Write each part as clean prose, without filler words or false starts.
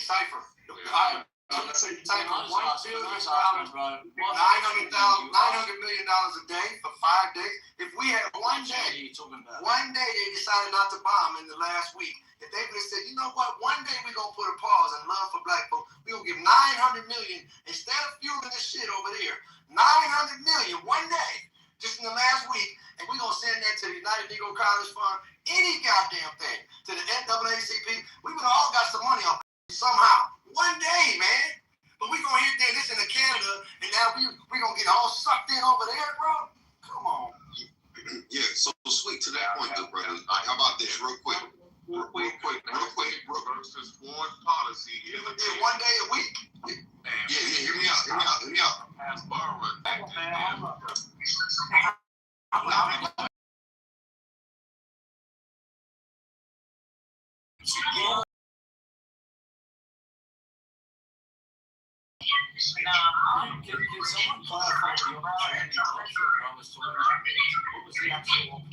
Cypher. Let's say $1 billion, $900 million a day for 5 days. If we had one day they decided not to bomb in the last week, if they would have said, you know what, one day we're going to put a pause on love for black folks, we're going to give $900 million, instead of fueling this shit over there, $900 million one day, just in the last week, and we're going to send that to the United Negro College Fund, any goddamn thing, to the NAACP, we would have all got some money off somehow. One day, man. But we gonna hit there, listen to Canada, and now we gonna get all sucked in over there, bro. Come on. Yeah, so sweet to that point, though, brother. How about this, real quick? Real quick. Versus foreign policy. One day a week. Yeah, hear me out. Pass borrowing. Can someone clarify the promise to what was the actual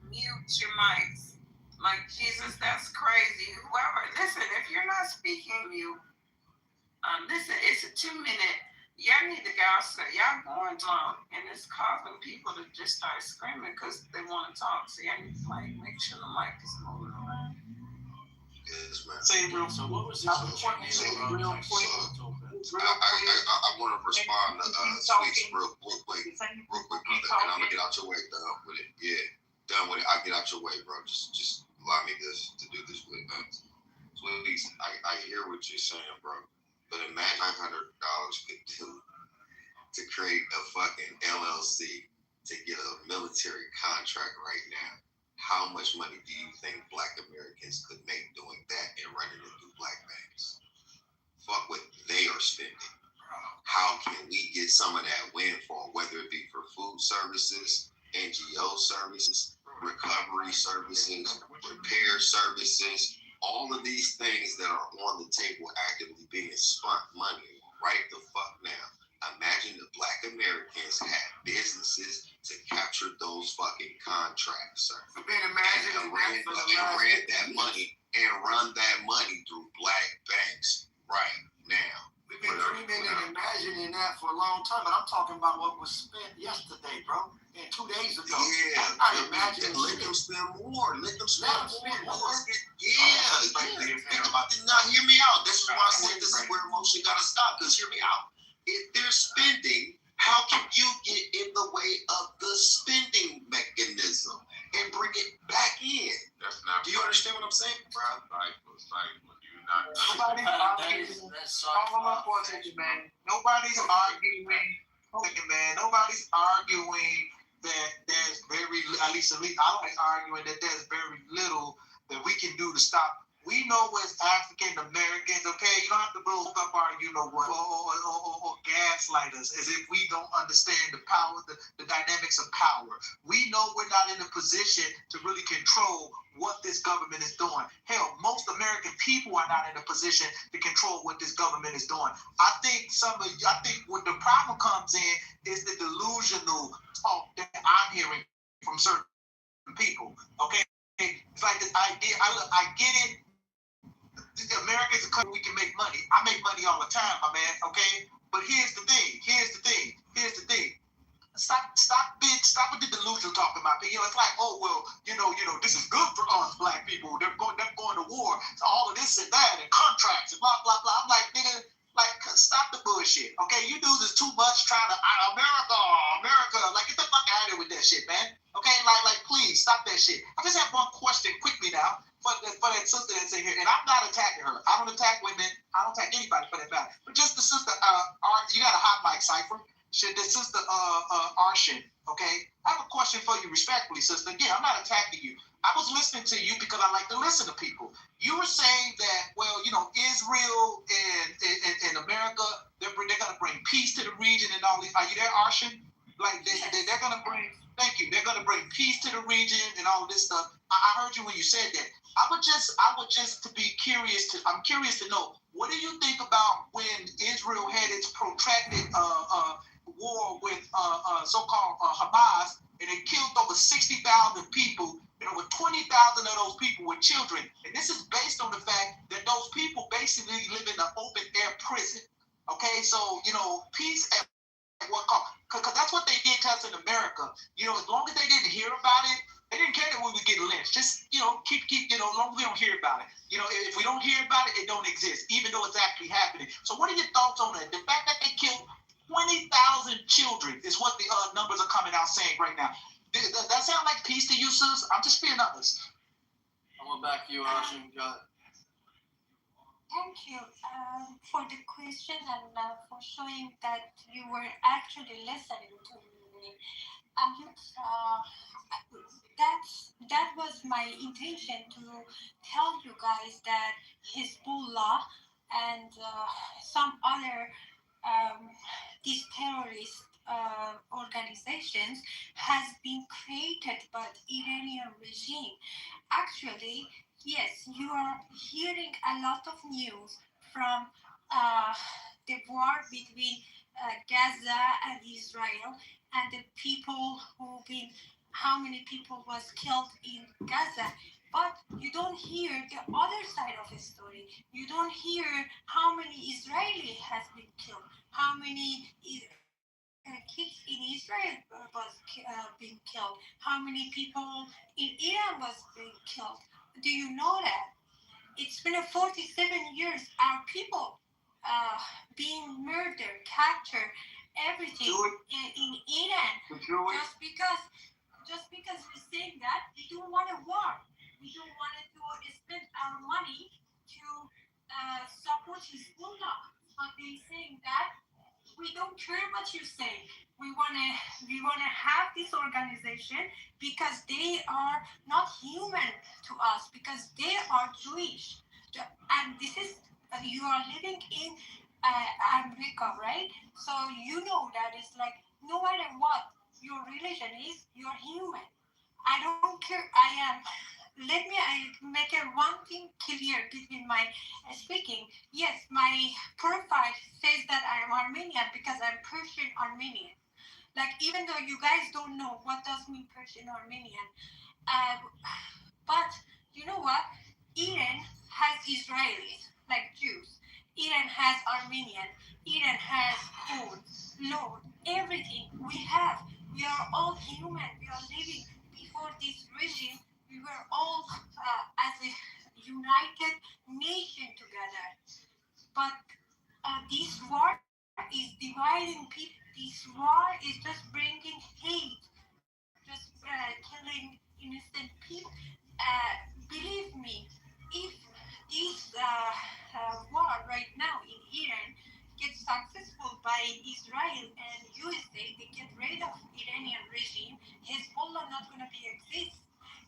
Mute your mics. Like, Jesus, that's crazy. Whoever, listen, if you're not speaking, mute. Listen, it's a 2-minute. Y'all need to go outside. Y'all going long, and it's causing people to just start screaming because they want to talk. So y'all need to make sure the mic is moving around. Yes, man. Say real. So what was this? I want to respond to Sweets real quick, brother, and I'm gonna get out your way, done with it. Yeah, done with it. I'll get out your way, bro. Just allow me to do this with Sweets. I hear what you're saying, bro. But imagine $900 could do to create a fucking LLC to get a military contract right now. How much money do you think Black Americans could make doing that and running it through black banks? Fuck what they are spending. How can we get some of that windfall, whether it be for food services, NGO services, recovery services, repair services, all of these things that are on the table actively being spent money right the fuck now. Imagine the Black Americans had businesses to capture those fucking contracts, sir. And ran that money through black banks right now. We've been dreaming and imagining that for a long time, but I'm talking about what was spent yesterday, bro, and 2 days ago. Yeah, I imagine. Let them spend more. Let them spend more. Yeah. Think about it. Now, hear me out. This is why I said this is where emotion got to stop, because hear me out. If they're spending, how can you get in the way of the spending mechanism and bring it back in? That's not. Do you understand what I'm saying, bro? Nobody's arguing. Hold on for a second, man. Nobody's arguing. Nobody's arguing that there's at least I don't like arguing that there's very little that we can do to stop. We know as African Americans, okay, you don't have to blow up our, or gaslight us as if we don't understand the power, the dynamics of power. We know we're not in a position to really control what this government is doing. Hell, most American people are not in a position to control what this government is doing. I think what the problem comes in is the delusional talk that I'm hearing from certain people. Okay, it's like this idea. I get it. America is a country we can make money. I make money all the time, my man. Okay, but here's the thing. Stop with the delusional talk, in my opinion. It's like, oh well, this is good for us black people. They're going to war. So all of this and that and contracts and blah blah blah. I'm like, nigga, stop the bullshit. Okay, you do this too much trying to America. Like, get the fuck out of here with that shit, man. Okay, like please stop that shit. I just have one question quickly now for that sister that's in here, and I'm not attacking her. I don't attack women. I don't attack anybody for that matter. But just the sister, you got a hot mic, Cypher. The sister Arshin, okay? I have a question for you respectfully, sister. Again, I'm not attacking you. I was listening to you because I like to listen to people. You were saying that, well, Israel and America, they're going to bring peace to the region and all these. Are you there, Arshin? Like, they're going to bring, thank you, they're going to bring peace to the region and all of this stuff. I heard you when you said that. I would just to be curious I'm curious to know, what do you think about when Israel had its protracted war with so-called Hamas, and it killed over 60,000 people, and over 20,000 20,000 of those people were children. And this is based on the fact that those people basically live in an open air prison. Okay, so, peace at what cost? Because that's what they did to us in America. As long as they didn't hear about it, they didn't care that we would get lynched. Just, keep, as long as we don't hear about it. If we don't hear about it, it don't exist, even though it's actually happening. So what are your thoughts on that? The fact that they killed 20,000 children is what the numbers are coming out saying right now. Does that sound like peace to you, sis? I'm just being honest. I went back to you, Ashim. Got it. Thank you for the question and for showing that you were actually listening to me. That was my intention to tell you guys that Hezbollah and some other these terrorist organizations has been created by the Iranian regime. Actually, yes, you are hearing a lot of news from the war between Gaza and Israel and the people how many people was killed in Gaza. But you don't hear the other side of the story. You don't hear how many Israeli has been killed, how many kids in Israel was being killed, how many people in Iran was being killed. Do you know that? It's been 47 years. Our people being murdered, captured, everything in Iran. Just because we're saying that, we don't want a war. We don't want to spend our money to support Hezbollah. But they're saying that we don't care what you say. We wanna have this organization because they are not human to us, because they are Jewish, and this is you are living in America, right? So you know that it's like no matter what your religion is, you're human. I don't care. I make one thing clear between my speaking. Yes, my profile says that I am Armenian because I'm Persian Armenian. Like, even though you guys don't know what does mean Persian Armenian, but you know what? Iran has Israelis, like Jews. Iran has Armenian. Iran has Kurds, Lord, everything we have. We are all human. We are living before this regime. We were all as a united nation together. But this war is dividing people. This war is just bringing hate, just killing innocent people. Believe me, if this war right now in Iran gets successful by Israel and USA, they get rid of Iranian regime, Hezbollah not going to be exist.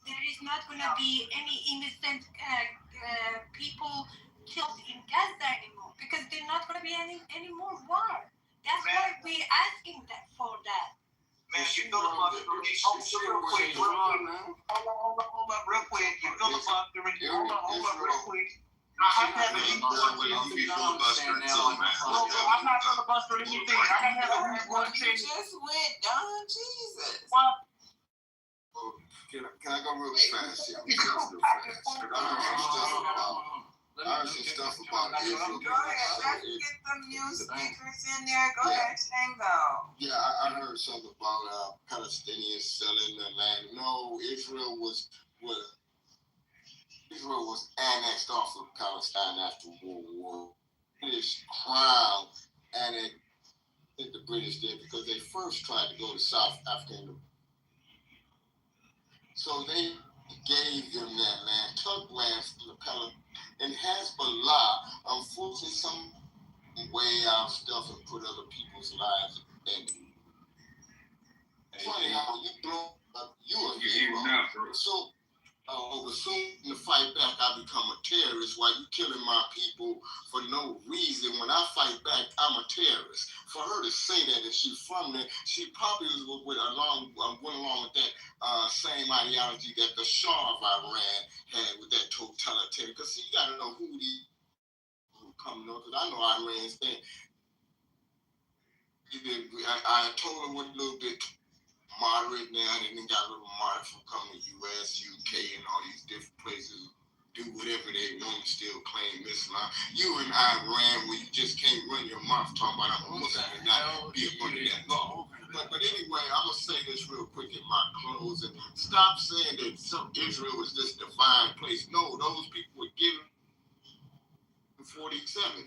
There is not going to be any innocent people killed in Gaza anymore because there's not going to be any more war. That's why we're asking for that. Man, you filibuster. Hold up, real quick. You filibustering. Hold up, real quick. I have to have I'm not filibustering anything. I have to have one thing. You just went down, Jesus. Well, Can I go real fast here? I heard some stuff about Israel. Go ahead. Let's get the new speakers in there. Go ahead, Shango. Yeah, I heard something about Palestinians selling the land. No, Israel was annexed off of Palestine after World War. British crown annexed the British did because they first tried to go to South Africa. So they gave them that land, took lands to the Palestine, and Hezbollah, unfortunately, some way out stuff and put other people's lives in it. Funny how you blow up, you a hero. So, soon to fight back, I become a terrorist while you killing my people for no reason. When I fight back, I'm a terrorist. For her to say that if she's from there, she probably went along with that same ideology that the Shah of Iran had with that totalitarian. Because you got to know who coming up. Because I know Iran's thing. I told her what a little bit moderate now, and then got a little moderate from coming to U.S., UK, and all these do whatever they want and still claim Islam. You in Iran where you just can't run your mouth talking about I'm a Muslim and not be up under that law. But anyway, I'm going to say this real quick in my closing. Stop saying that Israel was this divine place. No, those people were given 47.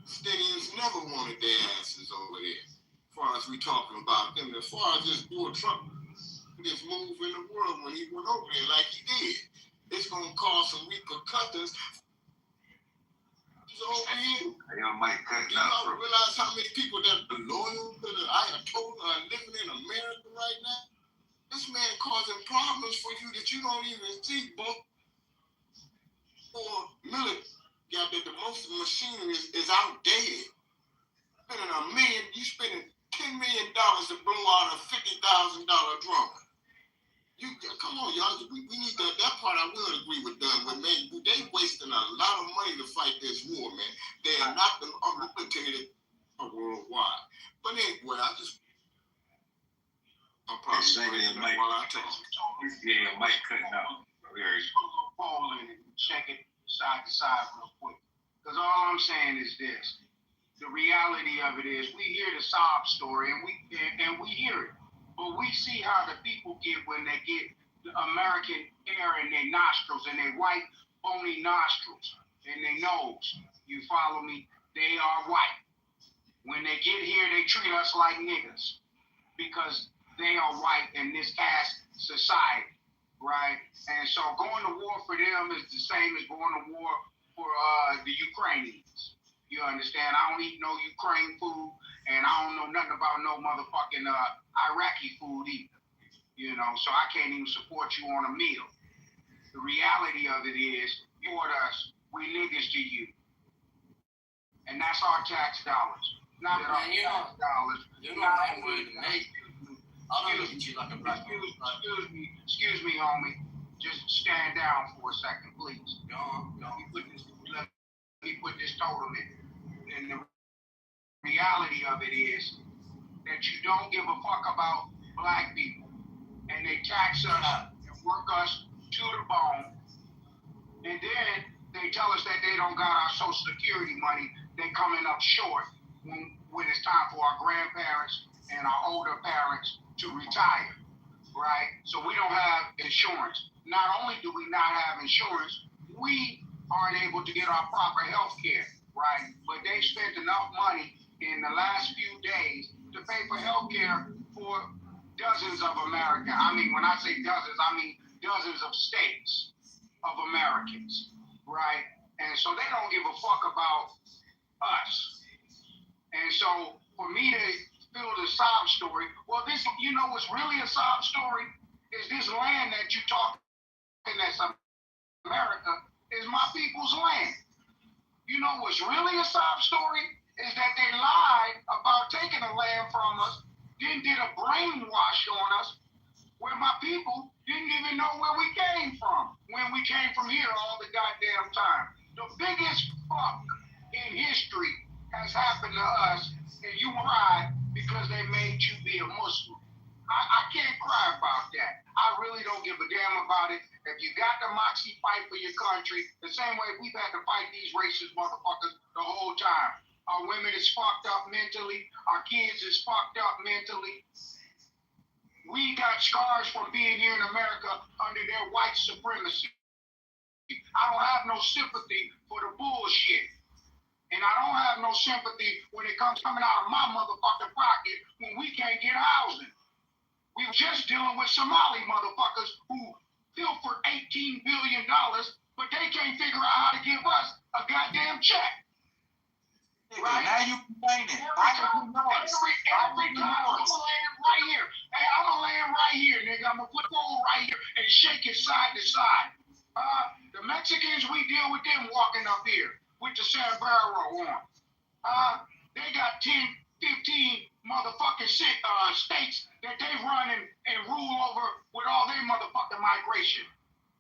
Palestinians never wanted their asses over there. As far as we talking about them, as far as this boy Trump, this move in the world when he went over there like he did, it's going to cause some repercussions. Over here. Y'all might cut Do y'all realize how many people that are loyal to the Ayatollah are living in America right now? This man causing problems for you that you don't even see, both for military. Got that the most of the machinery is outdated. Spending you spending $10 million to blow out a $50,000 drone. You come on, y'all. We need that part. I will agree with Doug. But man, they wasting a lot of money to fight this war, man. They are not the military worldwide. But anyway, I'm probably saying that while I talk. Yeah, your mic cutting out. Poll and check it side to side real quick. Because all I'm saying is this: the reality of it is, we hear the sob story and we hear it. But we see how the people get when they get the American air in their nostrils and their white, bony nostrils and their nose. You follow me? They are white. When they get here, they treat us like niggas because they are white in this caste society, right? And so going to war for them is the same as going to war for the Ukrainians. You understand? I don't eat no Ukraine food, and I don't know nothing about no motherfucking Iraqi food either. You know, so I can't even support you on a meal. The reality of it is, you support us, we niggas to you. And that's our tax dollars. Not our tax dollars. You know what I'm going to make. I'm not looking at you like a black man. Excuse me, homie. Just stand down for a second, please. Let me put this totem in. And the reality of it is that you don't give a fuck about black people, and they tax us and work us to the bone, and then they tell us that they don't got our Social Security money. They coming up short when it's time for our grandparents and our older parents to retire, right? So we don't have insurance. Not only do we not have insurance, we aren't able to get our proper health care. Right, but they spent enough money in the last few days to pay for health care for dozens of Americans. I mean, when I say dozens, I mean dozens of states of Americans, right? And so they don't give a fuck about us. And so for me to feel the sob story, well, this, you know what's really a sob story? Is this land that you talking that's America is my people's land. You know what's really a sob story is that they lied about taking the land from us, then did a brainwash on us, where my people didn't even know where we came from when we came from here all the goddamn time. The biggest fuck in history has happened to us, and you cried because they made you be a Muslim. I can't cry about that. I really don't give a damn about it. If you got the moxie, fight for your country. The same way we've had to fight these racist motherfuckers the whole time. Our women is fucked up mentally. Our kids is fucked up mentally. We got scars from being here in America under their white supremacy. I don't have no sympathy for the bullshit. And I don't have no sympathy when it comes coming out of my motherfucking pocket when we can't get housing. We were just dealing with Somali motherfuckers who filled for $18 billion, but they can't figure out how to give us a goddamn check. Right? Now you complaining. Every time I'm gonna land right here. Hey, I'm gonna land right here, nigga. I'm gonna put gold right here and shake it side to side. The Mexicans, we deal with them walking up here with the sombrero on. They got 10, 15 motherfucking states that they run and rule over with all their motherfucking migration.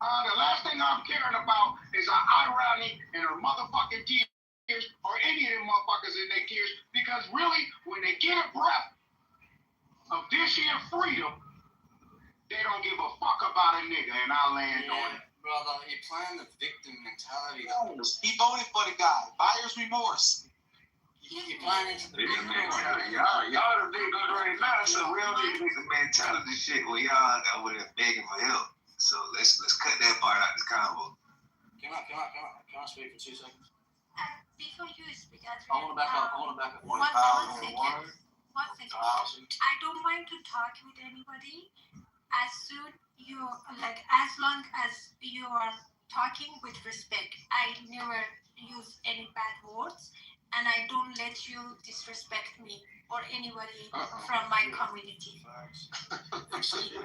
The last thing I'm caring about is our irony and our motherfucking tears or any of them motherfuckers in their tears, because really, when they get a breath of this here freedom, they don't give a fuck about a nigga, and I land on it. Brother, you're playing the victim mentality. He voted for the guy. Buyer's remorse. You're playing into the victim mentality. Y'all the big one right now, so we don't need to make the mentality shit where y'all over there begging for help. So let's cut that part out of the combo. Come on. Can I speak for 2 seconds? Before you speak, I want to back up. One second. I don't mind to talk with anybody as long as you are talking with respect. I never use any bad words, and I don't let you disrespect me or anybody from my community. Disrespect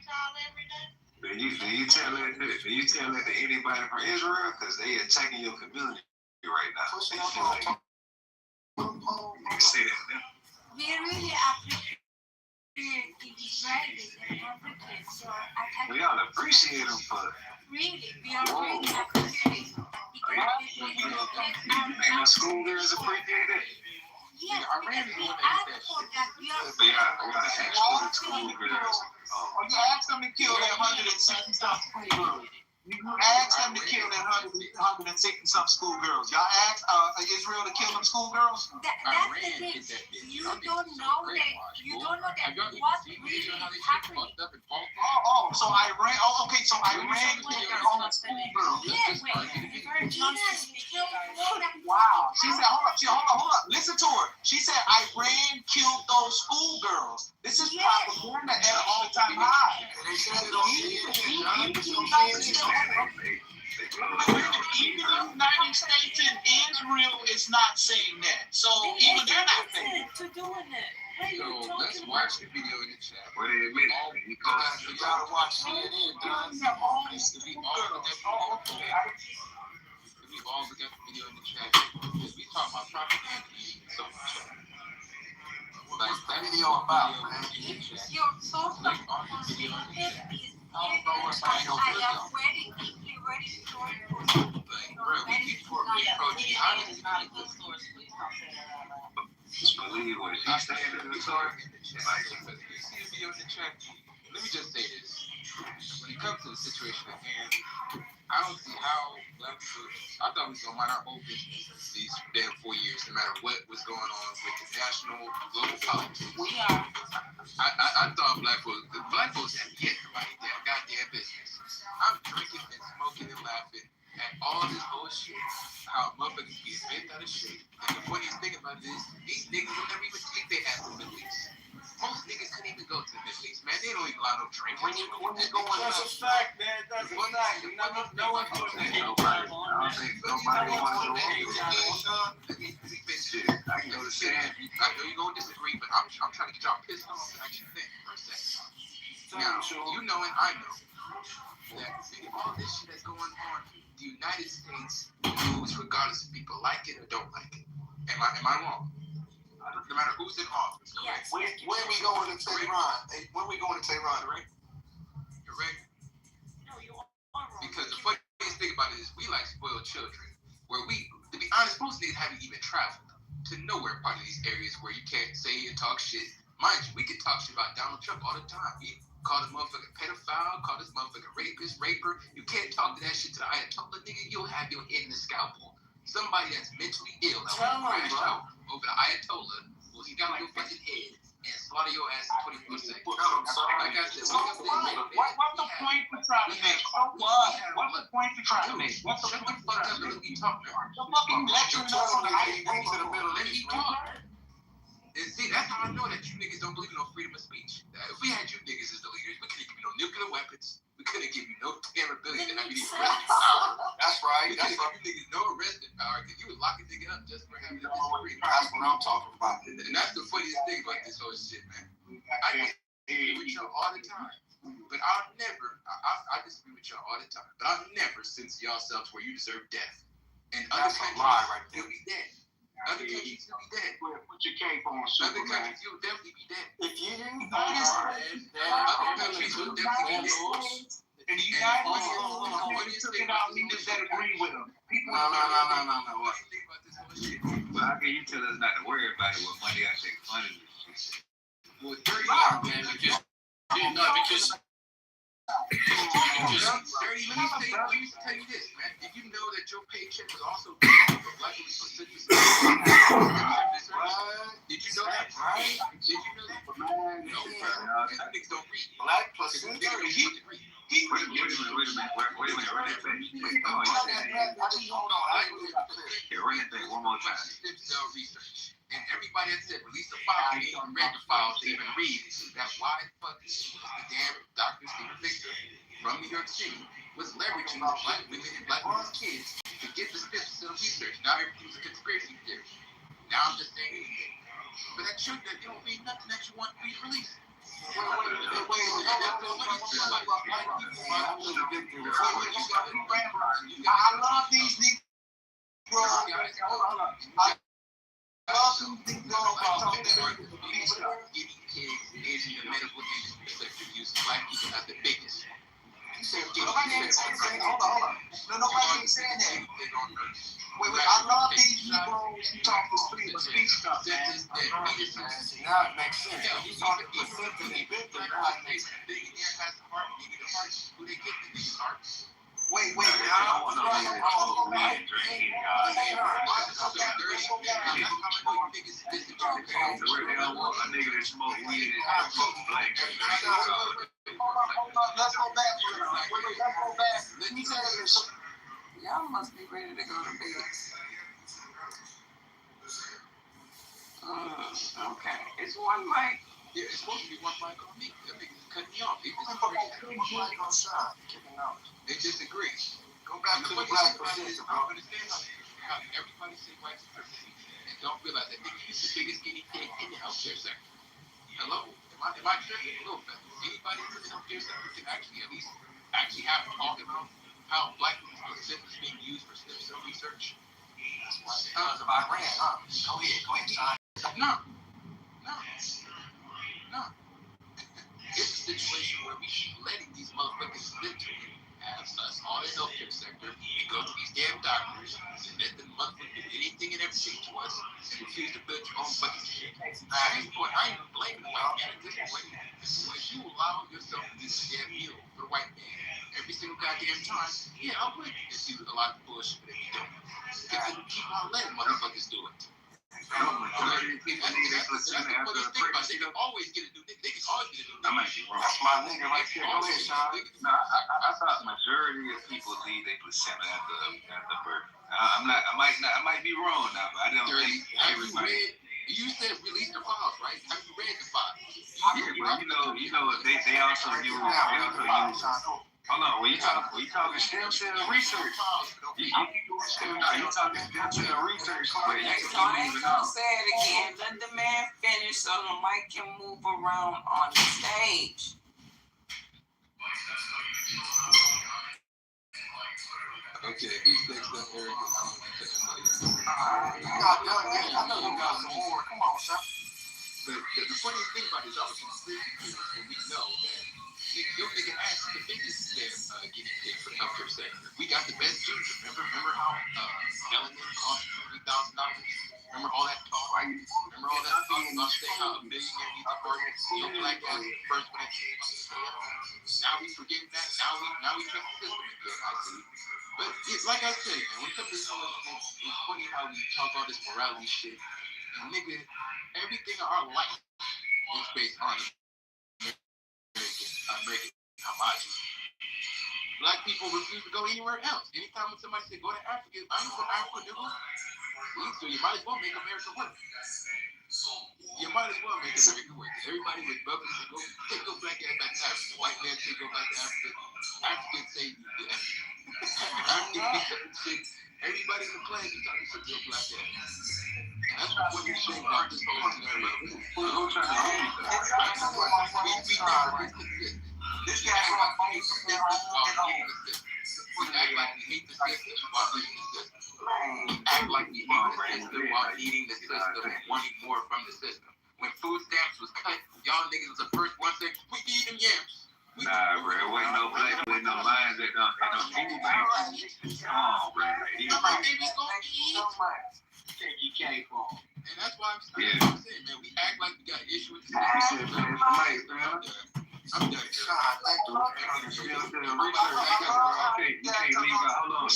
y'all every day. Do you tell that to anybody from Israel? Because they attacking your community right now. You say that to them. We really appreciate the Israelis and everything. So I can We all appreciate them for really, we are really appreciating and the schoolgirls appreciate it. yes, because we asked for that. We are But yeah, I gotta ask for the schoolgirls. Or you ask them to kill that 160 something schoolgirls. You ask them to kill that 160 something schoolgirls. Y'all ask Israel to kill them schoolgirls? that's the thing. You don't know that what really is happening. So Iran. Okay. So Iran killed their own schoolgirls. Yes, Wow. She said, hold up. Listen to her. She said Iran killed those schoolgirls. This is propaganda at an all-time high. They said it on CNN. Even the United States and Israel is not saying that. So even they're not saying it. To doing it. Hey, So let's watch the video in the chat. Wait a minute. You gotta watch CNN, dog. We all look at the video in the chat. We talk about propaganda and so much. What's the video about, man? Your source of information is I am very deeply, very sorry for Just believe what he said in the story. You see the video in the chat? Let me just say this. When it comes to the situation at hand, I don't see how black people, I thought we was going to mind our own business these damn 4 years, no matter what was going on with the national, global politics. We are. I thought black folks had yet to mind their goddamn business. I'm drinking and smoking and laughing at all this bullshit, how motherfuckers get bent out of shape. And the funniest thing about this, these niggas will never even take their ass to the Middle East. Most niggas couldn't even go to the Middle East, man. They don't even allow no drink. When you go in That's a fact, man. That's a fact. You know, no one's going to I don't think nobody wants to Let me finish it. I know you're going to disagree, but I'm trying to get y'all pissed off so I can think for a second. Now, you know and I know that all this shit that's going on, the United States moves regardless if people like it or don't like it. Am I wrong? No matter who's in office, correct? Yes. When we going to Tehran? Hey, when we going to Tehran, right? Correct? No, you are wrong. Because the funniest thing about it is we like spoiled children. Where we, to be honest, most niggas haven't even traveled to nowhere part of these areas where you can't say and talk shit. Mind you, we can talk shit about Donald Trump all the time. We call this motherfucker pedophile, call this motherfucker rapist, raper. You can't talk to that shit to the Ayatollah, nigga. You'll have your head in the scalpel. Somebody that's mentally ill that will crash out over the Ayatollah, well, he got your fucking head and slaughter your ass in 24 seconds. Like I said, What's the point for trying to make? What's the point for trying to make? What's the shut point the for fuck trying to up make? and let me talk now. The fucking lecture notes on the iPhone to the middle. Let me talk. And see, that's how I know that you niggas don't believe in no freedom of speech. If we had you niggas as the leaders, we couldn't give you no nuclear weapons. We couldn't give you no damn ability to have any arresting power. That's right. We couldn't give you niggas no arresting power because you would lock a nigga up just for having a disagreement. That's what I'm talking about. And that's the funniest thing about this whole shit, man. I disagree with y'all all the time. But I'll never, I disagree with y'all all the time. But I'll never censor yourselves where you deserve death. And other That's a countries, lie right there. you'll be dead. Other countries, you'll be dead. Put your cape on, Other Superman. countries, you'll definitely be dead. If you didn't Other countries will definitely be dead. In the United States, took it out leaders that agree with them. People No. What do you think about this whole shit? Well, how can you tell us not to worry about it when money I take fun of this shit? Well, Right, man, because Dirty, let me tell you this, man. Did you know that your paycheck was also paid for black people specific? Did you know that? Right? Did you know that? No, because niggas don't read. Black plus Niggas don't read. Wait a minute. Run that back. Run that back one more time. Stem cell research. And everybody that said release the file, they ain't read the files to even read it. That's why the fuck the damn Dr. Stephen Victor from New York City was leveraging the black women and black women's kids to get the stem cell research. Now everything's a conspiracy theory. Now I'm just saying anything. But that shit that you don't read nothing that you want to be released. I love these niggas. Guinea pigs is in the medical industry sector using black people as the biggest. Nobody ain't saying that. Hold on. No, nobody ain't saying that. Wait, I love these Negroes who talk the speech stuff, man. Now it makes sense. You talk the symphony, Wait, I don't want no nigga that smoke weed and drink any They don't want a nigga that smoke weed and smoke black. Let's go back. Let me tell you this. Y'all must be ready to go to bed. Okay. It's one mic. Yeah, it's supposed to be one mic on me. That nigga's cutting me off. They disagree. Go back to the black person. I don't understand how everybody say white supremacy and don't realize that nigga is the biggest guinea pig in the healthcare sector. Hello? Am I tripping a little bit? Anybody in the healthcare sector can actually at least have a talk about how black people's system is being used for stem cell research? That's about Iran, huh? Go ahead, Sean. No. It's a situation where we keep letting these motherfuckers live to it as us, all the healthcare sector. We go to these damn doctors and let them motherfuckers do anything and everything to us and refuse to build your own fucking shit. At this point, I ain't even blaming the white man at this point. When you allow yourself to do this damn deal for the white man every single goddamn time, yeah, I would excuse a lot of bullshit that we don't. Because we keep on letting motherfuckers do it. That's the funny thing about it. They can always get a new nigga. They can always get a new nigga. I might be wrong. That's my nigga right there. Go ahead, Sean. No, I thought the majority of people leave their placenta at the birth. I might be wrong now, but I don't think everybody. You said release the files, right? Have you read the files? Yeah, but you know, they also use. Hold on, when you talking stem cell research, you talking stem cell research, but you Don't say it again. Let the man finish so the mic can move around on the stage. Okay, who's next up, Eric? I know you got some more. Come on, son. But the funniest thing about this, I was conspiracy theories when we know that your nigga asked the biggest damn guinea pig for the healthcare sector. We got the best juice. Remember how melanin cost $3,000? Remember all that talk? Remember all that talk about saying how a billionaire needs a partner? Your black ass was the first one that came on the scale. Now we forgetting that. Now we trust the system again, I see. But like I said, man, when it comes to this whole thing, it's funny how we talk all this morality shit. And nigga, everything in our life is based on American homage. Black people refuse to go anywhere else. Anytime when somebody say go to Africa, I ain't from Africa, nigga. So you might as well make America work. You might as well make America work. Everybody with bubbles say go black ass back to Africa. White man say go back to Africa. Africans say Africans say everybody in the planet is talking shit to your black ass. That's what you say about this whole scenario. This guy act like we hate the system while hating the system. We act like we hate the system while hating the system. We act like we hate the system while hating the system and wanting more from the system. When food stamps was cut, y'all niggas was the first one saying, we eat them yams. Nah, bro, there wasn't no black, there wasn't no lines at no food banks. Come on, bro. You came from. And that's why I'm saying, man, we act like we got an issue with the system. I'm done. the research. You can't leave out. Hold on.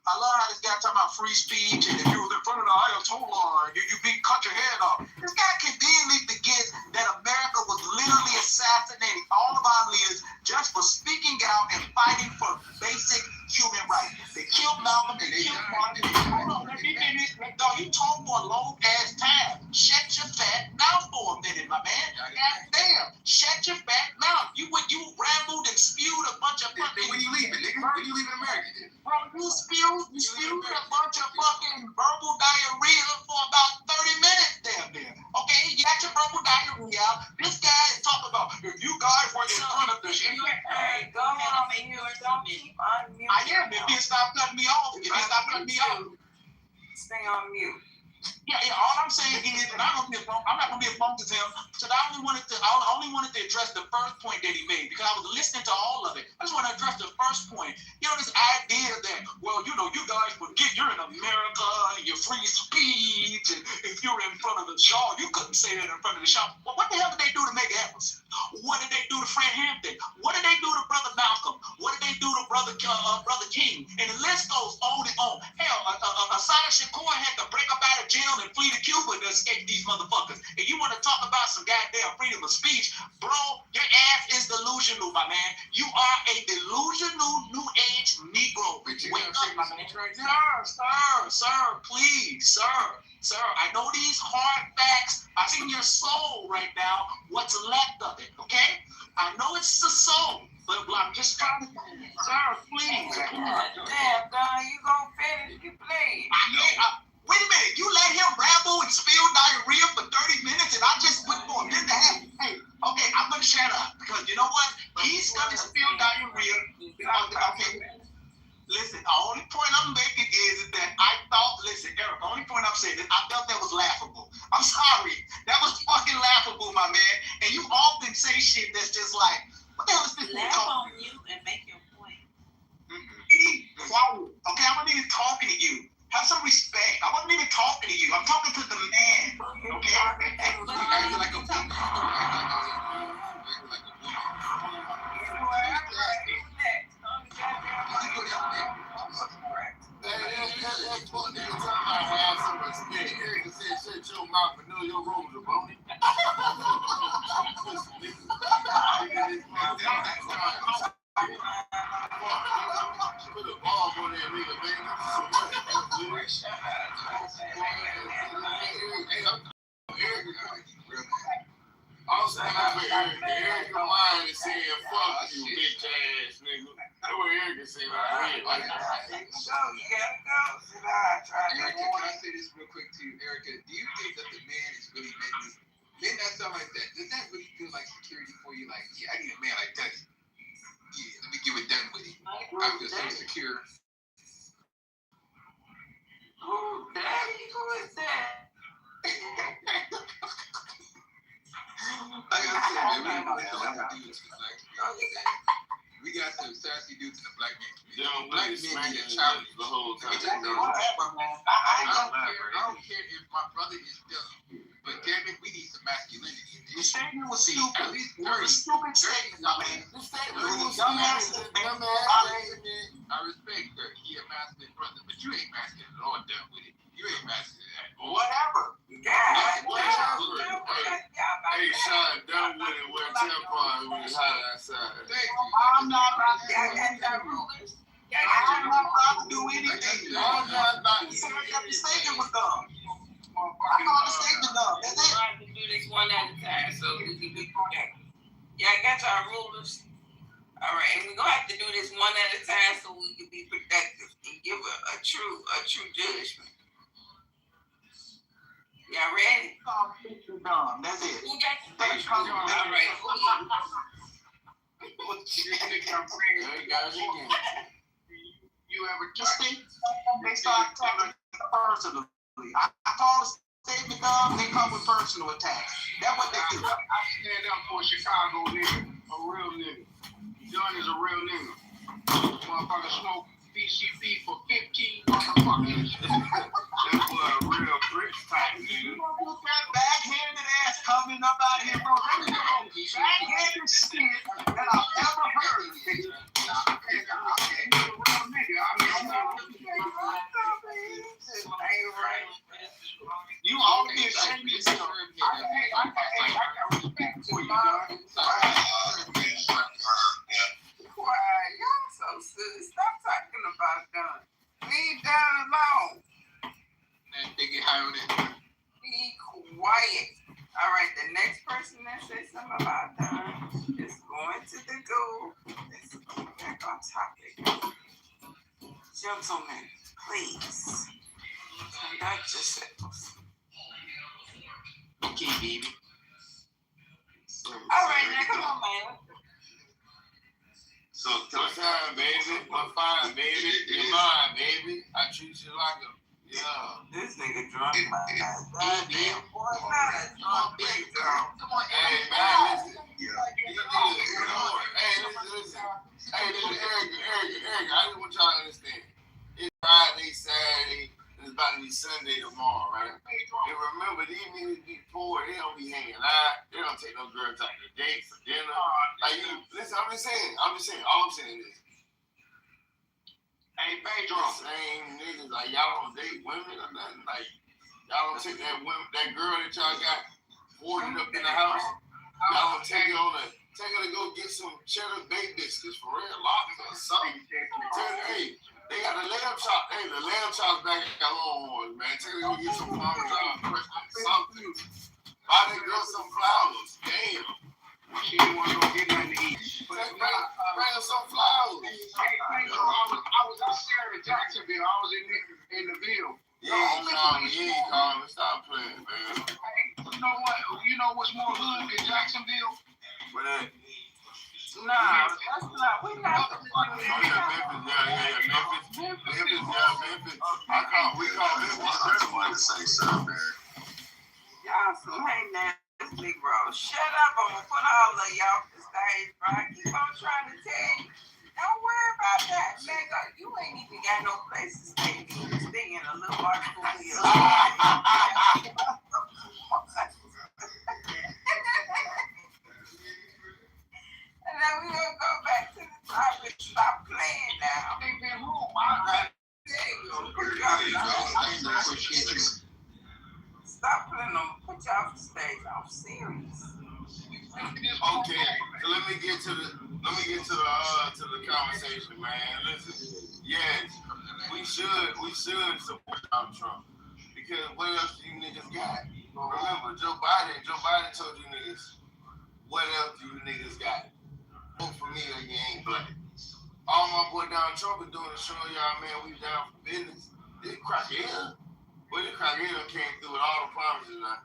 I love how this guy talking about free speech, and if you was in front of the Ayatollah, you cut your head off. This guy conveniently forgets that America was literally assassinating all of our leaders just for speaking out and fighting for basic human rights. They killed Malcolm, they killed Martin. Hold on, let me finish. Dog, you talk for a long ass time. Shut your fat mouth for a minute, my man. God damn, shut your fat mouth. You rambled and spewed a bunch of fucking. When you leaving, nigga? When you leaving America, then? Bro, you spewed a bunch of fucking verbal diarrhea for about 30 minutes damn near. Okay, you got your verbal diarrhea out. This guy is talking about if you guys were in front of the shit. Hey, go on, don't keep unmuting. I am. If you stop cutting me off, Stay on mute. Yeah, all I'm saying is, and I'm not gonna be a phone to him. So I only wanted to address the first point that he made because I was listening to all of it. I just want to address the first point. You know, this idea that, well, you know, you guys forget you're in America and you're free speech, and if you're in front of the Shaw, you couldn't say that in front of the Shaw. Well, what the hell did they do to Meg Evans? What did they do to Fred Hampton? What did they do to Brother Malcolm? What did they do to Brother King? And the list goes on and on. Hell, Asada Shakur had to break up out of jail and flee to Cuba to escape these motherfuckers. And you want to talk about some goddamn freedom of speech? Bro, your ass is delusional, my man. You are a delusional new age Negro. Wake up, my man. Sir, please, sir, I know these hard facts. I see in your soul right now what's left of it, okay? I know it's the soul, but I'm just trying to, sir, please. Damn, Don, you gonna finish? You please. Wait a minute, you let him ramble and spill diarrhea for 30 minutes and I just went for a minute and a half. Hey, okay, I'm gonna shut up because you know what? He's gonna spill diarrhea. Okay. Listen, the only point I'm making is that Eric, the only point I'm saying is I felt that was laughable. I'm sorry. That was fucking laughable, my man. And you often say shit that's just like, what the hell is this? Laugh on you and make your point. Quiet. Okay, I wasn't even talking to you. Have some respect. I wasn't even talking to you. I'm talking to the man. Okay? You acting like a woman. That's what nigga talking about have some respect. Eric said, shut your mouth and know your rules are bony. Put a bomb on that nigga, man. Also, Eric Line is saying, fuck you, bitch ass nigga. That's what Eric is saying right here. Erica, can I say this real quick to you, Erica? Do you think that the man is really men that sound like that? Does that really feel like security for you? Like, yeah, I need a man like that. Yeah, let me get it done with it. I feel so secure. Oh, Daddy, who is that? Like I said, man, we got some sassy dudes in the black man community. Black men need a challenge the whole time. I don't care if my brother is dumb, but damn it, we need some masculinity in The this. statement was stupid. At least It was a stupid statement, my man. The statement was I respect her. He a masculine brother, but you ain't masculine at all. Done with it. You ain't masculine at all. whatever. Hey, Sean, done with it where tampon when it's hot outside. Thank you. I'm not about to Y'all got that rulers? I'm not about to do anything. I'm not about to The statement was dumb. I call the statement dumb. That's it. Try to do this one at a time so we can be protected. Y'all got our rulers? All right, and we're gonna have to do this one at a time so we can be productive and give a true judgment. Y'all ready? Call the statement dumb. That's it. Who got the Thank first you. one? All right. You ever just think they start talking personally? I call the statement dumb, they come with personal attacks. That's what they do. I stand up for a Chicago nigga, a real nigga. John is a real nigga. Motherfucker smoke BCP for 15 motherfuckers. That boy a real British type nigga. That backhanded ass coming up out here, bro. That is the most backhanded shit that I've ever heard. Be quiet. All right, the next person that says something about that is going to the go. Let's go back on topic. Gentlemen, please conduct yourselves. Okay, baby. All right, now come on, man. So, What's time, baby? What's fine, baby? You're mine, baby. I treat you like a This nigga drunk, man. Goddamn, boy, not a drunk big girl. Come on, Hey, man, listen. Hey, listen, Eric, I just want y'all to understand. It's Friday, Saturday, and it's about to be Sunday tomorrow, right? And remember, these niggas be poor, they don't be hanging out, they don't take no girls out to date for dinner. Like, you, listen, I'm just saying, all I'm saying is, Hey, Pedro. same niggas, like, y'all don't date women or nothing, like, y'all don't take that girl that y'all got boarded up in the house, y'all don't take her to go get some cheddar baked biscuits for real, lobster or something. Hey, they got the lamb chop. Hey, the lamb chop's back at Longhorns, man. Take her to go get some Parmesan something. Buy that girl some flowers. Damn. She didn't want to go get nothing to eat. Bring her some flowers. Hey, Pedro, I was out there in Jacksonville. I was in the Ville. You ain't calling me. Stop playing, man. Hey, you know what? You know what's more hood than Jacksonville? What that? Nah, that's not. We not. Oh, yeah, Memphis. We call Memphis. Y'all some hate ass Negroes. Shut up. I'm gonna put all of y'all off the stage, bro. I keep on trying to tell you. Don't worry about that, nigga. You ain't even got no place to stay. You can stay in a little article wheel. And then we gonna go back to the topic. Stop playing now. Ain't been home. I Stop putting them. Put you off the stage. I'm serious. Okay, so let me get to the conversation, man. Listen, yes, we should support Donald Trump because what else do you niggas got? Remember, Joe Biden told you niggas, what else do you niggas got? Vote for me or you ain't black. All my boy Donald Trump is doing is showing y'all, man, we down for business. This crackhead, well, this crackhead came through with all the promises now.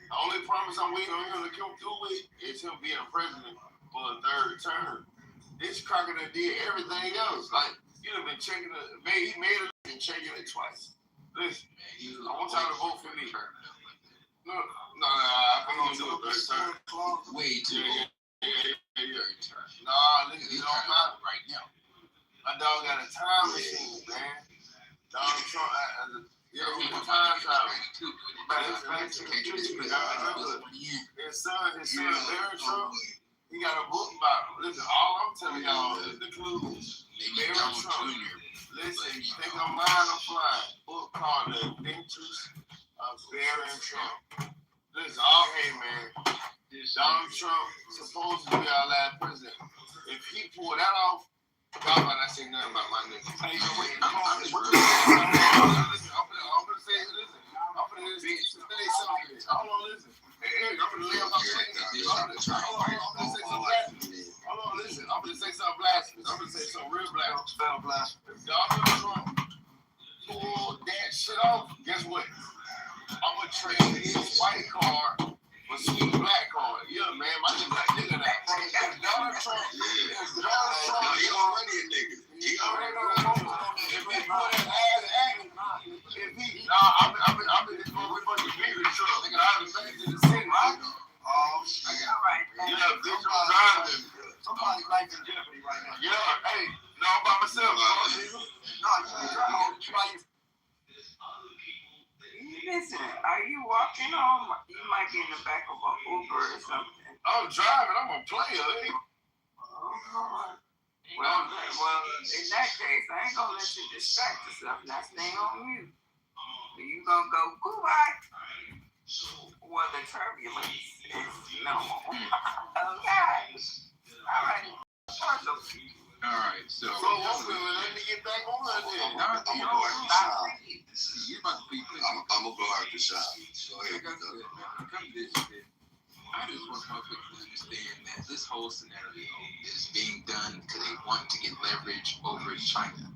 The only promise I'm waiting on him to come through with is him being president for a third term. This crocodile did everything else. Like, you done been checking it, he made it and checking it twice. Listen, I want y'all to vote for me. No, I think he's doing third term. Way too long. Yeah. Nah, listen, it don't matter right now. My dog got a time machine, man. Donald Trump, he's a time traveler. His son, Barry Trump, he got a book about him. Listen, all I'm telling y'all is the clues. Barry Trump. Listen, you think I'm lying, I'm flying. Book called The Adventures of Barry Trump. Listen, hey man, Donald Trump supposed to be our last president. If he pulled that off, y'all might not say nothing about my nigga. I'm gonna say something. Hold on, listen. Hey, Eric, I'm gonna lay up my Hold on, listen. I'm gonna say something blasphemous. I'm gonna say something real blasphemous. If Donald Trump pulled that shit off, guess what? I'm gonna trade his white card for sweet black card. Yeah, man, my nigga that. If Donald Trump, he already a nigga. If he put his ass at me, I'm in this motherfucking baby truck. Nigga, I was back to the city. Yeah, bitch, I'm driving. Somebody's life in jeopardy right now. Yeah, hey, no, I'm by myself. Listen, are you walking home? You might be in the back of an Uber or something. I'm driving. I'm a player. Hey. Well, in that case, I ain't gonna let you distract yourself. Now stay on mute. You gonna go goodbye? Well, the turbulence is no. Okay. All right. All right, so let me get back on that then. I'm gonna go after You about to be I'm gonna go after Sean. Go ahead. like I said, man, when it comes to this shit, I just want motherfuckers to understand that this whole scenario is being done because they want to get leverage over China.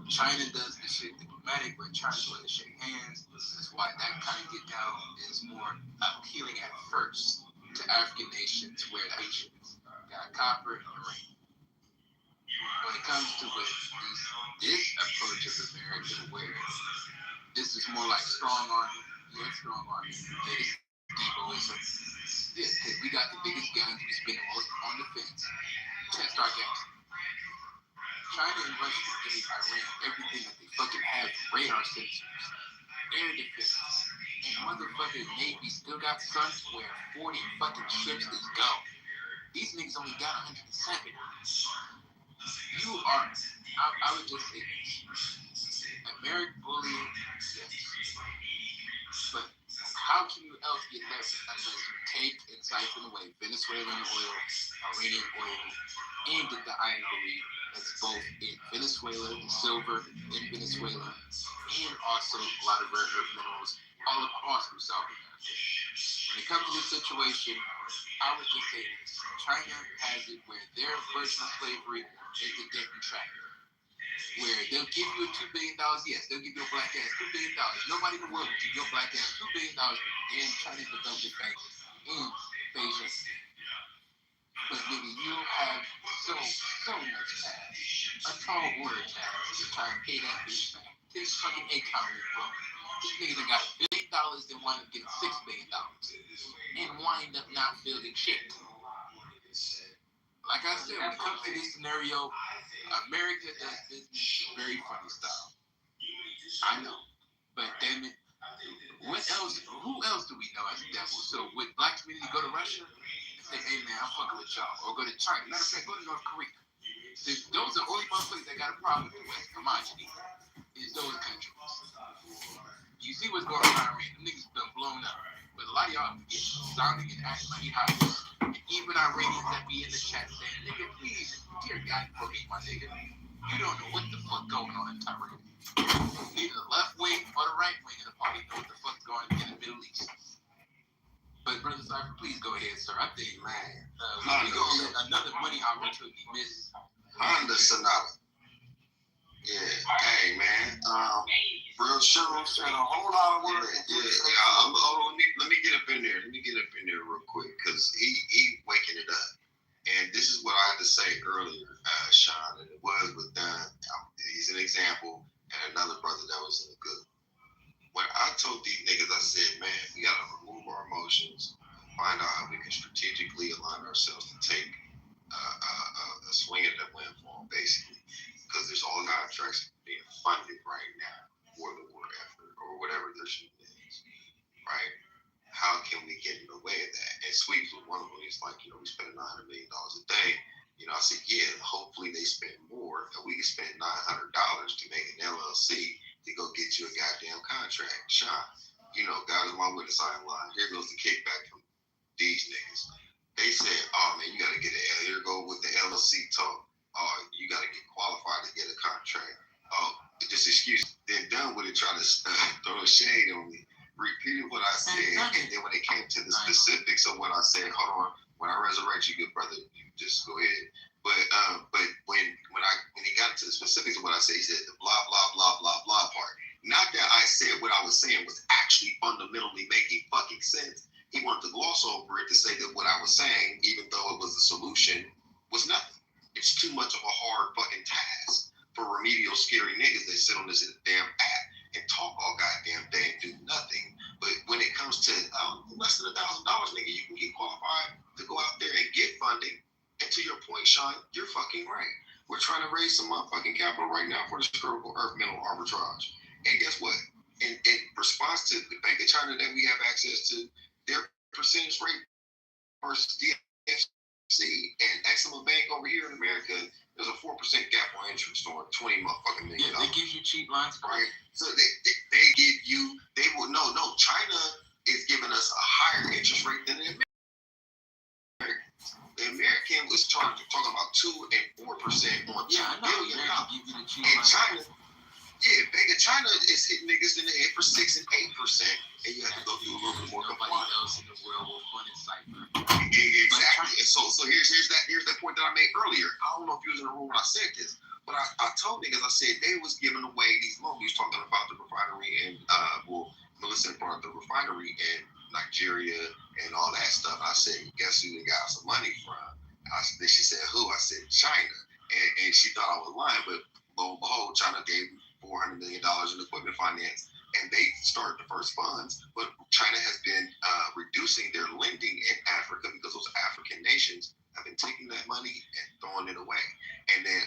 China does the shit diplomatic, but China's willing to shake hands. That's why that kind of get down is more appealing at first to African nations where the nations got copper and uranium. When it comes to this approach of America, where this is more like strong army, strong army. This demoism. Yeah, because we got the biggest guns, we spend the most on defense. Test our gas. China and Russia gave Iran everything that they fucking have: radar sensors, air defense, and motherfucking Navy still got sons where 40 fucking ships is gone. These niggas only got 107. You are, I would just say this. American bullying, yes. But how can you else get leverage unless you take and siphon away Venezuelan oil, Iranian oil, and get the iron ore that's both in Venezuela, the silver in Venezuela, and also a lot of rare earth minerals all across from South America. When it comes to this situation, I would just say this. China has it where their version of slavery is the debt and traffic. Where they'll give you $2 billion, yes, they'll give you a black ass $2 billion. Nobody in the world will give you a black ass $2 billion for the damn Chinese development bank in Beijing. But nigga, you have so much cash, a tall order cash to try and pay that bitch back. This fucking economy, bro. This nigga that got $1 billion, then wind up getting $6 billion, and wind up not building shit. Like I said, when it comes to this scenario, America does business very funny style. I know, but damn it, what else? Who else do we know as a devil? So would black community go to Russia and say, "Hey man, I'm fucking with y'all," or go to China? Matter of fact, go to North Korea. Those are only motherfuckers that got a problem with West homogeny. Is those countries? You see what's going on in Iran? Them niggas been blown up, but a lot of y'all get sounding and acting like hot. Even Iranians that be in the chat saying, "Nigga, please, dear God, forgive my nigga. You don't know what the fuck going on in Tehran. Neither the left wing or the right wing of the party know what the fuck's going on in the Middle East." But Brother Cypher, please go ahead, sir. I think, man, we gonna let another money opportunity miss. Honda Sonata. Yeah. Hey, man. Real show said a whole lot of work. Yeah. Let me get up in there. Real quick, because he waking it up. And this is what I had to say earlier, Sean, and it was with Don. He's an example, and another brother that was in the good. When I told these niggas, I said, man, we gotta remove our emotions, find out how we can strategically align ourselves to take a swing at that windfall, basically, because there's all contracts being funded right now for the war effort or whatever their shit is, right? How can we get in the way of that? And Sweeps was one of them. He's like, we spend $900 million a day. I said, yeah, hopefully they spend more, and we can spend $900 to make an LLC to go get you a goddamn contract. Sean, God is my witness, I ain't lying. Here goes the kickback from these niggas. They said, oh man, you gotta get here go with the LLC talk. Oh, you gotta get qualified to get a contract. Oh, just excuse. Then done with it, trying to throw a shade on me. Repeated what I said, and then when it came to the specifics of what I said, hold on. When I resurrect you, good brother, you just go ahead. But when he got into the specifics of what I said, he said the blah blah blah blah blah part. Not that I said what I was saying was actually fundamentally making fucking sense. He wanted to gloss over it to say that what I was saying, even though it was the solution, was nothing. It's too much of a hard fucking task for remedial scary niggas that sit on this damn app and talk all goddamn day and do nothing. But when it comes to less than $1,000, nigga, you can get qualified to go out there and get funding. And to your point, Sean, you're fucking right. We're trying to raise some motherfucking capital right now for this critical earth mineral arbitrage. And guess what? In response to the Bank of China that we have access to, their percentage rate versus DFC and Exim Bank over here in America, there's a 4% gap on interest on $20 motherfucking million. Yeah, they give you cheap lines, right? So they give you, they will no. China is giving us a higher interest rate than the American. The American was talking about 2% and 4% on $2 billion. And China, China is hitting niggas in the head for 6 and 8%, and you have to go through a little bit more compliance. Else in the world will fund in cyber. Exactly. And so here's that point that I made earlier. I don't know if you was in the room when I said this, but I told niggas, I said they was giving away these loans. We was talking about the refinery and Melissa brought up the refinery in Nigeria and all that stuff. I said, guess who they got some money from? Then she said, who? I said, China. And she thought I was lying, but lo and behold, China gave $400 million in equipment finance, and they started the first funds. But China has been reducing their lending in Africa because those African nations have been taking that money and throwing it away. And then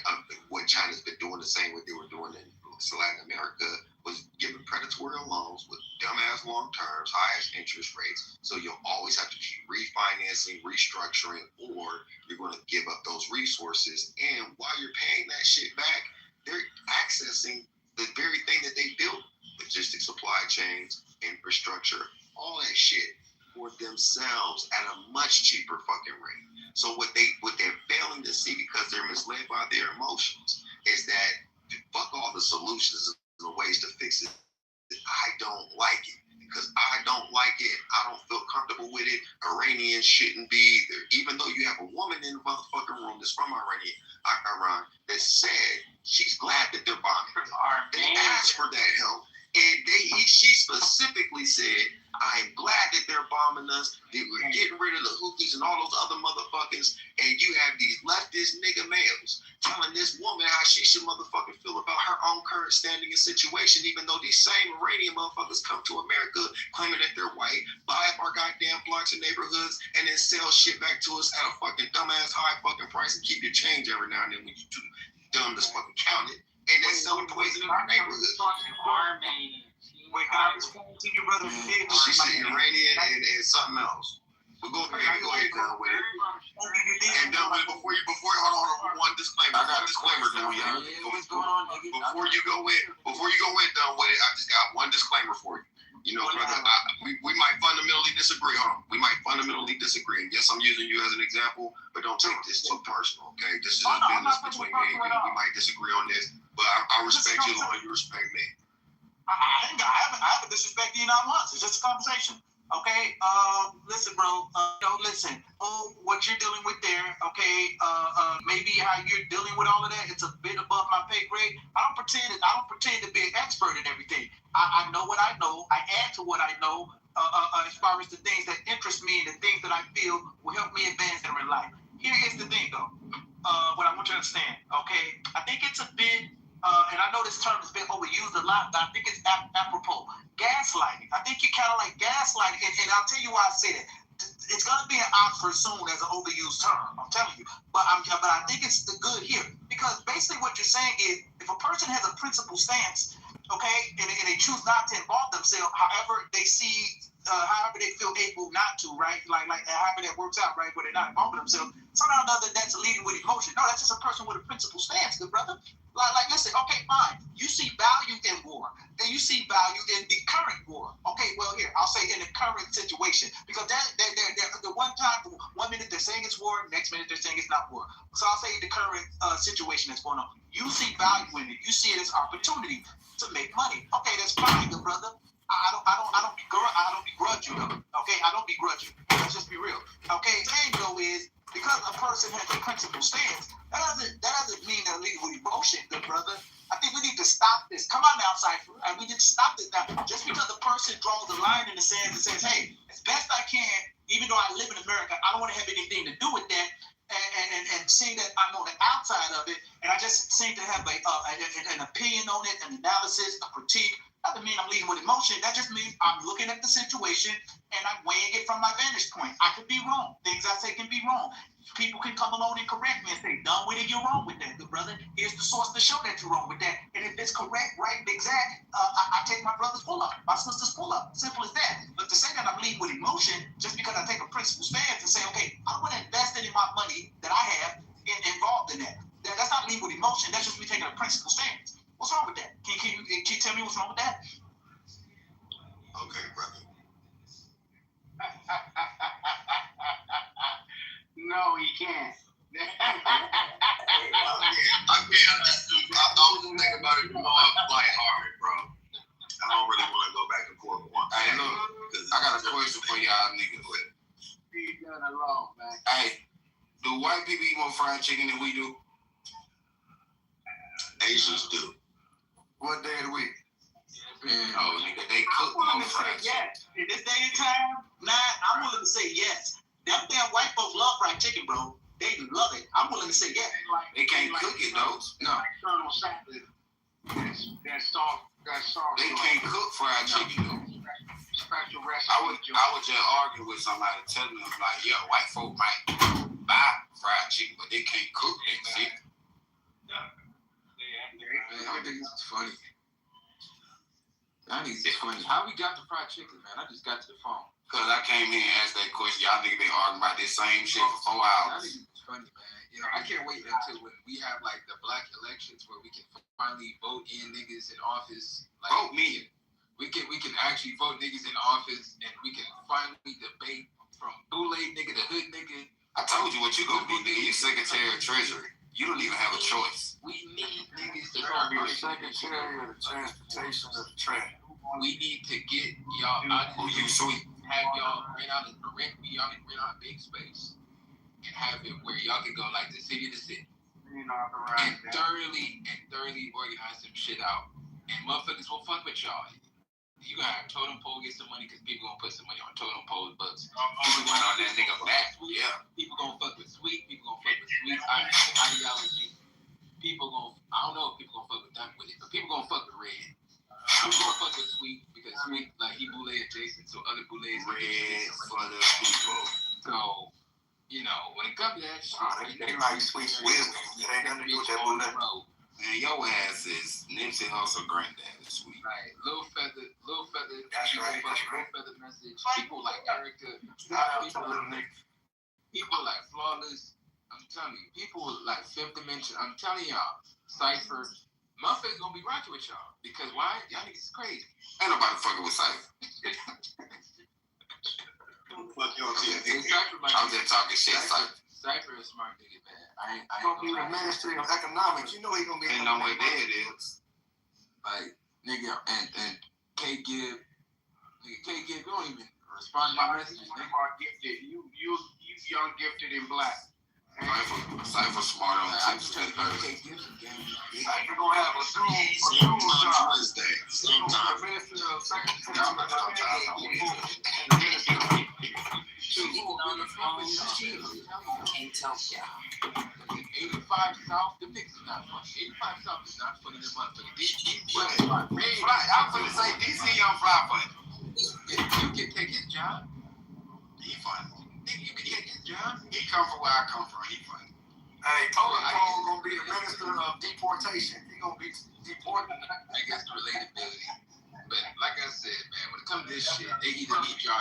what China's been doing, the same way they were doing in Latin America, was giving predatory loans with dumbass long terms, highest interest rates. So you'll always have to keep refinancing, restructuring, or you're going to give up those resources. And while you're paying that shit back, they're accessing the very thing that they built: logistics, supply chains, infrastructure, all that shit for themselves at a much cheaper fucking rate. So what they're failing to see, because they're misled by their emotions, is that fuck all the solutions and the ways to fix it. I don't like it because I don't like it. I don't feel comfortable with it. Iranians shouldn't be either. Even though you have a woman in the motherfucking room that's from Iran that said she's glad that they're bombing. They asked for that help. And she specifically said, I'm glad that they're bombing us. That we're getting rid of the Houthis and all those other motherfuckers. And you have these leftist nigga males telling this woman how she should motherfucking feel about her own current standing and situation, even though these same Iranian motherfuckers come to America claiming that they're white, buy up our goddamn blocks and neighborhoods, and then sell shit back to us at a fucking dumbass high fucking price and keep your change every now and then when you too dumb to fucking count it. And then selling poison in our neighborhood. Wait, can I respond to you, brother? She said Iranian and something else. But go ahead, done with it. And done with it. Before hold on, one disclaimer. I got a disclaimer, done with it. Before you go in, done with it, I just got one disclaimer for you. You know, brother, we might fundamentally disagree. Hold on. We might fundamentally disagree. And yes, I'm using you as an example, but don't take this too personal, okay? This is a business between me and you. We might disagree on this, but I respect you as long as you respect me. I haven't disrespected you not once. It's just a conversation. Okay, listen, bro. Listen. What you're dealing with there, okay? Maybe how you're dealing with all of that, it's a bit above my pay grade. I don't pretend to be an expert in everything. I know what I know. I add to what I know. As far as the things that interest me and the things that I feel will help me advance in life. Here is the thing, though. What I want you to understand, okay? I think it's a bit. And I know this term has been overused a lot, but I think it's apropos. Gaslighting. I think you're kind of like gaslighting, and I'll tell you why I say that. It's going to be an Oxford soon as an overused term, I'm telling you. But I think it's the good here. Because basically what you're saying is, if a person has a principled stance, okay, and they choose not to involve themselves, however they feel able not to, right? Like however that works out, right, where they're not involving themselves, somehow or another that's leading with emotion. No, that's just a person with a principled stance, good brother. Like listen, okay, fine. You see value in war, and you see value in the current war. Okay, well here, I'll say in the current situation, because the one minute they're saying it's war, next minute they're saying it's not war. So I'll say the current situation that's going on. You see value in it. You see it as opportunity to make money. Okay, that's fine, good brother. I don't begrudge you though. Okay, I don't begrudge you. Let's just be real. Okay, the thing though is, because a person has a principled stance, that doesn't mean they're leading with emotion, good brother. I think we need to stop this. Come on now, Cypher. And we need to stop this now. Just because a person draws a line in the sand and says, hey, as best I can, even though I live in America, I don't want to have anything to do with that, and saying that I'm on the outside of it, and I just seem to have an opinion on it, an analysis, a critique. Doesn't mean I'm leading with emotion. That just means I'm looking at the situation and I'm weighing it from my vantage point. I could be wrong. Things I say can be wrong. People can come along and correct me and say, done with it, you're wrong with that, good brother. Here's the source to show that you're wrong with that. And if it's correct, right, exact, I take my brother's pull up, my sister's pull up. Simple as that. But to say that I'm leading with emotion just because I take a principled stance and say, okay, I want to invest any of my money that I have involved in that. That's not leading with emotion. That's just me taking a principled stance. What's wrong with that? Can you tell me what's wrong with that? Okay, brother. No, he can't. was just thinking about it more lighthearted, bro. I don't really want to go back and forth one. Hey, look, I got a question for y'all niggas. Leave that alone, man. Hey, do white people eat more fried chicken than we do? Asians do. What day of the week? Oh, nigga, they cook I'm willing more to say fried chicken. yes. In this day and time, I'm willing to say yes. Them damn white folks love fried chicken, bro. They love it. I'm willing to say yes. They can't cook it, though. No. Colonel Sanders. That's soft. They can't cook fried chicken, though. Special recipe. I would just argue with somebody telling them, like, yeah, white folk might buy fried chicken, but they can't cook that shit. Man, I think this is funny. I think it's funny. How we got the fried chicken, man? I just got to the phone. Because I came here and asked that question. Y'all niggas been arguing about this same shit for 4 hours. I think it's funny, man. You know, I can't wait until when we have, like, the black elections where we can finally vote in niggas in office. Like, vote me. We can actually vote niggas in office, and we can finally debate from boule nigga to hood nigga. I told you what you gonna be, nigga. You Secretary of Treasury. You don't even have a choice. We need niggas to be the Secretary of the Transportation of the Train. We need to get y'all out of here. Have y'all rent out big space and have it where y'all can go like the city to city and thoroughly organize some shit out. And motherfuckers will fuck with y'all. You gotta have totem pole get some money because people gonna put some money on totem pole books. People gonna on that nigga back. Yeah. People gonna fuck with sweet. People gonna fuck with sweet ideology. People gonna, I don't know if people gonna fuck with that with it, but people gonna fuck with red. People gonna fuck with sweet because sweet, like he boule adjacent, so other boules red for the people. So, you know, when it comes to that shit, they like sweet wisdom. It ain't nothing to do with that boule. Man, your ass is Nipsey Hussle granddad is sweet. Right. Little feather. That's right. Little feather message. People like Erica. People like Flawless. I'm telling you. People like Fifth Dimension. I'm telling y'all. Cypher. Motherfuckers gonna be rocking with y'all. Because why? Y'all niggas is crazy. Ain't nobody fucking with Cypher. I was just talking shit, Cypher. Cypher is smart nigga, man. I ain't gonna be the Ministry of Economics. You know he gonna be. Ain't no way there it is. Like nigga, and K Gibb, you don't even respond to my messages. You are gifted. You young gifted in black. Cypher smart on Tuesday, Thursday. Cypher gonna have a Zoom Wednesday. Sometime. On the phone, can't tell y'all. 85 South, the niggas is not funny. 85 South is not funny to motherfucker. Right, I'm gonna say DC young fly funny. You can take his job. He funny. Nigga, you can take his job. He come from where I come from. He funny. Hey, Tolan Cole gonna be the Minister of Deportation. He gonna be deporting. I guess the relatability. But like I said, man, when it comes to this shit, they either need y'all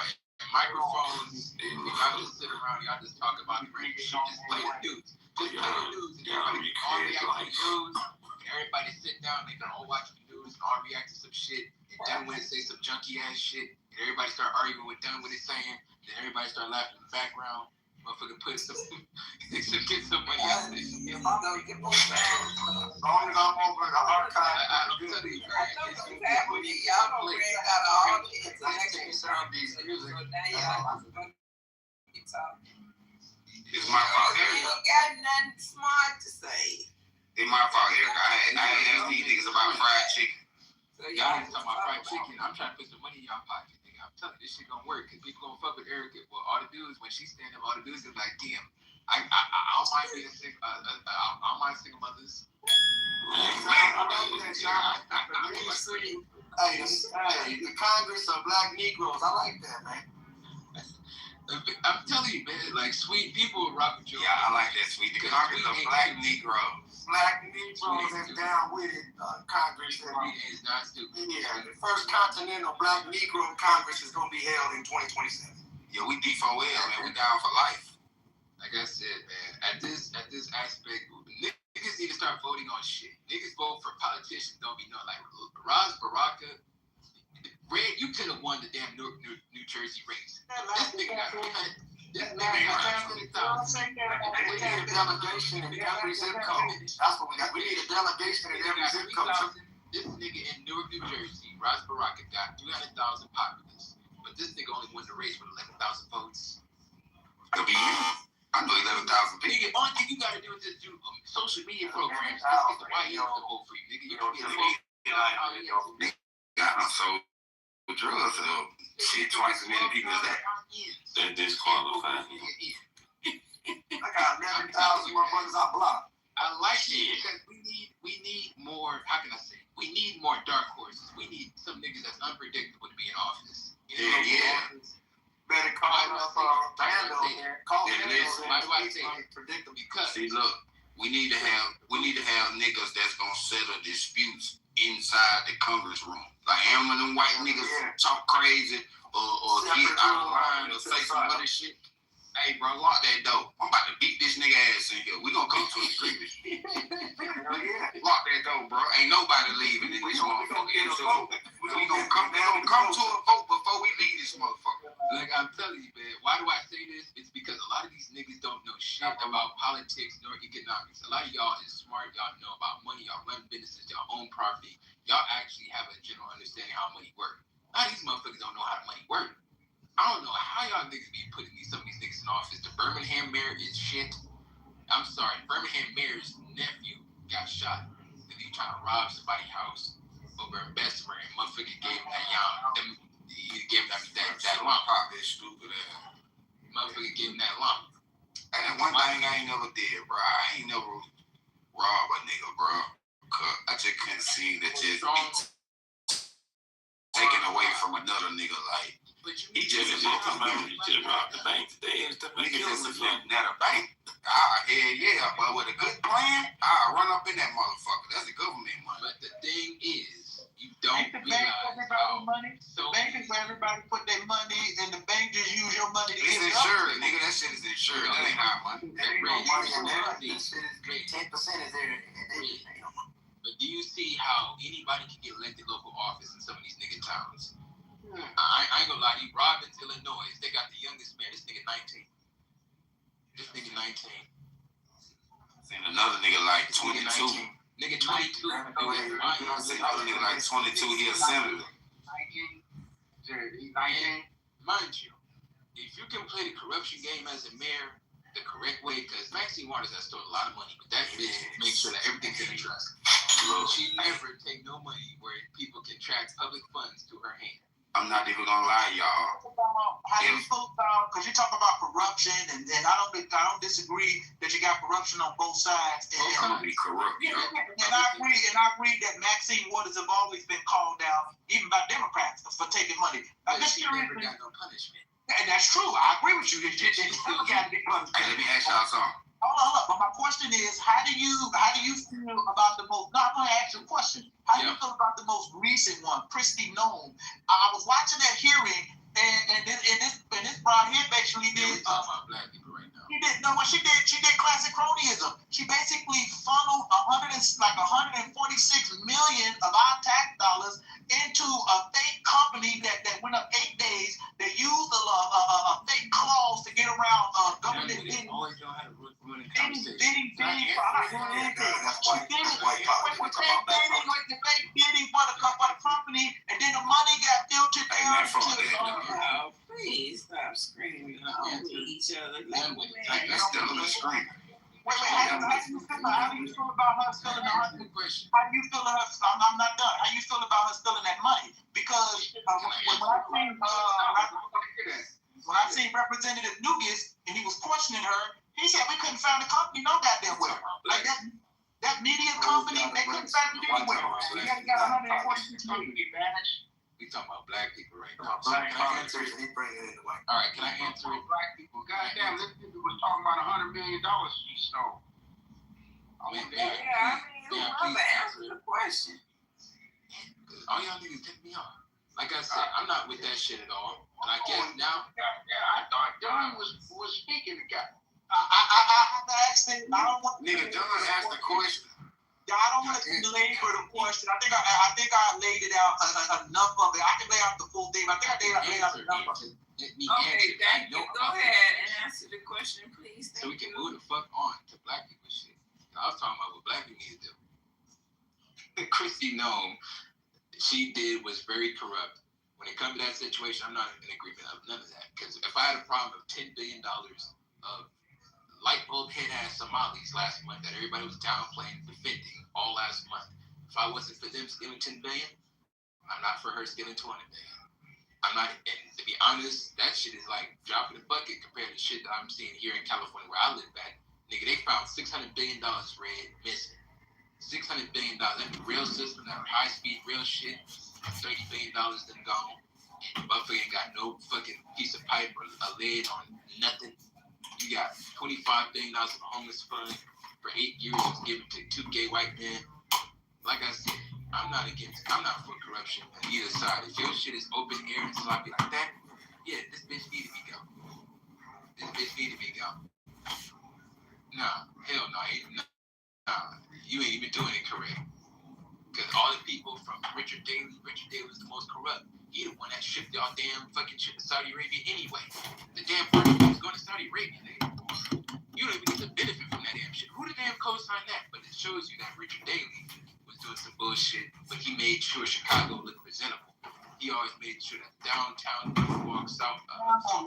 microphones, y'all just sit around, y'all just talk about the random shit, just play the dudes. Just play the dudes, and everybody all react to the news, and everybody sit down, they can all watch the news and all react to some shit, and then when it say some junky ass shit, and everybody start arguing with done what it's saying, then everybody start laughing in the background, motherfucker put some, get some money out of this shit. If I'm gonna get more fans, As long as I'm over the archive, I'm telling you, man, y'all don't bring out all the intellectual stuff. these music. So now y'all just gonna keep talking. it's my fault, You Eric. ain't got nothing smart to say. It's my fault, Eric. I had asked these niggas about fried chicken. So Y'all niggas talking about fried chicken. I'm trying to put some money in y'all pocket, nigga. I'm telling you, this shit gonna work. Cause people gonna fuck with Erica. Well, all the dudes, when she stand up, all the dudes gonna be like, damn, I don't mind being sick. I don't mind single mothers. Hey, the Congress of Black Negroes. I like that, man. I'm telling you, man, like sweet people will rock with you. Yeah, I like that, sweet. The Congress of Black Negroes. Black Negroes is down with it. Congress. It's not stupid. Yeah, the first Continental Black Negro Congress is going to be held in 2027. Yeah, we D4L, man. We down for life. Like I said, man, at this aspect, niggas need to start voting on shit. Niggas vote for politicians don't be known. Like Raz Baraka, Red, you could have won the damn New Jersey race. This nigga got cut. This nigga got 70,000. We need a delegation in every zip code. That's what we got. We need a delegation in every zip code. This nigga in Newark, New Jersey, Ross Baraka, got 300,000 populace. But this nigga only won the race with 11,000 votes. It'll be you. I know 11,000 people. Nigga, only thing you gotta do is just do social media programs. This is why you have to vote for you, nigga. You don't get a vote. Got so drugs shit twice as many people as that. That disqualified. I got 11,000 motherfuckers I blocked. I like it because we need more. How can I say? We need more dark horses. We need some niggas that's unpredictable to be in office. Yeah. Better call up Randall. Call him. Why do I say predictable? Because see, look, we need to have niggas that's gonna settle disputes inside the Congress room. Like him and them white niggas talk crazy or get out of line or say some other shit. Hey, bro, lock that door. I'm about to beat this nigga ass in here. We gonna come to an agreement. Lock that door, bro. Ain't nobody leaving in this motherfucker. We gonna come to a vote before we leave this motherfucker. Like I'm telling you, man, why do I say this? It's because a lot of these niggas don't know shit about politics nor economics. A lot of y'all is smart. Y'all know about money. Y'all run businesses. Y'all own property. Y'all actually have a general understanding how money works. A lot of these motherfuckers don't know how money works. I don't know how y'all niggas be putting some of these niggas in office. The Birmingham mayor is shit. I'm sorry, Birmingham mayor's nephew got shot because he trying to rob somebody's house over in Bessemer, and motherfucker gave him that lump. Pop that stupid ass. Motherfucker gave him that lump. And one thing I ain't never did, bro. I ain't never rob a nigga, bro. Cause I just couldn't see that just taken away from another nigga like. He just robbed the bank today and stuff. Nigga just left at a bank. Yeah, but with a good plan, I'll run up in that motherfucker. That's the government money. But the thing is, you don't The bank realize everybody money. so The bank is where everybody put their money, and the bank just use your money to It's get insured, nigga. That shit is insured. That ain't our money. There ain't no money in there. This shit is 10% is there. But do you see how anybody can get elected local office in some of these nigga towns? I ain't gonna lie to you. Robbins, Illinois, they got the youngest mayor. This nigga 19. Seen another nigga like 22. Nigga 22. Seen another nigga like 22. He a senator. 19. Mind you, if you can play the corruption game as a mayor the correct way, because Maxine Waters has stole a lot of money, but that bitch makes sure that everything's in the trust. She never take no money where people can track public funds to her hand. I'm not even gonna lie, y'all. How do you feel about? Because you talk about corruption, and I don't disagree that you got corruption on both sides. I'm gonna be corrupt, yo. And I agree that Maxine Waters have always been called out, even by Democrats, for taking money. But she never got no punishment. And that's true. I agree with you. They never got big punishment. Hey, let me ask y'all something. Hold up. But my question is, how do you feel about the most? No, I'm going to ask you a question. How do you feel about the most recent one, Christy Nome? I was watching that hearing, and this broad head basically did. We're talking about black people right now. She did classic cronyism. She basically funneled 146 million of our tax dollars into a fake company that went up 8 days. They used a fake clause to get around government bidding. Always know how to run a Bidding for the company, and then the money got filtered down to. Please stop screaming over each other. Let's still scream. Wait, how do you feel about her stealing the $100? Question. How do you feel her? I'm not done. How do you feel about her stealing that money? Because when I seen Representative Nugas and he was questioning her, he said we couldn't find the company no goddamn well. Like that media company, they couldn't find it anywhere. We got 146 million. We talking about black people right All now. right, can I answer it? Black people. Goddamn, this nigga was talking about $100 million she stole. Please Whoever answer the question. all y'all niggas take me off. Like I said, I'm not with that shit at all. And I guess now. Yeah, I thought Don was speaking to God. I have to ask him. I don't want Nigga, Don asked the question. I don't want to belabor the question. I think I laid it out enough of it. I can lay out the full thing. I think I laid out enough of it. Let me Okay, answer. thank you. Go ahead and answer the question, please. So we can move the fuck on to black people shit. I was talking about what black people need to do. Christy Nome, she did was very corrupt. When it comes to that situation, I'm not in agreement of none of that. Because if I had a problem of $10 billion of light bulb head ass Somalis last month that everybody was downplaying, defending all last month, if I wasn't for them stealing $10 billion, I'm not for her stealing $20 billion. I'm not, and to be honest, that shit is like dropping a bucket compared to shit that I'm seeing here in California where I live at. Nigga, they found $600 billion red missing. $600 billion. That's a real system, that high speed real shit. $30 billion then gone. And Buffett ain't got no fucking piece of pipe or a lid on nothing. You got $25 billion in the homeless fund for 8 years was given to 2 gay white men. Like I said, I'm not for corruption on either side. If your shit is open air and sloppy like that, yeah, this bitch need to be gone. Nah, hell no, you ain't even doing it correct. Because all the people from Richard Daley was the most corrupt. He the one that shipped y'all damn fucking shit to Saudi Arabia anyway. The damn party was going to Saudi Arabia, nigga. You don't even get the benefit from that damn shit. Who the damn co-signed that? But it shows you that Richard Daley was doing some bullshit, but he made sure Chicago looked presentable. He always made sure that downtown Norwalk South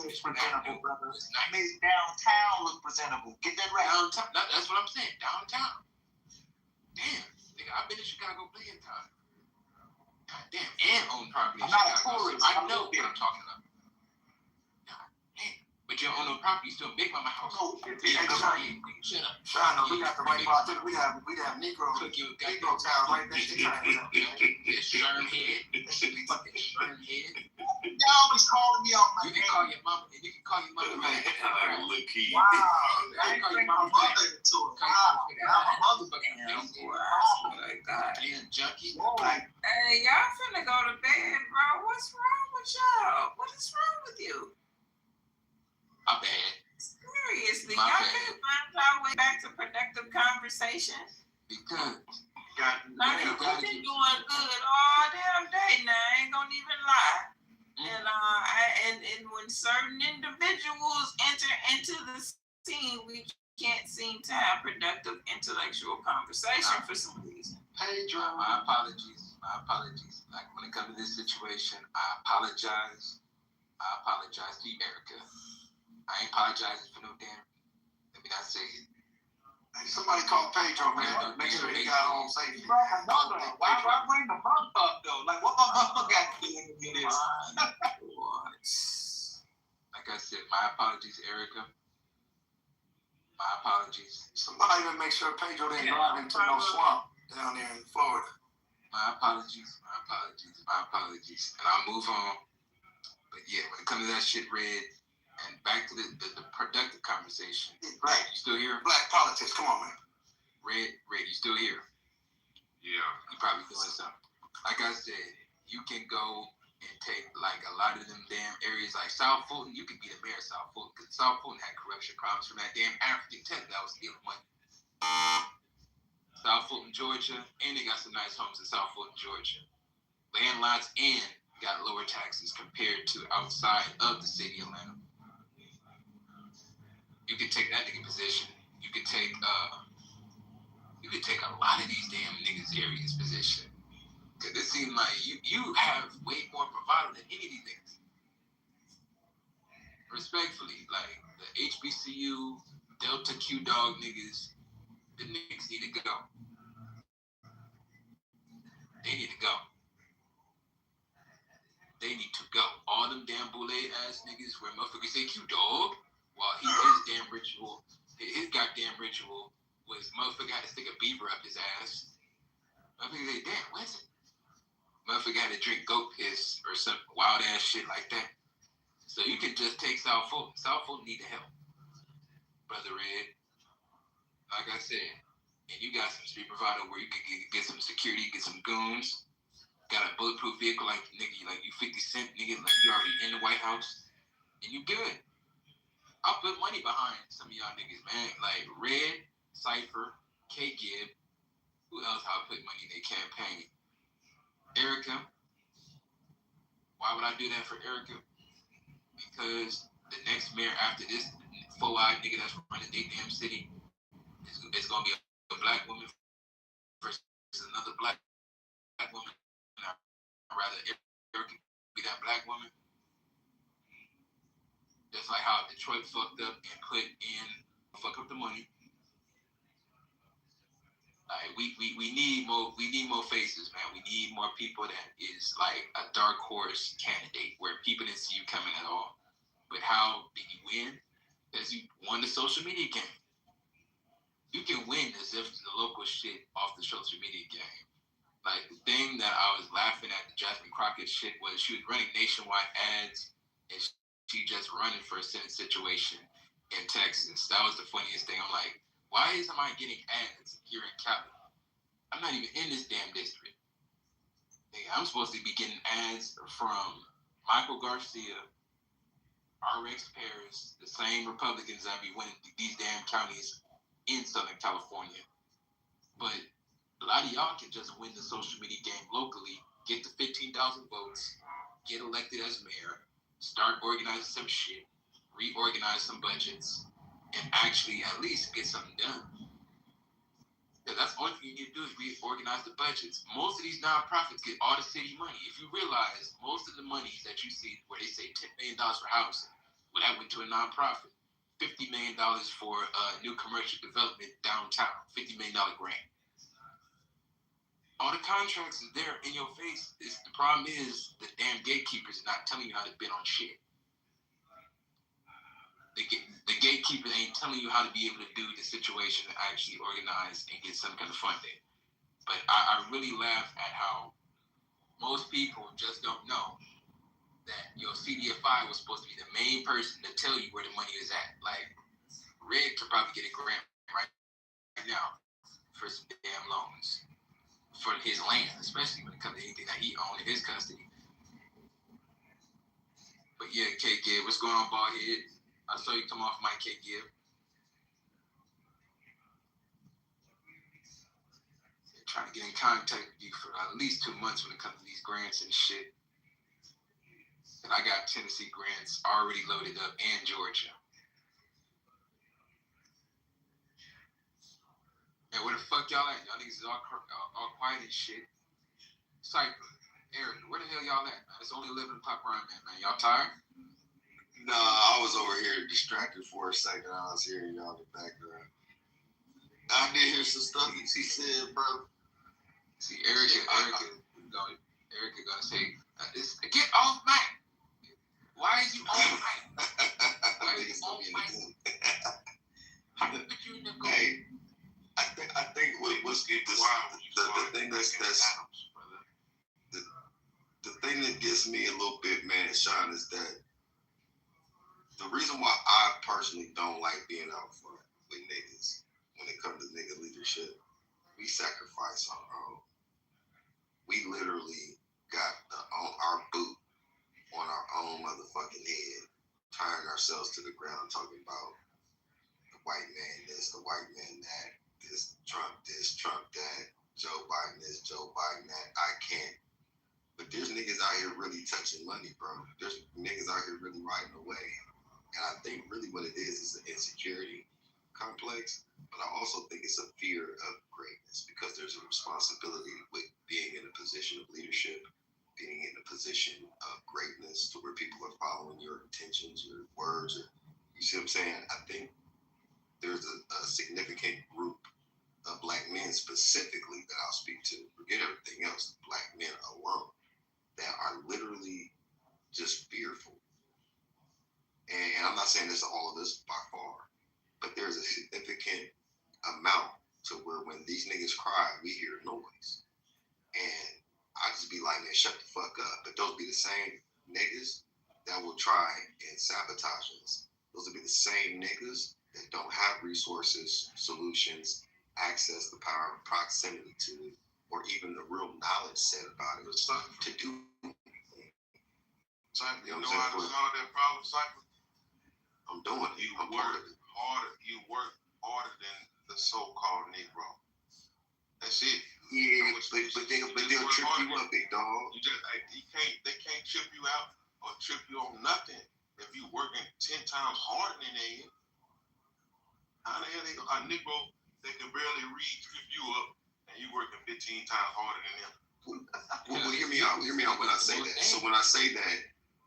It's presentable, brother. was nice. Made downtown look presentable. Get that right. Downtown, that's what I'm saying. Downtown. Damn, nigga, I've been to Chicago plenty of times. God damn, and own property in I'm not a Chicago. tourist. So I know what I'm talking about. God damn. But you don't own no property, you still big mama house. No, Shut up. China, we got the right politics. We have Negro town right there. It's Sherm Head. That should be fucking Sherm Head. Y'all always calling me off my You can call your mama. You can call your mama. Look here. Wow. I I call bring your my mama back. mother into it. Call Wow. your Now my mother Damn, fucking boy, I swear to God. damn junkie. Like, Hey, y'all finna go to bed, bro. What's wrong with y'all? What is wrong with you? My bad. Seriously, My y'all bad. can't find our way back to productive conversation. Because Now, you've been doing good all damn day now. I ain't gonna even lie. And when certain individuals enter into the scene, we can't seem to have productive intellectual conversation for some reason. Pedro, my apologies. Like when it comes to this situation, I apologize to you, Erica. I ain't apologizing for no damn. Let me not say it. Hey, somebody call Pedro, man. Make sure he got home safely. bro, my mother. Why bring the mother up, though? Like, what my mother got to do with this? Like I said, my apologies, Erica. My apologies. Somebody even make sure Pedro didn't drive into no swamp down there in Florida. My apologies. And I'll move on. But yeah, when it comes to that shit, Red, and back to the productive conversation. Black, You still here? black politics. Come on, man. Red, you still here? Yeah. You probably doing something. Like I said, you can go and take like a lot of them damn areas like South Fulton. You can be the mayor of South Fulton because South Fulton had corruption problems from that damn African tech that was stealing money. South Fulton, Georgia, and they got some nice homes in South Fulton, Georgia. Land lots and got lower taxes compared to outside of the city of Atlanta. You can take that nigga position. You can take a lot of these damn niggas' areas position. Cause it seems like you have way more bravado than any of these niggas. Respectfully, like the HBCU, Delta Q Dog niggas, the niggas need to go. They need to go. They need to go. All them damn boule ass niggas where motherfuckers say Q Dog, while his goddamn ritual was motherfucker had to stick a beaver up his ass. Motherfucker say, damn, what's it? Motherfucker had to drink goat piss or some wild ass shit like that. So you can just take South Fulton. South Fulton need the help. Brother Red, like I said, and you got some street bravado where you can get some security, get some goons. Got a bulletproof vehicle like nigga, like you 50 Cent, nigga, like you already in the White House, and you good. I'll put money behind some of y'all niggas, man. Like Red, Cypher, K Gibb. Who else I'll put money in their campaign? Erica. Why would I do that for Erica? because the next mayor after this four-eyed nigga that's running their damn city is gonna be a black woman versus another black woman. I'd rather Erica be that black woman. Just like how Detroit fucked up and fuck up the money. Like we need more faces, man. We need more people that is like a dark horse candidate where people didn't see you coming at all. But how did you win? Because you won the social media game. You can win as if the local shit off the social media game. Like the thing that I was laughing at the Jasmine Crockett shit was she was running nationwide ads and she just running for a Senate situation in Texas. That was the funniest thing. I'm like, why isn't I getting ads here in Cali? I'm not even in this damn district. I'm supposed to be getting ads from Michael Garcia, RX Paris, the same Republicans that be winning these damn counties in Southern California. But a lot of y'all can just win the social media game locally, get the 15,000 votes, get elected as mayor, start organizing some shit, reorganize some budgets, and actually at least get something done. Because that's the only thing you need to do is reorganize the budgets. Most of these nonprofits get all the city money. If you realize most of the money that you see where they say $10 million for housing, well, that went to a nonprofit. $50 million for new commercial development downtown, $50 million grant. All the contracts are there in your face. The problem is the damn gatekeepers are not telling you how to bid on shit. The gatekeepers ain't telling you how to be able to do the situation and actually organize and get some kind of funding. But I really laugh at how most people just don't know that your CDFI was supposed to be the main person to tell you where the money is at. Like, Red could probably get a grant right now for some damn loans for his land, especially when it comes to anything that he owns in his custody. But yeah, K Gibb, what's going on, Ballhead? I saw you come off mic, K Gibb. Trying to get in contact with you for at least 2 months when it comes to these grants and shit. And I got Tennessee grants already loaded up and Georgia. And where the fuck y'all at? Y'all niggas is all quiet and shit. Cypher, Eric, where the hell y'all at, man? It's only 11 o'clock where I'm at, man. Y'all tired? Nah, I was over here distracted for a second. I was hearing y'all in the background. I did hear some stuff that she said, bro. See, Erica gonna say, get off mic. Why is you on mic? Why is you on mic? How did you in the go? Hey, I think what's the thing the thing that gets me a little bit mad, Sean, is that the reason why I personally don't like being out front with niggas when it comes to nigga leadership, we sacrifice our own. We literally got our boot on our own motherfucking head, tying ourselves to the ground, talking about the white man this, the white man that, this, Trump that, Joe Biden this, Joe Biden that. I can't. But there's niggas out here really touching money, bro. There's niggas out here really riding away. And I think really what it is an insecurity complex, but I also think it's a fear of greatness because there's a responsibility with being in a position of leadership, being in a position of greatness to where people are following your intentions, your words. You see what I'm saying? I think there's a significant group of black men specifically that I'll speak to, forget everything else, black men alone, that are literally just fearful. And I'm not saying this to all of us by far, but there's a significant amount to where when these niggas cry, we hear noise. And I just be like, man, shut the fuck up. But those be the same niggas that will try and sabotage us. Those will be the same niggas that don't have resources, solutions, access, the power, proximity to it, or even the real knowledge set about it to do. Cypher, you know how to solve that problem, Cypher? I'm doing it. I'm part of it. You work harder than the so-called Negro. That's it. Yeah, but they'll trip you up, big dog. They can't trip you out or trip you on nothing. if you working 10 times harder than they is, how the hell they a Negro they can barely read, strip you up, and you working 15 times harder than them? Well, hear me out. Hear me out when I say that. So when I say that,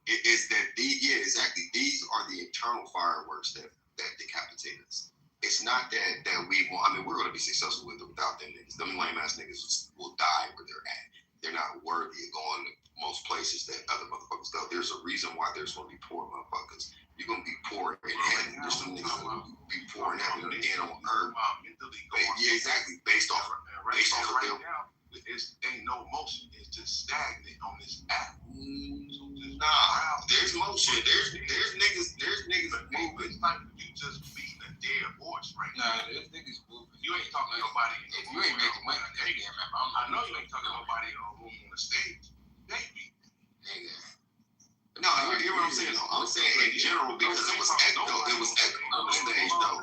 it is that exactly. These are the internal fireworks that decapitate us. It's not that we want. I mean, we're going to be successful with it without them niggas. Them lame ass niggas will die where they're at. They're not worthy of going to most places that other motherfuckers go. There's a reason why there's going to be poor motherfuckers. You're going to be poor in heaven. There's some niggas going to be poor in heaven and on earth. Yeah, exactly. Based off of their. Ain't no motion. It's just stagnant on this app. Nah, there's motion. There's niggas moving. It's like you just beating a dead horse right now. Nah, there's niggas moving. You ain't talking to nobody. If you ain't making money, I know you ain't talking to nobody in a room on the stage. They beat. Nigga. No, you hear what I'm saying? I'm saying in general because it was echoed. It was echoed on the stage, though.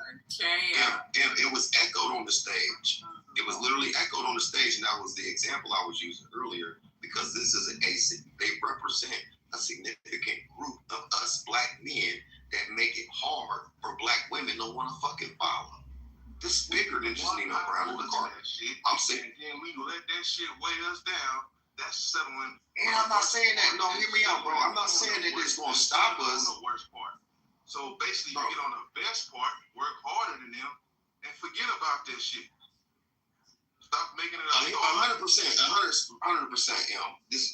It was echoed on the stage. It was literally echoed on the stage, and that was the example I was using earlier because this is they represent a significant group of us black men that make it hard for black women to want to fucking follow. This is bigger than just Nino Brown in the car. I'm saying, then we let that shit weigh us down. That's settling. And I'm not saying that. No, hear me out, bro. I'm not saying that it's going to stop us. On the worst part. So basically, you get on the best part, work harder than them, and forget about that shit. Stop making it up. 100%.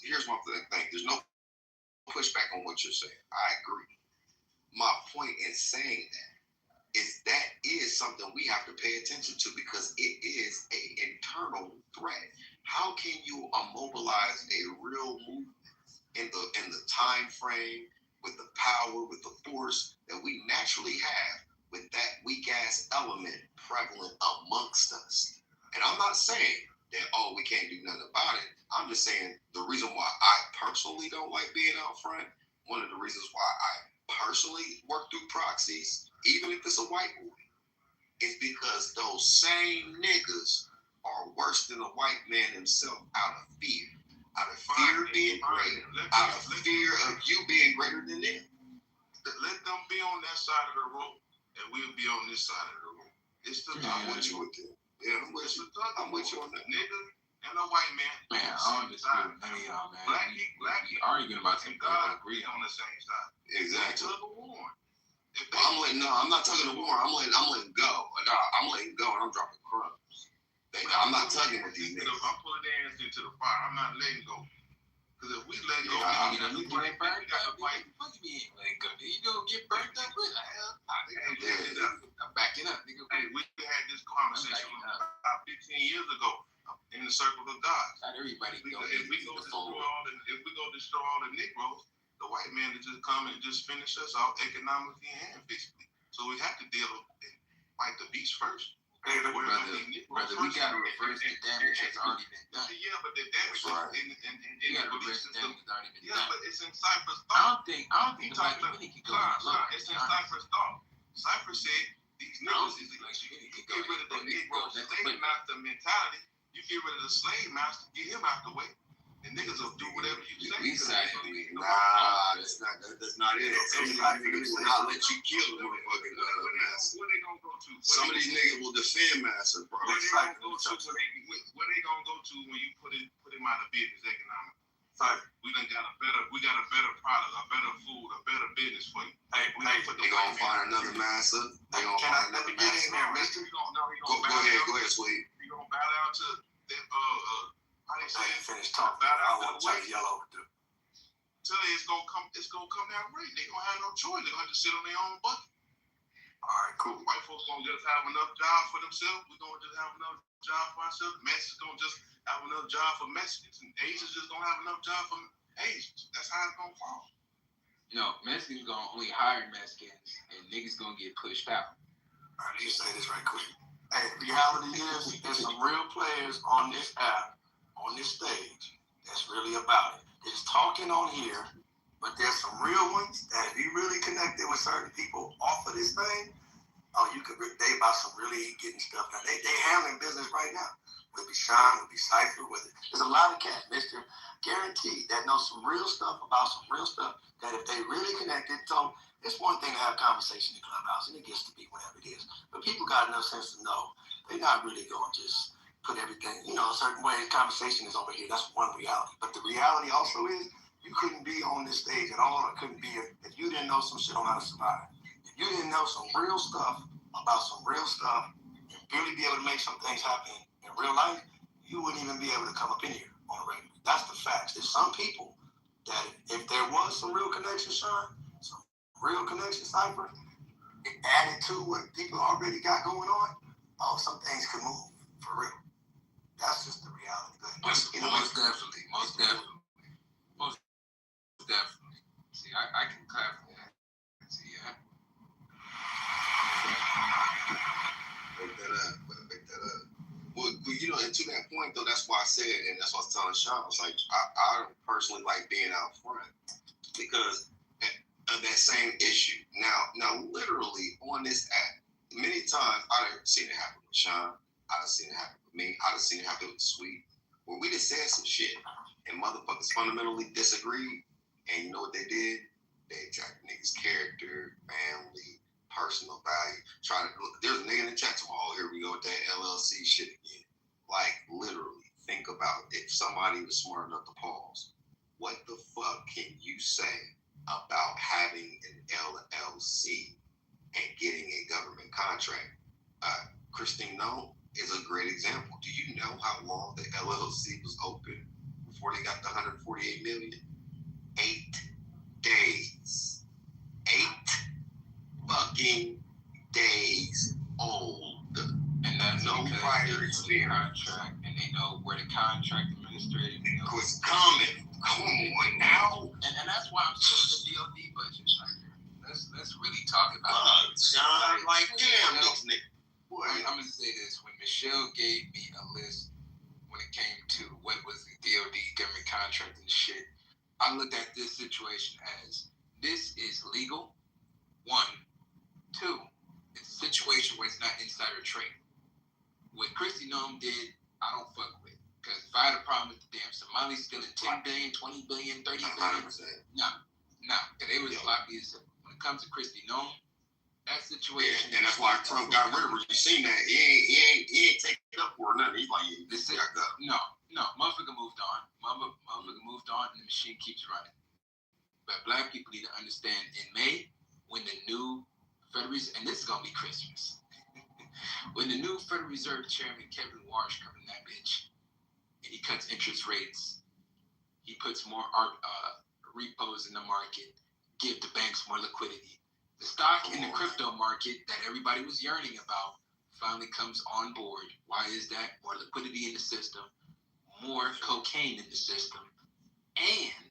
Here's my thing. There's no pushback on what you're saying. I agree. My point in saying that is something we have to pay attention to because it is an internal threat. How can you immobilize a real movement in the time frame with the power, with the force that we naturally have, with that weak ass element prevalent amongst us? And I'm not saying that, we can't do nothing about it. I'm just saying the reason why I personally don't like being out front, one of the reasons why I personally work through proxies, even if it's a white boy, is because those same niggas are worse than a white man himself out of fear. Out of fear of being greater. Out of fear of you being greater than them. Let them be on that side of the road, and we'll be on this side of the road. It's the I'm with you with that. Yeah, I'm with you on that. Nigga and a white man. Man, I don't disagree with none of y'all, man. Black people arguing about something God agree on the same side. Exactly. I'm not tugging the war. I'm letting go. I'm letting go and I'm dropping crumbs. I'm not tugging with these niggas. If I pull their ass into the fire, I'm not letting go. Because if we let go, you get burnt up. You don't get burnt up with I'm backing up, nigga. Hey, we had this conversation about 15 years ago in the circle of God. Not everybody if we go destroy all the Negroes, the white man will just come and just finish us out economically and physically. So we have to deal with fight the beast first. Brother, we gotta reverse the damage that's already been done. Yeah, but the damage you gotta reverse the damage that's already been done. Yeah, but it's in Cypher's thought. I don't think the black community can go along. It's in Cypher's thought. Cypher said these niggas you get rid of the Negro slave master mentality. You get rid of the slave master, get him out the way. The niggas will do whatever you say. Nah, that's not it. Some of these niggas will not let you kill the motherfucking master. Where they gonna go to? Some of these niggas will defend master, bro. Where they gonna go to when you put him out of business economically? We got a better product, a better food, a better business for you. They gonna find another master. They gonna find another master. Go ahead, sweet. We gonna bow down to the how they say finish talking. I want to check yellow. Till it's gonna come down right. They gonna have no choice. They gonna have to sit on their own bucket. All right, cool. White folks gonna just have enough job for themselves. We gonna just have enough job for ourselves. Mexicans gonna just have enough job for Mexicans, and Asians just gonna have enough job for Asians. That's how it's gonna fall. No, Mexicans gonna only hire Mexicans, and niggas gonna get pushed out. All right, let me say this right quick. Hey, the reality is, there's some real players on this app, on this stage, that's really about it. It's talking on here, but there's some real ones that if you really connected with certain people off of this thing, they about some really getting stuff done. They handling business right now. Whether it be Sean, whether it be Cypher, there's a lot of cats. Mr. guaranteed that know some real stuff about some real stuff, that if they really connected, so it's one thing to have conversation in the clubhouse, and it gets to be whatever it is. But people got enough sense to know they're not really going to just put everything, a certain way. Conversation is over here. That's one reality. But the reality also is you couldn't be on this stage at all, or couldn't be if you didn't know some shit on how to survive. If you didn't know some real stuff about some real stuff and really be able to make some things happen in real life, you wouldn't even be able to come up in here on a regular. That's the facts. There's some people that if there was some real connection, Sean, some real connection, Cypher, it added to what people already got going on, some things could move for real. That's just the reality. Most definitely. See, I can clap for that. See, yeah. Break that up. Well, and to that point though, that's why I said, and that's what I was telling Sean. I was like, I don't personally like being out front because of that same issue. Now, literally on this app, many times I've seen it happen with Sean. I've seen it happen with me. I've seen it happen with Sweet, where we just said some shit and motherfuckers fundamentally disagreed. And you know what they did? They attacked niggas' character, family, personal value. There's a nigga in the chat tomorrow. Here we go with that LLC shit again. Like, literally, think about if somebody was smart enough to pause. What the fuck can you say about having an LLC and getting a government contract? Christine Nome is a great example. Do you know how long the LLC was open before they got the 148 million? 8 days. 8 fucking days old. And that's no prior experience. Contract, and they know where the contract administrator was coming. Come on now. And that's why I'm still in the DOD budget right here. Let's really talk about it. Sean, like, damn, these niggas. I'm gonna say this: when Michelle gave me a list when it came to what was the DOD government contract and shit, I looked at this situation as this is legal. 1, 2, it's a situation where it's not insider trading. What Christy Nome did, I don't fuck with. Because if I had a problem with the damn Somalis stealing 10 billion, 20 billion, 30 billion, no, because they was sloppy as hell. When it comes to Christy Nome, that situation. Yeah, and that's why Trump got rid of her. You seen that? He ain't taking it up for nothing. He's like, no, motherfucker moved on. Motherfucker moved on, and the machine keeps running. But black people need to understand in May, when the new Federal Reserve, and this is gonna be Christmas, when the new Federal Reserve Chairman Kevin Warsh comes in that bitch, and he cuts interest rates, he puts more repos in the market, give the banks more liquidity. The stock in the crypto market that everybody was yearning about finally comes on board. Why is that? More liquidity in the system, more cocaine in the system, and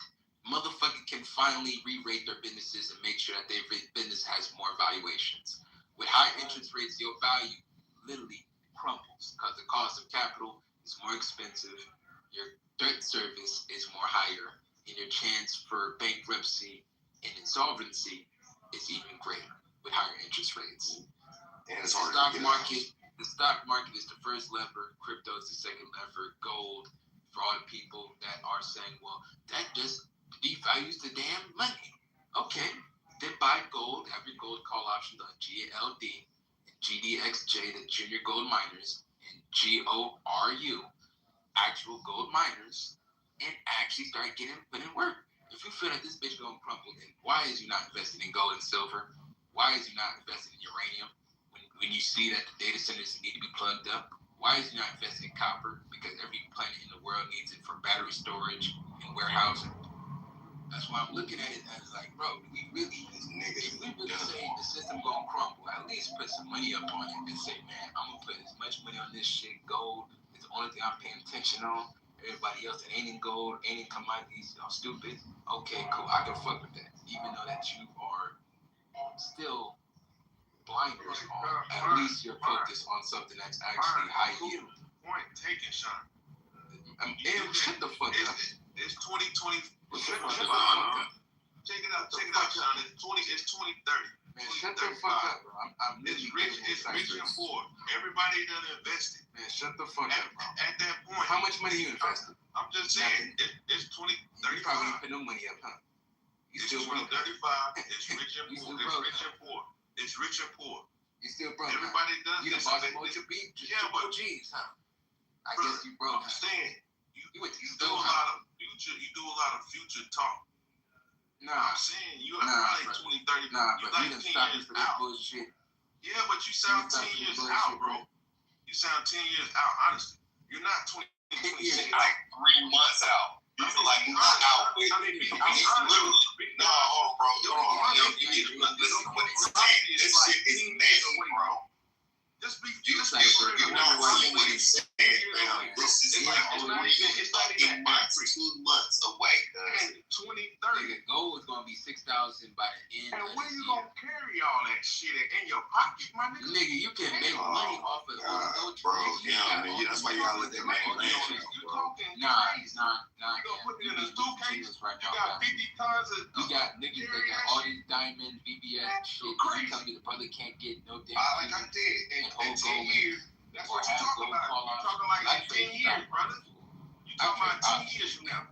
motherfucker can finally re-rate their businesses and make sure that their business has more valuations. With high interest rates, your value literally crumbles because the cost of capital is more expensive, your debt service is more higher, and your chance for bankruptcy and insolvency is even greater with higher interest rates. And the stock market is the first lever, crypto is the second lever, gold for all the people that are saying, well, that just devalues the damn money. Okay, then buy gold, have your gold call options on GLD and GDXJ, the junior gold miners, and GORU, actual gold miners, and actually start putting in work. If you feel that this bitch gonna crumple, then why is you not investing in gold and silver? Why is you not investing in uranium? When you see that the data centers need to be plugged up, why is you not investing in copper? Because every planet in the world needs it for battery storage and warehousing. That's why I'm looking at it as like, bro, if we really say the system gonna crumble, at least put some money up on it and say, man, I'm gonna put as much money on this shit. Gold is the only thing I'm paying attention on. Everybody else that ain't in gold, ain't in commodities, y'all stupid. Okay, cool, I can fuck with that. Even though that you are still blinders on, at least you're focused on something that's actually high yield. Point taken, Sean. Shut the fuck up. It's 2020. Shut the fuck up. Check it out, Sean. It's 2030. Man, shut the fuck up, bro. I'm It's rich and poor. Everybody done invested. Man, shut the fuck up, bro. At that point, How much money you invested? I'm just saying, it's 20, You probably didn't put no money up, huh? You It's still broke. 35. It's rich and You poor. still It's broke. rich and poor. It's rich and poor. You still broke. Everybody does You done this. bought some more beef, Yeah, but G's, huh? I bro, guess you broke. I'm saying, You went to you do still a lot of future. You do a lot of future talk. Nah, I'm saying you are probably 20, 30. nah, You but like you done 10 stopped me years for this out. bullshit. Yeah, but you sound 10 years out, bro. You sound 10 years out. Honestly, you're not 20, 26. Like 3 months out. You feel like you're not out with be literally. honest. No, hold on, bro. Hold on. You need to listen to what he's saying. This shit is nasty, bro. Just be. You Just like be. you not see what he's saying, man. This is like only it's not even 8 months, 2 months away. And 2030. Nigga, gold is gonna be 6,000 by the end And of where this you year. gonna carry all that shit in your pocket, my nigga? Nigga, you can make money off of gold. Bro, yeah, man. That's why y'all let that man land, You bro. talking Nah, crazy. nah. You gonna put it in a suitcase? Right You now, got 50 tons of. you got niggas that got all these diamond, BBS shit. You Crazy. tell me the brother can't get no damn. Like I said, In 10 years, that's what you're talking about. You're talking like in 10 years, brother. You talking about 10 years from now.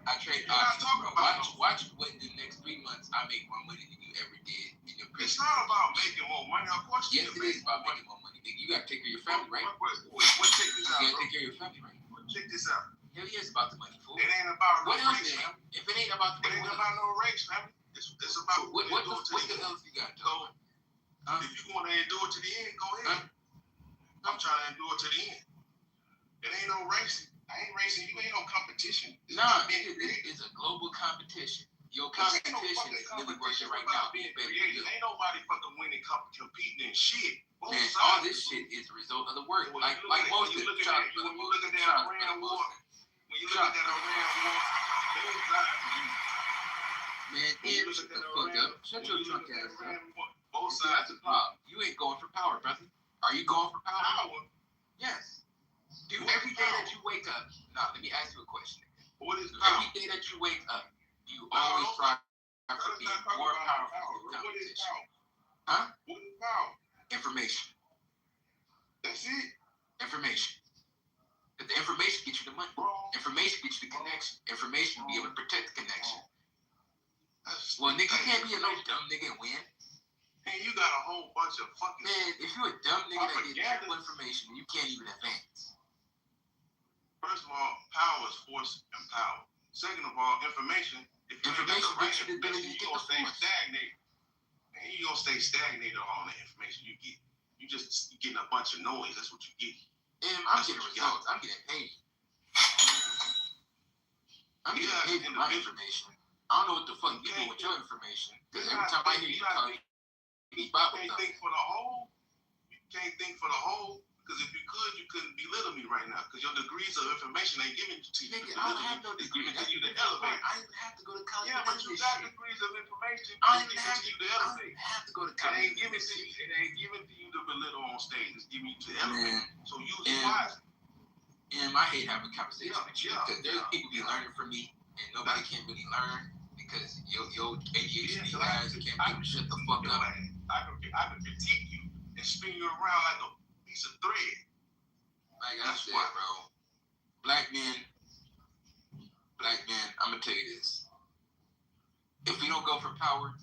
I trade You're not options, talking bro. about Watch what in the next 3 months I make more money than you ever did in your It's previous. not about making more money. Of course, Yes, it is about making more money. Nigga, you gotta take care of your family, right? Check this You out, gotta bro. take care of your family, right? Check this out. Hell yeah, it's about the money, fool. It ain't about What no else race, is fam. it? If it ain't about the It money, ain't what about no race, fam. It's about what you do it to the the end. else you got? So, if you want to endure to the end, go ahead. I'm trying to endure to the end. It ain't no racing. I ain't racing. You ain't no competition. Nah, nigga, this is a global competition. Your competition is really working right now. Being creative. Ain't nobody fucking winning, competing in shit. Man, all this shit is a result of the work. Like most of when you look it. at that Iran war, when you look at that Iran war, those guys, man, shut the fuck up. Shut your drunk ass up. both See, sides that's a problem. You ain't going for power, brother. Are you going for power? Yes. Do every day that you wake up. Now, let me ask you a question. What is Every day that you wake up, you always strive for being more powerful than What is competition. power? Huh? What is power? Information. That's it. Information. Because the information gets you the money. Information gets you the connection. Information be able to protect the connection. Well, nigga, you can't be a no dumb nigga and win. And you got a whole bunch of fucking. Man, if you're a dumb nigga that gets triple information, you can't even advance. First of all, power is force and power. Second of all, information. If you Information got gives you the ability to you get gonna the stay force. stagnated. And you gonna stay stagnated on all the information you get. You just getting a bunch of noise. That's what you get. And I'm getting results. I'm getting paid. I'm getting paid for my information. I don't know what the fuck you do with your information. Because every time I hear you talk, you can't think for the whole. You can't think for the whole. Because if you could, you couldn't belittle me right now. Because your degrees of information ain't giving to you. Nigga, I don't have no degree. It's giving to you to elevate. I don't even have to go to college. Yeah, but you got degrees of information. I don't It's even giving have to you to I don't elevate. have to go to It college. ain't giving to you. It ain't giving to you to belittle on stage. It's giving you to elevate. So use it wisely. And I hate having conversations with you because there's people be learning from me and nobody can really learn because your ADHD guys can't be able to shut the fuck up. I can critique you and spin you around like a piece of thread. Like I said, bro, black men, I'm gonna tell you this. If we don't go for power,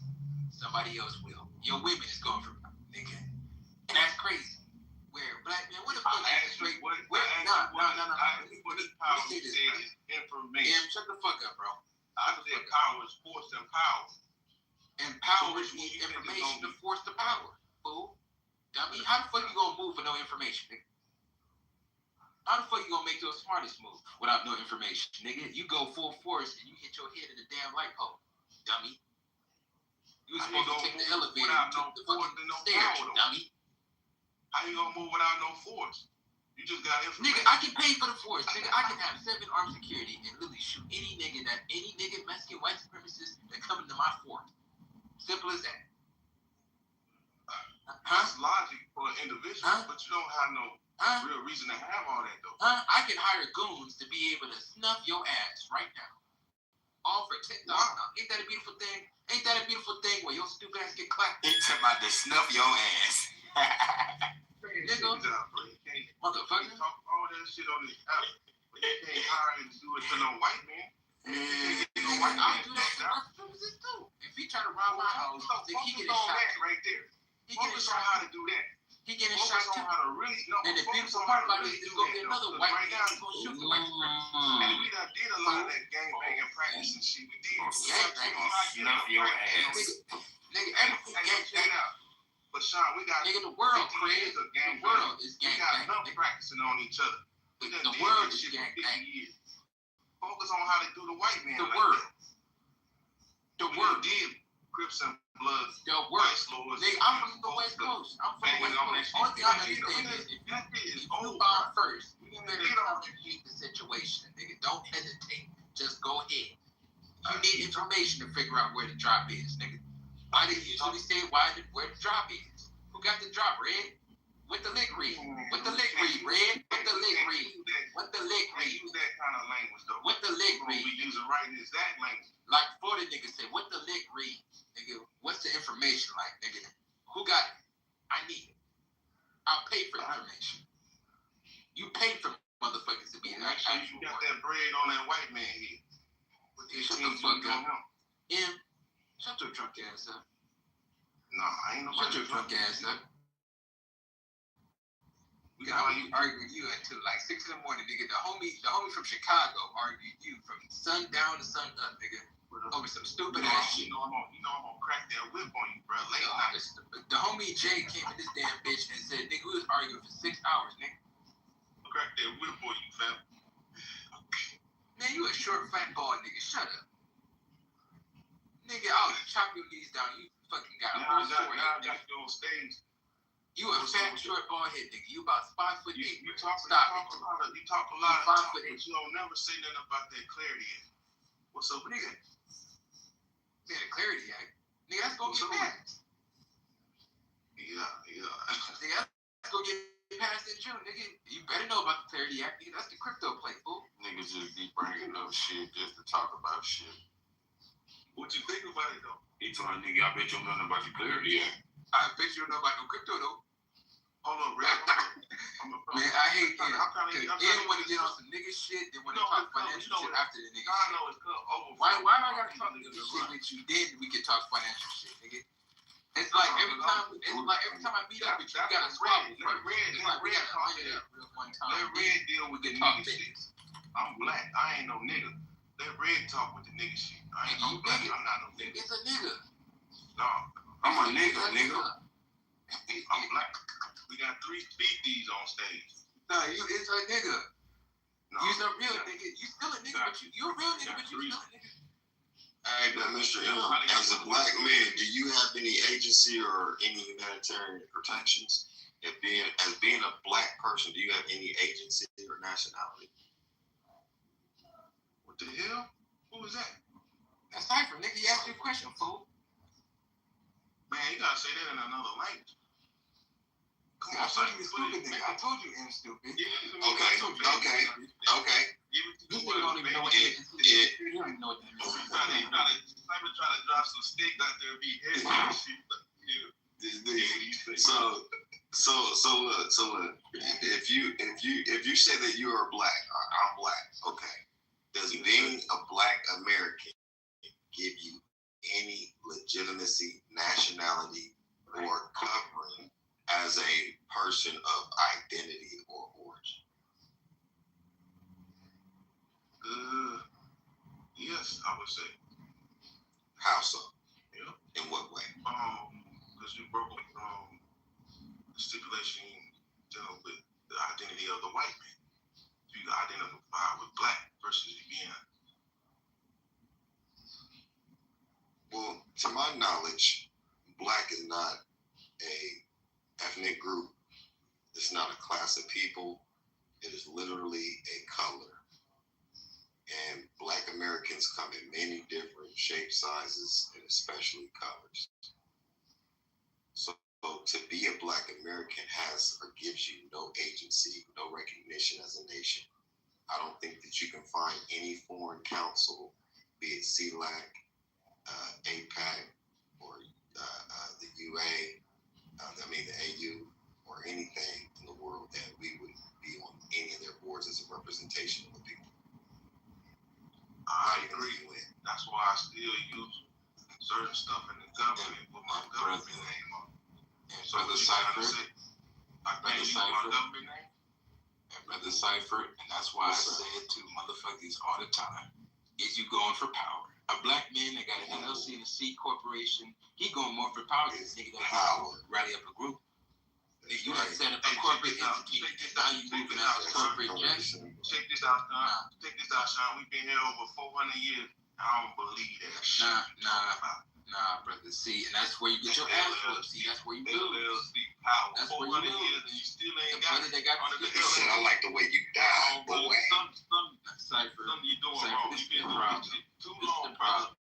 somebody else will. Your women is going for power, nigga. And that's crazy. Where black men, what the fuck is straight? No. Let me say this, information. Damn, shut the fuck up, bro. I said power is force and power. And power is information to force the power, fool. Dummy, how the fuck you gonna move with no information, nigga? How the fuck you gonna make your smartest move without no information, nigga? You go full force and you hit your head in the damn light pole, dummy. You was supposed to take the elevator and took the fucking stairs, dummy. How you gonna move without no force? You just got information. Nigga, I can pay for the force. Nigga, I can have 7 armed security and literally shoot any nigga, Mexican, white supremacist that come into my fort. Simple as that. That's logic for an individual, but you don't have no real reason to have all that though. I can hire goons to be able to snuff your ass right now. all for $10,000. Ain't that a beautiful thing? Ain't that a beautiful thing where your stupid ass get clapped? He talking about to snuff your ass. Nigga, motherfucker. Talk all that shit on this app, but you can't hire him to do it to no white man. I'll do that to my sisters too. If he try to rob my house, then he get a shot. That right there. He get a Focus shot. on how to do that. He get a Focus shot on too. how to really know. And the beautiful part about it is gonna be another white man who's gonna shoot the white man. And we done did a lot of that gangbanging practice and shit. We did. Snuff your ass. Nigga, everything gang out. But Sean, we got nigga, the world, 50 years of gang the world is gang We got bang. enough practicing on each other. We done The did world this is shit gang for 50 bang. years. Focus on how to do the white man. The like world. that. The We world. did Crips and Bloods. The world. Lords, Nigga, I'm from the West Coast. I'm from the West Coast. Only thing I understand is if you bomb first, you better communicate the situation. Nigga, don't hesitate. Just go ahead. You need information to figure out where the drop is, nigga. I didn't usually say where the drop is. Who got the drop, Red? With the lick read. With the lick read, Red. With the lick read. With the lick read. Use that kind of language though. With the lick We read. use it right in this that language. Like Florida niggas say, what the lick read? Nigga, what's the information like, nigga? Who got it? I need it. I'll pay for the information. You pay for motherfuckers to be in that Make sure you got that bread on that white man here. Shut the fuck up. Shut your drunk ass up. No, I ain't nobody. Shut your drunk ass up. I was arguing with you until like 6 in the morning, nigga. The homie from Chicago argued you from sundown to sun up, nigga. Over some stupid ass shit. You know I'm gonna crack that whip on you, bro. Late night. The homie Jay came in this damn bitch and said, nigga, we was arguing for 6 hours, nigga. Crack that whip on you, fam. Man, you a short, fat bald nigga. Shut up. Nigga, I'll chop your knees down. You fucking got a whole story. Now I got you on stage. You a fat, short, bald head nigga. You about 5'8". You talk a Stop lot it. of talk, but you don't never say nothing about that clarity act. What's up with Nigga. that? Man, the clarity act. Nigga, that's gonna get passed. Yeah. Nigga, that's gonna get passed in June, nigga. You better know about the clarity act, nigga. That's the crypto play, fool. Niggas just be bringing up shit just to talk about shit. What you think about it though? He told a nigga, I bet you don't know nothing about the clarity act. I bet you don't know about no crypto though. Hold on, Red. Man, I hate it. I'm trying to They want to get on some nigga shit. They want to talk financial shit after the nigga I shit. know it's over. Why do I gotta talk nigga shit with you? Then we can talk financial shit, nigga. It's like every time I meet up with you, you gotta swap me first. It's like we gotta line it up real one time. Let Red deal with the talk nigga shit. I'm black. I ain't no nigga. Let Red talk with the nigga shit. I ain't no black. I'm not no nigga. It's a nigga. No, I'm a nigga, nigga. I'm black. We got 3 BDs on stage. No, it's a nigga. No, You's a real nigga. You still a nigga, but you're a real nigga, but you still a nigga. Hey, but Mr. M, as a black man, do you have any agency or any humanitarian protections? As being a black person, do you have any agency or nationality? What the hell? Who was that? That's Cypher, nigga. You asked your question, fool. Man, you gotta say that in another language. Come on, I told you Cypher, stupid, nigga. I told you I'm stupid. Okay. This nigga don't even know what it is. You don't even know what that means. Cypher trying to drop some stick out there and be heavy and shit. So look, if you say that you are black, I'm black, okay. Does being a black American give you any legitimacy, nationality, or covering as a person of identity or origin? Yes, I would say. How so? Yeah. In what way? Because you broke the stipulation dealing with the identity of the white man. You identify with black versus being. Well, to my knowledge, black is not a ethnic group. It's not a class of people. It is literally a color. And black Americans come in many different shapes, sizes, and especially colors. So to be a black American has or gives you no agency, no recognition as a nation. I don't think that you can find any foreign council be it CLAC, APAC, or the UA, the AU, or anything in the world that we would be on any of their boards as a representation of the people. I agree. That's why I still use certain stuff in the government with my government name on it. And So Brother what you Cypher, trying to say? I can't use my government name? and Brother Cypher, and that's why I say it to motherfuckers all the time. Is you going for power? A black man that got an LLC and a C corporation, he going more for power than this nigga that Power. rally up a group. If you Right. set up a corporate entity, now you moving out of corporate jet. Check this out, Sean. Check this out, Sean. We've been here over 400 years. I don't believe that shit. Nah, brother. See, and that's where you get your ass whooped. See, that's where you lose. LLC power. That's where 400 you lose. years and you still The ain't got brother it. that got Under the He said, I like the way you died, boy. Cypher. Something you doing Cypher, wrong. this You is been the doing problem. this shit too This is long, the problem.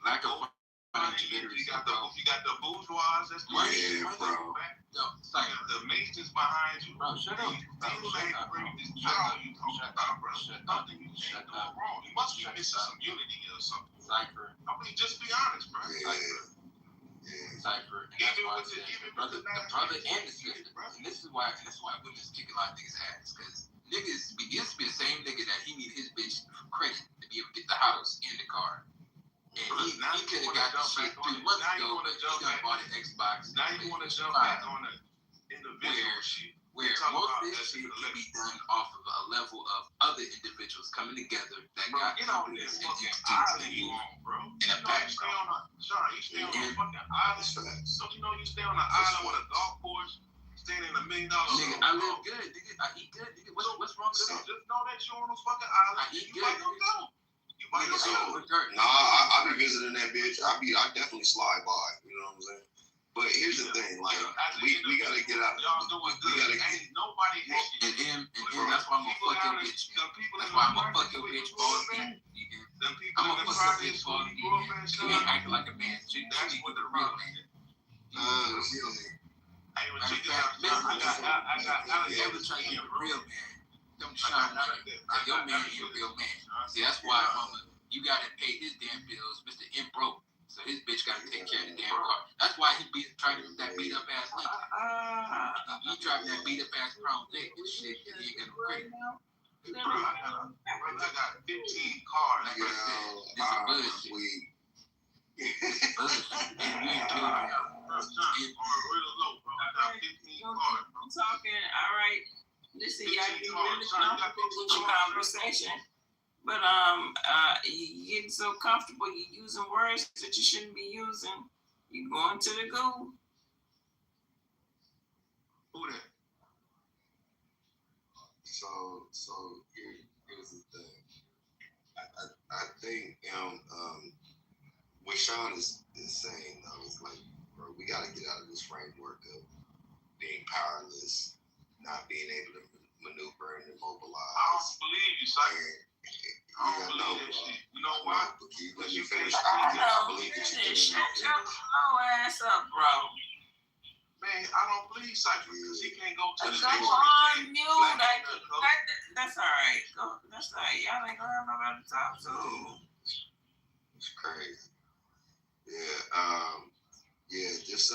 Lack of financial You literacy. got the bourgeois that's doing Yeah, it. bro. Yo, You Cypher. got the Masons behind you. Bro, shut up. You still ain't bring this power you talking about, bro. Nothing you ain't doing wrong. You must be missing some unity or something. Cypher. I mean, just be honest, bro. Yeah. Cypher. And that's why I said the brother and the sister. And this is why women's kicking a lot of niggas' ass. Because niggas used to be the same nigga that he needed his bitch for credit to be able to get the house and the car. And he could have got the shit 3 months ago, but he done bought an Xbox. Now you want to jump back on the individual shit. Where most of this shit can be done off of a level of other individuals coming together that Bro, got get on companies this and fucking entities island to you move on, bro. in a You stay background. on a, Sean, you stay on a fucking island. Don't you know you stay on an island with a golf course, staying in $1 million Nigga, I live good, nigga. I eat good, nigga. What's wrong with that? Just know that you're on a fucking island. I eat You good, by yourself. You by Nigga, yourself. I be visiting that bitch. I definitely slide by. You know what I'm saying? But here's the thing, like we gotta get out. Y'all doing good. Ain't nobody hating. And that's why I'm gonna fuck your bitch. That's why I'm gonna fuck your bitch, boy. Them people I'm in gonna the fuck your private bitch, school, boy. you grew up in, You ain't acting like a man. that's what the real problem man. is. Hey, but check this out. I ever try to be a real man. Don't shine like your man ain't a real man. See, that's why, mama, you gotta pay his damn bills. Mr. M broke, so his bitch gotta take care of the damn car. That's why he tried to that beat up ass Lincoln. He drive that beat up ass Crown Vic and shit, and he ain't got no credit. Bro, I got 15 cars. Like I said, this is bullshit. This is bullshit. And we ain't doing it. Real low, bro. I got 15 cars. I'm talking, all right. Listen, y'all get really comfortable with your conversation. But you getting so comfortable, you using words that you shouldn't be using. You going to the goo. Who that? So here's the thing. I think what Sean is saying though is like, bro, we gotta get out of this framework of being powerless, not being able to maneuver and immobilize. I don't believe you, son. I don't believe that shit. You know why? Let me finish. I believe that shit. Shut your slow ass up, bro. Man, I don't believe Cypher because he can't go to the Go on mute. That's all right. That's all right. Y'all ain't gonna have nobody to talk to. It's crazy. Just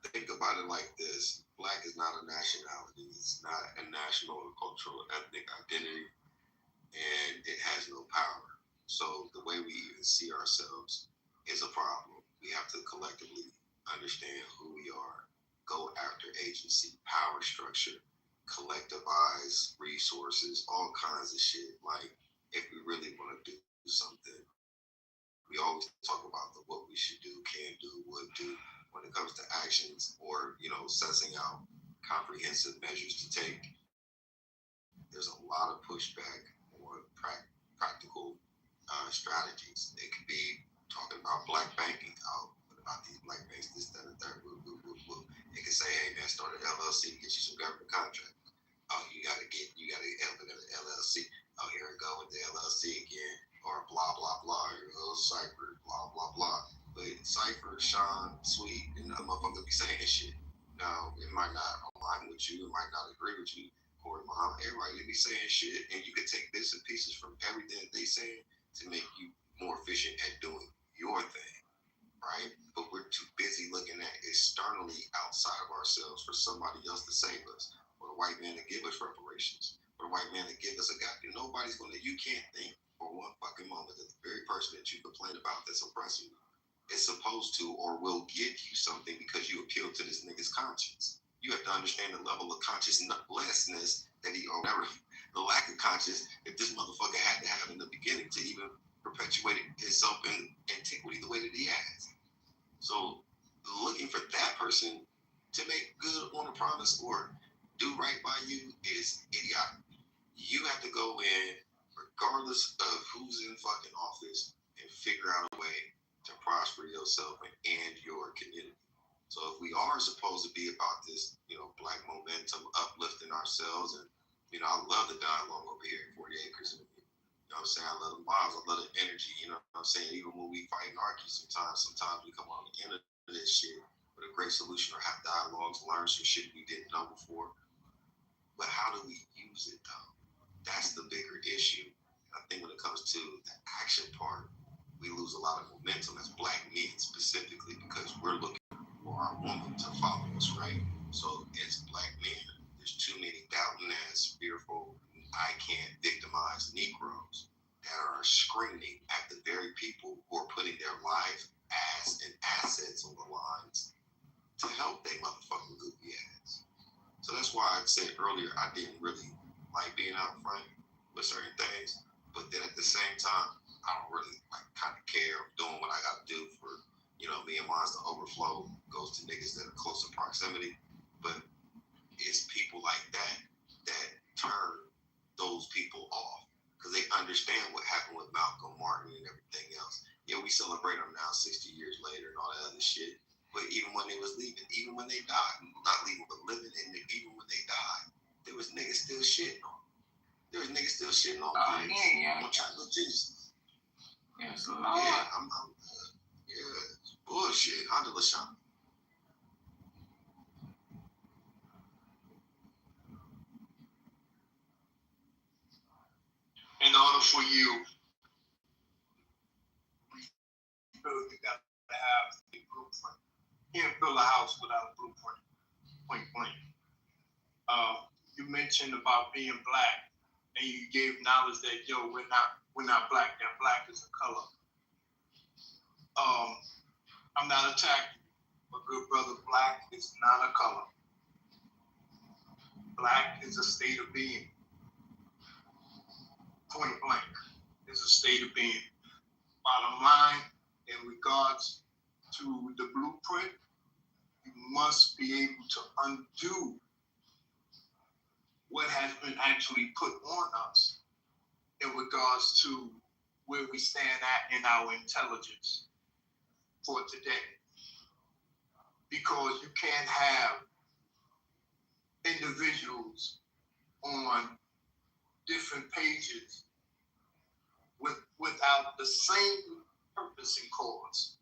think about it like this. Black is not a nationality. It's not a national or cultural ethnic identity, and it has no power. So the way we even see ourselves is a problem. We have to collectively understand who we are, go after agency, power structure, collectivize resources, all kinds of shit. Like, if we really want to do something, we always talk about what we should do, can do, would do when it comes to actions or, sussing out comprehensive measures to take. There's a lot of pushback on practical strategies. It could be talking about black banking out. About these black banks, this, that, and third. It can say, hey man, start an LLC, get you some government contract. Oh, you gotta help an LLC. Oh, here we go with the LLC again, or blah blah blah. Here goes Cypher, blah blah blah. But Cypher, Sean, Sweet, and the motherfuckers be saying shit. Now, it might not align with you, it might not agree with you, or Muhammad. Everybody be saying shit, and you can take bits and pieces from everything that they saying to make you more efficient at doing your thing, right? But we're too busy looking at externally outside of ourselves for somebody else to save us, or the white man to give us reparations, or the white man to give us a goddamn. Nobody's gonna. You can't think for one fucking moment that the very person that you complain about that's oppressing you is supposed to or will give you something because you appeal to this nigga's conscience. You have to understand the level of consciencelessness that he, or whatever, the lack of conscience that this motherfucker had to have in the beginning to even perpetuate himself in antiquity the way that he has. So looking for that person to make good on a promise or do right by you is idiotic. You have to go in, regardless of who's in fucking office, and figure out a way to prosper yourself and your community. So if we are supposed to be about this, black momentum, uplifting ourselves, and, I love the dialogue over here at 40 Acres. You know what I'm saying? I love the vibes, I love the energy, you know what I'm saying? Even when we fight and argue sometimes we come on the end of this shit with a great solution or have dialogues, learn some shit we didn't know before. But how do we use it though? That's the bigger issue. I think when it comes to the action part, we lose a lot of momentum as black men specifically because we're looking for our woman to follow us, right? So as black men, there's too many doubting ass, fearful, I can't victimize Negroes that are screaming at the very people who are putting their lives and assets on the lines to help they motherfucking goofy ass. So that's why I said earlier I didn't really like being out front with certain things, but then at the same time, I don't really kind of care doing what I got to do for, me and mine's the overflow goes to niggas that are close in proximity, but it's people like that turn those people off because they understand what happened with Malcolm, Martin, and everything else. Yeah, we celebrate them now 60 years later and all that other shit, but even when they was leaving, even when they died, not leaving, but living, and even when they died, there was niggas still shitting on them. There was niggas still shitting on kids. On chocolate Jesus. Yes, Lord. Yeah, it's bullshit. Alhamdulillah. In order for you got to have a blueprint. You can't build a house without a blueprint. Point blank. You mentioned about being black, and you gave knowledge that we're not black. That black is a color. I'm not attacking you, but good brother, black is not a color. Black is a state of being. Point blank, is a state of being. Bottom line, in regards to the blueprint, you must be able to undo what has been actually put on us in regards to where we stand at in our intelligence for today. Because you can't have individuals on different pages without the same purpose and cause.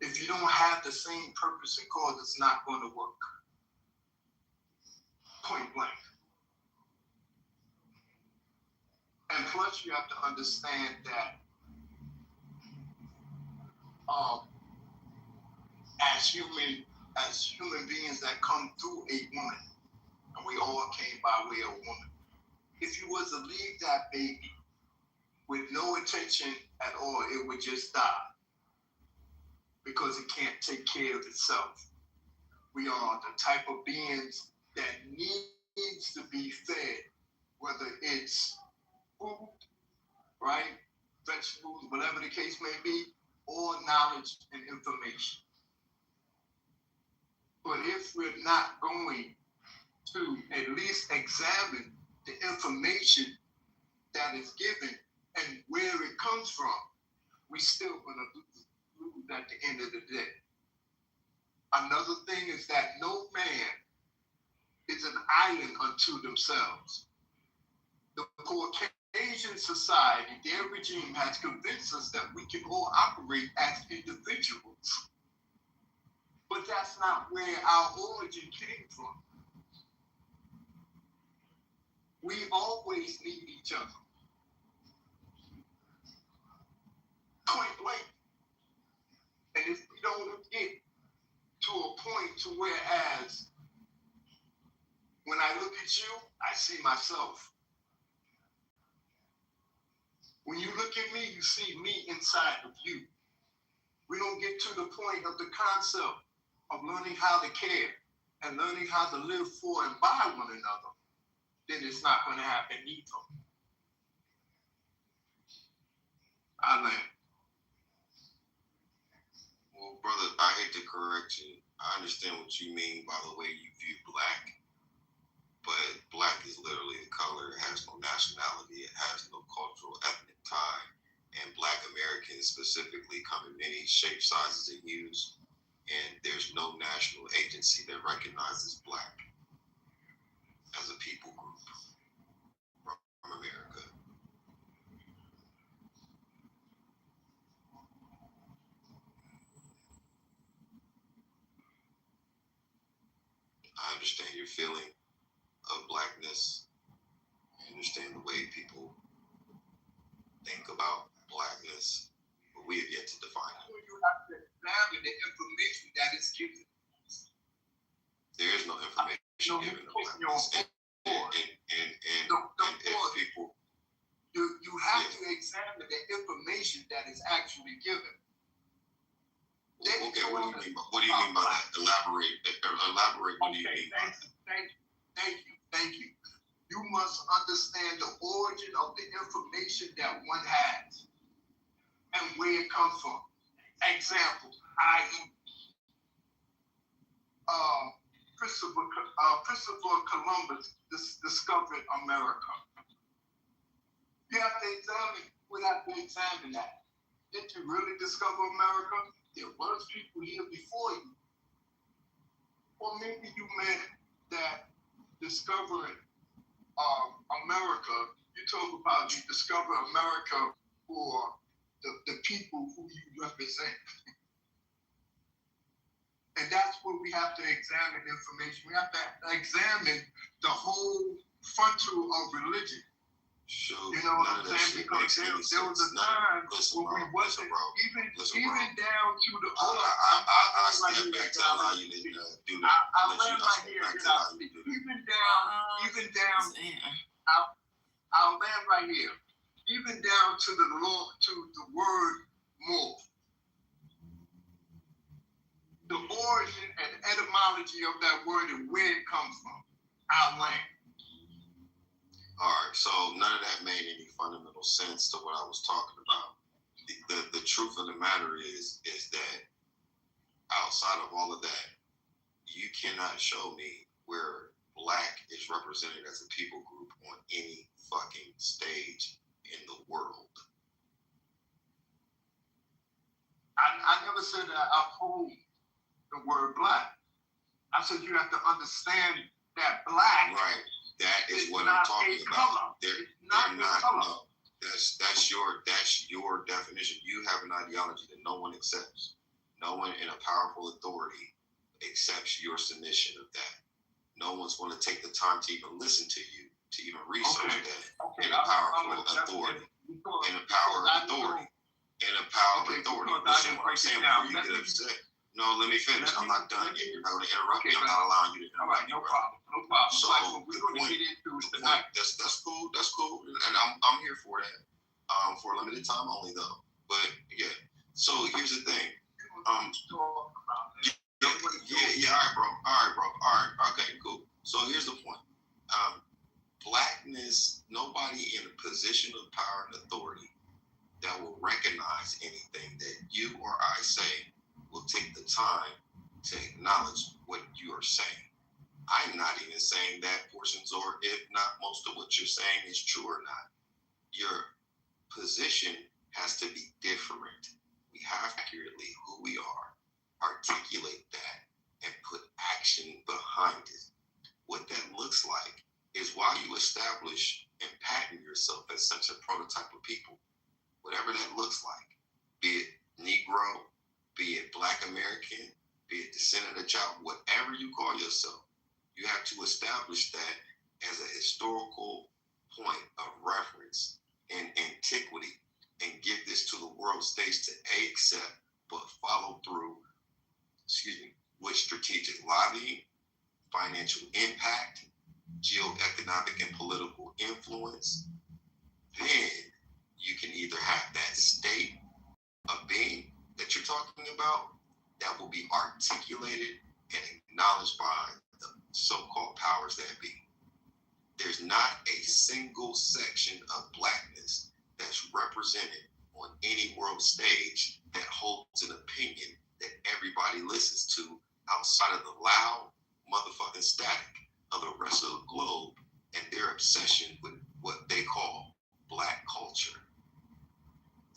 If you don't have the same purpose and cause, it's not going to work. Point blank. And plus, you have to understand that as human beings that come through a woman, and we all came by way of woman, if you was to leave that baby with no attention at all, it would just die because it can't take care of itself. We are the type of beings that needs to be fed, whether it's food, right, vegetables, whatever the case may be, or knowledge and information. But if we're not going to at least examine the information that is given and where it comes from, we still going to lose at the end of the day. Another thing is that no man is an island unto themselves. The Caucasian society, their regime has convinced us that we can all operate as individuals. But that's not where our origin came from. We always need each other. at you, I see myself. When you look at me, you see me inside of you. We don't get to the point of the concept of learning how to care and learning how to live for and by one another, then it's not going to happen either. I land. Well, brother, I hate to correct you. I understand what you mean by the way you view black, but black is literally a color. It has no nationality. It has no cultural ethnic tie. And Black Americans specifically come in many shapes, sizes, and hues. And there's no national agency that recognizes black as a people group from America. I understand your feeling of blackness. I understand the way people think about blackness, but we have yet to define it. You have to examine the information that is given. There is no information given of blackness. And if people... You have to examine the information that is actually given. Okay, what do you mean by that? Elaborate. What do you mean by that? Thank you. You must understand the origin of the information that one has and where it comes from. Example, i.e., Christopher Columbus discovered America. You have to examine. We have to examine that. Did you really discover America? There was people here before you. Or maybe you meant that discovering America, you talk about you discover America for the people who you represent. And that's where we have to examine information. We have to examine the whole frontal of religion. Sure. You know what I'm saying? Because there was a time when we wasn't even down to the. I stand back to allow you to do that. I'll land right here. Even down. I'll land right here. Even down to the law, to the word more. The origin and etymology of that word and where it comes from. I'll land. All right, so none of that made any fundamental sense to what I was talking about. The truth of the matter is that outside of all of that, you cannot show me where black is represented as a people group on any fucking stage in the world. I never said that I hold the word black. I said you have to understand that black. Right. That is what I'm talking about. They're not. No, that's your definition. You have an ideology that no one accepts. No one in a powerful authority accepts your submission of that. No one's going to take the time to even listen to you, to even research that in a powerful authority. In a power of authority. Listen, what I'm saying before you get upset. No, let me finish. I'm not done yet. You're not going to interrupt me. I'm not allowing you to interrupt me. No problem. So we're going to get into it tonight. That's cool. And I'm here for that. For a limited time only though. But yeah. So here's the thing. All right, bro. Okay, cool. So here's the point. Blackness, nobody in a position of power and authority that will recognize anything that you or I say will take the time to acknowledge what you are saying. I'm not even saying that portions, or if not most of what you're saying is true or not. Your position has to be different. We have accurately who we are, articulate that, and put action behind it. What that looks like is while you establish and patent yourself as such a prototype of people, whatever that looks like, be it Negro, be it Black American, be it descendant of child, whatever you call yourself, you have to establish that as a historical point of reference in antiquity and give this to the world stage to accept, but follow through, with strategic lobbying, financial impact, geoeconomic and political influence, then you can either have that state of being that you're talking about that will be articulated and acknowledged by the so-called powers that be. There's not a single section of blackness that's represented on any world stage that holds an opinion that everybody listens to outside of the loud motherfucking static of the rest of the globe and their obsession with what they call black culture.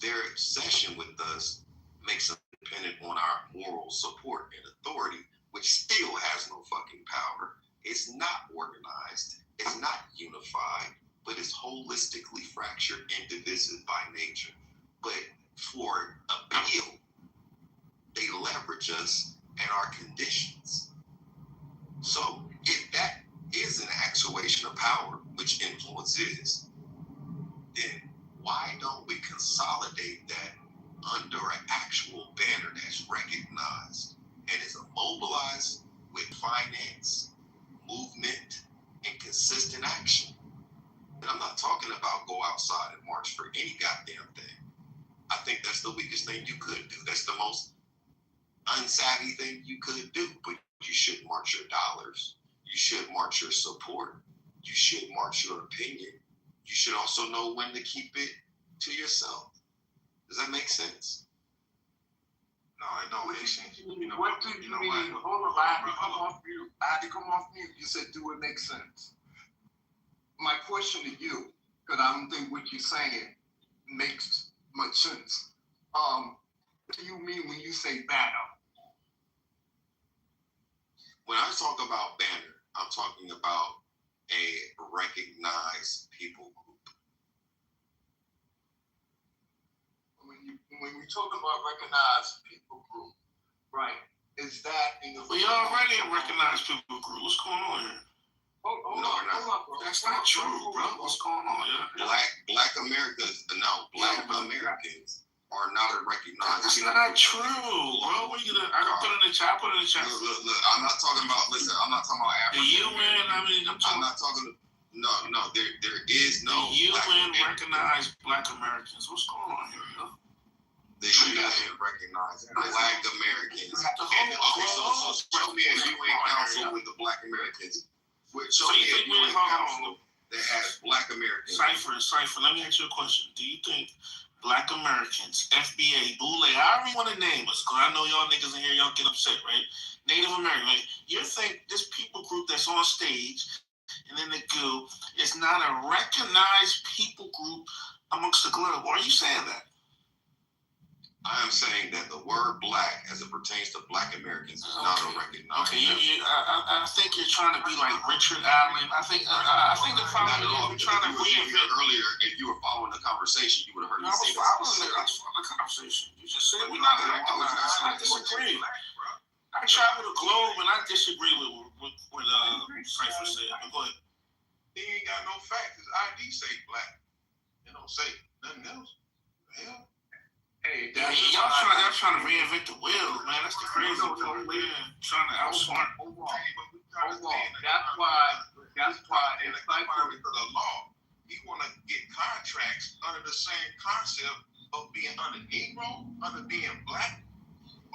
Their obsession with us makes us dependent on our moral support and authority, which still has no fucking power. It's not organized, it's not unified, but it's holistically fractured and divisive by nature. But for appeal, they leverage us and our conditions. So if that is an actuation of power, which influence is, then why don't we consolidate that under an actual banner that's recognized and is immobilized with finance, movement, and consistent action? And I'm not talking about go outside and march for any goddamn thing. I think that's the weakest thing you could do. That's the most unsavvy thing you could do. But you should march your dollars. You should march your support. You should march your opinion. You should also know when to keep it to yourself. Does that make sense? No, it don't make sense. What do you mean? Hold on, I had to come off mute. You said, do it make sense? My question to you, because I don't think what you're saying makes much sense. What do you mean when you say banner? When I talk about banner, I'm talking about a recognized people group. When we talk about recognized people group, right? Is that in the? We already a recognized people group. What's going on here? Hold on, bro. That's not true, bro. What's going on here? Black Americans are not a recognized. That's not true, bro. What are you gonna? I can put it in the chat. Look, I'm not talking about. Listen, I'm not talking about African. The UN. I'm not talking. No. There is no. The UN recognized Black Americans. What's going on here, bro? The UN recognized Black Americans. So show me a UN council with the Black Americans. Show me a UN council that has Black Americans. Cypher. Let me ask you a question. Do you think Black Americans, FBA, Boule, however you want to name us, because I know y'all niggas in here, y'all get upset, right? Native American, right? You think this people group that's on stage and then the goo is not a recognized people group amongst the globe? Why are you saying that? I am saying that the word black, as it pertains to Black Americans, is not a recognized. Okay, I think you're trying to be like Richard Allen. I think the problem is you're trying to reinvent. Earlier, if you were following the conversation, you would have heard me say this. I was following the conversation. You just said we're not recognized. I disagree. I travel the globe and I disagree with what Cypher said. Go ahead. He ain't got no facts. His ID say black. It don't say nothing else. Hell. Hey, y'all trying to reinvent the wheel, man. That's the crazy part. Trying to outsmart. Hold on. That's why it's like the law. He want to get contracts under the same concept of being under Negro, under being black,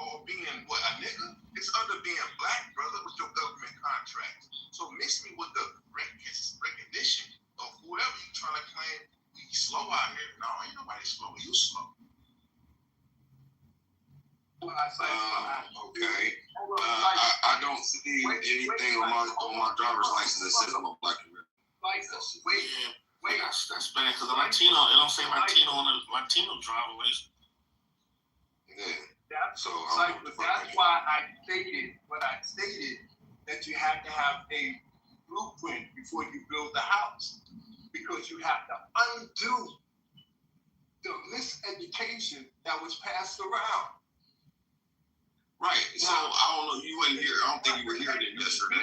or being what, a nigga? It's under being black, brother, with your government contracts. So mix me with the recognition of whoever you trying to claim we slow out here. No, ain't nobody slow. You slow. Okay. I don't see anything on my driver's license that says I'm a Black American. Wait. That's bad because the Latino, it don't say Latino on the Latino driver license. Yeah. That's why I stated what I stated, that you have to have a blueprint before you build the house, because you have to undo the miseducation that was passed around. Right. So I don't know. You weren't here. I don't think you were here yesterday.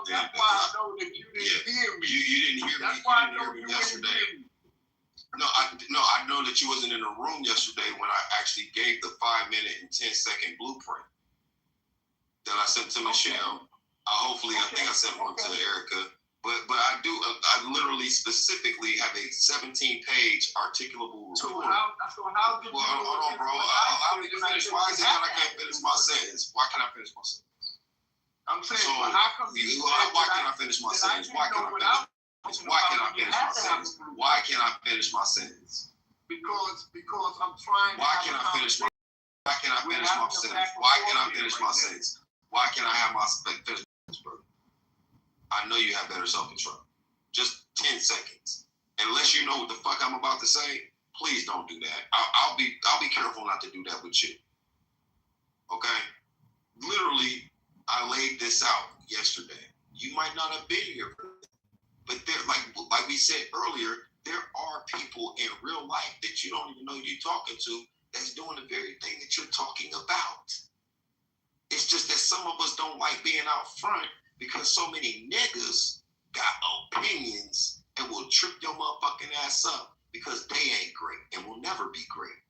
That's why I know that you didn't hear me. You didn't hear me. That's why I know you you yesterday. No, I know that you wasn't in the room yesterday when I actually gave the 5-minute and 10-second blueprint that I sent to Michelle. I think I sent one to Erica, But I do. I literally specifically have a 17-page articulable report. So how did you? Well, hold on, bro. Allow me to finish. Why is it that I can't finish my sentence? Why can't I finish my sentence? I'm saying, So, well, how come you why can't I finish my sentence? Why can't I finish? Why can't I finish my sentence? Why can't I finish my sentence? Because I'm trying. Why can't I finish my? Why can't I finish my sentence? Why can't I finish my sentence? Why can't I have my finish my sentence, bro? I know you have better self-control. Just 10 seconds. Unless you know what the fuck I'm about to say, please don't do that. I'll be careful not to do that with you. Okay? Literally, I laid this out yesterday. You might not have been here, but there, like we said earlier, there are people in real life that you don't even know you're talking to that's doing the very thing that you're talking about. It's just that some of us don't like being out front because so many niggas got opinions and will trip your motherfucking ass up because they ain't great and will never be great.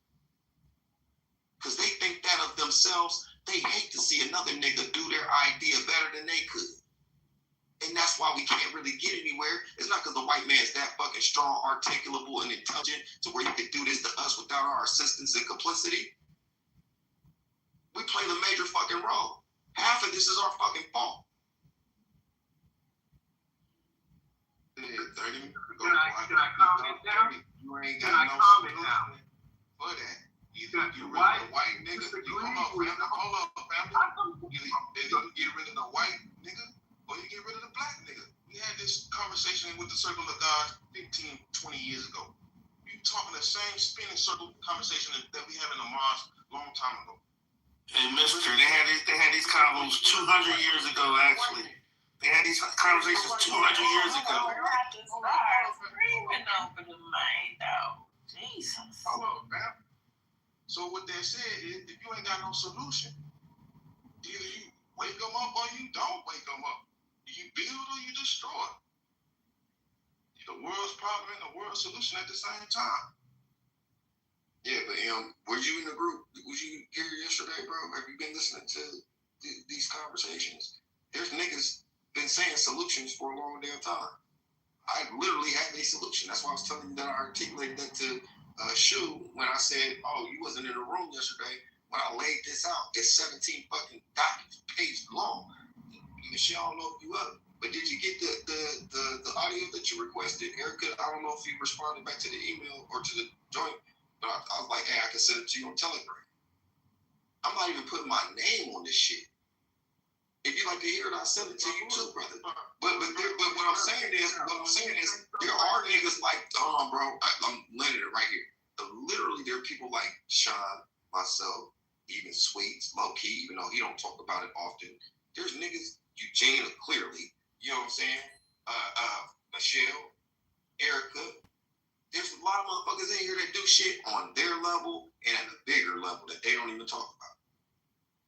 Because they think that of themselves. They hate to see another nigga do their idea better than they could. And that's why we can't really get anywhere. It's not because the white man's that fucking strong, articulable, and intelligent to where he could do this to us without our assistance and complicity. We play the major fucking role. Half of this is our fucking fault. Can I comment now? You ain't Can got I no comment now? for that. Either you get rid of the white nigga, hold up, family. Either you get rid of the white nigga or you get rid of the black nigga. We had this conversation with the Circle of God 15, 20 years ago. You talking the same spinning circle conversation that we have in the mosque long time ago. Hey, mister, they had these combos 200 years ago, actually. They had these conversations 200 years ago. Screaming over the man, though. Jesus. Hold up, fam. So what they said is, if you ain't got no solution, either you wake them up or you don't wake them up. You build or you destroy. The world's problem and the world's solution at the same time. Yeah, but were you in the group? Was you here yesterday, bro? Have you been listening to these conversations? There's niggas been saying solutions for a long damn time. I literally had a solution. That's why I was telling you that I articulated that to Shu when I said, oh, you wasn't in the room yesterday when I laid this out. It's 17 fucking pages long. Michelle, I don't know if you up, but did you get the audio that you requested? Erica, I don't know if you responded back to the email or to the joint, but I was like, hey, I can send it to you on Telegram. I'm not even putting my name on this shit. If you like to hear it, I'll send it to you too, brother. But what I'm saying is, there are niggas like, bro, I'm letting it right here. Literally, there are people like Sean, myself, even Sweets, low key, even though he don't talk about it often. There's niggas, Eugene, clearly, you know what I'm saying? Michelle, Erica. There's a lot of motherfuckers in here that do shit on their level and at a bigger level that they don't even talk about.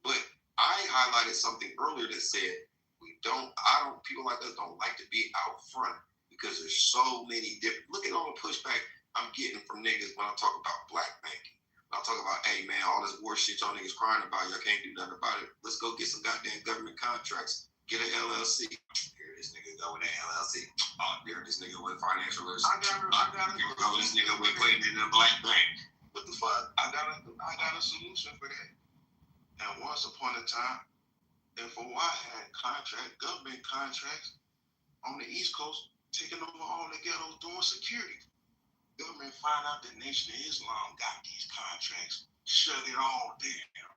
But I highlighted something earlier that said people like us don't like to be out front because there's so many different. Look at all the pushback I'm getting from niggas when I talk about black banking. When I talk about, hey man, all this war shit y'all niggas crying about, y'all can't do nothing about it. Let's go get some goddamn government contracts. Get an LLC. Here this nigga go with an LLC. Oh, there this nigga with financial risk. Here we go this nigga with putting it in a black bank. What the fuck? I got a solution for that. And once upon a time, FOI had government contracts on the East Coast, taking over all the ghettos doing security. Government find out the Nation of Islam got these contracts, shut it all down.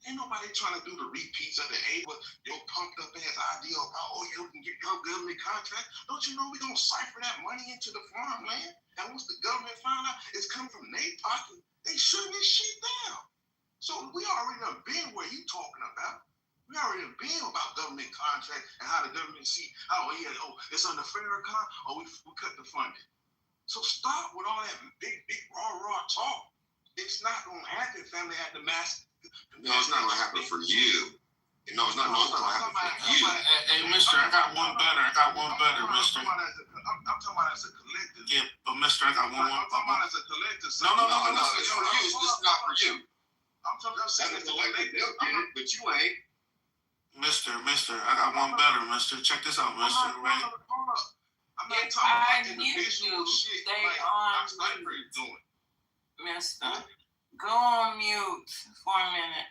Ain't nobody trying to do the repeats of the A, but your pumped up ass idea about, oh, you can get your government contract. Don't you know we gonna cipher that money into the farmland? And once the government find out it's coming from their pocket, they shutting this shit down. So we already done been where you talking about. We already done been about government contracts and how the government see, it's under Farrakhan, or we cut the funding. So stop with all that big raw talk. It's not gonna happen, family, at the mass. No, it's not gonna happen for you. No, it's not gonna happen for you. Hey, mister, I got one better, mister. I'm talking about as a collective. Yeah, but mister, I got one. I'm talking about as a collective. No, it's for you. It's not for you. I'm saying it's a collective. They'll get it, but you ain't. Mister, I got one better, mister. Check this out, mister, right? I'm not talking about individual shit like I'm doing. Mister, go on mute for a minute.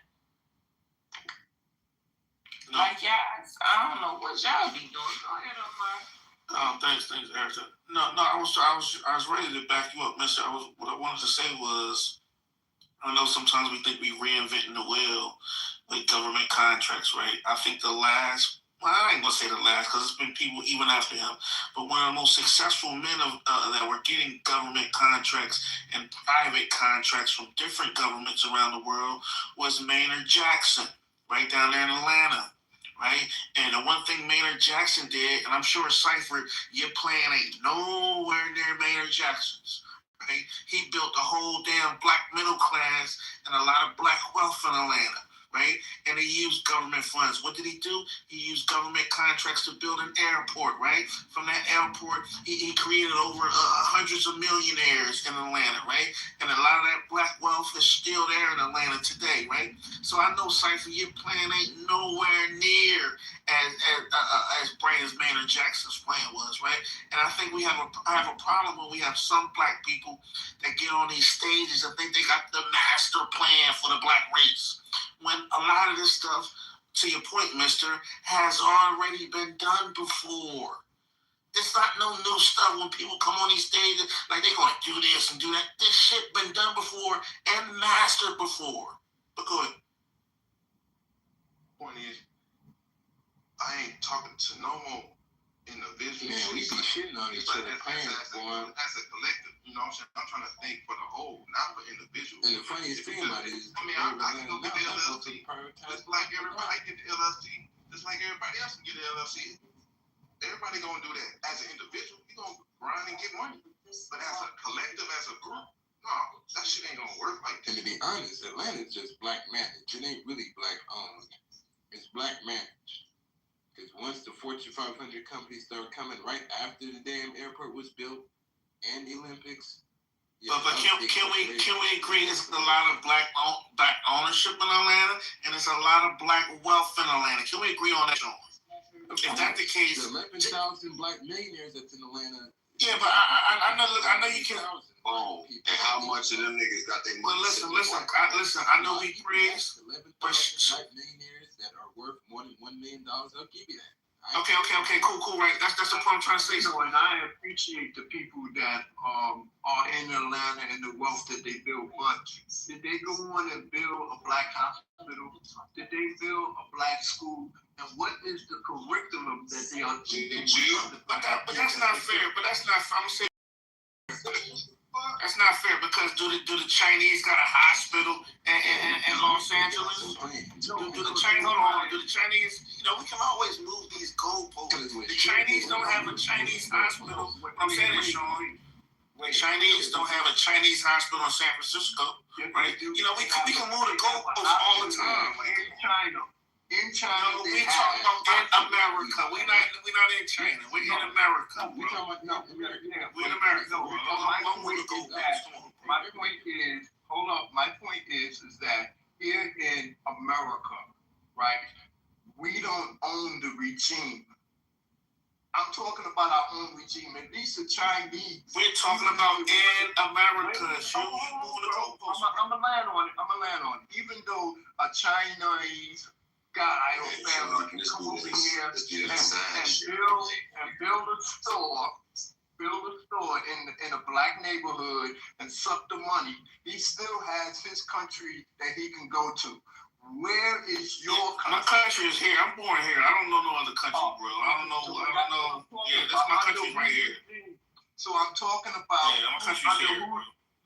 No. Like y'all, I don't know what y'all be doing. Go ahead, Omar. Thanks, Erica. No, I was ready to back you up, mister. What I wanted to say was, I know sometimes we think we reinventing the wheel with government contracts, right? I think I ain't gonna say the last, because it's been people even after him, but one of the most successful men that were getting government contracts and private contracts from different governments around the world was Maynard Jackson, right down there in Atlanta, right? And the one thing Maynard Jackson did, and I'm sure Cypher, your plan ain't nowhere near Maynard Jackson's. Right? He built the whole damn black middle class and a lot of black wealth in Atlanta, right? And he used government funds. What did he do? He used government contracts to build an airport, right? From that airport, he created over hundreds of millionaires in Atlanta, right? And a lot of that black wealth is still there in Atlanta today, right? So I know, Cypher, your plan ain't nowhere near as bright as Maynard Jackson's plan was, right? And I think I have a problem when we have some black people that get on these stages and think they got the master plan for the black race, when a lot of this stuff, to your point, mister, has already been done before. It's not no new stuff when people come on these stages like they're going to do this and do that. This shit been done before and mastered before. But go ahead. Point is, I ain't talking to no more individuals. Man, we be shitting on each other parents, boy. As a collective, you know what I'm saying? I'm trying to think for the whole, not for individuals. And the funniest thing about it is, I mean, I can go get the LLC. Just like everybody get the LLC. Just like everybody else can get the LLC. Everybody gonna do that. As an individual, you gonna grind and get money. But as a collective, as a group, no, that shit ain't gonna work like that. And to be honest, Atlanta's just black managed. It ain't really black owned. It's black managed. Because once the Fortune 500 companies started coming right after the damn airport was built and the Olympics. Yeah, but can we agree there's a lot of black ownership in Atlanta and there's a lot of black wealth in Atlanta? Can we agree on that, John? If that's the case, the 11,000 black millionaires that's in Atlanta. Yeah, but I know you can. Oh, and how much of them niggas got their money? But listen. I know we praise. 11,000 black millionaires that are worth more than $1 million. I'll give you that. Okay, cool, right? That's the point I'm trying to say. So, and I appreciate the people that are in Atlanta and the wealth that they build. But did they go on and build a black hospital? Did they build a black school? And what is the curriculum that they are teaching? But that's not fair. I'm saying that's not fair because do the Chinese got a hospital in Los Angeles? Do the Chinese? You know, we can always move these goalposts. The Chinese don't have a Chinese hospital. I'm saying it, Sean. The Chinese don't have a Chinese hospital in San Francisco, right? You know, we can move the goalposts all the time. In China, we talking about in America. We're not in China. We're in America. We're talking about America. We're in America. My point is that here in America, right, we don't own the regime. I'm talking about our own regime. At least the Chinese. We're talking about in America. I'm gonna land on it. Even though a Chinese guy or family can come over here and build a store in a black neighborhood and suck the money, he still has his country that he can go to. Where is your country? My country is here. I'm born here. I don't know no other country, bro. I don't know. Yeah, that's my country right here. So I'm talking about. Yeah, my country's here.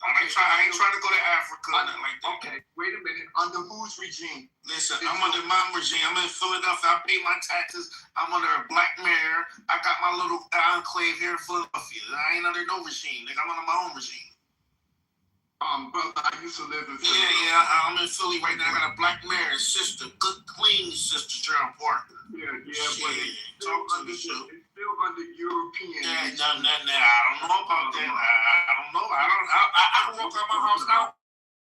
I ain't trying to go to Africa or nothing like that. Okay, wait a minute. Under whose regime? Listen, I'm under my regime. I'm in Philadelphia. I pay my taxes. I'm under a black mayor. I got my little enclave here in Philadelphia. I ain't under no regime. Nigga, I'm under my own regime. Brother, I used to live in Philly. Yeah, I'm in Philly right now. I got a black mayor, sister, good, clean sister, Cheryl Parker. Yeah, but it's still under European. Yeah, no, I don't know about that. I don't know. I can walk out my house now.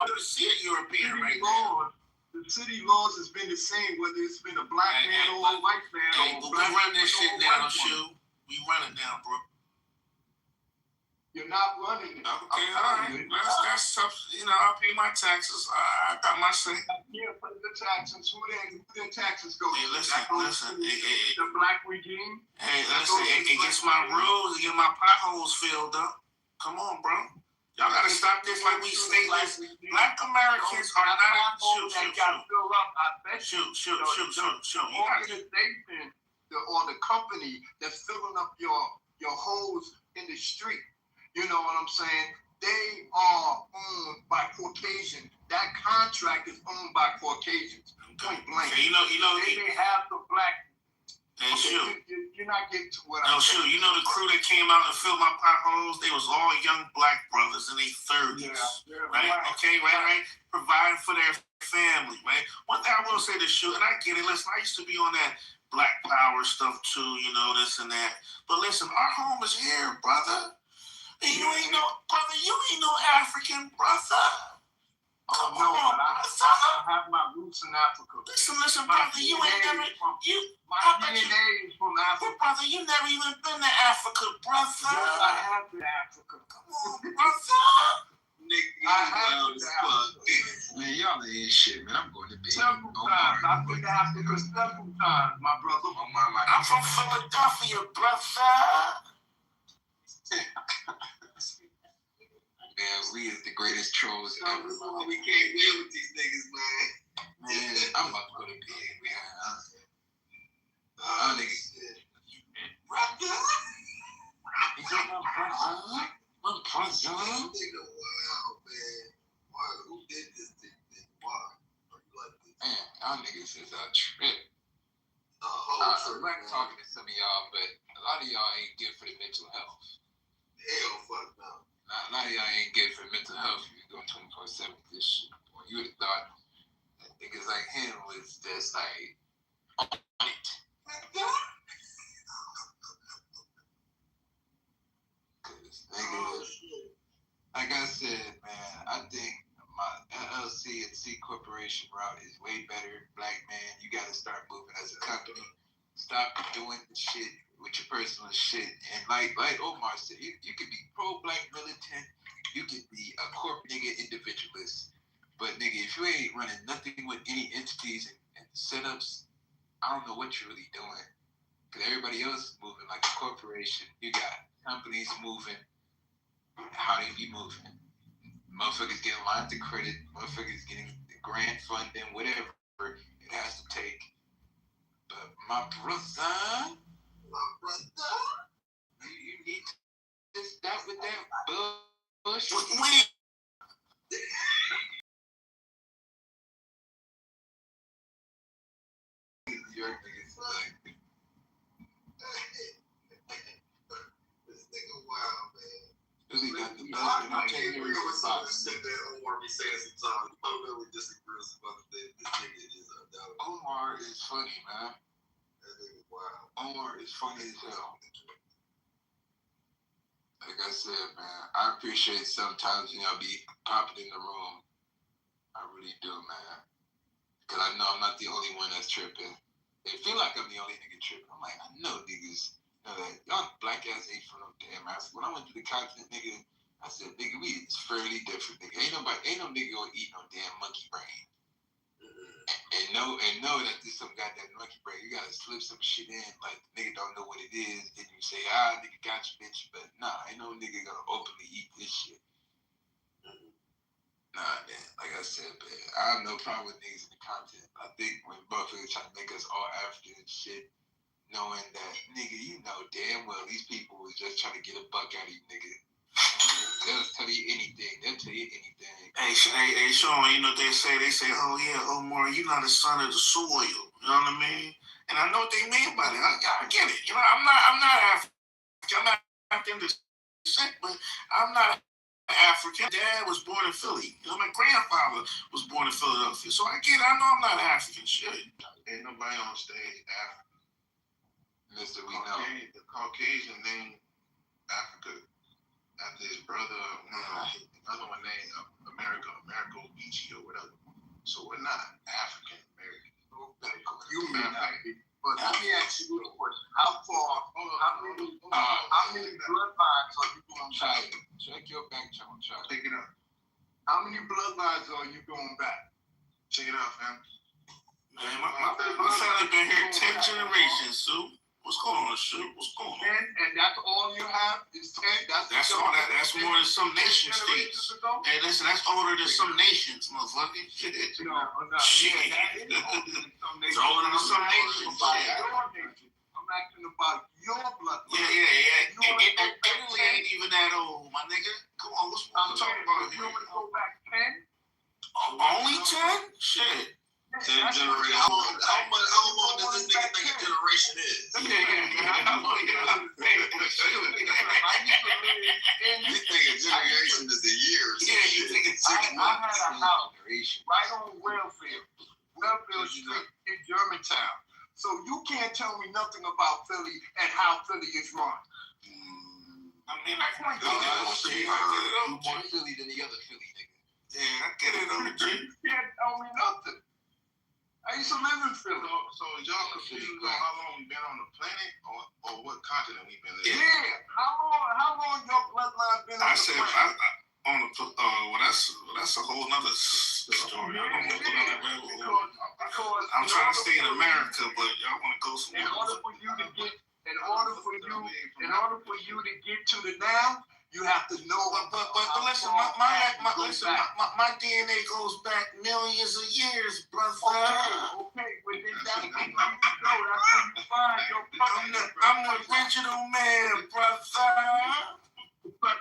I don't see a European right now. the city laws has been the same, whether it's been a black man or a white man. Hey, but we run this shit now, Shoe. We run it now, bro. You're not running it. Okay, all right. That's tough. You know, I pay my taxes. I got my say. Yeah, but the taxes, who their taxes go to? Hey, listen. The black regime? Hey, listen, it gets my roads, it gets my potholes filled up. Come on, bro. Y'all gotta stop this like we stateless. Black Americans are not. Shoot. The organization or the company that's filling up your holes in the street. You know what I'm saying? They are owned by Caucasians. That contract is owned by Caucasians. Point blank. Okay, you know, they may have the black. Hey, okay, you're not getting to what I'm saying. You know the crew that came out and filled my potholes? They was all young black brothers in their 30s. Yeah, right? Okay, right? Providing for their family, right? One thing I will say to Shoot, and I get it, listen, I used to be on that black power stuff too, you know, this and that. But listen, our home is here, brother. And you ain't no African brother. Oh, no, I have my roots in Africa. Listen, brother, you ain't never, my DNA is from Africa. Brother, you never even been to Africa, brother. Yeah, I have been to Africa. Come on, brother. Nigga, I have been to Africa. Man, y'all ain't shit, man. I'm going to bed. Several times. I've been to Africa several times, my brother. Oh, my. I'm from Philadelphia, brother. Man, we is the greatest trolls ever. We can't deal with these niggas, man. Man, I'm about to go to bed, man. Oh, niggas. My brother. Nigga, wow, man. Why? Who did this to you? Why? Are you like this? Man, y'all niggas is a trip. I'm not talking to some of y'all, but a lot of y'all ain't good for the mental health. Hell, fuck no. A lot of y'all ain't good for mental health. You're doing 24/7 this shit. Boy, you would have thought that niggas like him was just like on it. Cause niggas, like I said, man, I think my LLC and C corporation route is way better. Black man, you gotta start moving as a company. Stop doing the shit with your personal shit. And like Omar said, you could be pro-black militant, you could be a corporate nigga individualist. But nigga, if you ain't running nothing with any entities and setups, I don't know what you're really doing. Because everybody else is moving like a corporation. You got companies moving. How they be moving? Motherfuckers getting lines of credit, motherfuckers getting the grant funding, whatever it has to take. But my brother, you need to stop with that bullshit. Your niggas like this nigga wild, man. Really got the best I can't agree with something that Omar be saying sometimes. I really disagree with some other things. This nigga is undoubtedly. Omar is funny, man. That nigga wild. Omar is funny as hell. Like I said, man, I appreciate sometimes, be popping in the room. I really do, man. Because I know I'm not the only one that's tripping. They feel like I'm the only nigga tripping. I'm like, I know niggas know that. Y'all black ass ain't from no damn Africa. When I went to the continent, nigga, I said, nigga, we is fairly different, nigga. Ain't no nigga gonna eat no damn monkey brain. And know that this some goddamn monkey brain. You gotta slip some shit in, like the nigga don't know what it is. Then you say, nigga got you, bitch. But nah, ain't no nigga gonna openly eat this shit. Nah, man. Like I said, man, I have no problem with niggas in the content. I think when motherfuckers try to make us all African and shit, knowing that, nigga, you know damn well these people was just trying to get a buck out of you, nigga. They'll tell you anything. Hey, Sean, you know what they say? They say, oh, yeah, Omar, you're not a son of the soil. You know what I mean? And I know what they mean by that. I get it. You know, I'm not African. I'm not African descent, but I'm not African. Dad was born in Philly. You know, my grandfather was born in Philadelphia. So I get it. I know I'm not African. Shit. Ain't nobody on stage African. Mister, we know. The Caucasian named Africa after his brother. Another one named America Beachy or whatever. So we're not African American. You may not be. But let me ask you a question. How many bloodlines are you going back? Check your bank channel, child. Check it out. How many bloodlines are you going back? Check it out, fam. Man, my family been here 10 generations, Sue. What's going on, Sue? What's going on? 10, and that's all you have is 10? That's all that. That's more than some nation states. Hey, listen, that's older than some nations, motherfucker. Shit. No. Shit. Yeah, that is older than some nations. It's older than some nations. I'm asking about your bloodline. Yeah. And Italy ain't even that old, my nigga. Come on, what's what we talking about here? You want to go back 10? Only 10? Shit. 10 generations. How long does this nigga think a generation is? Yeah. You think a generation is a year or some shit? You think it's 6 I months. had a house right on Wellfield Street in Germantown. So you can't tell me nothing about Philly and how Philly is run. I mean, I can't get it on G. You more Philly than the other Philly nigga. Yeah, I get it on G. You can't tell me nothing. I used to live in Philly. So y'all confused on how long we been on the planet or what continent we been living? Yeah. How long your bloodline been on the planet? That's a whole nother story. I don't want to put on that rabbit hole. Because I'm trying to stay in America, but y'all want to go somewhere. in order for you to get to the now, you have to know. But listen, my DNA goes back millions of years, brother. Okay, well then that's where you go. That's where you find your purpose. I'm the original man, brother. But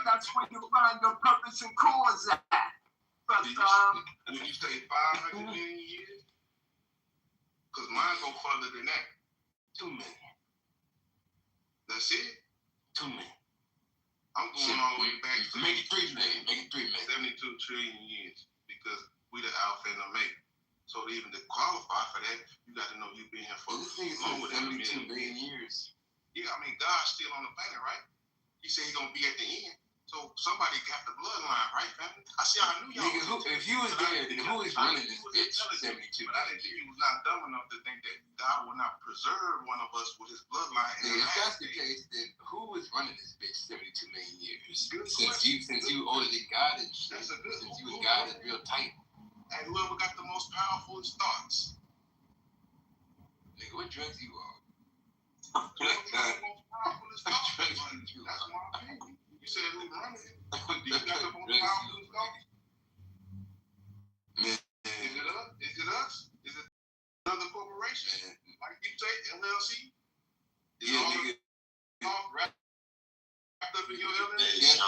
that's where you find your purpose and cause at. But Would you say 500 million years? Because mine go further than that. 2 million. That's it? 2 million. I'm going all the way back to Make it 3 million. Make it 3 million. 72 trillion years because we the alpha and omega. So even to qualify for that, you got to know you've been here for This thing is longer than 72 billion years. Yeah, I mean, God's still on the planet, right? He said he's going to be at the end. So somebody got the bloodline, right, family? I see, I knew y'all. Nigga, if you was there, then who is running this bitch? 72 But I didn't think he was not dumb enough to think that God would not preserve one of us with his bloodline. Nigga, if that's the case, then who is running this bitch 72 million years? Since you older than God and shit. That's a good Since you and God is real tight. And whoever got the most powerful thoughts. Nigga, what drugs you on? Whoever got the most powerful thoughts. That's my opinion. You said who's running it. Do you got the most powerful thoughts? Man. Is it us? Is it another corporation? Like you say, LLC? Is all wrapped up in your LLC?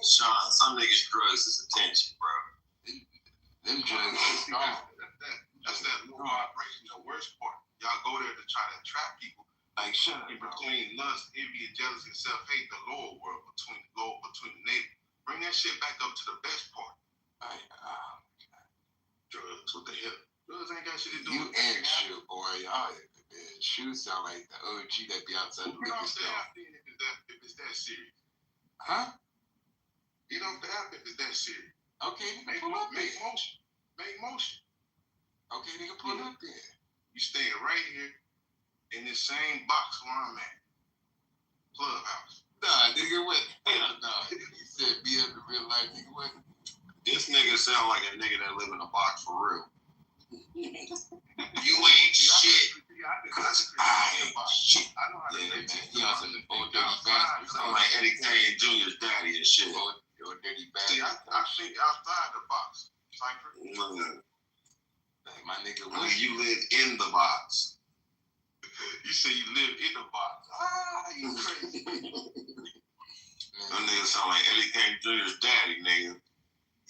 Some niggas drugs is attention, bro. Them drugs is strong. That's that low vibration, the worst part. Y'all go there to try to trap people. Like, shut up, In bro. between lust, envy, and jealousy, and self-hate, the lower world between the neighbor. Bring that shit back up to the best part. Drugs, what the hell? Drugs ain't got shit to do You with and Shoe, boy. Y'all, Shoe sound like the OG that be outside the Get liquor off the store. app then if it's that serious. Huh? Get off the app if it's that serious. Okay, nigga, pull up Make there. motion. Make motion. Okay, nigga, pull up there. You stay right here in this same box where I'm at. Clubhouse. Nah, nigga, what? Hell nah. You said be up in real life, nigga, what? This nigga sound like a nigga that live in a box for real. You ain't shit. Cause I ain't shit. I know how to Yeah, make man. He on some old dirty bastard. Sound like Eddie Kane Jr.'s daddy and shit. Old dirty See, bastard. I think outside the box. Cypher. Like my nigga, When you live in the box. You say you live in the box. You crazy. That nigga sound like Eddie Kane Jr.'s daddy, nigga.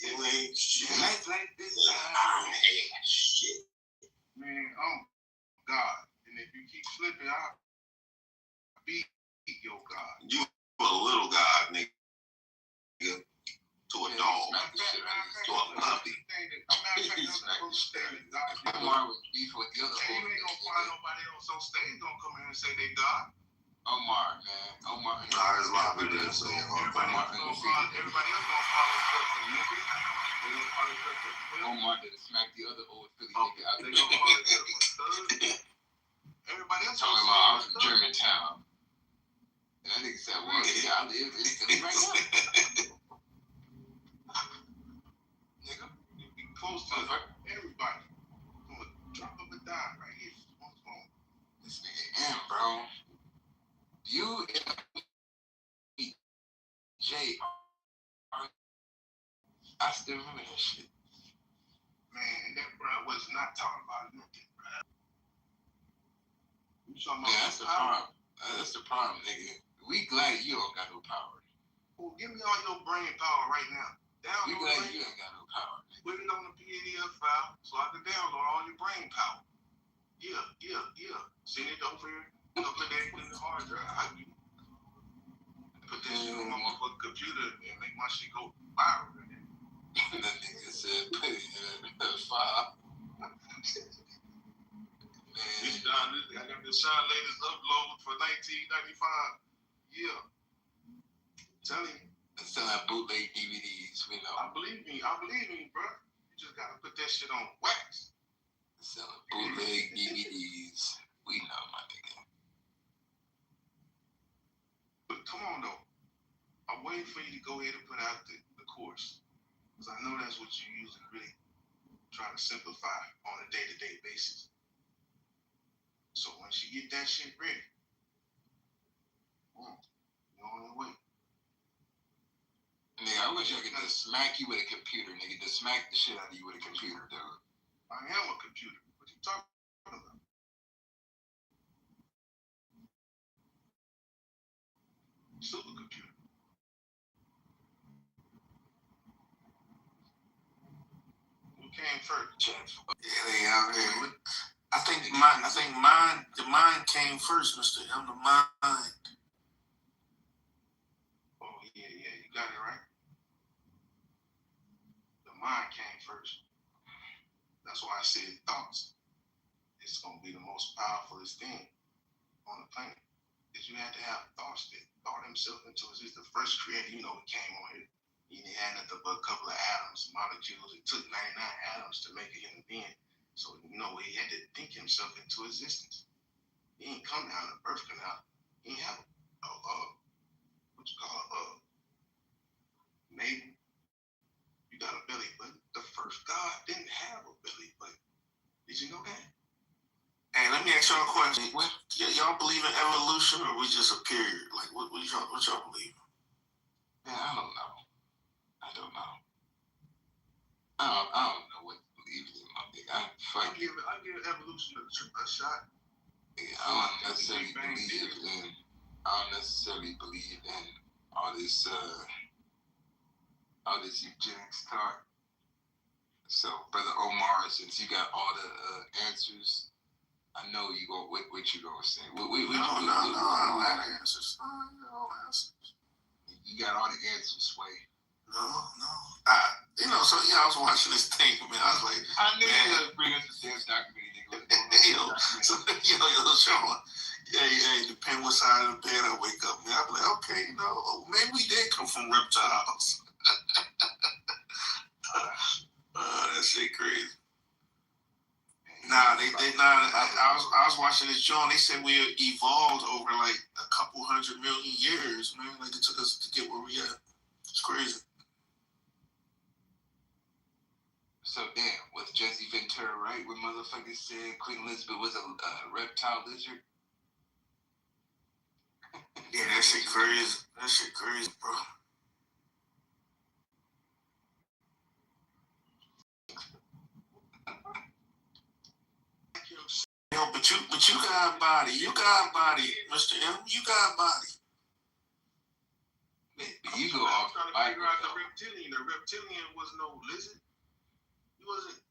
You ain't shit. life like this. I ain't shit. Man, I'm God. And if you keep slipping, I'll beat your God. You a little god, nigga. To a dog. To a puppy. Omar was beef with the other Hey, you ain't gonna find nobody else on stage gonna come in and say they God. Omar, man. Omar. Nah, there's a lot of people that say Everybody else gonna follow such a nigga. They gonna follow such Omar did smack the other old Philly nigga out there. Everybody else talking about I was from Germantown. And that nigga said, well, yeah, I live in Philly right now. Nigga, you be close to everybody. I'm gonna drop of a dime right here. What's wrong? This nigga M, bro. You and Jay, I still remember that shit. Man, that bro was not talking about nothing, bro. You talking Yeah, about that's the problem. That's the problem, nigga. We glad you don't got no power. Well, give me all your brain power right now. We glad you ain't got no power. Put it on the PDF file so I can download all your brain power. Yeah. Send it over here. Upload it in the hard drive. Put this shit on my motherfucking computer and make my shit go viral. That nigga said, put it in the file. Man. I got the shot latest upload for 1995. Yeah. Tell him. Selling bootleg DVDs, we know. I believe in you, bro. You just gotta put that shit on wax. Selling bootleg DVDs, we know, my nigga. But come on, though. I'm waiting for you to go ahead and put out the course. Because I know that's what you usually really try to simplify on a day-to-day basis. So once you get that shit ready, you're on your way. Nigga, I wish I could just smack you with a computer, nigga. Just smack the shit out of you with a computer, dude. I am a computer. What you talking about? Supercomputer. Who came first? Yeah, they out here. I think the mind came first, Mr. M. The mind. Oh yeah, you got it right. The mind came first. That's why I said thoughts. It's gonna be the most powerfulest thing on the planet. Is you had to have thoughts that thought himself into existence. The first creator, came on here. He didn't have nothing but a couple of atoms, molecules. It took 99 atoms to make a human being. So, he had to think himself into existence. He ain't come down to birth canal. He ain't have navel. You got a belly button. The first God didn't have a belly button. Did you know that? Hey, let me ask y'all a question. Y'all believe in evolution, or we just a period? Like, what y'all believe? Man, I don't know. I don't know what to believe in, my nigga. I give evolution a shot. Yeah, I don't necessarily believe in all this eugenics talk. So, Brother Omar, since you got all the answers, I know you go. What you gonna say? No, I don't have the answers. You got all the answers, Sway. No. I was watching this thing, man. I was like, I knew you would bring us the same documentary, nigga. Sean. Yeah, depending what side of the bed I wake up, man. I'm like, okay, maybe we did come from reptiles. That shit crazy. I was watching this John. They said we evolved over like a couple 100 million years, man. Like it took us to get where we at. It's crazy. So damn, was Jesse Ventura right when motherfuckers said Queen Elizabeth was a reptile lizard? Yeah, that shit crazy, bro. Yo, but you got a body. You got a body, Mr. M. You got a body. You go off trying to figure out the reptilian. The reptilian was no lizard. He wasn't.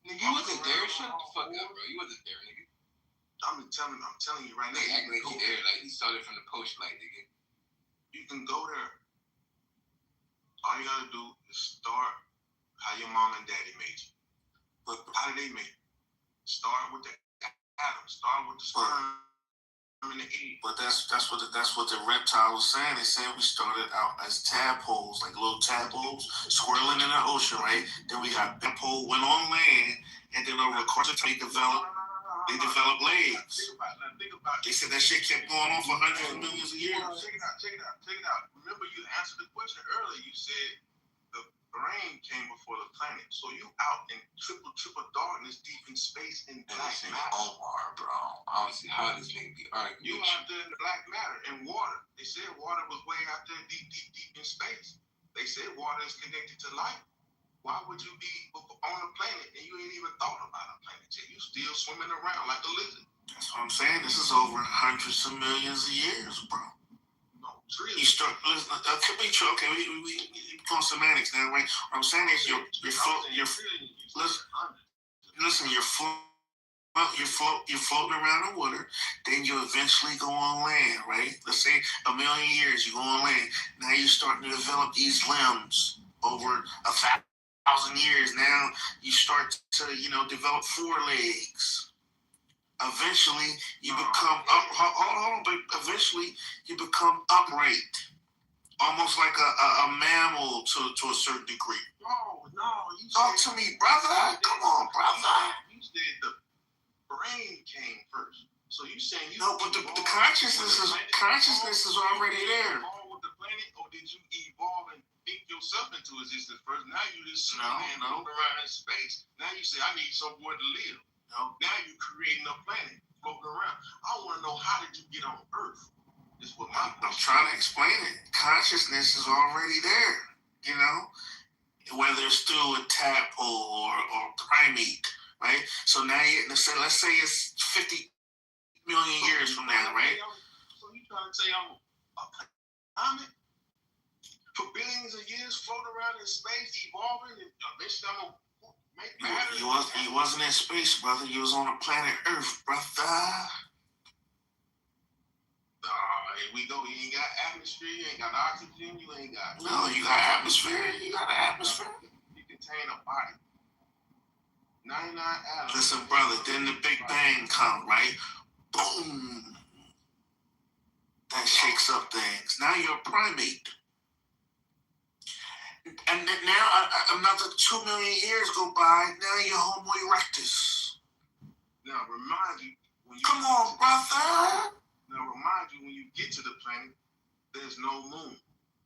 Nigga, you wasn't there. Shut the fuck up, bro. You wasn't there, nigga. I'm telling you right now. They act like he there, like he started from the post, like nigga. You can go there. All you gotta do is start how your mom and daddy made you. But how did they make you? Start with the atom. Start with the sperm. But that's what the reptile was saying. They said we started out as tadpoles, like little tadpoles, swirling in the ocean, right? Then we got tadpole, went on land, and then over the course of time, they developed legs. Think about They said that shit kept going on for hundreds of millions of years. Check it out. Remember, you answered the question earlier. You said the brain came before the planet. So you out in triple darkness, deep in space, in black matter. Omar, bro. I don't see how this nigga be arguing. You out there in black matter and water. They said water was way out there, deep in space. They said water is connected to life. Why would you be on a planet and you ain't even thought about a planet yet? You still swimming around like a lizard. That's what I'm saying. This is over hundreds of millions of years, bro. No, trillions. You start listen. Could be true. Okay, we going semantics now, right? What I'm saying is you're floating around the water, then you eventually go on land, right? Let's say 1 million years you go on land. Now you're starting to develop these limbs over 1,000 years. Now you start to, develop 4 legs. Eventually you become eventually you become upright. Almost like a mammal to a certain degree. No. Talk to me, brother. Come on, brother. You said the brain came first. So you saying you no, but the consciousness is already there. Evolve with the planet, or did you evolve and think yourself into existence first? Now you just floating around in space. Now you say I need somewhere to live. No. Now you creating a planet floating around. I want to know, how did you get on Earth? Is what I'm trying to explain it. Consciousness is already there. Whether it's through a tadpole or primate, right? So now let's say it's 50 million years from now, right? So you trying to say I'm a planet for billions of years floating around in space, evolving, and eventually I'm gonna make matter? You wasn't in space, brother. You was on the planet Earth, brother. Here we go. You ain't got atmosphere. You ain't got oxygen. You ain't got. No, you got atmosphere. You got an atmosphere. You contain a body. 99 atoms. Listen, brother. Then the Big Bang come, right? Boom. That shakes up things. Now you're a primate. And then now another 2 million years go by. Now you're Homo erectus. Now remind you when you. Come on, brother. Now remind you, when you get to the planet, there's no moon.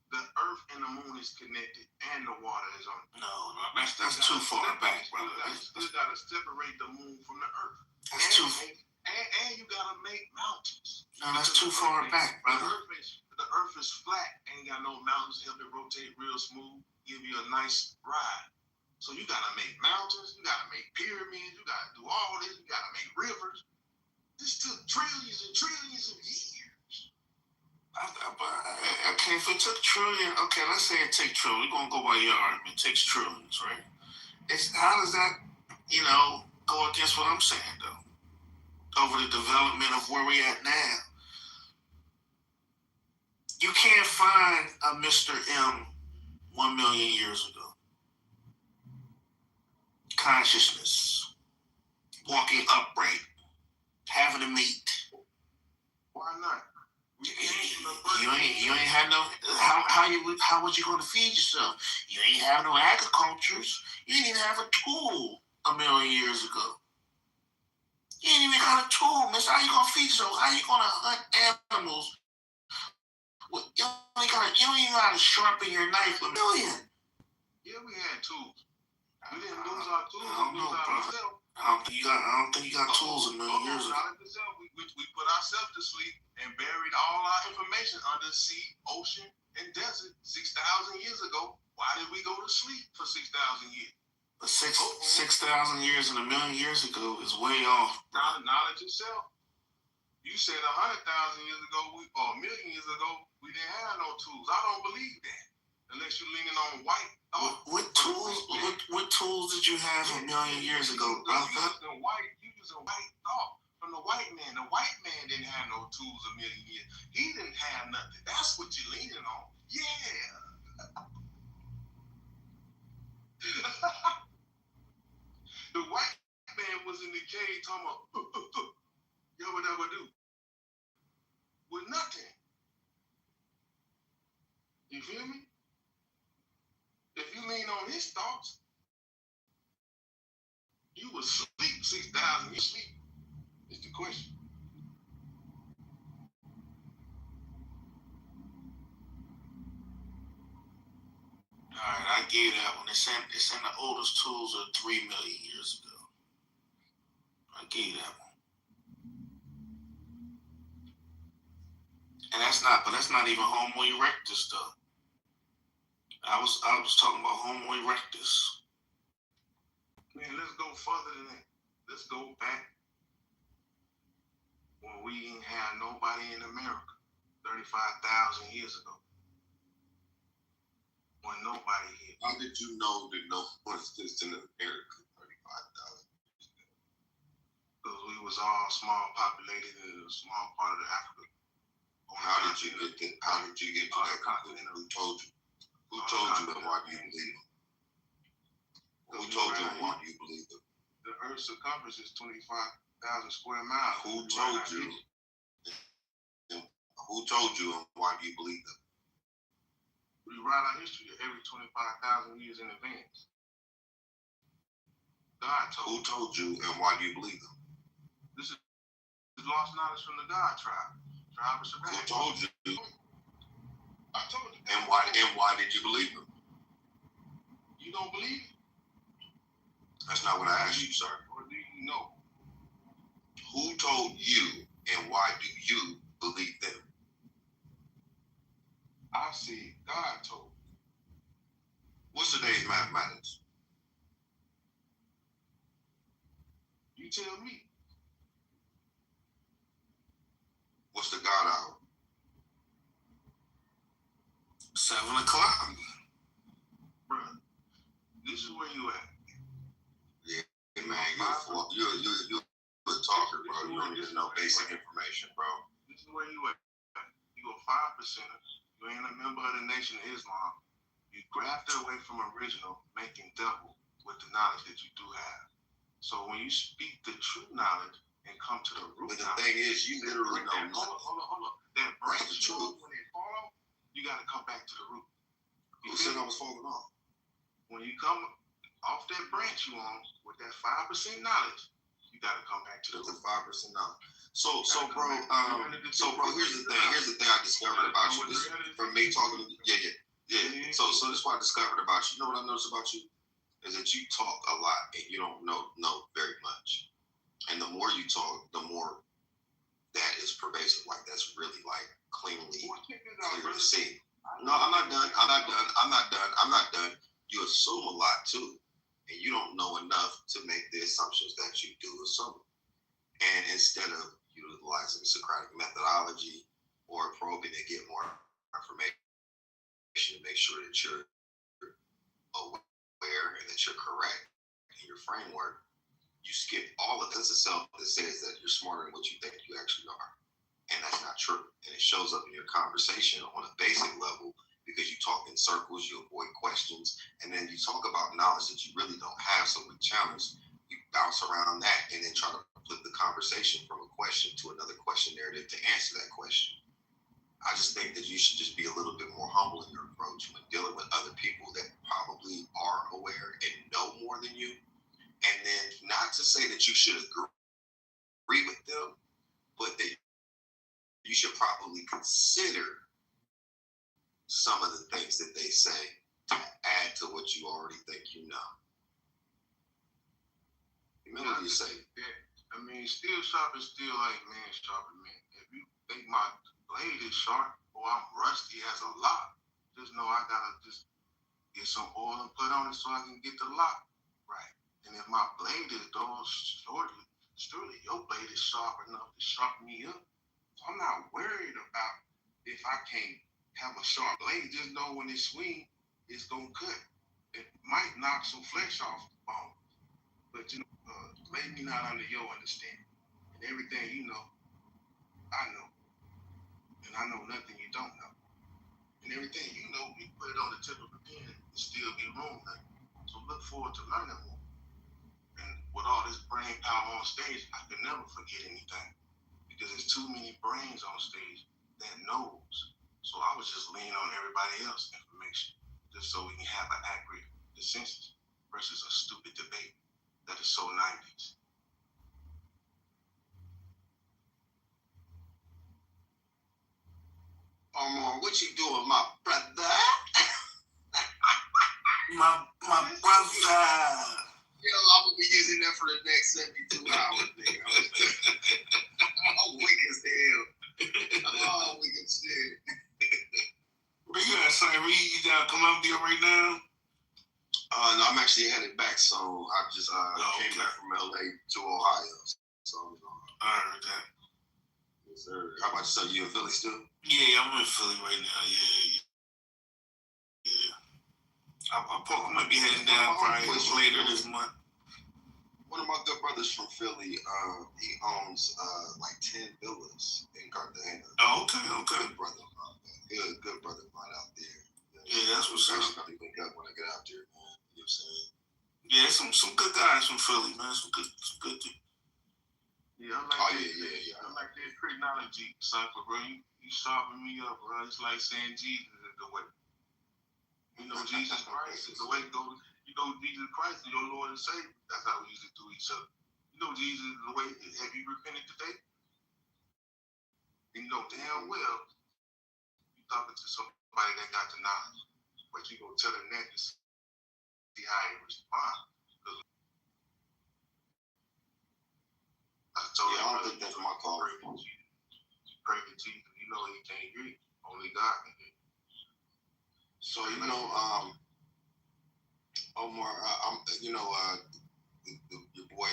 The Earth and the moon is connected, and the water is on it. No, that's too far back, brother. You gotta separate the moon from the Earth. That's too. And you gotta make mountains. No, that's too far back, brother. The Earth is flat, ain't got no mountains to help it rotate real smooth, give you a nice ride. So you gotta make mountains, you gotta make pyramids, you gotta do all this, you gotta make rivers. This took trillions and trillions of years. Okay, if it took trillion, okay, let's say it takes trillion. We're gonna go by your argument. It takes trillions, right? How does that, go against what I'm saying though? Over the development of where we at now. You can't find a Mr. M 1 million years ago. Consciousness, walking upright, having a mate. Why not? You ain't had no. How was you going to feed yourself? You ain't have no agricultures. You didn't even have a tool 1 million years ago. You ain't even got a tool, mister. How you gonna feed yourself? How you gonna hunt animals? You ain't even know how to sharpen your knife. 1 million. Yeah, we had tools. We didn't lose our tools. I don't know, brother. I don't think you got tools 1 million years ago. We put ourselves to sleep and buried all our information under the sea, ocean, and desert 6,000 years ago. Why did we go to sleep for 6,000 years? But 6,000 years and 1 million years ago is way off. Knowledge itself. You said 100,000 years ago, or 1 million years ago, we didn't have no tools. I don't believe that, unless you're leaning on white thought. What tools did you have 1 million years ago, brother? You using white thought from the white man. The white man didn't have no tools 1 million years. He didn't have nothing. That's what you're leaning on. Yeah. The white man was in the cave talking about, yabba dabba do. feel me? If you lean on his thoughts, you would sleep 6,000 years sleep. Is the question. All right, I gave that one. They're saying the oldest tools are 3 million years ago. I gave that one. And that's not even Homo erectus though. I was talking about Homo erectus. Man, let's go further than that. Let's go back when we didn't have nobody in America 35,000 years ago. When nobody here. How did you know that no one exists in America 35,000 years ago? Because we was all small populated in a small part of Africa. How did you get to that conclusion? Who told you? Who told you and why do you believe them? Who told you and why do you believe them? The Earth's circumference is 25,000 square miles. Who told you? Who told you and why do you believe them? We write our history every 25,000 years in advance. God told. Who told you and why do you believe them? This is lost knowledge from the God tribe. Who told you? I told you. And why did you believe them? You don't believe it? That's not what I asked you, sir. Or do you know? Who told you and why do you believe them? I said God told. What's today's mathematics? You tell me. What's the God hour? 7 o'clock. Bruh, this is where you at. Yeah, man, you're a talker, bro. You don't even know basic information, bro. This is where you at. You a 5%er. You ain't a member of the Nation of Islam. You grafted away from original, making double with the knowledge that you do have. So when you speak the true knowledge and come to the root, but the thing is, you literally know nothing. Hold on. That branch you on, when it fall, you got to come back to the root. Who said I was falling off? When you come off that branch you on with that 5% knowledge, you got to come back to the root. 5% knowledge. So bro, here's the thing. Here's the thing I discovered about you. This from me talking to yeah. So this is what I discovered about you. You know what I noticed about you is that you talk a lot and you don't know very much. And the more you talk, the more that is pervasive. Like that's really like clear to see. No, I'm not done. You assume a lot too, and you don't know enough to make the assumptions that you do assume. And instead of utilizing Socratic methodology or probing to get more information to make sure that you're aware and that you're correct in your framework, you skip all of this itself that says that you're smarter than what you think you actually are. And that's not true. And it shows up in your conversation on a basic level because you talk in circles, you avoid questions, and then you talk about knowledge that you really don't have. So we challenge, you bounce around that and then try to put the conversation from a question to another question narrative to answer that question. I just think that you should just be a little bit more humble in your approach when dealing with other people that probably are aware and know more than you. And then not to say that you should agree with them, but that you should probably consider some of the things that they say to add to what you already think you know. Remember what you say. Yeah. I mean, steel sharp is still like man sharper man. If you think my blade is sharp or I'm rusty as a lock, just know I gotta just get some oil and put on it so I can get the lock right. And if my blade is dull, surely your blade is sharp enough to sharpen me up. So I'm not worried about if I can't have a sharp blade. Just know when it swing, it's gonna cut. It might knock some flesh off the bone, but lay me not under your understanding. And everything you know, I know. And I know nothing you don't know. And everything you know, we put it on the tip of the pen and still be wrong. So look forward to learning more. And with all this brain power on stage, I can never forget anything. Because there's too many brains on stage that knows So I was just leaning on everybody else's information, just so we can have an accurate consensus versus a stupid debate that is so 90s. What you doing, my brother? my brother. Yo, I'm gonna be using that for the next 72 hours, nigga. I'm weak as hell. Oh, weak as shit. Where you at, son? You got Columbia right now? No, I'm actually headed back, so I just came back from LA to Ohio. So I heard that. Yes, sir. How about yourself? You in Philly still? Yeah, I'm in Philly right now. Yeah. I might be heading down probably later this month. One of my good brothers from Philly, he owns like 10 villas in Cartagena. Oh, okay. Good brother, good brother right out there. Yeah, that's what's up. I'll be link up when I get out there, man. You know what I'm saying? Yeah, some good guys from Philly, man. Some good. Yeah, I like that technology, Cypher, bro. You sharpen me up, bro. It's like saying Jesus is the way. You know, Jesus Christ is the way to go. You know, Jesus Christ is your Lord and Savior. That's how we usually do each other. You know, Jesus is the way. Have you repented today? You know damn well you're talking to somebody that got the knowledge, but you gonna tell them that to see how he respond. I don't think that's my call. Pray to Jesus. You know he can't hear you. Only God can hear you. So Omar, your boy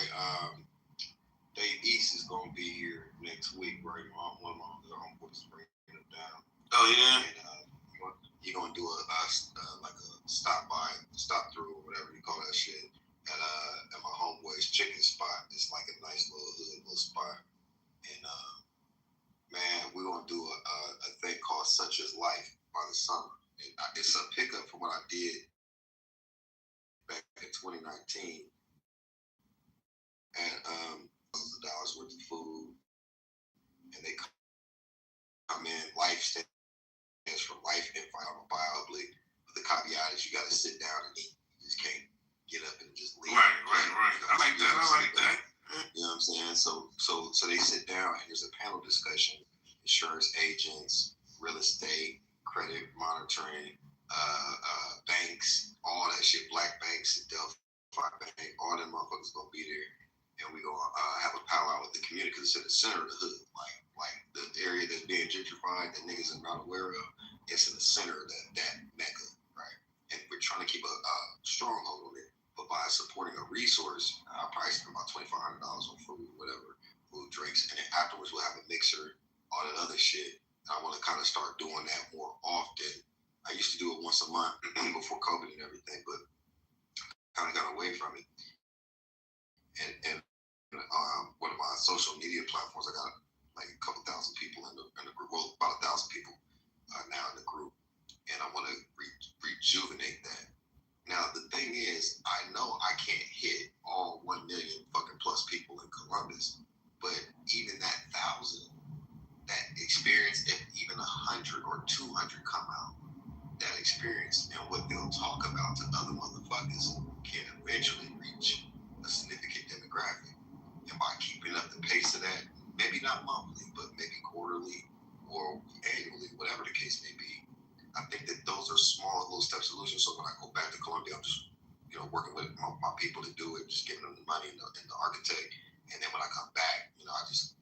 Dave East is gonna be here next week, right? One of my other homeboys is bringing him down. Oh yeah. And you're gonna do like a stop through, or whatever you call that shit, at my homeboy's chicken spot. It's like a nice little spot, and man, we're gonna do a thing called Such Is Life by the summer. It's a pickup from what I did back in 2019, and $1,000 worth of food, and they come in. Life stands for life environmentally, but the caveat is you got to sit down and eat. You just can't get up and just leave. Right. I like that. You know what I'm saying? So they sit down and there's a panel discussion. Insurance agents, real estate, credit monitoring, banks, all that shit. Black banks, Delphi Bank, all them motherfuckers gonna be there, and we gonna have a powwow with the community because it's in the center of the hood, like the area that's being gentrified that niggas are not aware of. It's in the center of that mecca, right? And we're trying to keep a stronghold on it. But by supporting a resource, I'll probably spend about $2,500 on food, whatever, food, drinks, and then afterwards we'll have a mixer, all that other shit. I want to kind of start doing that more often. I used to do it once a month before COVID and everything, but kind of got away from it. And one of my social media platforms, I got like a couple thousand people in the group, well, about 1,000 people now in the group, and I want to rejuvenate that. Now, the thing is, I know I can't hit all 1 million fucking plus people in Columbus, but even that 1,000, that experience, if even 100 or 200 come out, that experience and what they'll talk about to other motherfuckers can eventually reach a significant demographic. And by keeping up the pace of that, maybe not monthly, but maybe quarterly or annually, whatever the case may be, I think that those are small little step solutions. So when I go back to Columbia, I'm just, working with my people to do it, just giving them the money and the architect. And then when I come back, I just,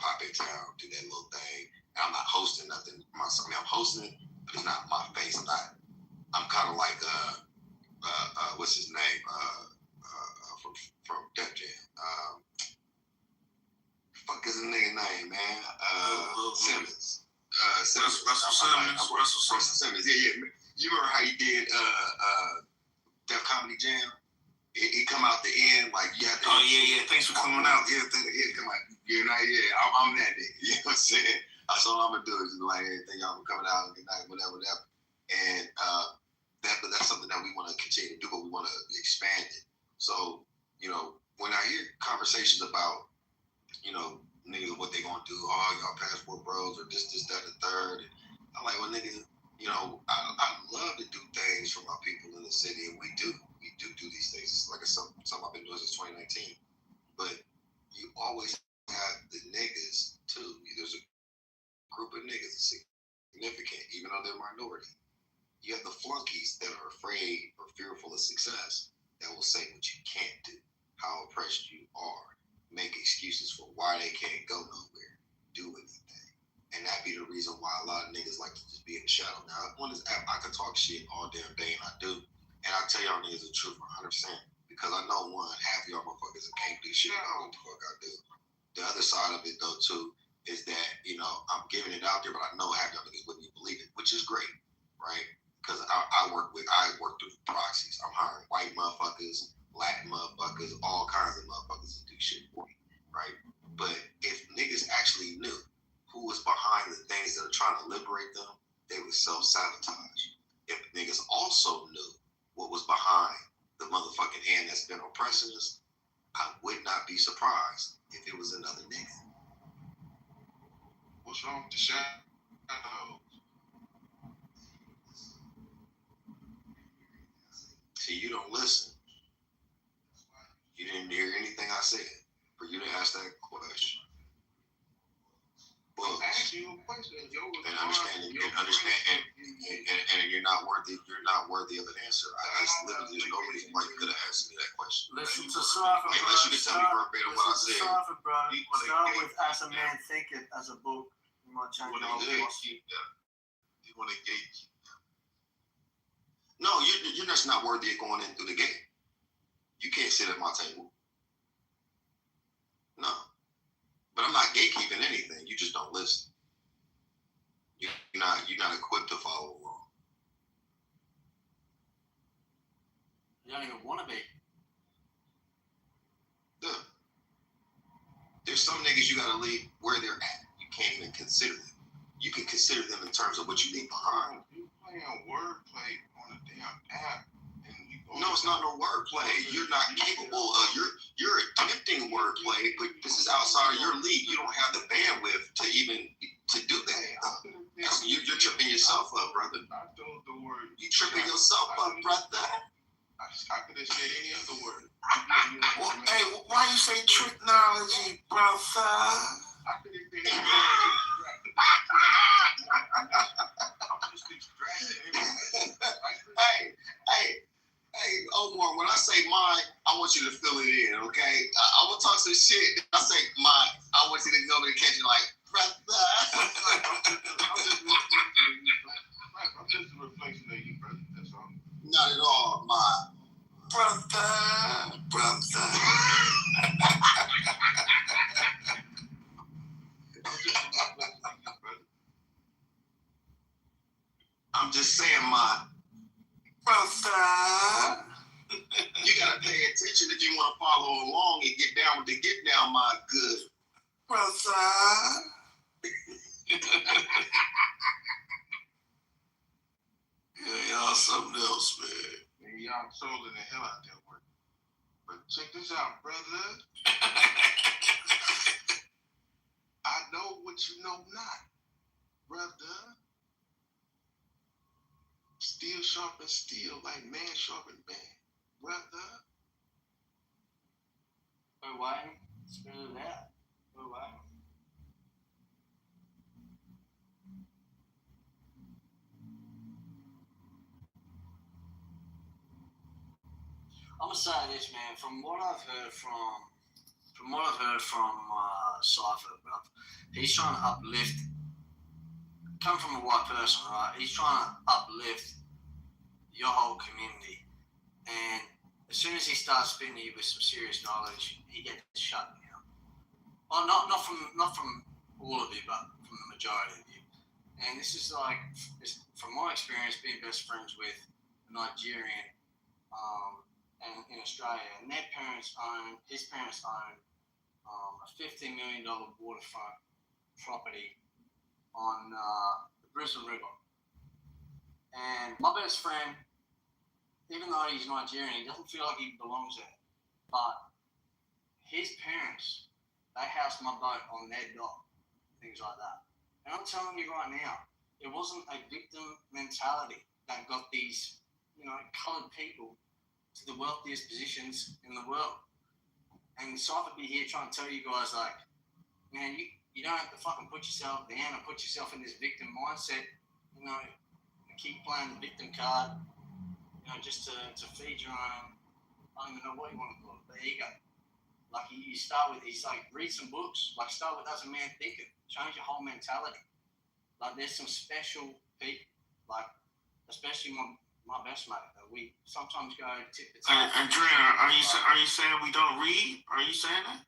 pop in town, do that little thing. And I'm not hosting nothing myself. I mean, I'm hosting it, but it's not my face. I'm kind of like, what's his name? From Def Jam. Fuck is his nigga name, man? Simmons. Russell Simmons. Yeah. You remember how he did Def Comedy Jam? He come out the end like you have to. Oh yeah. Thanks for coming out. Yeah, come out. I'm that nigga. You know what I'm saying? That's all I'm gonna do is just like, hey, thank y'all for coming out. Good night, whatever. And that's something that we want to continue to do, but we want to expand it. So when I hear conversations about niggas what they gonna do, y'all passport bros or this, that, and the third. I like when niggas, you know, I love to do things for my people in the city, and we do these things. It's like something I've been doing since 2019. But you always have the niggas too. There's a group of niggas that's significant, even though they're minority. You have the flunkies that are afraid or fearful of success that will say what you can't do, how oppressed you are, make excuses for why they can't go nowhere, do anything. And that be the reason why a lot of niggas like to just be in the shadow. Now, on this app, I could talk shit all damn day, and I do. And I tell y'all niggas the truth 100%. Because I know half of y'all motherfuckers that can't do shit about what the fuck I do. The other side of it, though, too, is that, you know, I'm giving it out there, but I know half y'all niggas wouldn't even believe it, which is great, right? Because I work through proxies. I'm hiring white motherfuckers, Latin motherfuckers, all kinds of motherfuckers to do shit for me, right? But if niggas actually knew who was behind the things that are trying to liberate them, they would self-sabotage. If niggas also knew what was behind the motherfucking hand that's been oppressing us, I would not be surprised if it was another nigga. What's wrong with the shadow? See, you don't listen. You didn't hear anything I said for you to ask that question. Books. And understand, and you're not worthy of an answer. There's no reason why you could have asked me that question. Listen to Safa, bro. Unless you can tell me verbatim what I said. Safa, bro. Start with As a Man Thinketh as a book. You might change You the whole want to gatekeep that. You want to gatekeep. No, you're just not worthy of going in through the gate. You can't sit at my table. No. But I'm not gatekeeping anything. You just don't listen. You're not equipped to follow along. You don't even want to be. Yeah. There's some niggas you gotta leave where they're at. You can't even consider them. You can consider them in terms of what you leave behind. You playing wordplay on a damn app. No, it's not no wordplay. You're not capable of. You're attempting wordplay, but this is outside of your league. You don't have the bandwidth to even to do that. You're tripping yourself up, brother. I told the word. You tripping yourself up, brother. I could have said any other word. Well, hey, why you say technology, brother? I could have said any word. I'm just distracted. Hey, Omar, when I say mine, I want you to fill it in, okay? I will talk some shit. I say mine. I want you to go over and catch it like, brother. I'm just a reflection of you, brother. That's all. Not at all, my brother. I'm just saying, my brother. You gotta pay attention if you want to follow along and get down with the get down, my good brother. Yeah, y'all something else, man. Y'all trolling the hell out there, work. But check this out, brother. I know what you know not, brother. Steel sharpens steel like man sharpens man, brother. We're waiting. Spit it out. We're waiting. I'm gonna say this, man. From what I've heard from Cypher, bro, he's trying to uplift. Come from a white person, right? He's trying to uplift your whole community, and as soon as he starts spitting you with some serious knowledge, he gets shut down. Well, not from all of you, but from the majority of you. And this is like, from my experience, being best friends with a Nigerian, and in Australia, and his parents own a $15 million waterfront property on the Brisbane River. And my best friend, even though he's Nigerian, he doesn't feel like he belongs there. But his parents, they housed my boat on their dock, things like that. And I'm telling you right now, it wasn't a victim mentality that got these, coloured people to the wealthiest positions in the world. And so I could be here trying to tell you guys, like, man, you don't have to fucking put yourself down and put yourself in this victim mindset, keep playing the victim card, just to feed your own, I don't even know what you want to call it, but there you go. Like, you start with, he's like, read some books, like, start with As a Man Thinketh, change your whole mentality. Like, there's some special people, like, especially my best mate, that we sometimes go tip the tail. Adrian, are you saying we don't read? Are you saying that?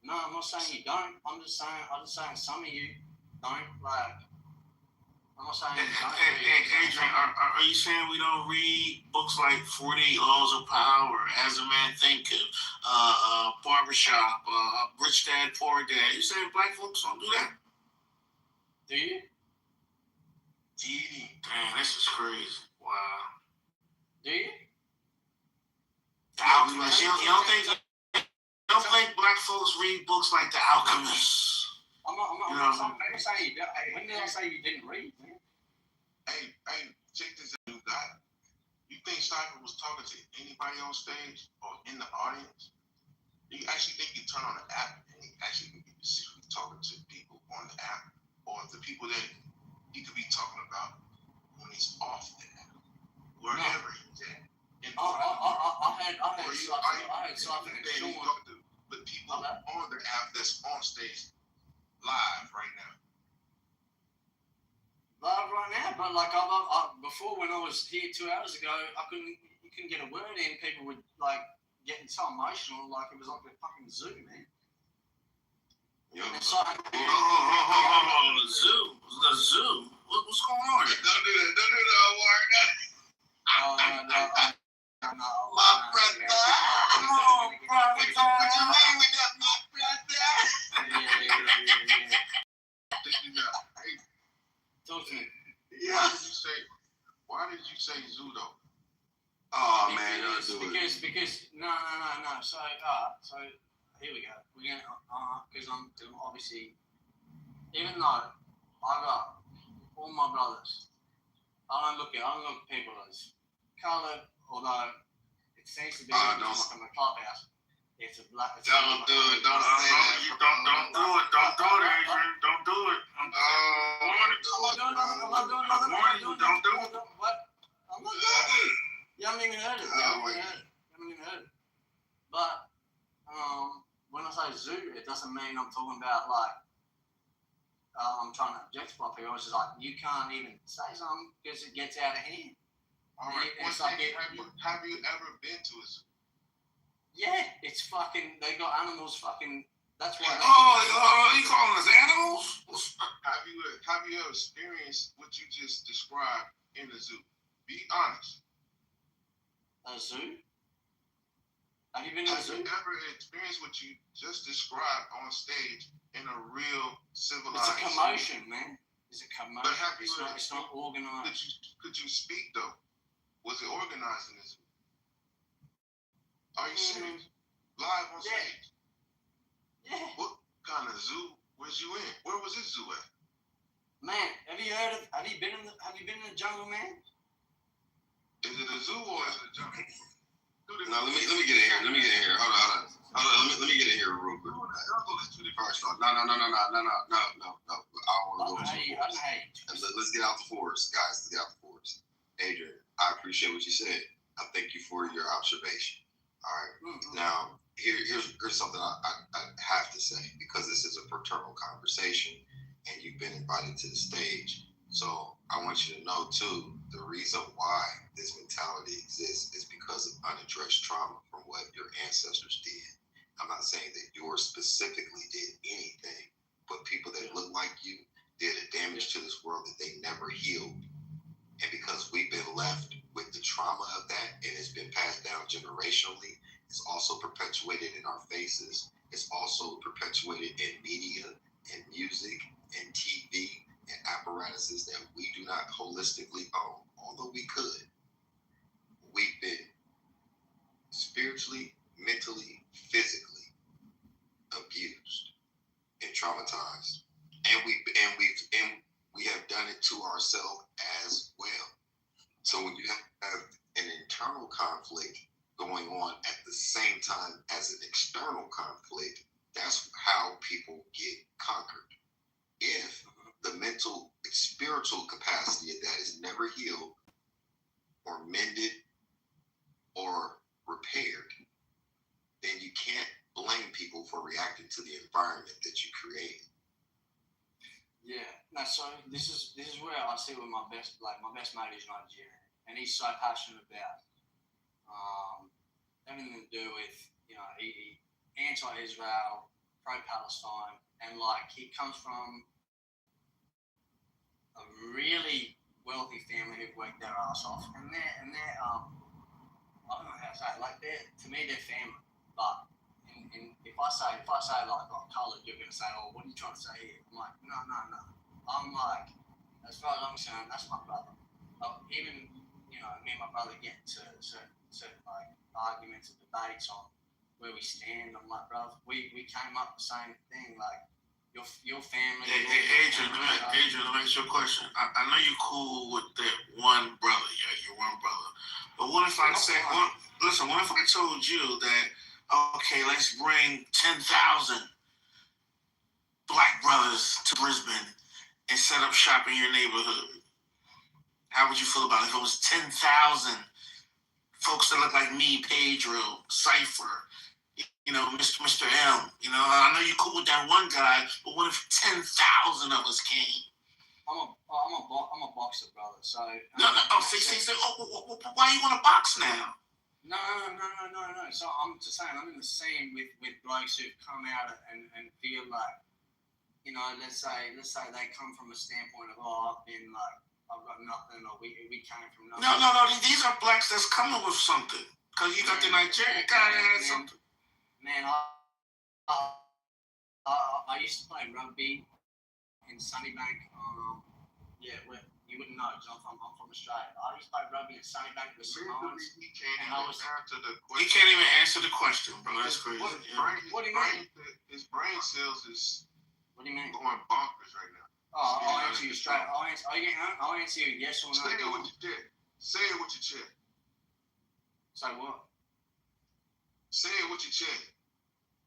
No, I'm not saying you don't. I'm just saying some of you don't. Like, I'm not saying you don't. Adrian, are you saying we don't read books like 48 Laws of Power, As a Man Thinketh, Barbershop, Rich Dad, Poor Dad? You saying black folks don't do that? Do you? Damn, this is crazy. Wow. Do you? The Alchemist. You don't think black folks read books like The Alchemist? I'm not saying you don't. When did I say you didn't read, man? Hey, check this out, new guy. You think Cypher was talking to anybody on stage or in the audience? Do you actually think you turn on the app and he actually could be secretly talking to people on the app, or the people that he could be talking about when he's off the app, wherever he's at? I heard something in Sean. But people on the app that's on stage live right now. Live right now, but like before, when I was here 2 hours ago, you couldn't get a word in. People would like getting so emotional, like it was like a fucking zoo, man. Yo, the zoo. What's going on? Don't do that, Warren. No. My brother. What you mean with that, my brother? Yeah. Hey, talk to me. Yeah. Why did you say zoo though? Oh man, don't do it. Because no. So here we go. We're gonna because I'm obviously, even though I got all my brothers, I don't look at people as coloured, although it seems to be like in the clubhouse. It's a black. Don't do it. Don't say that. Don't do it. Don't do it, Adrian. Don't do it. I'm not doing it. What? I'm not doing it. You haven't even heard it. But when I say zoo, it doesn't mean I'm talking about like I'm trying to objectify people. It's just like you can't even say something because it gets out of hand. All right. Have you ever been to a zoo? Yeah, it's fucking. They got animals. Fucking. That's why. You calling us animals? Have you ever experienced what you just described in the zoo? Be honest. A zoo? Have you been to a zoo? Have you ever experienced what you just described on stage in a real civilized? It's a commotion, man. It's a commotion. But it's not organized. Could you speak though? Was it organized in the zoo? Are you serious? Live on stage? Yeah. What kind of zoo was you in? Where was this zoo at? Man, have you been in the jungle, man? Is it a zoo or is it a jungle? No, let me get in here. Hold on. Let me get in here real quick. First off, no. I don't want to go into the forest. Let's get out the forest, guys. Let's get out the forest. Adrian, I appreciate what you said. I thank you for your observation. All right. Now, here's something I have to say, because this is a fraternal conversation and you've been invited to the stage. So I want you to know, too, the reason why this mentality exists is because of unaddressed trauma from what your ancestors did. I'm not saying that yours specifically did anything, but people that look like you did a damage to this world that they never healed. And because we've been left with the trauma of that, and it's been passed down generationally, it's also perpetuated in our faces. It's also perpetuated in media and music and TV and apparatuses that we do not holistically own, although we could. We've been spiritually, mentally, physically abused and traumatized, and we have done it to ourselves. internal conflict going on at the same time as an external conflict, that's how people get conquered. If the mental and spiritual capacity of that is never healed or mended or repaired, then you can't blame people for reacting to the environment that you create. Yeah, no. So this is where I see with my best mate is Nigerian, and he's so passionate about everything to do with he anti-Israel, pro-Palestine, and like he comes from a really wealthy family who've worked their ass off, and they're I don't know how to say it, like they're family, but. And if I say like colored, you're gonna say, oh, what are you trying to say here? I'm like, no. I'm like, as far as I'm concerned, that's my brother. Even me and my brother get to certain like arguments and debates on where we stand. I'm like, bro, we came up the same thing. Like your family. Hey, Adrian, let me ask you a question. I know you're cool with that one brother. Yeah, your one brother. But what if I said, listen, what if I told you that? Okay, let's bring 10,000 black brothers to Brisbane and set up shop in your neighborhood. How would you feel about it if it was 10,000 folks that look like me, Pedro, Cypher, Mr. M? I know you're cool with that one guy, but what if 10,000 of us came? I'm a boxer, brother. So no. Why you want to box now? No. So I'm just saying, I'm in the scene with blokes who've come out and feel like, let's say they come from a standpoint of, I've got nothing, or we came from nothing. No. These are blacks that's coming with something. Because you got the Nigerian guy that has something. Man, I used to play rugby in Sunnybank. You wouldn't know, because I'm from Australia. I used to play rugby in Sunnybank with Samoans. He can't even answer the question, bro. That's crazy. What do you mean? His brain cells is what do you mean? Going bonkers right now. I'll answer you straight. I'll answer you yes or no. Say it with your chest. Say it with your chest. Say what? Say it with your chest.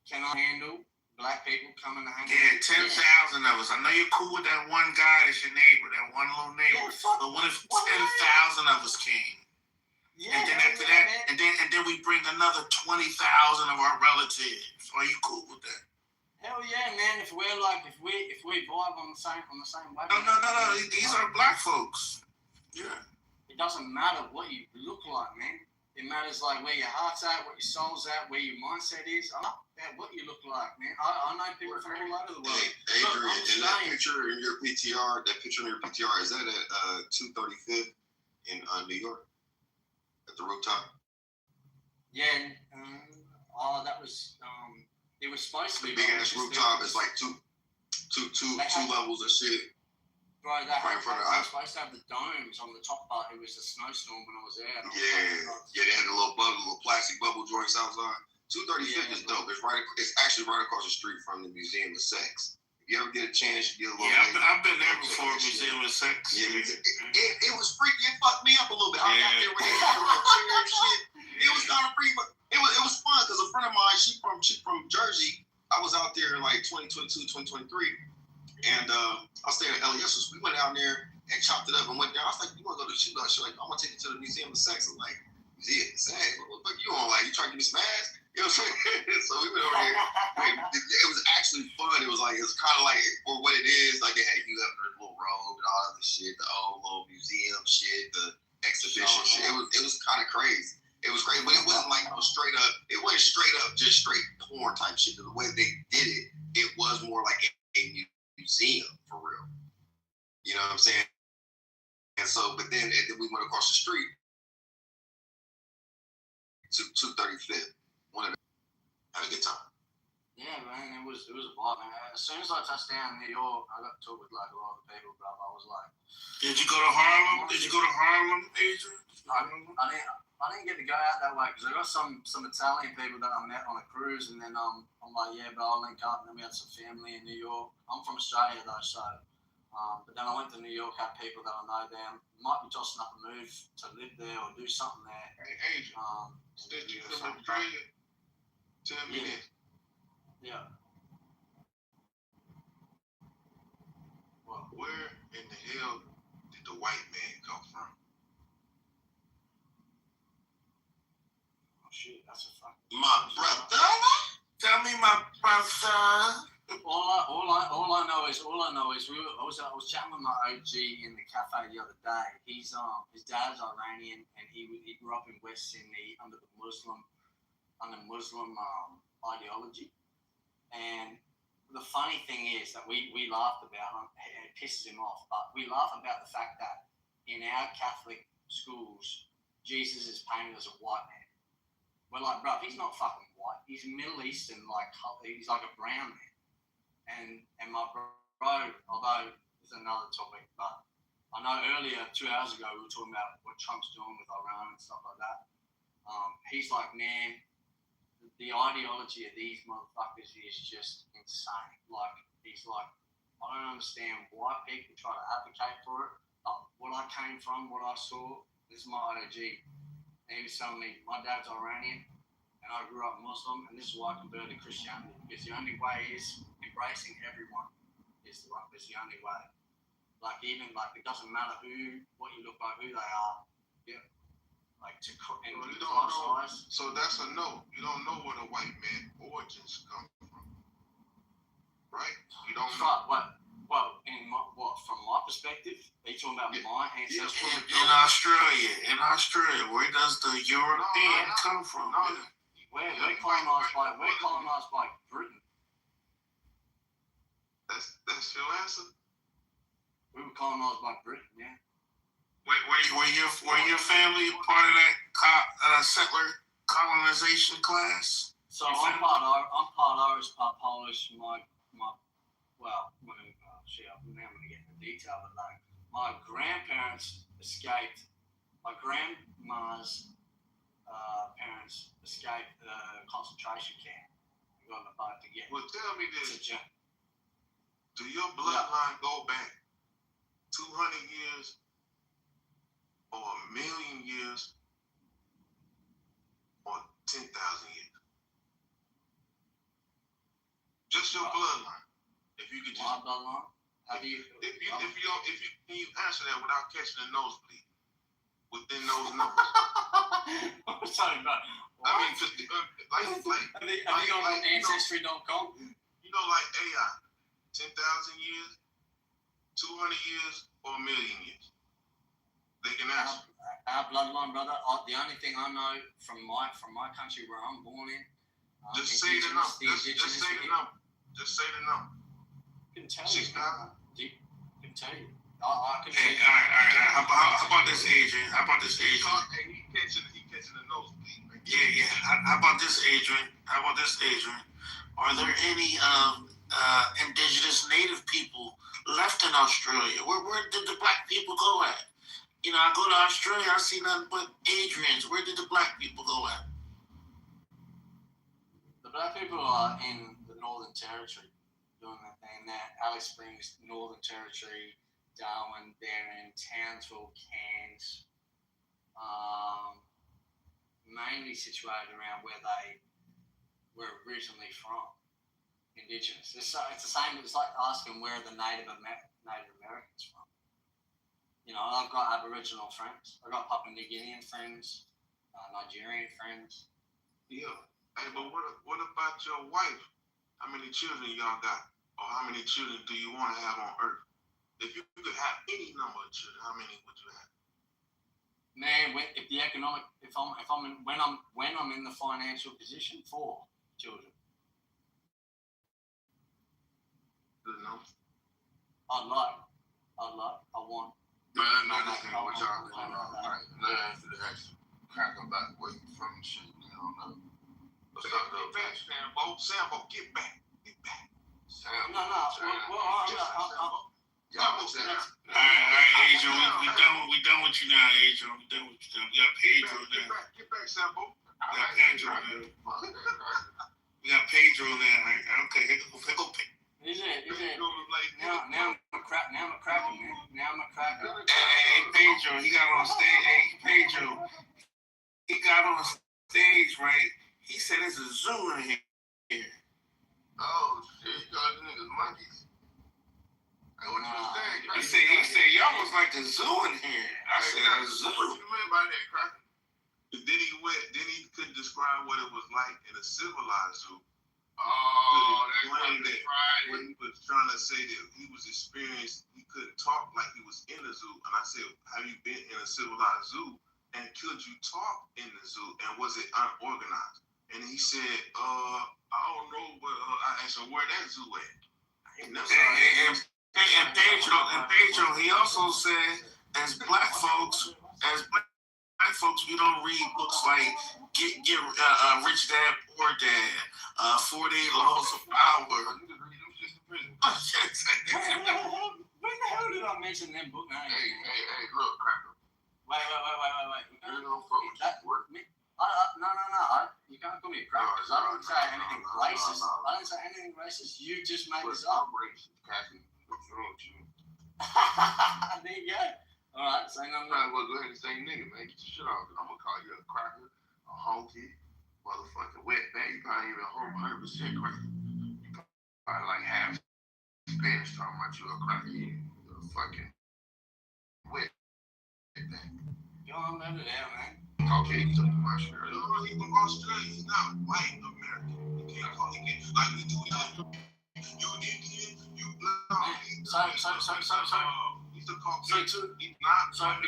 Can I handle black people coming to hang out? Yeah, 10,000 of us. I know you're cool with that one guy that's your neighbor, that one little neighbor. But what if 10,000 of us came? Yeah, and then after that, and then we bring another 20,000 of our relatives. Are you cool with that? Hell yeah, man! If we vibe on the same way. No. These are black folks. Yeah. It doesn't matter what you look like, man. It matters like where your heart's at, what your soul's at, where your mindset is. I'm not at what you look like, man. I know people from all over the world. Hey, Adrian, and that picture in your PTR, is that at 235th in New York? At the rooftop? Yeah. That was it was supposed to be big ass rooftop. It's like two levels of shit. Bro, they were supposed to have the domes on the top part. It was a snowstorm when I was there. They had a little plastic bubble joints outside. 235th is dope. It's actually right across the street from the Museum of Sex. If you ever get a chance, you get a little. Yeah, I've been there before. Museum of Sex. Yeah, it was freaky. It fucked me up a little bit. I got there with shit. It was kind of freaky, but it was fun because a friend of mine, she from Jersey. I was out there in like 2022, 2023. And I stayed at LES. So we went down there and chopped it up and went down. I was like, you want to go to the shoot? She's like, I want to take you to the Museum of Sex. I'm like, Museum of Sex? What the fuck you on? Like, you trying to get me smashed? You know what I'm saying? So we went over there. It was actually fun. It was kind of like, for what it is, like they had you up in a little robe and all the shit, the old little museum shit, the exhibition shit. It was kind of crazy. It was crazy, but it wasn't like straight up. It wasn't straight up, just straight porn type shit. The way they did it, it was more like a museum for real. You know what I'm saying? And so, but then we went across the street to 235th. Had a good time. Yeah, man, it was a vibe, man. As soon as I touched down in New York, I got to talk with like a lot of people, bro. I was like, Did you go to Harlem? Adrian? I didn't get to go out that way because I got some Italian people that I met on a cruise, and then I'm like, yeah, bro, I'll link up, and then we had some family in New York. I'm from Australia though, so But then I went to New York, had people that I know there, might be tossing up a move to live there or do something there. Hey, Adrian, since you from Australia, tell me this. Yeah. Well, where in the hell did the white man come from? Oh shit, that's a fuck. My brother? Tell me, my brother. All I know is I was chatting with my OG in the cafe the other day. His dad's Iranian and he grew up in West Sydney under Muslim ideology. And the funny thing is that we laughed about it, and it pisses him off, but we laugh about the fact that in our Catholic schools, Jesus is painted as a white man. We're like, bro, he's not fucking white. He's Middle Eastern, he's like a brown man. And my bro, although it's another topic, but I know earlier, 2 hours ago, we were talking about what Trump's doing with Iran and stuff like that. He's like, man, the ideology of these motherfuckers is just insane. Like, he's like, I don't understand why people try to advocate for it. What I came from, what I saw, this is my OG. And he was telling me, my dad's Iranian, and I grew up Muslim, and this is why I converted to Christianity, because the only way is embracing everyone is the only way. Like, even, it doesn't matter what you look like, who they are. Yeah. You don't know. So that's a no. You don't know where the white man origins come from, right? You don't know. From my perspective, are you talking about my ancestry? In Australia, where does the European come from? We're colonized by Britain. That's your answer. We were colonized by Britain, yeah. Were your family part of that settler colonization class? So I'm part Irish, part Polish. I'm going to get into detail, but my grandparents escaped. My grandma's parents escaped the concentration camp. We got on a boat to get. Well, tell me this: do your bloodline go back 200 years? Or 1,000,000 years, or 10,000 years? Just your bloodline. If you could just my bloodline. If you can you answer that without catching a nosebleed within those numbers? I'm sorry, but I mean, just have you gone on Ancestry.com? You know, like AI, 10,000 years, 200 years, or 1,000,000 years. They can answer. Our bloodline, brother. The only thing I know from my country where I'm born in. Just say the number. Just say the number. Just say the number. I can tell you. 6,000. I can tell you. I can tell Hey, you. all right. How about this, Adrian? He catching the nosebleed. Yeah. How about this, Adrian? Are there any indigenous native people left in Australia? Where did the black people go at? You know, I go to Australia, I see nothing but Adrians. Where did the black people go at? The black people are in the Northern Territory doing that thing. Alice Springs, Northern Territory, Darwin, they're in Townsville, Cairns, mainly situated around where they were originally from, indigenous. It's the same, it's like asking where are the Native Americans from. You know, I've got Aboriginal friends. I've got Papua New Guinean friends, Nigerian friends. Yeah. Hey, but what about your wife? How many children y'all got? Or how many children do you want to have on Earth? If you could have any number of children, how many would you have? Man, when I'm in the financial position, 4 children. Good enough. I want. No, that's not what y'all doing. All right, let me answer the next. Kind of come back away from the shit. I don't know. What's up, though? Get back, Sambo. Get back. Sambo. No. Y'all said that. All right, Adrian. We done with you now, Adrian. We got Pedro now. Get back, Sambo. We got Pedro now. Right? Okay, here go He said, Like, now I'm a cracker, man. Now I'm a cracker. Hey, Pedro, he got on stage. Hey, Pedro, he got on stage, right? He said there's a zoo in here. oh shit, y'all niggas monkeys. Hey, what you saying? He said, y'all was like a zoo in here. I said, a zoo. What you mean by that, cracker? Then he couldn't describe what it was like in a civilized zoo. Oh, that's When Friday. he was trying to say that he was experienced, he couldn't talk like he was in a zoo. And I said, have you been in a civilized zoo? And could you talk in the zoo? And was it unorganized? And he said, I don't know, but I asked him where that zoo at. And Pedro, he also said, as black folks, we don't read books like Get Rich Dad, Poor Dad, 48 Laws of Power. When the hell did I mention that book? Hey, look, cracker. Wait. You don't fuck with that word. No. You can't call me a cracker because I didn't say anything racist. I didn't say anything racist. You just made this up. I'm racist, cracker. What's wrong with you? There you go. All right, say no more. Might as well go ahead and say nigga, man. Get your shit off. I'm gonna call you a cracker, a honky, motherfucking wetback. You probably even a whole 100% cracker. You probably like half Spanish talking about you a cracker. You a fucking wetback. Go on over there, man. Okay, he's from Australia. No, he's from Australia. He's not white American. You can't call him like we do. You Indian, you black. So. He's a Caucasian. He's not. He's not a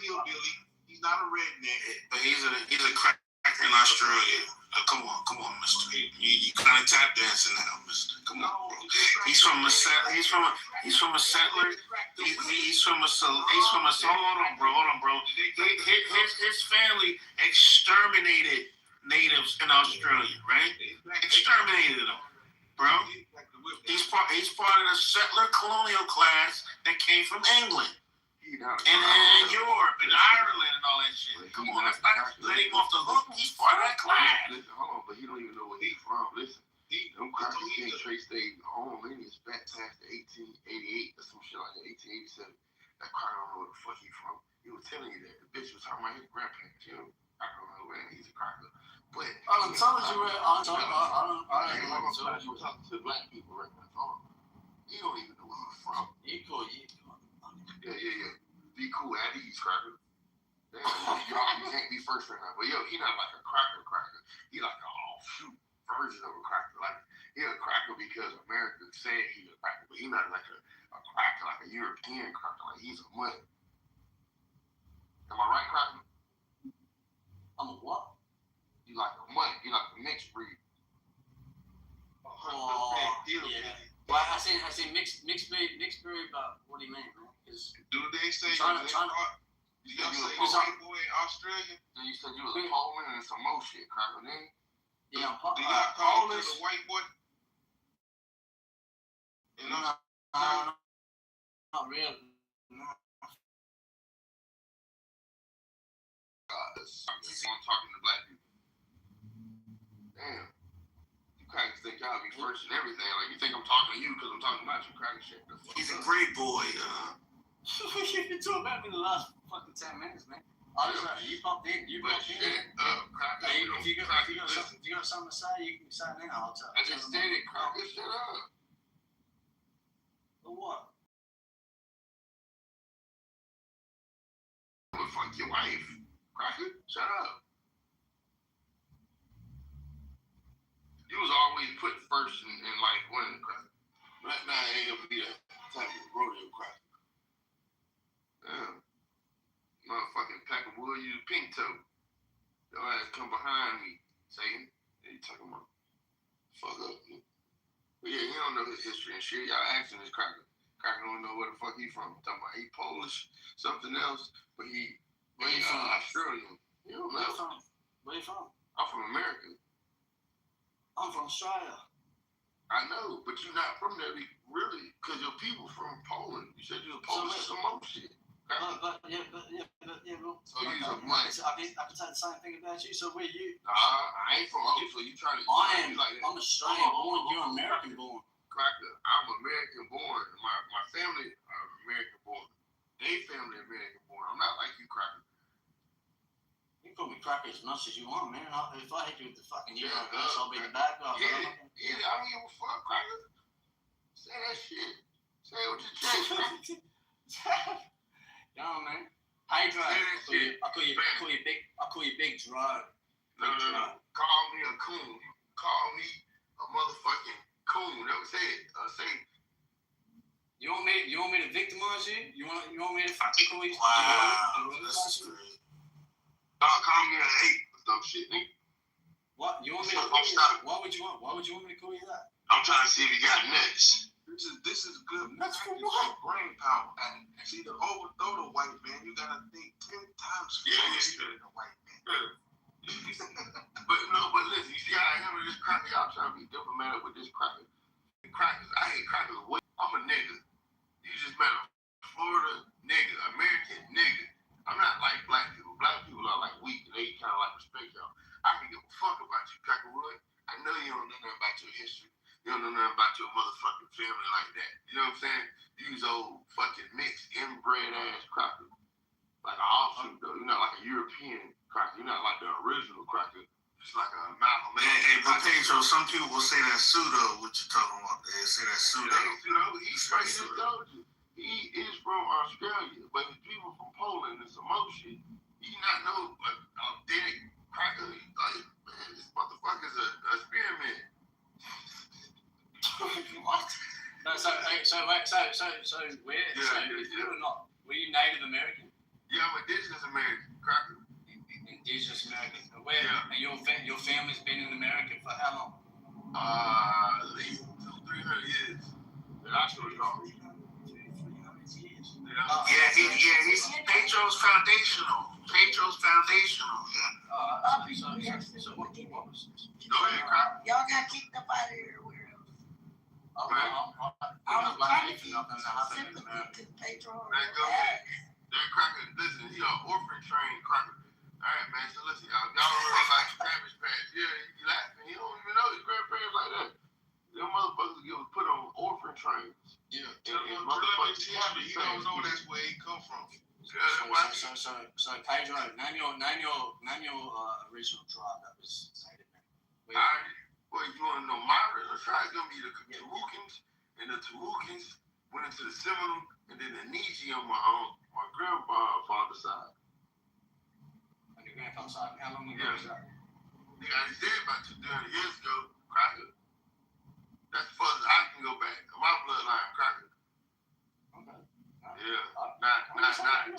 hillbilly. He's not a redneck. But he's a cracker in Australia. Come on, mister. You kind of tap dancing now, mister. Come on, bro. He's from a settler. He's from a hold on, bro. His family exterminated natives in Australia, right? Exterminated them, bro. He's part of the settler colonial class that came from England and Europe and Ireland and all that shit. Come on, let's not let him off the hook. He's part of that class. Listen, hold on, but he don't even know where he's from. Listen, them crackers can't trace their home lineage back past 1888 or some shit like that, 1887. That cracker don't know where the fuck he from. He was telling you that. The bitch was talking about his grandparents, you know. I don't know where he's a cracker. But I told you where. I don't know. You talking to black people right now. You don't even know where he's from. You cool. Yeah. Be cool at these crackers. You can't be first right now. But yo, he not like a cracker. He like an offshoot version of a cracker. Like he a cracker because America said he's a cracker, but he not like a cracker, like a European cracker. Like he's a mutt. Am I right, cracker? I'm a what? You like a mutt. You like a mixed breed. Oh, yeah. Well, I say mixed breed, but what do you mean, man? Do they say China. You say white boy in Australia? Then you said you was Poland and some more shit, cracker. Then yeah, do y'all call him a white boy? Not really. No. I'm talking to black people. Damn. You kind of think y'all be first and everything. Like, you think I'm talking to you because I'm talking about you, cracker shit. He's a great boy. You've been talking about me the last fucking 10 minutes, man. You popped in. Cracker. If you got something to say, you can say it now. I just said it, cracker. Shut up. For what? Fuck your wife. Cracker, shut up. You was always put first in life winning, cracker. Right now, I ain't gonna be that type of rodeo cracker. Damn. Motherfucking pack of wood, you pink toe. Your ass come behind me, Satan. Yeah, you talking about fuck up. But yeah, he don't know his history and shit. Y'all asking this cracker. Cracker don't know where the fuck he from. Talking about he Polish, something else, but he Australian. You don't know. Where you from? I'm from America. I'm from Australia. I know, but you're not from there really, because your people from Poland. You said you were Polish or some more shit. So you a black. I can say the same thing about you. So where you? I ain't from Oakland, so you trying to. I'm Australian born. You're American born. Cracker. I'm American born. My family are American born. They family American born. I'm not like you, Cracker. You call me Cracker as much as you want, man. If I hit you with the fucking universe, I'll be the bad guy. Yeah, I don't give a fuck, Cracker. Say that shit. Say it with your chest. Go on, man. Hey, Dro. I call you Big Dro. No. Call me a coon. Call me a motherfucking coon. That was it. Say. You want me to victimize you? You want me to fucking call you? Wow. This is great. Don't call me a hate or some shit, nigga. What? You want me to call you that? Why would you want me to call you that? I'm trying to see if you got nuts. This is good. Nuts for It's what? brain power. And see, to overthrow the white man, you gotta think 10 times faster than the white man. But listen, you see how I am with this cracker? Y'all trying to be diplomatic with this cracker. Crackers, I hate crackers. I'm a nigga. You just met a Florida nigga, American nigga. I'm not like black people. Black people are like weak and they kind of like respect y'all. I can give a fuck about you, Crackerwood. I know you don't know nothing about your history. You don't know nothing about your motherfucking family like that. You know what I'm saying? These old fucking mixed inbred ass crackers. Like an offshoot though. You're not like a European cracker. You're not like the original cracker. Just like a amalgam. But Pedro, some people will say that pseudo. What you talking about? They say that pseudo. He's straight just told you. He is from Australia, but his people from Poland and some more shit. He not know authentic cracker. Like, man, this motherfucker's a spearmint. What? No, so where? Were you Native American? Yeah, I'm indigenous American, cracker. Indigenous American. Where? Yeah. And your family's been in America for how long? At least 200-300 years. And I should know. He's Pedro's foundational. So what was this? Go ahead, cracker. Y'all got kicked up out of here. I'm not for nothing that happened in America. Pedro. Man, go ahead. That cracker, listen, he an orphan trained cracker. All right, man, so listen, y'all don't really like Cabbage Patch. Yeah, you laughing. He don't even know his grandparents like that. Them motherfuckers get put on orphan trains. Yeah, and motherfuckers, he don't know that's where he come from. So Pedro, name your original tribe that was Native American. Well, you want to know my original tribe? It's gonna be the Tarukans, and the Tarukans went into the Seminole, and then the Niji on my grandfather's side. On your grandfather's side, how long ago was that? Yeah, I did about 200 years ago, cracker. That's as far as I can go back. My bloodline, cracker. Okay. Yeah. Now, let me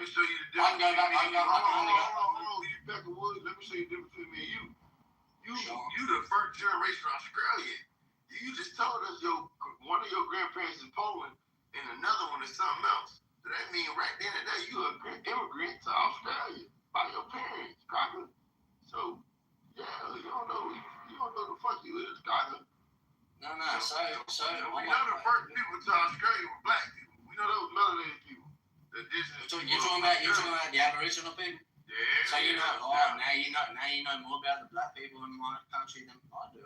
show you the difference. Hold on. You back of wood. Let me show you the difference between me and you. You the first generation Australian. You just told us one of your grandparents is Poland and another one is something else. So that means right then and there you an immigrant to Australia by your parents, cracker. So yeah, you don't know the fuck you is, cracker. No. So we know the first people to Australia were black people. We know those melanated people. The indigenous people. You're talking about the Aboriginal people? Yeah. So you now you know more about the black people in my country than I do.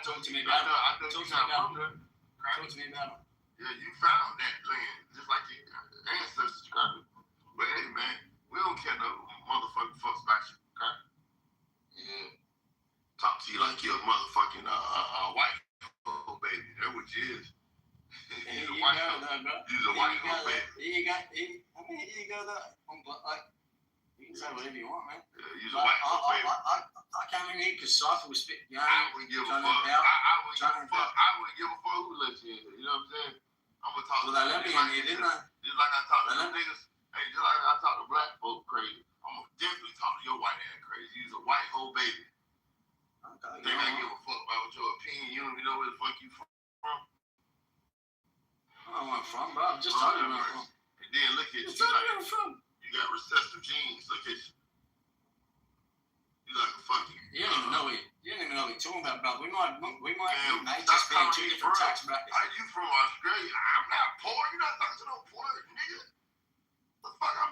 Talk to me about them. Talk to me about them. Yeah, you found that land just like your ancestors, cracker. But hey, man, we don't care no motherfucking fucks about you, cracker. Yeah. Talk to you like you're a motherfucking white baby. That's what you is. You're a white baby. Here you go, though. You can say whatever you want, man. Yeah, you're a white baby. I came in here because Cypher was spitting game. I wouldn't give a fuck. I wouldn't give a fuck who let you in. You know what I'm saying? I'm gonna talk. Well, they let me in here, didn't they? Just like I talk to them niggas. Hey, just like I talk to black folk crazy. I'm gonna definitely talk to your white ass crazy. You's a white whole baby. Okay. Think I give a fuck about your opinion? You don't even know where the fuck you from. I don't know where I'm from, bro. I'm just talking about from. And then look at you. You got recessive genes. Look at you. You like a fucking. You don't even know what you're talking about, bro. We might just be in two different tax brackets. Are you from Australia? I'm not poor. You're not talking to no poor nigga.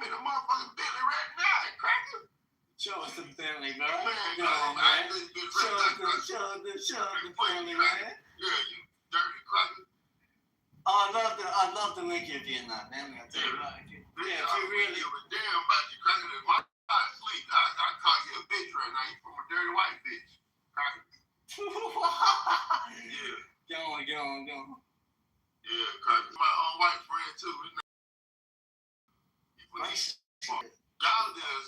I'm in a motherfucking Bentley right now, cracker. Show us the family, bro. Man, Go on, man. I just get Show real the family, man. Yeah, you dirty cracker. Oh, I'd love to link you if you're in that, man. I tell you what, if you really give a damn about you, cracker. If my sleep, I call you a bitch right now. You from a dirty white bitch, cracker. Yeah. Go on. Yeah, cracker. My own white friend too. Y'all is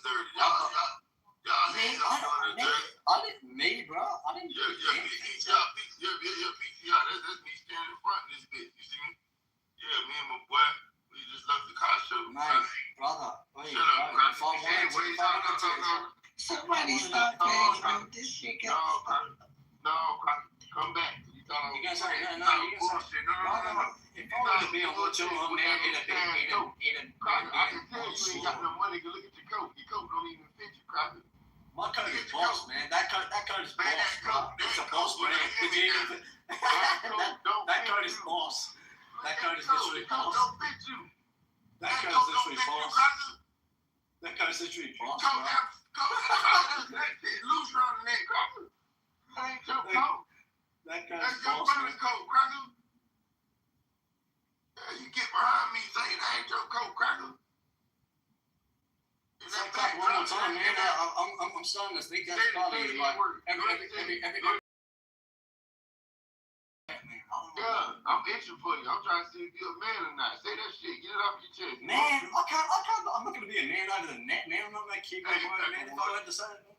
dirty. Y'all hands up on the dirty. I didn't me, bro. I didn't. Yeah. That's me standing in front of this bitch. You see me? Yeah, me and my boy. We just left the car show. Mate, brother. Wait, shut up, bro. Somebody stop that. This shit got. No, come back. You thought I was. You guys say no. Bullshit. No. If I were to be on what you're on there, it'd be. I can tell you ain't got no money. Go look at your coat. Your coat don't even fit you, cracker. My coat is boss, man. That coat is boss, bro. It's a boss brand. That coat is boss. That coat is literally boss. Don't fit you. That coat is literally boss. That coat is literally boss, bro. Loose around the neck, cracker. That ain't your coat. That coat That's is your boss, brother's man. coat, cracker. Yeah, you get behind me saying that ain't your coat, cracker. Say clap one more time, man. I'm starting to think that's probably like every. Yeah, I'm itching for you. I'm trying to see if you're a man or not. Say that shit. Get it off your chest. Man, I can't. I'm not gonna be a man out of the net, man. I'm not gonna keep going, man. If I had to say it.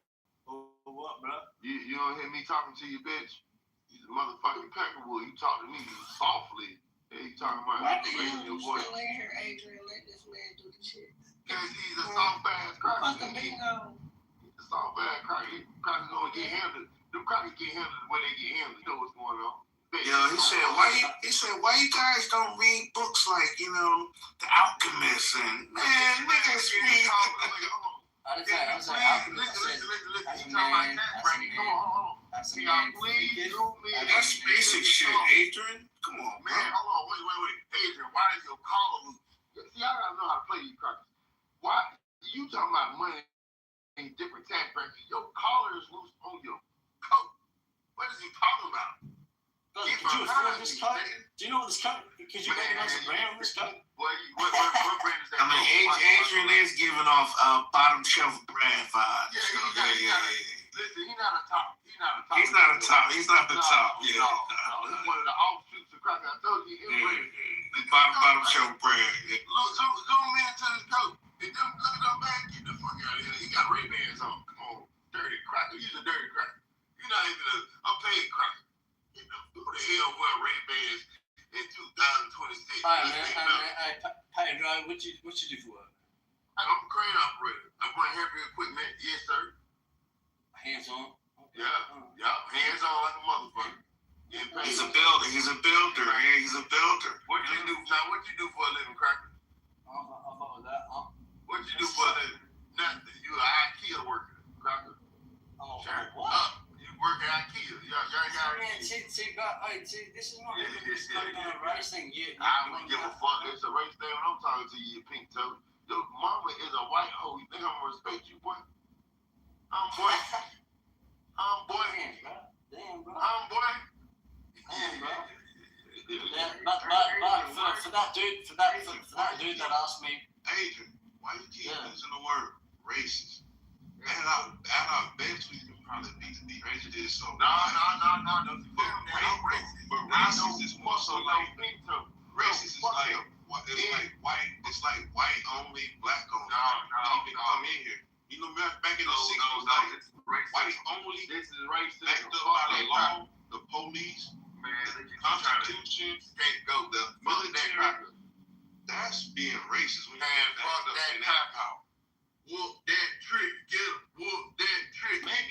Oh, what, bro? You don't hear me talking to you, bitch? You a motherfucking peckerwood. You talk to me softly. Yeah, you talking about raising your voice. Still in here, Adrian. Let this man do the shit. Because he's a soft ass cracker. Fucking bingo. He's a soft ass cracker. Crackers gonna get handled. Them crackers get handled the way they get handled. You know what's going on. Yo, he said, why you guys don't read books like, The Alchemist and, man, niggas read. I didn't say Listen. You talking about that, Brady? Come on. See, please do me. That's basic shit, Adrian. Come on, man. Hold on. Wait. Adrian, why is your collar loose? See, I gotta know how to play these crackers. Why? You talking about money in different tax brackets. Your collar is loose on your coat. What is he talking about? Could you afford this coat? Do you know what this coat? Could you recognize the brand on this coat? What brand is that? I mean, Adrian is giving off bottom shelf brand vibes. Yeah. Listen, he's not a top. He's not the top. Yeah. No. He's one of the offshoots of cracker. I told you. Bottom shelf brand. Look, zoom into this coat. Look at that man. Get the fuck out of here. He got Ray-Bans on. Come on. Dirty cracker. He's a dirty cracker. You're not even a paid cracker. Who the hell wear Ray-Bans in 2026? Hey, Pedro, what you do for work? I'm a crane operator. I run heavy equipment. Yes, sir. Hands on. Okay. Yeah. Hands on like a motherfucker. He's a builder. Yeah, he's a builder. What you do now? What you do for a living, cracker? I'll follow that. What you do for a living? Nothing. You an IKEA worker, cracker. Oh, sure. what? You work at IKEA. Y'all got man, see, this is not a race thing. I wouldn't give a fuck. It's a race thing when I'm talking to you, pink toe. Your mama is a white hoe. You think I'm gonna respect you, boy? I'm boy. Damn, bro. But for that dude that asked me, Adrian, why you keep using the word racist? And I bet you can probably be prejudice. So no. But racist is more so like racist is like white. It's like white only, black only. No. Come in here. You know, back in the 60s, white only. This is racist. Backed up by the law, the police, the Constitution, the military. That's being racist. When you fuck that cop out. Whoop that trick, get him. Whoop that trick. Maybe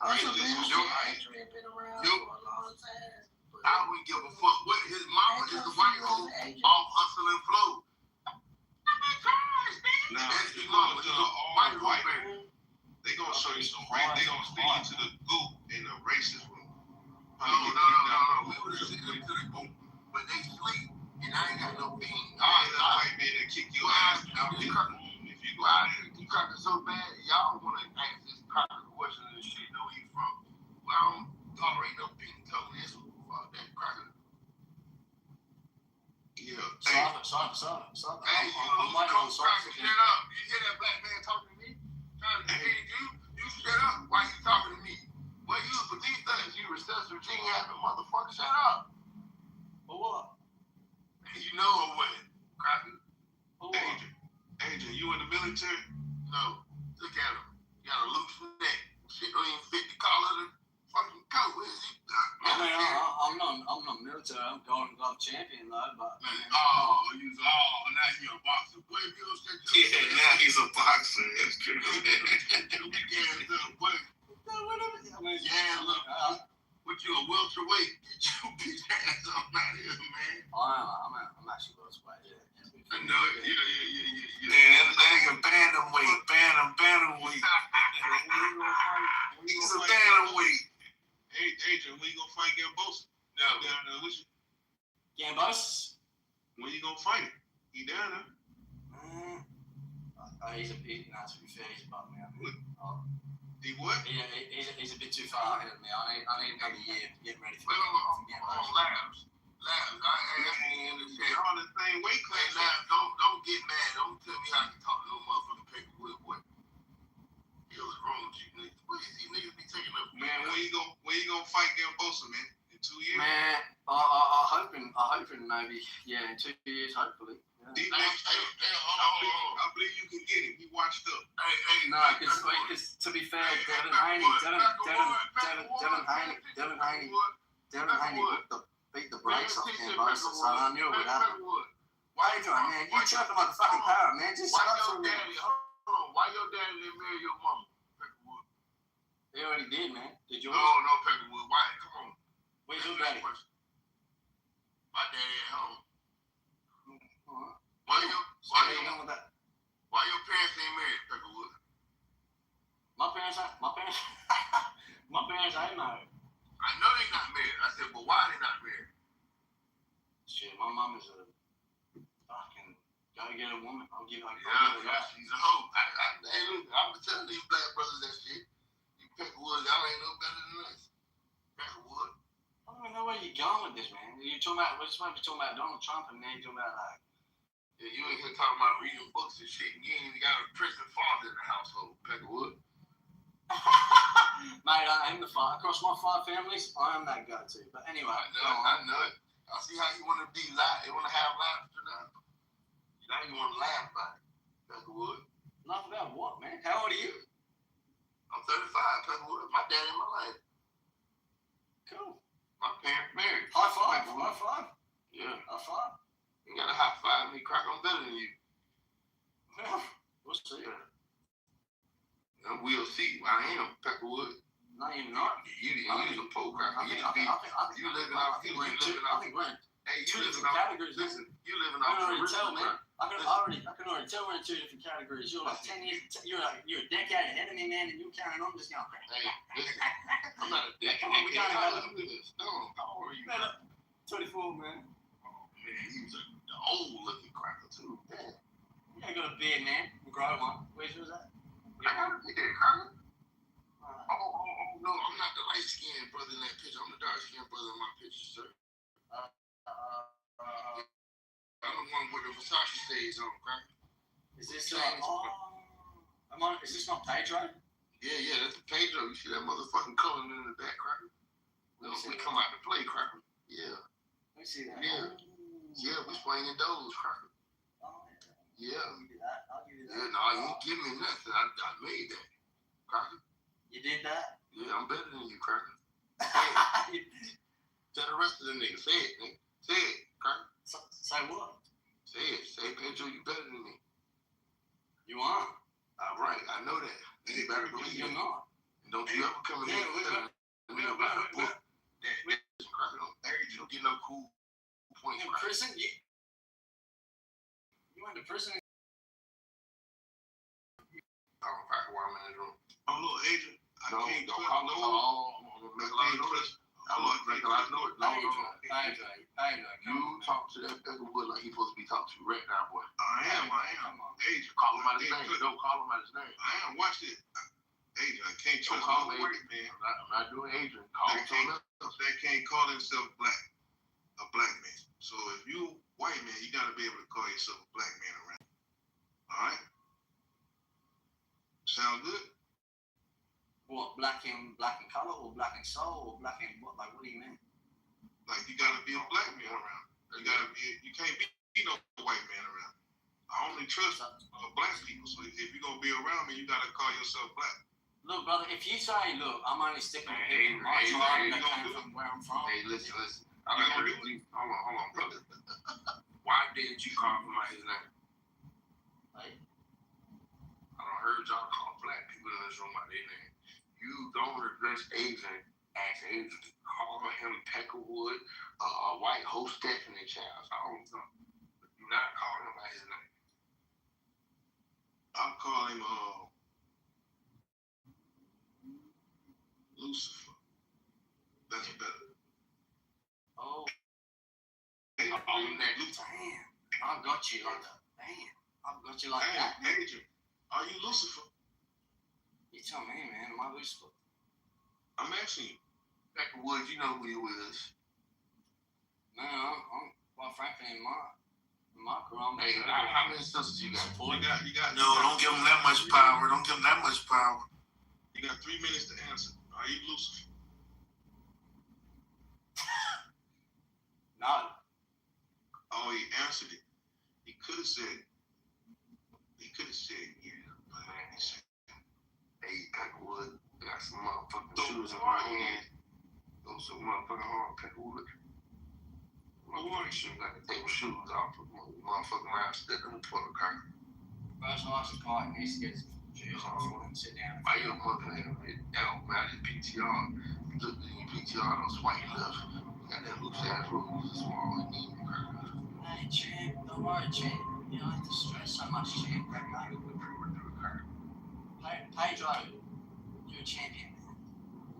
prejudice was your Adrian been around for a long time. I wouldn't give a fuck what his mama is the white hoe off Hustle and Flow. Now, if you go to the all white room, they gonna show you some race. They gonna stick you to the goop in the racist room. No. We would stick them to the goop when they sleep, and I ain't got no bean. All right, white man to kick your ass out of the room if so bad. Y'all want to ask this cracker question and shit. Know where you from? Well, I don't tolerate no pink toe. This fuck that cracker. Yeah. Stop. Hey, you cracker, shut up. You hear that black man talking to me? Trying to defend you? You shut up. Why you talking to me? Well, you beneath us. You recess Virginia having motherfucker. Shut up. For what? You know what, cracker? Adrian, you in the military? No. Look at him. You got a loose neck. Shit don't even fit the collar of the fucking coat. Is he? I'm not military. I'm Golden Glove champion though. But now you a boxer. Boy, if you don't shut your Yeah, now he's a boxer. That's true. Yeah, look. But you a welterweight. Get your bitch ass on out of here, man. I'm actually welterweight. Yeah. I know it. Yeah. Man, that nigga bantamweight. He's a bantamweight. Hey, Adrian, when you gonna fight Gambosa? No. Down there with you? Gambos? When you gonna fight him? He down there? To be fair, he's above me. He what? Yeah, he's a bit too far ahead of me. I need another year to get ready for Labs. I asked me in the chat. You're on the same weight class. Hey, Labs, don't get mad. Don't tell me how to talk to no motherfucking Paperwood boy. What's wrong with you niggas? What is these niggas be taking up? Man, when you gonna fight Gambosa, man? In 2 years? Man, I'm hoping maybe, in 2 years, hopefully. Yeah. I believe you can get him. He watched up. No, because to be fair, Devin Haney beat the brakes off Gambosa, so I knew it would happen. Why you doing, man? You chopped him like a fucking power, man. Just shut up for a minute. Why your daddy didn't marry your mama? Peckerwood. He already did, man. Did yours? No, Peckerwood. Why? Come on. Where's your daddy? My daddy at home. Alright. Why your parents ain't married, Peckerwood? My parents ain't married. I know they not married. I said, but why they not married? Shit, my mom is a fucking gotta get a woman. I'll give her she's a hoe. Hey, look, I'm telling these black brothers that shit. You Peckerwood, y'all ain't no better than us. Peckerwood. I don't even know where you're going with this, man. We're just talking about Donald Trump, and then you're talking about like. Yeah, you ain't here talking about reading books and shit. You ain't even got a prison father in the household, Peckerwood. Mate, I am the father. Across my 5 families, I am that go-to. But anyway, I know it. I see how you want to be live. You want to have laughter now. Now you want to laugh about it, Peckerwood. Laugh about what, man? How old are you? I'm 35, Peckerwood. My dad in my life. Cool. My parents married. High five. Yeah. High five. You got to high five me, crack. I'm better than you. We'll see. And we'll see. I am Peckerwood. No, you're not. You're a pole cracker. You living off. Hey, you living off. Listen, you living off. I can already tell, man. I can already tell we're in 2 different categories. You're like 10 years. You're a decade ahead of me, man, and you're carrying on just going. Hey, listen. I'm not a decade. We can't How old are you? 24, man. Oh man, he was an old looking cracker too. Man. Yeah, I got a beard, man. Grow one. Where's yours at? I got a beard, cracker. Oh, no, I'm not the light skinned brother in that picture. I'm the dark skinned brother in my picture, sir. I'm the one with the Versace stays on, cracker. Is this is this not Pedro? Yeah, that's the Pedro. You see that motherfucking color in the back, cracker? We come out to play, cracker. Yeah. Let me see that. Yeah, we swinging those, cracker. Yeah. I'll give you that. Yeah, no, you ain't give me nothing. I made that, cracker. You did that? Yeah, I'm better than you, cracker. Tell the rest of the niggas. Say it, nigga. Say it, cracker. Say what? Say it. Say, Pedro, you better than me. You are. All right, I know that. You better believe You're it. not. And don't you ever come in here and tell me about a book that cracker don't marry you. Don't get no cool points. In prison? You went to prison? I'm cracker while I'm in this room. Oh, look, Adrian. Don't call no. I'm gonna make a lot of noise. I know it. You talk to that Peckerwood like he's supposed to be talking to right now, boy. I am. Agent, Call him out his name. Don't call him out his name. I am. Watch it. Agent, I can't trust call no him white man. I'm not doing Adrian. Call him something else. That can't call himself a black man. So if you white man, you gotta be able to call yourself a black man around. All right. Sound good? What, black in color or black in soul or black in what? Like, what do you mean? Like you gotta be a black man around. You can't be no white man around. I only trust black people. So if you're gonna be around me, you gotta call yourself black. Look, brother, if you say, look, I'm only sticking with people my tribe that came from where I'm from. Hey, listen. Hold on, brother. Why didn't you call him out his name? Like, I don't heard y'all call black people in this room by their name. You don't address Adrian as Adrian. Call him Peckerwood, white host Stephanie Childs. I don't know. Do not call him by his name. I'll call him Lucifer. That's better. oh, Hey, damn, I got you like that. Damn, I got you like that. Adrian, are you Lucifer? You tell me, man, am I Lucifer? I'm asking you. Peckerwood, you know who you is. No, I'm quite frankly in my career. Hey, how many sisters you got? You got. No, don't give him that much power. Don't give him that much power. You got 3 minutes to answer. Are you Lucifer? No. Oh, he answered it. He could have said yeah, but he said, Hey, Peckerwood, I got some motherfucking shoes in my hand. Those some motherfucking hard Peckerwood. Motherfucking shoes, I can take my shoes off of motherfucking around, stick in the toilet car. First license car, he needs to get his shoes off and sit down. Why you motherfucking L, man, this PTR. You look at your PTR, those white left. You got that loose ass rose, small and neat. Hey, champ, don't worry, champ. You don't have to stress so much, champ. Pedro, you're a champion, man.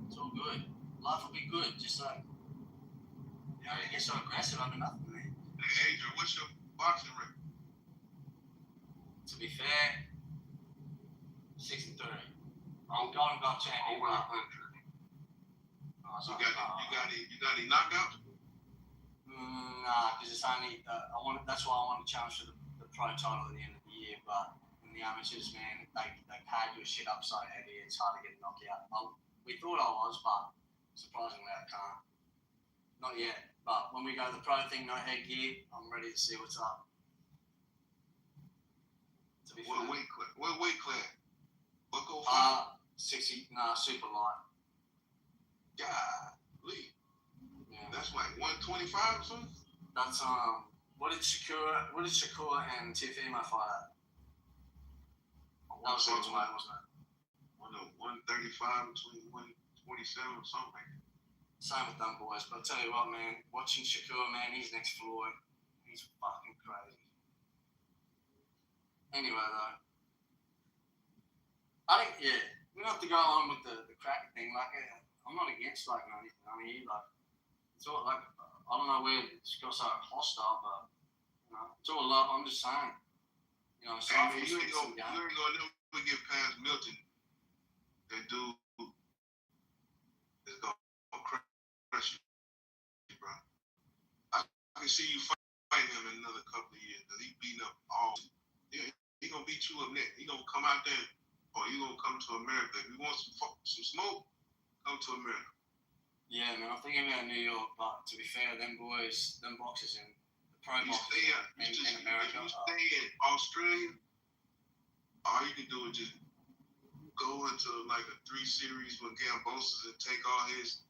It's all good. Life will be good, just like, you know, you get so aggressive under nothing, man. Hey, Adrian, what's your boxing record? To be fair, 63. I'm Golden Glove champion. Over 100. So you got any knockouts? Nah, because it's only that's why I want to challenge for the pro title at the end of the year. But in the amateurs, man, they pad your shit up so heavy, it's hard to get a knockout. We thought I was, but surprisingly I can't. Not yet. But when we go to the pro thing, no headgear, I'm ready to see what's up. To be fair. What weight class? What go for? 60. Nah, super light. Golly. Yeah. That's like 125 or something? That's what did Shakur and Tifima fight at? That was welterweight, wasn't it? 135 between 127 or something. Same with them boys, but I'll tell you what, man, watching Shakur, man, he's next Floyd. He's fucking crazy. Anyway, though, I think, we don't have to go on with the crack thing. Like, I'm not against like anything. I mean, like, it's all like, I don't know where it's got so hostile, but you know, it's all love. I'm just saying, you know, some Hey, you ain't gonna never get past Milton. That dude is gonna crush you, bro. I can see you fighting him in another couple of years because he beating up all. Yeah, he gonna beat you up next. He gonna come out there, or you gonna come to America. If you want some smoke, come to America. Yeah, man, I'm thinking about New York, but to be fair, them boys, them boxers in the pro boxers in America. If you stay in Australia, all you can do is just go into like a 3 series with Gambosis and take all his.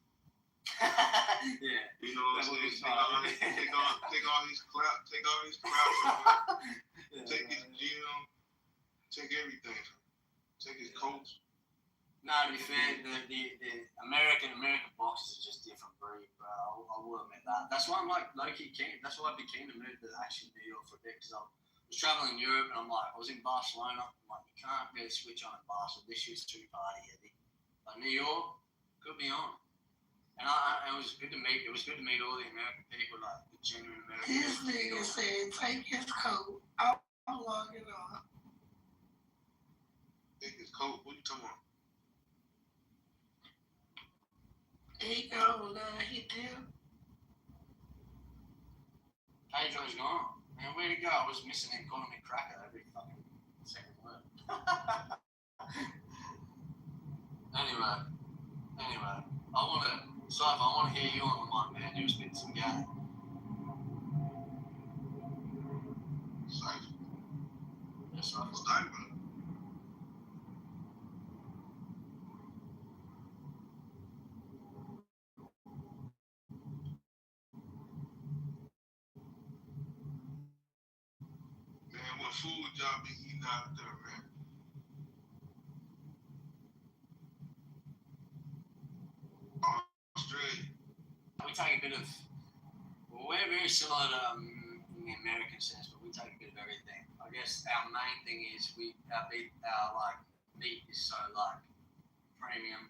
Yeah. You know what I'm saying? Take all his clout, take his gym, take everything. Take his coach. No, to be fair, the American boxers are just different breed, bro. I will admit that. That's why I'm like low-key keen. That's why I became to move to actually New York for a bit, because I was traveling in Europe and I was in Barcelona. I'm like, you can't really switch on at Barcelona. This shit's too party heavy. But New York could be on. And it was good to meet. It was good to meet all the American people, like the genuine American This people. nigga said, take his coat. I'll log it on. Take his coat. What you talking about? He go, he did. Pedro's gone. Man, where'd he go? I was missing him calling me cracker every fucking second word. Anyway, I want to hear you on the one, man. You spit some game. Cypher. Yes, Cypher. Cypher. Man, what food y'all be eating out there, man? Australia. We take a bit of. Well, we're very similar to in the American sense, but we take a bit of everything. I guess our main thing is our like meat is so like premium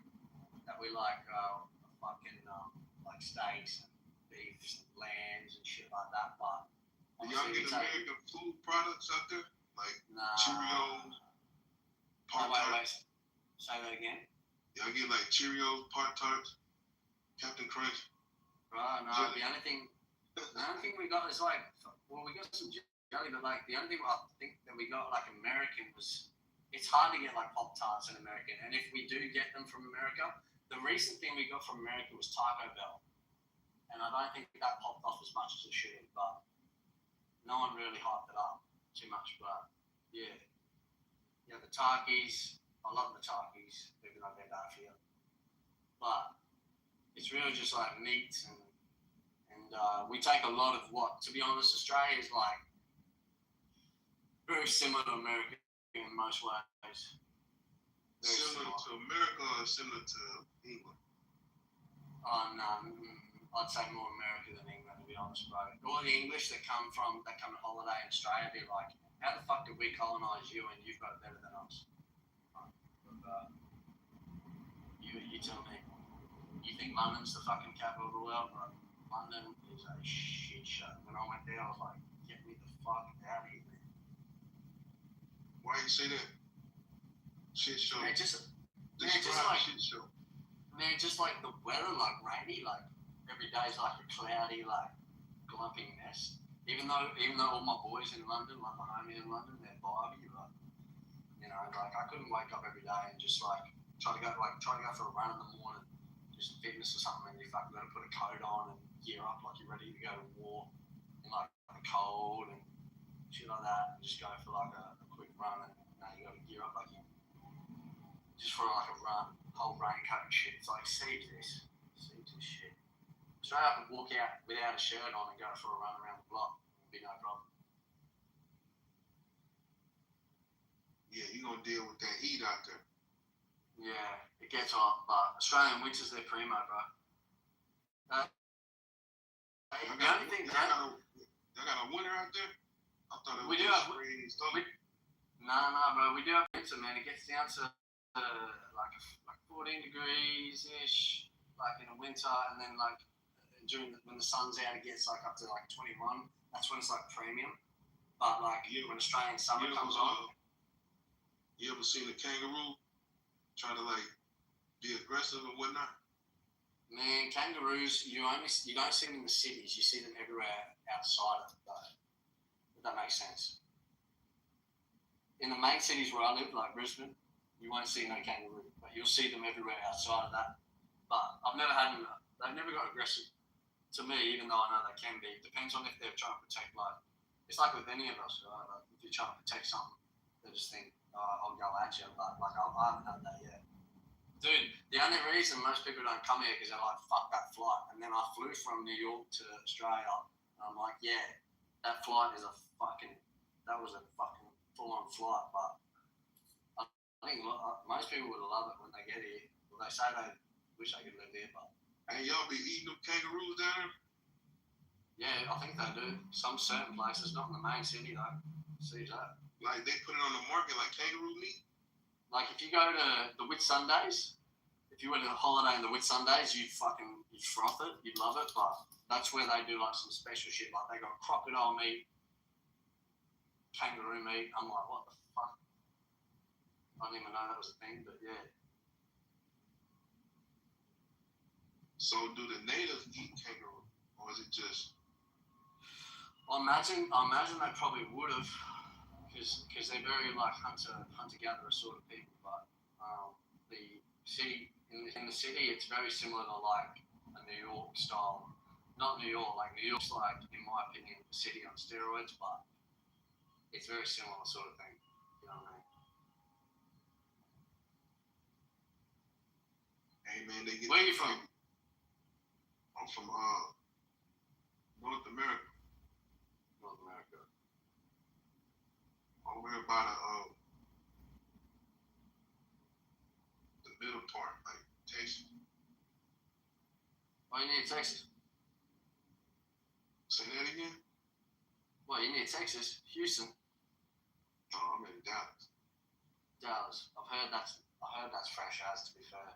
that we like fucking like steaks and beefs and lambs and shit like that. But Do y'all get American food products out there? Like Cheerios, Pop-Tarts? Say that again. Y'all get like Cheerios, Pop-Tarts, Captain Crunch? Right, no, the only thing we got is like, well, we got some jelly, but like the only thing I think that we got like American was, it's hard to get like Pop-Tarts in American, and if we do get them from America, the recent thing we got from America was Taco Bell, and I don't think that popped off as much as it should have, but no one really hyped it up too much, but yeah. Yeah, the Takis, I love the Takis, even though they're bad for you. But it's really just like meats and we take a lot of what, to be honest, Australia is like very similar to America in most ways. Similar to America or similar to England? Oh no, I'd say more America than England, to be honest, bro. All the English that come to holiday in Australia, they're like, how the fuck did we colonise you and you've got it better than us? But, you tell me. You think London's the fucking capital of the world, bro? London is a shit show. When I went there, I was like, get me the fuck out of here, man. Why you say that? Shit show. Man, just like shit show. Man, just like the weather, like rainy, like every day's like a cloudy, like glumping mess. Even though all my boys in London, like my homies in London, they're vibey, like, you know, like I couldn't wake up every day and just like try to go for a run in the morning, do some fitness or something, and you fucking got to put a coat on and gear up like you're ready to go to war in like the cold and shit like that, and just go for like a quick run, and now you got to gear up like you just for like a run, whole raincoat and shit. It's like see this shit. Straight up and walk out without a shirt on and go for a run around the block. It'd be no problem. Yeah, you're gonna deal with that heat out there. Yeah, it gets hot, but Australian winters, they're primo, bro. Y'all got a winter out there? I thought it was rainy summer. Nah, bro. We do have winter, man. It gets down to like 14 degrees ish, like in the winter, and then like when the sun's out, it gets like up to like 21. That's when it's like premium. But like when Australian summer comes on. You ever seen a kangaroo trying to like be aggressive and whatnot? Man, kangaroos, you don't see them in the cities. You see them everywhere outside of that. If that makes sense. In the main cities where I live, like Brisbane, you won't see no kangaroo, but you'll see them everywhere outside of that. But I've never had them. They've never got aggressive to me, even though I know they can be. It depends on if they're trying to protect, like, it's like with any of us, right? Like, if you're trying to protect something, they just think, I'll go at you, but like, I haven't done that yet. Dude, the only reason most people don't come here is they're like, fuck that flight. And then I flew from New York to Australia, and I'm like, yeah, that flight is that was a fucking full-on flight, but I think most people would love it when they get here. Well, they say they wish they could live here, but... And y'all be eating them kangaroos down there? Yeah, I think they do. Some certain places, not in the main city though. See that? Like they put it on the market like kangaroo meat? Like if you go to the Whitsundays, if you went on a holiday on the Whitsundays, you'd froth it, you'd love it. But that's where they do like some special shit. Like they got crocodile meat, kangaroo meat. I'm like, what the fuck? I didn't even know that was a thing, but yeah. So do the natives eat kangaroo, or is it just? I imagine they probably would have, because they're very like hunter gatherer sort of people. But the city in the city, it's very similar to like a New York style. Not New York, like New York's like, in my opinion, the city on steroids, but it's very similar sort of thing. You know what I mean? Hey man, they get. Where are you from? I'm from North America. North America. Over here by the middle part, like Texas. Oh, you near Texas? Say that again? Well, you near Texas, Houston. No, I'm in Dallas. Dallas. I heard that's fresh as, to be fair.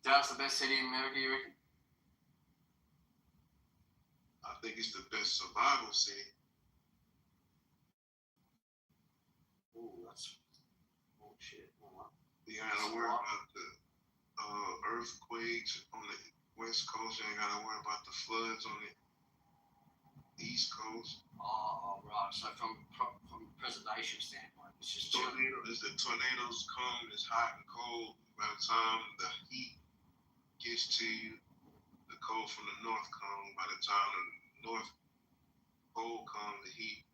Dallas the best city in America, you reckon? I think it's the best survival city. Shit. You ain't gotta worry about the earthquakes on the West Coast. You ain't gotta worry about the floods on the East Coast. Oh, right. So from preservation standpoint, it's just the tornadoes come, it's hot and cold. By the time the heat gets to you, the cold from the north comes. By the time the north pole comes, the heat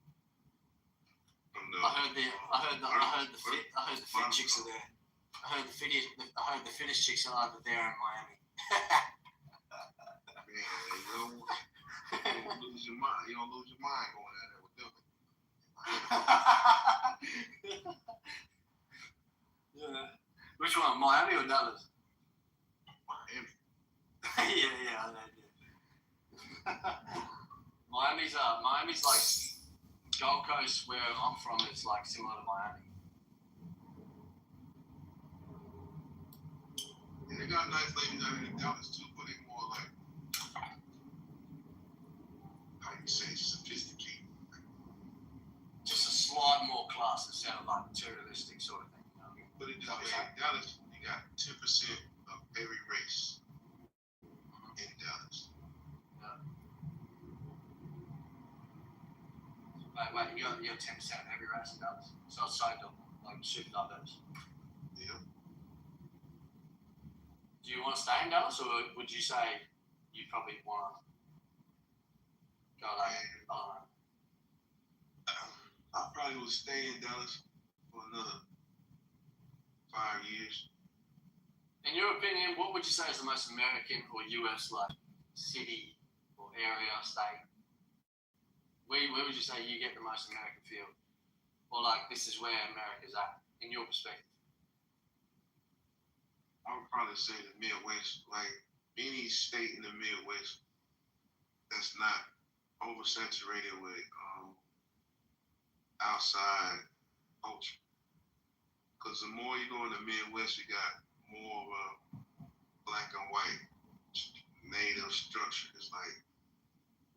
from the. I heard the fit chicks are there. I heard the fittest chicks are either there in Miami. Man, you don't lose your mind. You don't lose your mind going out there with them. Yeah. Which one, Miami or Dallas? Miami. yeah, I know. Miami's like Gold Coast, where I'm from, is like similar to Miami. Yeah, they got nice ladies out here in Dallas too, but they more like, how you say, sophisticated. Just a slight more class instead of like materialistic sort of thing. You know what I mean? But it just in Dallas, you got 10% of every race in Dallas. Wait, you got 10% of every race in Dallas? So it's like super diverse. Yeah. Do you want to stay in Dallas, or would you say you probably want to go like, I probably would stay in Dallas for another 5 years. In your opinion, what would you say is the most American or US like city or area, state? Where would you say you get the most American feel? Or like this is where America's at, in your perspective? I would probably say the Midwest, like any state in the Midwest that's not oversaturated with outside culture. Because the more you go in the Midwest, you got more of a black and white native structure. It's like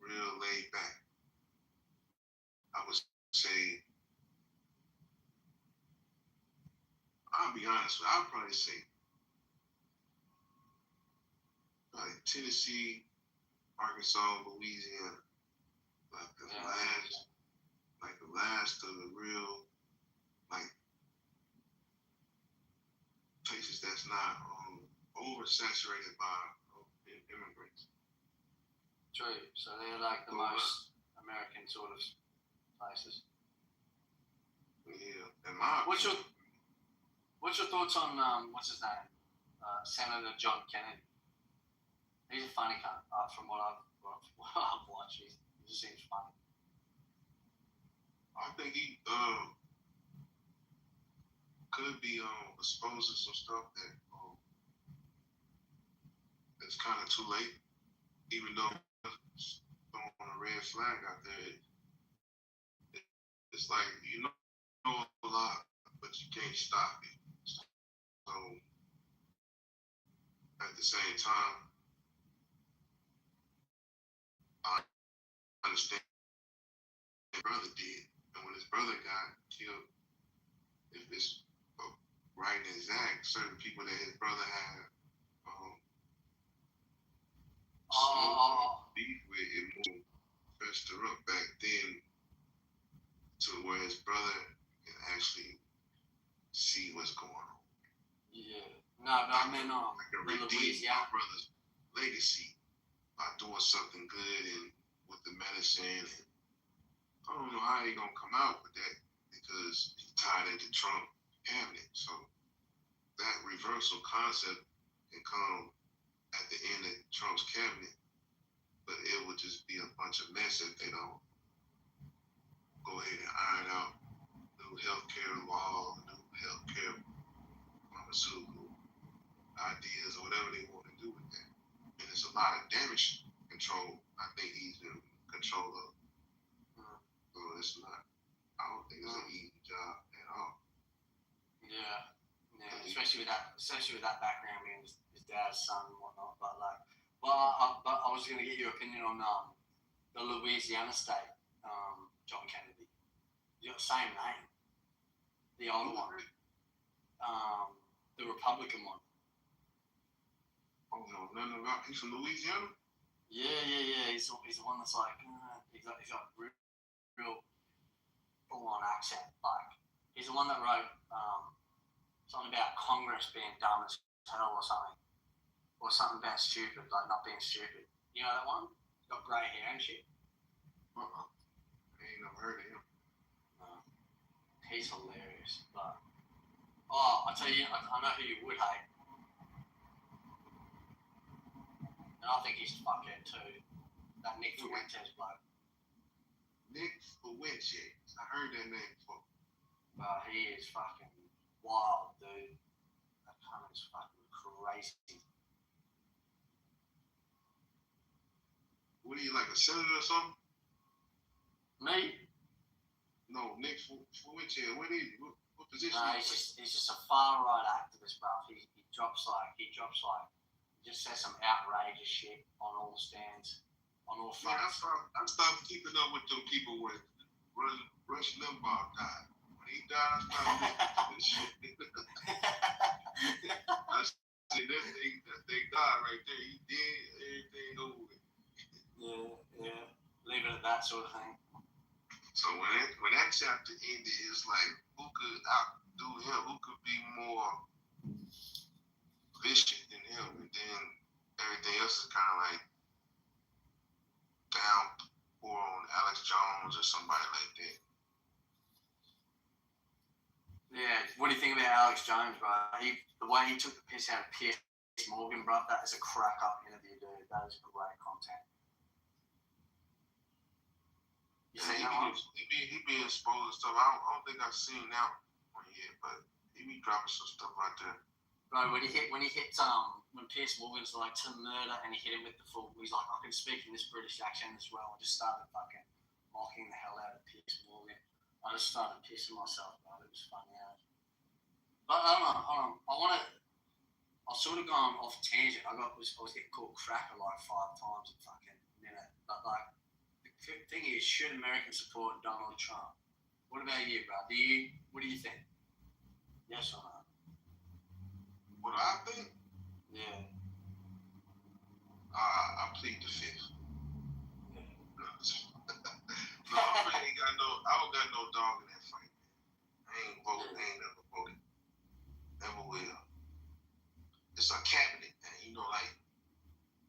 real laid back. I would say, I'll be honest with you, I'd probably say like Tennessee, Arkansas, Louisiana, like the last of the real like places that's not oversaturated by immigrants. True. So they're like the most American sort of places. Yeah. And what's your thoughts on what's his name? Senator John Kennedy. He's a funny cunt. From what I've watched, he just seems funny. I think he could be exposed to some stuff that's kind of too late. Even though throwing a red flag out there, it's like you know a lot, but you can't stop it. So at the same time, I understand what his brother did, and when his brother got killed, if it's right and exact, certain people that his brother had beef with, it moved fester up back then to where his brother can actually see what's going on. Yeah. No, but I mean, I can redeem my brother's legacy by doing something good and with the medicine. And I don't know how he gonna come out with that because he's tied into Trump cabinet. So that reversal concept can come at the end of Trump's cabinet, but it would just be a bunch of mess if they don't go ahead and iron out new healthcare law, new healthcare pharmaceutical ideas, or whatever they want to do with that. And it's a lot of damage control. I think he's in control of. So it's not. I don't think it's an easy job at all. Yeah. Especially with that background, being his dad's son and whatnot. But I was going to get your opinion on the Louisiana state, John Kennedy. You got the same name, the older one, the Republican one. Oh no, nothing about. He's from Louisiana. Yeah. He's the one that's like he's got real full-on accent. Like he's the one that wrote something about Congress being dumb as hell or something about stupid, like not being stupid. You know that one? He's got grey hair and shit. I ain't never heard of him. He's hilarious, but I tell you, I know who you would hate, and I think he's a fuckhead too. That Nick Fuentes bloke. Nick Fuentes. I heard that name before. He is fucking wild, dude. That cunt is fucking crazy. What are you, like a senator or something? Me? No, Nick Fuentes. What is he? What position? He's just a far right activist, bro. He just says some outrageous shit on all stands, on all fronts. I stopped keeping up with them people when Rush Limbaugh died. When he died, I stopped listening to this shit. I said that they died right there. He did everything over with. Yeah. Leave it at that sort of thing. So when that chapter ended, it's like, who could outdo him? Who could be more vicious than him? And then everything else is kind of like downpour on Alex Jones or somebody like that. Yeah, what do you think about Alex Jones, bro? The way he took the piss out of Piers Morgan, bro, that is a crack-up interview, dude. That is great content. You seen that one? He be exposed stuff. I don't think I've seen that one yet, but he be dropping some stuff out there. Bro, when Piers Morgan's like to murder and he hit him with the full, he's like, I can speak in this British accent as well. I just started fucking mocking the hell out of Piers Morgan. I just started pissing myself, bro. It was funny out. But hold on. I was sort of going off tangent. I was getting called cracker like 5 times a fucking minute. But like, the thing is, should Americans support Donald Trump? What about you, bro? What do you think? Yes or no? What I think? Yeah. I plead the fifth. Yeah. No, I don't got no dog in that fight. I ain't voting. I ain't never voted. Never will. It's a cabinet, man. You know, like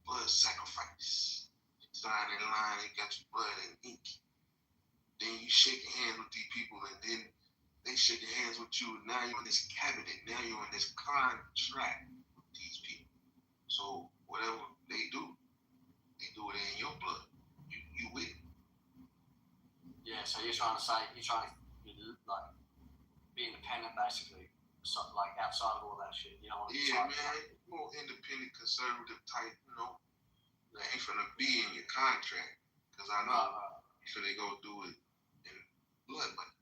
blood sacrifice. Sign in line, they got your blood and ink. Then you shake your hands with these people, and then they shake your hands with you. And now you're in this cabinet. Now you're in this contract with these people. So whatever they do it in your blood. You with it. Yeah, so you're trying to like be independent, basically, so, like outside of all that shit. You don't want to more independent, conservative type. You know, they ain't finna be in your contract because I know sure they go do it in blood money.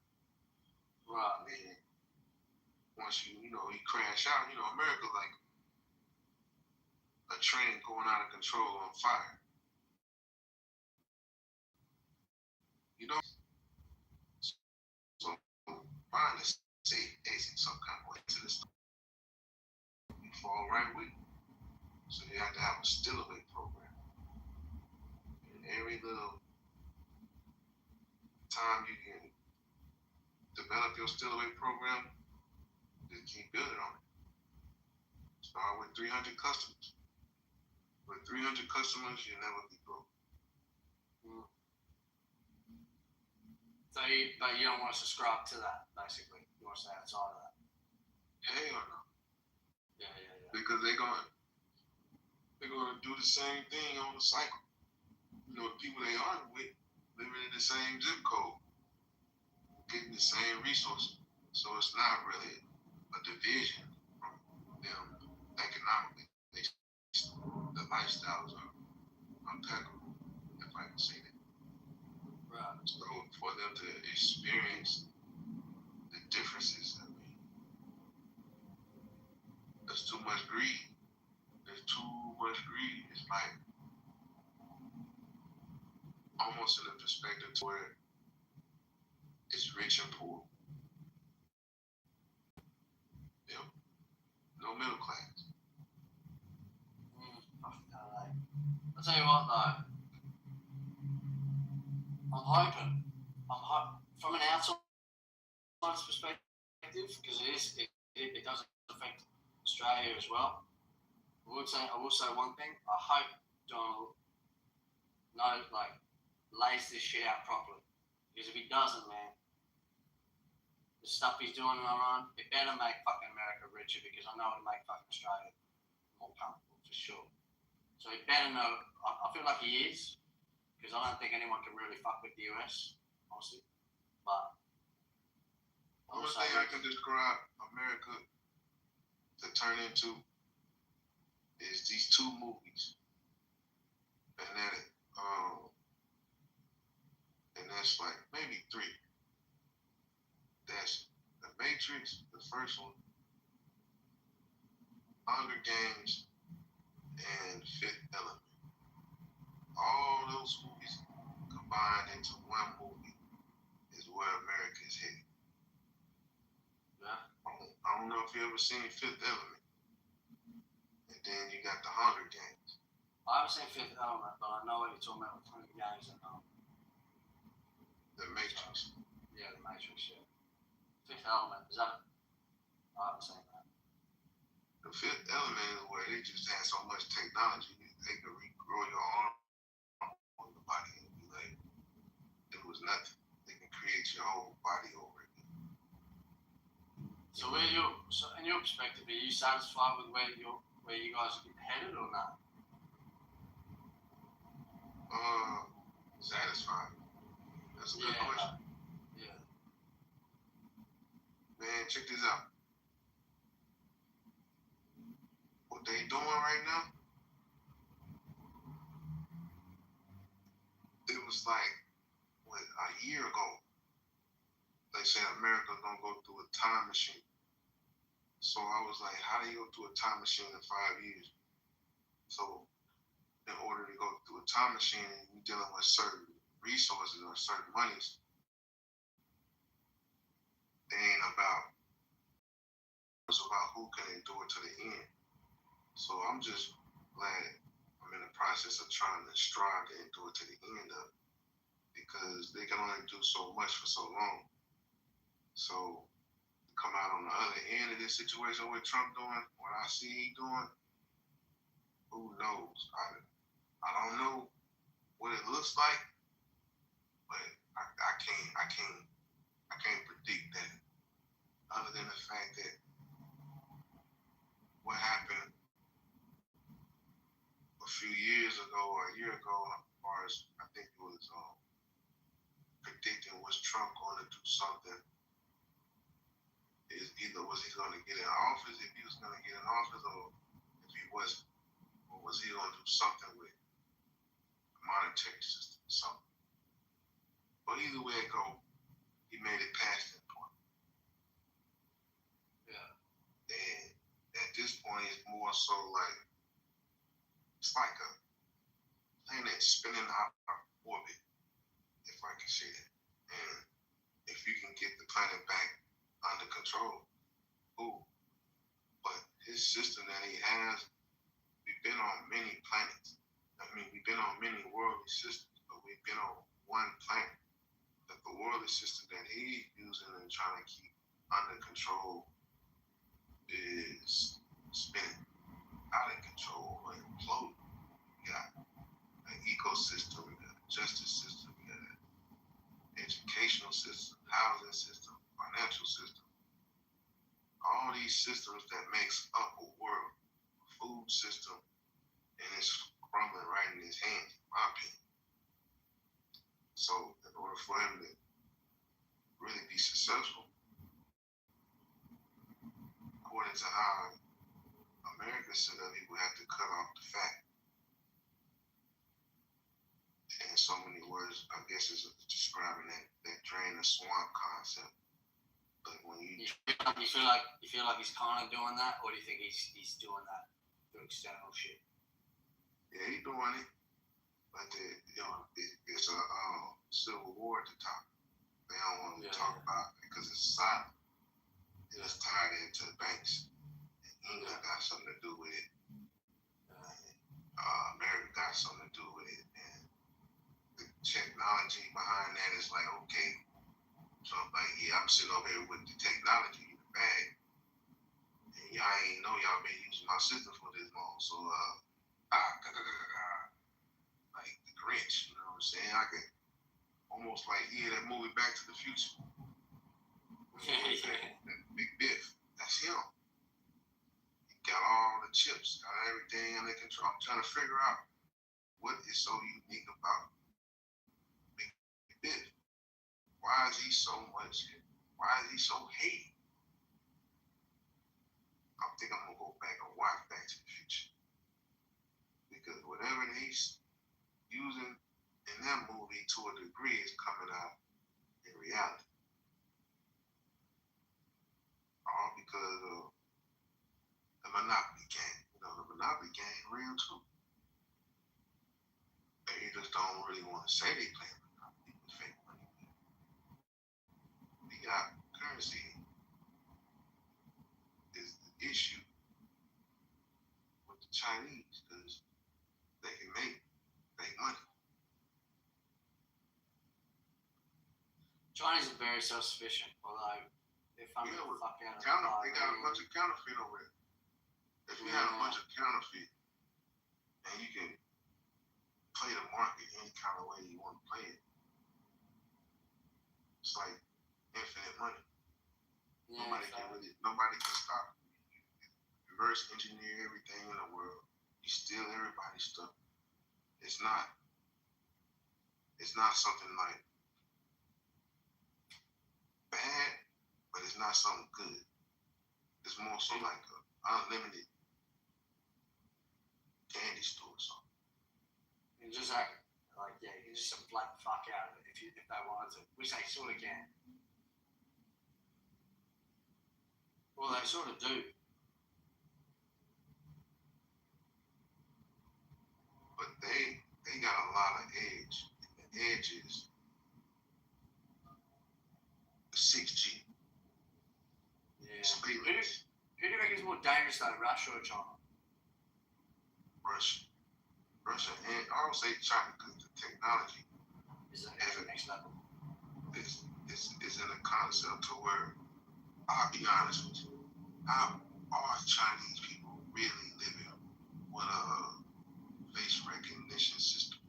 Right. Man, once you crash out, America like a train going out of control on fire. So find a safe exit some kind of way to this. You fall right with it. So you have to have a still away program. And every little time you can develop your still away program, just keep building on it. Start with 300 customers. With 300 customers, you'll never be broke. So but you don't want to subscribe to that, basically. You want to stay outside of that. Hell no. Yeah. Because they're gonna do the same thing on the cycle. The people they argue with living in the same zip code, getting the same resources. So it's not really a division from them economically. The lifestyles are impeccable, if I can say that. Right. So for them to experience the differences, there's too much greed. It's like almost in a perspective to where it's rich and poor. No middle class. I'll tell you what though, I'm hoping from an outsider's perspective, because it does affect Australia as well. I will say one thing. I hope Donald lays this shit out properly. Because if he doesn't, man, the stuff he's doing in Iran, it better make fucking America richer, because I know it'll make fucking Australia more comfortable for sure. So he better know. I feel like he is, because I don't think anyone can really fuck with the US, honestly. But the only thing I can describe America to turn into is these two movies, and that's like maybe three. That's The Matrix, the first one, Hunger Games, and Fifth Element. All those movies combined into one movie is where America is headed. Yeah. I don't know if you ever seen Fifth Element. And then you got the Hunger Games. I haven't seen Fifth Element, but I know what you're talking about with Hunger Games and The Matrix. Yeah, The Matrix, yeah. Fifth Element, is that? I haven't seen that. The Fifth Element is where they just had so much technology they could regrow your arm on your body and be like, it was nothing. They can create your whole body over again. So in your perspective, are you satisfied with where you guys are headed or not? Satisfied. That's a good question. Yeah. Man, check this out. What they doing right now, it was like, a year ago, they said America's gonna go through a time machine. So I was like, how do you go through a time machine in 5 years? So in order to go through a time machine, you're dealing with certain resources or certain monies. It ain't about, it's about who can endure to the end. So I'm just glad I'm in the process of trying to strive to endure to the end of it, because they can only do so much for so long. So to come out on the other end of this situation with Trump doing what I see he doing, who knows? I don't know what it looks like, but I can't predict that. Other than the fact that what happened a few years ago or a year ago, as far as I think it was predicting was Trump going to do something. Is either was he going to get in office, if he was going to get in office, or if he wasn't, or was he going to do something with the monetary system or something. But either way it go, he made it past that point. Yeah. more so like it's like a planet spinning out of orbit, if I can say that. And if you can get the planet back under control, cool. But his system that he has, we've been on many planets. I mean, we've been on many worldly systems, but we've been on one planet. But the worldly system that he's using and trying to keep under control is spinning out of control and imploding. You got an ecosystem, you got a justice system, you got an educational system, housing system, financial system. All these systems that makes up a world, a food system, and it's crumbling right in his hands, in my opinion. So in order for him to really be successful, according to how America set up, he would have to cut off the fat. And in so many words, I guess it's describing that drain the swamp concept. But when you feel like he's kind of doing that, or do you think he's doing that through external shit? Yeah, he's doing it, but it's a civil war at the top. They don't want to talk about it because it's silent. It's tied into the banks. And England got something to do with it. America got something to do with it. And the technology behind that is like, okay. So I'm like, yeah, I'm sitting over here with the technology in the bag. And y'all ain't know y'all been using my system for this long. So, like the Grinch, you know what I'm saying? I could almost like hear that movie Back to the Future. That Big Biff, that's him. He got all the chips, got everything under control. I'm trying to figure out what is so unique about Big Biff. Why is he so hated? I think I'm gonna go back and watch Back to the Future. Because whatever he's using in that movie to a degree is coming out in reality. All because of the Monopoly game. You know, the Monopoly game real too. They just don't really want to say they play Monopoly with fake money. We got currency is the issue with the Chinese because they can make money. China's very self-sufficient, although they're fucking They fuck out of they got a bunch of counterfeit over there. If you have a bunch of counterfeit and you can play the market any kind of way you want to play it, it's like infinite money. Yeah, nobody can stop. Reverse engineer everything in the world. You steal everybody's stuff. It's not something like bad, but it's not something good. It's more so like an unlimited candy store or something. And just like you can just black the fuck out of it if they wanted to, which they sort of can. Well, they sort of do. But they got a lot of edge. And the edge is the 6G. Yeah. Speed. Who do you reckon is more dangerous though, Russia or China? Russia, and I would say China because the technology is at the next level. Is in a concept to where I'll be honest with you, how are Chinese people really living with a face recognition system?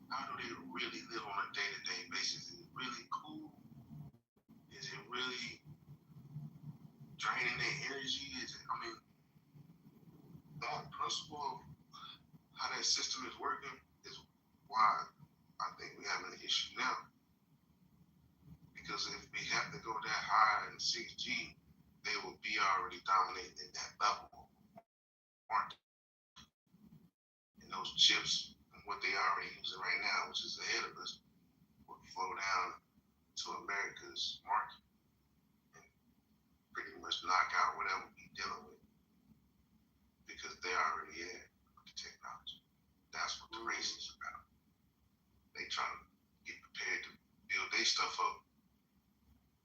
How do they really live on a day-to-day basis? Is it really cool? Is it really draining their energy? That principle of how that system is working is why I think we're having an issue now. Because if we have to go that high in 6G, they will be already dominating at that level. And those chips, and what they already using right now, which is ahead of us, will flow down to America's market and pretty much knock out whatever we're dealing with. they already had with the technology. That's what the race is about. They trying to get prepared to build their stuff up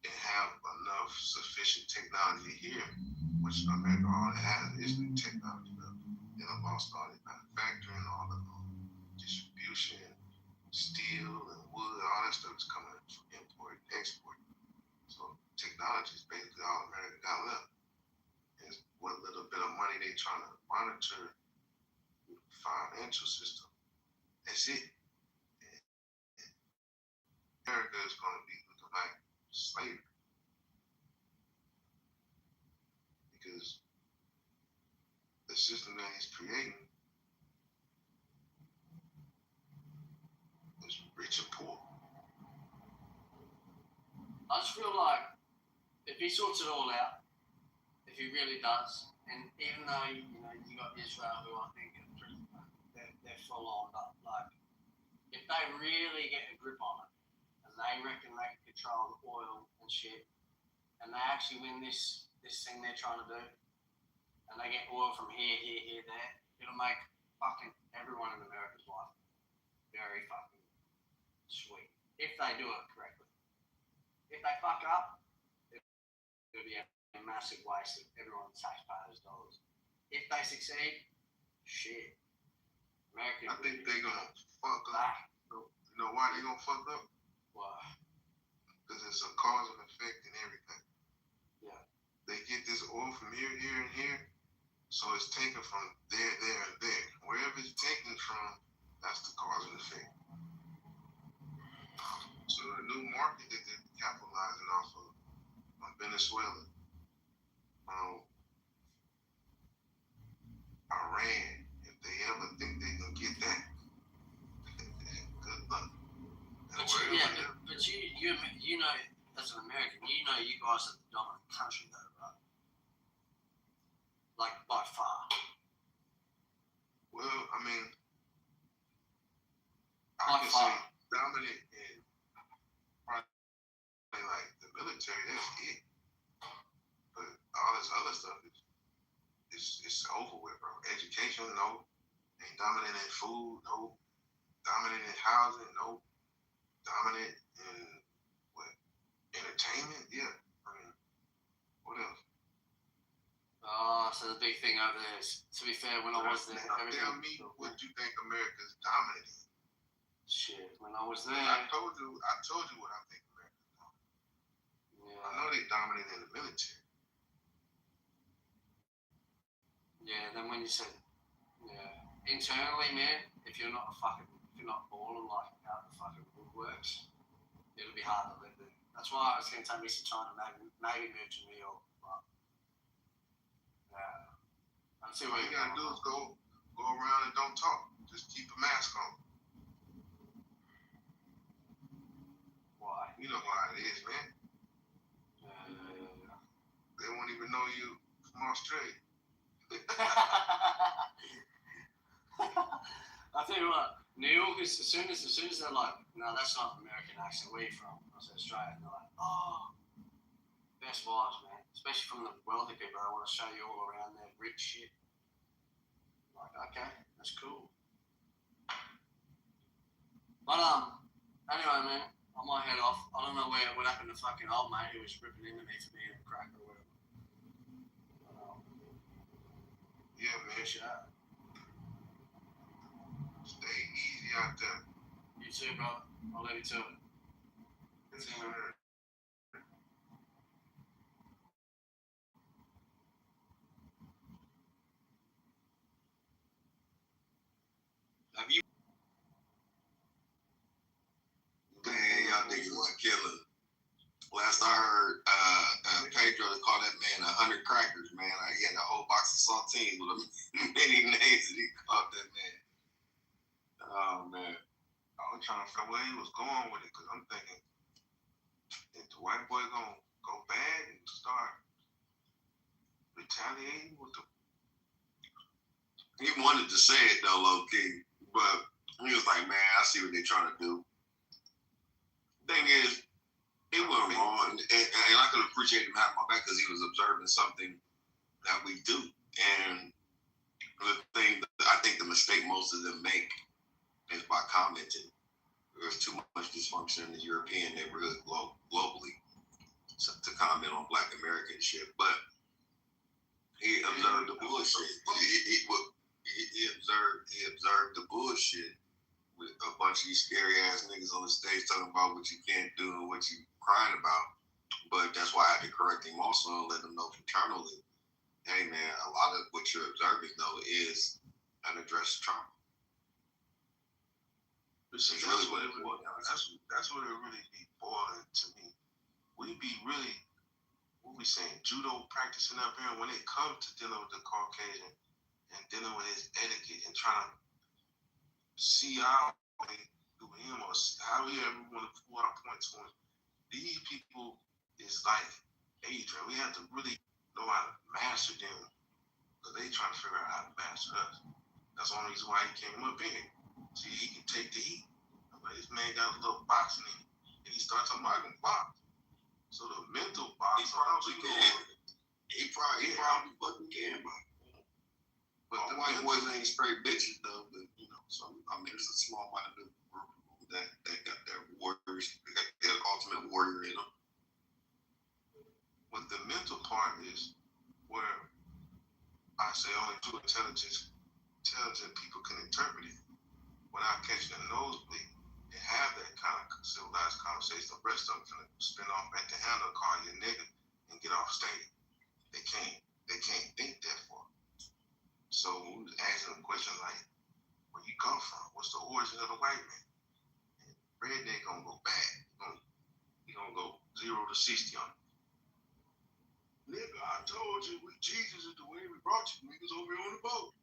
and have enough sufficient technology here, which America already has is new technology. They done lost all the manufacturing, all the distribution, steel and wood, all that stuff is coming from import and export. So technology is basically all America got left. And what little bit of money they trying to monitor the financial system, that's it. And America is going to be looking like slavery. Because the system that he's creating is rich and poor. I just feel like if he sorts it all out, if he really does, and even though you got Israel, who I think are pretty, they're full on, but like if they really get a grip on it, and they reckon they can control the oil and shit, and they actually win this thing they're trying to do, and they get oil from here, there, it'll make fucking everyone in America's life very fucking sweet if they do it correctly. If they fuck up, it'll be a massive waste of everyone's taxpayers' dollars. If they succeed, shit. America. I think they're gonna fuck up. You know why they're gonna fuck up? Why? Because it's a cause and effect in everything. Yeah. They get this oil from here, and here, so it's taken from there, and there. Wherever it's taken from, that's the cause and effect. So the new market that they're capitalizing off of from Venezuela, Iran, if they ever think they can get that, good luck. But you know, as an American, you know you guys are the dominant country though, right? Like by far. Well, I mean, By I can far. say dominant in probably like the military, that's it. But all this other stuff it's over with, bro. Education, no. Ain't dominant in food, no. Dominant in housing, no. Dominant in what? Entertainment, yeah. I mean, what else? So the big thing over there is, to be fair, when I was there, Now, tell me what you think America's dominant in. Shit, when I was there. I told you what I think America's dominant. Yeah. I know they dominant in the military. Yeah, then when you said, internally, man, if you're not balling like out the fucking woodworks, it'll be hard to live there. That's why it's going to take me some time to maybe move to New York. But, yeah. So what you got to do is go around and don't talk. Just keep a mask on. Why? You know how it is, man. They won't even know you from Australia. I tell you what, New York is as soon as they're like, no, that's not American accent. Where are you from? I said Australia. And they're like, oh, best vibes, man. Especially from the wealthy people. I want to show you all around their rich shit. Like, okay, that's cool. But anyway, man, I might head off. I don't know what happened to fucking old mate who was ripping into me for being a cracker or whatever. Yeah, man. Appreciate it. Stay easy out there. You too, bro. I'll leave you to it. Yes, sir. Have you? Man, y'all niggas was killing. Last I heard, Pedro called that man 100 crackers, man. He had a whole box of saltines with many names that he called that man. Oh, man. I was trying to figure out where he was going with it, because I'm thinking, is the white boy going to go bad and start retaliating with the... He wanted to say it, though, low-key. But he was like, man, I see what they're trying to do. Thing is, it wasn't wrong. And I could appreciate him having my back because he was observing something that we do. And I think the mistake most of them make is by commenting. There's too much dysfunction in the European neighborhood globally to comment on Black American shit. But he observed the bullshit. He observed the bullshit with a bunch of these scary ass niggas on the stage talking about what you can't do and what you crying about. But that's why I had to correct him also and let him know fraternally. Hey man, a lot of what you're observing though is unaddressed trauma. That's really what it boils down. That's what it really be boiling to me. We be really, what we saying, judo practicing up here when it comes to dealing with the Caucasian and dealing with his etiquette and trying to see our way through him or how we ever want to pull our points on. These people is like Adrian. We have to really know how to master them because they trying to figure out how to master us. That's the only reason why he came up in it. See, he can take the heat. But this man got a little boxing in him. And he starts talking about him box. So the mental box, he probably fucking can box. But the white boys ain't straight bitches though. But you know, so I mean, it's a small minded group that got their warriors, they got their ultimate warrior in them. But the mental part is where I say only two intelligent people can interpret it. Without catching a nosebleed and have that kind of civilized conversation, the rest of them can spin off at the handle, call you a nigga, and get off stage. They can't think that far. So we was asking them questions like, where you come from? What's the origin of the white man? And redneck gonna go back. He gonna go 0 to 60 on it. Nigga, I told you Jesus is the way we brought you niggas over here on the boat.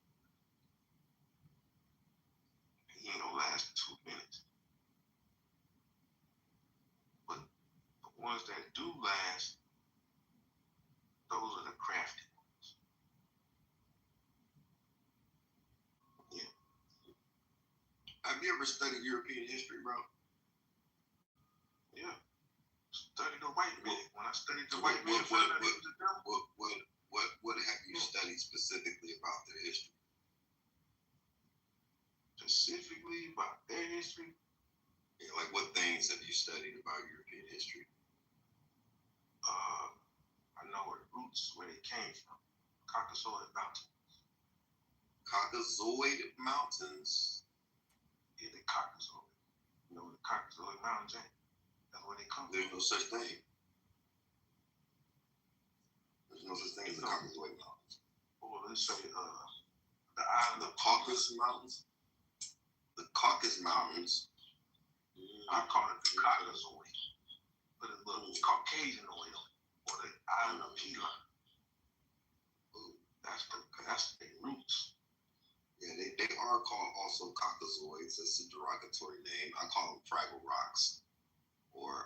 He ain't gonna last 2 minutes. But the ones that do last, those are the crafty ones. Yeah. Have you ever studied European history, bro? Yeah. Studied the white man. When I studied the white man, what have you studied specifically about their history? Specifically about their history? Yeah, like what things have you studied about European history? I know where the roots, where they came from. Caucasoid Mountains. Caucasoid Mountains? Yeah, the Caucasoid. You know where the Caucasoid Mountains at? That's where they come from. There's no such thing. There's no such thing as the Caucasoid Mountains. Or let's say the island of Caucasus Mountains. The Caucasus Mountains. I call it the Caucasoid. But it's the Caucasian oil. Or the island of Pilar. That's the roots. Yeah, they are called also Caucasoids. That's a derogatory name. I call them Fraggle Rocks or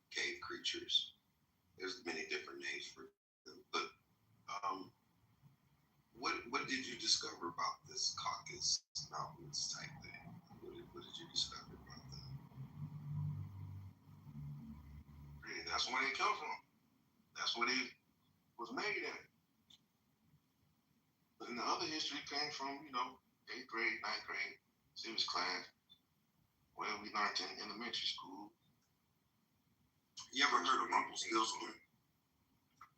cave creatures. There's many different names for them. But what did you discover about this Caucasus Mountains type thing? What did you discover about that? Yeah, that's where they come from. That's where they was made at. But in the other history came from, 8th grade, 9th grade, civics class, where we learned in elementary school. You ever heard of Rumpelstiltskin?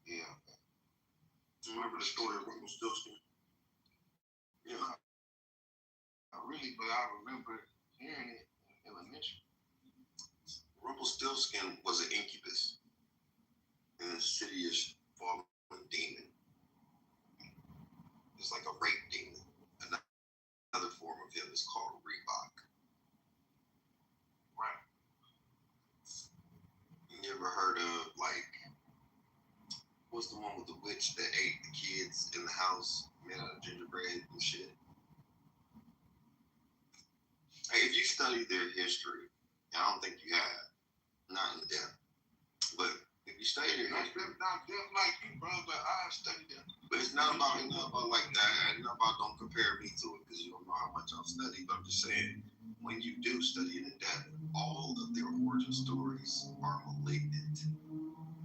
Yeah. Do you remember the story of Rumpelstiltskin? Yeah. Not really, but I remember hearing it in elementary. Rumpelstiltskin was an incubus, an insidious fallen demon. It's like a rape demon. Another form of him is called Reebok. Right. You ever heard of, what's the one with the witch that ate the kids in the house made out of gingerbread and shit? Hey, if you study their history, I don't think you have, not in depth, but if you study their history, not them like you, bro, but I studied them. But it's not about like that. It's not about don't compare me to it because you don't know how much I've studied. But I'm just saying, when you do study it in depth, all of their origin stories are malignant.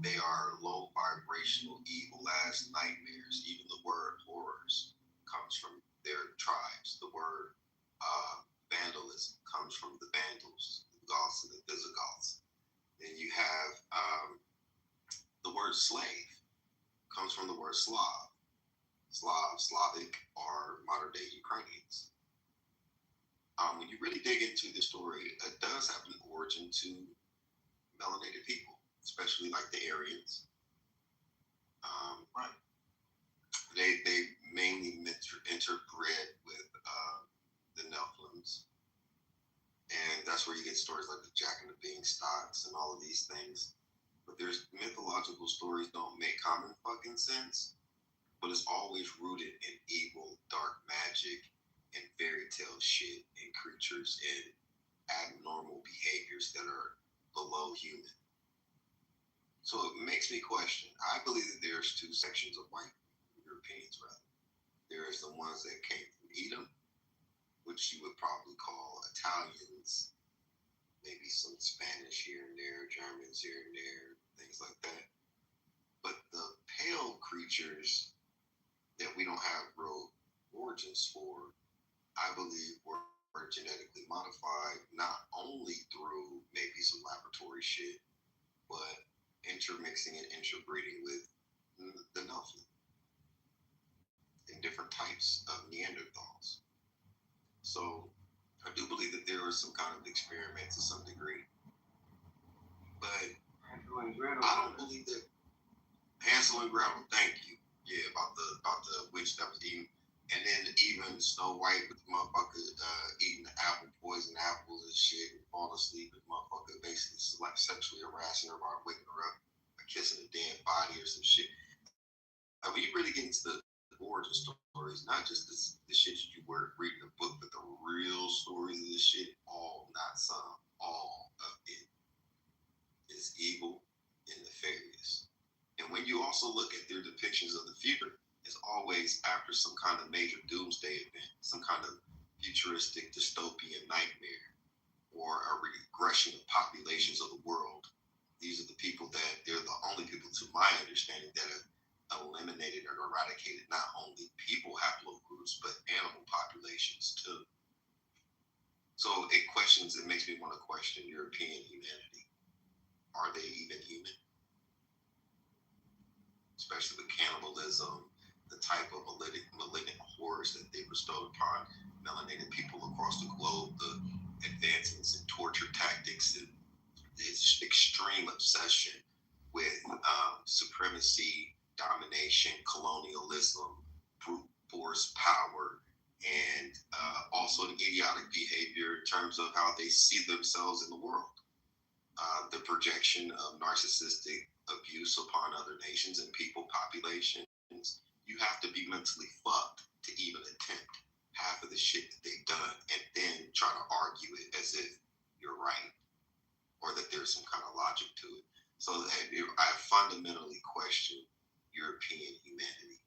They are low vibrational, evil ass nightmares. Even the word horrors comes from comes from the Vandals, the Goths, and the Visigoths. Then you have the word slave comes from the word Slav. Slavic, or modern day Ukrainians. When you really dig into the story, it does have an origin to melanated people, especially like the Aryans. Right. They mainly interbred with the Nephilims, and that's where you get stories like the Jack and the Beanstalks and all of these things. But there's mythological stories don't make common fucking sense, but it's always rooted in evil, dark magic, and fairy tale shit, and creatures and abnormal behaviors that are below human. So it makes me question. I believe that there's two sections of white Europeans, rather. There is the ones that came from Edom, which you would probably call Italians, maybe some Spanish here and there, Germans here and there, things like that. But the pale creatures that we don't have real origins for, I believe were genetically modified, not only through maybe some laboratory shit, but intermixing and interbreeding with the Nephilim and different types of Neanderthals. So I do believe that there was some kind of experiment to some degree, but I don't believe that Hansel and Gretel. Thank you. Yeah, about the witch that was eating, and then even Snow White with the motherfucker eating the apple, poison apples and shit, and falling asleep, and motherfucker basically like sexually harassing her while waking her up, or kissing a dead body or some shit. I mean, you really get into the origin stories, not just the shit that you were reading the book, but the real stories of this shit. All, not some, all of it is evil and nefarious. And when you also look at their depictions of the future, it's always after some kind of major doomsday event, some kind of futuristic dystopian nightmare, or a regression of populations of the world. These are the people that they're the only people, to my understanding, that have eliminated or eradicated not only people haplogroups, but animal populations too. So it makes me want to question European humanity. Are they even human? Especially with cannibalism, the type of malignant horrors that they bestowed upon melanated people across the globe, the advancements in torture tactics, and this extreme obsession with supremacy, domination, colonialism, brute force power, and also an idiotic behavior in terms of how they see themselves in the world. The projection of narcissistic abuse upon other nations and people populations. You have to be mentally fucked to even attempt half of the shit that they've done and then try to argue it as if you're right or that there's some kind of logic to it. So I fundamentally question European humanity.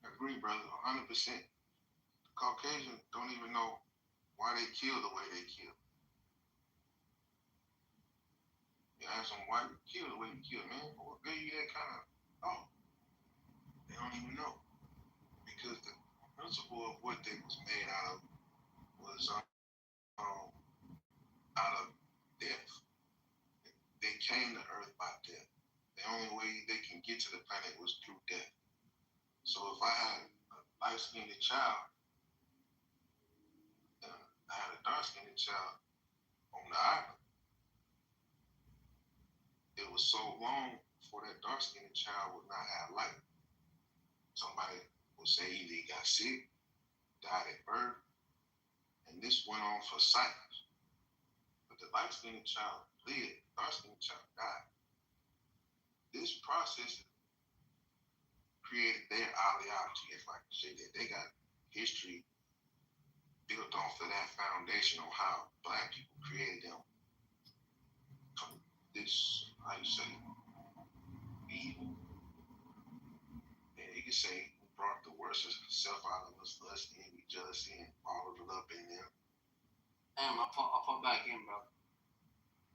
I agree, brother, 100%. The Caucasians don't even know why they kill the way they kill. You ask them why you kill the way you kill, man. What gave you that kind of thought? They don't even know. Because the principle of what they was made out of was out of death. They came to Earth by death. The only way they can get to the planet was through death. So if I had a light-skinned child, and I had a dark-skinned child on the island, it was so long before that dark-skinned child would not have life. Somebody would say either he got sick, died at birth, and this went on for cycles. But the light-skinned child lived, the dark-skinned child died. This process created their ideology, if I can say that. They got history built off of that foundation on how black people created them from this, how you say, evil. And you can say who brought the worst of self out of us, lust, envy, jealousy, and all of it up in them. Damn, I'll pop back in, bro.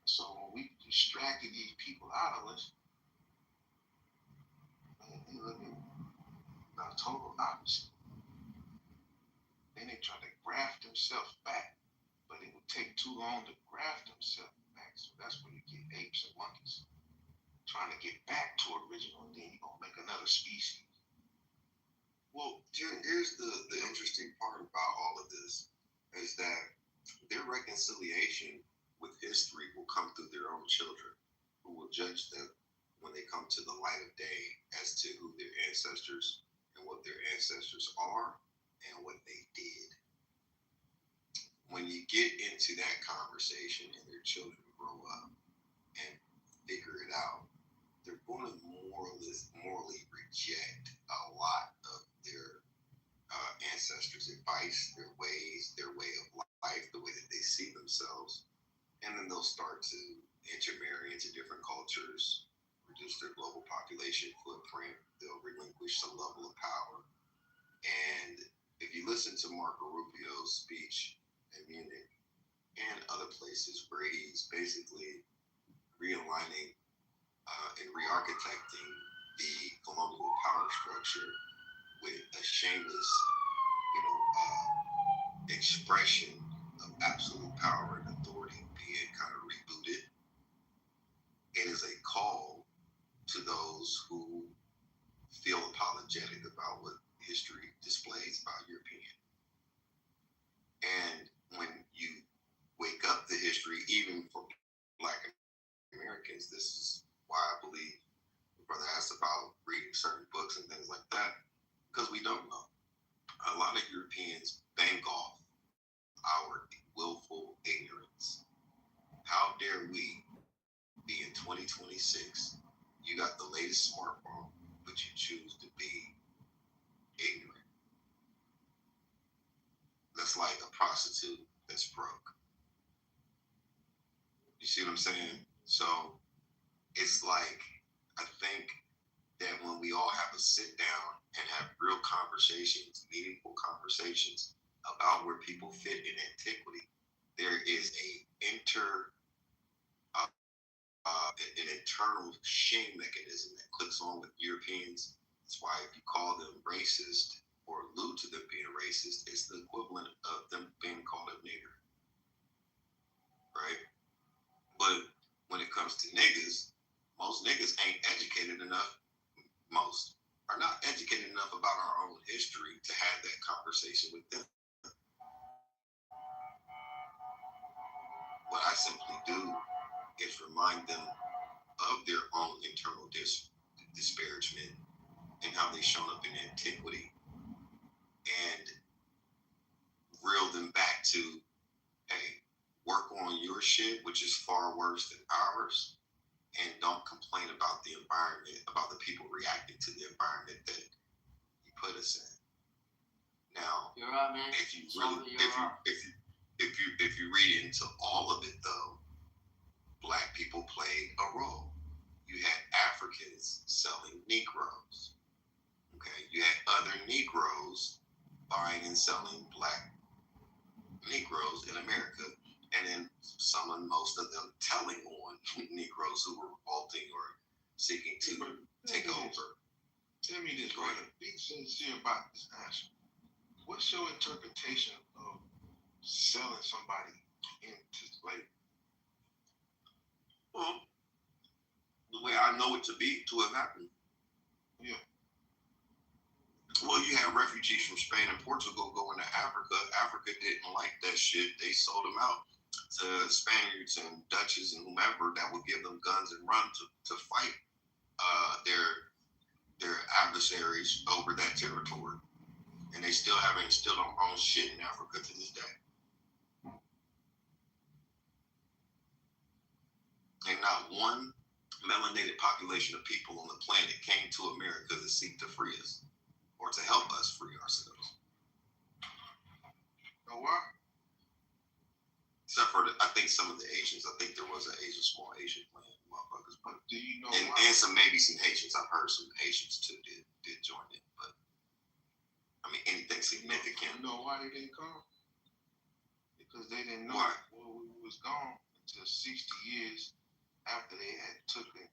So when we distracted these people out of us, man, they look at the total opposite. Then they try to grab graft themselves back, but it would take too long to graft themselves back. So that's where you get apes and monkeys trying to get back to original, and then you're gonna make another species. Well, here's the interesting part about all of this is that their reconciliation with history will come through their own children, who will judge them when they come to the light of day as to who their ancestors and what their ancestors are and what they did. When you get into that conversation and their children grow up and figure it out, they're going to morally reject a lot of their ancestors' advice, their ways, their way of life, the way that they see themselves, and then they'll start to intermarry into different cultures, reduce their global population footprint, they'll relinquish some level of power. And if you listen to Marco Rubio's speech in Munich and other places where he's basically realigning and re-architecting the colonial power structure with a shameless, expression of absolute power and authority being kind of rebooted, it is a call to those who feel apologetic about what history displays about European. And when you wake up to history, even for Black Americans, this is why I believe the brother asked about reading certain books and things like that, because we don't know. A lot of Europeans bank off our willful ignorance. How dare we be in 2026? You got the latest smartphone, but you choose to be ignorant. That's like a prostitute that's broke. You see what I'm saying? So it's like, I think that when we all have to sit down and have real conversations, meaningful conversations about where people fit in antiquity, there is an internal shame mechanism that clicks on with Europeans. That's why if you call them racist or allude to them being racist, it's the equivalent of them being called a nigger, right? But when it comes to niggas, most niggas ain't educated enough. Most are not educated enough about our own history to have that conversation with them. What I simply do is remind them of their own internal disparagement and how they shown up in antiquity, and reel them back to, hey, work on your shit, which is far worse than ours, and don't complain about the environment, about the people reacting to the environment that you put us in. Now, you're right, man. If you read into all of it, though, Black people played a role. You had Africans selling Negroes. Okay, you had other Negroes buying and selling Black Negroes in America, and then most of them telling on Negroes who were revolting or seeking to take over. Tell me this, brother. Be sincere about this answer. What's your interpretation of selling somebody into slavery? Well, the way I know it to have happened. Yeah. Well, you have refugees from Spain and Portugal going to Africa. Africa didn't like that shit. They sold them out to Spaniards and Dutches and whomever that would give them guns and run to fight their adversaries over that territory. And they still don't own shit in Africa to this day. And not one melanated population of people on the planet came to America to seek to free us or to help us free ourselves. Know why? Except for, I think some of the Asians. I think there was small Asian motherfuckers. But do you know and maybe some Haitians. I've heard some Haitians too did join it. But I mean, anything significant. You know why they didn't come? Because they didn't know where we was gone until 60 years after they had taken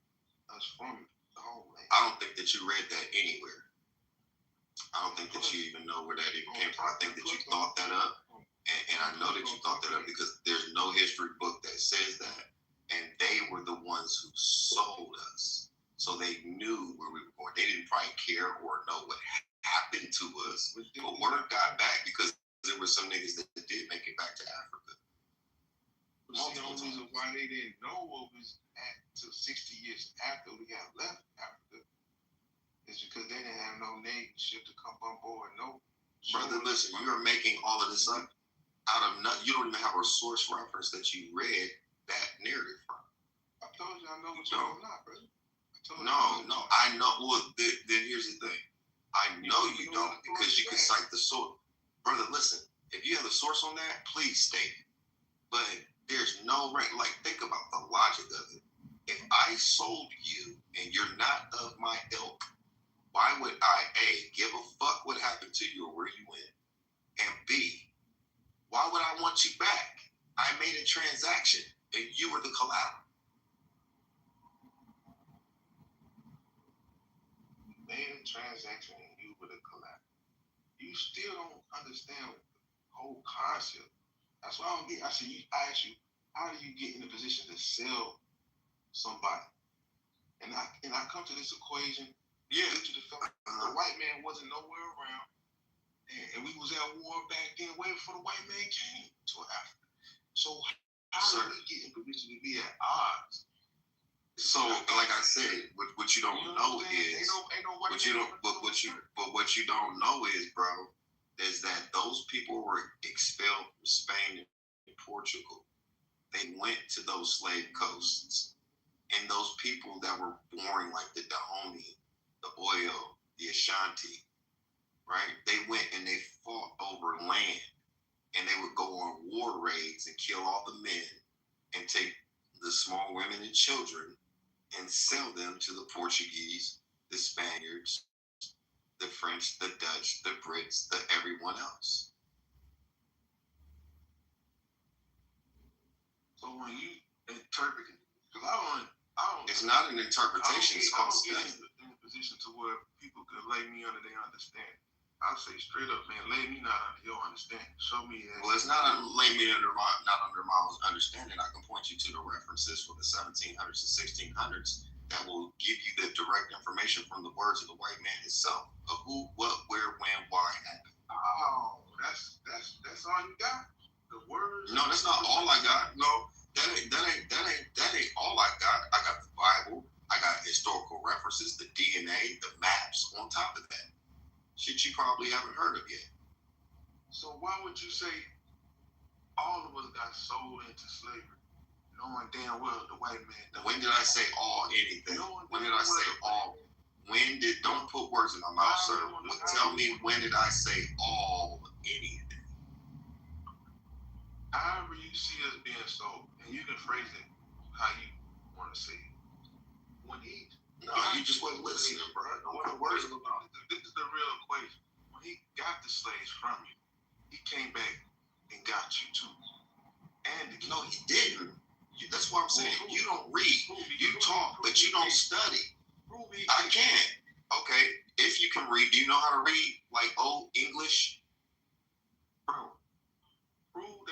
us from the homeland. I don't think that you read that anywhere. I don't think that you even know where that even came from. I think that you thought that up I know that you thought that up because there's no history book that says that. And they were the ones who sold us. So they knew where we were going. They didn't probably care or know what happened to us. But word got back because there were some niggas that did make it back to Africa. See, the only reason why they didn't know what was at till 60 years after we got left Africa is because they didn't have no Navy ship to come on board. No. Brother, listen, you are making all of this up out of nothing. You don't even have a source reference that you read that narrative from. I told you I know what you're not, brother. No, I know. Well, then here's the thing. I know you don't because you can cite the source. Brother, listen, if you have the source on that, please state it. But there's no right. Like, think about the logic of it. If I sold you and you're not of my ilk, why would I, A, give a fuck what happened to you or where you went? And B, why would I want you back? I made a transaction and you were the collateral. Made a transaction and you were the collateral. You still don't understand the whole concept. That's why I don't get. I ask you, how do you get in a position to sell somebody? And I come to this equation. Yeah, to the fact the white man wasn't nowhere around, and we was at war back then, way before the white man came to Africa. So how do we get in position to be at odds? So, like I said, what you don't know is, what you don't know is, bro, is that those people were expelled from Spain and Portugal. They went to those slave coasts, and those people that were born like the Dahomey, the Oyo, the Ashanti, right? They went and they fought over land, and they would go on war raids and kill all the men and take the small women and children and sell them to the Portuguese, the Spaniards, the French, the Dutch, the Brits, the everyone else. So when you interpret it, because I don't. It's not an interpretation. It's called study. In a position to where people could lay me under their understanding. I'll say straight up, man, lay me not under your understanding. Show me that. Well, it's not lay me under my understanding. I can point you to the references for the 1700s and 1600s that will give you the direct information from the words of the white man himself of who, what, where, when, why happened. Oh, that's all you got? The words? No, that's not all I got. No, that ain't all I got. I got the Bible. I got historical references, the DNA, the maps on top of that. Shit you probably haven't heard of yet. So why would you say all of us got sold into slavery, knowing damn well the white man? When did I say all anything? When did I say all? Don't put words in my mouth, sir. Tell me, when did I say all anything? However you see us being sold, and you can phrase it how you want to say it. No, you just wasn't listening, bro. Don't put words in my mouth. This is the real equation. When he got the slaves from you, he came back and got you too. And no, he didn't. That's what I'm saying. You don't read. You talk, but you don't study. I can't. Okay, if you can read, do you know how to read like old English? Bro.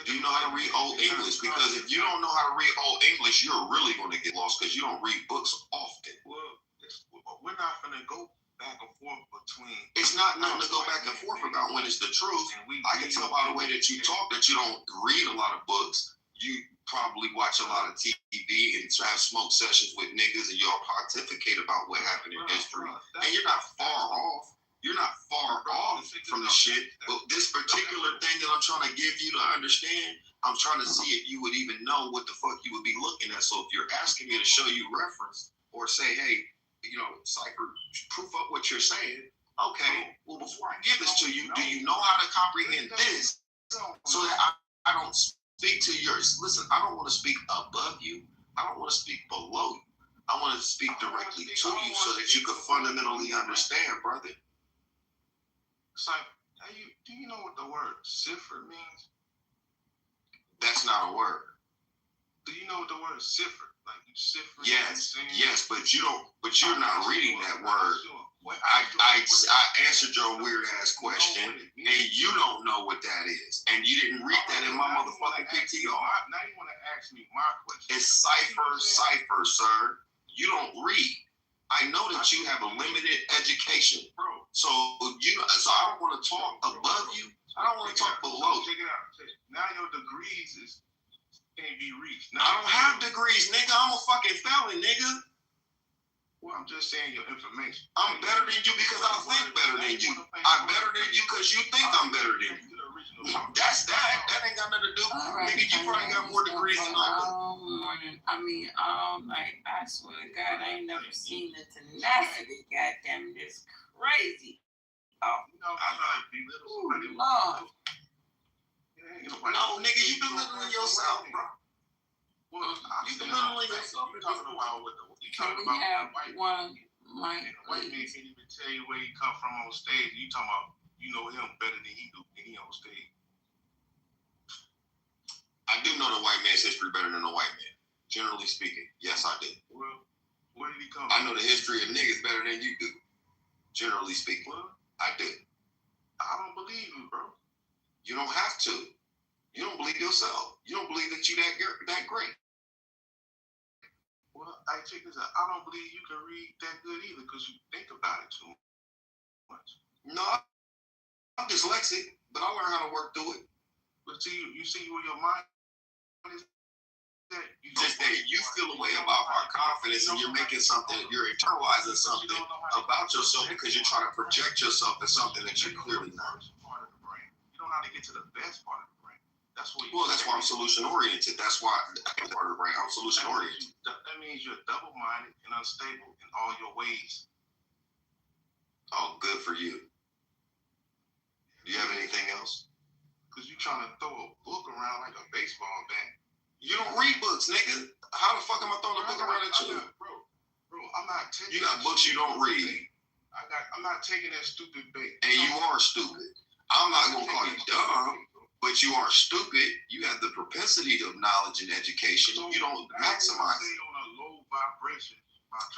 Do you know how to read old English? Because if you don't know how to read old English, you're really going to get lost because you don't read books often. Well, we're not going to go back and forth between. It's not nothing to go back and forth about when it's the truth. I can tell by the way that you talk that you don't read a lot of books. You probably watch a lot of TV and have smoke sessions with niggas and you all pontificate about what happened in history. And you're not far off. You're not far off from the shit. But this particular thing that I'm trying to give you to understand, I'm trying to see if you would even know what the fuck you would be looking at. So if you're asking me to show you reference or say, hey, Cypher, proof up what you're saying. Okay, well, before I give this to you, do you know how to comprehend this so that I don't speak to yours? Listen, I don't want to speak above you. I don't want to speak below you. I want to speak directly to you so that you can fundamentally understand, brother. Cypher, do you know what the word cipher means? That's not a word. Do you know what the word cipher? Like you cipher? Yes, but you don't. But you're not reading that word. I answered your weird ass question, and you don't know what that is, and you didn't read that in my motherfucking PTR. Now you want to ask me my question. It's cipher, sir. You don't read. I know that you have a limited education, bro. So I don't want to talk above you. I don't want to talk below. Check it out. Now your degrees can't be reached. I don't have degrees, nigga. I'm a fucking felon, nigga. Well, I'm just saying your information. I'm better than you because I think better than you. I'm better than you because you think I'm better than you. That's that. That ain't got nothing to do. Right, nigga, you probably got more degrees than I do. I swear to God, I ain't never seen the tenacity. Goddamn, this crazy. Oh, I know be little somebody. Lord. No, nigga, you belittling yourself, bro. Well, You belittling yourself. You're talking about what Can we have one mic, white man please? can't even tell you where he come from on stage. You talking about you know him better than he do when he on stage. I do know the white man's history better than the white man. Generally speaking, yes, I do. Well, where did he come I from? know the history of niggas better than you do. Generally speaking, Well, I do. I don't believe you, bro. You don't have to. You don't believe yourself. You don't believe that you that great. Well, I check this out. I don't believe you can read that good either because you think about it too much. No, I'm dyslexic, but I learned how to work through it. But see, you see where your mind is at. Just that you feel a way about our confidence and you're making something, you're internalizing something about yourself because you're trying to project yourself as something that you're clearly not. Part of the brain. You don't know how to get to the best part of the brain. That's what. Well, that's why I'm solution oriented. That's why part of the brain. I'm solution oriented. That means you're double-minded and unstable in all your ways. Oh, good for you. Do you have anything else? Because you're trying to throw a book around like a baseball bat. You don't read books, nigga. How the fuck am I throwing a book around at you? Bro, I'm not taking. You got books you don't read. I'm not taking that stupid bait. And you are stupid. I'm not gonna call you dumb, but you are stupid. You have the propensity of knowledge and education. You don't maximize it. On a low vibration.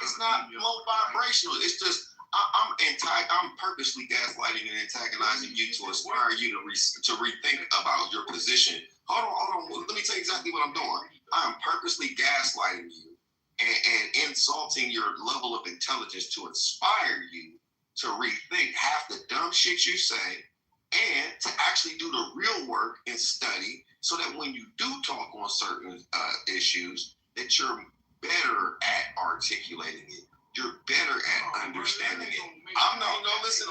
It's not low vibrational. It's just I'm purposely gaslighting and antagonizing you to inspire you to rethink about your position. Hold on. Let me tell you exactly what I'm doing. I'm purposely gaslighting you and insulting your level of intelligence to inspire you to rethink half the dumb shit you say and to actually do the real work and study so that when you do talk on certain issues, that you're better at articulating it. You're better at understanding it.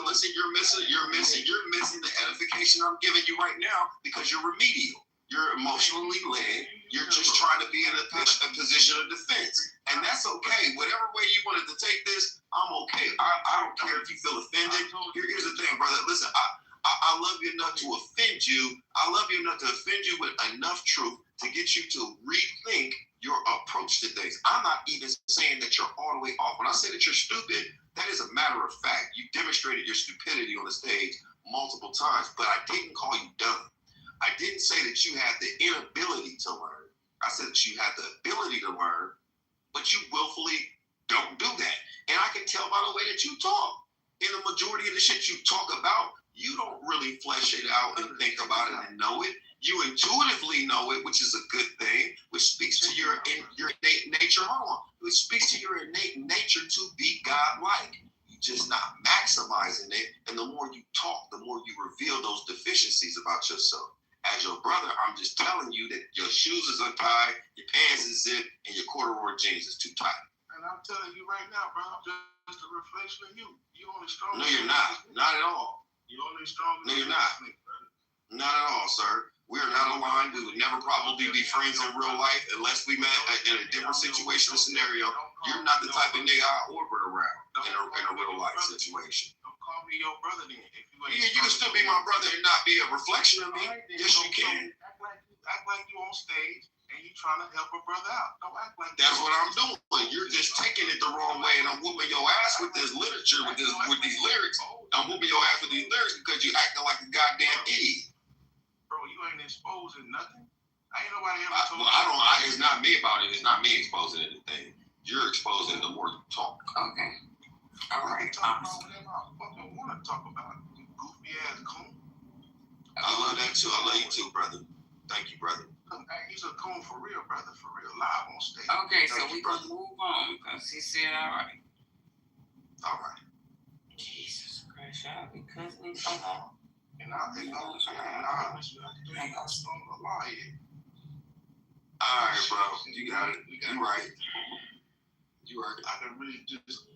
Listen, you're missing the edification I'm giving you right now because you're remedial. You're emotionally led. You're just trying to be in a position of defense. And that's okay. Whatever way you wanted to take this, I'm okay. I don't care if you feel offended. Here's the thing, brother. Listen, I love you enough to offend you. I love you enough to offend you with enough truth to get you to rethink your approach to things. I'm not even saying that you're all the way off. When I say that you're stupid, that is a matter of fact. You demonstrated your stupidity on the stage multiple times, but I didn't call you dumb. I didn't say that you had the inability to learn. I said that you had the ability to learn, but you willfully don't do that. And I can tell by the way that you talk. In the majority of the shit you talk about, you don't really flesh it out and think about it and know it. You intuitively know it, which is a good thing, which speaks to your innate nature. Hold on. Which speaks to your innate nature to be God-like. You're just not maximizing it. And the more you talk, the more you reveal those deficiencies about yourself. As your brother, I'm just telling you that your shoes is untied, your pants is zipped, and your corduroy jeans is too tight. And I'm telling you right now, bro, I'm just a reflection of you. You only strong. No, you're not. Not at all. You're only strong. No, you're not. Not at all, sir. We are not aligned. We would never probably be friends in real life unless we met in a different situation or scenario. You're not the type of nigga I orbit around in a real life situation. Don't call me your brother then. If you ain't you can still be my brother and not be a reflection of me. Yes, you can. Act like you on stage and you trying to help a brother out. Don't act like that's what I'm doing. You're just taking it the wrong way, and I'm whooping your ass with this literature, with these lyrics. I'm whooping your ass with these lyrics because you acting like a goddamn idiot. Bro, you ain't exposing nothing. Ain't nobody ever told It's not me about it. It's not me exposing anything. You're exposing the more you talk. Okay. All right. Talk about whatever I fucking want to talk about. You goofy ass coon. I love that too. I love you too, brother. Thank you, brother. Hey, he's a coon for real, brother. For real. Live on stage. Okay, so Thank we you, can brother. move on because he said all right. All right. Jesus Christ, y'all be cussing me so long. And I think I'm a liar. All right, bro. You got it. You right. You right. I can really just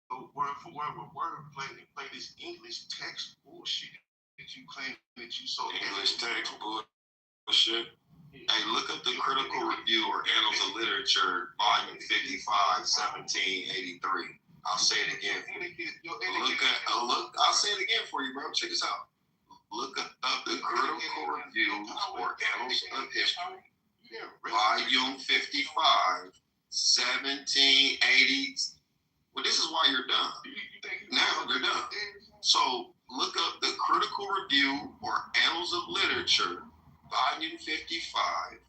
go word for word with word play this English text bullshit that you claim that you so English text bullshit. Hey, look up the Critical Review or Annals of Literature, Volume 55, 1783. I'll say it again. I'll say it again for you, bro. Check this out. Look up the Critical Review or Annals of History, Volume 55, 1780. Well, this is why you're done. Now you're done. So look up the Critical Review or Annals of Literature, Volume 55.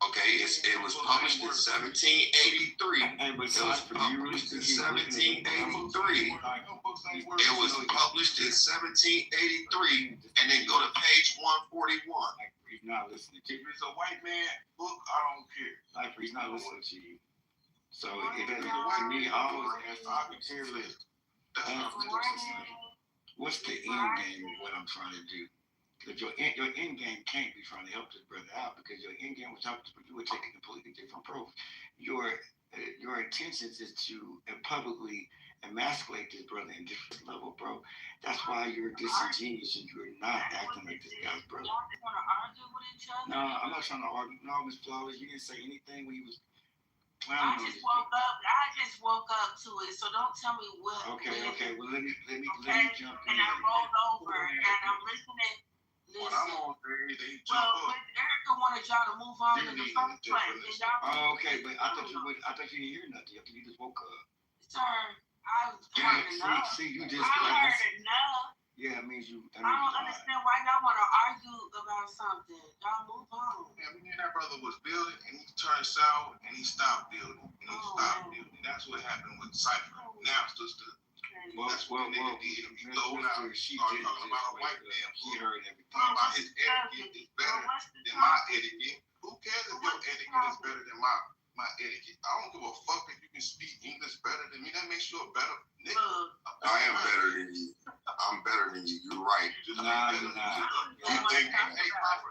Okay, it was published in 1783. It was published in 1783. It was published in 1783, and then go to page 141. He's not listening. If it's a white man book, I don't care. Like, he's not listening to you. So it doesn't, to me, I always ask, I can care less. What's the end game of what I'm trying to do? Because your end game can't be trying to help this brother out, because your end game was help, you would take a completely different approach. Your intentions is to publicly emasculate this brother in different level, bro. That's why you're disingenuous and you're not acting like this guy's brother. Y'all just want to argue with each other? No, I'm not trying to argue. No, Miss Flowers, you didn't say anything when you was I clowning on just this woke up to it, so don't tell me what. Okay. Well, let me jump in. And I rolled over and I'm listening. When I'm on there, they jump Well, up. Erica wanted y'all to move on in the first place. And y'all Oh, okay, but I thought you didn't hear nothing. You just woke up. Sir, I heard enough. See, you just. I heard enough. Yeah, that means you. I don't understand why y'all want to argue about something. Y'all move on. Yeah, me and that brother was building, and he turned sour, and he stopped building, and he stopped building. That's what happened with Cypher. Now it's just that's what the nigga did. He stole out, started talking about a white man. He heard everything. Talking about his etiquette is better than my etiquette. Who cares if your etiquette is better than my etiquette? I don't give a fuck if you can speak English better than me. That makes you a better nigga. I am better than you. I'm better than you. You're right. Nah. You think that?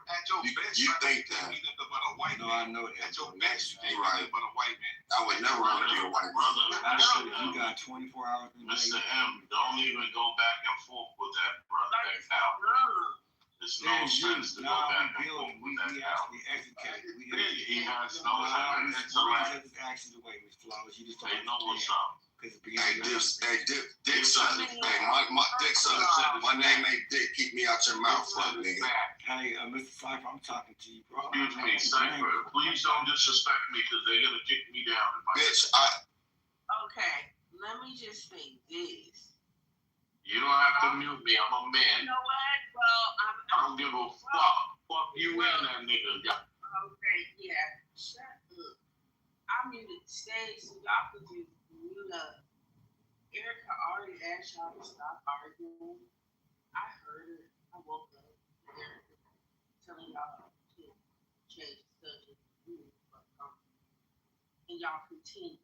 At your best, You think that? you think about a white No, man. I know that. At your best, you think Right. about a white man. I would never want to be a white brother. I said if you got 24 hours in the Mr. day. M, don't even go back and forth with that, brother. Like, That out. There's no sense to go back and forth We with that out. actually educated. He has no intellect. His actions away, Miss Flowers. You just don't They know what's understand. up. Hey, Dick son. Hey, my Dick son. My name ain't Dick. Keep me out your mouth, fuck nigga. Hey, Mr. Cypher, I'm talking to you, bro. Excuse me, Cypher. Please don't disrespect me because they're gonna kick me down. Bitch, Okay, let me just say this. You don't have to mute me. I'm a You man. know what? Well, I don't give a fuck. Fuck you and that nigga. Okay, yeah. Shut up. I muted the stage so y'all could just mute up. Erica already asked y'all to stop arguing. I heard her. I woke up to Erica telling y'all to change the subject. And y'all continue.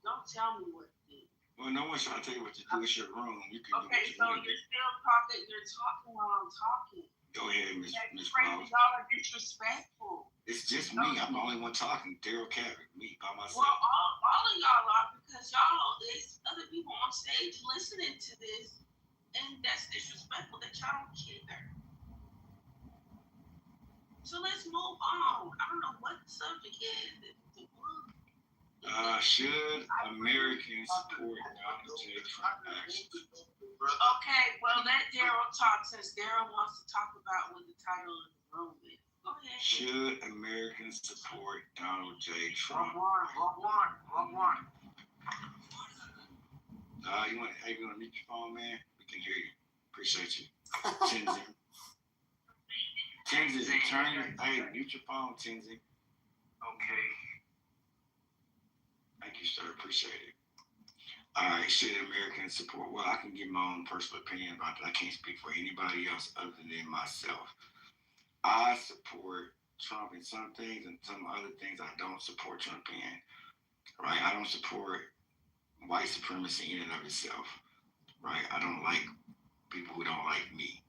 Don't tell me what to do. Well, no one's trying to tell you what to do. It's your room. You can Okay, do so what you you're still talking. You're talking while I'm talking. Go ahead, Miss That's Flowers. crazy. Y'all are disrespectful. It's just me. I'm the only one talking. Daryl Carrick, me by myself. Well, all of y'all are, because y'all, there's other people on stage listening to this, and that's disrespectful that y'all don't care. So let's move on. I don't know what the subject is. Should Americans support Donald J. Trump actions? Okay, well, let Daryl talk, since Daryl wants to talk about what the title of the room is. Go ahead. Should Americans support Donald J. Trump? Wrong one. You want to mute your phone, man? We can hear you. Appreciate you. Tinsley, turn your, mute your phone, Tinsley. Okay. Thank you, sir. Appreciate it. All right, should Americans support? Well, I can give my own personal opinion about that. I can't speak for anybody else other than myself. I support Trump in some things, and some other things I don't support Trump in. Right? I don't support white supremacy in and of itself. Right? I don't like people who don't like me.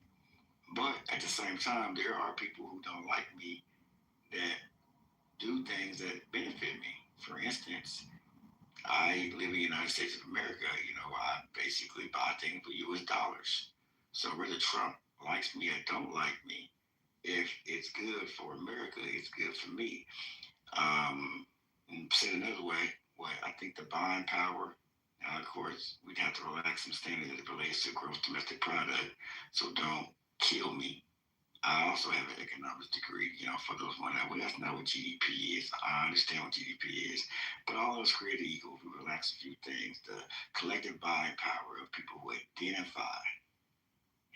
But at the same time, there are people who don't like me that do things that benefit me. For instance, I live in the United States of America. I basically buy things for US dollars. So whether Trump likes me or don't like me, if it's good for America, it's good for me. Said another way, I think the buying power, of course, we'd have to relax some standards as it relates to gross domestic product. So don't kill me. I also have an economics degree, for those wondering, well, that's not what GDP is. I understand what GDP is. But all those created equal, if we relax a few things, the collective buying power of people who identify,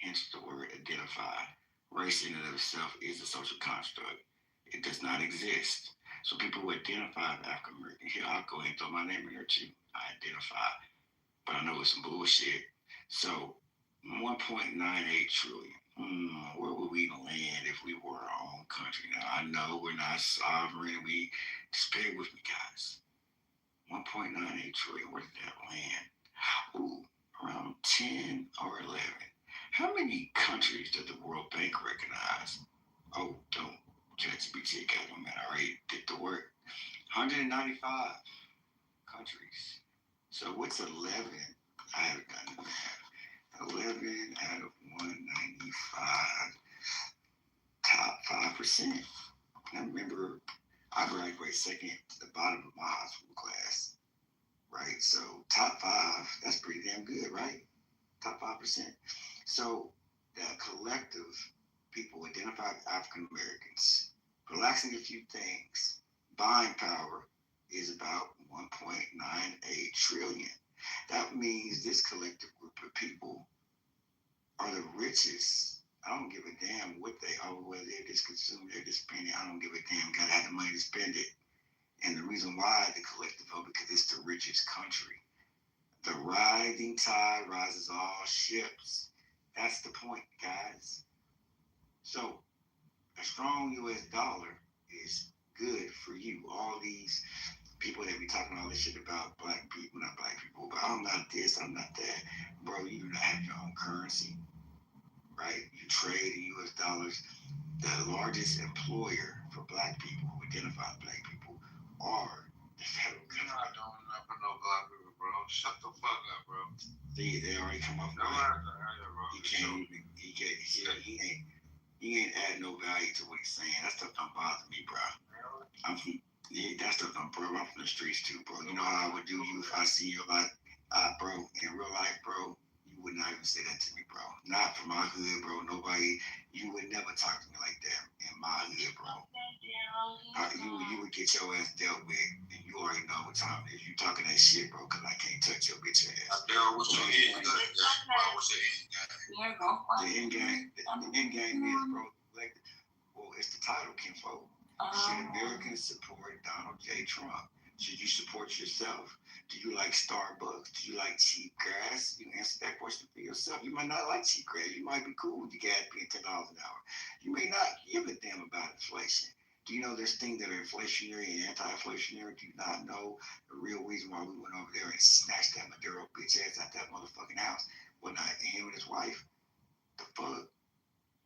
hence the word identify, race in and of itself is a social construct. It does not exist. So people who identify as African American, here, I'll go ahead and throw my name in there too. I identify. But I know it's some bullshit. So 1.98 trillion. Where would we land if we were our own country? Now, I know we're not sovereign. Just bear with me, guys. 1.98 trillion. Where did that land? Ooh, around 10 or 11. How many countries does the World Bank recognize? Oh, don't. ChatGPT got them, man. I already did the work. 195 countries. So what's 11? I haven't done the math. 11 out of 195. Top 5%. I remember I graduated second to the bottom of my high school class. Right? So top 5, that's pretty damn good, right? Top 5%. So the collective people identified as African Americans, relaxing a few things, buying power is about 1.98 trillion. That means this collective group of people are the richest. I don't give a damn what they are, whether they're just consuming, they're just spending. I don't give a damn. Gotta have the money to spend it. And the reason why the collective vote, because it's the richest country. The rising tide rises all ships. That's the point, guys. So a strong U.S. dollar is good for you. All these people that be talking all this shit about black people, not black people, but I'm not this, I'm not that. Bro, you do not have your own currency, right? You trade in U.S. dollars. The largest employer for black people who identify black people are the federal government. I don't never know black people, bro. Shut the fuck up, bro. See, they already come off No, he ain't add no value to what he's saying. That stuff don't bother me, bro. That stuff don't, bro. I'm from the streets too, bro. You know how I would do you if I see you like, bro, in real life, bro, you would not even say that to me, bro. Not from my hood, bro. Nobody, you would never talk to me like that in my hood, bro. You would get your ass dealt with, and you already know what time it is. You talking that shit, bro, because I can't touch your bitch ass. What's your end game? What's your end game? The end game is, bro, well, it's the title, kinfolk. Should Americans support Donald J. Trump? Should you support yourself? Do you like Starbucks? Do you like cheap gas? You answer that question for yourself. You might not like cheap gas. You might be cool with the gas being $10 an hour. You may not give a damn about inflation. Do you know there's things that are inflationary and anti-inflationary? Do you not know the real reason why we went over there and snatched that Maduro bitch ass out that motherfucking house? Well, not him and his wife. The fuck?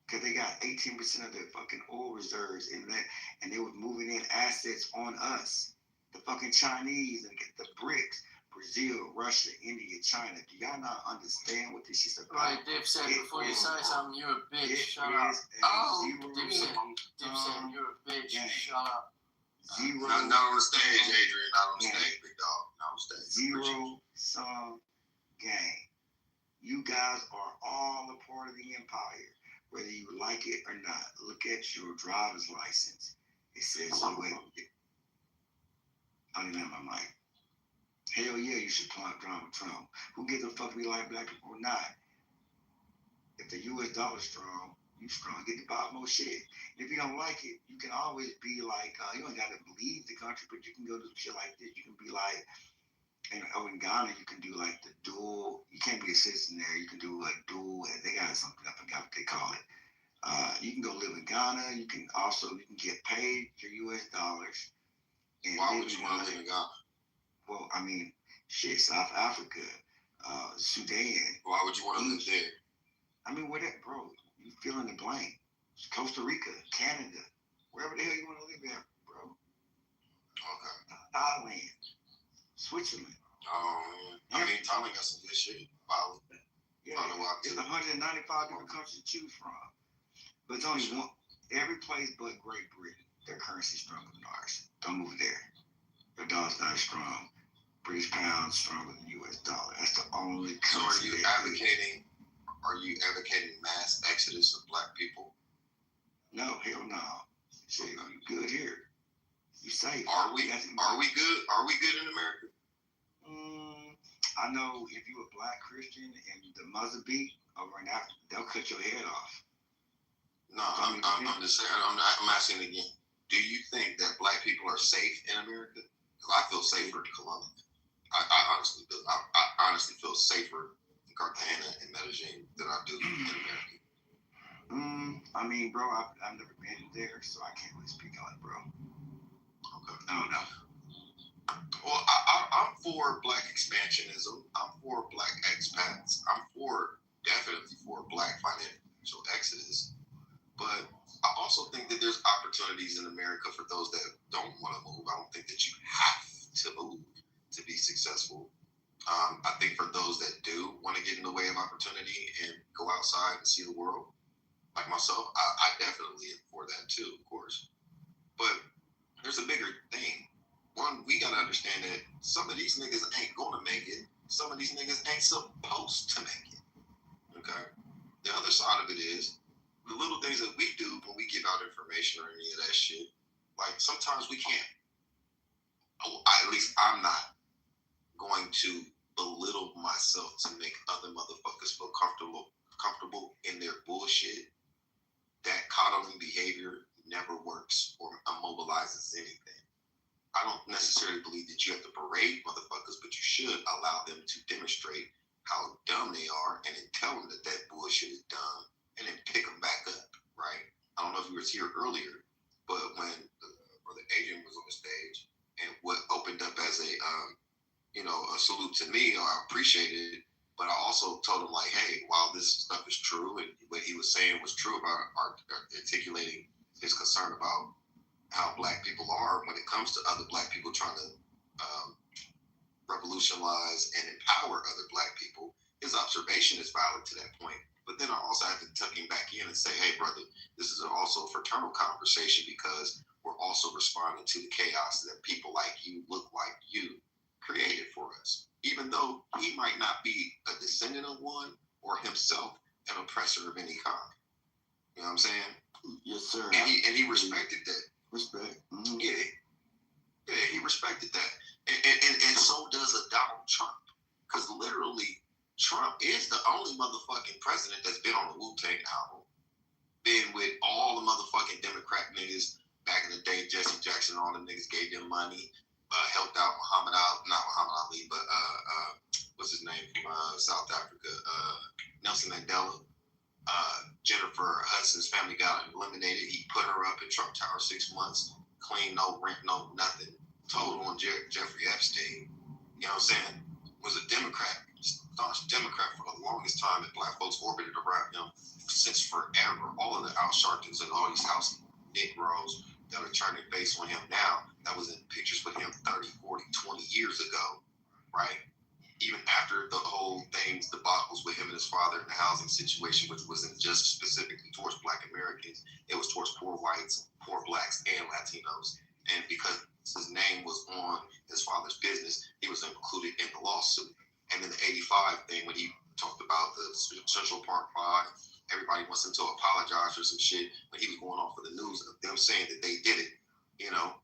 Because they got 18% of their fucking oil reserves in that, and they were moving in assets on us. The fucking Chinese and the BRICS, Brazil, Russia, India, China. Do y'all not understand what this is about? Right, Dipset, before you say something, you're a bitch. Shut up. Dipset, you're a bitch. Shut up. Zero. Not on the stage, Adrian. Not on the stage, big dog. Not on the stage. Zero-sum game. You guys are all a part of the empire, whether you like it or not. Look at your driver's license. It says you wait. I don't even have my mic. Hell yeah, you should drive with Trump. Who gives a fuck if we like black people or not? If the U.S. dollar's strong, you strong. Get to buy more shit. And if you don't like it, you can always be like, you don't got to leave the country, but you can go do shit like this. You can be like, And over in Ghana, you can do like the dual. You can't be a citizen there. You can do like dual. They got something, I forgot what they call it. You can go live in Ghana. You can get paid your U.S. dollars. And why would you want to live in Ghana? Well, I mean, shit, South Africa, Sudan. Why would you want to live there? I mean, where that, bro? You fill in the blank. Costa Rica, Canada, wherever the hell you want to live at, bro. Okay. Thailand, Switzerland. I mean, Thailand got some good shit. Bali. Yeah, it's 195 different countries to choose from. But it's only one. Every place but Great Britain, their currency is stronger than ours. Don't move there. Their dollar's not as strong. British pound stronger than U.S. dollar. That's the only currency. So are you advocating mass exodus of black people? No, hell no. Shit, you good here. You safe. Are we good? Are we good in America? I know if you a black Christian and the Muslim beat over in Africa, they'll cut your head off. No, I'm just saying. I'm asking again. Do you think that black people are safe in America? Because I feel safer in Colombia. I honestly do. I honestly feel safer in Cartagena and Medellin than I do in America. I mean, bro, I've never been there, so I can't really speak on it, bro. Okay. I don't know. Well, I'm for black expansionism. I'm for black expats. I'm definitely for black financial exodus. But I also think that there's opportunities in America for those that don't want to move. I don't think that you have to move to be successful. I think for those that do want to get in the way of opportunity and go outside and see the world, like myself, I definitely am for that too, of course. But there's a bigger thing. One, we got to understand that some of these niggas ain't going to make it. Some of these niggas ain't supposed to make it. Okay? The other side of it is the little things that we do when we give out information or any of that shit, like sometimes we can't. At least I'm not going to belittle myself to make other motherfuckers feel comfortable in their bullshit. That coddling behavior never works or immobilizes anything. I don't necessarily believe that you have to berate motherfuckers, but you should allow them to demonstrate how dumb they are and then tell them that that bullshit is dumb and then pick them back up, right? I don't know if you were here earlier, but when Brother Adrian was on the stage and what opened up as a salute to me, I appreciated it, but I also told him like, hey, while this stuff is true and what he was saying was true about articulating his concern about how black people are when it comes to other black people trying to revolutionize and empower other black people, his observation is valid to that point. But then I also have to tuck him back in and say, hey, brother, this is also a fraternal conversation because we're also responding to the chaos that people like you, look like you, created for us. Even though he might not be a descendant of one or himself an oppressor of any kind. You know what I'm saying? Yes, sir. And he respected that. Respect. Mm-hmm. Yeah, he respected that. And so does a Donald Trump. Because literally, Trump is the only motherfucking president that's been on the Wu-Tang album. Been with all the motherfucking Democrat niggas back in the day. Jesse Jackson, all the niggas gave them money. Helped out not Muhammad Ali, but what's his name from South Africa? Nelson Mandela. Jennifer Hudson's family got eliminated. He put her up in Trump Tower 6 months. Clean, no rent, no nothing. Total on Jeffrey Epstein. You know what I'm saying? Was a Democrat. Staunch Democrat for the longest time, and black folks orbited around him since forever. All of the Al Sharptons and all these house Negroes that are turning face on him now, that was in pictures with him 30, 40, 20 years ago, right? Even after the whole thing's debacles with him and his father in the housing situation, which wasn't just specifically towards black Americans, it was towards poor whites, poor blacks, and Latinos. And because his name was on his father's business, he was included in the lawsuit. And then the 85 thing, when he talked about the Central Park 5, everybody wants him to apologize for some shit, but he was going off for the news of them saying that they did it, you know.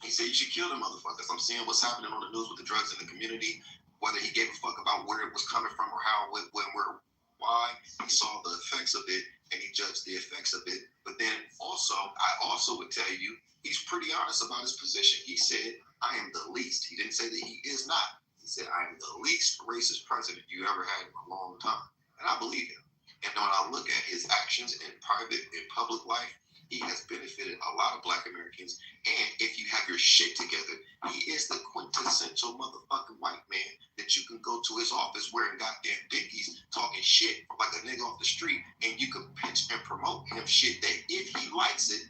He said, you should kill them motherfuckers. I'm seeing what's happening on the news with the drugs in the community, whether he gave a fuck about where it was coming from or how, when, where, why. He saw the effects of it, and he judged the effects of it. But then also, I also would tell you, he's pretty honest about his position. He said, I am the least. He didn't say that he is not. He said, I am the least racist president you ever had in a long time. And I believe him. And when I look at his actions in private and public life, he has benefited a lot of Black Americans. And if you have your shit together, he is the quintessential motherfucking white man that you can go to his office wearing goddamn dickies, talking shit like a nigga off the street, and you can pitch and promote him shit that if he likes it,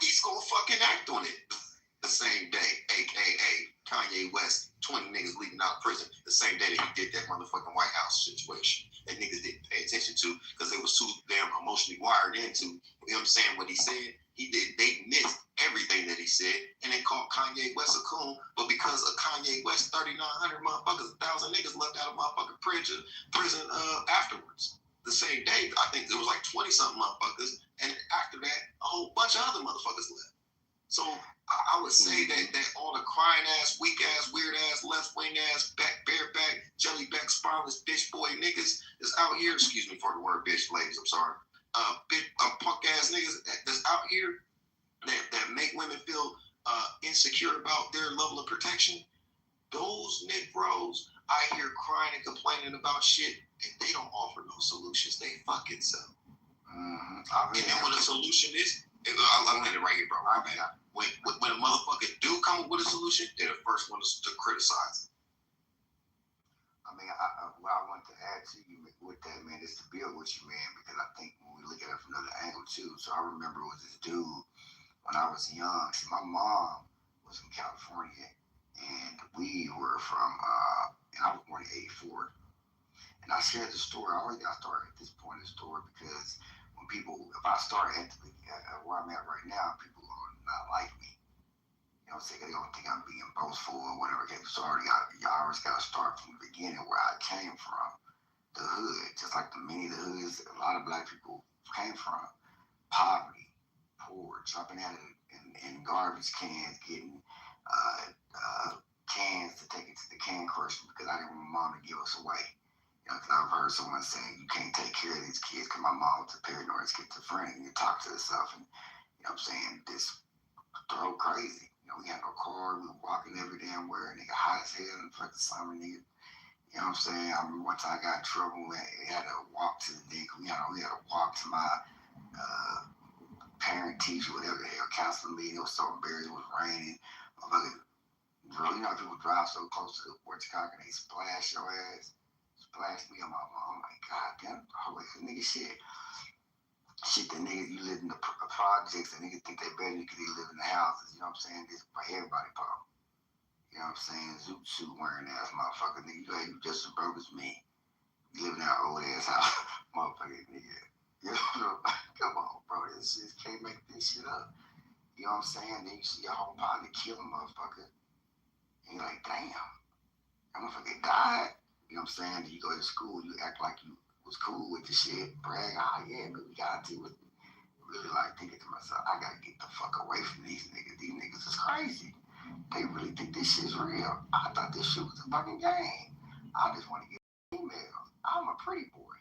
he's gonna fucking act on it the same day, aka Kanye West, 20 niggas leaving out of prison the same day that he did that motherfucking White House situation that niggas didn't pay attention to because they was too damn emotionally wired into him saying what he said. They missed everything that he said and they called Kanye West a coon, but because of Kanye West, 3,900 motherfuckers, 1,000 niggas left out of motherfucking prison afterwards. The same day, I think there was like 20-something motherfuckers, and after that, a whole bunch of other motherfuckers left. So I would say that all the crying ass, weak ass, weird ass, left wing ass, bareback, jellyback, spineless bitch boy niggas is out here. Excuse me for the word bitch, ladies. I'm sorry. Punk ass niggas that's out here that make women feel insecure about their level of protection. Those Negroes I hear crying and complaining about shit, and they don't offer no solutions. They fucking sell. And then when the solution is, I'll end it right here, bro. When a motherfucker do come with a solution, they're the first ones to criticize it. I mean, what I want to add to you with that, man, is to build with you, man, because I think when we look at it from another angle, too. So I remember it was this dude when I was young. See, my mom was from California, and we were from, and I was born in 84. And I shared the story. I always got started at this point in the story because when people, if I start at where I'm at right now, people are not like me. You know what I'm saying? They don't think I'm being boastful or whatever. So you always got to start from the beginning where I came from, the hood. Just like many of the hoods, a lot of Black people came from. Poverty, poor, jumping out in garbage cans, getting cans to take it to the can crusher because I didn't want my mom to give us away. You know, because I've heard someone saying you can't take care of these kids because my mom was a paranoid schizophrenic and you talk to herself and, you know what I'm saying, this throw crazy. You know, we had no car, we were walking every damn where, nigga, hot as hell in the fucking summer, nigga. You know what I'm saying? I remember one time I got in trouble, we had to walk to the thing, we had to walk to my parent, teacher, whatever the hell, counseling meeting. It was so embarrassing, it was raining. You know, people drive so close to the Fort Chicago and they splash your ass. Splash me on my mom. I'm like, God damn, holy nigga shit. Shit, the niggas, you live in the projects, the niggas think they better because they live in the houses. You know what I'm saying? This for everybody, Paul. You know what I'm saying? Zoot suit wearing ass motherfucker. Nigga, you just as broke as me. You live in that old ass house. Motherfucker, nigga. You know, come on, bro. This shit can't make this shit up. You know what I'm saying? Then you see your whole partner kill a motherfucker. And you're like, damn. That motherfucker died. You know what I'm saying? Then you go to school, you act like you was cool with the shit, brag, yeah, but we got to with me. Really like thinking to myself, I gotta get the fuck away from these niggas. These niggas is crazy. They really think this shit's real. I thought this shit was a fucking game. I just want to get emails. I'm a pretty boy.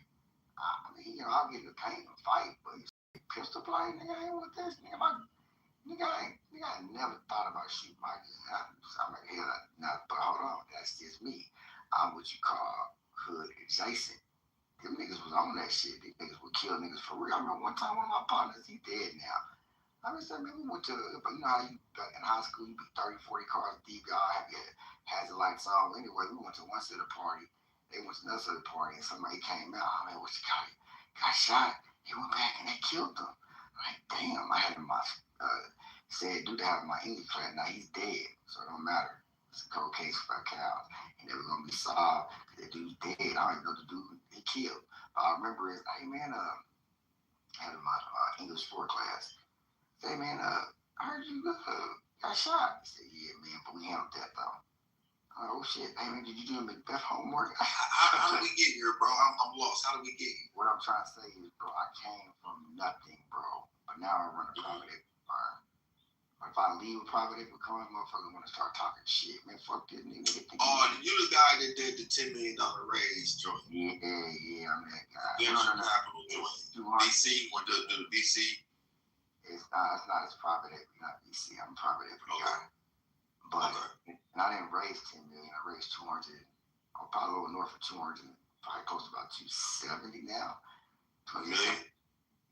I mean, you know, I'll get in the paint and fight, but you pistol play, nigga, I ain't with this. Nigga, I never thought about shooting my gun. I'm like, hell, but hold on, that's just me. I'm what you call hood adjacent. Them niggas was on that shit. These niggas would kill niggas for real. I remember one time one of my partners, he dead now. I was saying, man, we went to, but you know how you, in high school, you be 30, 40 cars deep, y'all have your hazard lights on. Anyway, we went to one set of party. They went to another set of party, and somebody came out. I mean, what's the guy? Got shot. He went back and they killed him. I'm like, damn, I had my, said, dude, to have my English class. Now he's dead, so it don't matter. It's a cold case for cows. And they were going to be solved because the dude's dead. I don't even know the dude he killed. But I remember it, hey, man, I had my English 4 class. Say, man, I heard you got shot. He said, yeah, man, but we handled that, though. Oh, shit. Hey, man, did you do Macbeth homework? How did we get here, bro? I'm lost. How did we get here? What I'm trying to say is, bro, I came from nothing, bro. But now I run a private equity firm. But if I leave a private equity firm, motherfucker want to start talking shit. Man, fuck this nigga. Oh, you the guy that did the $10 million raise joint. Yeah, I'm that guy. Venture capital joint. VC, want to do the VC? It's not. It's private equity, not VC. I'm a private equity guy. But and I didn't raise 10 million. I raised 200. I'm probably a little north of 200, probably close to about 270 now. Million?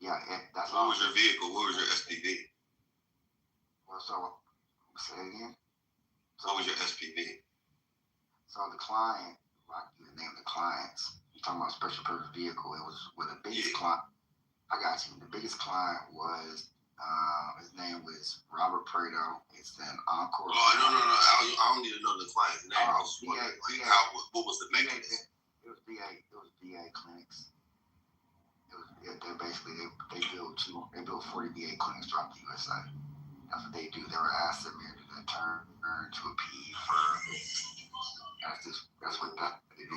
Yeah, that's all. What was your vehicle? What was your SPV? Well, so say it again. What was your SPV? So the client, I can name the clients. You're talking about special purpose vehicle. It was with the biggest client. I got you. The biggest client was his name was Robert Prado. It's an Encore. Oh no! I don't need to know the client's name. I was wondering, what was the mechanism? It was VA clinics. They basically they built 40 VA clinics throughout the USA. That's what they do. They were asset managers that turn to a PE firm. That's what that it is.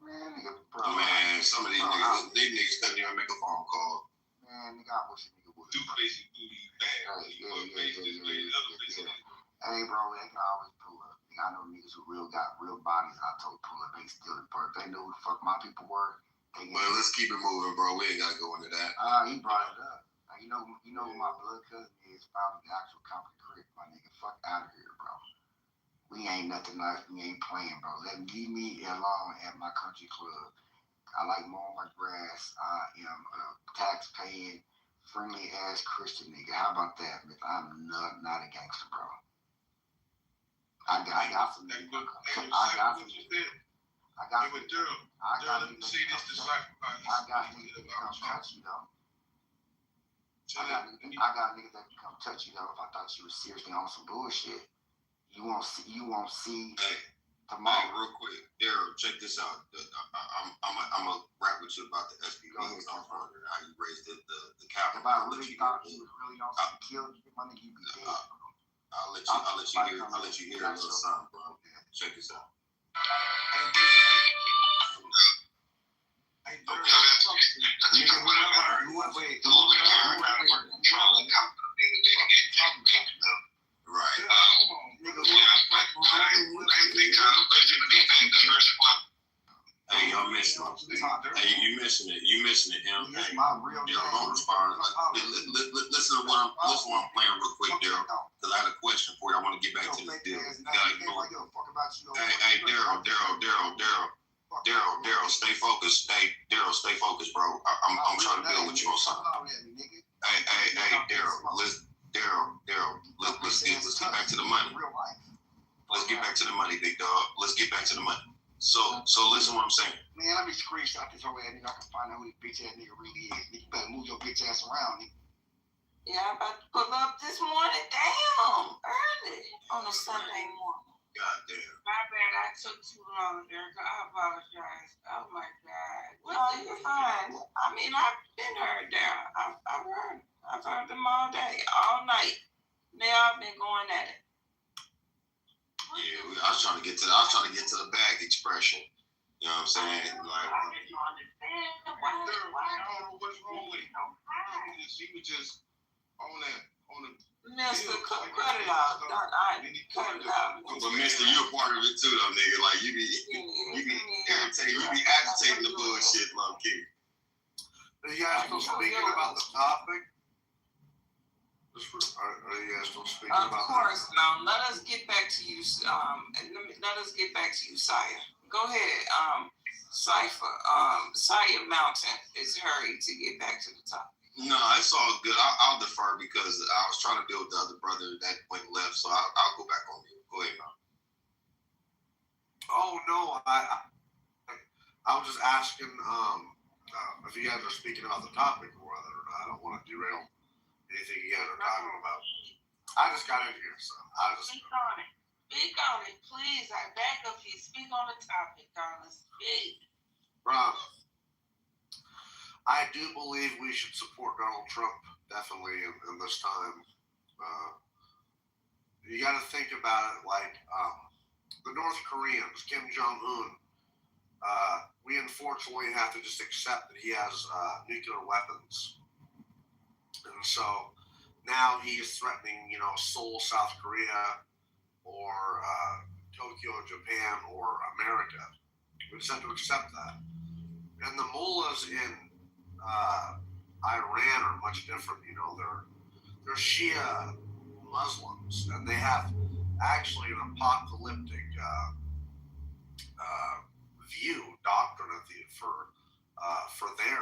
Man, some of these niggas couldn't even make a phone call. Man, nigga, I wish a nigga would. Hey, bro, they can always pull up. I know niggas who got real bodies. I told pull up, they still the part. They knew who the fuck my people were. Well, let's keep it moving, bro. We ain't gotta go into that. He brought it up. You know who my blood cousin is? Founded the actual company Crick, my nigga. Fuck out of here, bro. We ain't nothing nice. We ain't playing, bro. Leave me alone at my country club. I like mowing my grass. I am a tax-paying, friendly-ass Christian nigga. How about that, man? I'm not a gangster, bro. I got some niggas. I got niggas that come touch you, though. I got niggas that can come touch you, though, if I thought you was seriously on some bullshit. You won't see tomorrow. Hey, real quick, Daryl, check this out. I'm gonna rap with you about the SPV and stuff on it, how you raised the capital. If I really thought you was really on some kill, money, you'd be dead. I'll let you hear a little something, bro. Check this out. Hey, y'all missing it. Hey, you missing it, him. Hey, Daryl, don't respond. Listen to what I'm playing real quick, Daryl. Because I had a question for you. I want to get back to this deal. Hey, Daryl, stay focused. Hey, Daryl, stay focused, bro. I'm trying to build with you on something. Hey, Daryl, let's get back to the money. Let's get back to the money, big dog. Let's get back to the money. So listen what I'm saying. Man, let me screenshot this whole ass nigga. I can find out who this bitch ass nigga really is. You better move your bitch ass around, nigga. Yeah, I'm about to pull up this morning. Damn, early on a Sunday morning. God damn. My bad, I took too long, Erica. I apologize. Oh my God. You're fine. I mean, I've been heard there. I've heard them all day, all night. They all been going at it. Yeah, I was trying to get to the bag expression. You know what I'm saying? I don't know what's wrong with him. He was just on the Mister, cut it out. Cut it out. But Mister, you're part of it too, though, nigga. Like you be irritating, you be agitating the bullshit, low key. Are you guys still speaking about the topic? Are you guys still speaking about that? Of course. Now let us get back to you. Saya. Go ahead, Cypher. Saya Mountain is hurried to get back to the topic. No, it's all good. I'll defer because I was trying to build the other brother that went left, so I'll go back on you. Go ahead, man. Oh no, I was just asking if you guys are speaking about the topic or whether or not. I don't want to derail anything you guys are talking about. I just got in here, so I just speak on it. Speak on it, please. I beg of you. Speak on the topic, darling. Speak. Rob, I do believe we should support Donald Trump definitely in this time. You got to think about it like the North Koreans, Kim Jong-un. We unfortunately have to just accept that he has nuclear weapons. And so now he's threatening, Seoul, South Korea, or Tokyo, Japan, or America. We just have to accept that. And the mullahs in Iran are much different. They're they're Shia Muslims, and they have actually an apocalyptic view, doctrine of for their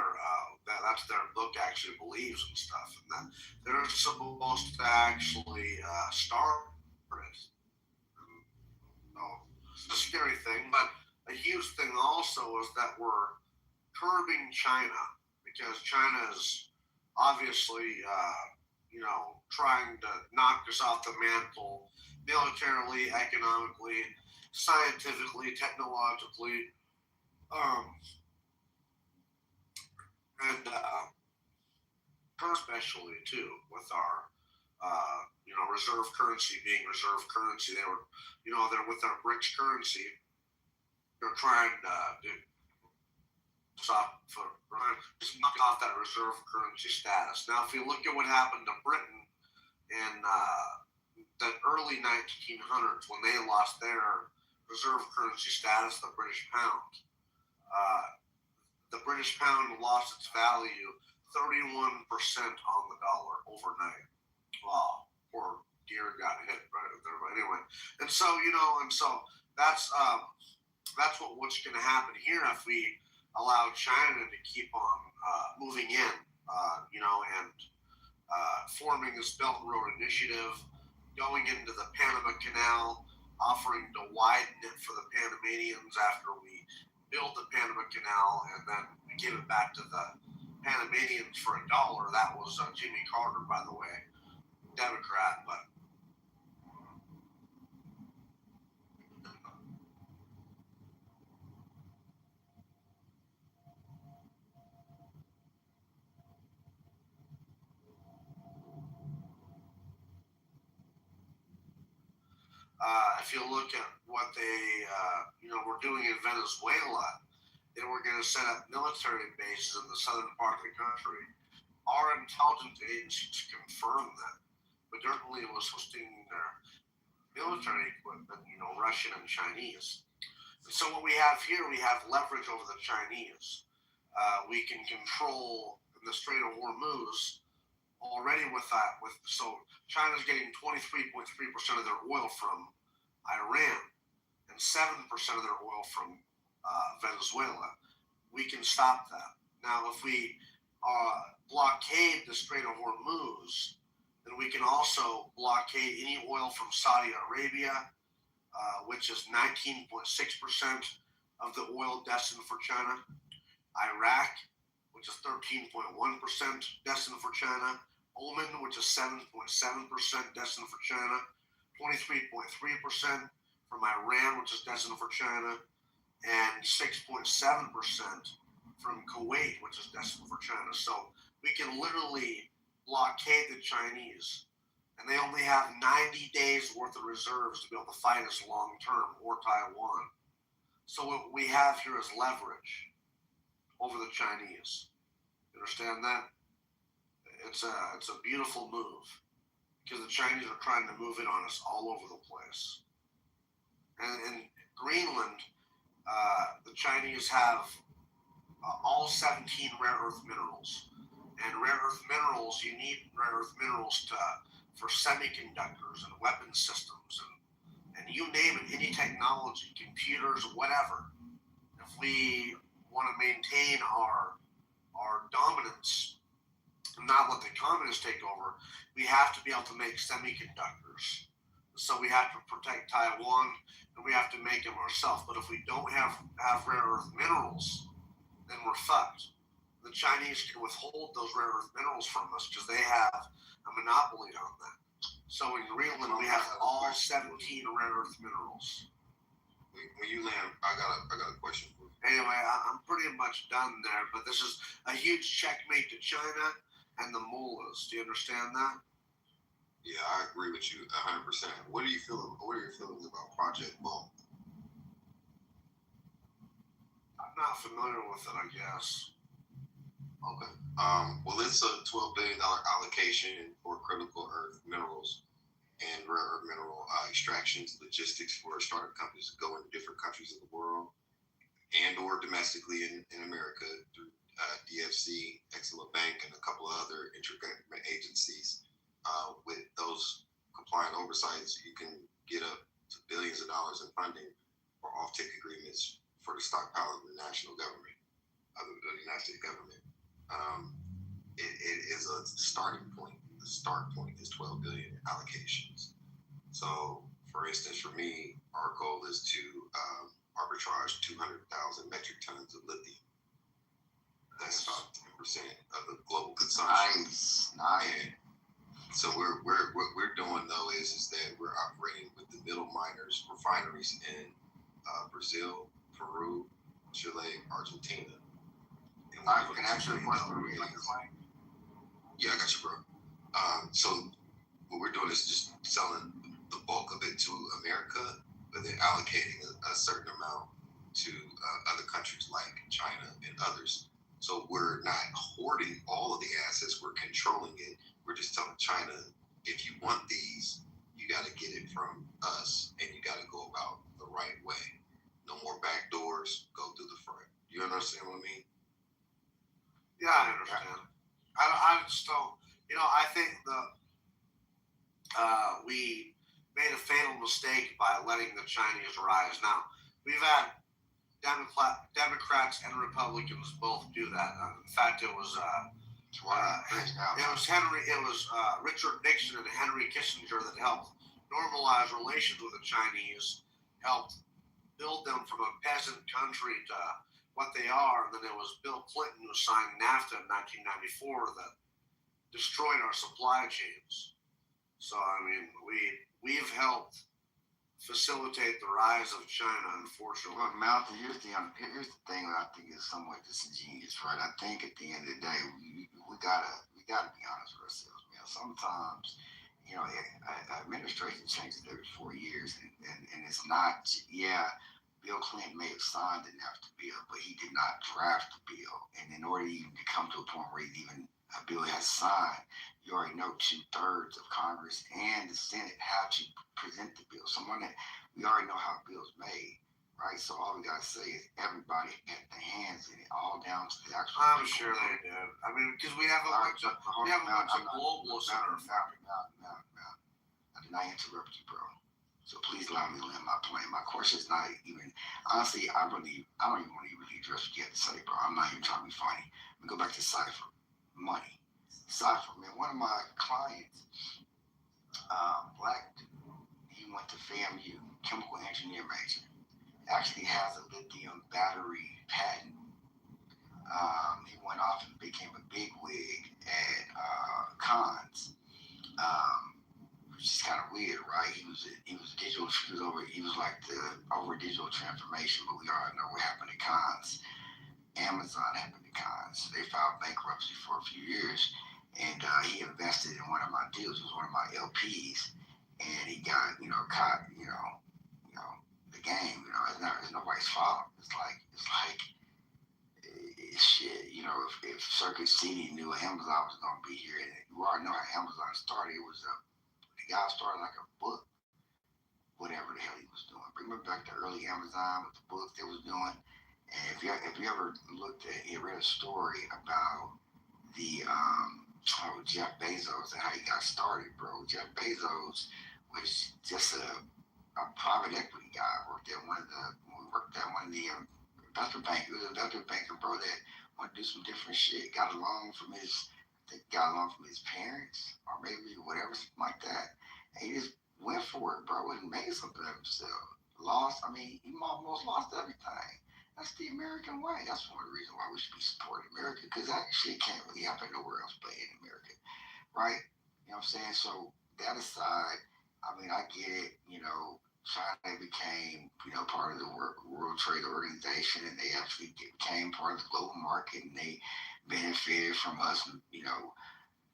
that's their book actually believes and stuff, and that they're supposed to actually start it. So it's a scary thing, but a huge thing also is that we're curbing China because China is obviously trying to knock us off the mantle militarily, economically, scientifically, technologically, and especially too with our reserve currency being reserve currency. They're with our BRICS currency. They're trying to just knock off that reserve currency status. Now, if you look at what happened to Britain in the early 1900s when they lost their reserve currency status, the British pound. The British pound lost its value 31% on the dollar overnight. Wow, poor deer got hit right there. But anyway, and so that's what's going to happen here if we allow China to keep on moving in, and forming this Belt and Road Initiative, going into the Panama Canal, offering to widen it for the Panamanians after we build the Panama Canal, and then give it back to the Panamanians for $1. That was Jimmy Carter, by the way, Democrat, but if you look at what they were doing in Venezuela, they were going to set up military bases in the southern part of the country. Our intelligence agencies confirmed that. Moderna was hosting their military equipment, Russian and Chinese. And so what we have here, we have leverage over the Chinese. We can control the Strait of Hormuz already so China's getting 23.3% of their oil from Iran and 7% of their oil from Venezuela. We can stop that. Now, if we blockade the Strait of Hormuz, then we can also blockade any oil from Saudi Arabia, which is 19.6% of the oil destined for China. Iraq, which is 13.1% destined for China. Oman, which is 7.7% destined for China. 23.3% from Iran, which is destined for China. And 6.7% from Kuwait, which is destined for China. So we can literally blockade the Chinese, and they only have 90 days worth of reserves to be able to fight us long term, or Taiwan. So what we have here is leverage over the Chinese. You understand that? It's a beautiful move because the Chinese are trying to move in on us all over the place. And in Greenland, the Chinese have all 17 rare earth minerals. And rare earth minerals, you need rare earth minerals for semiconductors and weapon systems and you name it, any technology, computers, whatever. If we want to maintain our dominance and not let the communists take over, we have to be able to make semiconductors. So we have to protect Taiwan, and we have to make them ourselves. But if we don't have rare earth minerals, then we're fucked. The Chinese can withhold those rare earth minerals from us because they have a monopoly on that. So in Greenland, we have all 17 rare earth minerals. When you land, I got a question for you. Anyway, I'm pretty much done there, but this is a huge checkmate to China and the mullahs. Do you understand that? Yeah, I agree with you 100%. What are your feelings about Project Ball? I'm not familiar with it, I guess. Okay. Well, it's a $12 billion allocation for critical earth minerals and rare earth mineral extractions, logistics for startup companies to go into different countries of the world and or domestically in America through DFC, Exim Bank, and a couple of other intergovernment agencies. with those compliant oversights, you can get up to billions of dollars in funding for off-take agreements for the stockpile of the national government, of the United States government. It is a starting point. The start point is 12 billion in allocations. So, for instance, for me, our goal is to arbitrage 200,000 metric tons of lithium. That's about 10% of the global consumption. Nice. And so what we're doing though is that we're operating with the middle miners, refineries in Brazil, Peru, Chile, Argentina. And Can I ask you a question? Yeah, I got you, bro. So what we're doing is just selling the bulk of it to America, but then allocating a certain amount to other countries like China and others. So we're not hoarding all of the assets, we're controlling it. We're just telling China, if you want these, you got to get it from us, and you got to go about the right way. No more back doors, go through the front. You understand what I mean? Yeah, I understand. I just don't, I think we made a fatal mistake by letting the Chinese rise. Now, we've had Democrats and Republicans both do that. In fact, it was Richard Nixon and Henry Kissinger that helped normalize relations with the Chinese, helped build them from a peasant country to what they are. And then it was Bill Clinton who signed NAFTA in 1994 that destroyed our supply chains. So, I mean, we've helped facilitate the rise of China, unfortunately. Look, Malcolm, here's the thing that I think is somewhat disingenuous, right? I think at the end of the day, we gotta be honest with ourselves, man. Sometimes, administration changes every 4 years, and it's not. Bill Clinton may have signed the NAFTA bill, but he did not draft the bill. And in order even to come to a point where a bill has signed, you already know 2/3 of Congress and the Senate have to present the bill. We already know how a bill's made, right? So all we gotta say is everybody had their hands in it, all down to the actual. I'm sure they did. I mean, because we have a bunch of globalists in our family. I did not interrupt you, bro. So please allow me to land my plane. My question is not even, honestly, I don't even want to really address what you have to say, bro. I'm not even trying to be funny. We go back to Cypher. Money. Cypher, man, one of my clients, black dude, he went to FAMU, chemical engineer major, actually has a lithium battery patent. He went off and became a bigwig at Cons, which is kind of weird, right? He was like over digital transformation, but we all know what happened at Cons. Amazon happened to Cons. They filed bankruptcy for a few years, and he invested in one of my deals. It was one of my LPs, and he got caught. The game. It's nobody's fault. It's like shit. If Circuit City knew Amazon was gonna be here, and you already know how Amazon started. It was the guy started like a book, whatever the hell he was doing. Bring me back to early Amazon with the books they was doing. And if you ever read a story about the Jeff Bezos and how he got started, bro. Jeff Bezos was just a private equity guy. Worked at one of the investment bank. He was an investment banker, bro, that wanted to do some different shit. Got a loan from his parents, or maybe whatever, something like that. And he just went for it, bro, and made something of himself. He almost lost everything. That's the American way. That's one of the reasons why we should be supporting America, because that shit can't really happen nowhere else but in America, right? You know what I'm saying? So that aside, I get it. China became, part of the World Trade Organization, and they actually became part of the global market, and they benefited from us,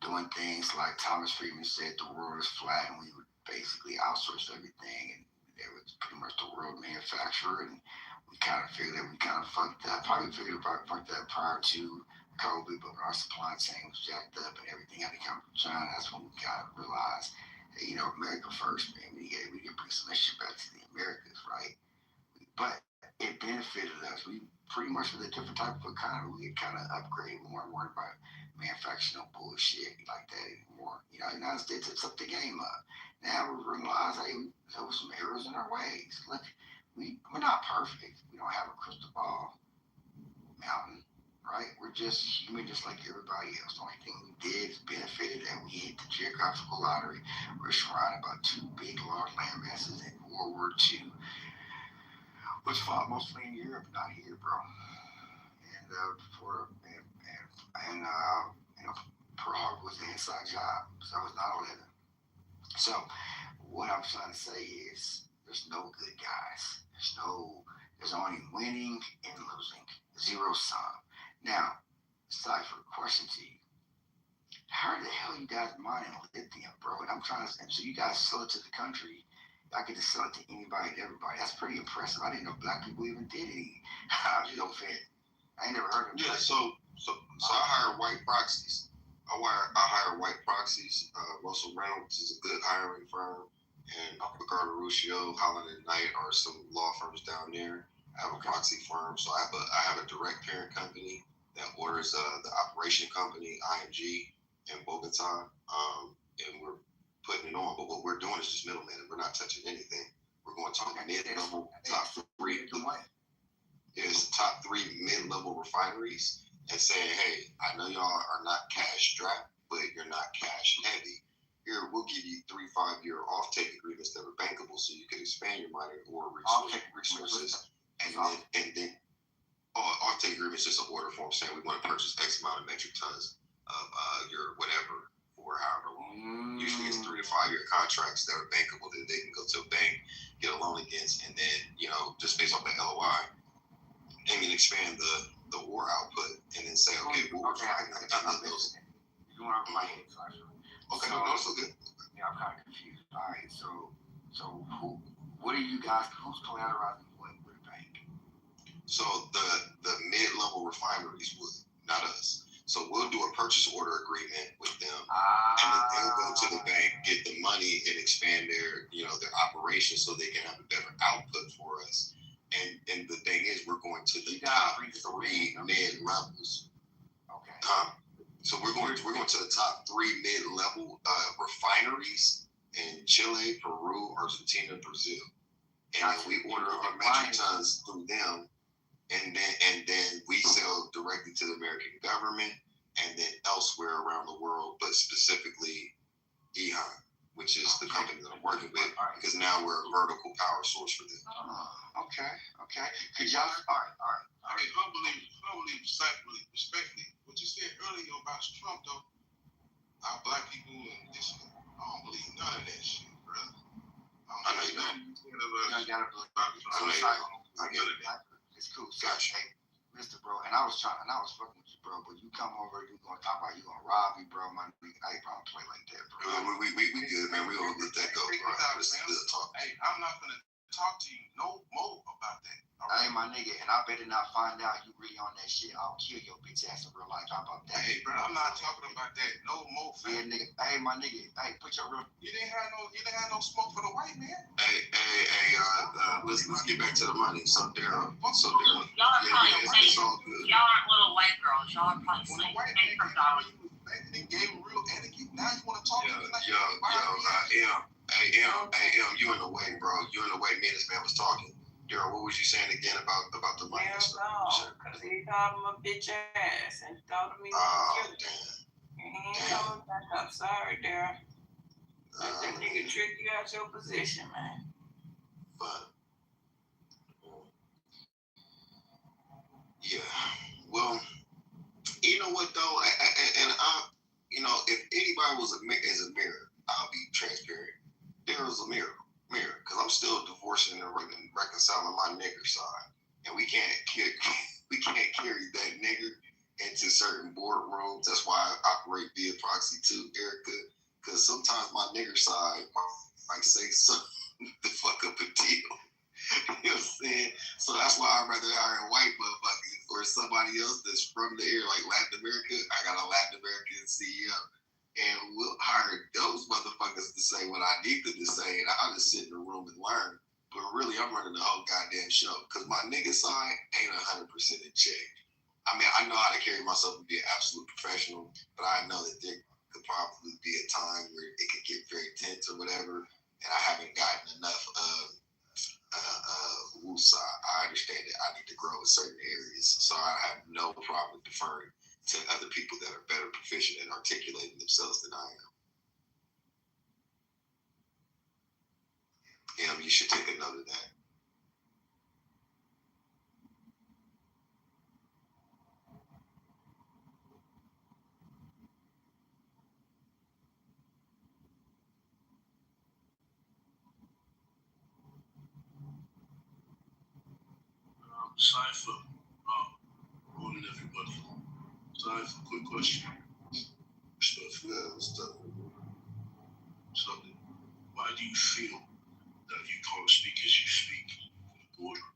doing things like Thomas Friedman said, the world is flat, and we would basically outsource everything, and they was pretty much the world manufacturer, and we kind of figured that we kind of fucked up. Probably figured about fucked up prior to COVID, but when our supply chain was jacked up and everything had to come from China, that's when we kind of realized, hey, America first, man. We can bring some of that shit back to the Americas, right? But it benefited us. We pretty much with a different type of economy. We kind of upgraded. We weren't worried about manufacturing no bullshit like that anymore. You know, the United States took the game up. Now we realize, hey, there was some errors in our ways. Look, we're not perfect. We don't have a crystal ball mountain, right? We're just human, just like everybody else. The only thing we did is benefited and we hit the geographical lottery. We're surrounded by two big, large land masses in World War II, which fought mostly in Europe, not here, bro. And you know, Pearl Harbor was the inside job, so it was 9/11. So what I'm trying to say is, there's no good guys. There's only winning and losing. Zero sum. Now, aside for the question to you, how the hell you guys mining lithium, bro? And I'm trying to, and so you guys sell it to the country. I get to sell it to anybody and everybody. That's pretty impressive. I didn't know black people even did any. I ain't never heard of it. Yeah, so I hire white proxies. I hire white proxies. Russell Reynolds is a good hiring firm, and Ricardo Ruscio, Holland and Knight are some law firms down there. I have a proxy firm, so I have a direct parent company that orders the operation company IMG in Bogota, and we're putting it on. But what we're doing is just middlemen, and we're not touching anything. We're going to mid-level, top three. It's the top 3 mid-level refineries, and saying, hey, I know y'all are not cash strapped, but you're not cash heavy. Here, we'll give you 3 5-year offtake agreements that are bankable, so you can expand your mining ore resources. And then offtake agreements is just an order form saying we want to purchase X amount of metric tons of your whatever for however long. Usually it's 3 to 5 year contracts that are bankable that they can go to a bank, get a loan against, and then, you know, just based off the LOI, and then expand the ore output, and then say, okay, we're trying to get those. You want to mind it, okay, no, it's so good. Yeah, I'm kind of confused. All right, so what are you guys? Who's collateralizing what with a bank? So the mid-level refineries would, not us. So we'll do a purchase order agreement with them, and then they'll go to the bank, get the money, and expand their operation so they can have a better output for us. And the thing is, we're going to the top 3 mid-levels. Okay. So we're going to the top 3 mid-level refineries in Chile, Peru, Argentina, Brazil, and then we order our metric tons through them, and then we sell directly to the American government, and then elsewhere around the world, but specifically EHAN, which is the company that I'm working with, because now we're a vertical power source for them. Okay. Cause y'all, all right. I mean, humbly, respectfully, what you said earlier about Trump, though, our black people and this, I don't believe none of that shit, brother. I know you don't. It's cool. Gotcha. Hey, Mr. Bro, and I was fucking with you, bro, but you come over, you gonna talk about you gonna rob me, bro. I ain't gonna play like that, bro. We good, man. We gonna let that go, bro. This is good talk. Hey, I'm not gonna talk to you no more about that. Hey, my nigga, and I better not find out you really on that shit. I'll kill your bitch ass in real life. How about that? Hey, bro, I'm not talking about that no more. Yeah, nigga. Hey, my nigga. Hey, put your real. You didn't have no smoke for the white man. Hey, let's get back to the money. So Daryl. Y'all are probably it's all good. Y'all aren't little white girls. Y'all are probably saying paper dollars. They gave him real etiquette. Now you want to talk to me like Hey, you in the way, bro. You in the way. Me and this man was talking. Daryl, what was you saying again about the money? Because he called him a bitch ass and told him he was He ain't coming back up. Sorry, Daryl. Let that nigga trick you out your position, man. But yeah, well, you know what though, if anybody is a mirror, I'll be transparent. Daryl's a mirror, because I'm still divorcing and reconciling my nigger side, and we can't carry that nigger into certain boardrooms. That's why I operate via proxy too, Erica, because sometimes my nigger side might say something to fuck up a deal. You know what I'm saying? So that's why I'd rather hire white motherfuckers or somebody else that's from the area, like Latin America. I got a Latin American CEO. And we'll hire those motherfuckers to say what I need them to say, and I'll just sit in the room and learn. But really, I'm running the whole goddamn show because my nigga side ain't 100% in check. I mean, I know how to carry myself and be an absolute professional, but I know that there could probably be a time where it could get very tense or whatever, and I haven't gotten enough woosah. I understand that I need to grow in certain areas, so I have no problem deferring to other people that are better proficient at articulating themselves than I am. You should take a note of that. Cypher, morning everybody. Cypher, quick question. Stuff. Something. Why do you feel that you can't speak as you speak in the boardroom?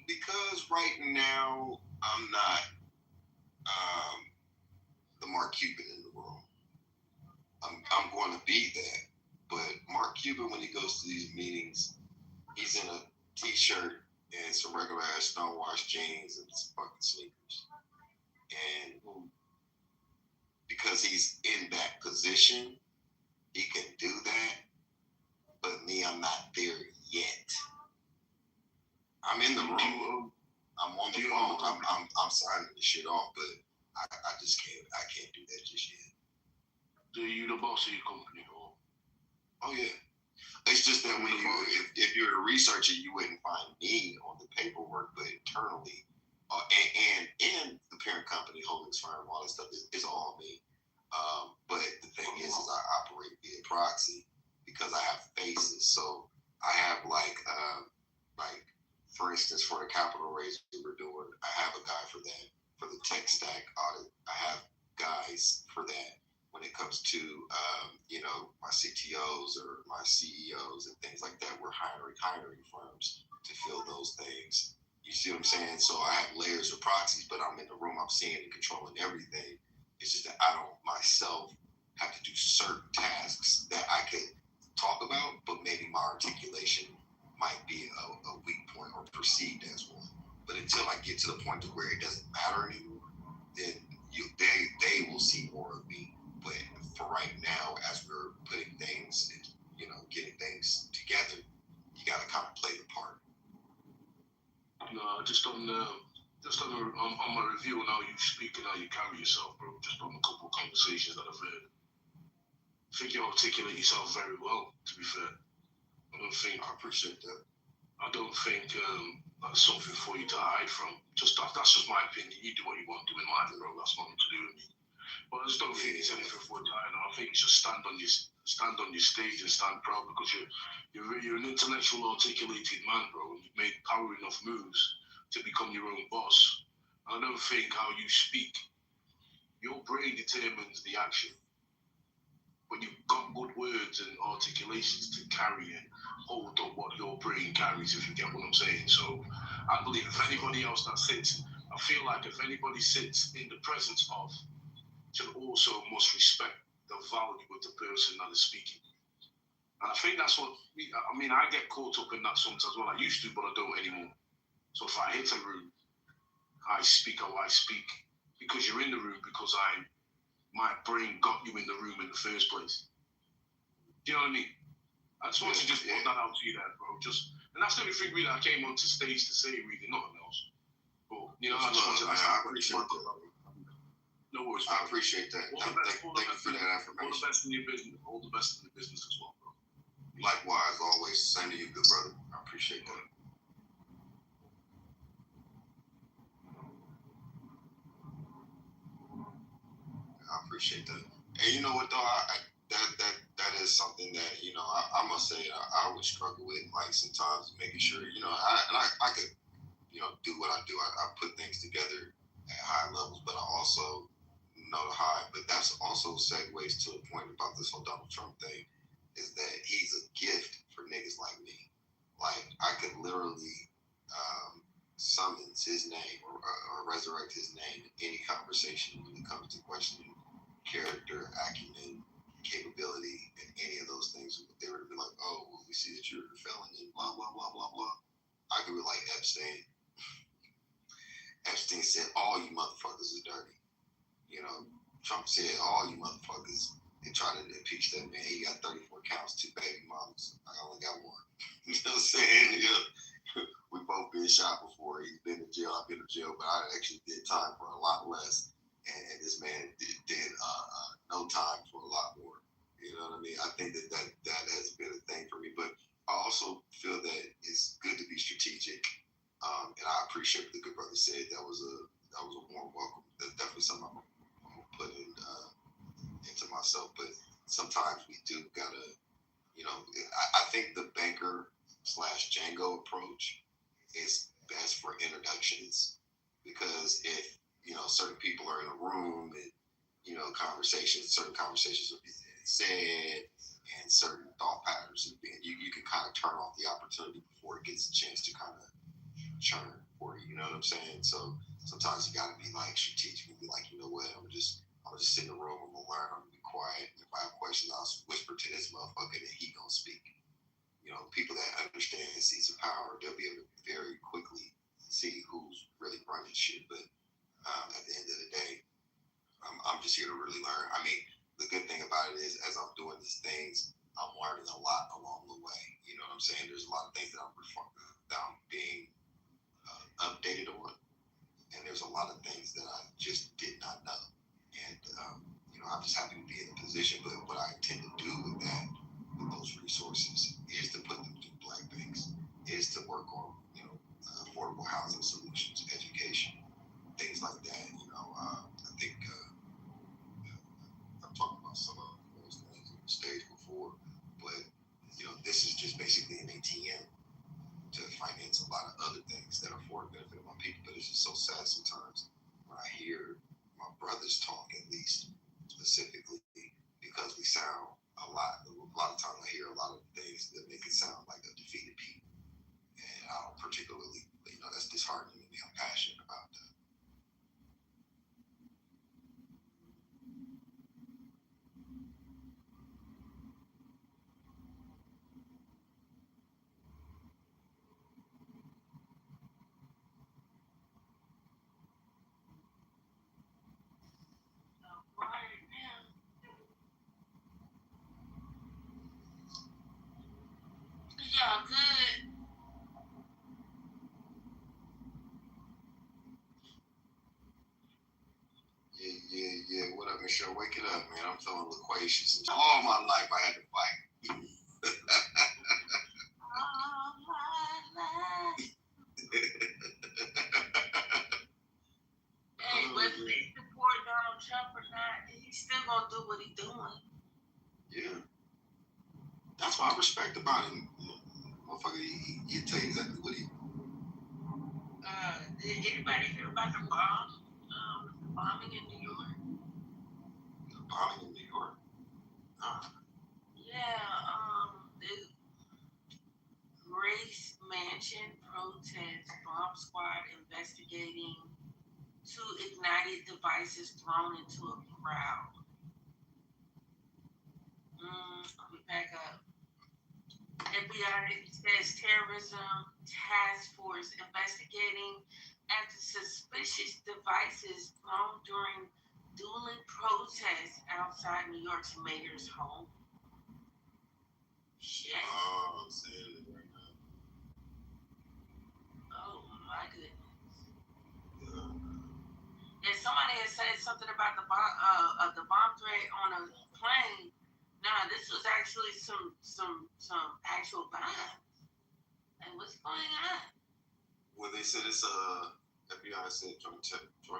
Because right now I'm not the Mark Cuban in the room. I'm going to be that, but Mark Cuban, when he goes to these meetings, he's in a t-shirt and some regular ass stonewashed jeans and some fucking sneakers. And because he's in that position, he can do that. But me, I'm not there yet. I'm in the room. I'm on the phone. I'm signing the shit off, but I just can't. I can't do that just yet. Do you the boss of your company or? Oh yeah. It's just that when if you're a researcher, you wouldn't find me on the paperwork, but internally, and the parent company, holdings firm, all that stuff is all me. But the thing is I operate via proxy because I have faces. So I have like for instance, for the capital raise we were doing, I have a guy for that. For the tech stack audit, I have guys for that. When it comes to, my CTOs or my CEOs and things like that, we're hiring firms to fill those things. You see what I'm saying? So I have layers of proxies, but I'm in the room, I'm seeing and controlling everything. It's just that I don't myself have to do certain tasks that I could talk about, but maybe my articulation might be a weak point or perceived as one. But until I get to the point to where it doesn't matter anymore, then they will see more of me. But for right now, as we're putting things, getting things together, you got to kind of play the part. No, just on my review on how you speak and how you carry yourself, bro. Just on a couple of conversations that I've heard. I think you articulate yourself very well, to be fair. I appreciate that. I don't think that's something for you to hide from. That's just my opinion. You do what you want to do in life, bro. That's nothing to do with me. But I just don't think it's anything for you to hide. I think you just stand on your stage and stand proud because you're an intellectual, articulated man, bro. And you've made power enough moves to become your own boss. I don't think how you speak. Your brain determines the action. But you've got good words and articulations to carry and hold up what your brain carries, if you get what I'm saying. So I believe if anybody else that sits, I feel like if anybody sits in the presence of, should also must respect the value of the person that is speaking. And I think that's what, I get caught up in that sometimes. Well, I used to, but I don't anymore. So if I hit a room, I speak how I speak because you're in the room, because my brain got you in the room in the first place. Do you know what I mean? I just want to just put that out to you there, bro. And that's the only thing really I came onto stage to say, really, nothing else. But, I just wanted to appreciate that. No worries, I appreciate that. Thank you for that affirmation. All the best in your business. All the best in the business as well, bro. Likewise, always. Same to you, good brother. I appreciate that. I appreciate that. And you know what though, that is something that I must say I would struggle with, like sometimes making sure I could do what I do. I put things together at high levels, but I also know the high. But that's also segues to a point about this whole Donald Trump thing, is that he's a gift for niggas like me. Like I could literally summons his name or resurrect his name in any conversation when it comes to questioning character, acumen, capability in any of those things. If they were to be like, oh, well, we see that you're a felon and blah, blah, blah, blah, blah. I could be like Epstein. Epstein said, all you motherfuckers is dirty. You know, Trump said, all you motherfuckers. They tried to impeach that man. He got 34 counts, 2 baby mamas. I only got 1. You know what I'm saying? Yeah. We both been shot before. He's been in jail. I've been in jail, but I actually did time for a lot less. And this man did no time for a lot more. You know what I mean? I think that has been a thing for me. But I also feel that it's good to be strategic. And I appreciate what the good brother said. That was a warm welcome. That's definitely something I'm gonna put into myself. But sometimes we do gotta, you know, I think the banker / Django approach is best for introductions, because if, you know, certain people are in a room and, you know, certain conversations are being said and certain thought patterns are being, you can kind of turn off the opportunity before it gets a chance to kind of churn for you. You know what I'm saying? So sometimes you got to be like strategic and be like, you know what, I'm gonna just sit in the room, I'm gonna learn, I'm gonna be quiet. If I have questions, I'll whisper to this motherfucker and he gonna speak. You know, people that understand the seats of power, they'll be able to very quickly see who's really running shit. But at the end of the day, I'm just here to really learn. I mean, the good thing about it is, as I'm doing these things, I'm learning a lot along the way. You know what I'm saying? There's a lot of things that I'm being updated on, and there's a lot of things that I just did not know. And you know, I'm just happy to be in a position. But what I intend to do with that, with those resources, is to put them through black banks, is to work on, you know, affordable housing solutions, education, things like that. You know, I think I've talked about some of those things on the stage before, but you know, this is just basically an ATM to finance a lot of other things that are for the benefit of my people. But it's just so sad sometimes when I hear my brothers talk, at least specifically, because we sound a lot of times I hear a lot of things that make it sound like a defeated people. And I don't particularly, you know, that's disheartening to me. I'm passionate about that. Y'all good? Yeah. What up, Michelle? Wake it up, man. I'm feeling loquacious. All my life I had to fight. All my life. Hey, whether they support Donald Trump or not, he's still gonna do what he's doing. Yeah. That's what I respect about him. Motherfucker, he'll tell you exactly what he. Did anybody hear about the bomb? The bombing in New York? The bombing in New York? Yeah, the Grace Mansion protest bomb squad investigating 2 ignited devices thrown into a crowd. Let me back up. FBI says terrorism task force investigating after suspicious devices thrown during dueling protests outside New York's mayor's home. Shit. Oh, I'm saying it right now. Oh my goodness. And somebody had said something about the bomb threat on a plane. Nah, this was actually some actual bombs. And what's going on? Well, they said it's FBI said joint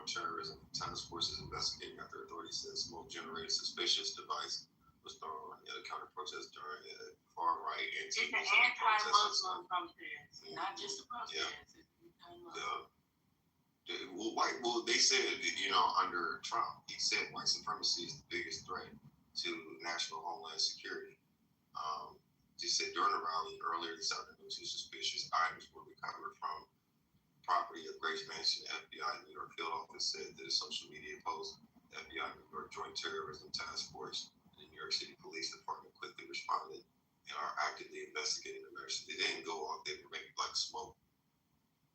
terrorism task force is investigating after authorities said smoke generated suspicious device was thrown at a counter protest during a far right It's an anti-Muslim protest, not just a protest. Well, they said, you know, under Trump, he said white supremacy is the biggest threat to national homeland security. He said during a rally earlier this afternoon, 2 suspicious items were recovered from property of Grace Mansion. FBI New York field office said that a social media post, FBI New York Joint Terrorism Task Force, the New New York City Police Department quickly responded and are actively investigating the murder. They didn't go off. They were making like smoke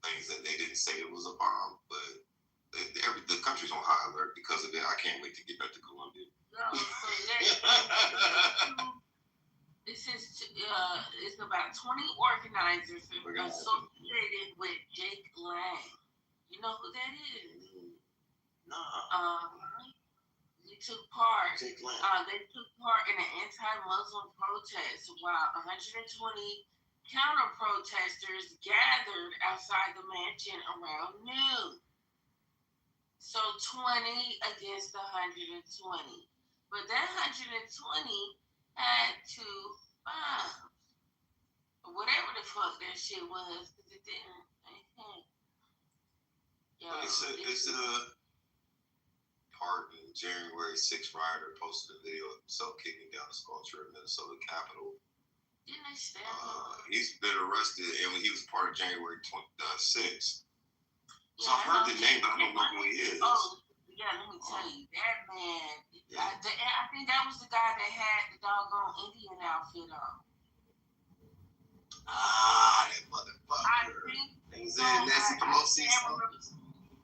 things that they didn't say it was a bomb, but the country's on high alert because of it. I can't wait to get back to Colombia. No, so it's about 20 organizers associated with Jake Lang. You know who that is? No. They took part. Jake Lang. They took part in an anti-Muslim protest while 120 counter-protesters gathered outside the mansion around noon. So 20 against 120. But that 120 had 2 bombs. Whatever the fuck that shit was, because it didn't. It's a part in January 6th rioter posted a video of himself kicking down a sculpture in Minnesota Capitol. Didn't they stab him? He's been arrested, and he was part of January 6th. So I've heard the name, but I don't know who he is. Oh, yeah, let me tell you, that man. I think that was the guy that had the doggone Indian outfit on. That motherfucker. I think He's in Nancy Pelosi.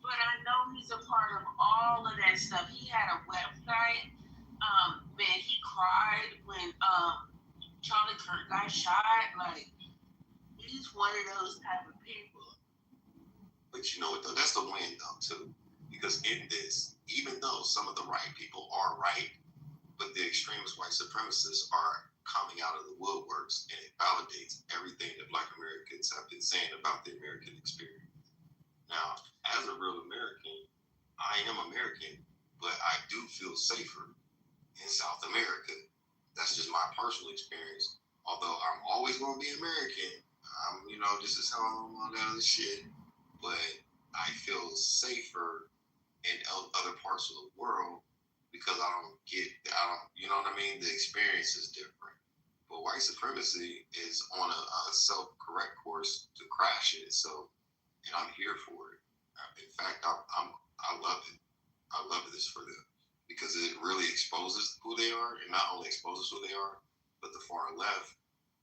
But I know he's a part of all of that stuff. He had a website. Man, he cried when Charlie Kirk got shot. Like, he's one of those type of people. But you know what, though? That's the win, though, too. Because in this, even though some of the right people are right, but the extremist white supremacists are coming out of the woodworks, and it validates everything that Black Americans have been saying about the American experience. Now, as a real American, I am American, but I do feel safer in South America. That's just my personal experience. Although I'm always going to be American, this is how I'm on that other shit. But I feel safer in other parts of the world because you know what I mean? The experience is different. But white supremacy is on a self-correct course to crash it. So, and I'm here for it. In fact, I love it. I love this for them because it really exposes who they are, and not only exposes who they are, but the far left,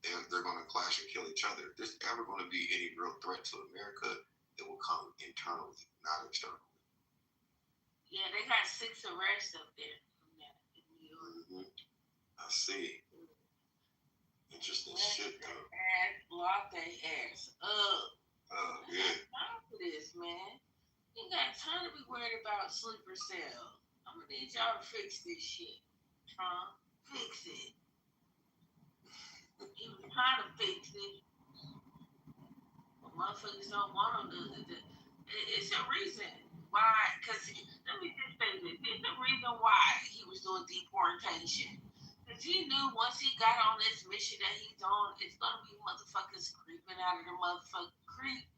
they're going to clash and kill each other. If there's ever going to be any real threat to America, it will come internally, not externally. Yeah, they got 6 arrests up there from that in New York. Mm-hmm. I see. Interesting shit, though. Lock their ass up. Oh, yeah. Time for this, man. You ain't got time to be worried about sleeper cells. I'm gonna need y'all to fix this shit. Trump, fix it. He was trying to fix it. But motherfuckers don't want him to. It's a reason why. Because let me just say this. There's a reason why he was doing deportation. Because he knew once he got on this mission that he's on, it's gonna be motherfuckers creeping out of the motherfucking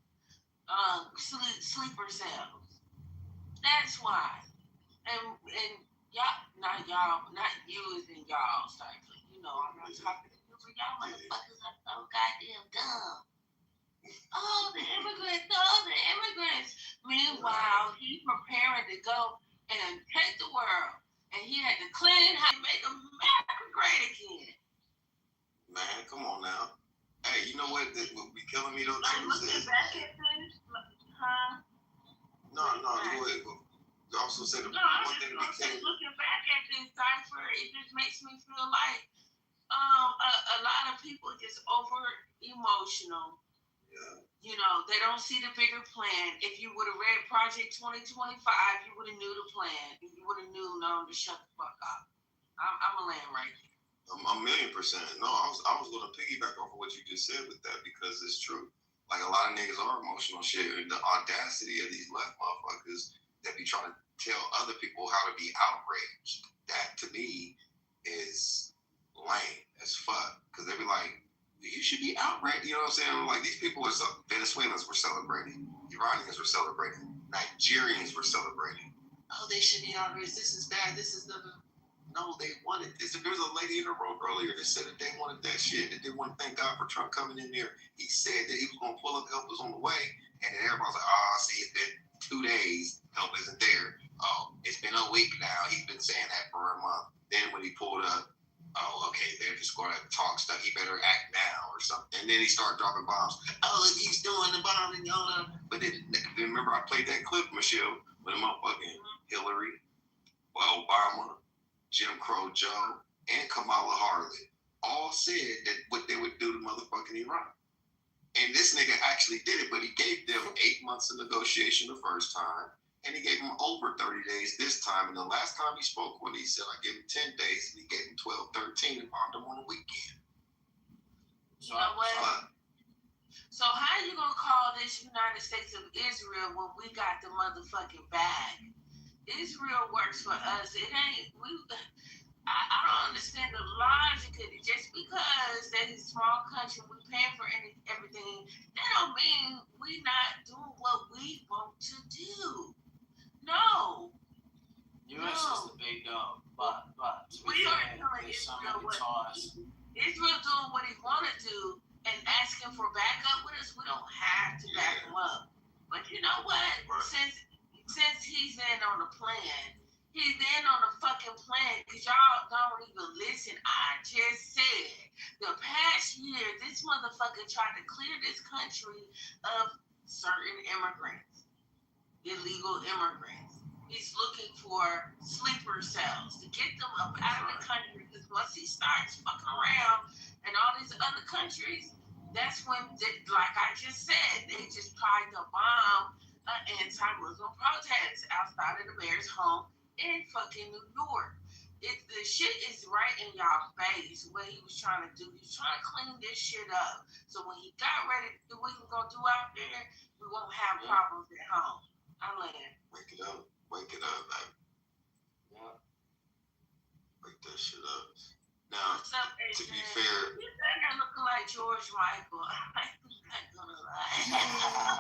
sleeper cells. That's why. And y'all, not you as in y'all, cypher. I'm not talking to you, but y'all motherfuckers are so goddamn dumb. Oh, the immigrants. Meanwhile, he's preparing to go and take the world. And he had to clean how to make America great again. Man, come on now. Hey, you know what would be killing me though? Like, looking back at this, huh? No, go ahead. You also said looking back at this cipher, it just makes me feel like a lot of people just over emotional. Yeah. They don't see the bigger plan. If you would have read Project 2025, you would have knew the plan. And you would have known to shut the fuck up. I'm a land right here. 1,000,000%. No, I was going to piggyback off of what you just said with that because it's true. Like, a lot of niggas are emotional shit. And the audacity of these left motherfuckers that be trying to tell other people how to be outraged. That, to me, is lame as fuck. Because they be like, you should be outraged. You know what I'm saying? Like, these people are Venezuelans were celebrating. Iranians were celebrating. Nigerians were celebrating. Oh, they should be outraged. This is bad. This is the... No, they wanted this. There was a lady in the room earlier that said that they wanted that shit, that they want to thank God for Trump coming in there. He said that he was going to pull up, help us on the way, and then everybody's like, see, it's been 2 days, help isn't there. Oh, it's been a week now. He's been saying that for a month. Then when he pulled up, then he started dropping bombs. Oh, he's doing the bombing, y'all. But then remember, I played that clip, Michelle, with motherfucking Hillary, Obama, Jim Crow Joe, and Kamala Harris all said that what they would do to motherfucking Iran. And this nigga actually did it, but he gave them 8 months of negotiation the first time, and he gave them over 30 days this time. And the last time he spoke, when he said, I gave him 10 days, and he gave him 12, 13, and bombed them on the weekend. You know what? So how you gonna call this United States of Israel when we got the motherfucking bag? Israel works for us. It ain't we. I don't understand the logic of it. Just because that is a small country, we paying for everything, that don't mean we not doing what we want to do. No. US is the big dog, but we are telling Israel what Israel doing what he want to do and asking for backup with us. We don't have to back him up. But you know what? Since he's in on the plan. He's in on the fucking plan because y'all don't even listen. I just said the past year, this motherfucker tried to clear this country of certain immigrants, illegal immigrants. He's looking for sleeper cells to get them up out of the country because once he starts fucking around in all these other countries, that's when, like I just said, they just tried to bomb an anti-Muslim protest outside of the mayor's home in fucking New York. The shit is right in y'all face. What he was trying to do, he was trying to clean this shit up. So when he got ready to do what he was gonna do out there, we won't have problems at home. I land. Wake it up, man. Yeah. Wake that shit up. Now, What's up, to be fair, you think I'm looking like George Michael? I'm not gonna lie.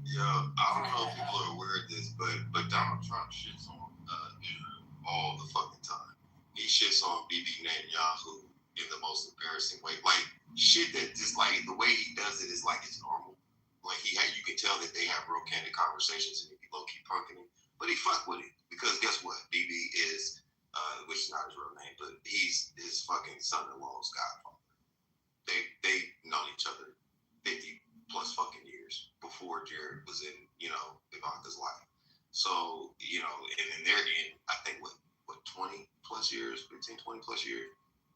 Yo, I don't know if people are aware of this, but Donald Trump shits on Israel all the fucking time. He shits on Bibi Netanyahu in the most embarrassing way. Like, shit that just, like, the way he does it is like it's normal. Like, you can tell that they have real candid conversations and he be low-key punking him. But he fuck with it. Because guess what? Bibi is, which is not his real name, but he's his fucking son-in-law's godfather. They've known each other 50 plus fucking years before Jared was in, Ivanka's life. So, and in their end, I think what 20 plus years, 15, 20 plus years.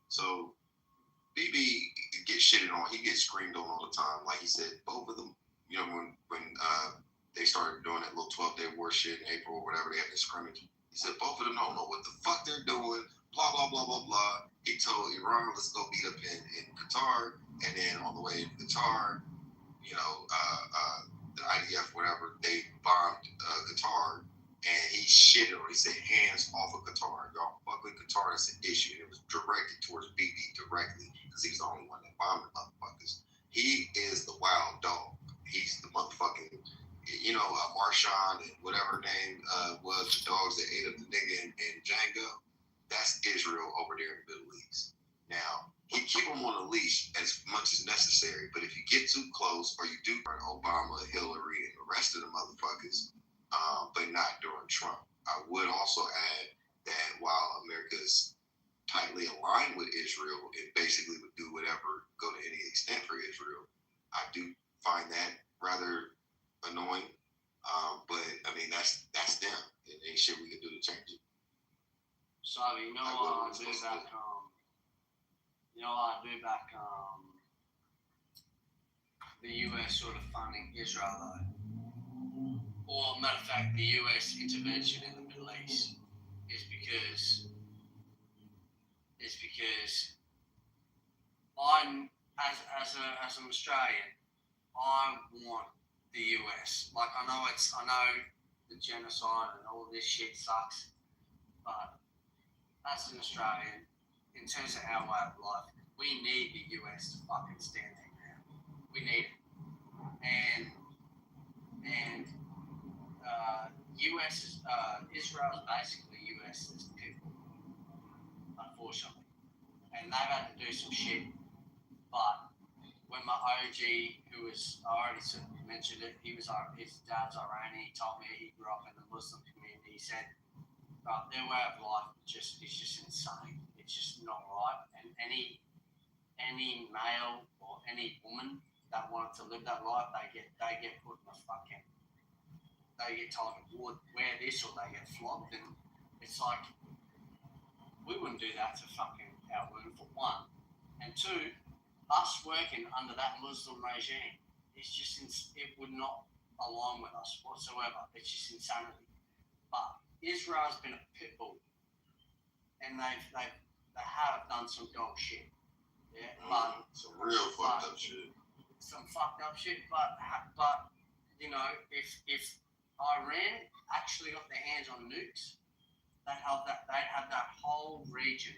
So Bibi gets shitted on, he gets screamed on all the time. Like he said, both of them, when they started doing that little 12-day war shit in April or whatever, they had this scrimmage. He said both of them don't know what the fuck they're doing, blah, blah, blah, blah, blah. He told Iran, let's go beat up in Qatar. And then on the way to Qatar, the IDF, whatever, they bombed Qatar. And he shitted on it. He said, hands off of Qatar. Y'all fuck with Qatar, that's an issue. And it was directed towards Bibi directly because he was the only one that bombed the motherfuckers. He is the wild dog. He's the motherfucking, Marshawn and whatever her name was, the dogs that ate up the nigga in Django. That's Israel over there in the Middle East. Now, he keep them on a leash as much as necessary, but if you get too close or you do burn Obama, Hillary, and the rest of the motherfuckers, but not during Trump. I would also add that while America is tightly aligned with Israel and basically would do whatever, go to any extent for Israel, I do find that rather annoying. But I mean, that's them. And ain't shit we can do to change it. So you know what I do back the US sort of funding Israel though. Or matter of fact, the US intervention in the Middle East is because I'm as an Australian, I want the US. Like I know the genocide and all this shit sucks, but as an Australian, in terms of our way of life, we need the US to fucking stand their ground. We need it. And US is Israel is basically US's people, unfortunately. And they've had to do some shit. But when my OG, who was, I already sort of mentioned it, his dad's Iranian, he told me he grew up in the Muslim community. He said But their way of life is just insane. It's just not right. And any male or any woman that wanted to live that life, they get put in a fucking, they get told to wear this or they get flogged, and it's like we wouldn't do that to fucking our women, for one, and two, us working under that Muslim regime, it would not align with us whatsoever. It's just insanity. But Israel's been a pit bull, and they have done some dog shit. Yeah, but some real fucked up shit. Some fucked up shit, but you know, if Iran actually got their hands on nukes, they'd have that whole region.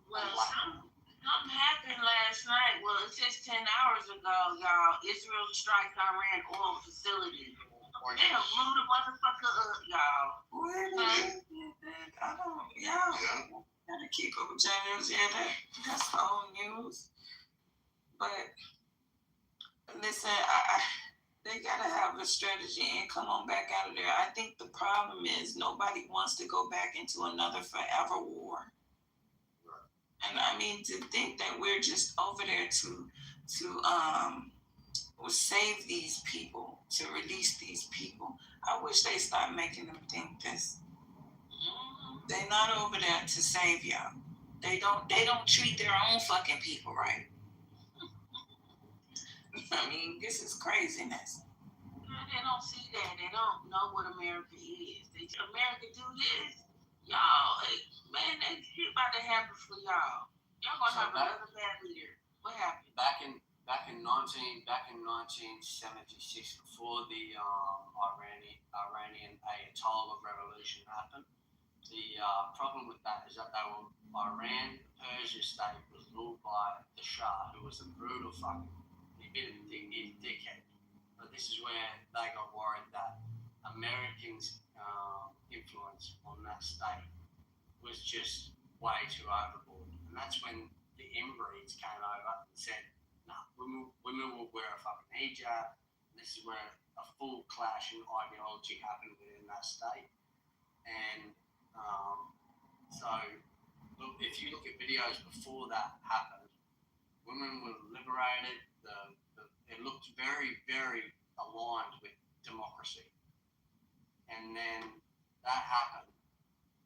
Something happened last night. Well, it's just 10 hours ago, y'all. Israel strikes Iran oil facility. They have blew the motherfucker up, y'all. Y'all gotta keep up with channels. Yeah, that's the whole news. But listen, they gotta have a strategy and come on back out of there. I think the problem is nobody wants to go back into another forever war. And I mean, to think that we're just over there to save these people, to release these people. I wish they start making them think this. They're not over there to save y'all. They don't treat their own fucking people right. I mean, this is craziness. They don't see that. They don't know what America is. America do this. Y'all, man, that shit about to happen for y'all. Y'all gonna have another bad leader. What happened? Back in 1976, before the Iranian Ayatollah revolution happened, the problem with that is that Iran, the Persia state, was ruled by the Shah, who was a brutal fucking, dickhead. But this is where they got worried that Americans' influence on that state was just way too overboard. And that's when the inbreeds came over and said, no, women will wear a fucking hijab. This is where a full clash in ideology happened within that state. And so, look, if you look at videos before that happened, women were liberated. It looked very, very aligned with democracy. And then that happened.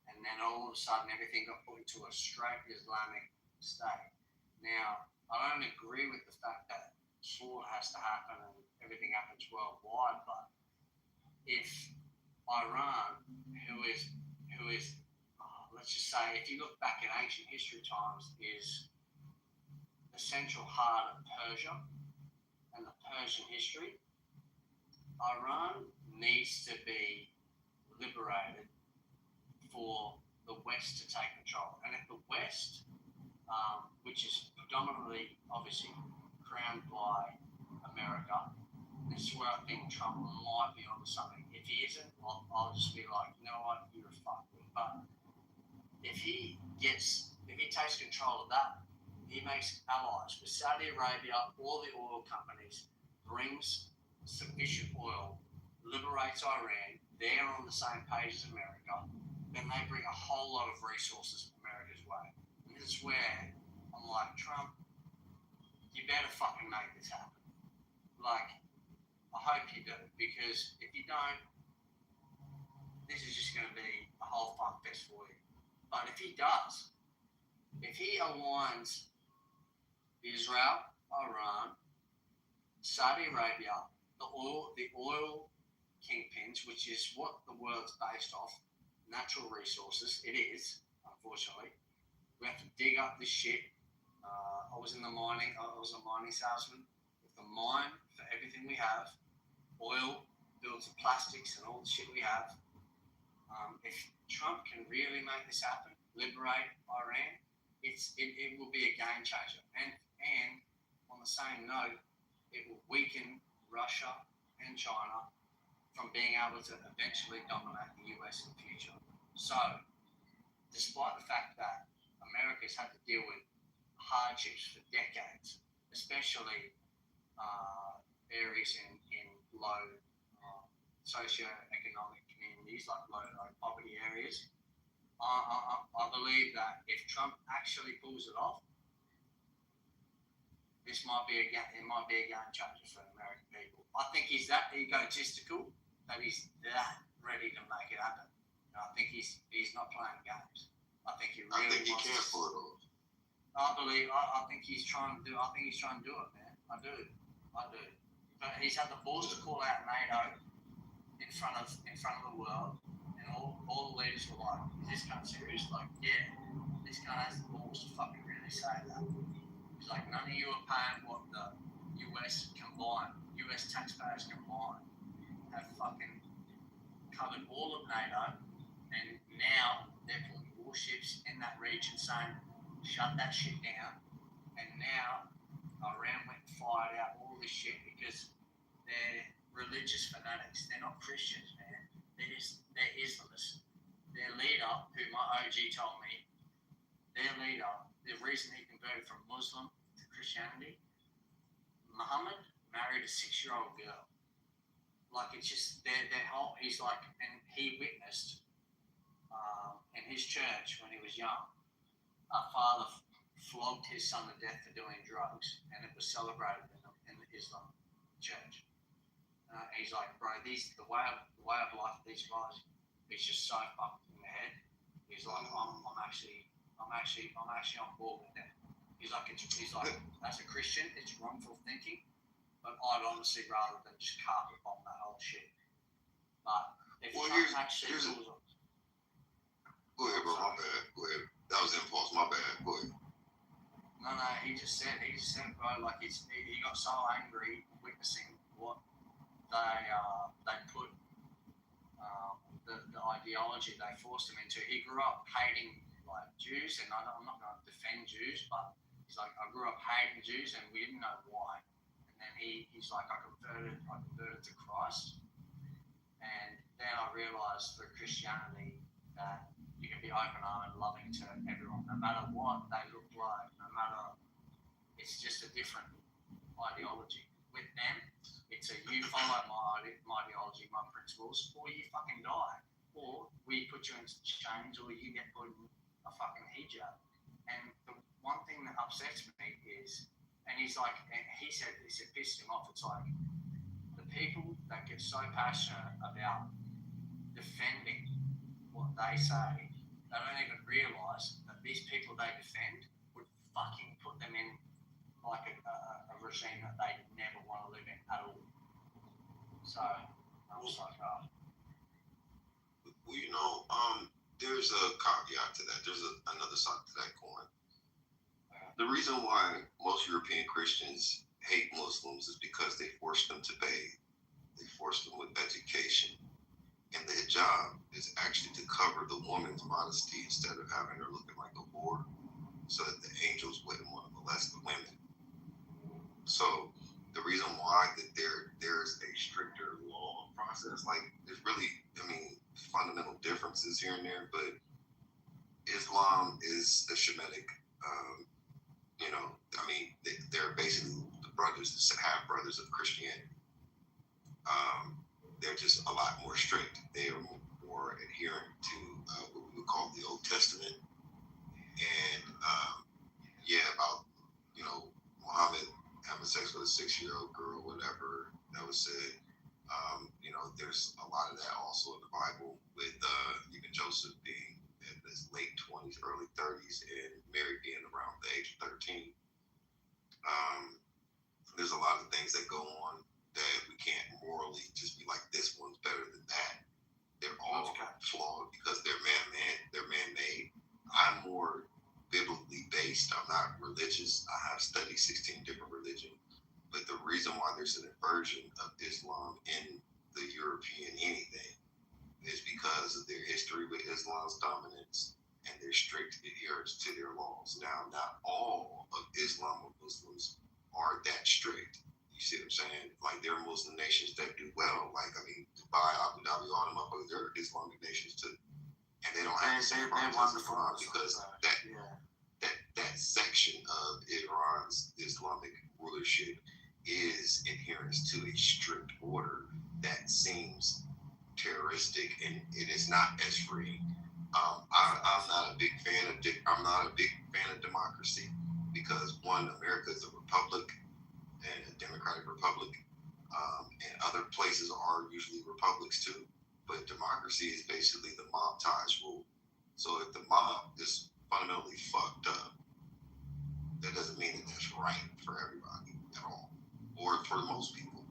And then all of a sudden, everything got put into a straight Islamic state. Now, I don't agree with the fact that war has to happen and everything happens worldwide, but if Iran, who is let's just say, if you look back in ancient history times, is the central heart of Persia and the Persian history, Iran needs to be liberated for the West to take control. And if the West, which is predominantly, obviously, crowned by America, this is where I think Trump might be onto something. If he isn't, I'll just be like, you know what, you're a fuckwit. But if he takes control of that, he makes allies with Saudi Arabia, all the oil companies, brings sufficient oil, liberates Iran, they're on the same page as America, then they bring a whole lot of resources America's way. And this is where I'm like, Trump, you better fucking make this happen. Like, I hope you do, because if you don't, this is just going to be a whole fuck fest for you. But if he does, if he aligns Israel, Iran, Saudi Arabia, the oil kingpins, which is what the world's based off, natural resources, it is, unfortunately. We have to dig up this shit. I was a mining salesman. With the mine for everything we have, oil, builds of plastics and all the shit we have. If Trump can really make this happen, liberate Iran, it will be a game changer. And on the same note, it will weaken Russia and China from being able to eventually dominate the US in the future. So, despite the fact that America's had to deal with hardships for decades, especially areas in low socioeconomic communities communities, like poverty areas. I believe that if Trump actually pulls it off, it might be a game changer for the American people. I think he's that egotistical that he's that ready to make it happen. And I think he's not playing games. I think he really he can pull it off. I think he's trying to do. I think he's trying to do it, man. I do. But he's had the balls to call out NATO in front of the world, and all the leaders were like, "Is this guy serious?" Like, yeah, this guy has the balls to fucking really say that. He's like, none of you are paying what the US taxpayers combined have fucking covered all of NATO, and now they're putting warships in that region saying, shut that shit down. And now Iran went and fired out all this shit because they're religious fanatics. They're not Christians, man. They're Islamists. Their leader, who my OG told me, the reason he converted from Muslim to Christianity, Muhammad married a 6-year-old girl. Like, it's just their whole. He's like, and he witnessed in his church when he was young, a father flogged his son to death for doing drugs, and it was celebrated in the Islam church. He's like, bro, the way of life of these guys is just so fucked in the head. He's like, I'm actually on board with that. He's like, as a Christian, it's wrongful thinking, but I'd honestly rather than just carpet bomb that whole shit. But if Trump actually goes on. Go ahead, bro. My bad. Go ahead. That was impulse. My bad. Go ahead. No, he just said, bro, like he got so angry witnessing what they put the ideology they forced him into. He grew up hating like Jews, and I'm not going to defend Jews, but he's like, I grew up hating Jews, and we didn't know why. And then he's like, I converted to Christ, and then I realized through Christianity that you can be open-hearted and loving to everyone, no matter what they look like, no matter. It's just a different ideology. With them, it's you follow my ideology, my principles, or you fucking die, or we put you into chains, or you get put in a fucking hijab. And the one thing that upsets me is, and he's like, and he said this, it pissed him off. It's like the people that get so passionate about defending what they say, they don't even realise that these people they defend would fucking put them in like a regime that they never want to live in at all. So I was like, oh. Well, you know, there's a caveat to that. There's another side to that coin. The reason why most European Christians hate Muslims is because they force them to bathe. They force them with education. And the hijab is actually to cover the woman's modesty instead of having her looking like a whore, so that the angels wouldn't want to molest the women. So the reason why that there's a stricter law process, like there's really, fundamental differences here and there, but Islam is a Shemitic, they're basically the half brothers of Christianity. They're just a lot more strict. They are more adherent to what we would call the Old Testament. And about Muhammad having sex with a 6-year-old girl, whatever that was said. There's a lot of that also in the Bible, with even Joseph being in his late 20s, early 30s, and Mary being around the age of 13. There's a lot of things that go on that we can't morally just be like, this one's better than that. They're all flawed because they're man-made. I'm more biblically based. I'm not religious. I have studied 16 different religions. But the reason why there's an inversion of Islam in the European anything is because of their history with Islam's dominance and their strict adherence to their laws. Now, not all of Islam or Muslims are that strict. You see what I'm saying? Like, there are Muslim nations that do well. Like, Dubai, Abu Dhabi, all them up, they're Islamic nations too. And they don't have the same problems as Iran, because that section of Iran's Islamic rulership is adherence to a strict order that seems terroristic and it is not as free. I'm not a big fan of democracy because one, America is a republic and a democratic republic, and other places are usually republics too. But democracy is basically the mob ties rule. So if the mob is fundamentally fucked up, that doesn't mean that that's right for everybody at all, or for most people.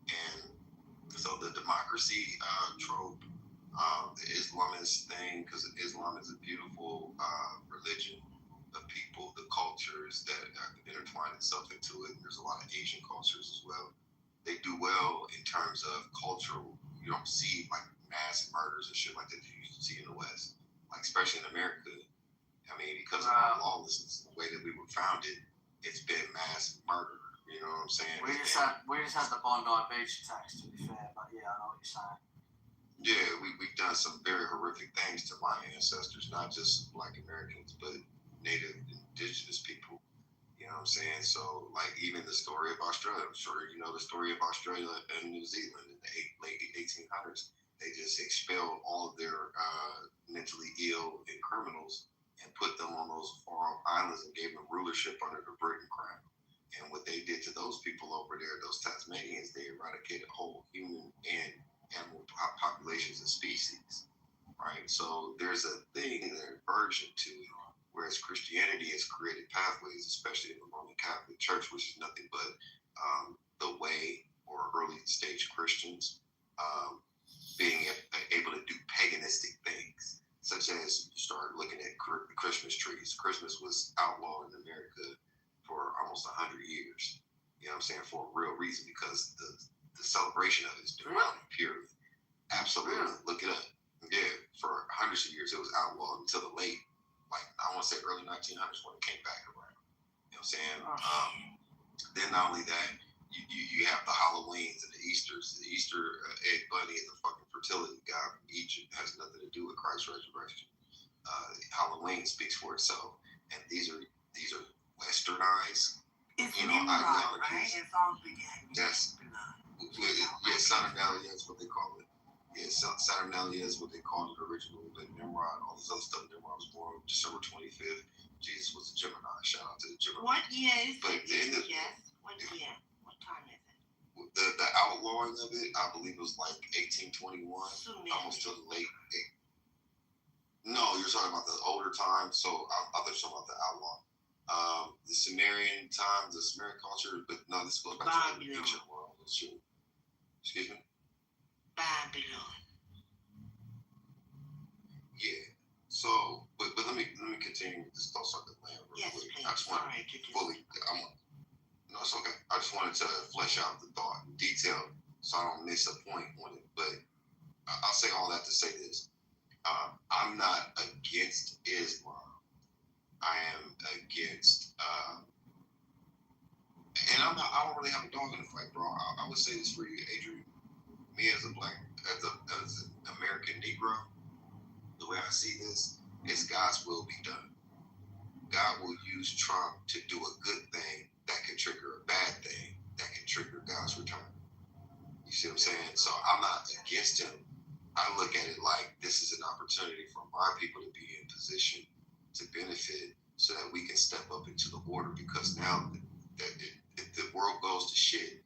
And so the democracy trope, the Islamist thing, because Islam is a beautiful religion of people, the cultures that intertwine itself into it. There's a lot of Asian cultures as well. They do well in terms of cultural. You don't see like mass murders and shit like that you used to see in the West, like especially in America. I mean, because of our lawlessness, the way that we were founded, it's been mass murder. You know what I'm saying? We just had the Bondi Beach attacks, to be fair, but yeah, I know what you're saying. Yeah, we've done some very horrific things to my ancestors, not just Black Americans, but Native Indigenous people. You know what I'm saying? So, like, even the story of Australia, I'm sure you know the story of Australia and New Zealand in the late 1800s. They just expelled all of their mentally ill and criminals and put them on those far-off islands and gave them rulership under the Britain Crown. And what they did to those people over there, those Tasmanians, they eradicated whole human and animal populations and species, right? So there's a thing, an inversion to it, whereas Christianity has created pathways, especially in the Roman Catholic Church, which is nothing but the way, or early stage Christians being able to do paganistic things, such as you start looking at Christmas trees. Christmas was outlawed in America for almost 100 years. You know what I'm saying? For a real reason, because the celebration of it is divine and pure. Absolutely. Look it up. Yeah, for hundreds of years it was outlawed until the late, like I want to say early 1900s when it came back around. You know what I'm saying? Then not only that, you have the Halloweens and the Easters. The Easter egg bunny is a fucking fertility god from Egypt. It has nothing to do with Christ's resurrection. Halloween speaks for itself, and these are westernized. It's Nimrod, right? It's all began. Yes. Yeah, Saturnalia is what they call it. Yeah, Saturnalia is what they called it originally, but Nimrod, all this other stuff. Nimrod was born December 25th. Jesus was a Gemini. Shout out to the Gemini. What year is but it? Yes. What year? What time is it? The outlawing of it, I believe it was like 1821, almost till the late. No, you're talking about the older time, so I thought you were talking about the outlaw. The Sumerian times, the Sumerian culture, but no, this goes back to the ancient world. Excuse me? Babylon. Yeah. So, but let me continue with this thoughts on the land real quick. Please. I just want to fully. No, it's okay. I just wanted to flesh out the thought in detail so I don't miss a point on it. But I'll say all that to say this: I'm not against Islam. I am against, and I don't really have a dog in the fight, bro. I would say this for you, Adrian. Me as an American Negro, the way I see this is God's will be done. God will use Trump to do a good thing that can trigger a bad thing that can trigger God's return. You see what I'm saying? So I'm not against him. I look at it like this is an opportunity for my people to be in position to benefit so that we can step up into the order, because now that if the world goes to shit,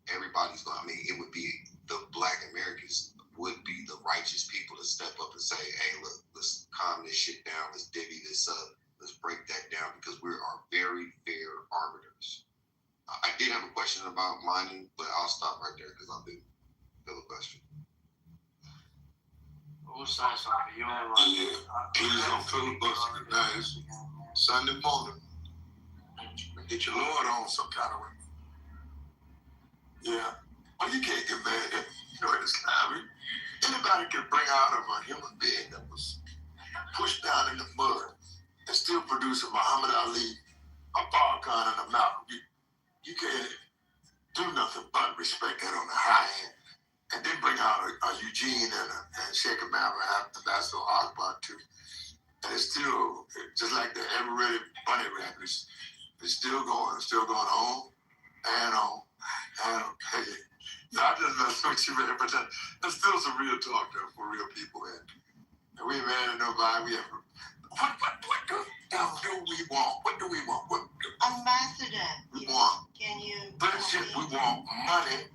everybody's going, I mean, it would be the Black Americans would be the righteous people to step up and say, hey, look, let's calm this shit down, let's divvy this up, let's break that down, because we are very fair arbiters. I did have a question about mining, but I'll stop right there because I've been filibuster. We'll say something. You're right. Yeah, we just gonna filibuster today. It's Sunday morning. Get your Lord on some kind of way. Yeah. Well, you can't get mad at, Islam. Anybody can bring out of a human being that was pushed down in the mud and still produce a Muhammad Ali, a Farrakhan in the mountain. You can't do nothing but respect that on the high end. And then bring out a Eugene and Sheikh Imam and Ambassador Akbar too. And it's still, just like the ever-ready bunny rappers, it's still going on and on. And on. Hey, No, I just messing with you, man. But that's still some real talk, though, for real people, man. And we ain't mad at nobody. We have. What do we want? What do we want? What Ambassador, we want? can you? Friendship. We want money,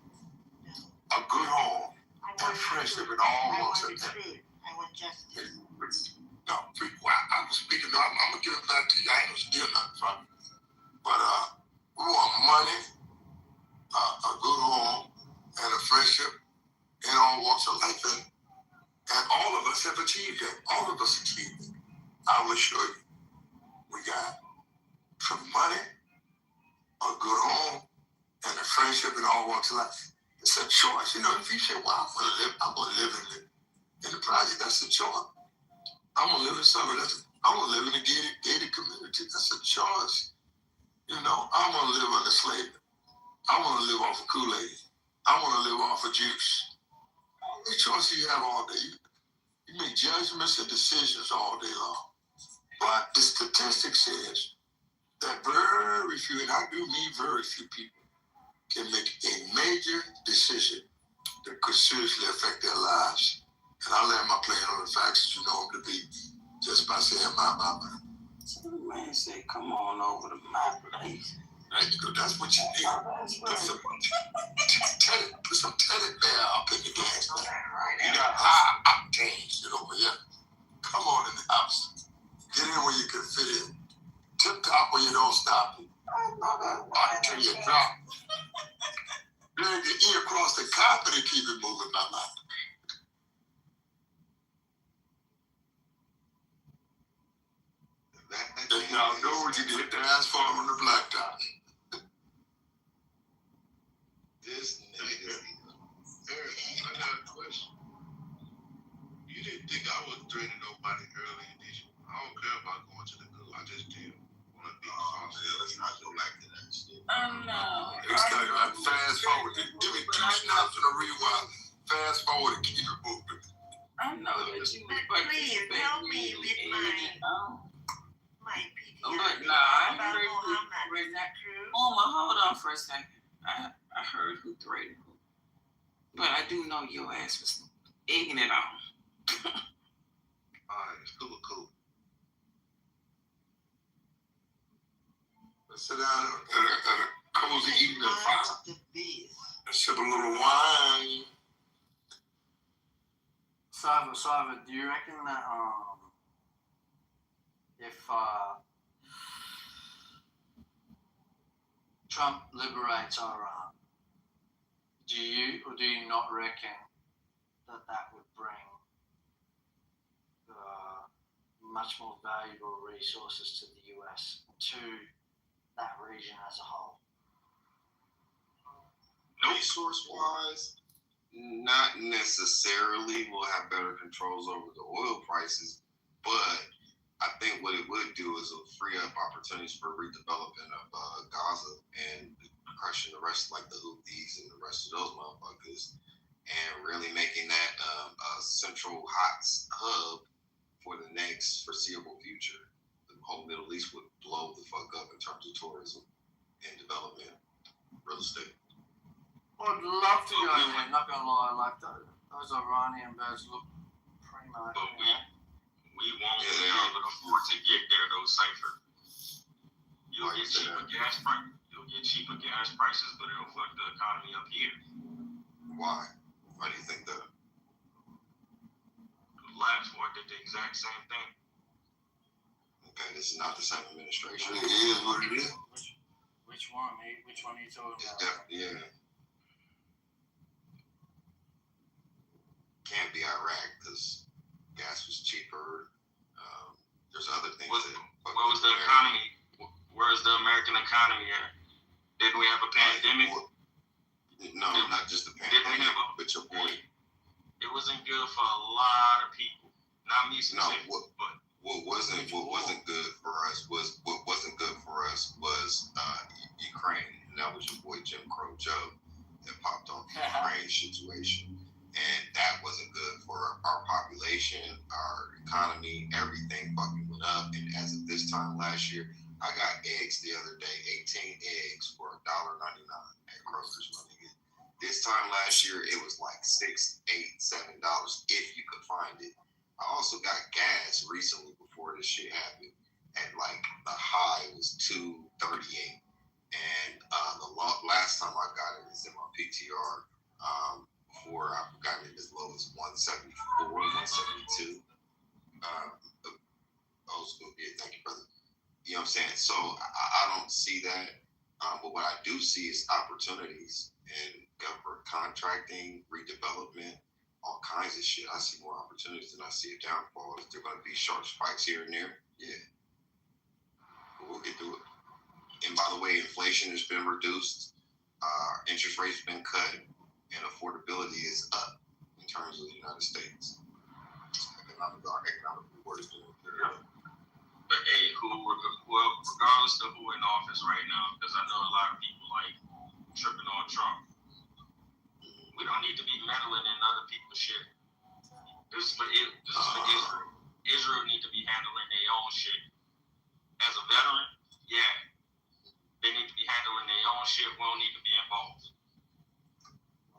a good home, and friendship, and all walks of life. I want justice. No, I was speaking. I'm gonna give it back to you. I ain't gonna steal nothing from you. But we want money, a good home, and a friendship in all walks of life, and all of us have achieved it. All of us achieved it. I will show you. We got some money, a good home, and a friendship in all walks of life. It's a choice. You know, if you say, well, I'm gonna live in the project, that's a choice. I'm gonna live in somewhere I'm gonna live in a gated community. That's a choice. You know, I'm gonna live under slavery. I wanna live off of Kool-Aid. I wanna live off of juice. All the choices you have all day. You make judgments and decisions all day long. But the statistic says that very few, and I do mean very few people, can make a major decision that could seriously affect their lives. And I land my plane on the facts that you know them to be just by saying my. So the man said, come on over to my place. Right, that's what you need. Put some teddy bear up in the gas tank. You got high octane, you know, yeah. Come on in the house. Get in where you can fit in. Tip top where you don't stop it. Until you drop. Drag your ear across the carpet and keep it moving, my mind. Y'all know what you did. Hit the asphalt on the blacktop. This nigga. I got a question. You didn't think I was threatening nobody earlier, did you? I don't care about going to the goo. I just did want to be let's not go back to that shit. No. It's kind of fast forward. Give me 2 snaps and a rewind. Fast forward and keep it moving. I know that you would Please help me with my PTR. But nah, I heard who. Is that true? Hold on for a second. I heard who threatened who. But I do know your ass was egging it on. Alright, cool. Let's sit down at a cozy evening fire. And sip a little wine. So, do you reckon that if Trump liberates Iran, do you or do you not reckon that would bring much more valuable resources to the US, to that region as a whole? Resource-wise, not necessarily. We'll have better controls over the oil prices, but I think what it would do is it'll free up opportunities for redevelopment of Gaza and crushing the rest, like the Houthis and the rest of those motherfuckers, and really making that a central hot hub for the next foreseeable future. The whole Middle East would blow the fuck up in terms of tourism and development, real estate. I'd love to go there, not gonna lie, like those Iranian birds look pretty nice. But we won't be able to afford to get there though, Cypher. You'll get cheaper gas prices, but it'll fuck the economy up here. Why? Why do you think that? The last one did the exact same thing. Okay, this is not the same administration. It is what it is. Which one? Which one are you talking about? Yeah. Can't be Iraq because gas was cheaper. There's other things. What was the economy? Where's the American economy at? Didn't we have a pandemic? No, not just the pandemic, but your point. It wasn't good for a lot of people. Not me specifically, but what wasn't good for us was Ukraine, and that was your boy Jim Crow Joe that popped on the Ukraine situation. And that wasn't good for our population, our economy, everything fucking went up. And as of this time last year, I got eggs the other day, 18 eggs for $1.99 at Kroger's, my nigga. This This time last year, it was like $6, $8, $7 if you could find it. I also got gas recently before this shit happened, and like the high was $2.38, and the last time I got it is in my PTR. Before I've gotten it as low as 174, 172. Old school, yeah, thank you, brother. You know what I'm saying? So I don't see that. But what I do see is opportunities in government contracting, redevelopment, all kinds of shit. I see more opportunities than I see a downfall. Is there going to be sharp spikes here and there? Yeah. But we'll get through it. And by the way, inflation has been reduced. Interest rates have been cut. And affordability is up in terms of the United States. Our economic report is doing very well. But hey, regardless of who in office right now, because I know a lot of people like tripping on Trump. We don't need to be meddling in other people's shit. This is for Israel. Israel need to be handling their own shit. As a veteran, yeah, they need to be handling their own shit. We don't need to be involved.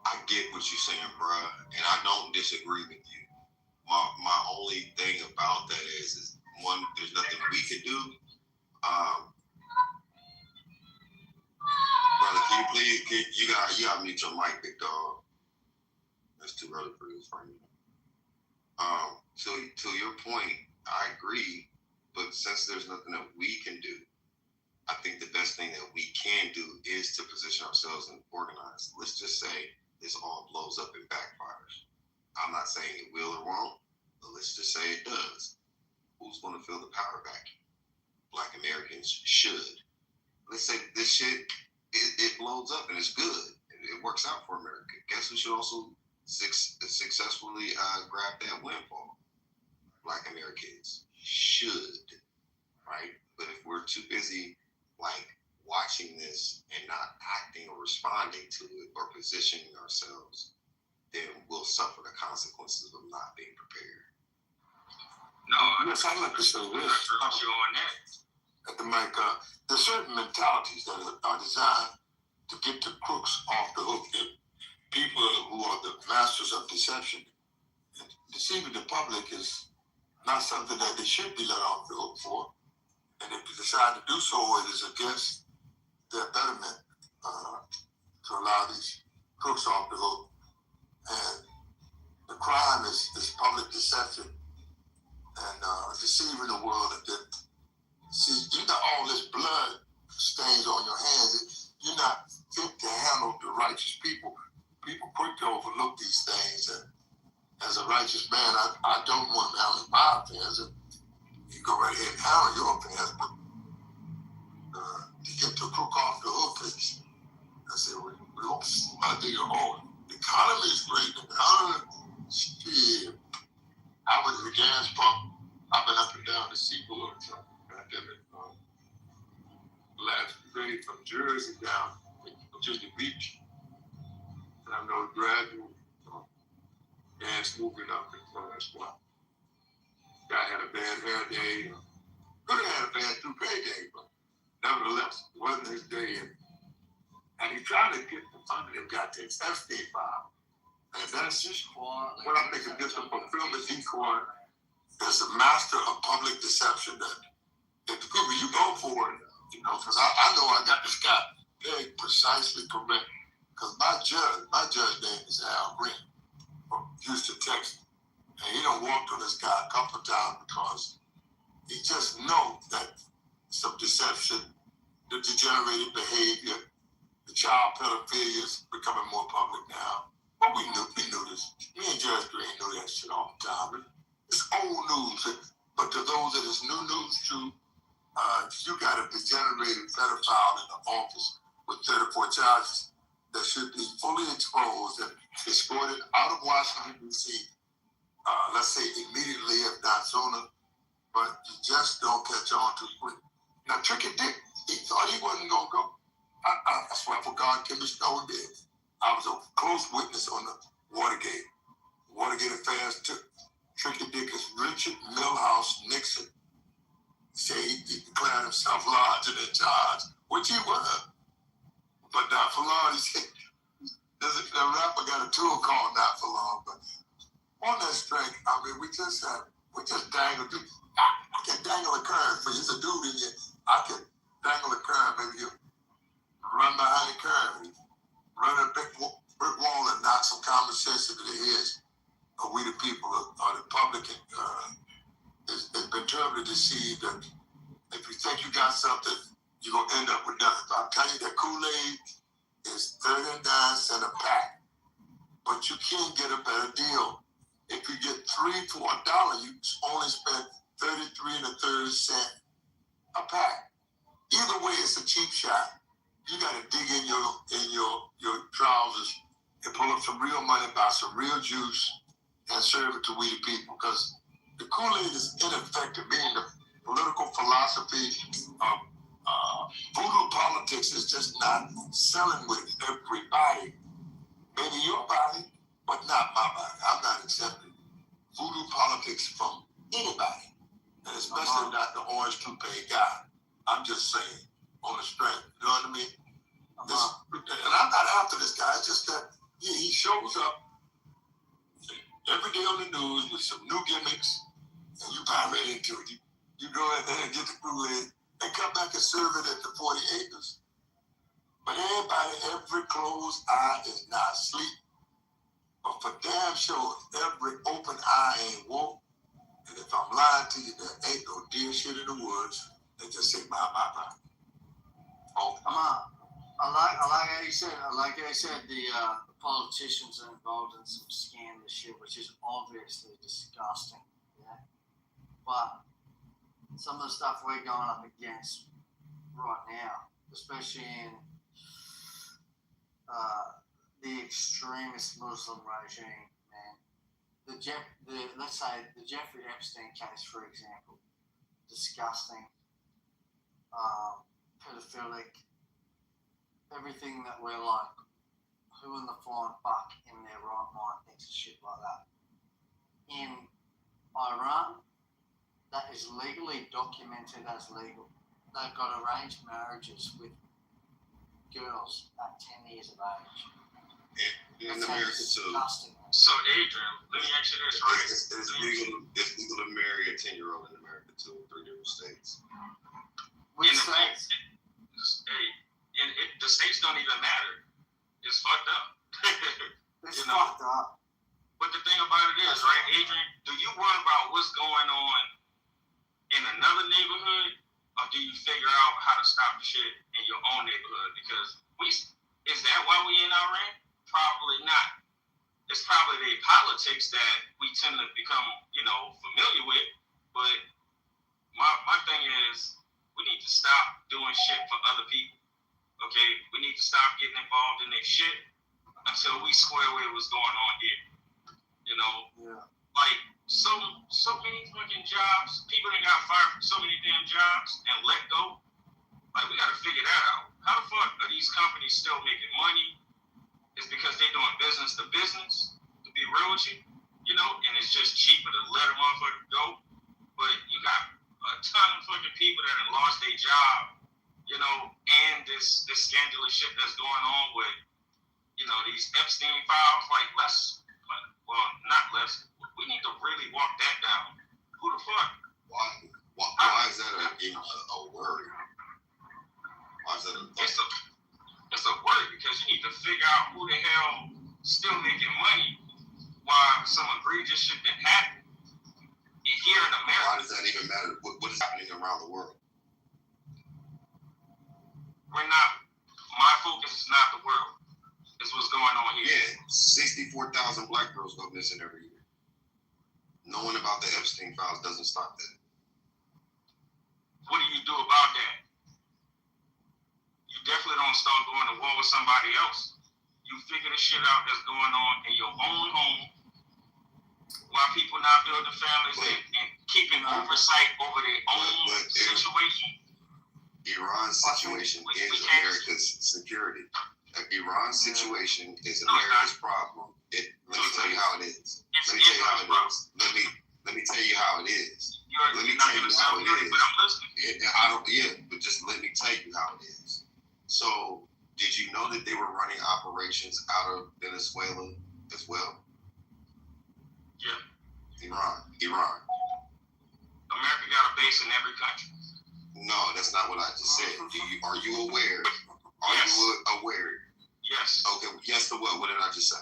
I get what you're saying, bruh, and I don't disagree with you. My only thing about that is one, there's nothing we can do. Brother, can you please, you gotta mute your mic, big dog. That's too early for this right now. To your point, I agree, but since there's nothing that we can do, I think the best thing that we can do is to position ourselves and organize. Let's just say this all blows up and backfires. I'm not saying it will or won't, but let's just say it does. Who's going to fill the power vacuum? Black Americans should. Let's say this shit, it blows up and it's good. It works out for America. Guess who should also successfully grab that windfall? Black Americans should, right? But if we're too busy, like, watching this and not acting or responding to it or positioning ourselves, then we'll suffer the consequences of not being prepared. No, yes, I'd like to say this. At the mic, there's certain mentalities that are designed to get the crooks off the hook. People who are the masters of deception. Deceiving the public is not something that they should be let off the hook for. And if they decide to do so, it is against their betterment to allow these crooks off the hook. And the crime is public deception and deceiving the world. And then, see, you got all this blood stains on your hands. You're not fit to handle the righteous people. People quick to overlook these things. And as a righteous man, I don't want to handle my affairs. And you go right ahead and handle your affairs, but to get the crook off the hook, I said, we don't do your own. The economy is great. The economy, shit. I was at the gas pump. I've been up and down the seaboard. Last day from Jersey down to Virginia Beach. And I know gradual gas moving up, and so that's why. Guy had a bad hair day. Could have had a bad toupee day, but nevertheless, it wasn't his day. And he tried to get the funding and got to estate file. And that's just what I think of just a fulfillment decoy as a master of public deception that if the group you go for it, you know, because I know I got this guy very precisely correct. Because my judge name is Al Green from Houston, Texas. And he done walked on this guy a couple of times because he just knows that some deception, the degenerated behavior, the child pedophilia is becoming more public now. But we knew this. Me and Judge Green knew that shit all the time. It's old news. But to those that it's new news to, you got a degenerated pedophile in the office with 34 charges that should be fully exposed and escorted out of Washington, D.C., let's say immediately, if not sooner. But you just don't catch on too quick. Now, Tricky Dick, he thought he wasn't going to go. I swear for God, Kimmy Snow did. I was a close witness on the Watergate. Watergate affairs took Tricky Dick as Richard Milhouse Nixon. Say he declared himself larger than charge, which he was. But not for long. He said, The rapper got a tour called Not For Long, but on that strength, I mean, we just dangled. I can dangle a curve for you. It's a dude in here. I can dangle a curve. Maybe you run behind the curve, run a brick wall and knock some common sense into the heads of we the people or the public. It's been terribly deceived that if you think you got something, you're going to end up with nothing. I'll tell you that Kool-Aid is 39 cents a pack, but you can't get a better deal. If you get 3 for $1, you only spend 33 1/3 a pack. Either way, it's a cheap shot. You got to dig in your trousers and pull up some real money, buy some real juice, and serve it to we the people. Because the Kool-Aid is ineffective. Meaning the political philosophy of voodoo politics is just not selling with everybody. Maybe your body, but not my body. I'm not accepting voodoo politics from anybody, and especially not the orange toupee guy. I'm just saying, on the strength. You know what I mean? And I'm not after this guy. It's just that he shows up every day on the news with some new gimmicks, and you buy right into it. You go in there and get the Kool-Aid and come back and serve it at the 40 acres. But every closed eye is not asleep. But for damn sure, every open eye ain't woke. And if I'm lying to you, there ain't no deer shit in the woods. They just say, my. Oh, I like how you said. I like how you said the politicians are involved in some scandalous shit, which is obviously disgusting. Yeah, but some of the stuff we're going up against right now, especially in the extremist Muslim regime, man. Let's say the Jeffrey Epstein case, for example, disgusting, pedophilic, everything that we're like, who in the flying fuck in their right mind thinks of shit like that? In Iran, that is legally documented as legal. They've got arranged marriages with girls at 10 years of age. In America too. So Adrian, let me ask you this, right? It's legal to marry a 10-year-old in America too, in 3 different states. Which states? The states don't even matter. It's fucked up. It's fucked up. But the thing about it is, right, Adrian, do you worry about what's going on in another neighborhood, or do you figure out how to stop the shit in your own neighborhood? Because is that why we in Iran? Probably not. It's probably the politics that we tend to become, familiar with. But my thing is, we need to stop doing shit for other people. Okay, we need to stop getting involved in their shit until we square away what's going on here. Like so many fucking jobs. People that got fired from so many damn jobs and let go. Like, we gotta figure that out. How the fuck are these companies still making money? It's because they're doing business to business, to be real with you, and it's just cheaper to let a motherfucker go. But you got a ton of fucking people that have lost their job, and this scandalous shit that's going on with, these Epstein files. Like, not less. We need to really walk that down. Who the fuck? Why is that a word? Why is that It's a word because you need to figure out who the hell still making money while some egregious shit that happened here in America. Why does that even matter? What is happening around the world? My focus is not the world. It's what's going on here. Yeah, 64,000 black girls go missing every year. Knowing about the Epstein files doesn't stop that. What do you do about that? You definitely don't start going to war with somebody else. You figure the shit out that's going on in your own home while people not building families and keeping oversight over their own situation. Iran's situation is America's security. Iran's situation is America's problem. Let me tell you how it is. Let me tell you how it is. Let me tell you how it is. Let me tell you how it is. But just let me tell you how it is. So Did you know that they were running operations out of Venezuela as well? Yeah. Iran. America got a base in every country. No, that's not what I just said. Are you aware? Yes. You aware? Yes. Okay. Yes to what? What did I just say?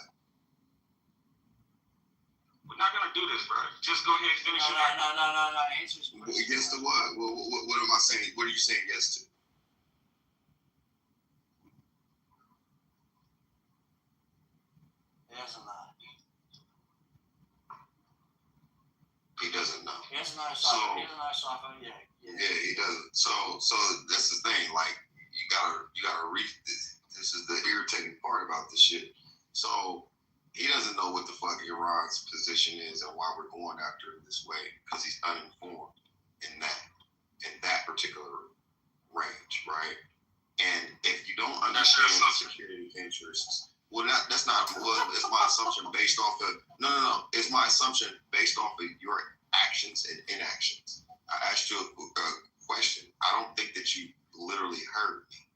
We're not gonna do this, bro. Just go ahead and finish it. No. Answer his question. Yes to what? What am I saying? What are you saying yes to? Yes or no? He doesn't know. Yes or no, yeah. Yeah, he doesn't. So that's the thing. Like you gotta read this. This is the irritating part about this shit. So he doesn't know what the fuck Iran's position is and why we're going after it this way because he's uninformed in that particular range, right? And if you don't understand the security interests, it's my assumption based off of no. It's my assumption based off of your actions and inactions. I asked you a question. I don't think that you literally heard me,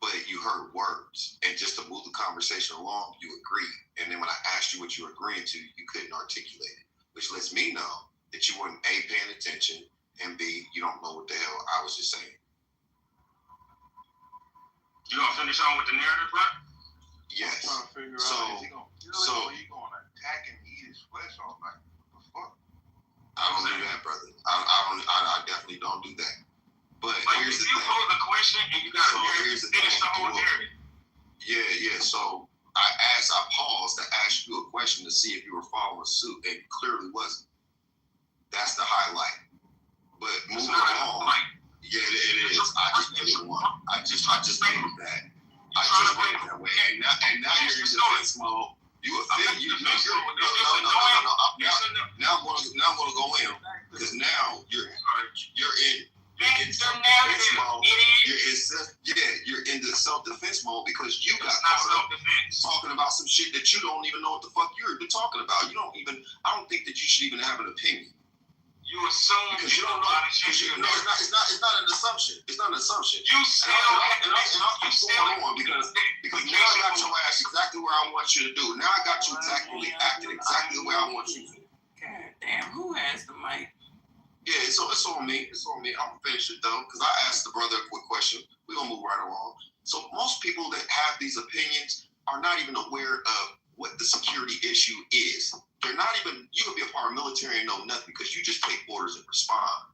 but you heard words. And just to move the conversation along, you agreed. And then when I asked you what you were agreeing to, you couldn't articulate it, which lets me know that you weren't A, paying attention, and B, you don't know what the hell I was just saying. You gonna finish on with the narrative, right? Yes. I'm trying to figure out is he gonna attack and eat his flesh all night? What the fuck? I don't do that, brother. I definitely don't do that. But here's the thing. You pose a question and you gotta finish the whole narrative. Yeah. So I paused to ask you a question to see if you were following suit, and you clearly wasn't. That's the highlight. But moving along. Yeah, it is. I just made it one. I just made it that. I just made it that way. And now you're in defense mode. You offend you. No. Now I'm gonna go in because now you're in self-defense mode. You're in the self-defense mode because you got caught up talking about some shit that you don't even know what the fuck you're even talking about. I don't think that you should even have an opinion. You assume because you don't know. It's not an assumption. It's not an assumption. You still going on because now I got your ass exactly where I want you to do. Now I got you acting exactly the way I want you to. God damn, who has the mic? Yeah, so it's on me. I'm gonna finish it though, because I asked the brother a quick question. We're gonna move right along. So most people that have these opinions are not even aware of what the security issue is. They're not even, you could be a part of the military and know nothing because you just take orders and respond,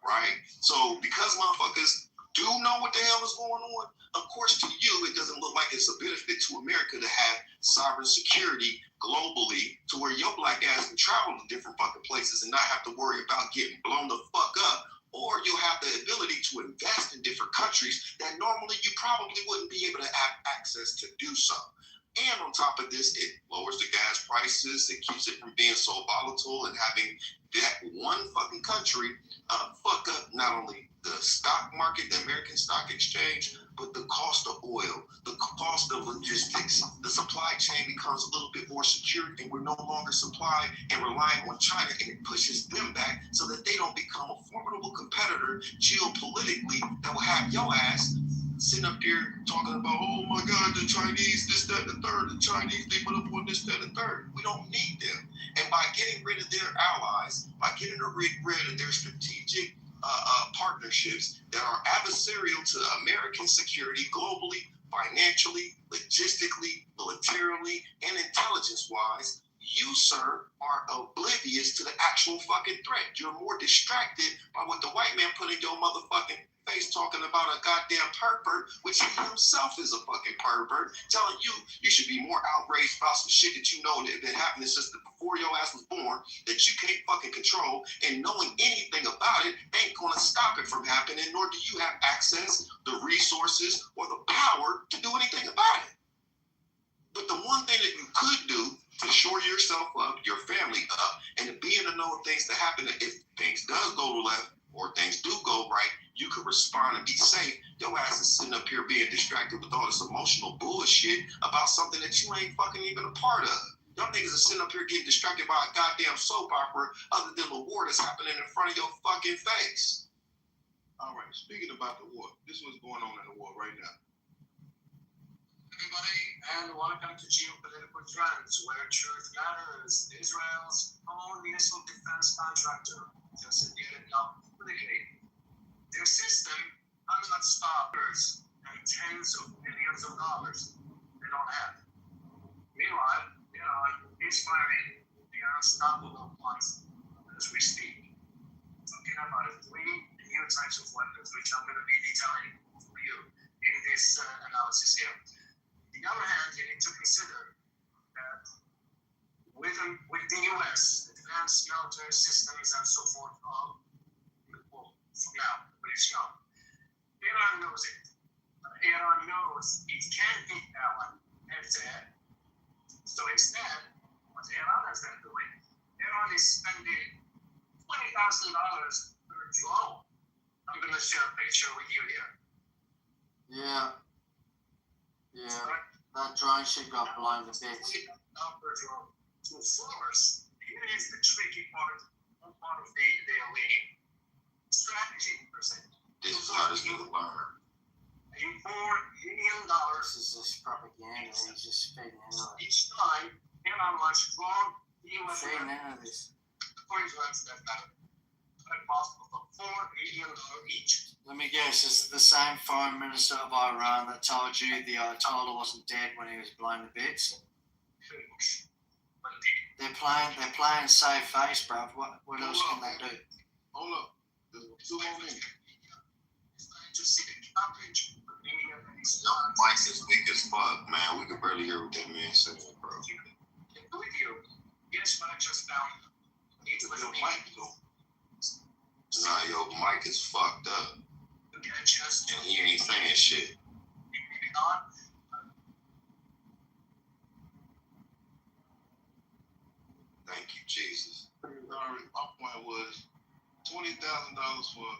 right? So because motherfuckers do know what the hell is going on, of course to you, it doesn't look like it's a benefit to America to have sovereign security globally to where your black ass can travel to different fucking places and not have to worry about getting blown the fuck up. Or you'll have the ability to invest in different countries that normally you probably wouldn't be able to have access to do so. And on top of this, it lowers the gas prices. It keeps it from being so volatile and having that one fucking country fuck up not only the stock market, the American Stock Exchange, but the cost of oil, the cost of logistics. The supply chain becomes a little bit more secure and we're no longer supplying and relying on China, and it pushes them back so that they don't become a formidable competitor geopolitically that will have your ass sitting up there talking about, oh my God, the Chinese, this, that, and the third. The Chinese, they put up on this, that, and the third. We don't need them. And by getting rid of their allies, by getting rid of their strategic partnerships that are adversarial to American security globally, financially, logistically, militarily, and intelligence-wise, you, sir, are oblivious to the actual fucking threat. You're more distracted by what the white man put in your motherfucking face talking about a goddamn pervert, which he himself is a fucking pervert, telling you should be more outraged about some shit that you know that been happening since before your ass was born that you can't fucking control, and knowing anything about it ain't gonna stop it from happening, nor do you have access, the resources, or the power to do anything about it. But the one thing that you could do to shore yourself up, your family up, and to be in the know of things that happen, if things does go to left or things do go right, you could respond and be safe. Your ass is sitting up here being distracted with all this emotional bullshit about something that you ain't fucking even a part of. Y'all niggas are sitting up here getting distracted by a goddamn soap opera other than the war that's happening in front of your fucking face. All right, speaking about the war, this is what's going on in the war right now. everybody, and welcome to Geopolitical Trends, where truth matters. Israel's own missile defense contractor just admitted not communicating. Their system cannot stop others and tens of millions of dollars they don't have. Meanwhile, Iran is firing the unstoppable ones as we speak. Talking about 3 new types of weapons, which I'm going to be detailing for you in this analysis here. On the other hand, you need to consider that with the U.S., advanced military systems and so forth, well, for now, but it's young. Iran knows it. Iran knows it can't beat that one head to head. So instead, what Iran has been doing, Iran is spending $20,000 per drone. I'm going to share a picture with you here. Yeah. That drone ship got blown to bits. Per drone. To force, here is the tricky part of the strategy per se. This is how this nigga learn. $4 million. This is just propaganda. He's just feeding into it. Each time, Iran launches drone, the U.S. Feeding into this. Foreign drugs that matter. Possible for $4 million each. Let me guess, is it the same foreign minister of Iran that told you the Ayatollah wasn't dead when he was blown to bits? They're playing safe face, bruv. What else can they do? Hold up. There's 2 more minutes. To see the coverage of media that is Yo, Mike is weak as fuck, man. We can barely hear what that man said, bro. with you. Here's what I just found. It's with your mic, though. Nah, yo, Mike is fucked up. Get a chance to And he ain't saying shit. Thank you, Jesus. My point was $20,000 for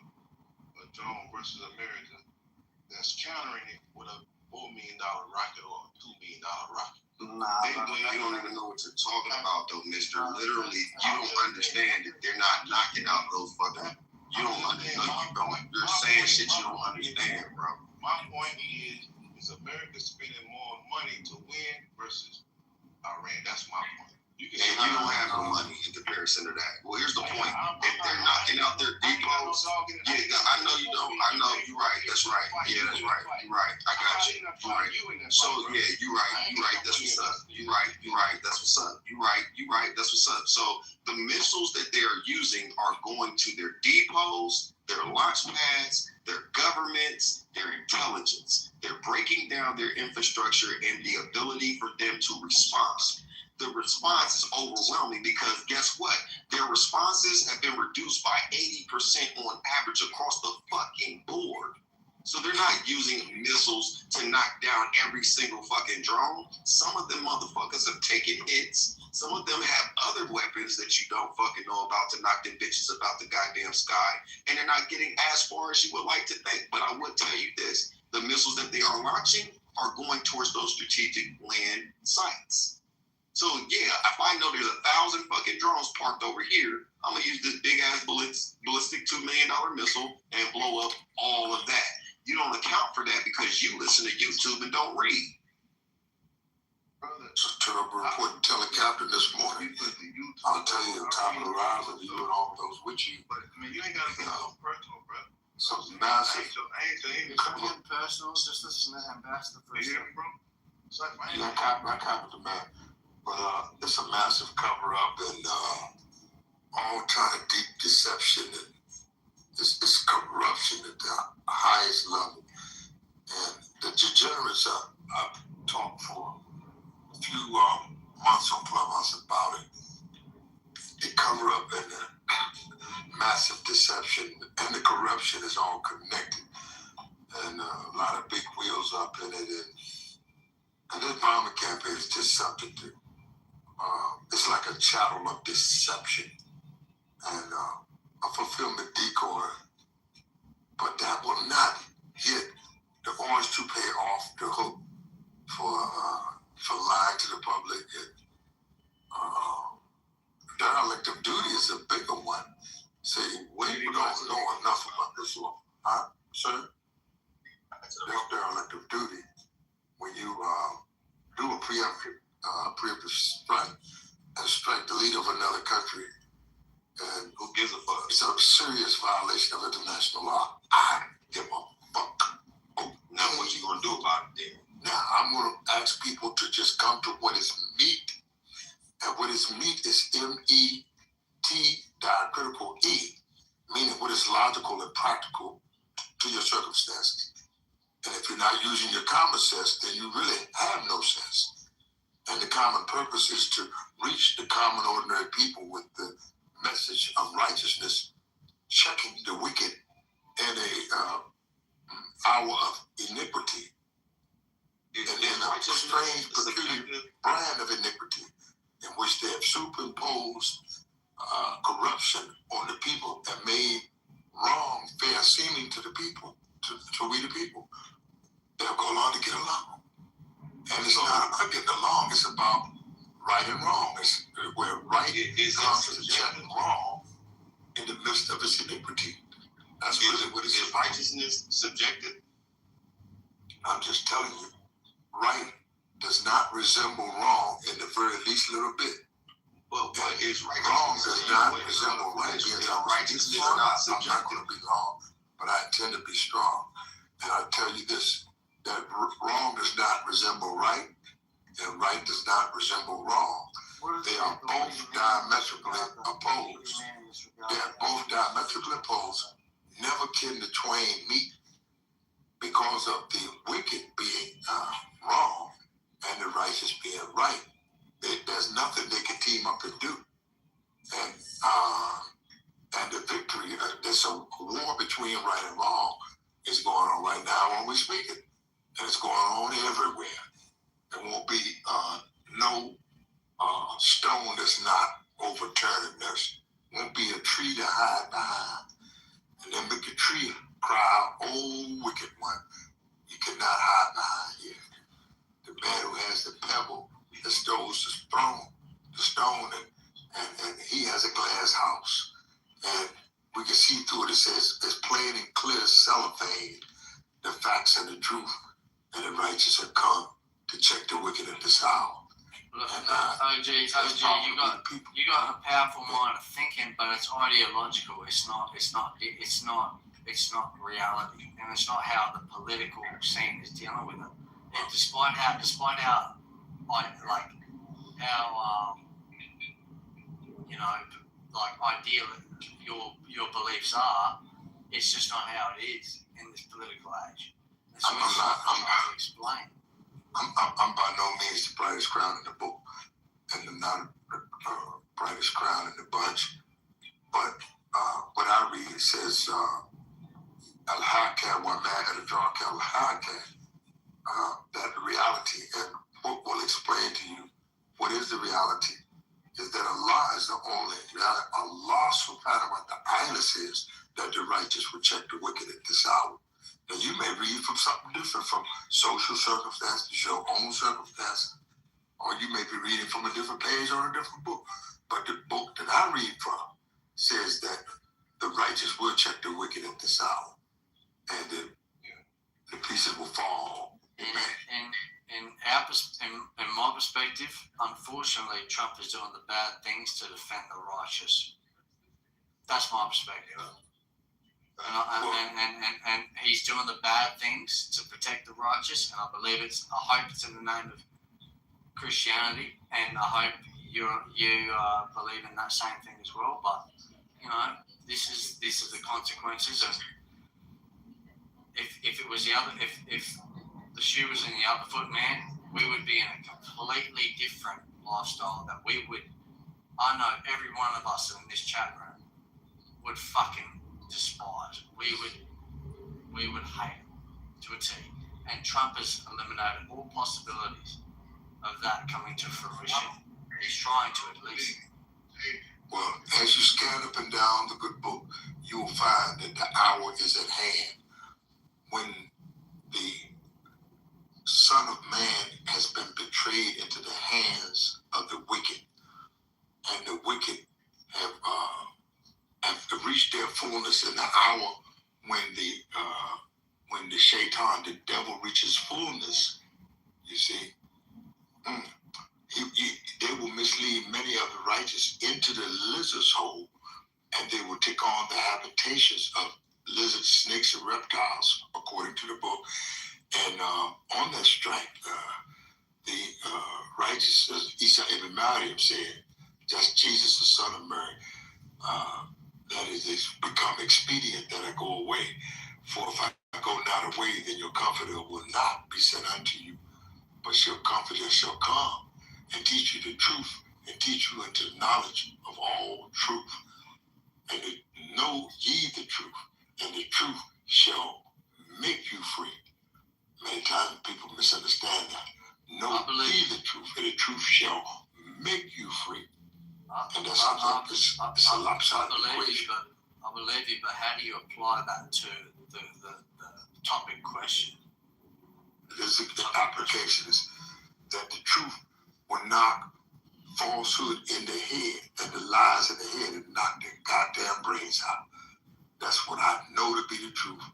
a drone versus America. That's countering it with a $4 million rocket or a $2 million rocket. Nah, you don't even know what you're talking about, though, mister. Literally, you don't understand that they're not knocking out those fucking. You don't understand. You're saying shit you don't understand, bro. My point is America spending more money to win versus Iran. That's my point. And you don't have no money in comparison to that. Well, here's the point. If they're knocking out their depots, yeah, I know you don't. I know you're right. That's right. Yeah, that's right. You're right. I got you. You're right. So yeah, you're right. You're right. That's what's up. You're right. You're right. That's what's up. You're right. You're right. That's what's up. So the missiles that they are using are going to their depots, their launch pads, their governments, their intelligence. They're breaking down their infrastructure and the ability for them to respond. The response is overwhelming because guess what? Their responses have been reduced by 80% on average across the fucking board. So they're not using missiles to knock down every single fucking drone. Some of them motherfuckers have taken hits. Some of them have other weapons that you don't fucking know about to knock them bitches about the goddamn sky. And they're not getting as far as you would like to think. But I would tell you this. The missiles that they are launching are going towards those strategic land sites. So yeah, if I know there's 1,000 fucking drones parked over here, I'm gonna use this big ass ballistic $2 million missile and blow up all of that. You don't account for that because you listen to YouTube and don't read. Just turn up a report and tell the captain this morning. I'll tell you the top of the rise and you and all those with you. But I mean, you ain't gotta get so personal, bro. Something massive. Something personal, just listen to Ambassador for a second. Yeah, Captain, man. But it's a massive cover-up and all kind of deep deception and it's corruption at the highest level. And the degenerates I've talked for a few months on Clubhouse about it. The cover-up and the massive deception and the corruption is all connected. And a lot of big wheels up in it. And this bombing campaign is just something to it's like a chattel of deception and a fulfillment decoy, but that will not get the orange toupee off the hook for lying to the public. And their elective duty is a bigger one. See, we don't know enough about this law, huh, sir? That's their elective duty. When you preemptive strike and strike the leader of another country. And who gives a fuck? It's a serious violation of international law. I give a fuck. Now what you gonna do about it then? Now I'm gonna ask people to just come to what is meat. And what is meat is M-E-T diacritical E, meaning what is logical and practical to your circumstances. And if you're not using your common sense, then you really have no sense. And the common purpose is to reach the common ordinary people with the message of righteousness, checking the wicked in a hour of iniquity, and in a strange, peculiar brand of iniquity, in which they have superimposed corruption on the people and made wrong fair seeming to the people, to we the people. They'll go along to get along. And it's not about getting along, it's about right and wrong. It's where right comes to check wrong in the midst of its iniquity. That's really what it's about. Righteousness subjective? I'm just telling you, right does not resemble wrong in the very least little bit. But what is righteousness? Wrong does not resemble right. Righteousness is not subjective. I'm not going to be long, but I intend to be strong. And I'll tell you this, that wrong does not resemble right, and right does not resemble wrong. They are both diametrically opposed. They are both diametrically opposed. Never can the twain meet because of the wicked being wrong and the righteous being right. There's nothing they can team up and do. And the victory, there's a war between right and wrong is going on right now when we speak it. And it's going on everywhere. There won't be no stone that's not overturned. There won't be a tree to hide behind. And then make a tree cry out, "Oh, wicked one, you cannot hide behind here." The man who has the pebble that stones the stone, and he has a glass house. And we can see through it. It says, it's plain and clear as cellophane, the facts and the truth, and the righteous have come to check the wicked at this hour. Look, OG, you got a powerful mind of thinking, but it's ideological. It's not reality, and it's not how the political scene is dealing with it. And despite how ideal your beliefs are, it's just not how it is in this political age. That's what I'm trying to explain. I'm by no means the brightest crown in the book, and I'm not the brightest crown in the bunch. But what I read, it says, Al-Hakat, one man at a dark Al-Hakat, that the reality, and book will explain to you what is the reality, is that Allah is the only reality. Allah subhanahu wa ta'ala says that the righteous will check the wicked at this hour. Now you may read from something different, from social circumstances, your own circumstances, or you may be reading from a different page or a different book. But the book that I read from says that the righteous will check the wicked at this hour, and the pieces will fall. In my perspective, unfortunately, Trump is doing the bad things to defend the righteous. That's my perspective. And he's doing the bad things to protect the righteous, and I believe I hope it's in the name of Christianity, and I hope you believe in that same thing as well. But this is the consequences of if it was if the shoe was in the other foot, man, we would be in a completely different lifestyle that we would. I know every one of us in this chat room would fucking despise. We would hate it to a T. And Trump has eliminated all possibilities of that coming to fruition. He's trying to, at least. Well, as you scan up and down the good book, you will find that the hour is at hand when the Son of Man has been betrayed into the hands of the wicked, and the wicked have reached their fullness in the hour when the shaitan, the devil, reaches fullness. You see, into the lizard's hole, and they will take on the habitations of lizards, snakes, and reptiles, according to the book. And on that strength, the righteous Isa ibn Maryam said, just Jesus, the son of Mary, that it's become expedient that I go away. For if I go not away, then your comforter will not be sent unto you, but your comforter shall come and teach you the truth, and teach you into the knowledge of all truth. And know ye the truth, and the truth shall make you free. Many times people misunderstand that. Know ye the truth, and the truth shall make you free. And that's it's a lopsided equation. I believe you, but how do you apply that to the topic question? The application is that the truth will knock falsehood in the head, and the lies in the head, and knock their goddamn brains out. That's what I know to be the truth,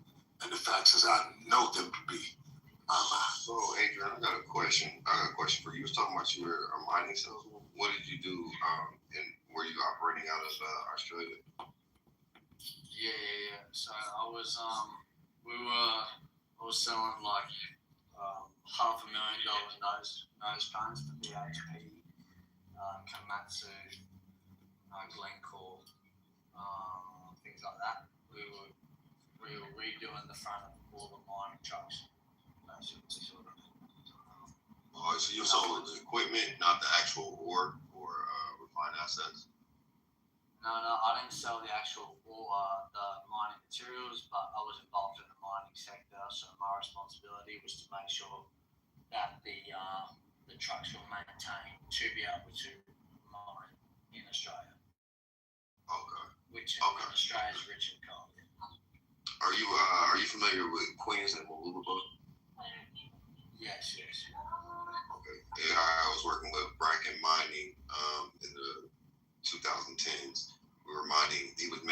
and the facts as I know them to be. So, Adrian, I got a question for you. You was talking about you were a mining salesman. What did you do, and were you operating out of Australia? Yeah. So I was selling like $500,000 nose cones for BHP, Komatsu, Glencore, things like that. We were redoing the front of all the mining trucks. Oh, so you sold the equipment, not the actual ore or refined assets? No, I didn't sell the actual ore, the mining materials, but I was involved in the mining sector, so my responsibility was to make sure that the trucks were maintained to be able to mine in Australia. Okay. Which in Australia is rich in coal. Are you familiar with Queens and Mooloolaba? Yes. Okay. Yeah, I was working with Bracken Mining in the 2010s. We were mining. He would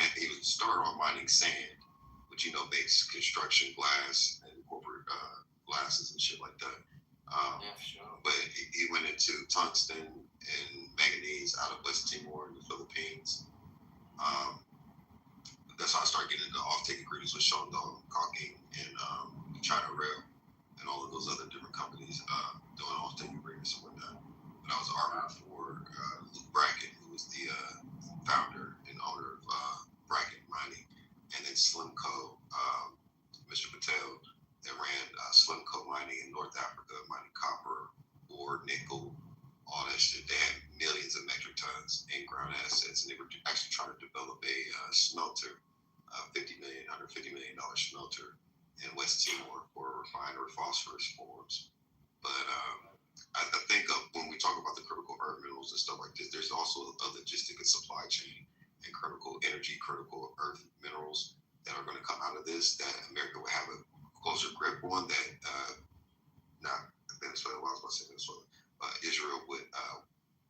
start on mining sand, which makes construction glass and corporate glasses and shit like that. Yeah, for sure. But he went into tungsten and manganese out of West Timor in the Philippines. That's how I started getting into offtake agreements with Shandong, Caulking, and China Rail, and all of those other different companies doing offtake agreements and whatnot. And I was arguing for Luke Bracken, who was the founder and owner of Bracken Mining, and then Slimco, Mr. Patel, that ran Slimco Mining in North Africa, mining copper, ore, nickel, all that shit. They had millions of metric tons in ground assets, and they were actually trying to develop a smelter, $150 million smelter in West Timor for refined phosphorus forms. But I think when we talk about the critical earth minerals and stuff like this, there's also a logistic and supply chain and critical energy, critical earth minerals that are going to come out of this that America will have a closer grip on, that not Venezuela, I was about to say Venezuela, Israel would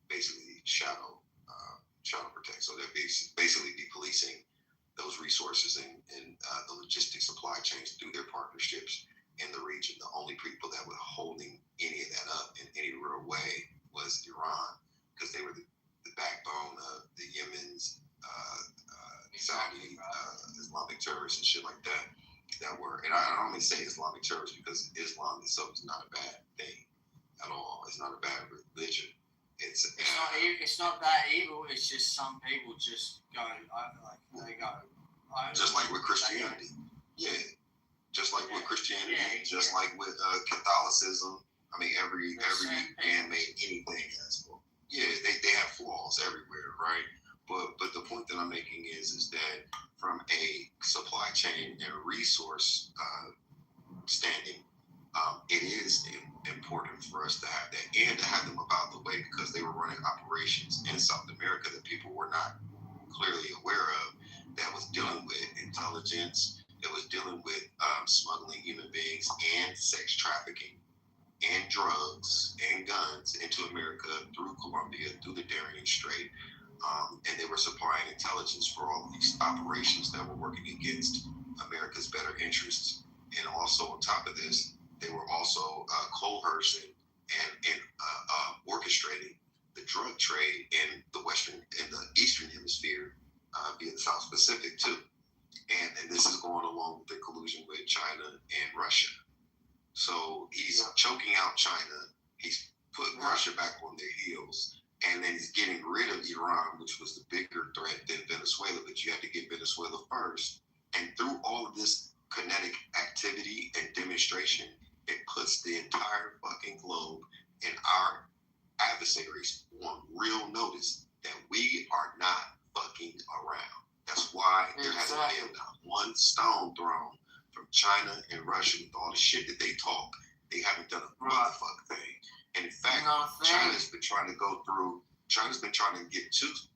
basically shadow protect. So they'd basically be policing those resources and the logistic supply chains through their partnerships in the region. The only people that were holding any of that up in any real way was Iran, because they were the backbone of the Yemen's, Saudi, Islamic terrorists and shit like that. That were, and I only say Islamic terrorists because Islam itself is not a bad thing at all. It's not a bad religion. It's not that evil. It's just some people just go just like with Christianity. Yeah, just like with Christianity, just like with Catholicism. I mean, every man made anything as well. Yeah, they have flaws everywhere, right? But the point that I'm making is that from a supply chain and resource standing, it is important for us to have that and to have them about the way, because they were running operations in South America that people were not clearly aware of, that was dealing with intelligence, it was dealing with smuggling human beings and sex trafficking and drugs and guns into America through Colombia, through the Darien Strait. And they were supplying intelligence for all of these operations that were working against America's better interests. And also on top of this, they were also coercing and orchestrating the drug trade in the Eastern Hemisphere via the South Pacific too. And this is going along with the collusion with China and Russia. So he's choking out China. He's putting Russia back on their heels. And then he's getting rid of Iran, which was the bigger threat than Venezuela, but you had to get Venezuela first. And through all of this kinetic activity and demonstration, it puts the entire fucking globe and our adversaries on real notice that we are not fucking around. That's why there hasn't been one stone thrown from China and Russia with all the shit that they talk. They haven't done a motherfucking thing. And in fact, China's been trying to get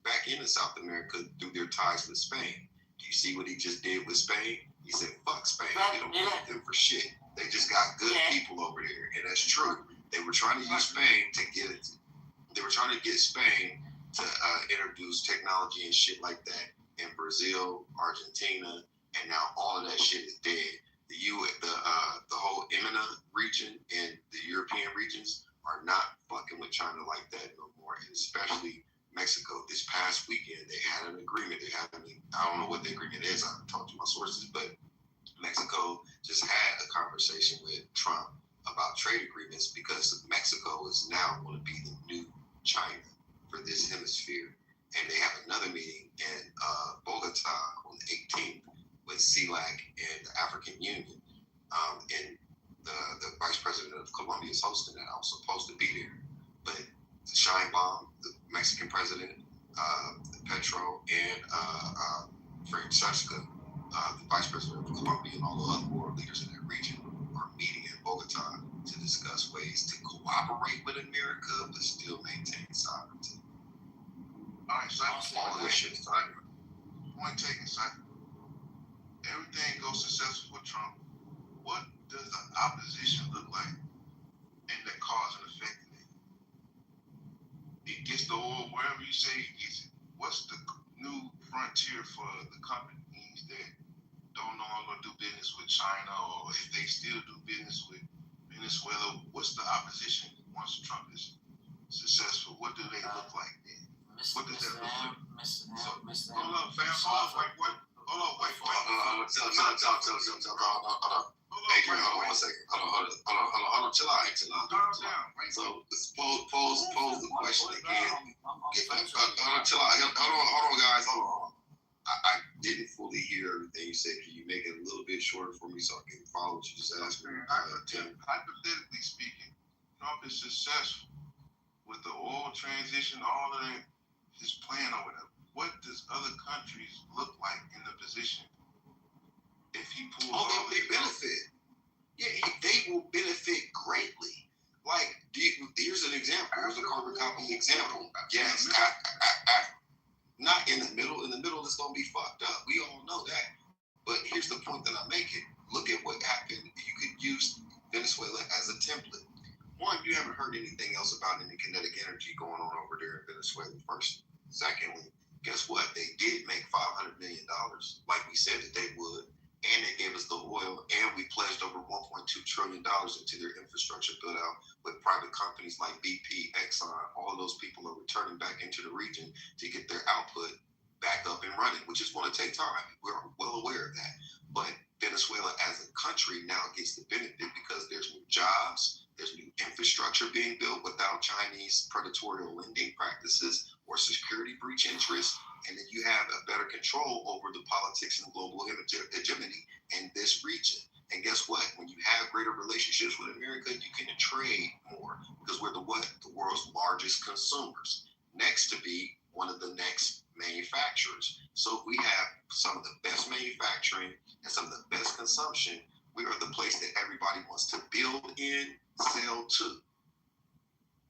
back into South America through their ties with Spain. Do you see what he just did with Spain? He said, fuck Spain. We don't need them for shit. They just got good people over there. And that's true. They were trying to use Spain to get it. They were trying to get Spain to introduce technology and shit like that in Brazil, Argentina, and now all of that shit is dead. The whole EMENA region and the European regions are not fucking with China like that no more, and especially Mexico. This past weekend, they had an agreement. I don't know what the agreement is. I haven't talked to my sources, but Mexico just had a conversation with Trump about trade agreements because Mexico is now going to be the new China for this hemisphere. And they have another meeting in Bogota on the 18th with CELAC and the African Union. And the vice president of Colombia is hosting that. I was supposed to be there. But the Sheinbaum, the Mexican president, Petro, and Francesca, the vice president of Colombia, and all the other world leaders in that region are meeting in Bogota to discuss ways to cooperate with America but still maintain sovereignty. All right, so all of this shit is time. Point taken, son. Everything goes successful with Trump. What does the opposition look like in the cause and effect of it? It gets the oil wherever you say it gets it. What's the new frontier for the companies that don't no longer do business with China, or if they still do business with Venezuela? What's the opposition once Trump is successful? What do they look like then? What does that look like? Hold up, fam. Hold up, wait. Tell. Adrian, hold on 1 second. Hold on. Chill out. So pose the question again. Chill out. Hold on, guys. Hold on. I didn't fully hear everything you said. Can you make it a little bit shorter for me so I can follow what you just asked me? Hypothetically speaking, Trump is successful with the oil transition, all of that, his plan or whatever. What does other countries look like in the position if he pulls off? They benefit. Yeah, they will benefit greatly. Like, here's an example. Here's a carbon copy example. Yes, not in the middle. In the middle, it's going to be fucked up. We all know that. But here's the point that I'm making. Look at what happened. You could use Venezuela as a template. One, you haven't heard anything else about any kinetic energy going on over there in Venezuela, first. Secondly, guess what? They did make $500 million, like we said that they would. And they gave us the oil, and we pledged over $1.2 trillion into their infrastructure build out with private companies like BP, Exxon. All of those people are returning back into the region to get their output back up and running, which is going to take time. We're well aware of that. But Venezuela as a country now gets the benefit because there's new jobs, there's new infrastructure being built without Chinese predatory lending practices or security breach interests. And then you have a better control over the politics and global hegemony in this region. And guess what? When you have greater relationships with America, you can trade more because we're the world's largest consumers. Next to be one of the next manufacturers. So if we have some of the best manufacturing and some of the best consumption, we are the place that everybody wants to build in, sell to.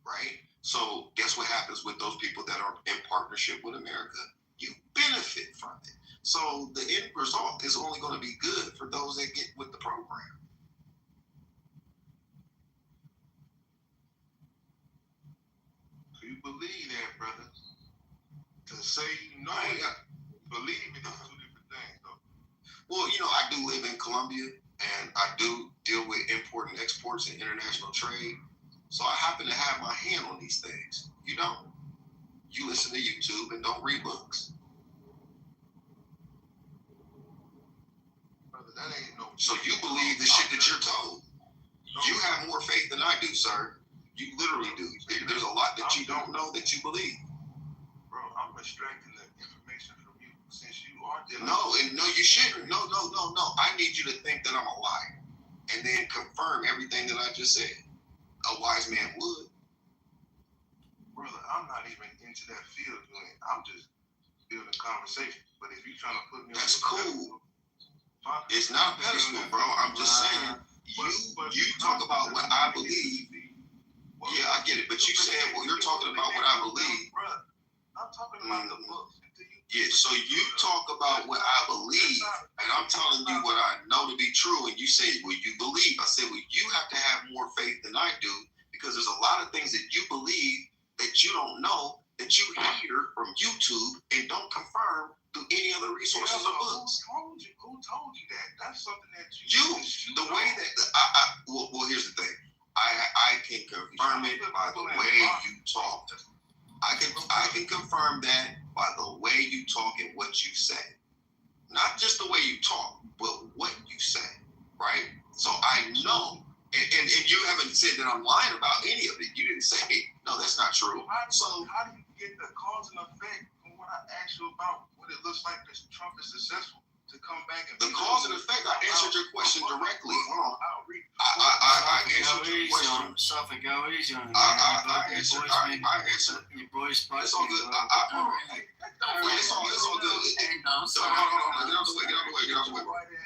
Right? So guess what happens with those people that are in partnership with America? You benefit from it. So the end result is only going to be good for those that get with the program. Do you believe that, brother? To say you know it, believe it is two different things, though. Well, I do live in Colombia, and I do deal with import and exports and international trade. So I happen to have my hand on these things. You don't. You listen to YouTube and don't read books. Brother, that ain't no. So you believe the shit that you're told. You have more faith than I do, sir. You literally do. There's a lot that you don't know that you believe. Bro, I'm extracting the information from you since you are dealing. No, you shouldn't. No. I need you to think that I'm a liar and then confirm everything that I just said. A wise man would. Brother, I'm not even into that field doing it. I'm just building conversation. But if you're trying to put me that's on cool. It's not a pedestal, bro. I'm just saying, you talk about what I believe. Yeah, I get it. But you said, well, you're talking about what I believe. I'm talking about the book. Yeah, so you talk about what I believe, and I'm telling you what I know to be true, and you say, well, you believe. I said, well, you have to have more faith than I do, because there's a lot of things that you believe that you don't know, that you hear from YouTube and don't confirm through any other resources or books. Who told you that? That's something that the way that well, here's the thing. I can confirm it by the way you talk. I can confirm that by the way you talk and what you say. Not just the way you talk, but what you say, right? So I know, and you haven't said that I'm lying about any of it. You didn't say, no, that's not true. So how do you get the cause and effect from what I asked you about what it looks like that Trump is successful to come back and the cause and effect? I answered your question directly. Hold on. I answered your question. Go easy on I answered. Your boy's spicy. It's all good. It's all good. Get out the way.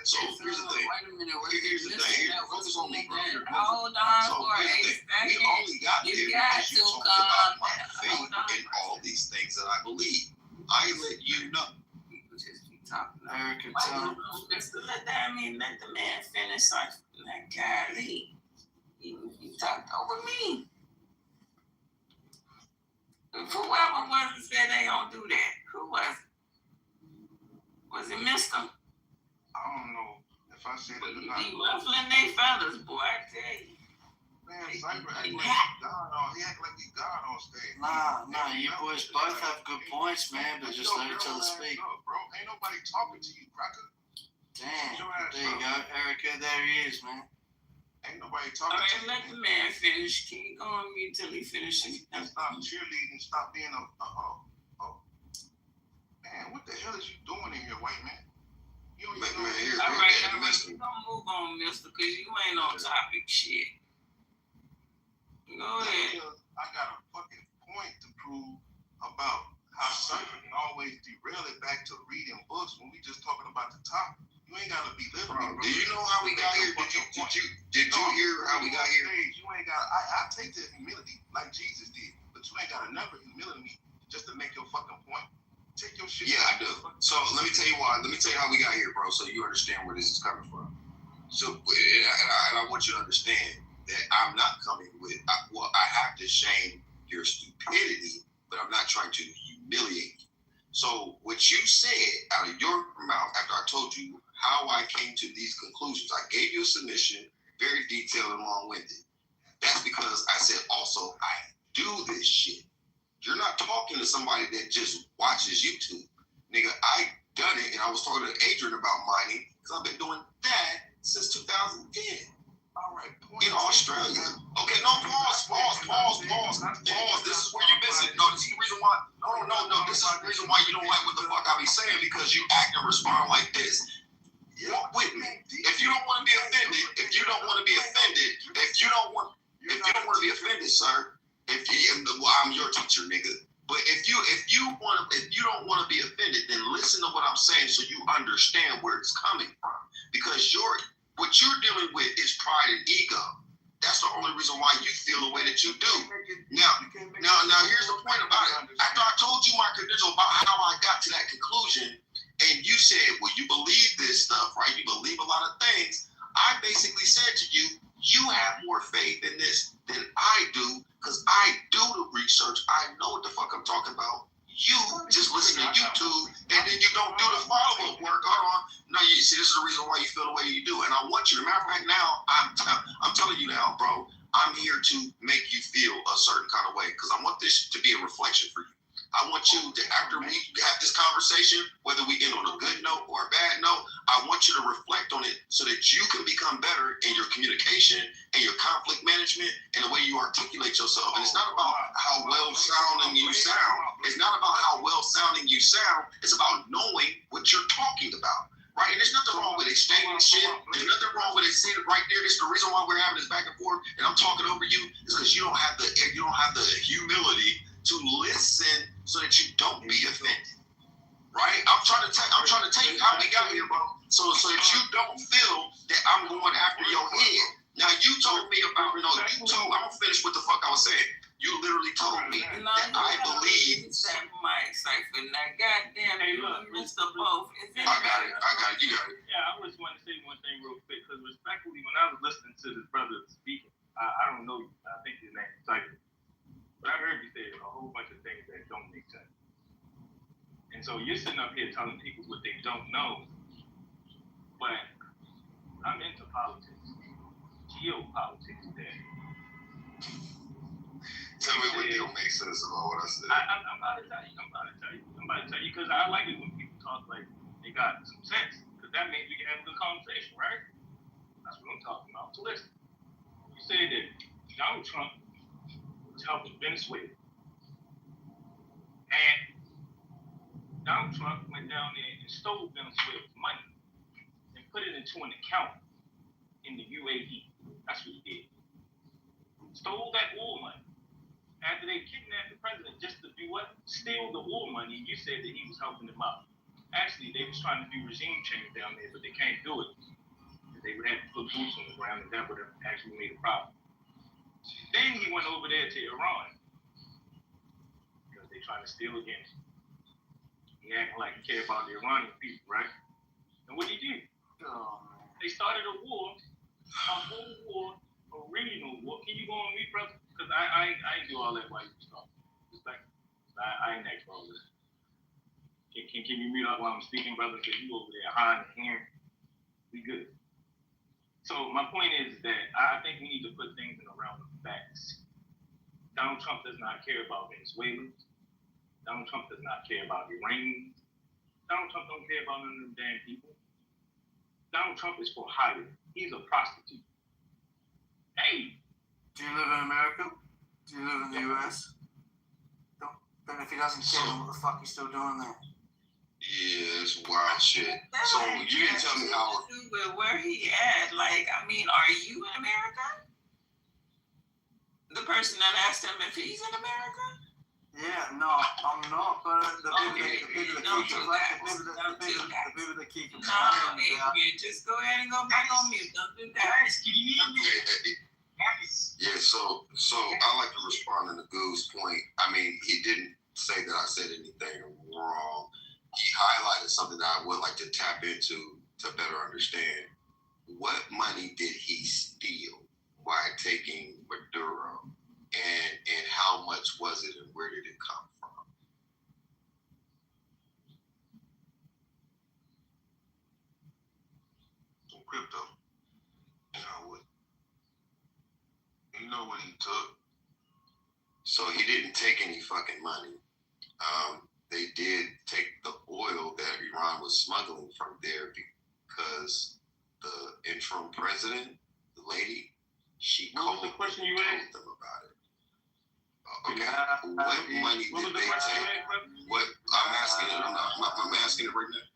So here's the thing. Focus on me, bro. Hold on for a second. We only got there because you talked about my faith in all these things that I believe. I let you know. Erica, tell him. Let the man finish. Like, golly, you talked over me. Whoever was it said they don't do that. Who was it? Was it Mister? I don't know if I said it or not. He ruffling their feathers, boy, I tell you. Man, Cyber act like he God on. He act like he God on stage. Nah, you boys both have good points, man, but just let each other speak. Bro, ain't nobody talking to you, cracker. Damn, there you go, Erica, there he is, man. Ain't nobody talking to you. Let the man finish. Keep going me till he finishes. Stop cheerleading, stop being a man, what the hell is you doing in here, white man? You don't even know. All right, we're gonna move on, mister, because you ain't on topic shit. Go ahead. I got a fucking point to prove about how Cypher can always derail it back to reading books when we just talking about the topic. You ain't gotta be living. Do you know how we got here? Did you hear how we got here? You ain't got. I take the humility like Jesus did, but you ain't gotta never humiliate me just to make your fucking point. Take your shit. Yeah, I do. So let me tell you why. Let me tell you how we got here, bro, so you understand where this is coming from. So, and I want you to understand that I'm not coming with. I have to shame your stupidity, but I'm not trying to humiliate you. So what you said out of your mouth after I told you how I came to these conclusions, I gave you a submission, very detailed and long-winded. That's because I said also I do this shit. You're not talking to somebody that just watches YouTube. Nigga, I done it, and I was talking to Adrian about mining, because I've been doing that since 2010. All right, in Australia. Okay, no, pause. This is where you're missing. No, this is the reason why. No. This is the reason why you don't like what the fuck I be saying, because you act and respond like this. Walk with me. If you don't want to be offended, sir. I'm your teacher, nigga. But if you don't want to be offended, then listen to what I'm saying so you understand where it's coming from. Because what you're dealing with is pride and ego. That's the only reason why you feel the way that you do. Now, here's the point about it. After I told you my credentials about how I got to that conclusion, and you said, well, you believe this stuff, right? You believe a lot of things. I basically said to you, you have more faith in this than I do, because I do the research. I know what the fuck I'm talking about. You just listen to YouTube, and then you don't do the follow-up work. Hold on. No, you see, this is the reason why you feel the way you do. And I want you to, matter of fact, now, I'm telling you now, bro, I'm here to make you feel a certain kind of way, because I want this to be a reflection for you. I want you to, after we have this conversation, whether we end on a good note or a bad note, I want you to reflect on it so that you can become better in your communication and your conflict management and the way you articulate yourself. And it's not about how well sounding you sound. It's not about how well sounding you sound. It's about knowing what you're talking about. Right? And there's nothing wrong with exchanging shit. There's nothing wrong with it. See it right there. This is the reason why we're having this back and forth and I'm talking over you is because you don't have the humility to listen so that you don't be offended. Right? I'm trying to tell you how we got here, bro. So that you don't feel that I'm going after your head. Now you told me about I'm gonna finish what the fuck I was saying. You literally told me that I believe. Now, goddamn, you missed the both. I got it. You got it. Yeah, I just want to say one thing real quick, because respectfully, when I was listening to this brother speaking, I don't know you. I think his name is Cypher. But I heard you say a whole bunch of things that don't make sense. And so you're sitting up here telling people what they don't know. But I'm into politics, geopolitics, there. Tell me what don't make sense about what I said. I'm about to tell you, because I like it when people talk like they got some sense, because that means we can have a good conversation, right? That's what I'm talking about. So listen, you said that Donald Trump was helping Venezuela, and Donald Trump went down there and stole Venezuela's money and put it into an account in the UAE. That's what he did. Stole that oil money. After they kidnapped the president just to do what? Steal the oil money, you said that he was helping them out. Actually, they was trying to do regime change down there, but they can't do it. They would have to put boots on the ground, and that would have actually made a problem. Then he went over there to Iran, because they trying to steal again. He acting like he cared about the Iranian people, right? And what did he do? They started a war, a whole war, a regional war. Can you go on me, brother? Because I ain't do all that while you was talking. I ain't that for all this. Can you mute up while I'm speaking, brother? Because you over there hiding and hearing. We good. So my point is that I think we need to put things in the realm of facts. Donald Trump does not care about Venezuela. Donald Trump does not care about Iranians. Donald Trump don't care about none of them damn people. Donald Trump is for hire. He's a prostitute. Hey. Do you live in America? Do you live in the US? Then if he doesn't care, what the fuck he's still doing there? Yeah, it's wild shit. So you didn't tell me how. Where he at? Like, I mean, are you in America? The person that asked him if he's in America? Yeah, no, I'm not. But the people that keep complaining. Just go ahead and go back on mute. Don't do that. Yeah, so I like to respond to Nagoo's point. I mean, he didn't say that I said anything wrong. He highlighted something that I would like to tap into to better understand. What money did he steal by taking Maduro? And how much was it and where did it come from? Some crypto. You know what he took? So he didn't take any fucking money. They did take the oil that Iran was smuggling from there because the interim president, the lady, she called them about it. Okay, what money did they take? What I'm asking it. I'm asking it right now.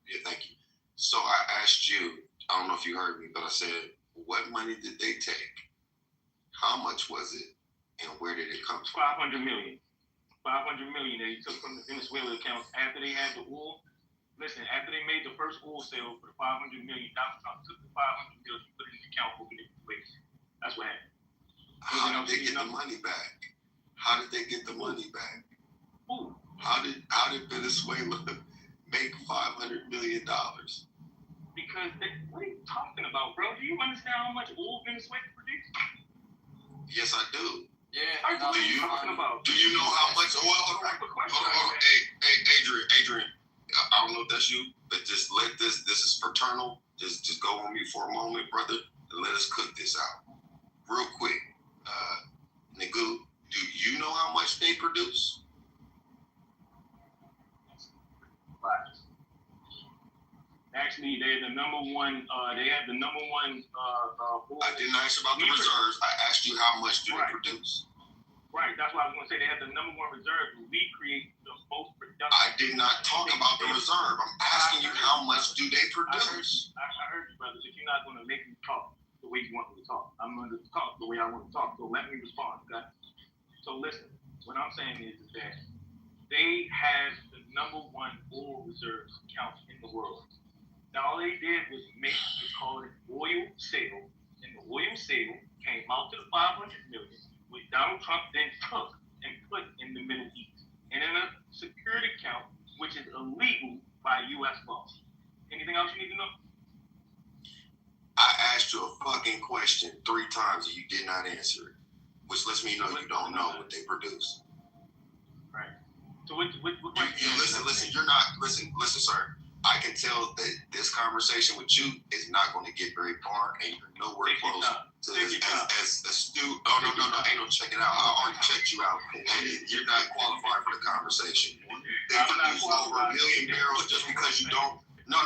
Yeah, thank you. So I asked you. I don't know if you heard me, but I said, what money did they take? How much was it? And where did it come from? 500 million. 500 million that he took from the Venezuela accounts after they had the oil. Listen, after they made the first oil sale for the 500 million, Donald Trump took the 500 million, put it in the account, opened it in place. That's what happened. How did they get the money back? How did they get the money back? Who? How did Venezuela make $500 million? Because what are you talking about, bro? Do you understand how much oil Venezuela produces? Yes, I do. Yeah. What are you talking about? Do you know how much oil? Hold on. Hey, Adrian. I don't know if that's you, but just let this is fraternal. Just go on mute for a moment, brother, and let us cook this out. Real quick. Nagoo, do you know how much they produce? produce? Actually, they're the number one. They have the number one. I didn't ask about the reserves. I asked you how much do they produce. Right. That's what I was going to say. They have the number one reserve. We create the most production. I did not talk about the reserve. I'm asking you how much do they produce. I heard you, brothers. If you're not going to make me talk the way you want me to talk, I'm going to talk the way I want to talk. So let me respond, okay? So listen. What I'm saying is that they have the number one oil reserves count in the world. Now, all they did was make what's called an oil sale, and the oil sale came out to the 500 million, which Donald Trump then took and put in the Middle East, and in a security account, which is illegal by U.S. law. Anything else you need to know? I asked you a fucking question 3 times and you did not answer it, which lets me know you don't know what they produce. Right. So what listen, you're not, listen, sir. I can tell that this conversation with you is not going to get very far, and you're nowhere close to as astute. Oh, no, ain't no checking out. I already checked you out, and you're not qualified for the conversation. They produce over 1 million barrels just because you don't. No.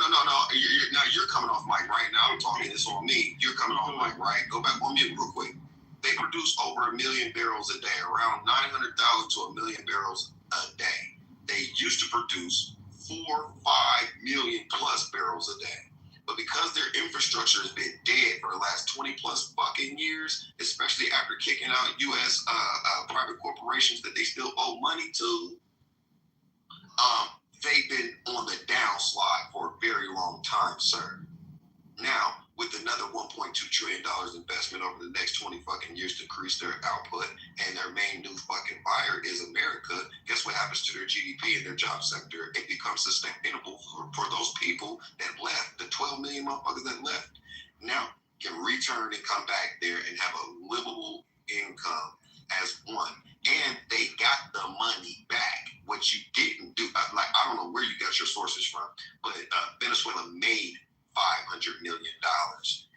You're coming off mic right now. I'm talking this on me. You're coming off mic, right? Go back on mute real quick. They produce over 1 million barrels a day, around 900,000 to 1 million barrels a day. They used to produce 4-5 million plus barrels a day. But because their infrastructure has been dead for the last 20 plus fucking years, especially after kicking out U.S. Private corporations that they still owe money to, they've been on the downslide for a very long time, sir. Now, with another $1.2 trillion investment over the next 20 fucking years to increase their output, and their main new fucking buyer is America, guess what happens to their GDP and their job sector? It becomes sustainable for those people that left, the 12 million motherfuckers that left. Now, can return and come back there and have a livable income as one. And they got the money back, which you didn't do. Like, I don't know where you got your sources from, but Venezuela made $500 million,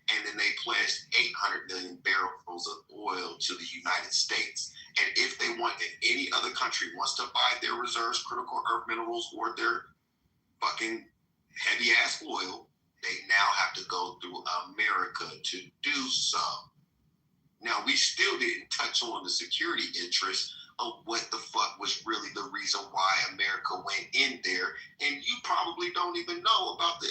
and then they pledged 800 million barrels of oil to the United States. And if they want, if any other country wants to buy their reserves, critical earth minerals, or their fucking heavy ass oil, they now have to go through America to do so. Now, we still didn't touch on the security interests of what the fuck was really the reason why America went in there. And you probably don't even know about the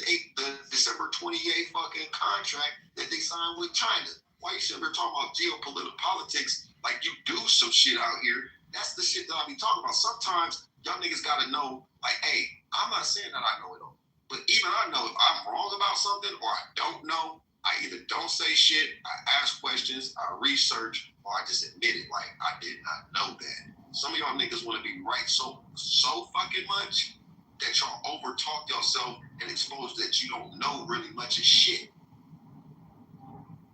December 28th fucking contract that they signed with China. Why you sitting there talking about geopolitical politics like you do some shit out here? That's the shit that I be talking about. Sometimes y'all niggas gotta know, like, hey, I'm not saying that I know it all, but even I know if I'm wrong about something or I don't know, I either don't say shit, I ask questions, I research, or I just admit it like I did not know that. Some of y'all niggas want to be right so fucking much that y'all overtalk yourself and expose that you don't know really much of shit.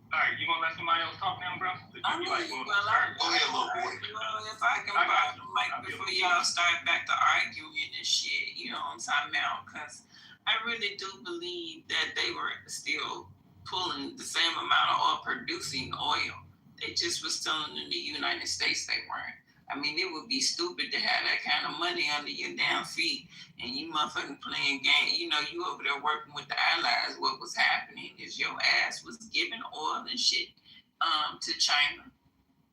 Alright, you gonna let somebody else talk now, bro? Go ahead, little boy. Well, if I can buy the mic before y'all start back to arguing and shit, you know what I'm talking about? Because I really do believe that they were still pulling the same amount of oil, producing oil. They just was telling in the United States they weren't. I mean, it would be stupid to have that kind of money under your damn feet and you motherfucking playing game. You know, you over there working with the allies. What was happening is your ass was giving oil and shit to China.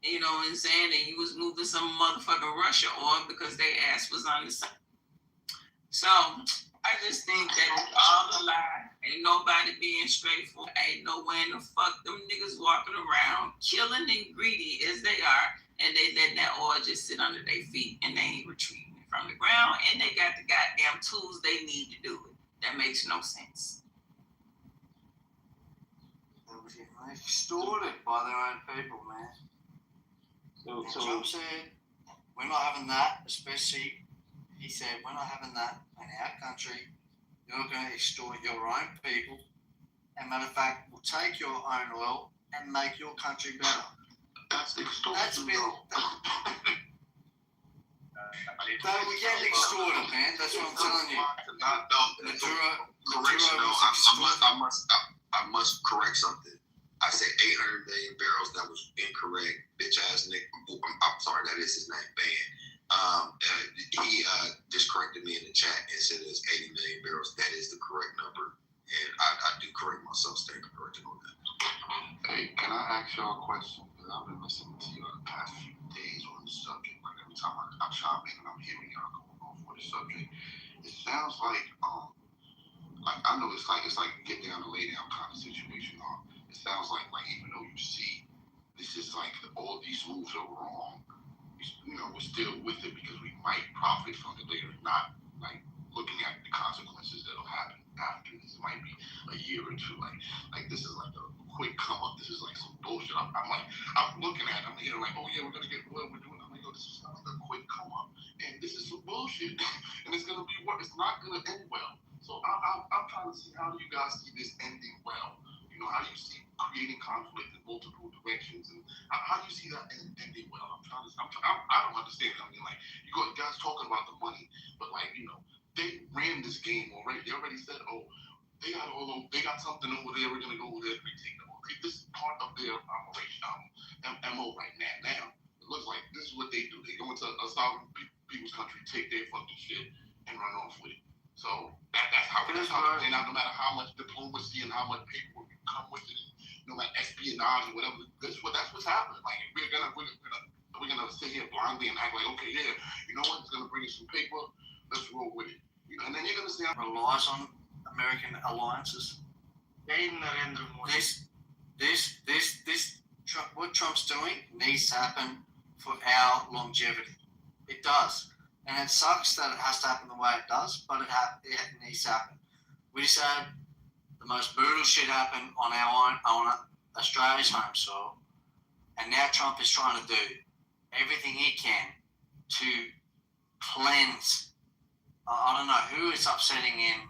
You know what I'm saying? And you was moving some motherfucking Russia oil because their ass was on the side. So I just think that it's all a lie. Ain't nobody being straightforward. Ain't nowhere in the fuck them niggas walking around killing and greedy as they are, and they let that oil just sit under their feet and they ain't retrieving it from the ground, and they got the goddamn tools they need to do it. That makes no sense. They're extorted by their own people, man. So Trump said, we're not having that, especially, he said, we're not having that in our country. You're going to extort your own people. And matter of fact, we'll take your own oil and make your country better. That's extortion. That's been... They were getting extorted, man. That's what I'm telling you. Correction, though. I must correct something. I said 800 million barrels. That was incorrect. Bitch ass Nick. I'm sorry, that is his name. Ban. been listening to you the past few days on the subject. Like every time I chime in and I'm hearing y'all going off on the subject, it sounds like I know it's like get down and lay down kind of situation. It sounds like even though you see this is like all these moves are wrong, we're still with it because we might profit from it later, not like looking at the consequences that'll happen after this. It might be a year or two. Like this is like a quick come up. This is like some bullshit. I'm looking at it, I'm hearing like, oh yeah, we're gonna get what we're doing. I'm like, yo, this is like a quick come up, and this is some bullshit, and it's gonna be what it's not gonna end well. So I'm trying to see how do you guys see this ending well. How do you see creating conflict in multiple directions, and how do you see that ending well? I don't understand. I mean, like, you guys talking about the money, but they ran this game already. They already said, oh, they got something over there. We're gonna go over there and retake them. Okay, this is part of their operation, MO right now. It looks like this is what they do. They go into a sovereign people's country, take their fucking shit, and run off with it. So that's how they play out. No matter how much diplomacy and how much paperwork come with it, no matter espionage or whatever. That's what's happening. Like we're gonna sit here blindly and act like, okay, yeah, you know what? It's gonna bring us some paper. Let's roll with it. And then you're gonna see how relies on American alliances. What Trump's doing needs to happen for our longevity. It does. And it sucks that it has to happen the way it does, but it needs to happen. We just had the most brutal shit happen on Australia's home soil, and now Trump is trying to do everything he can to cleanse. I don't know who is upsetting in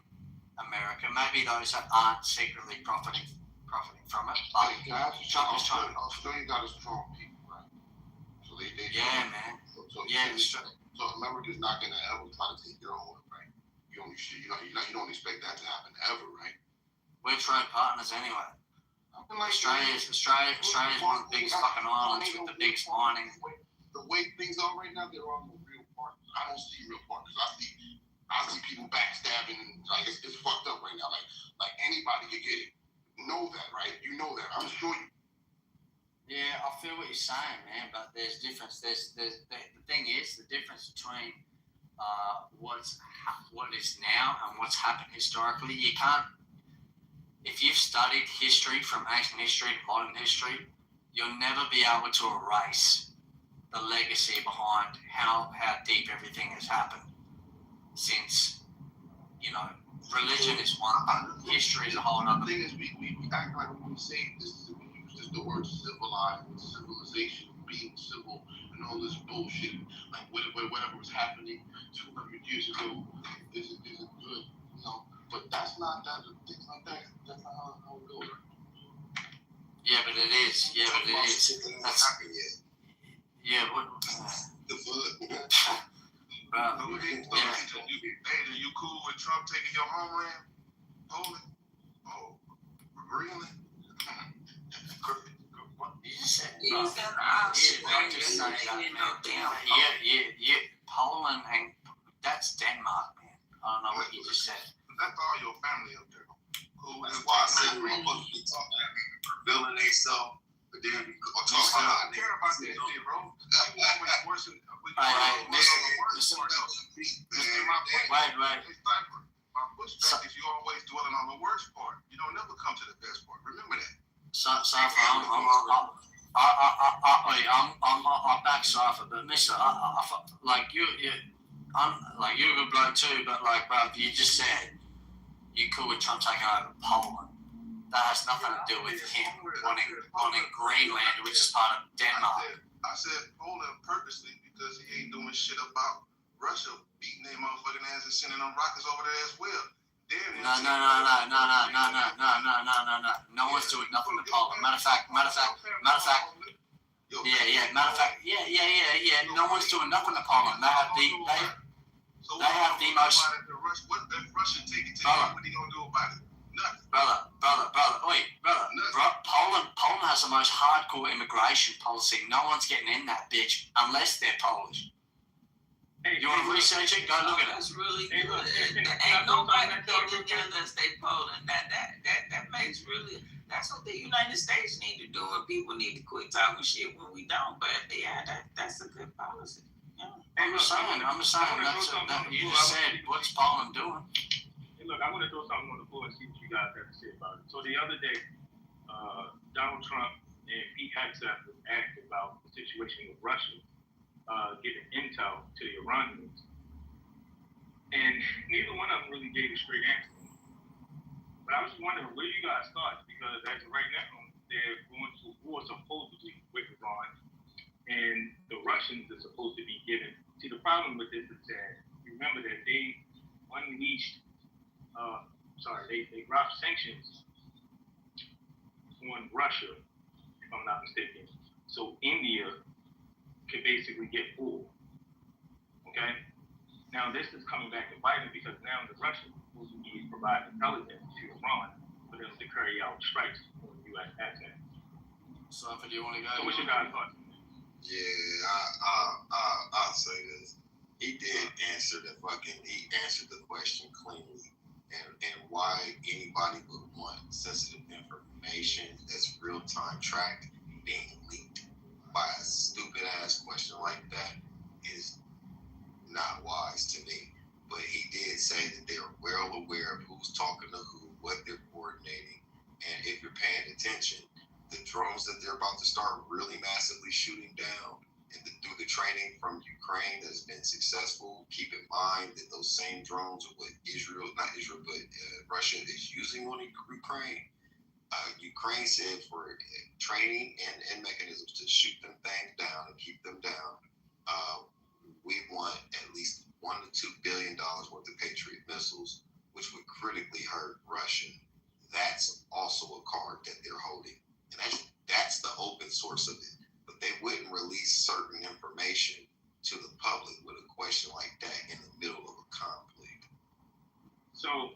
America. Maybe those that aren't secretly profiting from it. But Trump is trying to. Australia got a strong people, right? So they man. So America's not gonna ever try to take your oil, right? You don't expect that to happen ever, right? We're trade partners anyway. Australia's one of the biggest fucking islands with the biggest mining. The way things are right now, there are no real partners. I don't see real partners. I see people backstabbing and it's fucked up right now. Like anybody can get it. Know that, right? You know that. I'm sure you. Yeah, I feel what you're saying, man. But there's difference. The thing is the difference between what is now and what's happened historically. You can't. If you've studied history from ancient history to modern history, you'll never be able to erase the legacy behind how deep everything has happened since, religion is one thing, history is a whole other. The thing is, we act like when we say this, we use just the word civilized, civilization, being civil, and all this bullshit, like whatever was happening 200 years ago isn't good, But that's not that. Things like that. That's not how it goes. Yeah, but it is. Yeah, but it is. That's happened yet. Yeah, what? The bud. Are you cool with Trump taking your homeland? Poland? Oh, really? Poland and that's Denmark, man. I don't know what you just said. That's all your family up there. Cool. That's why I said we're supposed to be talking building themselves, but then we talk about. I don't care about that shit, bro. You always worsen. Right. My pushback is you always dwelling on the worst part. You don't never come to the best part. Remember that. I'm back Cypher, but Mister, you're a good bloke too, but bro, you just said you cool with Trump taking over Poland. That has nothing to do with him wanting Greenland, which is part of Denmark. I said Poland purposely because he ain't doing shit about Russia beating their motherfucking ass and sending them rockets over there as well. No. No one's doing nothing to Poland. Matter of fact. Yeah. No one's doing nothing to Poland. They have the most. What if Russia take it to him? What are you gonna do about it? Nothing. Brother. Poland has the most hardcore immigration policy. No one's getting in that bitch unless they're Polish. You want to research it? Go look at it. That's really good. Ain't nobody getting in unless they Poland. That makes really That's what the United States need to do, and people need to quit talking shit when we don't. But yeah, that's a good policy. Yeah. I'm just saying. You just said, what's Poland doing? Hey, look, I want to throw something on the floor and see what you guys have to say about it. So the other day, Donald Trump and Pete Hegseth was asked about the situation with Russia, giving intel to the Iranians. And neither one of them really gave a straight answer. But I was wondering where you guys thought, because as of right now, they're going to war supposedly with Iran, and the Russians are supposed to be given. See, the problem with this is that remember that they unleashed, they dropped sanctions on Russia, if I'm not mistaken. So India could basically get full. Okay? Now this is coming back to Biden because now the Russians will be providing intelligence to Iran for them to carry out strikes on U.S. assets. So if you want to go, so what's your guys' thoughts? Yeah, I'll say this. He answered the question cleanly, and why anybody would want sensitive information that's real time tracked being leaked by a stupid ass question like that is not wise to me. But he did say that they're well aware of who's talking to who, what they're coordinating, and if you're paying attention, the drones that they're about to start really massively shooting down through the training from Ukraine that has been successful. Keep in mind that those same drones are what Russia is using on Ukraine. Ukraine said for training and mechanisms to shoot them things down and keep them down, we want at least $1 to $2 billion worth of Patriot missiles, which would critically hurt Russia. That's also a card that they're holding. And that's the open source of it. But they wouldn't release certain information to the public with a question like that in the middle of a conflict. So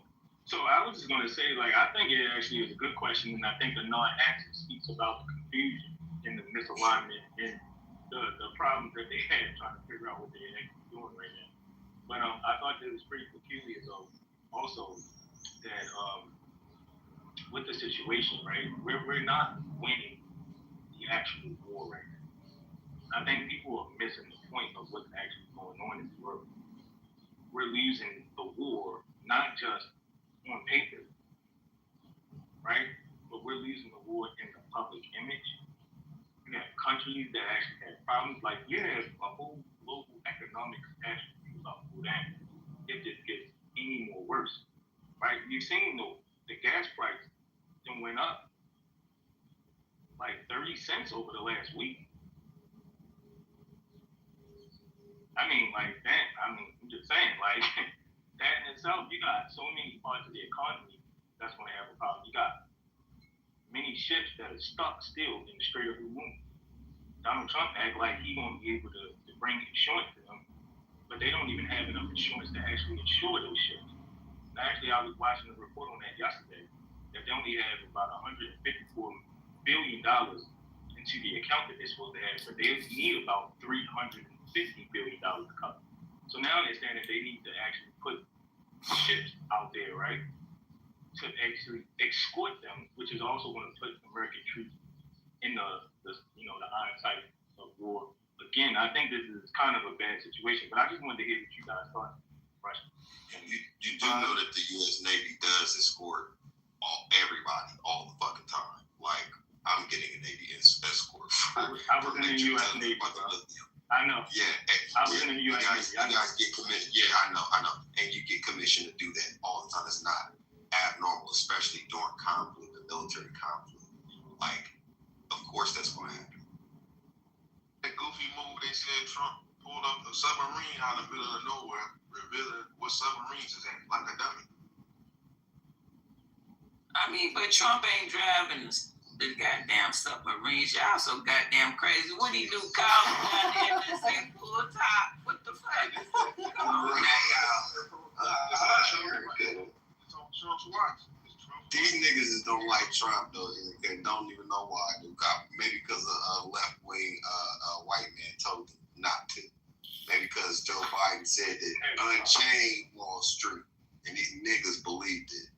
I was just going to say, I think it actually is a good question, and I think the non-answer speaks about the confusion and the misalignment and the problems that they had trying to figure out what they're actually doing right now. But I thought it was pretty peculiar, though, also, that with the situation, right, we're not winning the actual war right now. I think people are missing the point of what's actually going on in the world. We're losing the war, not just on paper, right? But we're losing the war in the public image. You have countries that actually have problems. Like, you have a whole global economic catastrophe about to go down if this gets any more worse, right? You've seen the gas price then went up like 30 cents over the last week. I mean, like that. I'm just saying, like that in itself, you got so many parts of the economy that's going to have a problem. You got many ships that are stuck still in the Strait of Hormuz. Donald Trump act like he's going to be able to bring insurance to them, but they don't even have enough insurance to actually insure those ships. And actually, I was watching a report on that yesterday, that they only have about $154 billion into the account that they're supposed to have, but they need about $350 billion to cover. So now they're saying that they need to actually put ships out there, right, to actually escort them, which is also going to put American troops in the iron sight of war. Again, I think this is kind of a bad situation, but I just wanted to hear what you guys thought. Right. You do know that the U.S. Navy does escort everybody all the fucking time. Like, I'm getting a Navy escort. I was in the U.S. Navy. I know. Yeah. I was in the U.S. Navy. You guys get commissioned. Yeah, I know. And you get commissioned to do that all the time. It's not abnormal, especially during conflict, the military conflict. Like, of course that's going to happen. That goofy move, they said Trump pulled up a submarine out of the middle of nowhere, revealing what submarines is at, like a dummy. I mean, but Trump ain't driving the goddamn submarines. Y'all so goddamn crazy. What he do? Call him goddamn and say full top. What the fuck? Come on, It's on Trump's watch. These niggas don't like Trump though, and don't even know why. Maybe because a left-wing white man told them not to. Maybe because Joe Biden said that unchained Wall Street, and these niggas believed it.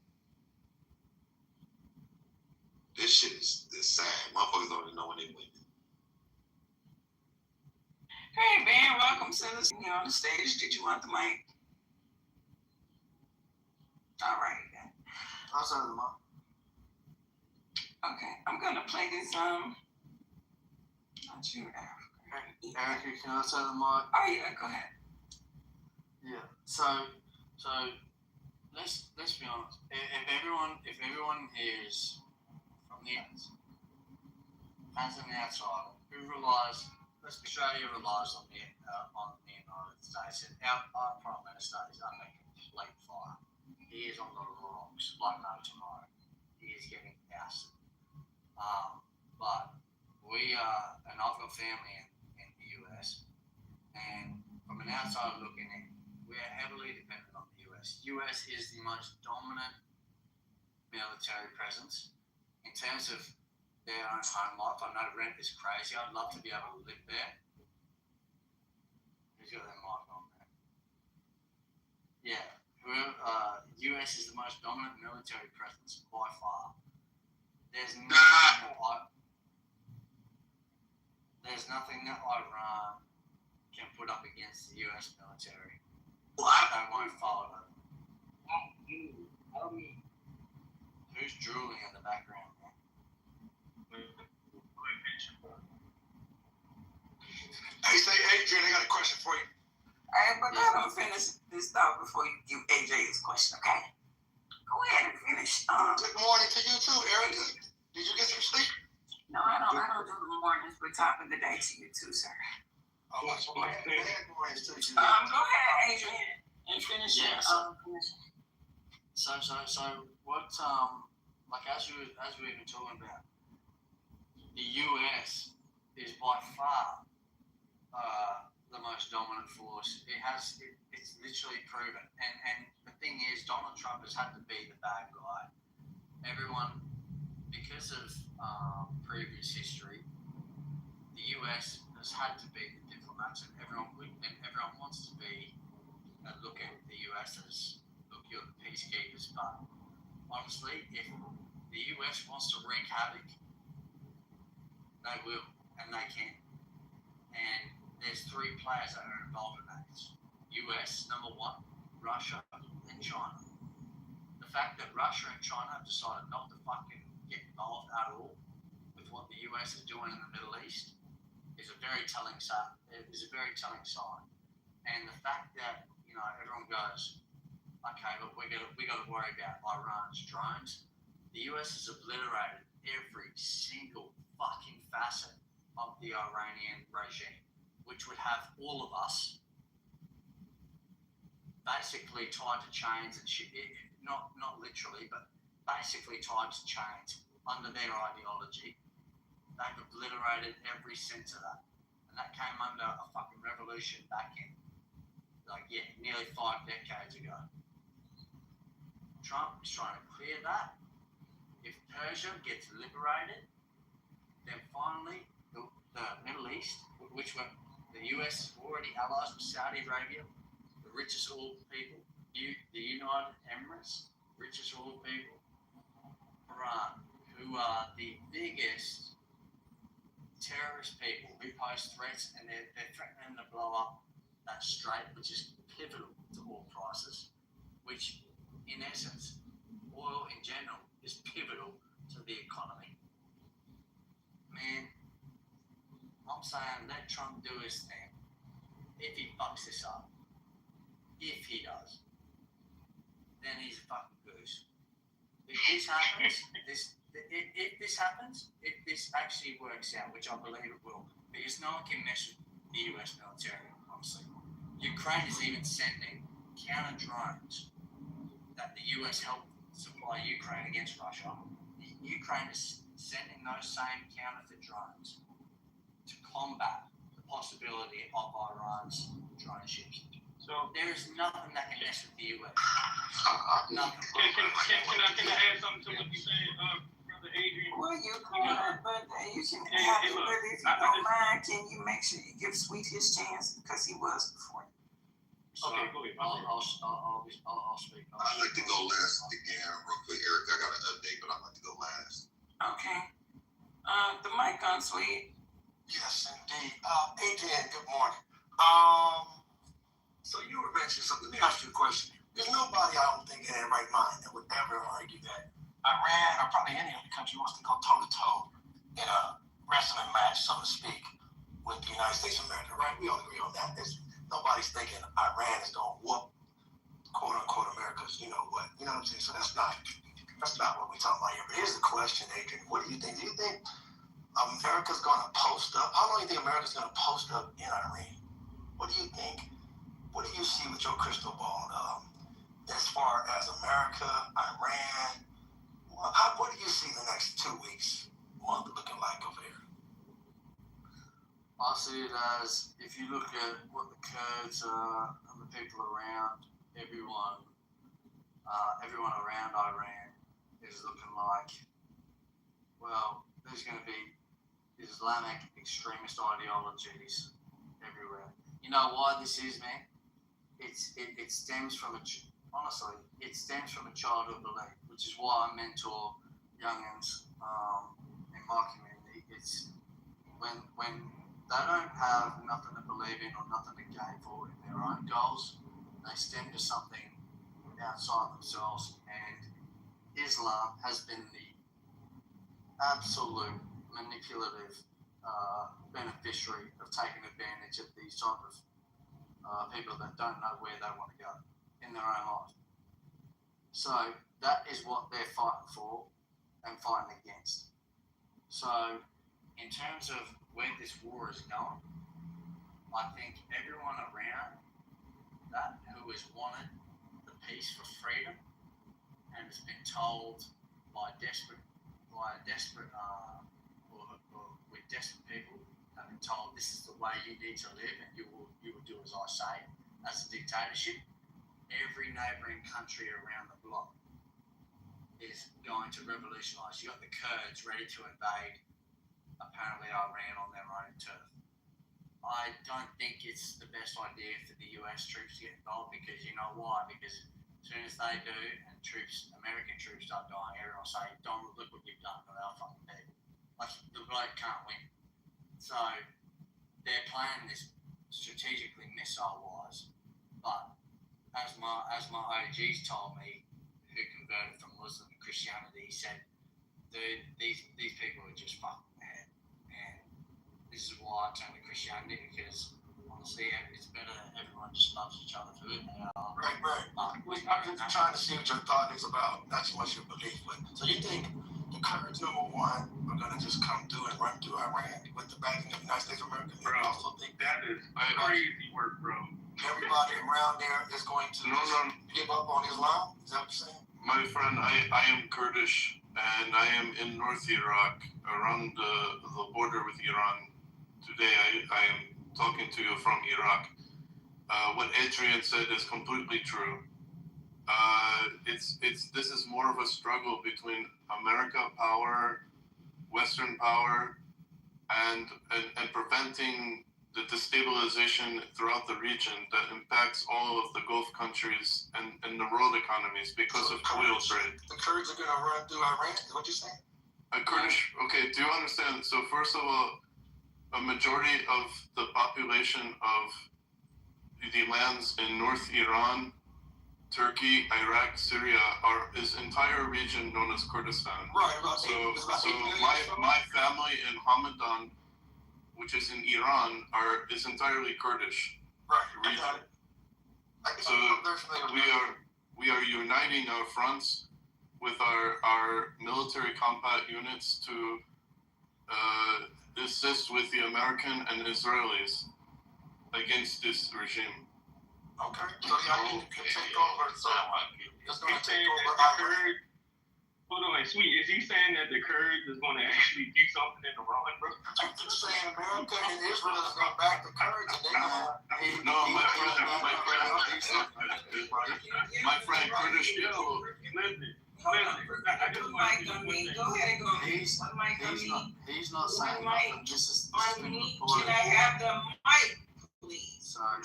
This welcome, Silas. You're on the stage. Did you want the mic? All right. I'll send them up. Okay, I'm gonna play this. Not you, Erica, can I send them up? Oh yeah, go ahead. Yeah. So let's be honest. If everyone here is from the as an outsider who relies, Australia relies on the United States, and our Prime Minister is under complete fire. He is on the rocks like no tomorrow. He is getting ousted. But we are, and I've got family in the US, and from an outsider looking in, we are heavily dependent on the US. US is the most dominant military presence in terms of their own home life. I know rent is crazy. I'd love to be able to live there. Who's got their mic on there? Yeah. US is the most dominant military presence by far. There's nothing that Iran can put up against the US military. They won't follow it. Who's drooling in the background? Hey, say Adrian, I got a question for you. All right, but let him finish this thought before you give AJ his question, okay? Go ahead and finish. Good morning to you too, Erica. Did you get some sleep? No, I don't do the mornings, but top of the day to you too, sir. Oh, that's what bad mornings to you. Go ahead, Adrian, and finish your commission. So what like as we've been talking about, the US is by far the most dominant force. It's literally proven. And the thing is, Donald Trump has had to be the bad guy. Everyone, because of previous history, the US has had to be the diplomats, and everyone wants to be look at the US as, look, you're the peacekeepers. But honestly, if the US wants to wreak havoc, they will, and they can. And there's three players that are involved in that. It's US, number one, Russia, and China. The fact that Russia and China have decided not to fucking get involved at all with what the US is doing in the Middle East is a very telling sign. And the fact that, everyone goes, okay, but we got to worry about Iran's drones. The US has obliterated every single fucking facet of the Iranian regime, which would have all of us basically tied to chains and shit. Not literally, but basically tied to chains under their ideology. They've obliterated every sense of that. And that came under a fucking revolution back in, nearly 5 decades ago. Trump is trying to clear that. If Persia gets liberated, then finally the Middle East, which were the US already allies with Saudi Arabia, the richest oil people, the United Emirates, richest oil people, Iran, who are the biggest terrorist people who pose threats, and they're threatening to blow up that strait, which is pivotal to oil prices, which in essence, oil in general is pivotal to the economy. Man, I'm saying let Trump do his thing. If he fucks this up, if he does, then he's a fucking goose. If this happens, if this actually works out, which I believe it will, because no one can mess with the US military, honestly. Ukraine is even sending counter drones that the US helped supply Ukraine against Russia. Ukraine is sending those same counterfeit drones to combat the possibility of Iran's drone ships. So there is nothing that can mess with the US. Nothing. Can I add something to what you said, Brother Adrian? Well, you can, but you can have it. But if you don't mind, can you make sure you give Sweet his chance, because he was before you. Okay, go ahead. I'll speak. I'd like to go last again, real quick, Eric. I got an update, but I'd like to go last. Okay. The mic on, Sweet. Yes, indeed. Adrian, good morning. question. There's nobody, I don't think, in their right mind that would ever argue that Iran or probably any other country wants to go toe-to-toe in a wrestling match, so to speak, with the United States of America, right? We all agree on that. Nobody's thinking Iran is going to whoop, quote-unquote, America's, you know what? You know what I'm saying? So that's not what we're talking about here. But here's the question, Adrian. What do you think? Do you think America's going to post up? How long do you think America's going to post up in Iran? What do you think? What do you see with your crystal ball as far as America, Iran? What do you see the next 2 weeks, month looking like over here? I see it as, if you look at what the Kurds and the people around, everyone around Iran is looking like, well, there's going to be Islamic extremist ideologies everywhere. You know why this is, man? It stems from it stems from a childhood belief, which is why I mentor youngins in my community. It's when they don't have nothing to believe in or nothing to gain for in their own goals, they stem to something outside themselves. And Islam has been the absolute manipulative beneficiary of taking advantage of these type of people that don't know where they want to go in their own life. So that is what they're fighting for and fighting against. So in terms of where this war is going, I think everyone around that who has wanted the peace for freedom and has been told by desperate people have been told this is the way you need to live and you will do as I say. As a dictatorship, every neighbouring country around the block is going to revolutionise. You got the Kurds ready to invade apparently Iran on their own turf. I don't think it's the best idea for the US troops to get involved, because you know why? Because as soon as they do and American troops start dying, everyone will say, Donald, look what you've done to our fucking people. Like, the bloke can't win. So they're playing this strategically missile-wise, but as my OGs told me, who converted from Muslim to Christianity, he said, dude, these people are just fucking mad. And this is why I turned to Christianity, because honestly, it's better that everyone just loves each other for it. Right. I'm just trying to see what your thought is about, not so much your belief, but so you think the Kurds, number one, are going to just come through and run through Iran with the backing of the United States of America? Bro, you also think that is crazy work, bro. Everybody around there is going to give up on Islam? Is that what you're saying? My friend, I am Kurdish, and I am in North Iraq, around the border with Iran. Today, I am talking to you from Iraq. What Adrian said is completely true. This is more of a struggle between America power, Western power, and preventing the destabilization throughout the region that impacts all of the Gulf countries and the world economies because of oil trade. The Kurds are going to run through Iran? Is what you're saying? Okay, do you understand? So first of all, a majority of the population of the lands in North Iran, Turkey, Iraq, Syria is entire region known as Kurdistan. Right. So my family in Hamadan, which is in Iran, is entirely Kurdish. Right. Region. So we are uniting our fronts with our military combat units to assist with the American and Israelis against this regime. Okay. So y'all can take over. So it's going to take over Iran. Hold on, sweet. Is he saying that the Kurds is going to actually do something in Iran, bro? I'm just saying America and Israel is going to back the Kurds, and they're going to... No, my friend, Kurdish people. Listen. Mic on me. Go ahead and go. He's not saying nothing. This is Can I have the mic, please? Sorry.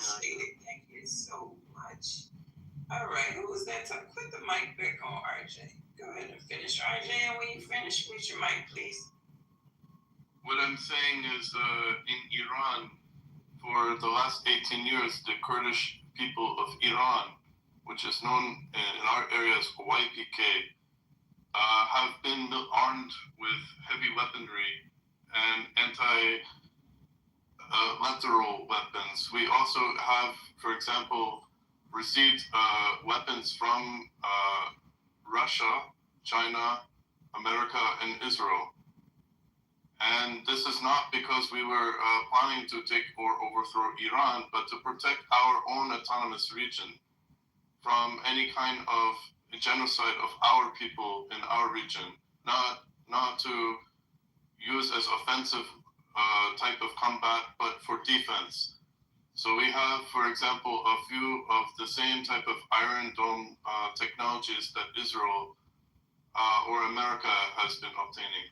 Thank you so much. All right, who was that? Put the mic back on, RJ. Go ahead and finish, RJ. And when you finish, with your mic, please. What I'm saying is, in Iran, for the last 18 years, the Kurdish people of Iran which is known in our area as YPK, have been armed with heavy weaponry and anti-lateral weapons. We also have, for example, received weapons from Russia, China, America, and Israel. And this is not because we were planning to take or overthrow Iran, but to protect our own autonomous region from any kind of genocide of our people in our region, not to use as offensive type of combat, but for defense. So we have, for example, a few of the same type of Iron Dome technologies that Israel or America has been obtaining.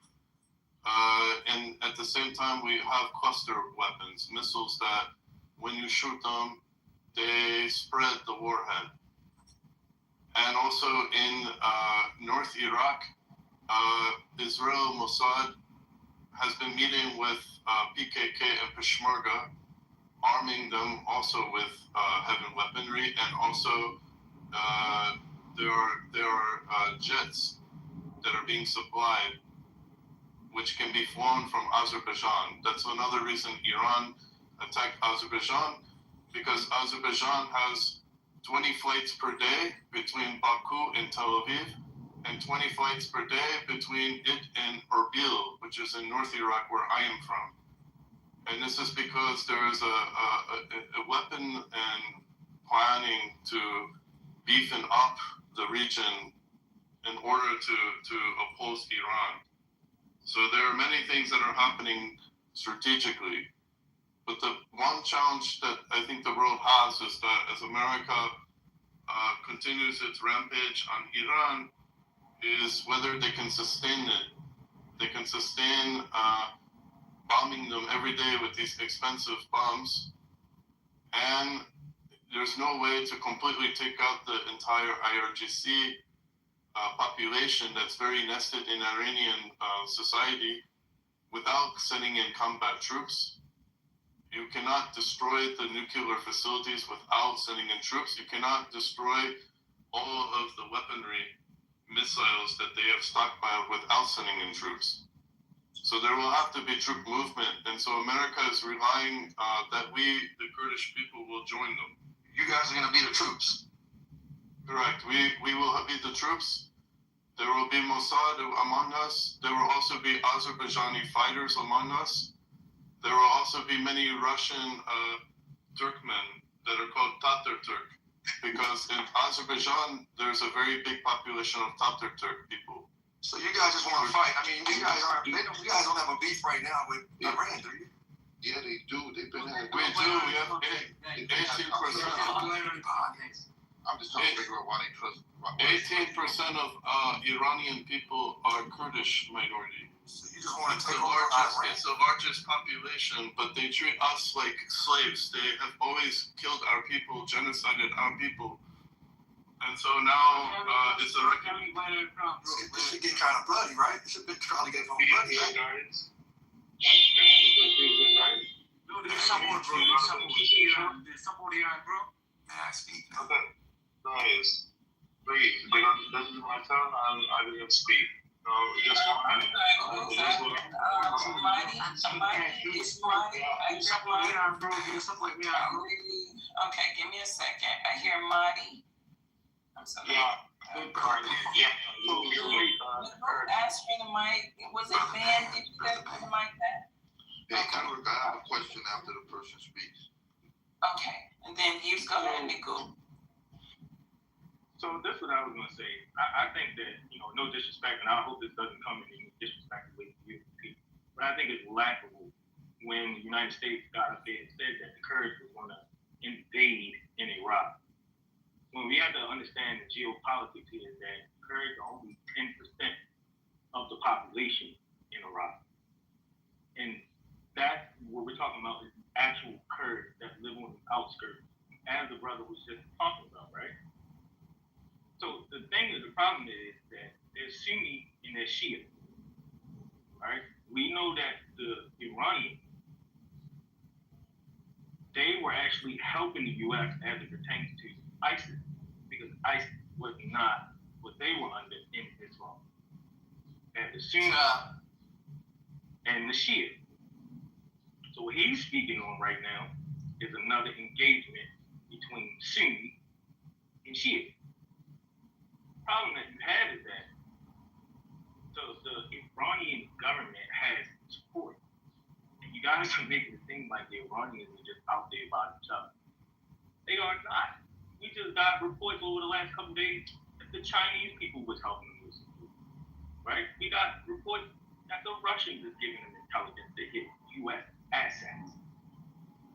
And at the same time, we have cluster weapons, missiles that when you shoot them, they spread the warhead. And also in North Iraq, Israel Mossad has been meeting with PKK and Peshmerga, arming them also with heavy weaponry, and also there are jets that are being supplied, which can be flown from Azerbaijan. That's another reason Iran attacked Azerbaijan, because Azerbaijan has 20 flights per day between Baku and Tel Aviv, and 20 flights per day between it and Erbil, which is in North Iraq, where I am from. And this is because there is a weapon and planning to beefing up the region in order to oppose Iran. So there are many things that are happening strategically. But the one challenge that I think the world has is that as America continues its rampage on Iran, is whether they can sustain it. They can sustain bombing them every day with these expensive bombs. And there's no way to completely take out the entire IRGC population that's very nested in Iranian society without sending in combat troops. You cannot destroy the nuclear facilities without sending in troops. You cannot destroy all of the weaponry, missiles that they have stockpiled without sending in troops. So there will have to be troop movement. And so America is relying that we, the Kurdish people, will join them. You guys are going to be the troops. Correct. We will be the troops. There will be Mossad among us. There will also be Azerbaijani fighters among us. There will also be many Russian Turkmen that are called Tatar Turk, because in Azerbaijan there's a very big population of Tatar Turk people. So you guys just want to fight? I mean, you guys don't have a beef right now with Iran, do you? Yeah, they do. They've been having. We do. We have 18%. I'm just trying to figure out why they trust. 18% of Iranian people are Kurdish minority. So you just want to take over Iran? It's the largest population, but they treat us like slaves. They have always killed our people, genocided our people. And so now it's a record. This should get kind of bloody, right? This should be trying to get bloody, right? No, they support, bro. They support Iran, bro. Nasty. Okay. Guys, please, this is my turn. I didn't speak. So just one. Okay, give me a second. I hear Marty. I'm sorry. Yeah. Ask for the mic. Was it Ben? Did you get the mic back? Hey, I have a question after the person speaks. Okay, and then you go ahead and go. So that's what I was gonna say. I think that, no disrespect, and I hope this doesn't come in any disrespectful to you people, but I think it's laughable when the United States got up there and said that the Kurds were gonna invade in Iraq. When we have to understand the geopolitics here is that Kurds are only 10% of the population in Iraq. And that's what we're talking about, is actual Kurds that live on the outskirts, as the brother was just talking about, right? So the problem is that there's Sunni and there's Shia, right? We know that the Iranians, they were actually helping the U.S. as it pertains to ISIS, because ISIS was not what they were under in Islam. And the Sunni and the Shia. So what he's speaking on right now is another engagement between Sunni and Shia. The problem that you have is that the Iranian government has support. And you guys are making it seem like the Iranians are just out there by themselves. They are not. We just got reports over the last couple of days that the Chinese people was helping them with support. Right? We got reports that the Russians is giving them intelligence to hit U.S. assets.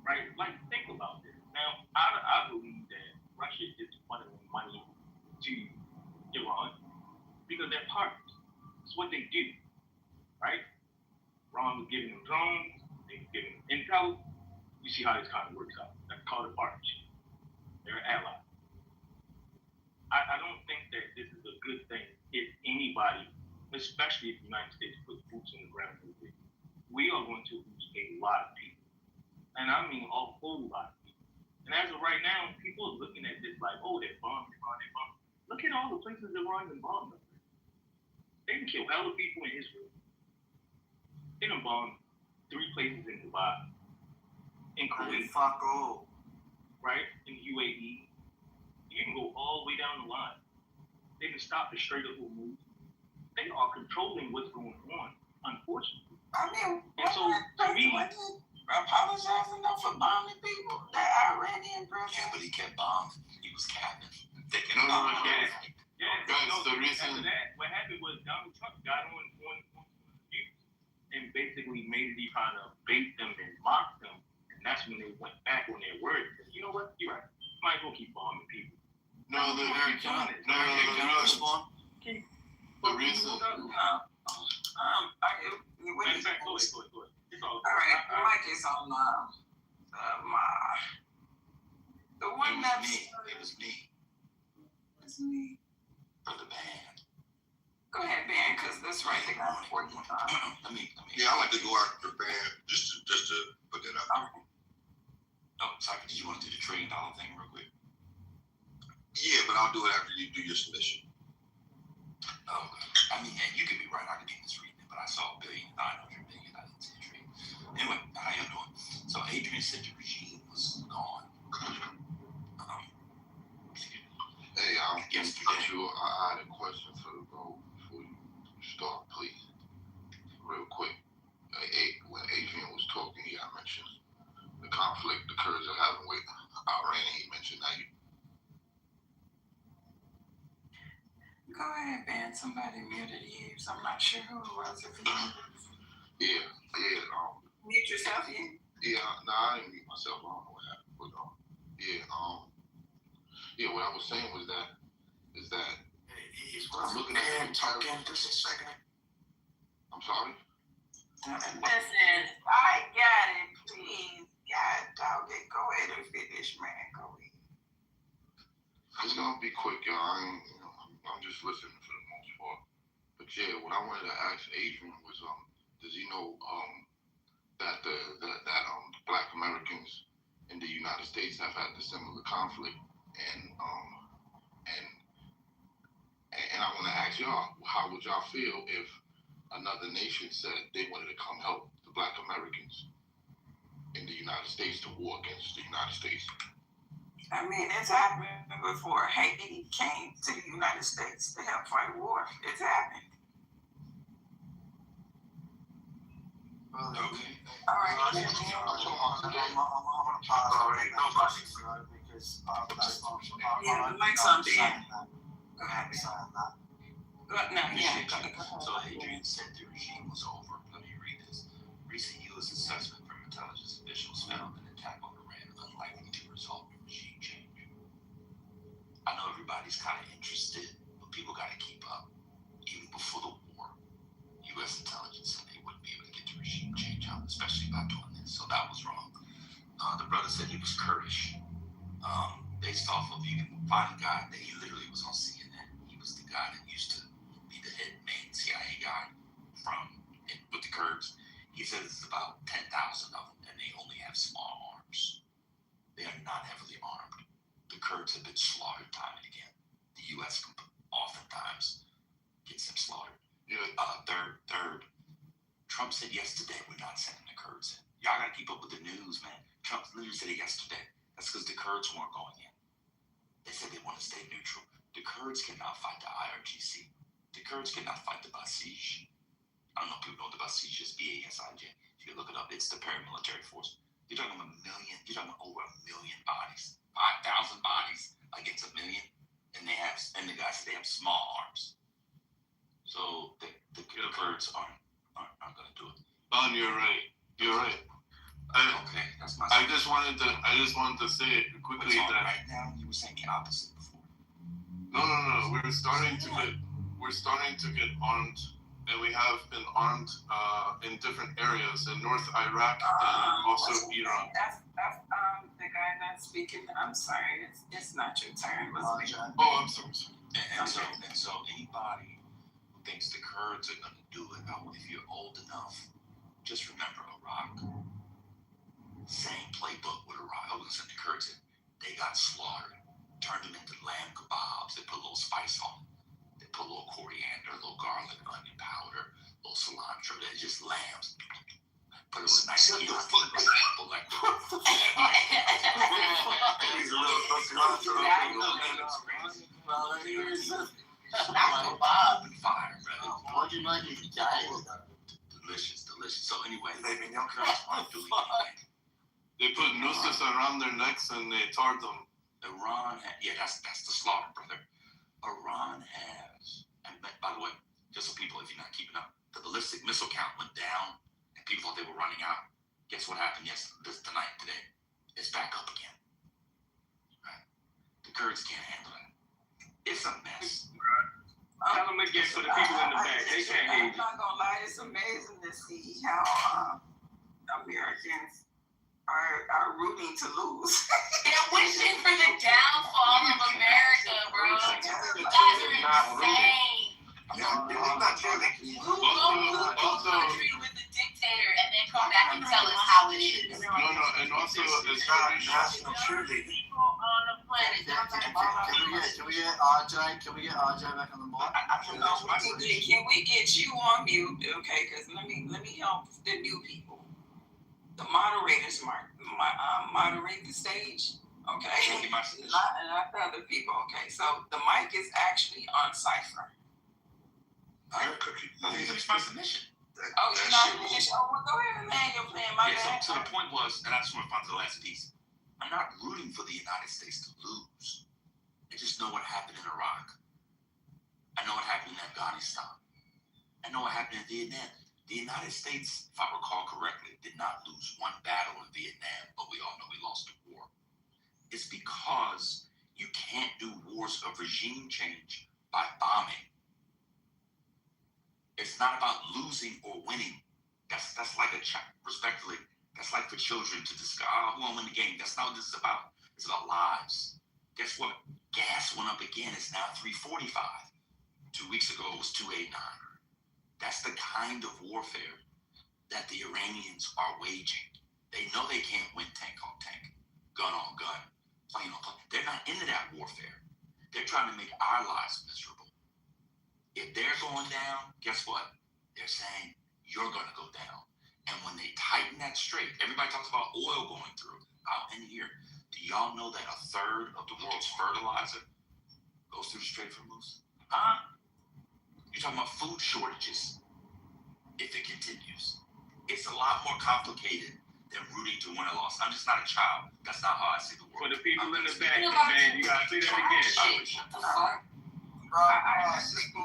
Right? Like, think about this. Now, I believe that Russia is funneling money to Iran because they're partners. It's what they do. Right? Iran was giving them drones, they were giving them intel. You see how this kind of works out. That's called a partnership. They're an ally. I don't think that this is a good thing if anybody, especially if the United States puts boots on the ground with it. We are going to lose a lot of people. And I mean a whole lot of people. And as of right now, people are looking at this like, oh, they're bombed, they're bombed. Look at all the places Iran has bombed. They can kill hella people in Israel. They done bombed 3 places in Dubai. In Kuwait. Right? In UAE. You can go all the way down the line. They can stop the Strait of Hormuz. They are controlling what's going on, unfortunately. I mean, and so to me, apologize enough for bombing people. That Iranian president. Yeah, but he kept bombing. He was capping. They kept no, bombing. After that, what happened was Donald Trump got on news and basically made it kind of bait them and mock them. And that's when they went back on their word. You know what? You're right. Might as well keep bombing people. The reason. All right, the mic is on the one that's It was me. It's me. For the band. Go ahead, Ben, because that's right. They got 14 times. Yeah, I like to go after the band just to put that out there. Oh, sorry. Did you want to do the $1 trillion thing real quick? Yeah, but I'll do it after you do your submission. Oh, I mean, and you could be right. I could be misreading it, but I saw $1.9 billion. I didn't see a trillion. Anyway, how you doing? So Adrian said the regime was gone. Hey, I had a question for the bro before you start, please. Real quick. When Adrian was talking, he had mentioned the conflict the Kurds are having with Iran. He mentioned that. Go ahead, Ben. Somebody muted you. So I'm not sure who it was. If you Yeah. mute yourself, yeah? Yeah, I didn't mute myself. I don't know what happened, but what I was saying was that I'm looking at just a second. I'm sorry. Listen, I got it. Please, God, dog it. Go ahead and finish, man. Go ahead. It's gonna be quick, y'all. I'm just listening for the most part. But yeah, what I wanted to ask Adrian was, does he know that Black Americans in the United States have had the similar conflict, and I want to ask y'all, how would y'all feel if another nation said they wanted to come help the Black Americans in the United States to war against the United States? I mean, it's happened before. Haiti came to the United States to help fight war. It's happened. Okay. All right. I'm going to pause because that's not. Yeah, the mic's on, Ben. Go ahead. So Adrian said the regime was over. Let me read this. Recent U.S. assessment from intelligence officials found an attack on Iran unlikely to result in regime change. I know everybody's kind of interested, but people got to keep up. Even before the war, U.S. intelligence said they wouldn't be able to get the regime change out, especially by doing this. So that was wrong. The brother said he was Kurdish. Based off of, you can find a guy that he literally was on CNN. He was the guy that used to be the main CIA guy with the Kurds. He said it's about 10,000 of them, and they only have small arms. They are not heavily armed. The Kurds have been slaughtered time and again. the U.S. oftentimes gets them slaughtered. Yeah. Third, Trump said yesterday we're not sending the Kurds in. Y'all gotta keep up with the news, man. Trump literally said it yesterday. That's because the Kurds weren't going in. They said they want to stay neutral. The Kurds cannot fight the IRGC. The Kurds cannot fight the Basij. I don't know if people know what the Basij is, B-A-S-I-J. If you look it up, it's the paramilitary force. You're talking about over 1 million bodies. 5,000 bodies against 1 million. And the guys say they have small arms. So the Kurds aren't going to do it. You're right. Okay, that's my. I just wanted to say quickly that right now you were saying the opposite before. No. We're starting to get armed, and we have been armed in different areas in North Iraq and also Iran. That's the guy that's speaking. I'm sorry, it's not your turn. I'm sorry. And so anybody who thinks the Kurds are going to do it, if you're old enough, just remember Iraq. Same playbook with Iraq. I was in the Kurds. They got slaughtered, turned them into lamb kebabs. They put a little spice on it. They put a little coriander, a little garlic, onion powder, a little cilantro. They're just lambs. But it was nice to eat. Delicious. So anyway, they put nooses around their necks and they tarred them. Iran, that's the slaughter, brother. Iran has, and by the way, just so people, if you're not keeping up, the ballistic missile count went down, and people thought they were running out. Guess what happened today? It's back up again. Right? The Kurds can't handle that. It's a mess. Tell them again for the people in the back. They can't hear you. I'm not gonna lie, it's amazing to see how Americans are rooting to lose. They're wishing for the downfall of America, bro. You guys are insane. Who goes to a country with a dictator and then come back and tell us how it is? No, and also it's not national cheerleading. People on the planet. Can we get RJ? Can we get RJ back on the board? Can we get you on mute? Okay, because let me help the new people. The moderators moderate the stage. Okay, not the other people. Okay, so the mic is actually on Cypher. Finish my submission. Oh, you're not finished? Oh, well, go ahead and land your plan. My bad. So the point was, and I just want to find the last piece. I'm not rooting for the United States to lose. I just know what happened in Iraq. I know what happened in Afghanistan. I know what happened in Vietnam. The United States, if I recall correctly, did not lose one battle in Vietnam, but we all know we lost the war. It's because you can't do wars of regime change by bombing. It's not about losing or winning. That's like respectfully, that's like for children to discuss, who won't win the game. That's not what this is about. It's about lives. Guess what? Gas went up again. It's now $3.45. 2 weeks ago, it was $2.89. That's the kind of warfare that the Iranians are waging. They know they can't win tank on tank, gun on gun, plane on plane. They're not into that warfare. They're trying to make our lives miserable. If they're going down, guess what? They're saying you're going to go down. And when they tighten that strait, everybody talks about oil going through. Out in here, do y'all know that 1/3 of the world's fertilizer goes through the Strait of Hormuz? You're talking about food shortages if it continues. It's a lot more complicated than rooting to win or loss. I'm just not a child. That's not how I see the world. For the people in the back, man, you got to say that again. Shut the fuck. I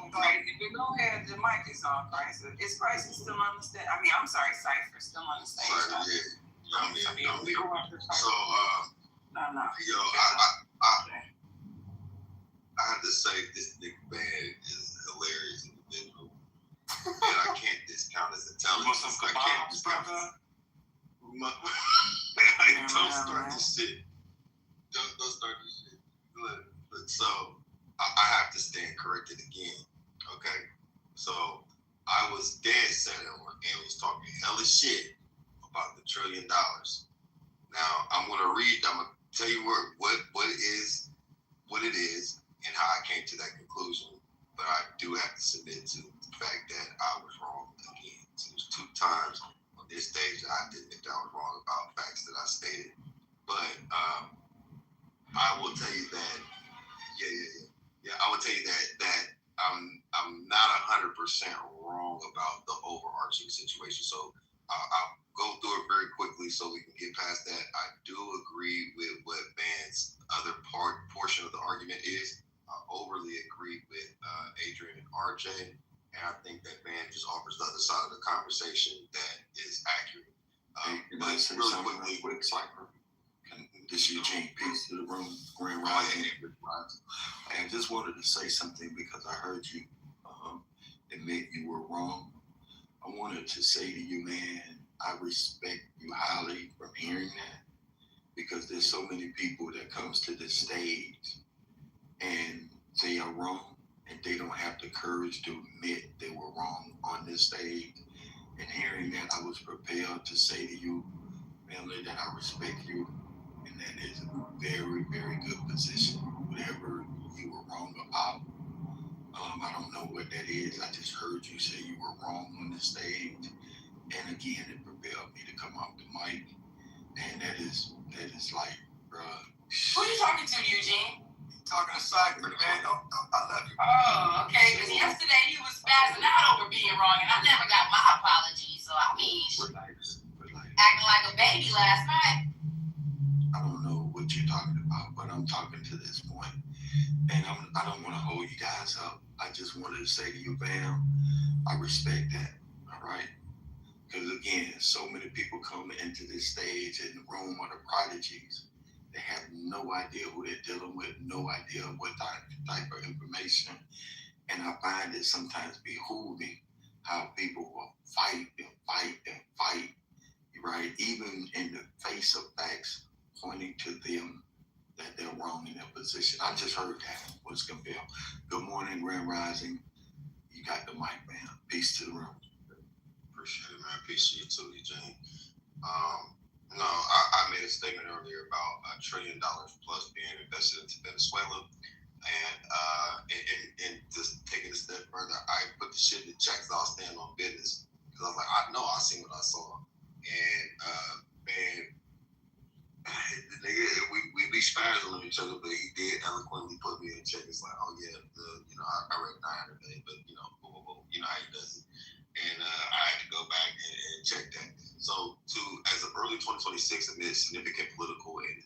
crazy. But go ahead, the mic is on, Crisis. Is Crisis still on the stage? I mean, I'm sorry, Cypher still on the stage. No. So, yo, I have to say this nigga man is a hilarious individual, and I can't discount his intelligence. I can't discount his. Don't start this shit. Don't start this shit. Look, so I have to stand corrected again. Okay, so I was dead set on and was talking hella shit about the $1 trillion. Now I'm gonna tell you what it is, and and how I came to that conclusion. But I do have to submit to the fact that I was wrong again. So it was 2 times on this stage that I didn't think I was wrong about facts that I stated. But I will tell you that, I will tell you that I'm not 100% wrong about the overarching situation. So I'll go through it very quickly so we can get past that. I do agree with what Van's other portion of the argument is. I overly agree with Adrian and RJ, and I think that Van just offers the other side of the conversation that is accurate. But really quickly, Cypher. This is Eugene, peace to the room, Grand Rising. I just wanted to say something because I heard you admit you were wrong. I wanted to say to you, man, I respect you highly from hearing that, because there's so many people that comes to this stage and they are wrong and they don't have the courage to admit they were wrong on this stage. And hearing that, I was prepared to say to you, family, that I respect you. And that is a very, very good position. Whatever you were wrong about, I don't know what that is. I just heard you say you were wrong on the stage. And again, it propelled me to come off the mic. And that is like, bruh. Who are you talking to, Eugene? Talking to Cypher, man. I love you. Oh, okay. Because yesterday he was spazzing out over being wrong, and I never got my apology. So, I mean, acting like a baby last night. I don't know what you're talking about, but I'm talking to this point. And I don't want to hold you guys up. I just wanted to say to you, Bam, I respect that, all right? Because, again, so many people come into this stage in the room of the prodigies. They have no idea who they're dealing with, no idea what type of information. And I find it sometimes behooving how people will fight and fight and fight, right? Even in the face of facts, pointing to them that they're wrong in their position. I just heard that was compelled. Good morning, Grand Rising. You got the mic, man. Peace to the room. Appreciate it, man. Peace to you too, Eugene. No, I made a statement earlier about $1 trillion plus being invested into Venezuela. And just taking a step further, I put the shit in the checks. I'll stand on business. Because I was like, I know I seen what I saw. And, man, the nigga, we be spazzing on each other, but he did eloquently put me in check. It's like, oh yeah, I read 900 million, but you know how he does it. And I had to go back and check that. So, as of early 2026, amid significant political and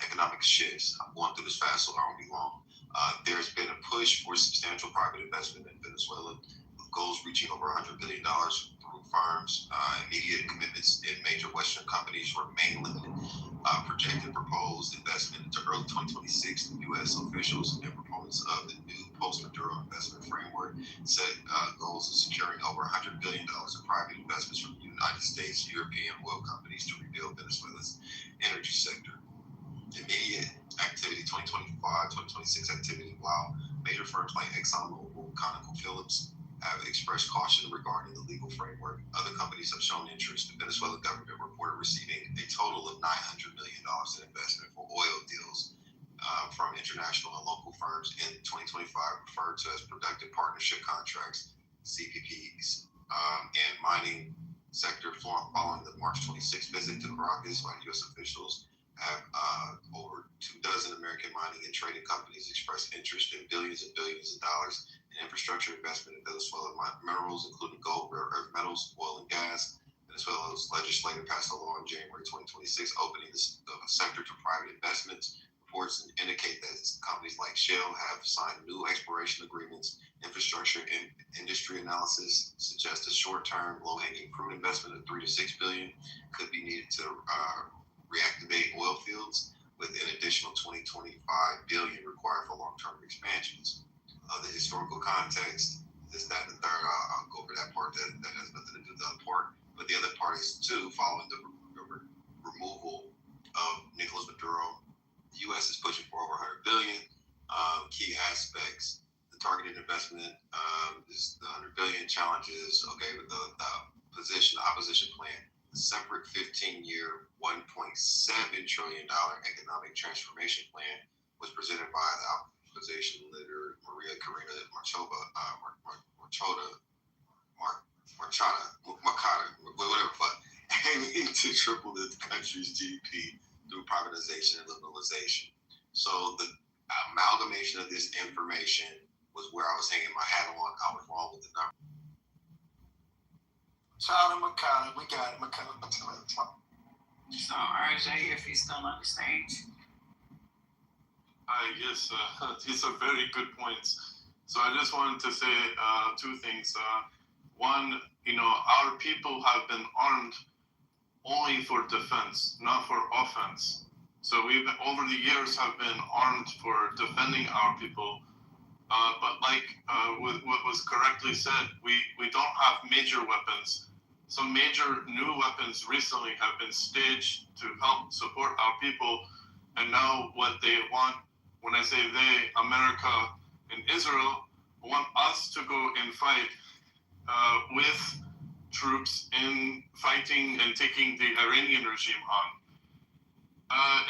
economic shifts, I'm going through this fast, so I won't be long. There's been a push for substantial private investment in Venezuela, with goals reaching over $100 billion through firms. Immediate commitments in major Western companies remain limited. Projected proposed investment into early 2026, the U.S. officials and proponents of the new post-Maduro investment framework set goals of securing over $100 billion in private investments from the United States, European oil companies to rebuild Venezuela's energy sector. Immediate activity, 2025-2026 activity, while major firms like ExxonMobil, ConocoPhillips have expressed caution regarding the legal framework. Other companies have shown interest. The Venezuelan government reported receiving a total of $900 million in investment for oil deals from international and local firms in 2025, referred to as productive partnership contracts, CPPs, and mining sector following the March 26th visit to Caracas by U.S. officials. Have over 24 American mining and trading companies expressed interest in billions and billions of dollars in infrastructure investment in Venezuelan minerals, including gold, rare earth metals, oil and gas. Venezuela's legislature passed a law in January 2026 opening the sector to private investments. Reports indicate that companies like Shell have signed new exploration agreements. Infrastructure and industry analysis suggests a short-term, low-hanging fruit investment of $3 to $6 billion could be needed to reactivate oil fields, with an additional $25 billion required for long-term expansions. The historical context, this, that, and the third, I'll go over that part. That has nothing to do with the other part. But the other part is, too, following the removal of Nicolas Maduro, the U.S. is pushing for over $100 billion. Key aspects, the targeted investment is the $100 billion challenges, okay, with the opposition plan. A separate 15-year, $1.7 trillion economic transformation plan was presented by the leader Maria Karina Makata, whatever, but aiming to triple the country's GDP through privatization and liberalization. So the amalgamation of this information was where I was hanging my hat on. I was wrong with the number. Shout out to Makata. We got it, Makata. So RJ, if he's still on the stage. Yes, these are very good points. So I just wanted to say two things. One, our people have been armed only for defense, not for offense. So we've over the years have been armed for defending our people. But like with what was correctly said, we don't have major weapons. Some major new weapons recently have been staged to help support our people. And now what they want, when I say they, America and Israel, want us to go and fight with troops in fighting and taking the Iranian regime on.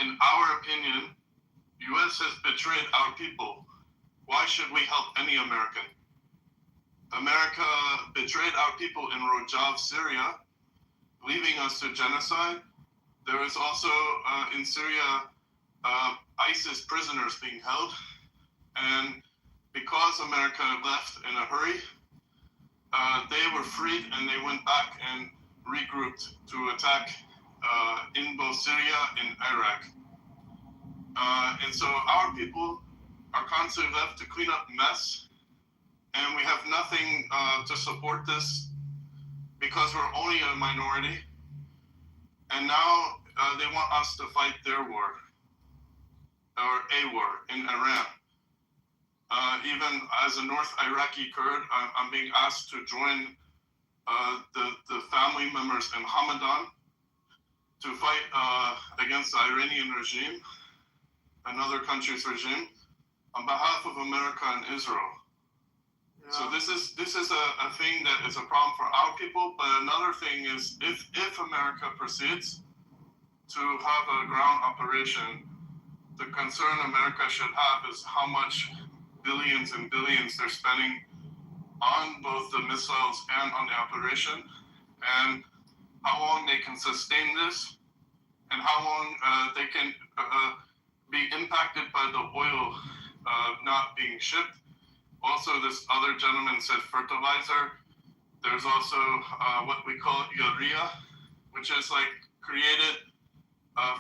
In our opinion, U.S. has betrayed our people. Why should we help any American? America betrayed our people in Rojava, Syria, leaving us to genocide. There is also in Syria ISIS prisoners being held. And because America left in a hurry, they were freed and they went back and regrouped to attack in both Syria and Iraq. And so our people are constantly left to clean up mess, and we have nothing to support this because we're only a minority. And now they want us to fight their war, or a war in Iran. Even as a North Iraqi Kurd, I'm being asked to join the family members in Hamadan to fight against the Iranian regime, another country's regime, on behalf of America and Israel. Yeah. So this is a thing that is a problem for our people. But another thing is if America proceeds to have a ground operation, the concern America should have is how much billions and billions they're spending on both the missiles and on the operation, and how long they can sustain this, and how long they can be impacted by the oil not being shipped. Also, this other gentleman said fertilizer. There's also what we call urea, which is like created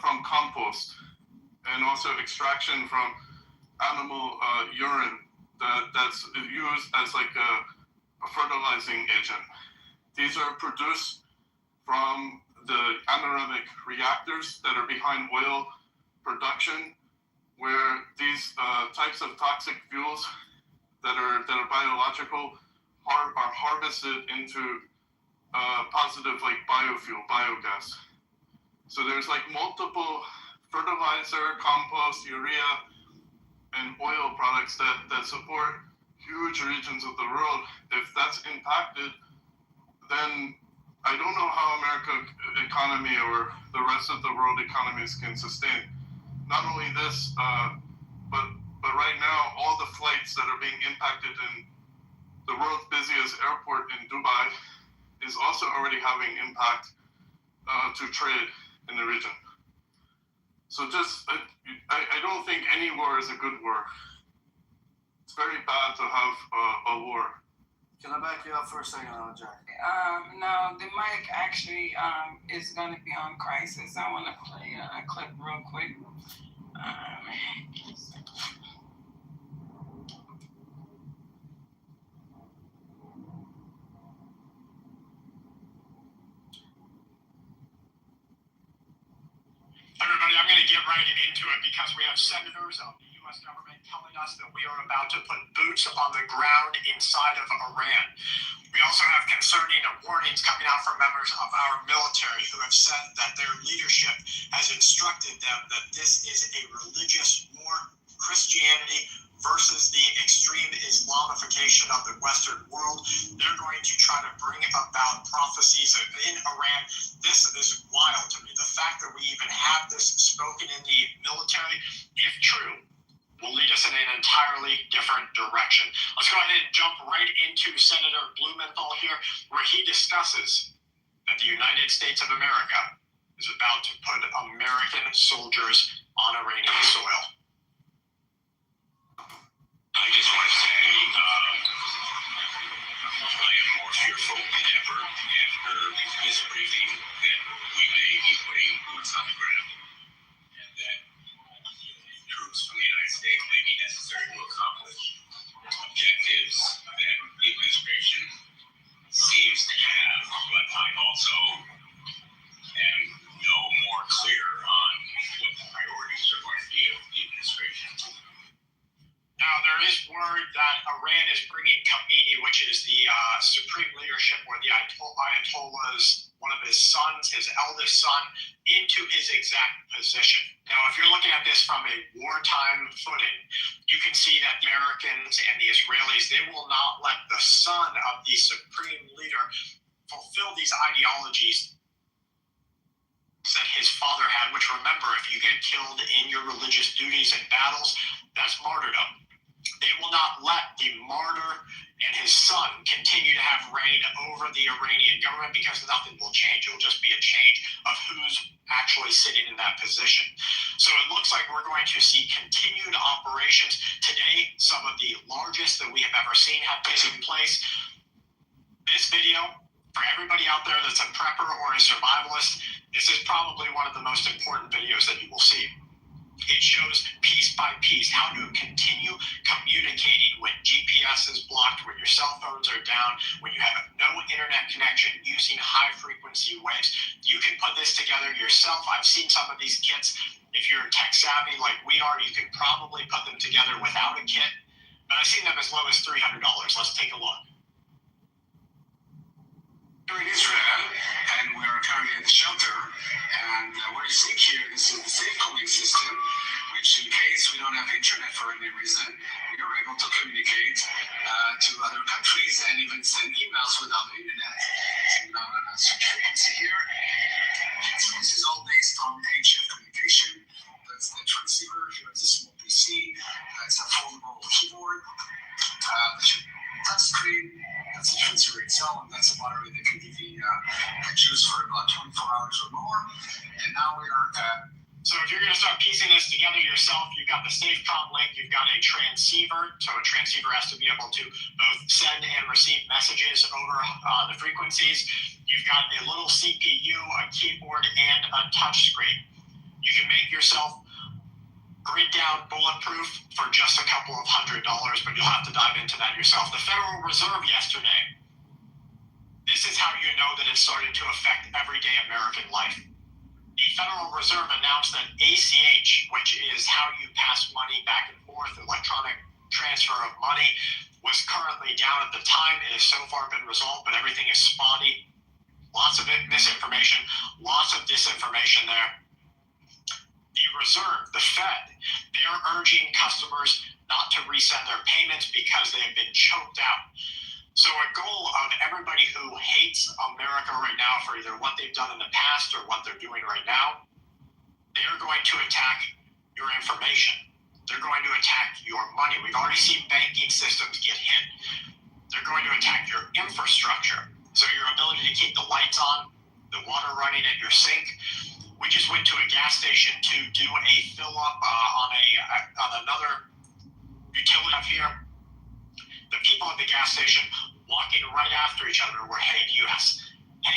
from compost, and also extraction from animal urine that's used as like a fertilizing agent. These are produced from the anaerobic reactors that are behind oil production, where these types of toxic fuels that are biological are harvested into positive like biofuel, biogas. So there's like multiple fertilizer, compost, urea, and oil products that support huge regions of the world. If that's impacted, then I don't know how American economy or the rest of the world economies can sustain. Not only this, but right now, all the flights that are being impacted in the world's busiest airport in Dubai is also already having impact to trade in the region. So I don't think any war is a good war. It's very bad to have a war. Can I back you up for a second, Jack? No, the mic actually is going to be on crisis. I want to play a clip real quick. Everybody, I'm going to get right into it because we have senators of the U.S. government telling us that we are about to put boots on the ground inside of Iran. We also have concerning warnings coming out from members of our military who have said that their leadership has instructed them that this is a religious war, Christianity versus the extreme Islamification of the Western world. They're going to try to bring about prophecies in Iran. This is wild to me. The fact that we even have this spoken in the military, if true, will lead us in an entirely different direction. Let's go ahead and jump right into Senator Blumenthal here, where he discusses that the United States of America is about to put American soldiers on Iranian soil. I just want to say I am more fearful than ever after this briefing that we may be putting boots on the ground and that troops from the United States may be necessary to accomplish objectives that the administration seems to have, but I also am no more clear on what the priorities are going to be of the administration. Now, there is word that Iran is bringing Khomeini, which is the supreme leadership or the Ayatollah's, one of his sons, his eldest son, into his exact position. Now, if you're looking at this from a wartime footing, you can see that the Americans and the Israelis, they will not let the son of the supreme leader fulfill these ideologies that his father had, which, remember, if you get killed in your religious duties and battles, that's martyrdom. They will not let the martyr and his son continue to have reign over the Iranian government because nothing will change. It will just be a change of who's actually sitting in that position. So it looks like we're going to see continued operations. Today, some of the largest that we have ever seen have taken place. This video, for everybody out there that's a prepper or a survivalist, this is probably one of the most important videos that you will see. It shows piece by piece how to continue communicating when GPS is blocked, when your cell phones are down, when you have no internet connection using high frequency waves. You can put this together yourself. I've seen some of these kits. If you're tech savvy like we are, you can probably put them together without a kit. But I've seen them as low as $300. Let's take a look. We're in Israel, and we're currently at the shelter. And what you see here, this is the safe calling system, which in case we don't have internet for any reason, we are able to communicate to other countries and even send emails without the internet. So we're not on a search frequency here. So this is all based on HF communication. That's the transceiver. Here's a small PC. That's a foldable keyboard. Touch screen. That's a transceiver itself, and that's a battery that can give you can choose for about 24 hours or more. And now we are. So if you're going to start piecing this together yourself, you've got the SafeCom link, you've got a transceiver. So a transceiver has to be able to both send and receive messages over the frequencies. You've got a little CPU, a keyboard, and a touch screen. You can make yourself grid down bulletproof for just a couple of $100, but you'll have to dive into that yourself. The Federal Reserve yesterday, this is how you know that it's starting to affect everyday American life. The Federal Reserve announced that ACH, which is how you pass money back and forth, electronic transfer of money, was currently down at the time. It has so far been resolved, but everything is spotty. Lots of misinformation, lots of disinformation there. The Reserve, the Fed, they're urging customers not to resend their payments because they have been choked out. So a goal of everybody who hates America right now for either what they've done in the past or what they're doing right now, they're going to attack your information. They're going to attack your money. We've already seen banking systems get hit. They're going to attack your infrastructure. So your ability to keep the lights on, the water running at your sink. We just went to a gas station to do a fill up on another utility up here. The people at the gas station walking right after each other were, hey,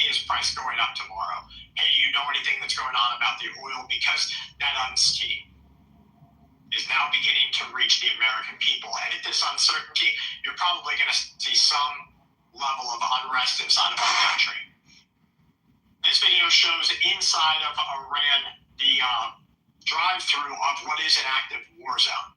is price going up tomorrow? Hey, do you know anything that's going on about the oil? Because that uncertainty is now beginning to reach the American people. And at this uncertainty, you're probably going to see some level of unrest inside of our country. This video shows inside of Iran the drive-through of what is an active war zone.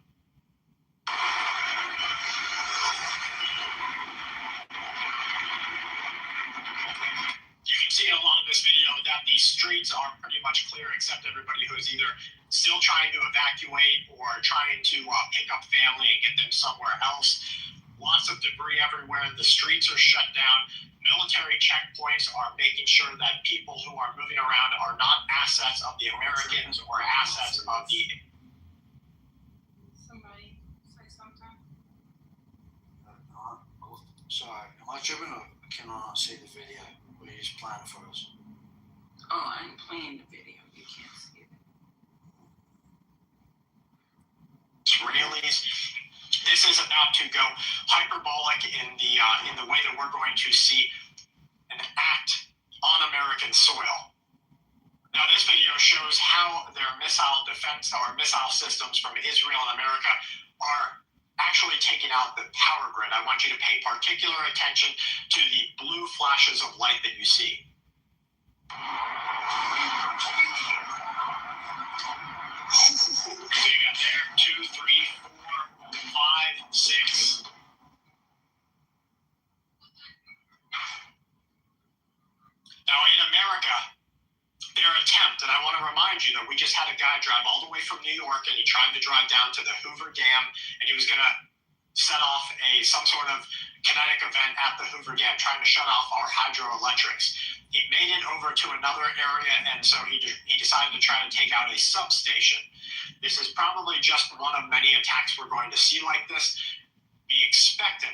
You can see in a lot of this video that the streets are pretty much clear except everybody who is either still trying to evacuate or trying to pick up family and get them somewhere else. Lots of debris everywhere. The streets are shut down. Military checkpoints are making sure that people who are moving around are not assets of the Americans or assets of the... Somebody Sorry, am I tripping or can I not see the video? Or are you just playing it for us? Oh, I ain't playing the video. You can't see it. Israelis. This is about to go hyperbolic in the way that we're going to see an act on American soil. Now, this video shows how their missile defense or missile systems from Israel and America are actually taking out the power grid. I want you to pay particular attention to the blue flashes of light that you see. So you got there 2, 3, 4, 5, 6. Now in America, their attempt, and I want to remind you that we just had a guy drive all the way from New York, and he tried to drive down to the Hoover Dam, and he was going to set off some sort of kinetic event at the Hoover Dam, trying to shut off our hydroelectrics. He made it over to another area, and so he decided to try to take out a substation. This is probably just one of many attacks we're going to see like this. Be expectant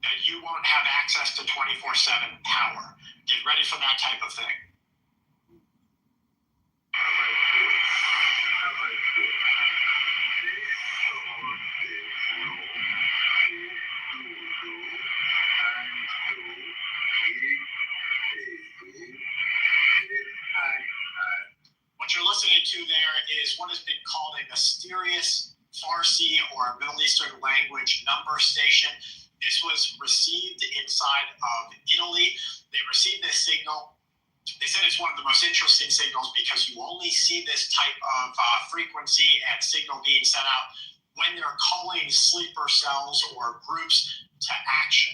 that you won't have access to 24/7 power. Get ready for that type of thing. What you're listening to there is what has been called a mysterious Farsi or Middle Eastern language number station. This was received inside of Italy. They received this signal. They said it's one of the most interesting signals because you only see this type of frequency and signal being sent out when they're calling sleeper cells or groups to action.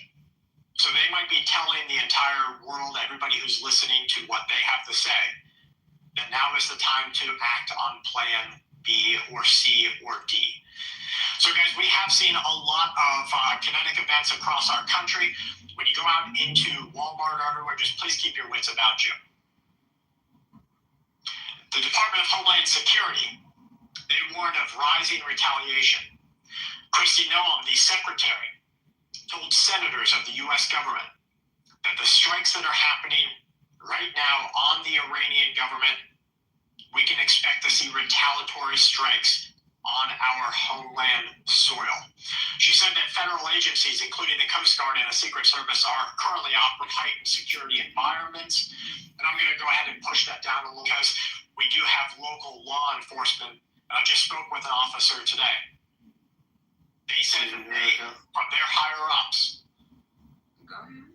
So they might be telling the entire world, everybody who's listening to what they have to say, that now is the time to act on plan B or C or D. So guys, we have seen a lot of kinetic events across our country. When you go out into Walmart or everywhere, just please keep your wits about you. The Department of Homeland Security, they warned of rising retaliation. Kristi Noem, the secretary, told senators of the U.S. government that the strikes that are happening right now on the Iranian government, we can expect to see retaliatory strikes on our homeland soil. She said that federal agencies, including the Coast Guard and the Secret Service, are currently operating heightened security environments. And I'm going to go ahead and push that down a little because we do have local law enforcement. And I just spoke with an officer today. They said that they, from their higher ups. Go ahead.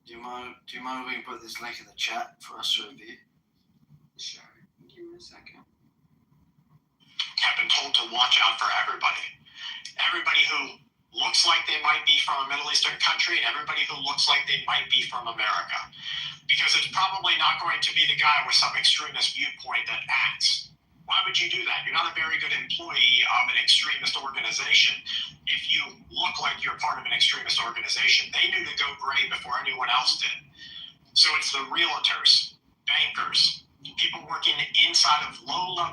Do you mind if we can put this link in the chat for us to review? Sure. Give me a second. Have been told to watch out for everybody. Everybody who looks like they might be from a Middle Eastern country and everybody who looks like they might be from America. Because it's probably not going to be the guy with some extremist viewpoint that acts. Why would you do that? You're not a very good employee of an extremist organization if you look like you're part of an extremist organization. They knew to go gray before anyone else did. So it's the realtors, bankers, people working inside of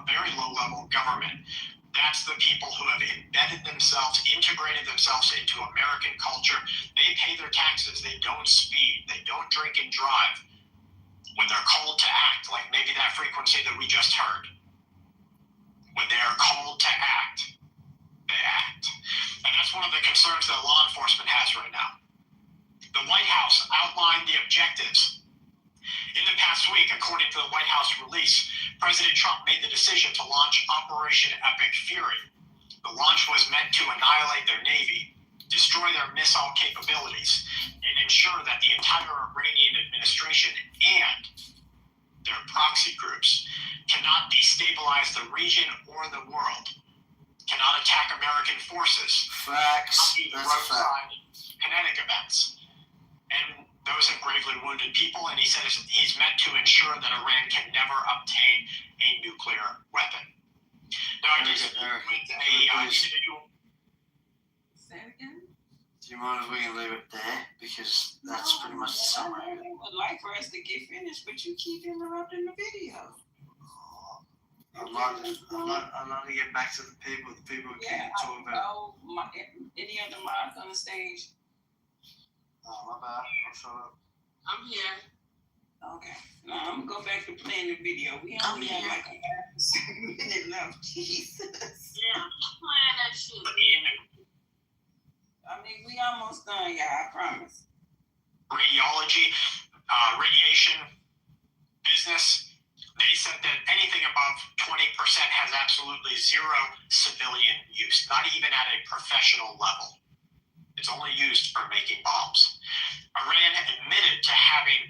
very low-level government. That's the people who have embedded themselves, integrated themselves into American culture. They pay their taxes. They don't speed. They don't drink and drive. When they're called to act, like maybe that frequency that we just heard, when they are called to act, they act. And that's one of the concerns that law enforcement has right now. The White House outlined the objectives. In the past week, according to the White House release, President Trump made the decision to launch Operation Epic Fury. The launch was meant to annihilate their Navy, destroy their missile capabilities, and ensure that the entire Iranian administration and their proxy groups cannot destabilize the region or the world, cannot attack American forces, Facts. That's roadside kinetic events, and those have gravely wounded people, and he says he's meant to ensure that Iran can never obtain a nuclear weapon. Now, I just with a individual. Say it again? Do you mind if we can leave it there? Because that's pretty much the summary. I would like for us to get finished, but you keep interrupting the video. I'd like to get back to the people who can talk about. Any other mods on the stage? My bad. I'll shut up. I'm here. Okay. Now I'm gonna go back to playing the video. We only have like a minute left. Jesus. Yeah, keep playing that shit. I mean, we almost done, y'all. I promise. Radiology, radiation business. They said that anything above 20% has absolutely zero civilian use, not even at a professional level. It's only used for making bombs. Iran admitted to having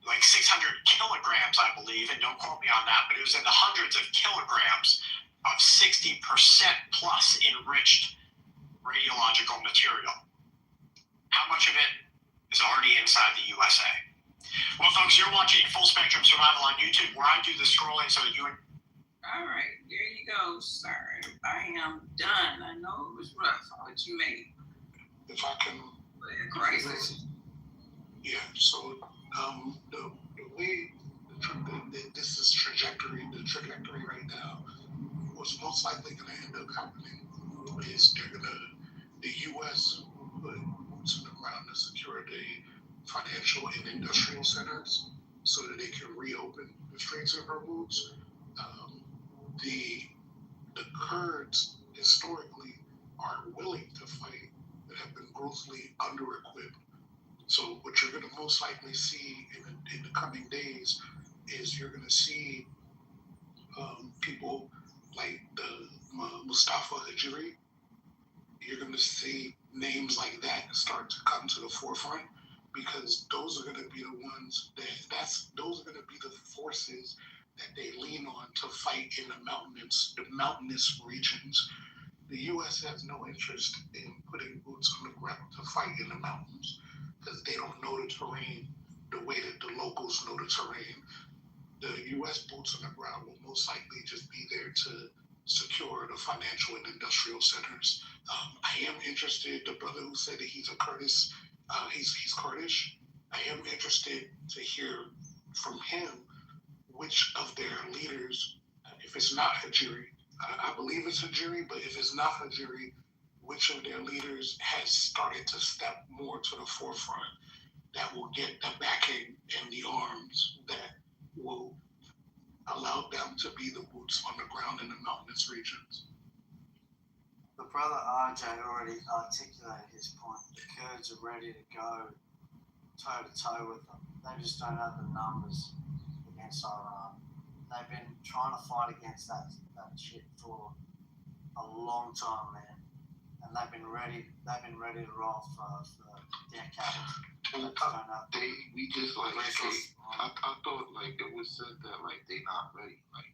like 600 kilograms, I believe, and don't quote me on that, but it was in the hundreds of kilograms of 60% plus enriched radiological material. How much of it is already inside the USA? Well, folks, you're watching Full Spectrum Survival on YouTube, where I do the scrolling so that you... All right, there you go, sir. I am done. I know it was rough, but you made it. If I can... Crisis. Yeah, so the way this is the trajectory right now, what's most likely going to end up happening is the U.S. will put boots on the ground to secure the financial and industrial centers so that they can reopen the Straits of Hormuz. The Kurds historically aren't willing to fight and have been grossly under-equipped. So what you're going to most likely see in the coming days is you're going to see people like the Mustafa Hajiri. You're going to see names like that start to come to the forefront, because those are going to be the ones those are going to be the forces that they lean on to fight in the mountainous regions. The U.S. has no interest in putting boots on the ground to fight in the mountains, because they don't know the terrain the way that the locals know the terrain. The U.S. boots on the ground will most likely just be there to secure the financial and industrial centers. I am interested, the brother who said that he's a Kurdish, he's Kurdish. I am interested to hear from him which of their leaders, if it's not Hajiri, I believe it's Hajiri, but if it's not Hajiri, which of their leaders has started to step more to the forefront that will get the backing and the arms that will allow them to be the boots on the ground in the mountainous regions. The brother RJ already articulated his point. The Kurds are ready to go toe to toe with them. They just don't have the numbers against Iran. They've been trying to fight against that shit for a long time, man. And they've been ready to roll for decades. We just like, I thought like it was said that like they not ready. Like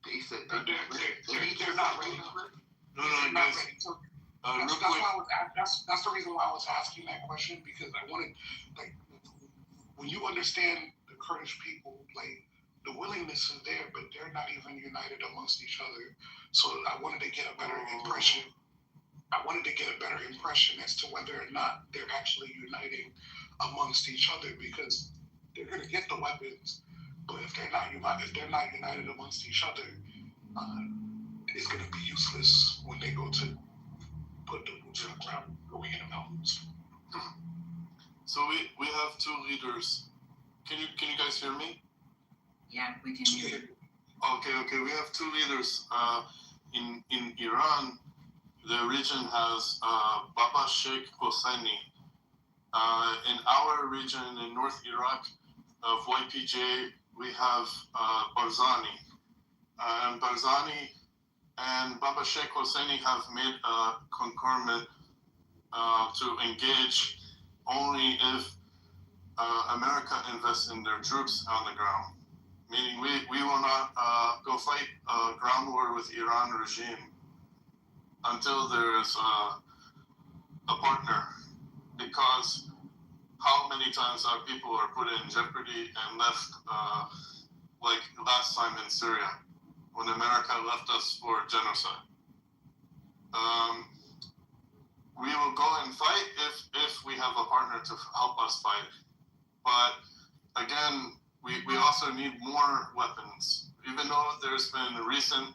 they said they're not ready. No, guys. That's the reason why I was asking that question, because I wanted, like, when you understand the Kurdish people, like, the willingness is there, but they're not even united amongst each other. So I wanted to get a better impression. As to whether or not they're actually uniting amongst each other, because they're going to get the weapons, but if they're not united amongst each other, it's going to be useless when they go to put the boots on the ground going in the mountains. So we have two leaders. Can you guys hear me? Yeah, we can hear you. Okay. We have two leaders. In Iran, the region has Baba Sheikh Hosseini. In our region in North Iraq of YPJ, we have Barzani. And Barzani and Baba Sheikh Hosseini have made a concurrent to engage only if America invests in their troops on the ground. Meaning we will not go fight a ground war with Iran regime until there's a partner, because how many times our people are put in jeopardy and left, like last time in Syria, when America left us for genocide. We will go and fight if we have a partner to help us fight. But again, we also need more weapons. Even though there's been recent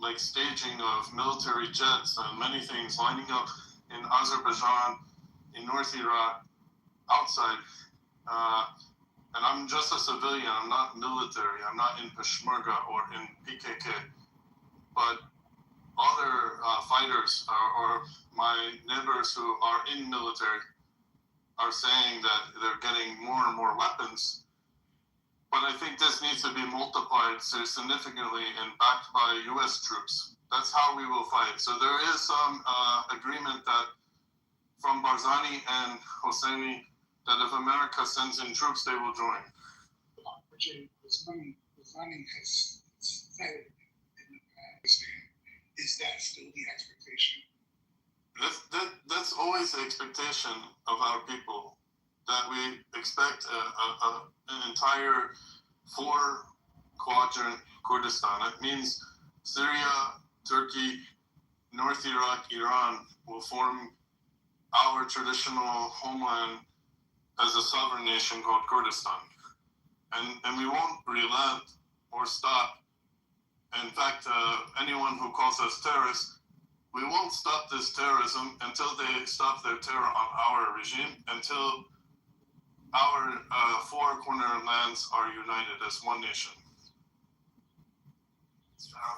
like staging of military jets and many things lining up in Azerbaijan in North Iraq outside, and I'm just a civilian, I'm not military, I'm not in Peshmerga or in PKK, but other fighters or my neighbors who are in military are saying that they're getting more and more weapons. But I think this needs to be multiplied significantly and backed by U.S. troops. That's how we will fight. So there is some agreement that from Barzani and Hosseini that if America sends in troops, they will join. Barzani has said in the past, is that still the expectation? That's always the expectation of our people, that we expect an entire 4-quadrant Kurdistan. That means Syria, Turkey, North Iraq, Iran will form our traditional homeland as a sovereign nation called Kurdistan. And we won't relent or stop. In fact, anyone who calls us terrorists, we won't stop this terrorism until they stop their terror on our regime, until our 4 corner lands are united as one nation.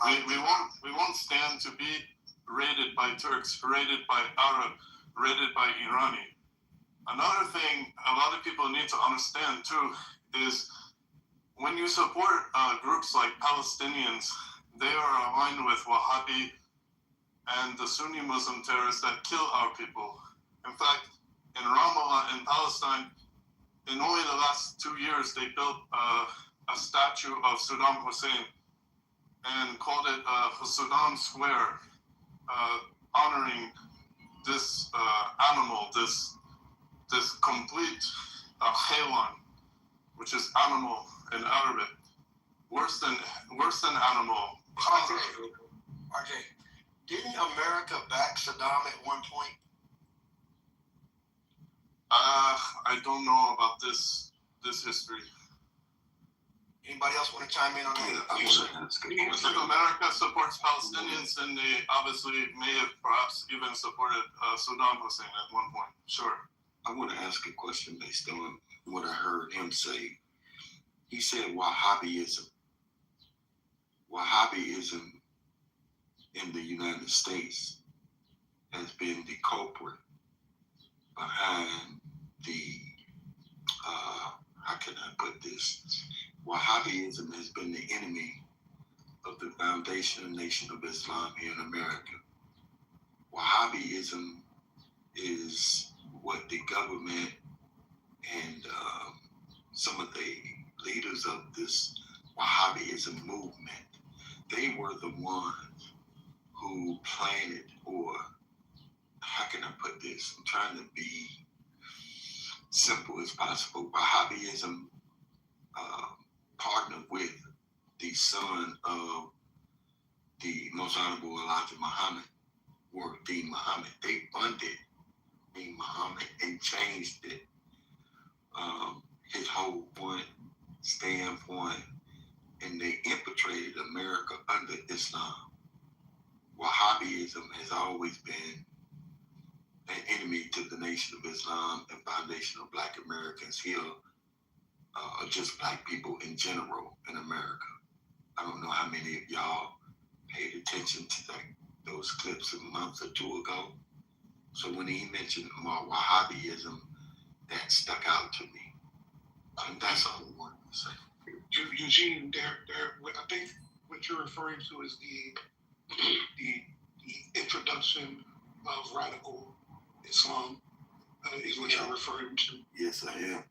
We won't stand to be raided by Turks, raided by Arab, raided by Irani. Another thing a lot of people need to understand too is when you support groups like Palestinians, they are aligned with Wahhabi and the Sunni Muslim terrorists that kill our people. In fact, in Ramallah in Palestine, in only the last 2 years, they built a statue of Saddam Hussein and called it Saddam Square, honoring this animal, this complete haywan, which is animal in Arabic, worse than animal. RJ, didn't America back Saddam at one point? I don't know about this history. Anybody else want to chime in on that? If America supports Palestinians, then they obviously may have perhaps even supported Saddam Hussein at one point. Sure. I want to ask a question based on what I heard him say. He said Wahhabism. Wahhabism in the United States has been the culprit behind the, how can I put this? Wahhabism has been the enemy of the foundation of Nation of Islam here in America. Wahhabism is what the government and some of the leaders of this Wahhabism movement, they were the ones who planted, or how can I put this? I'm trying to be simple as possible. Wahhabism partnered with the son of the Most Honorable Elijah Muhammad, or Dean Muhammad. They funded Dean Muhammad and changed it. His whole standpoint, and they infiltrated America under Islam. Wahhabism has always been an enemy to the Nation of Islam and foundation of Black Americans here, or just Black people in general in America. I don't know how many of y'all paid attention to those clips a month or two ago. So when he mentioned Wahhabism, that stuck out to me. And that's all I wanted to say. Eugene, I think what you're referring to is the introduction of radical Islam is what you're referring to. Yes, I am.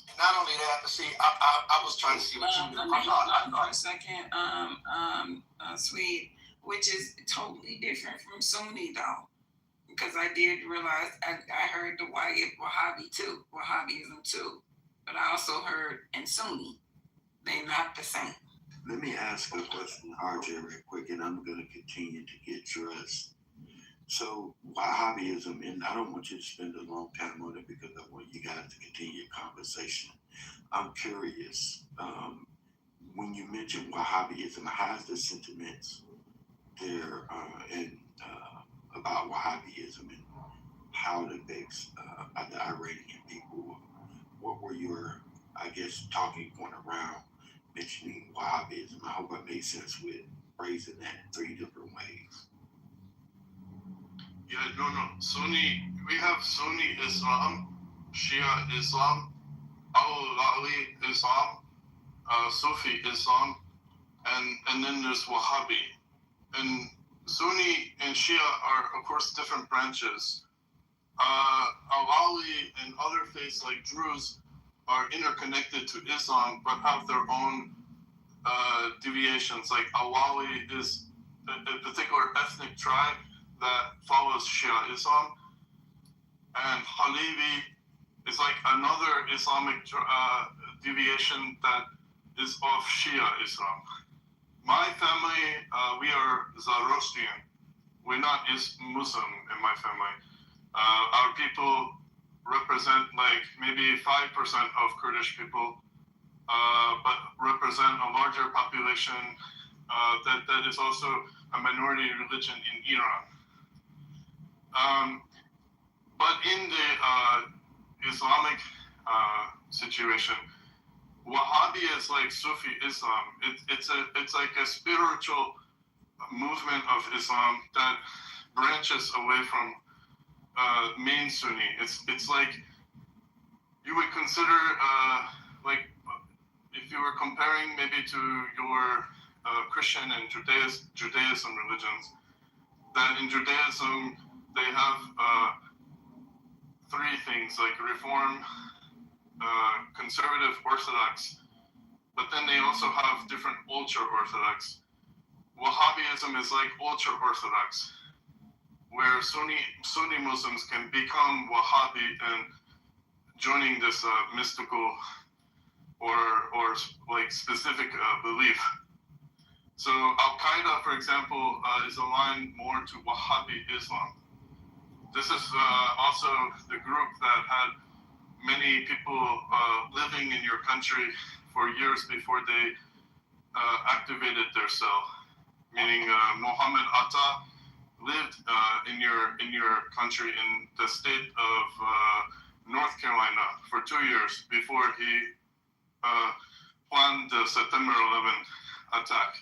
And not only that, but see, I was trying to see what you Let me hold on for a second, Sweet, which is totally different from Sunni though, because I did realize I heard the Wahhabism too, but I also heard in Sunni, they're not the same. Let me ask a question, RJ, real quick, and I'm going to continue to get dressed. So, Wahhabism, and I don't want you to spend a long time on it because I want you guys to continue your conversation. I'm curious, when you mention Wahhabism, how's the sentiments there about Wahhabism? how it affects the Iranian people. What were your, I guess, talking point around mentioning Wahhabism? I hope I made sense with phrasing that in 3 different ways. Yeah, no. We have Sunni Islam, Shia Islam, Al-Ghali Islam, Sufi Islam, and then there's Wahhabi. And Sunni and Shia are, of course, different branches. Al-Ghali and other faiths like Druze are interconnected to Islam, but have their own deviations. Like Al-Ghali is a particular ethnic tribe that follows Shia Islam, and Halevi is like another Islamic deviation that is of Shia Islam. My family, we are Zoroastrian. We're not Muslim in my family. Our people represent like maybe 5% of Kurdish people, but represent a larger population that is also a minority religion in Iran. But in the Islamic situation, Wahhabi is like Sufi Islam. It's like a spiritual movement of Islam that branches away from main Sunni. It's like you would consider like if you were comparing maybe to your Christian and Judaism religions, that in Judaism they have 3 things like Reform, Conservative, Orthodox, but then they also have different ultra-Orthodox. Wahhabism is like ultra-Orthodox, where Sunni Muslims can become Wahhabi and joining this mystical or like specific belief. So Al-Qaeda, for example, is aligned more to Wahhabi Islam. This is also the group that had many people living in your country for years before they activated their cell. Meaning Mohammed Atta lived in your country in the state of North Carolina for 2 years before he planned the September 11th attack.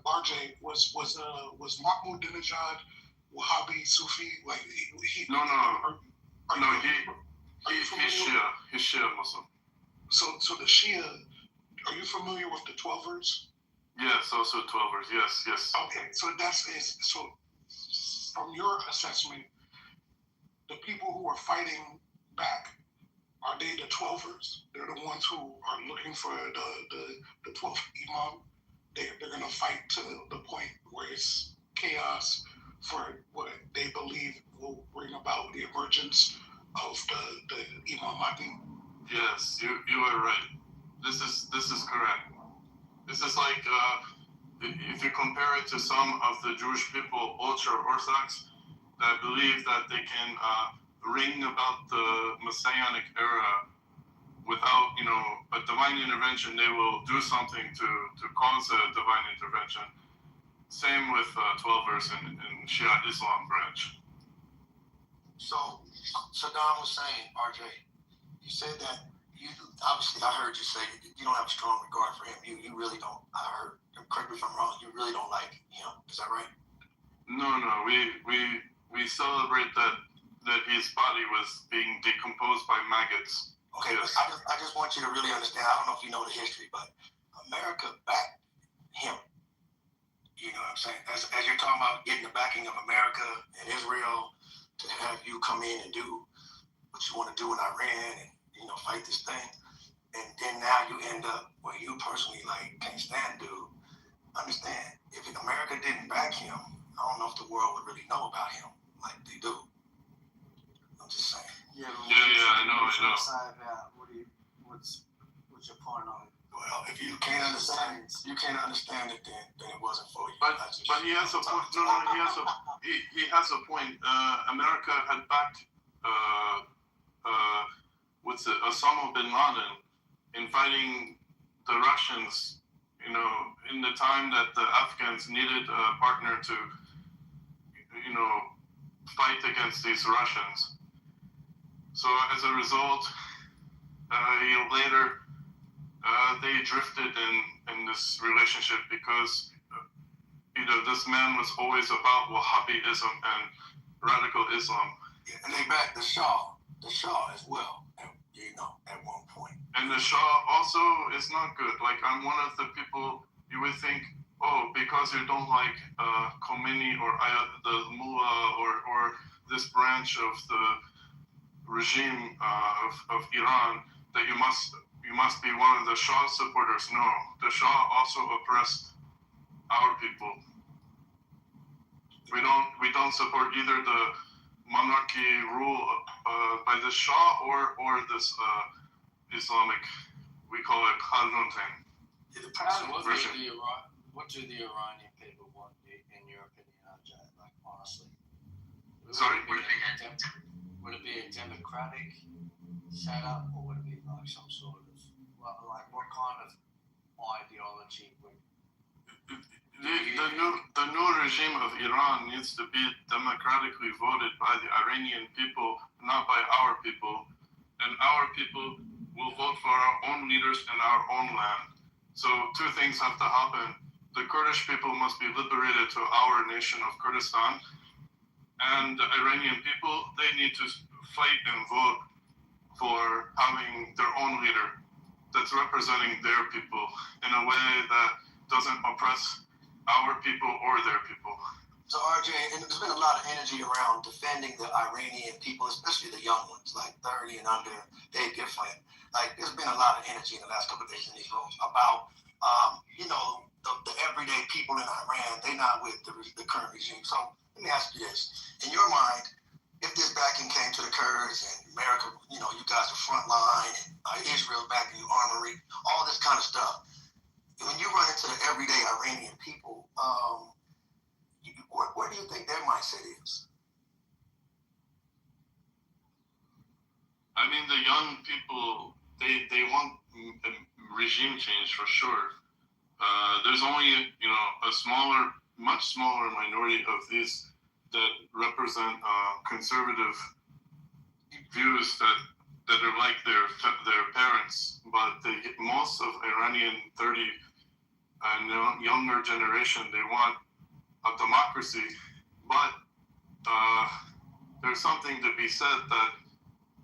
RJ, was Mahmoudinejad Wahhabi Sufi? Like he No, he's Shia Muslim. So the Shia, are you familiar with the 12ers? Yes, also 12ers. Yes. Okay, so so from your assessment, the people who are fighting back, are they the 12ers? They're the ones who are looking for the 12th Imam. They're going to fight to the point where it's chaos for what they believe will bring about the emergence of the Imam Mahdi. Yes, you are right. This is correct. This is like if you compare it to some of the Jewish people, ultra-Orthodox, that believe that they can bring about the Messianic era without, a divine intervention. They will do something to cause a divine intervention. Same with 12ers in Shia Islam branch. So Saddam was saying, RJ, you said that obviously I heard you say you don't have a strong regard for him. You really don't. I heard, correct me if I'm wrong, you really don't like him. Is that right? No. We celebrate that his body was being decomposed by maggots. Okay, yes. I just want you to really understand. I don't know if you know the history, but America backed him. You know what I'm saying? As you're talking about getting the backing of America and Israel to have you come in and do what you want to do in Iran and, fight this thing. And then now you end up where you personally can't stand dude. Understand, if America didn't back him, I don't know if the world would really know about him like they do. I'm just saying. Yeah, I know. What's your point on it? Well, if you can't understand it, then it wasn't for you. But he has a point. No, he has a point. America had backed Osama bin Laden in fighting the Russians. In the time that the Afghans needed a partner to, fight against these Russians. So as a result, a year later, they drifted in this relationship because this man was always about Wahhabism and radical Islam. Yeah, and they backed the Shah as well, at one point. And the Shah also is not good. Like, I'm one of the people you would think, because you don't like Khomeini or the mullah or this branch of the regime of Iran, that you must be one of the Shah supporters. No, the Shah also oppressed our people. We don't support either the monarchy rule by the Shah or this Islamic, we call it Qanun thing. What do the Iranian people want, in your opinion, Jay? Like, honestly, sorry, would it be a democratic setup, or would it be like some sort of what kind of ideology would? The new regime of Iran needs to be democratically voted by the Iranian people, not by our people. And our people will vote for our own leaders in our own land. So two things have to happen. The Kurdish people must be liberated to our nation of Kurdistan. And the Iranian people, they need to fight and vote for having their own leader that's representing their people in a way that doesn't oppress our people or their people. So RJ, and there's been a lot of energy around defending the Iranian people, especially the young ones, like 30 and under, Dave Giffland. Like, there's been a lot of energy in the last couple of days in these rooms about, the everyday people in Iran. They're not with the current regime. So let me ask you this. In your mind, if this backing came to the Kurds and America, you guys are frontline, and Israel's backing you, armory, all this kind of stuff, when you run into the everyday Iranian people, where do you think their mindset is? I mean, the young people, they want a regime change for sure. There's only, a much smaller minority of these that represent conservative views that are like their parents. But most of Iranian 30 and younger generation, they want a democracy. But there's something to be said that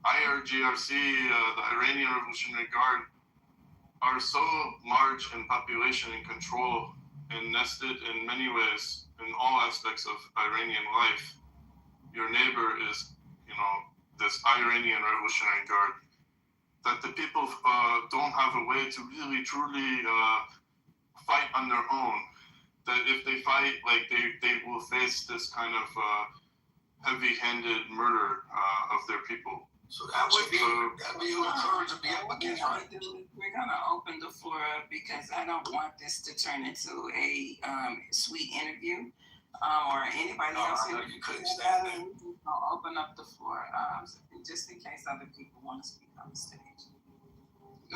IRGRC, the Iranian Revolutionary Guard, are so large in population and control and nested in many ways in all aspects of Iranian life. Your neighbor is, this Iranian Revolutionary Guard, that the people don't have a way to really, truly fight on their own. That if they fight, they will face this kind of heavy-handed murder of their people. So that would be who the Kurds would be up against, right? We're gonna open the floor up because I don't want this to turn into a sweet interview or anybody else. You couldn't stand that. I'll open up the floor just in case other people want to speak on the stage.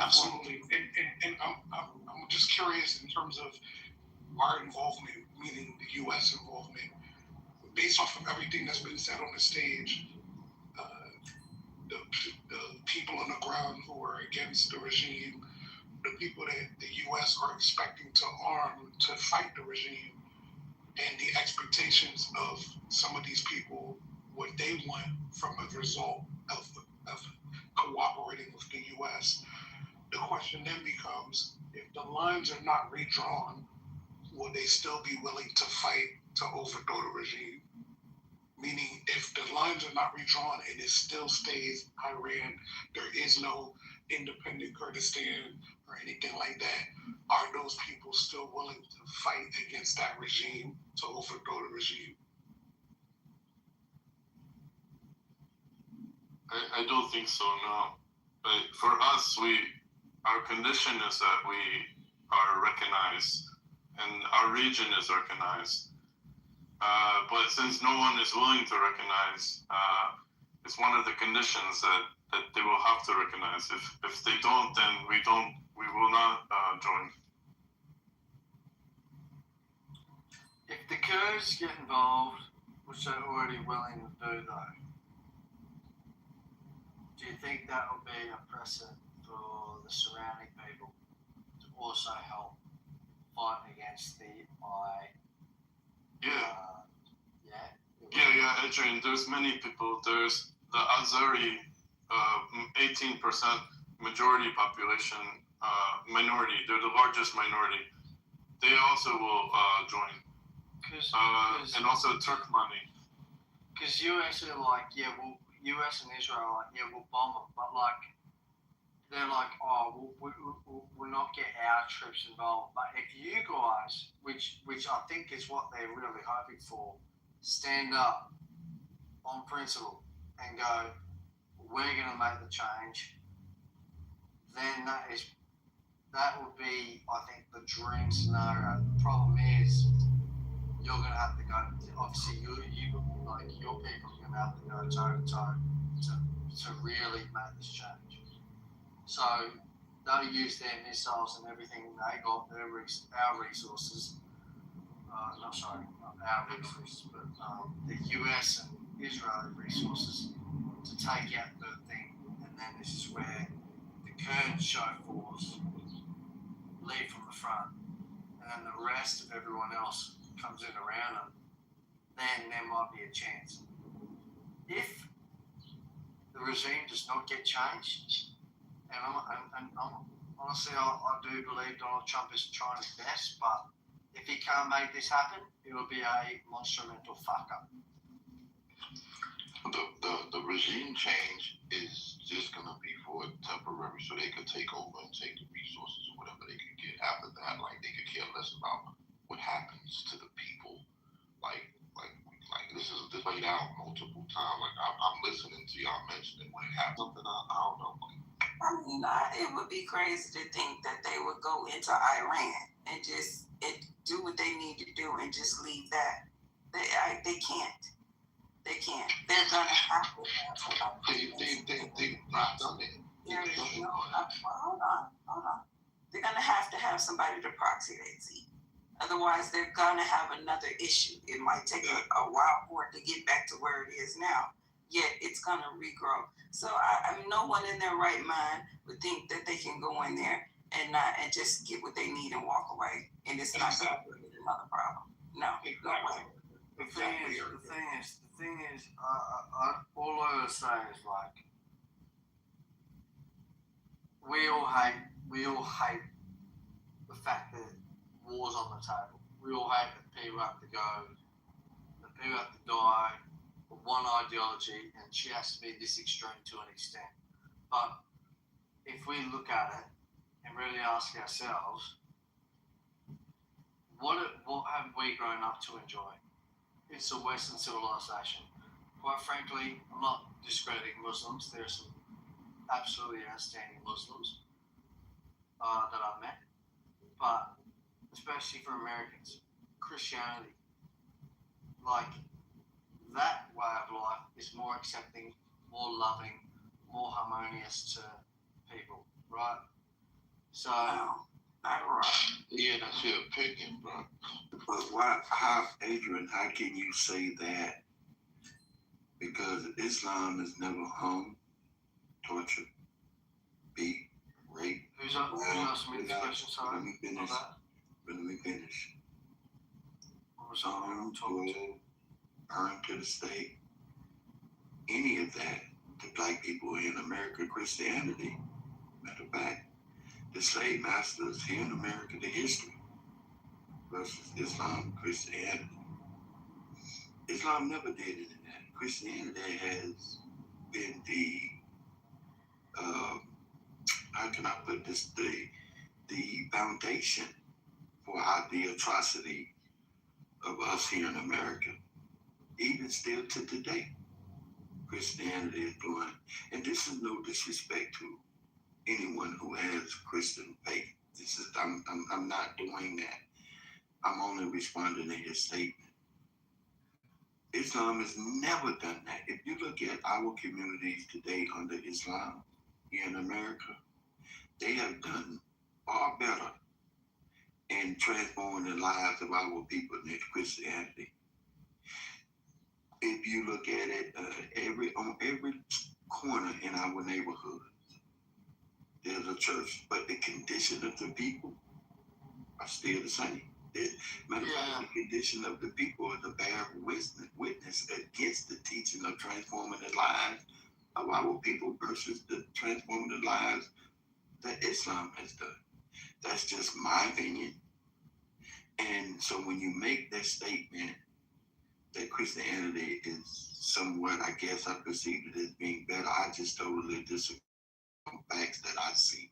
Absolutely, and I'm just curious in terms of our involvement, meaning the U.S. involvement, based off of everything that's been said on the stage. The people on the ground who are against the regime, the people that the U.S. are expecting to arm to fight the regime, and the expectations of some of these people, what they want from a result of cooperating with the U.S. The question then becomes, if the lines are not redrawn, will they still be willing to fight to overthrow the regime? Meaning, if the lines are not redrawn and it still stays Iran, there is no independent Kurdistan or anything like that, are those people still willing to fight against that regime to overthrow the regime? I don't think so, no. But for us, our condition is that we are recognized and our region is recognized. But since no one is willing to recognize, it's one of the conditions that they will have to recognize. If they don't, then we will not join. If the Kurds get involved which they're already willing to do though. Do you think that will be a precedent for the surrounding people to also help fight against the Yeah, Adrian, there's many people. There's the Azeri, 18% majority population, minority. They're the largest minority. They also will join. And also Turkmeni. Because US are like, US and Israel are like, we'll bomb them. But like, they're like, we'll not get our troops involved. But if you guys, which I think is what they're really hoping for, stand up on principle and go, we're going to make the change, then that would be, I think, the dream scenario. The problem is, you're going to have to go. Obviously, you like your people are going to have to go toe to toe to really make this change. So they'll use their missiles and everything they got, our resources. Not our resources, but the US and Israeli resources to take out the thing. And then this is where the Kurds show force, lead from the front, and then the rest of everyone else comes in around them. Then there might be a chance. If the regime does not get changed, and honestly, I do believe Donald Trump is trying his best, but if he can't make this happen, it will be a monumental fuck up. The regime change is just going to be for temporary, so they could take over and take the resources or whatever they could get. After that, like, they could care less about what happens to the people. Like this played out multiple times. Like, I'm listening to y'all mention it when it happens. Something I don't know. I mean, it would be crazy to think that they would go into Iran and just do what they need to do and just leave that. They can't. They can't. They're gonna have to have somebody. They not done it. Hold on. They're gonna have to have somebody to proxy that seat. Otherwise, they're gonna have another issue. It might take a while for it to get back to where it is now. Yet it's gonna regrow. So I mean, no one in their right mind would think that they can go in there and just get what they need and walk away, and it's not gonna be another problem. No, no way. The thing is, all I would say is, like, we all hate the fact that war's on the table. We all hate that people have to go, that people have to die for one ideology, and she has to be this extreme to an extent. But if we look at it and really ask ourselves, what have we grown up to enjoy? It's a Western civilization. Quite frankly, I'm not discrediting Muslims. There are some absolutely outstanding Muslims that I've met, but especially for Americans, Christianity, like, that way of life is more accepting, more loving, more harmonious to people, right? So, yeah, that's your opinion, bro. But Adrian, how can you say that? Because Islam has never hung, tortured, beat, raped. Who's asking me this question, sorry? Let me finish. Earned to the state. Any of that to black people in America, Christianity. Matter of fact, the slave masters here in America, the history versus Islam, Christianity. Islam never did any of that. Christianity has been the, how can I put this, the foundation for the atrocity of us here in America. Even still to today, Christianity is doing, and this is no disrespect to anyone who has Christian faith. This is I'm not doing that. I'm only responding to his statement. Islam has never done that. If you look at our communities today under Islam here in America, they have done far better in transforming the lives of our people than Christianity. you look at it, on every corner in our neighborhood, there's a church, but the condition of the people are still the same. Matter of fact, the condition of the people is a bad witness against the teaching of transforming the lives of our people versus the transforming the lives that Islam has done. That's just my opinion. And so when you make that statement that Christianity is somewhat, I guess I perceive it as being better, I just totally disagree with facts that I see.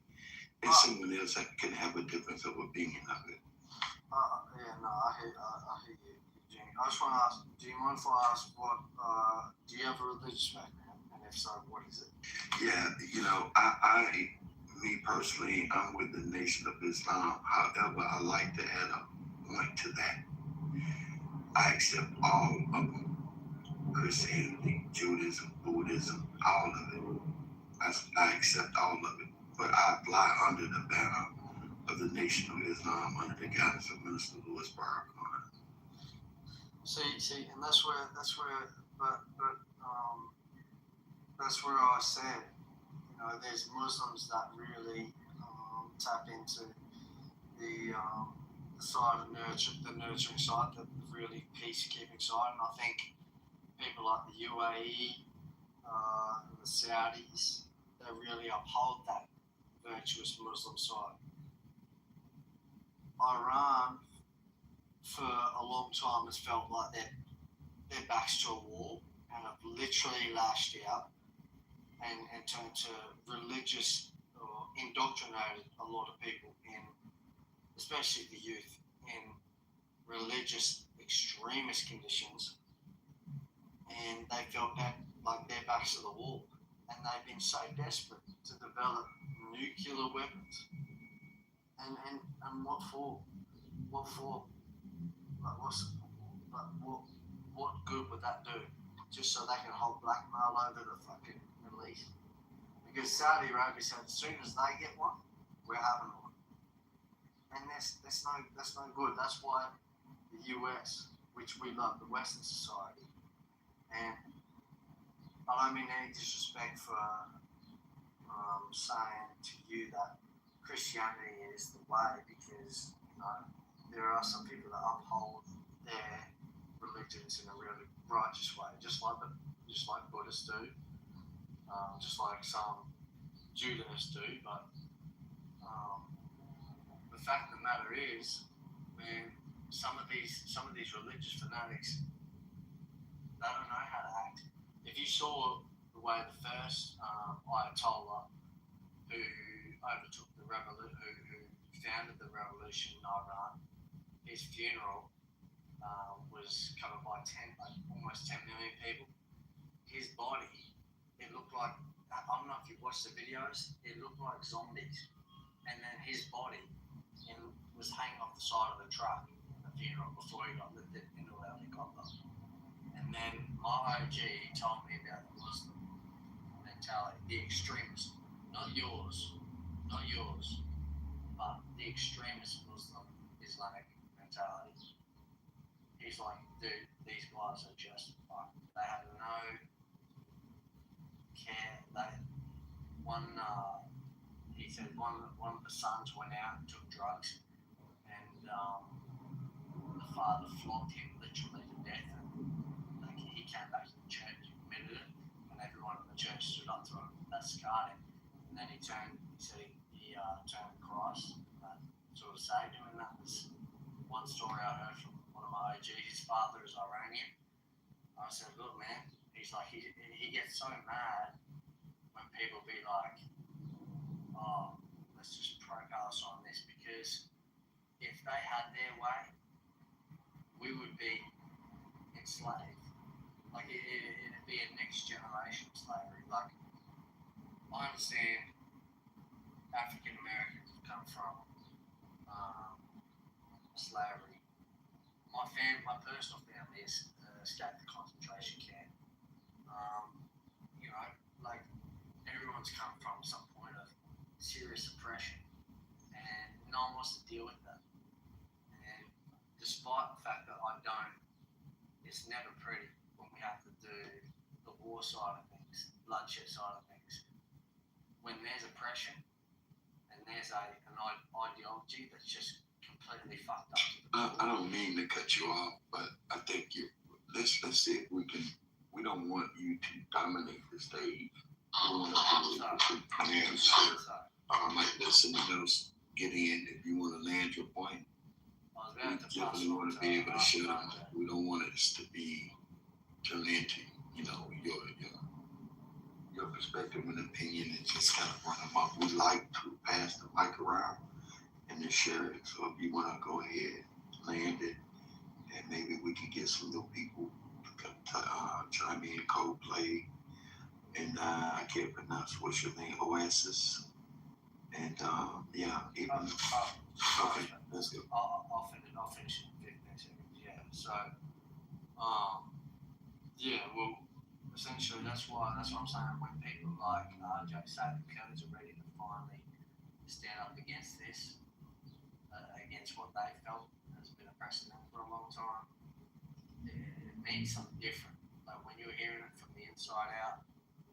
And someone else can have a difference of opinion of it. I hear you, Jimmy. I just want to ask, do you mind if I ask do you have a religious background? And if so, what is it? Yeah, me personally, I'm with the Nation of Islam. However, I like to add a point to that. I accept all of them. Christianity, Judaism, Buddhism, all of it. I accept all of it. But I fly under the banner of the Nation of Islam under the guidance of Minister Louis Farrakhan. See, and that's where I said, there's Muslims that really tap into the side of the nurturing side, the really peacekeeping side, and I think people like the UAE, the Saudis, they really uphold that virtuous Muslim side. Iran, for a long time, has felt like their backs to a wall and have literally lashed out and turned to religious or indoctrinated a lot of people especially the youth, in religious extremist conditions, and they felt like their backs to the wall, and they've been so desperate to develop nuclear weapons. And what for? What for? What good would that do? Just so they can hold blackmail over the fucking Middle East? Because Saudi Arabia said as soon as they get one, we're having one. And that's no good. That's why the US, which we love, the Western society, and I don't mean any disrespect for saying to you that Christianity is the way, because there are some people that uphold their religions in a really righteous way, just like Buddhists do, just like some Judahists do. But the fact of the matter is, man, some of these religious fanatics, they don't know how to act. If you saw the way the first Ayatollah who overtook the revolution, who founded the revolution in Iran, his funeral was covered by almost 10 million people. His body, it looked like, I don't know if you watched the videos, it looked like zombies. And then his body was hanging off the side of the truck in the funeral before he got lifted into a helicopter. And then my OG told me about the Muslim mentality, the extremist, not yours, but the extremist Muslim Islamic mentality. He's like, dude, these guys are just fucked. They have no care. He said one of the sons went out and took drugs, and the father flogged him literally to death. And he came back to the church, admitted it, and everyone in the church stood up to him. That scarred him. And then he turned to Christ. That sort of saved him. And that was one story I heard from one of my OGs. His father is Iranian. I said, look, man, he's like, he gets so mad when people be like, oh, let's just pass on this, because if they had their way, we would be enslaved. Like, it'd be a next generation slavery. Like, I understand African Americans have come from slavery. My personal family escaped the concentration camp. Like, everyone's come from some point of serious oppression, and no one wants to deal with that. And despite the fact that I don't, it's never pretty when we we have to do the war side of things, bloodshed side of things. When there's oppression and there's an ideology that's just completely fucked up. I don't mean to cut you off, but I think let's see if we can. We don't want you to dominate the stage. We want to let someone else get in if you want to land your point. We definitely want to be able to shut them up. We don't want it to be turned into, your perspective and opinion and just kind of run them up. We like to pass the mic around and then share it. So if you want to go ahead, land it, and maybe we can get some new people to chime in, Coldplay, and I can't pronounce what's your name, Oasis, and even okay, let's go. I'll finish in 15 seconds. Yeah. So, well, essentially that's what I'm saying. When people like RJ say the Kurds are ready to finally stand up against this, against what they felt has been oppressing them for a long time, it means something different. Like when you're hearing it from the inside out,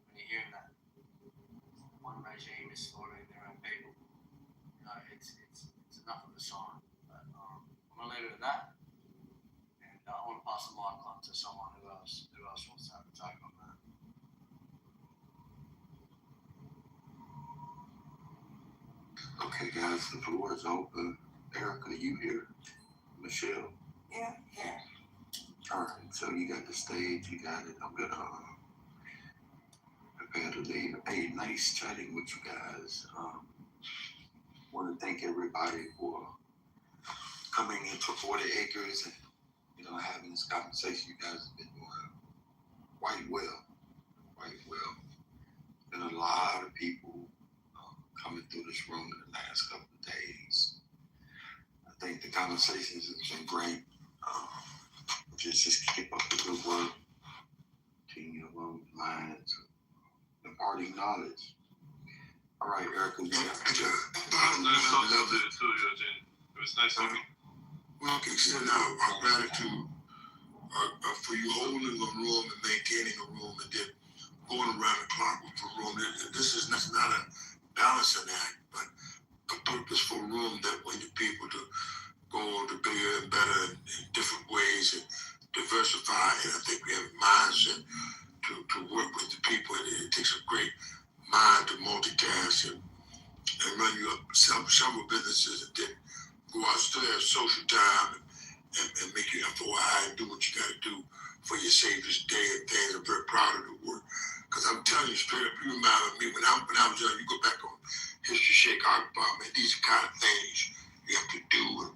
when you're hearing that one regime is slaughtering their own people, it's enough of a sign. But I'm gonna leave it at that, and I want to pass the mic on to someone who else wants to have a take on that. Okay, guys, the floor is open. Erica, you here? Michelle? Yeah. All right, so you got the stage, you got it. I'm gonna prepare to leave. Hey, nice chatting with you guys. Want to thank everybody for coming into 40 Acres and having this conversation. You guys have been doing quite well. Been a lot of people coming through this room in the last couple of days. I think the conversations have been great. Just keep up the good work. Continue along the lines of imparting knowledge. All right, Erica. Nice talking to you, Eugene. It was nice talking. We can extend our gratitude for you holding the room and maintaining a room and then going around the clock with the room. This is not a balancing act, but a purposeful room that when you people to go to bigger and better in different ways and diversify. And I think we have a mindset to work with the people. It takes a great mind to multitask and run you up several businesses and then go out, still have social time and make you FOI and do what you got to do for your Savior's Day and things. I'm very proud of the work. Because I'm telling you straight up, you remind me when I was young, you go back on History Shake Art Department, these are kind of things you have to do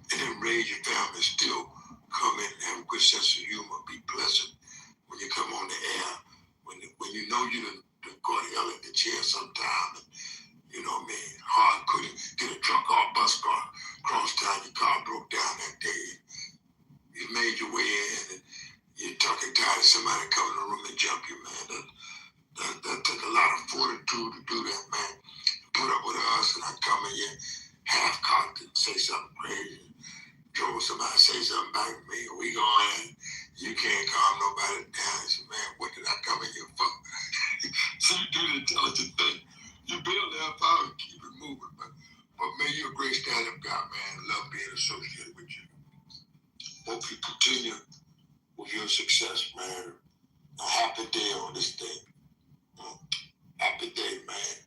and then raise your family, still come in and have a good sense of humor, be pleasant when you come on the air, when you know you done go to hell in the chair sometime, and, you know what I mean, hard couldn't get a truck or bus car cross town, your car broke down that day, you made your way in, and you're talking tired of somebody coming in the room and jump you, man. That took a lot of fortitude to do that, man. Put up with us, and I come in here half-cocked and say something crazy. Joe, somebody say something back to me, we going, you can't calm nobody down. I said, man, what did I come in here for? So you do the intelligent thing. You build that power and keep it moving. But man, you're a great stand-up guy, man. Love being associated with you. Hope you continue with your success, man. A happy day on this day. Happy day, man.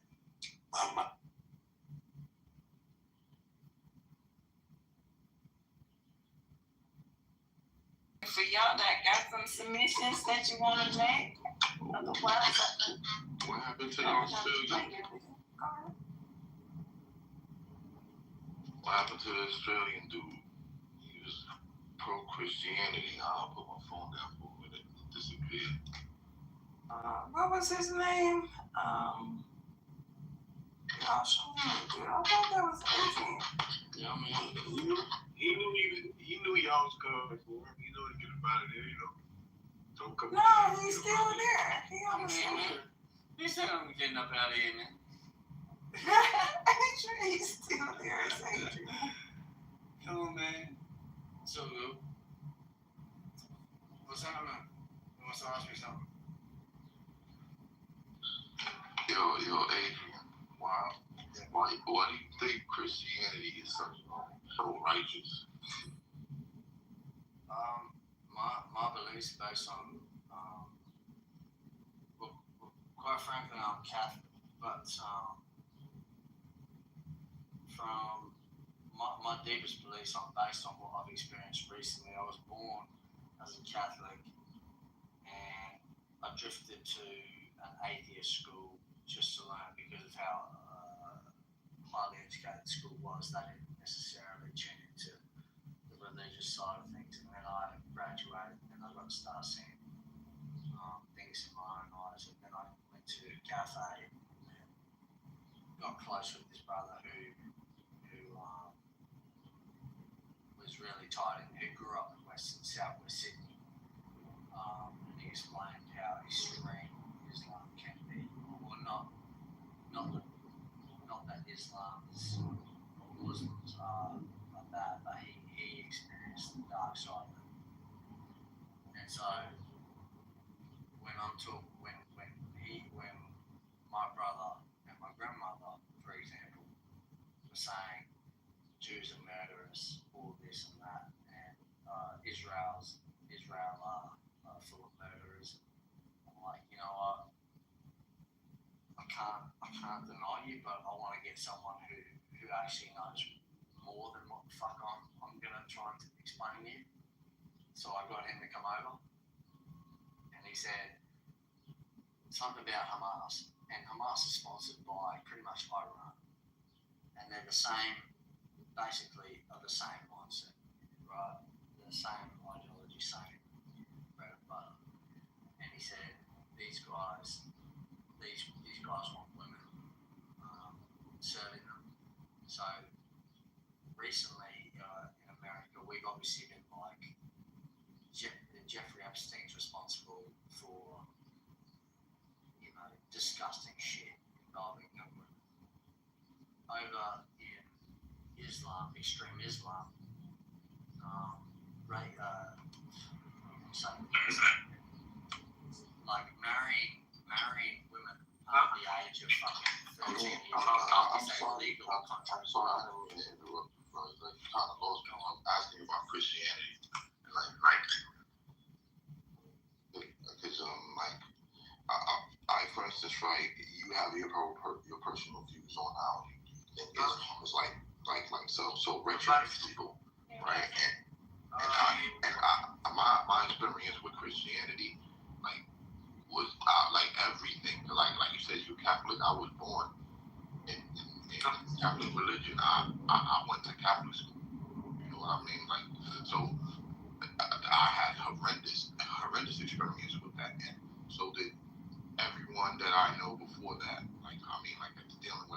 For y'all that got some submissions that you want to make, otherwise, what happened to the Australian? What happened to the Australian dude? He was pro-Christianity. I'll put my phone down for a minute. It disappeared. What was his name? Gosh, I thought that was Adrian. Yeah, I mean, he knew y'all was coming for him. He knew to get him out of there, Don't come. No, he's still there. He said I'm getting up out of here, man. Adrian, he's still there. It's Adrian. Come on, man. So good. What's happening? wants to ask me something. Yo, Adrian. Wow. Why do you think Christianity is so righteous? My beliefs based on, well, quite frankly, I'm Catholic, but from my deepest beliefs are based on what I've experienced recently. I was born as a Catholic, and I drifted to an atheist school just to learn because of how highly educated school was. They didn't necessarily tune into the religious side of things, and then I graduated and I got to start seeing things in my own eyes, and then I went to cafe and got close with this brother who was really tight and who grew up in southwest Sydney. And he explained how extreme Islam can be. Well, not that Islam is or Muslims are bad, but he experienced the dark side of it. And so when my brother and my grandmother, for example, were saying Jews are murderers, all this and that, and Israel are full of murderers. I'm like, you know what? I can't deny you, but I want to get someone who actually knows more than what the fuck I'm gonna try and explain to you. So I got him to come over, and he said something about Hamas, and Hamas is sponsored by pretty much Iran, and they're the same, basically are the same mindset, right? They're the same ideology, same bread and butter. And he said these guys want women serving them. So recently in America, we've obviously been like Jeffrey Epstein's responsible for disgusting shit involving young women. Over in Islam, extreme Islam, like marrying women under the age of fucking 13 years old is illegal in country. I'm sorry, I didn't mean to interrupt you, bro. Like, you kind of lost me. I'm asking about Christianity. Because for instance, right, you have your personal views on how you think Islam is like so wretched people, right? And my experience with Christianity, like, was like everything. Like you said, you're Catholic. I was born in Catholic religion. I went to Catholic school. You know what I mean? Like, so I had horrendous experience with that, and so did everyone that I know before that. Like, I mean, like, dealing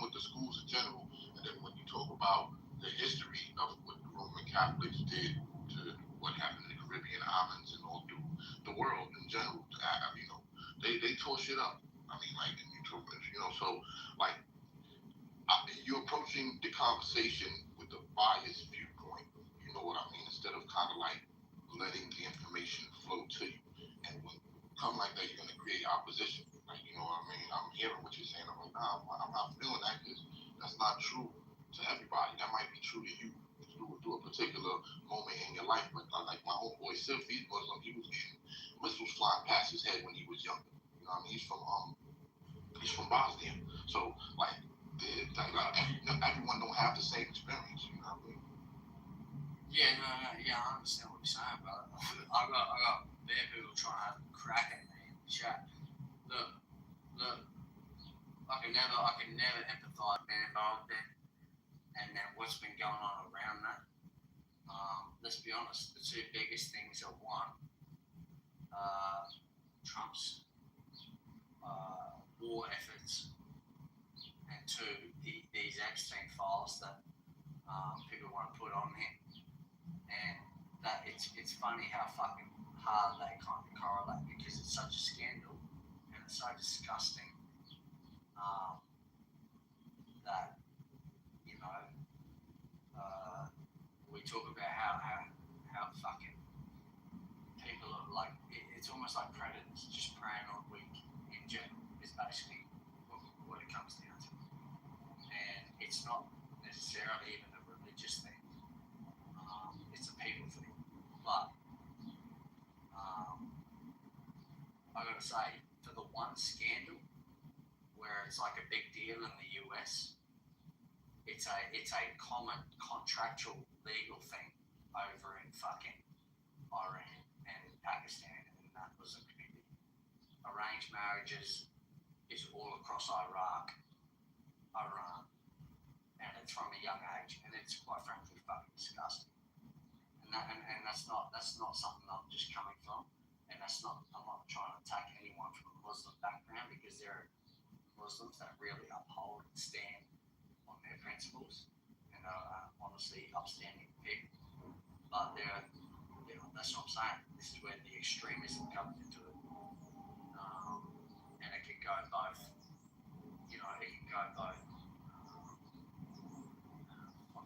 with the schools in general, and then when you talk about the history of what the Roman Catholics did to what happened in the Caribbean islands and all through the world in general, they tore shit up. I mean, like, so like, you're approaching the conversation with a biased viewpoint. You know what I mean? Instead of kind of like letting the information flow to you, and when come like that, you're gonna create opposition. Like, you know what I mean? I'm hearing what you're saying. I'm like, nah, I'm not feeling that because that's not true to everybody. That might be true to you through a particular moment in your life. But like my homeboy Sif, he's Muslim. He was getting missiles flying past his head when he was younger. You know what I mean? He's from Bosnia. So like everyone don't have the same experience. You know what I mean? Yeah, I understand what you're saying, but I got bare people trying to have a crack at me in the chat. Look, I can never empathise being involved in, and then what's been going on around that. Let's be honest, the two biggest things are one, Trump's war efforts, and two, these Epstein files that people want to put on him. And that it's funny how fucking hard they kind of correlate because it's such a scandal and it's so disgusting that we talk about how fucking people are like it's it's almost like predators just preying on weak in general is basically what it comes down to. And it's not necessarily even a religious thing. It's a people thing. But I gotta say, for the one scandal where it's like a big deal in the US, it's a common contractual legal thing over in fucking Iran and Pakistan and that Muslim community. Arranged marriages is all across Iran, and it's from a young age, and it's quite frankly fucking disgusting. And that's not something I'm just coming from, and I'm not trying to attack anyone from a Muslim background because there are Muslims that really uphold and stand on their principles and are honestly upstanding people. But that's what I'm saying. This is where the extremism comes into it, and it can go both. It can go both.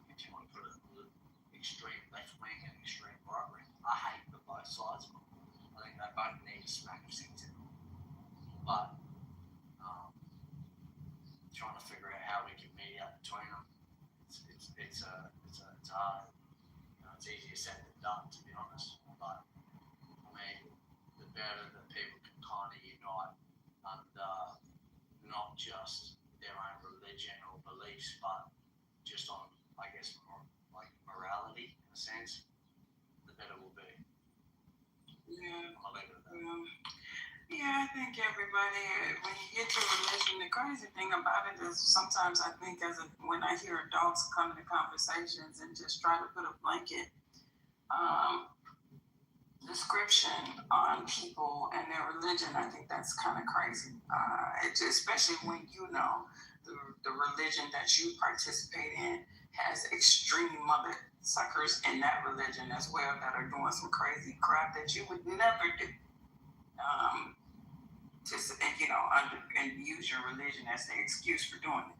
If you want to put it, extreme left wing and extreme right wing. I hate the both sides of them. I think they both need a smack of sense in them. But trying to figure out how we can mediate between them, it's hard. It's easier said than done, to be honest. But I mean, the better that people can kind of unite under not just their own religion or beliefs, but just on, I guess, more like morality in a sense, the better we'll be. Yeah. I'll leave it at that. Yeah, I think everybody, when you get to religion, the crazy thing about it is sometimes I think when I hear adults come into conversations and just try to put a blanket description on people and their religion, I think that's kind of crazy. Especially when you know the religion that you participate in has extreme mother suckers in that religion as well that are doing some crazy crap that you would never do. And use your religion as the excuse for doing it.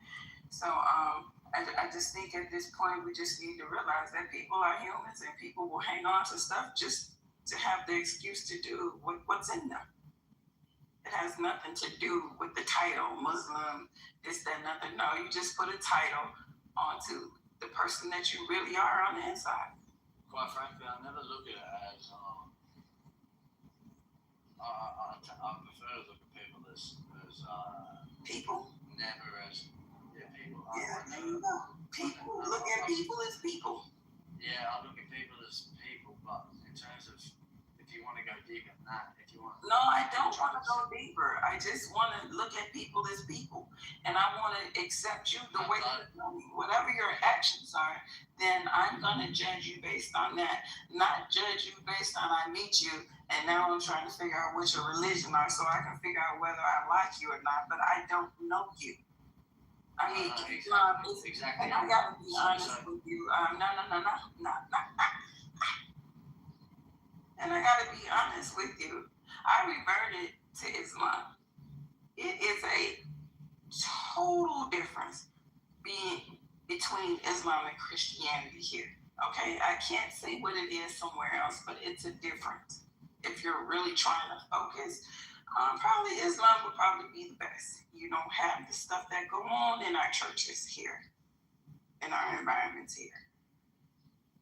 So I just think at this point we just need to realize that people are humans and people will hang on to stuff just to have the excuse to do what's in them. It has nothing to do with the title, Muslim, this, that, nothing. No, you just put a title onto the person that you really are on the inside. Quite frankly, I never look at it as I prefer to look at people as people. Never as people. Yeah, there you go. People. Look at people as people. Yeah, I look at people as people, but in terms of if you want to go deeper than that, No, I don't want to go deeper. I just want to look at people as people, and I want to accept you the way whatever your actions are. Then I'm gonna judge you based on that, not judge you based on I meet you and now I'm trying to figure out what your religion are so I can figure out whether I like you or not. But I don't know you. I mean, exactly. And I gotta be honest with you. No. And I gotta be honest with you. I reverted to Islam. It is a total difference between Islam and Christianity here. Okay, I can't say what it is somewhere else, but it's a difference. If you're really trying to focus, probably Islam would probably be the best. You don't have the stuff that go on in our churches here, in our environments here.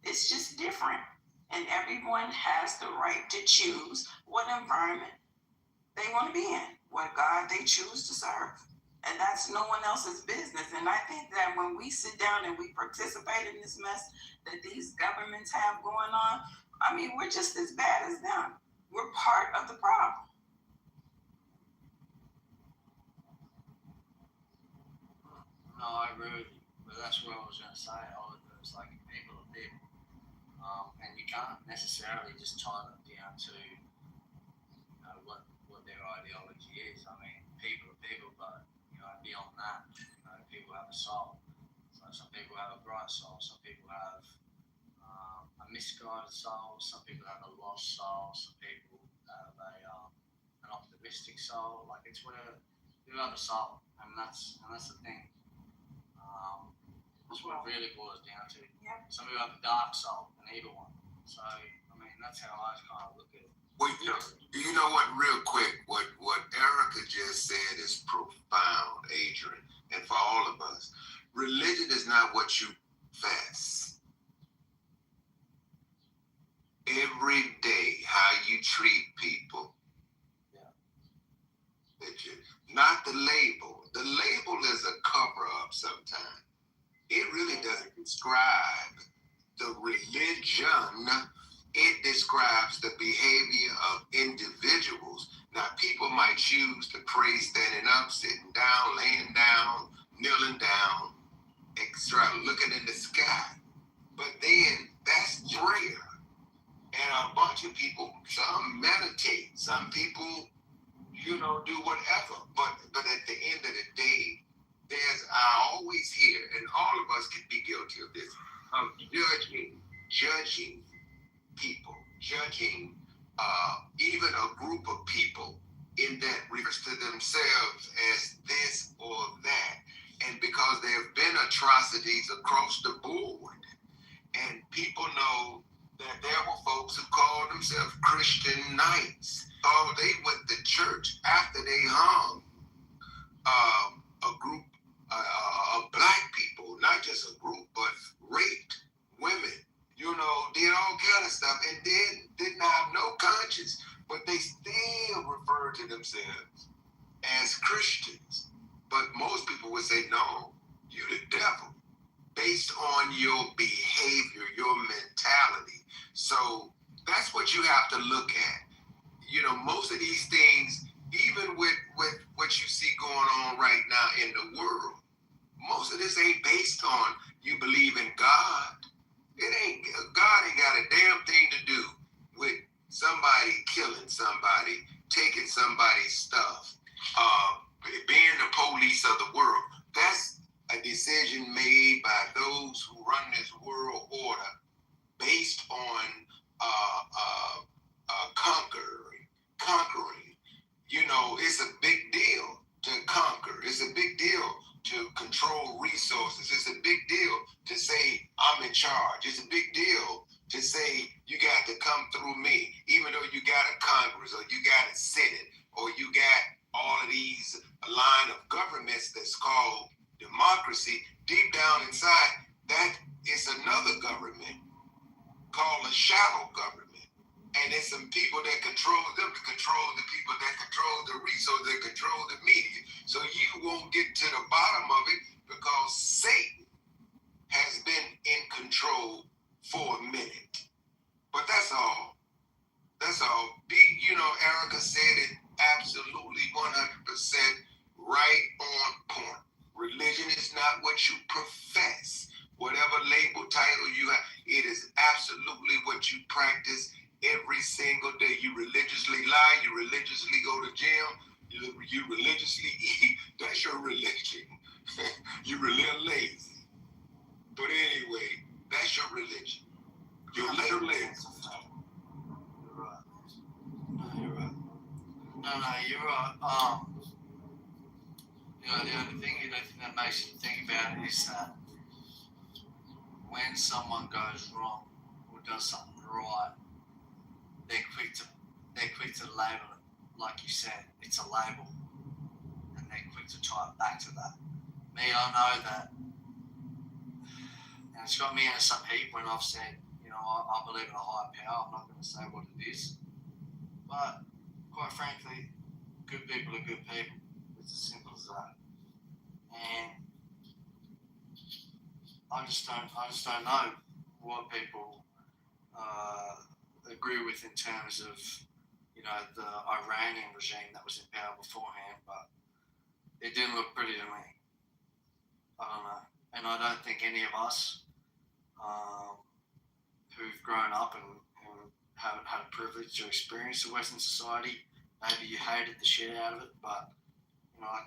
It's just different. And everyone has the right to choose what environment they want to be in, what God they choose to serve. And that's no one else's business. And I think that when we sit down and we participate in this mess that these governments have going on, I mean, we're just as bad as them. We're part of the problem. No, I agree with you. But that's what I was going to say. It's like people are people. And you can't necessarily just tie them down to what their ideology is. I mean, people are people, but beyond that, people have a soul. So some people have a bright soul, some people have a misguided soul, some people have a lost soul, some people have an optimistic soul. Like it's whatever. You have a soul, and that's the thing. That's what it really boils down to. Yeah. Some people have a dark soul, an evil one. So I mean, And that's how I kind of look at it. Well, you know what, real quick, what Erica just said is profound, Adrian, and for all of us. Religion is not what you profess. Every day, how you treat people. Not the label. The label is a cover-up sometimes. It really doesn't describe the religion. It describes the behavior of individuals. Now, people might choose to pray standing up, sitting down, laying down, kneeling down, extra looking in the sky. But then that's prayer. And a bunch of people, some meditate, some people, do whatever. But at the end of the day, I always hear, and all of us can be guilty of this, of judging people, judging even a group of people in that refers to themselves as this or that. And because there have been atrocities across the board, and people know that there were folks who called themselves Christian Knights. Oh, they went to church after they hung a group of black people, not just a group, but raped women, did all kind of stuff, and then didn't have no conscience, but they still refer to themselves as Christians. But most people would say, no, you the devil, based on your behavior, your mentality. So that's what you have to look at. Most of these things, even with what you see going on right now in the world, most of this ain't based on you believe in God. God ain't got a damn thing to do with somebody killing somebody, taking somebody's stuff, being the police of the world. That's a decision made by those who run this world order based on conquering. It's a big deal to conquer. It's a big deal to control resources. It's a big deal to say I'm in charge. It's a big deal to say you got to come through me, even though you got a Congress or you got a Senate or you got all of these line of governments that's called democracy. Deep down inside, that is another government called a shadow government. And there's some people that control them to control the people that control the resources, that control the media. So you won't get to the bottom of it because Satan has been in control for a minute. But that's all. That's all. Erica said it absolutely 100% right on point. Religion is not what you profess. Whatever label, title you have, it is absolutely what you practice every single day. You religiously lie, you religiously go to jail, you religiously eat. That's your religion. You're a little lazy. But anyway, that's your religion. You're a little lazy. You're right. No, you're right. The only thing that makes you think about it is that when someone goes wrong or does something right, they're quick to label it. Like you said, it's a label, and they're quick to tie it back to that. Me, I know that, and it's got me into some heat when I've said, I believe in a higher power. I'm not going to say what it is, but quite frankly, good people are good people. It's as simple as that. And I just don't know what people agree with in terms of the Iranian regime that was in power beforehand, but it didn't look pretty to me. I don't know, and I don't think any of us who've grown up and have had a privilege to experience the Western society, maybe you hated the shit out of it, but I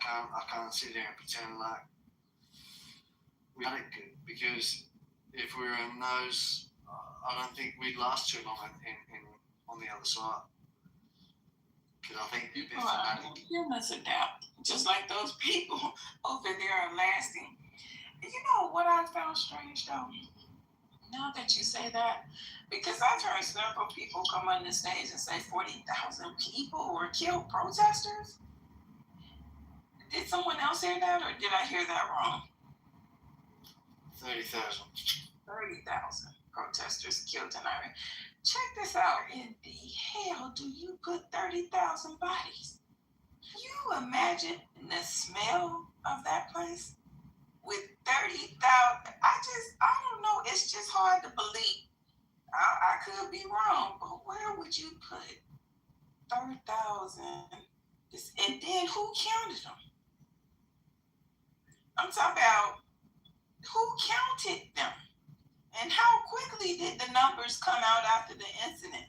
can't sit there and pretend like we had it good, because if we were in those, I don't think we'd last too long on the other side. Because I think people humans adapt, just like those people over there are lasting. You know what I found strange though? Now that you say that, because I've heard several people come on the stage and say 40,000 people were killed, protesters. Did someone else hear that, or did I hear that wrong? 30,000. 30,000 protesters killed in Iran. Check this out. In the hell do you put 30,000 bodies? You imagine the smell of that place with 30,000? I don't know. It's just hard to believe. I could be wrong, but where would you put 30,000? And then who counted them? I'm talking about who counted them? And how quickly did the numbers come out after the incident?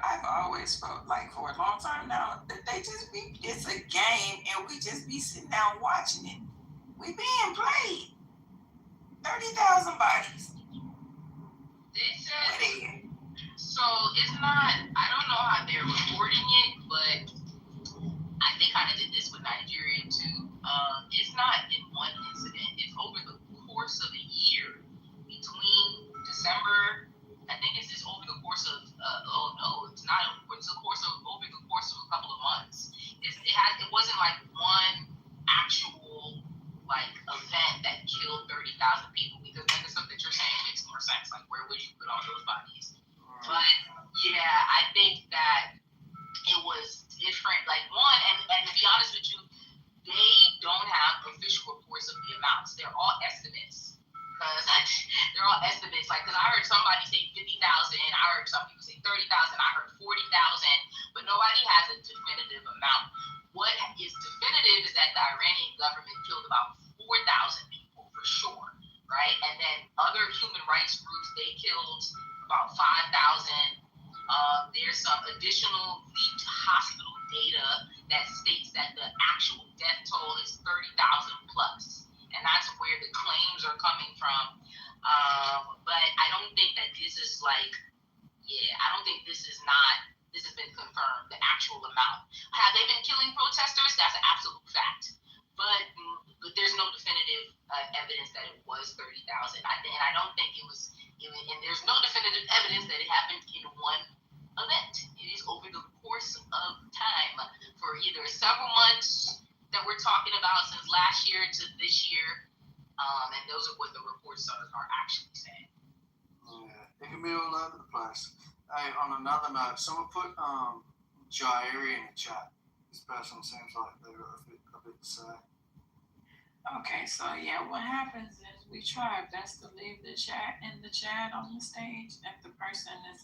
I've always felt like for a long time now that it's a game and we just be sitting down watching it. We being played. 30,000 bodies. So it's not, I don't know how they're reporting it, but they kind of did this with Nigeria too. It's not in one incident. It's over the course of a year between December. I think it's just over the course of. It's not. It's over the course of a couple of months. It wasn't like one actual event that killed 30,000 people, because then the stuff that you're saying makes more sense. Like, where would you put all those bodies? But yeah, I think that it was different. Like, one, and to be honest with you, they don't have official reports of the amounts. They're all estimates. They're all estimates. Because I heard somebody say 50,000, I heard some people say 30,000, I heard 40,000, but nobody has a definitive amount. What is definitive is that the Iranian government killed about 4,000 people for sure, right? And then other human rights groups, they killed about 5,000. There's some additional leaked hospital data that states that the actual death toll is 30,000 plus. And that's where the claims are coming from. But I don't think that this is I don't think this has been confirmed, the actual amount. Have they been killing protesters? That's an absolute fact. But there's no definitive evidence that it was 30,000. And I don't think it was, and there's no definitive evidence that it happened in one event. It is over the course of time for either several months that we're talking about since last year to this year, and those are what the reports are actually saying. Yeah, it can be all over the place. Hey, on another note, someone put Jairi in the chat. This person seems like they've got a bit to say. Okay, so yeah, what happens is we try our best to leave the chat on the stage. If the person is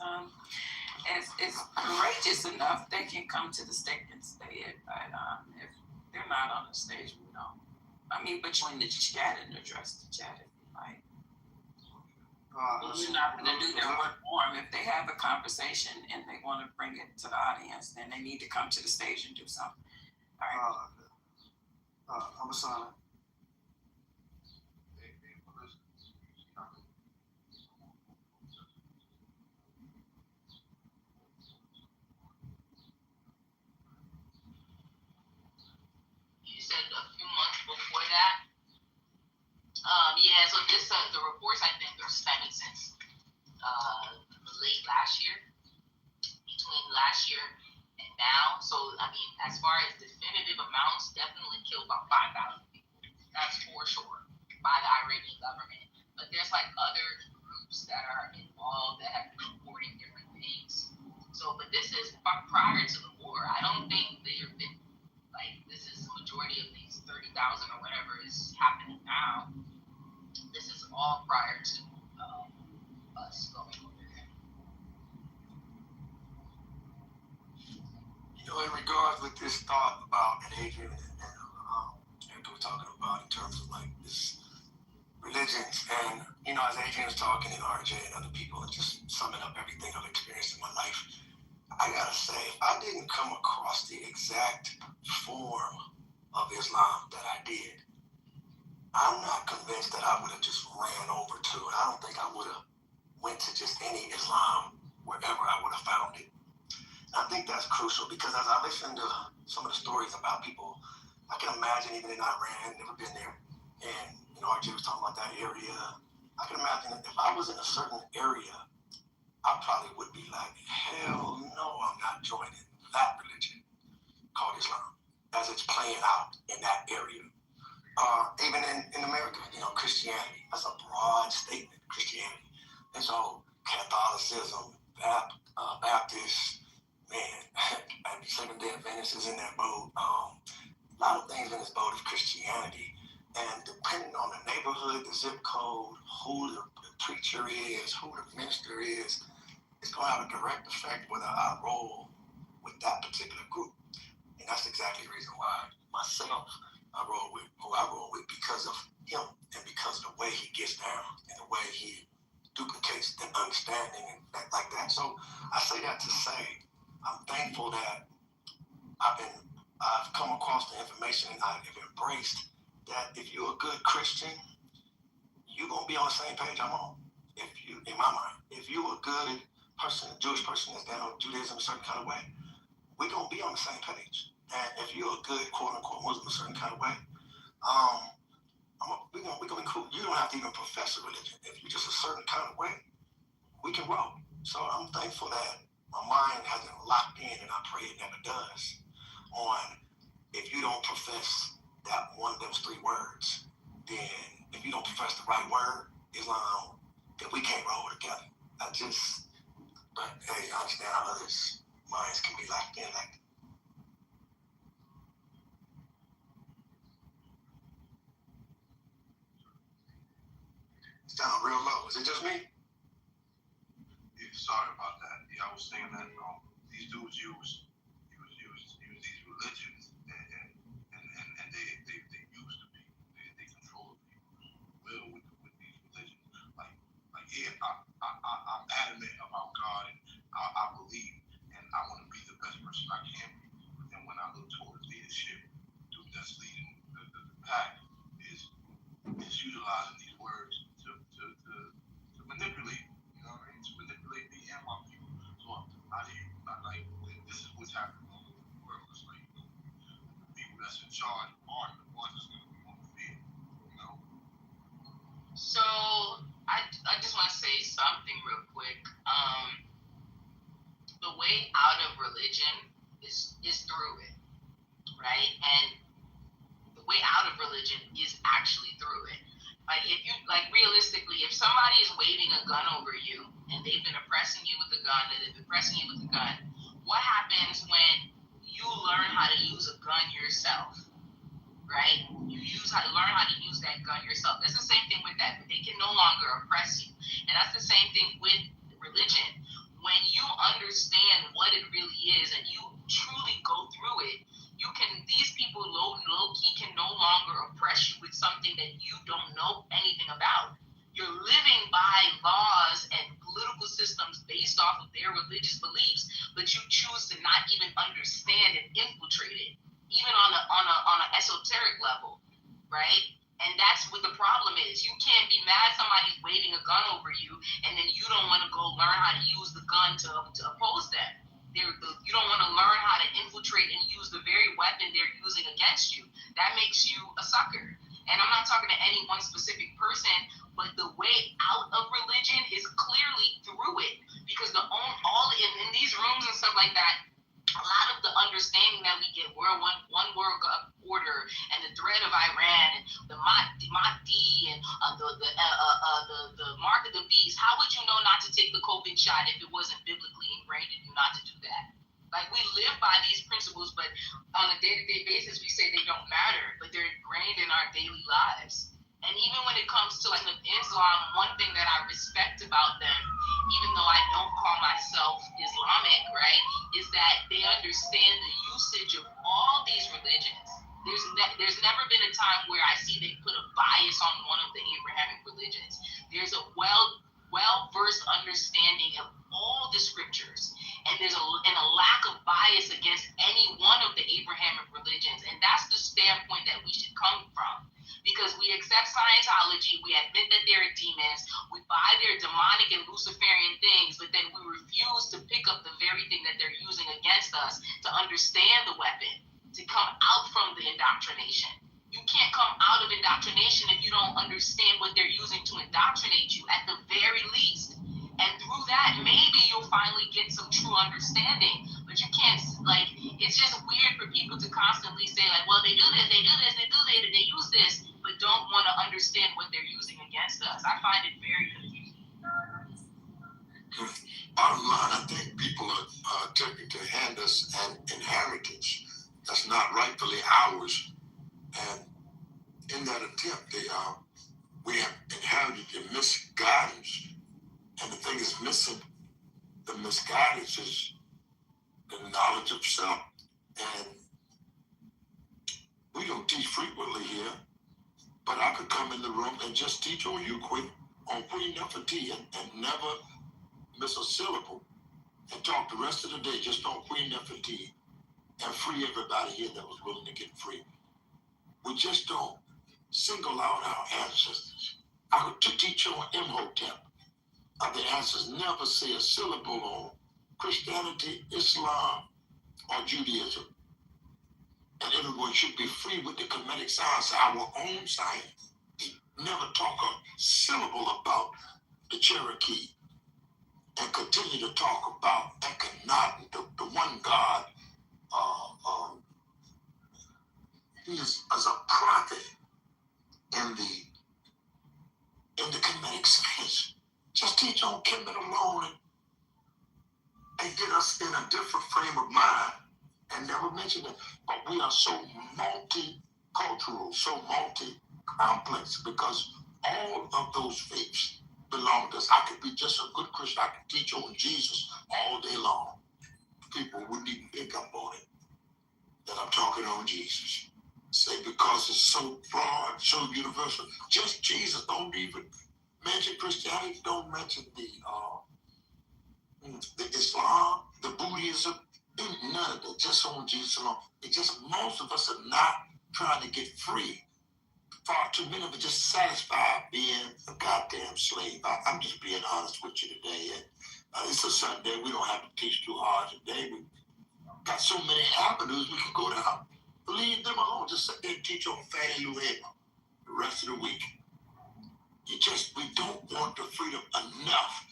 courageous enough, they can come to the stage and say it. But if they're not on the stage, we don't. But join the chat and address the chat if you like. We're not going to do their work for them. If they have a conversation and they want to bring it to the audience, then they need to come to the stage and do something. All right. I'm silent. You said a few months before that. So this the reports I think are stemming since late last year, between last year and now. So as far as definitive amounts, definitely killed about 5,000 people. That's for sure by the Iranian government. But there's other groups that are involved that have been reporting different things. So, but this is prior to the war. I don't think there have been this is the majority of these 30,000 or whatever is happening now. This is all prior to us going over there. In regards with this thought about Adrian and we're talking about in terms of this religions, and as Adrian was talking and RJ and other people and just summing up everything I've experienced in my life, I gotta say, if I didn't come across the exact form of Islam that I did, I'm not convinced that I would have just ran over to it. I don't think I would have went to just any Islam wherever I would have found it. And I think that's crucial because as I listen to some of the stories about people, I can imagine even in Iran, never been there, And, RJ was talking about that area. I can imagine if I was in a certain area, I probably would be like, hell no, I'm not joining that religion called Islam as it's playing out in that area. Even in America, Christianity, that's a broad statement, Christianity. And so Catholicism, Baptist, man, Seventh-day Adventist is in that boat. A lot of things in this boat of Christianity. And depending on the neighborhood, the zip code, who the preacher is, who the minister is, it's going to have a direct effect whether I roll with that particular group. And that's exactly the reason why myself, I roll with who I roll with because of him and because of the way he gets down and the way he duplicates the understanding and like that. So I say that to say I'm thankful that I've come across the information and I've embraced that if you're a good Christian, you're going to be on the same page I'm on. In my mind, if you're a good person, a Jewish person that's down Judaism a certain kind of way, we're going to be on the same page. And if you're a good quote-unquote Muslim a certain kind of way, we're going to be cool. You don't have to even profess a religion. If you're just a certain kind of way, we can roll. So I'm thankful that my mind hasn't locked in, and I pray it never does, on if you don't profess that one of those three words, then if you don't profess the right word, Islam, then we can't roll together. But hey, I understand how others' minds can be locked in like that. It's down real low. Is it just me? Yeah, sorry about that. Yeah, I was saying that these dudes use these religions and they used to be they control people well with these religions. Like yeah, I'm adamant about God and I believe and I want to be the best person I can be. But then when I look towards leadership, dude that's leading the pack is utilizing these words to manipulate. You know what I mean? To manipulate me and my people. So how do you this is what's happening all over the world. It's like the people that's in charge are the ones that's gonna be on the field, you know? So I just want to say something real quick. The way out of religion is through it, right? And the way out of religion is actually through it. Realistically, if somebody is waving a gun over you and they've been oppressing you with a gun, what happens when you learn how to use a gun yourself, right? You learn how to use that gun yourself. That's the same thing with that. They can no longer oppress you. And that's the same thing with religion. When you understand what it really is and you truly go through it, these people low key can no longer oppress you with something that you don't know anything about. You're living by laws and political systems based off of their religious beliefs, but you choose to not even understand and infiltrate it, even on an esoteric level, right? And that's what the problem is. You can't be mad somebody's waving a gun over you, and then you don't want to go learn how to use the gun to oppose them. You don't want to learn how to infiltrate and use the very weapon they're using against you. That makes you a sucker. And I'm not talking to any one specific person, but the way out of religion is clearly through it. Because all in these rooms and stuff like that, a lot of the understanding that we get, we're one world order, and the threat of Iran, and the Mahdi, and the mark of the beast. How would you know not to take the COVID shot if it wasn't biblically ingrained in you not to do that? Like, we live by these principles, but on a day-to-day basis, we say they don't matter, but they're ingrained in our daily lives. And even when it comes to Islam, one thing that I respect about them, even though I don't call myself Islamic, right, is that they understand the usage of all these religions. There's never been a time where I see they put a bias on one of the Abrahamic religions. There's a well-versed understanding of all the scriptures, and there's a lack of bias against any one of the Abrahamic religions, and that's the standpoint that we should come from. Because we accept Scientology, we admit that they're demons, we buy their demonic and Luciferian things, but then we refuse to pick up the very thing that they're using against us to understand the weapon, to come out from the indoctrination. You can't come out of indoctrination if you don't understand what they're using to indoctrinate you at the very least. And through that, maybe you'll finally get some true understanding. But you can't, like, it's just weird for people to constantly say, like, well, they do this, they use this, but don't want to understand what they're using against us. I find it very confusing. Bottom line, I think people are attempting to hand us an inheritance that's not rightfully ours. And in that attempt, we have inherited the misguidance. And the thing is missing, the misguidance is the knowledge of self. And we don't teach frequently here, but I could come in the room and just teach on you quick, on Queen Nefertiti, and never miss a syllable, and talk the rest of the day just on Queen Nefertiti, and free everybody here that was willing to get free. We just don't single out our ancestors. I could teach on Imhotep. The ancestors never say a syllable on Christianity, Islam, or Judaism. And everyone should be free with the Kemetic science, our own science. Never talk a syllable about the Cherokee, and continue to talk about Akhenaten, the one God. He is as a prophet in the Kemetic science. Just teach on Kemet alone and get us in a different frame of mind, and never mention it. But we are so multicultural, so multi-complex, because all of those faiths belong to us. I could be just a good Christian. I could teach on Jesus all day long. People wouldn't even pick up on it that I'm talking on Jesus. Say because it's so broad, so universal. Just Jesus. Don't even mention Christianity. Don't mention the Islam, the Buddhism. None of that. Just on Jesus alone. It's just most of us are not trying to get free. Far too many of us just satisfied being a goddamn slave. I'm just being honest with you today. It's a Sunday. We don't have to teach too hard today. We got so many avenues we can go down. Leave them alone. Just sit there and teach on Fannie Lou Hamer the rest of the week. We don't want the freedom enough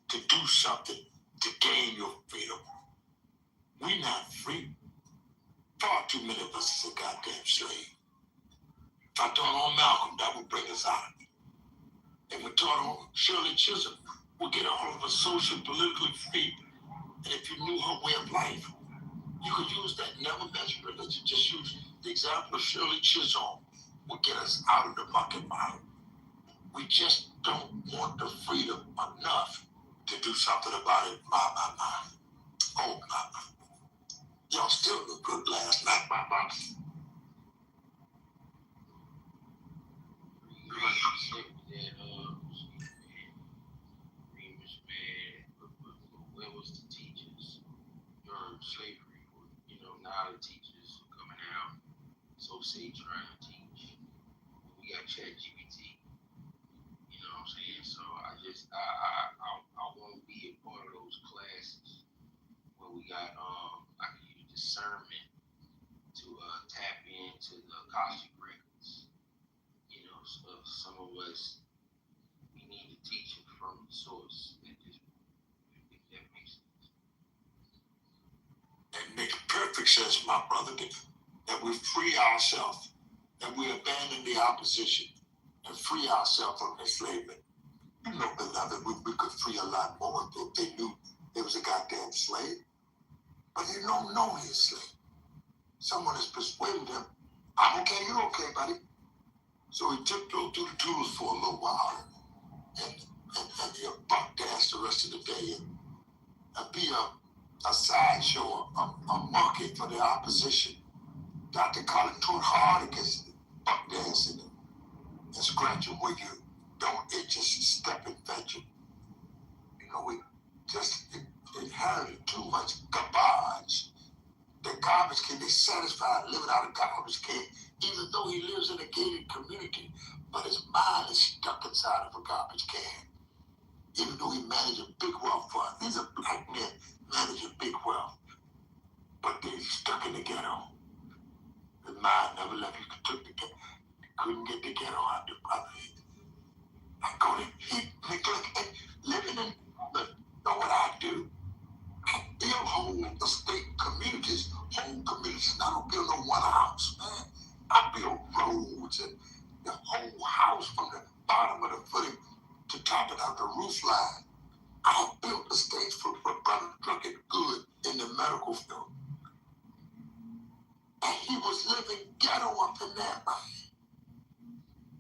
to do something to gain your freedom. We're not free. Far too many of us is a goddamn slave. If I taught on Malcolm, that would bring us out. If we taught on Shirley Chisholm, we'll get all of us social, politically free. And if you knew her way of life, you could use that. Never mention religion. Just use the example of Shirley Chisholm will get us out of the muck and mire. We just don't want the freedom enough to do something about it. My. Oh, my. Y'all still look good last night, my. Where was the teachers during slavery? Now the teachers are coming out, so say trying to teach. We got ChatGPT. You know what I'm saying? So I won't be a part of those classes where we got I can use discernment to tap into the Akashic records. So some of us we need to teach it from the source. If that makes sense. And makes perfect sense, my brother, that we free ourselves, that we abandon the opposition and free ourselves from enslavement. You know, beloved, we could free a lot more if they knew there was a goddamn slave. But they don't know he's a slave. Someone has persuaded him, I'm okay, you're okay, buddy. So he tiptoed through the tools for a little while and he'll buck dance the rest of the day and be a sideshow, a monkey for the opposition. Dr. Colin taught hard against buck dancing and scratching where you don't itch, just step and fetch it. We just inherited too much garbage. The garbage can be satisfied living out of garbage can, even though he lives in a gated community, but his mind is stuck inside of a garbage can. Even though he managed a big wealth fund. These are black men managing big wealth, but they're stuck in the ghetto. The mind never left. You took the couldn't get the ghetto out the brother. I go to neglect and living in know what I do. I build whole estate communities, whole communities. I don't build no one house, man. I build roads and the whole house from the bottom of the footing to top it out the roof line. I built estates for brother Drunken Good in the medical field. And he was living ghetto up in there, man.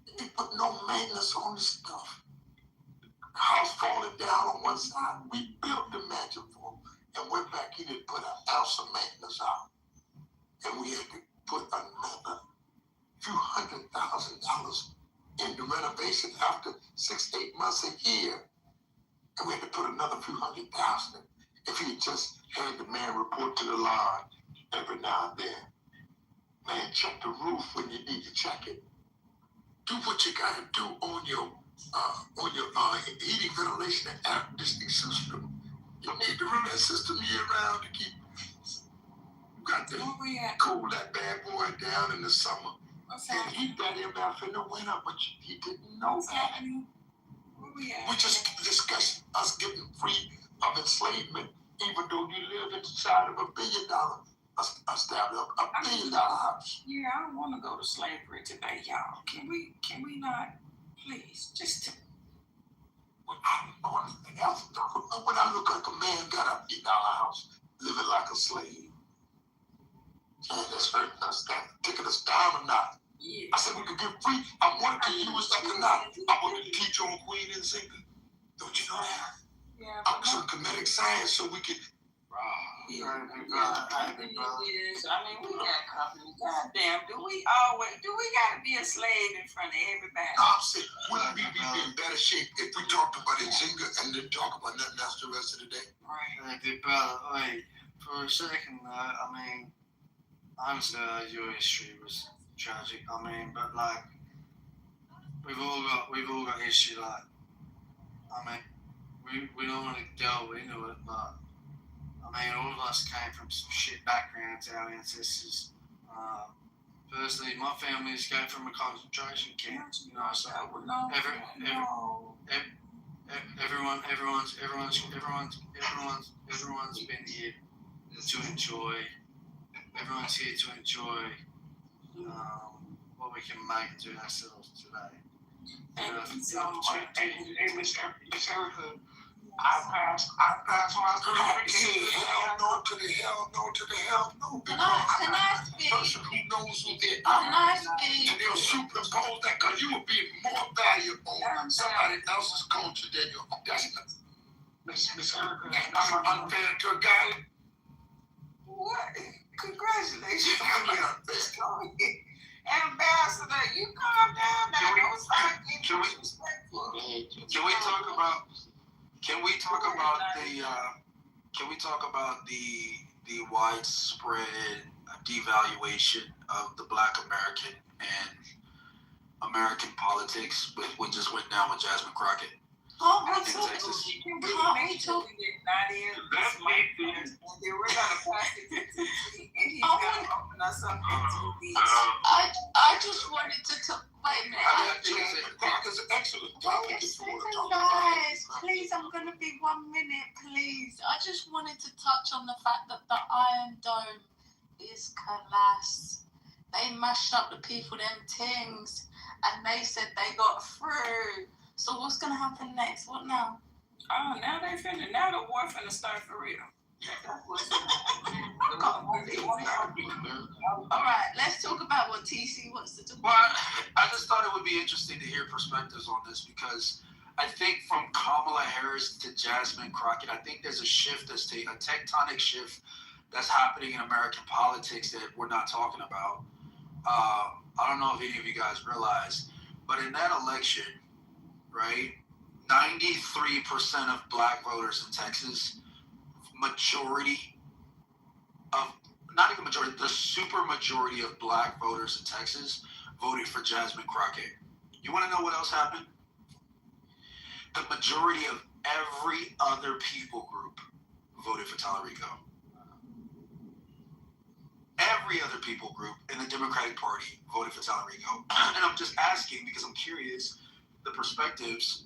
He put no maintenance on the stuff. House falling down on one side. We built the mansion for him and went back. He didn't put an ounce of maintenance out. And we had to put another few $100,000 in the renovation after 6, 8 months a year. And we had to put another few $100,000 if he just had the man report to the line every now and then. Man, check the roof when you need to check it. Do what you gotta do on your heating, ventilation, and air conditioning system. You need to run that system year round to keep. You got to cool that bad boy down in the summer and heat that MF in the winter, but he didn't know that. We just discussed us getting free of enslavement, even though you live inside of $1 billion establishment, $1 billion house. Yeah, I don't want to go to slavery today, y'all. Can we not, please, just. When I don't know anything else, when I look like a man got a $1 billion house, living like a slave, man, that's hurting us. That's taking us down a notch. Yeah. I said we could get free. I wanted to use like a knot. I wanted to teach on Queen and Zinga. Don't you know that? Yeah. I was some kinetic science so we could. I mean, we got company. Goddamn, do we gotta be a slave in front of everybody? No, I'm saying, wouldn't we be in better shape if we talked about Nzinga and didn't talk about nothing else the rest of the day? Right. Big brother, wait, for a second, I mean, honestly, your history was tragic. I mean, but like, we've all got history. Like, I mean, we don't want to delve into it, but I mean, all of us came from some shit backgrounds. Our ancestors. Personally, my family escaped from a concentration camp. You know, so everyone's been here to enjoy. Everyone's here to enjoy what we can make to ourselves today. Hey, Miss Erica, I passed my certification. Hell no to the hell no. Can I speak? Person who knows who they are. Can I speak? And they'll superimpose that because you will be more valuable in somebody else's culture than your own. That's not. Miss Erica. That's unfair to a guy. What? Congratulations. Ambassador, you calm down now. Don't start getting disrespectful. Can we talk about the widespread devaluation of the Black American and American politics with what just went down with Jasmine Crockett in Texas? I just wanted to talk. Wait a minute. Crockett's an excellent topic. Guys, please, I'm going to be 1 minute, please. I just wanted to touch on the fact that the Iron Dome is collapsed. They mashed up the people, them things, and they said they got through. So what's going to happen next? What now? Oh, now the war finna start for real. All right, let's talk about what TC wants to talk about. Well, I just thought it would be interesting to hear perspectives on this because I think from Kamala Harris to Jasmine Crockett, I think there's a shift, a tectonic shift that's happening in American politics that we're not talking about. I don't know if any of you guys realize, but in that election, right, 93% of Black voters in Texas, the super majority of Black voters in Texas voted for Jasmine Crockett. You want to know what else happened? The majority of every other people group voted for Tallarico. every other people group in the Democratic Party voted for Tallarico. And I'm just asking because I'm curious, the perspectives.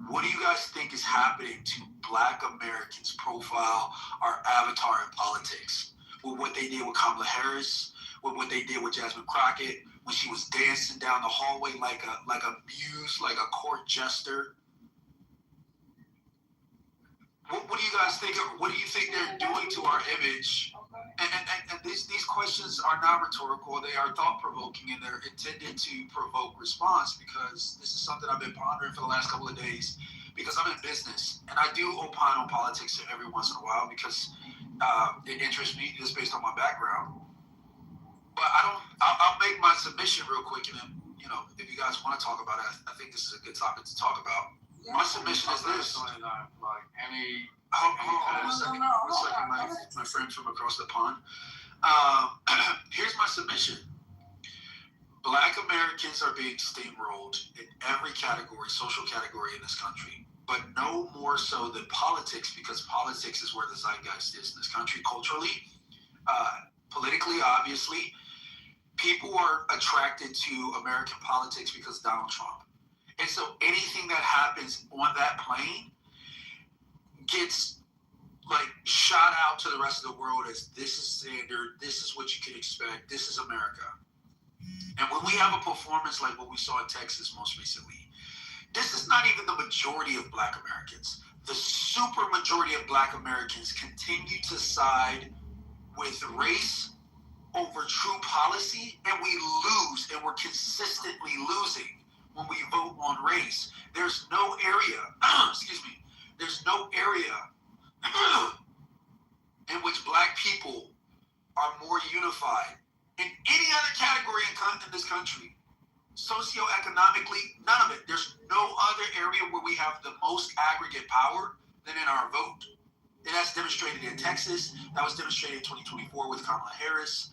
What do you guys think is happening to Black Americans' profile, our avatar in politics? With what they did with Kamala Harris, with what they did with Jasmine Crockett, when she was dancing down the hallway like a muse, like a court jester. What do you guys think? What do you think they're doing to our image? And these questions are not rhetorical. They are thought-provoking, and they're intended to provoke response, because this is something I've been pondering for the last couple of days, because I'm in business, and I do opine on politics every once in a while because it interests me just based on my background. But I'll make my submission real quick, and then, if you guys want to talk about it, I think this is a good topic to talk about. My submission is this. Hold on a second. My friends from across the pond. Here's my submission. Black Americans are being steamrolled in every category, social category in this country, but no more so than politics, because politics is where the zeitgeist is in this country, culturally, politically, obviously. People are attracted to American politics because of Donald Trump. And so anything that happens on that plane gets shot out to the rest of the world as this is standard, this is what you can expect, this is America. And when we have a performance like what we saw in Texas most recently, this is not even the majority of Black Americans. The super majority of Black Americans continue to side with race over true policy, and we lose, and we're consistently losing when we vote on race. There's no area, there's no area in which Black people are more unified in any other category in this country. Socioeconomically, none of it. There's no other area where we have the most aggregate power than in our vote. And that's demonstrated in Texas. That was demonstrated in 2024 with Kamala Harris.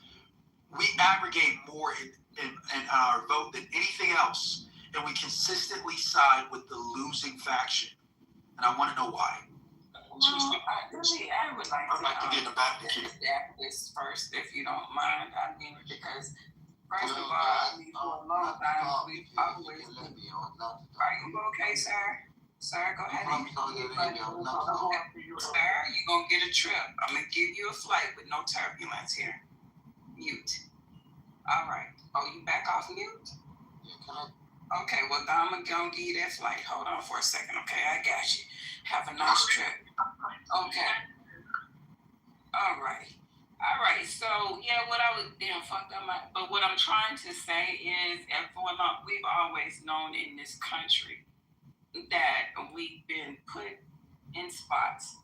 We aggregate more in our vote than anything else. And we consistently side with the losing faction. And I want to know why. Well, I would like to get in the back of this first, if you don't mind. I mean, because first of all, for a long time, we've always. Are you okay, sir? Sir, go ahead. Sir, you're gonna get a trip. I'm gonna give you a flight with no turbulence here. Mute. All right. Oh, you back off mute? Okay, well, I'm gonna go give you that flight. Hold on for a second, okay? I got you. Have a nice trip. Okay. All right. So, yeah, what I was damn fucked up. But what I'm trying to say is, and for long, we've always known in this country that we've been put in spots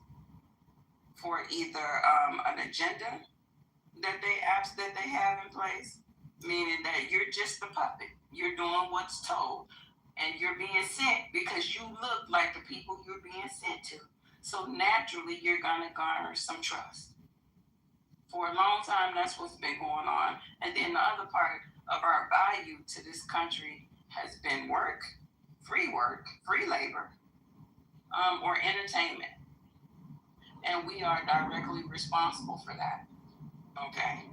for either an agenda that they have in place, meaning that you're just a puppet. You're doing what's told, and you're being sent because you look like the people you're being sent to. So naturally, you're gonna garner some trust. For a long time, that's what's been going on. And then the other part of our value to this country has been work, free labor, or entertainment. And we are directly responsible for that. Okay.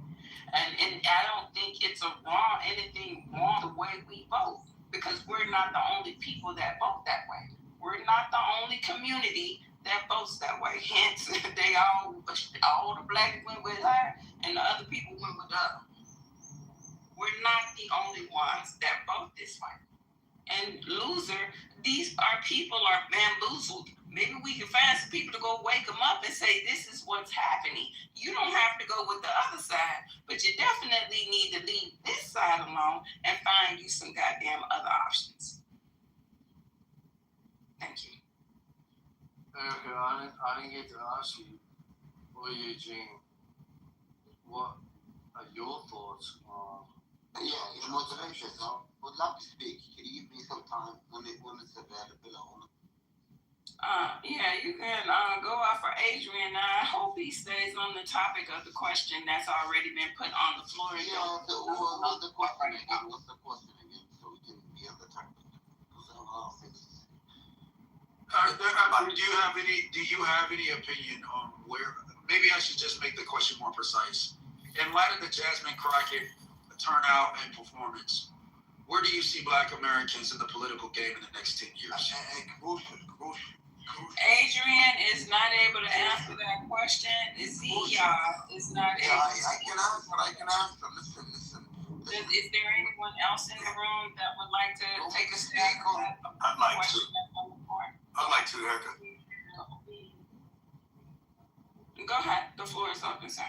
And I don't think it's anything wrong the way we vote, because we're not the only people that vote that way. We're not the only community that votes that way. Hence, all the Black went with her and the other people went with her. We're not the only ones that vote this way. And our people are bamboozled. Maybe we can find some people to go wake them up and say, this is what's happening. You don't have to go with the other side, but you definitely need to leave this side alone and find you some goddamn other options. Thank you. Erica, I didn't get to ask you, or Eugene, what are your thoughts on... your motivation. I would love to speak. Can you give me some time when it's available? Yeah, you can go out for Adrian. I hope he stays on the topic of the question that's already been put on the floor. What's the question again? So we can be on the topic. Do you have any opinion on where? Maybe I should just make the question more precise. In light of the Jasmine Crockett turnout and performance, where do you see Black Americans in the political game in the next 10 years? Adrian is not able to answer that question. Is not able to. I can answer. Listen. Is there anyone else in the room that would like to take a stab at that question? I'd like to, Erica. Go ahead. The floor is open, sir.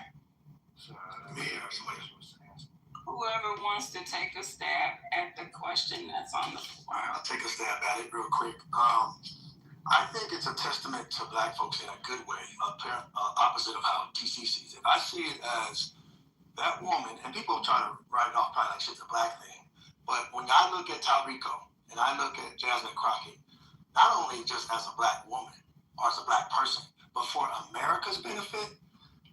Whoever wants to take a stab at the question that's on the floor. I'll take a stab at it real quick. I think it's a testament to Black folks in a good way, opposite of how TC sees it. I see it as that woman, and people try to write it off probably like shit's a Black thing, but when I look at Tarico and I look at Jasmine Crockett, not only just as a Black woman or as a Black person, but for America's benefit,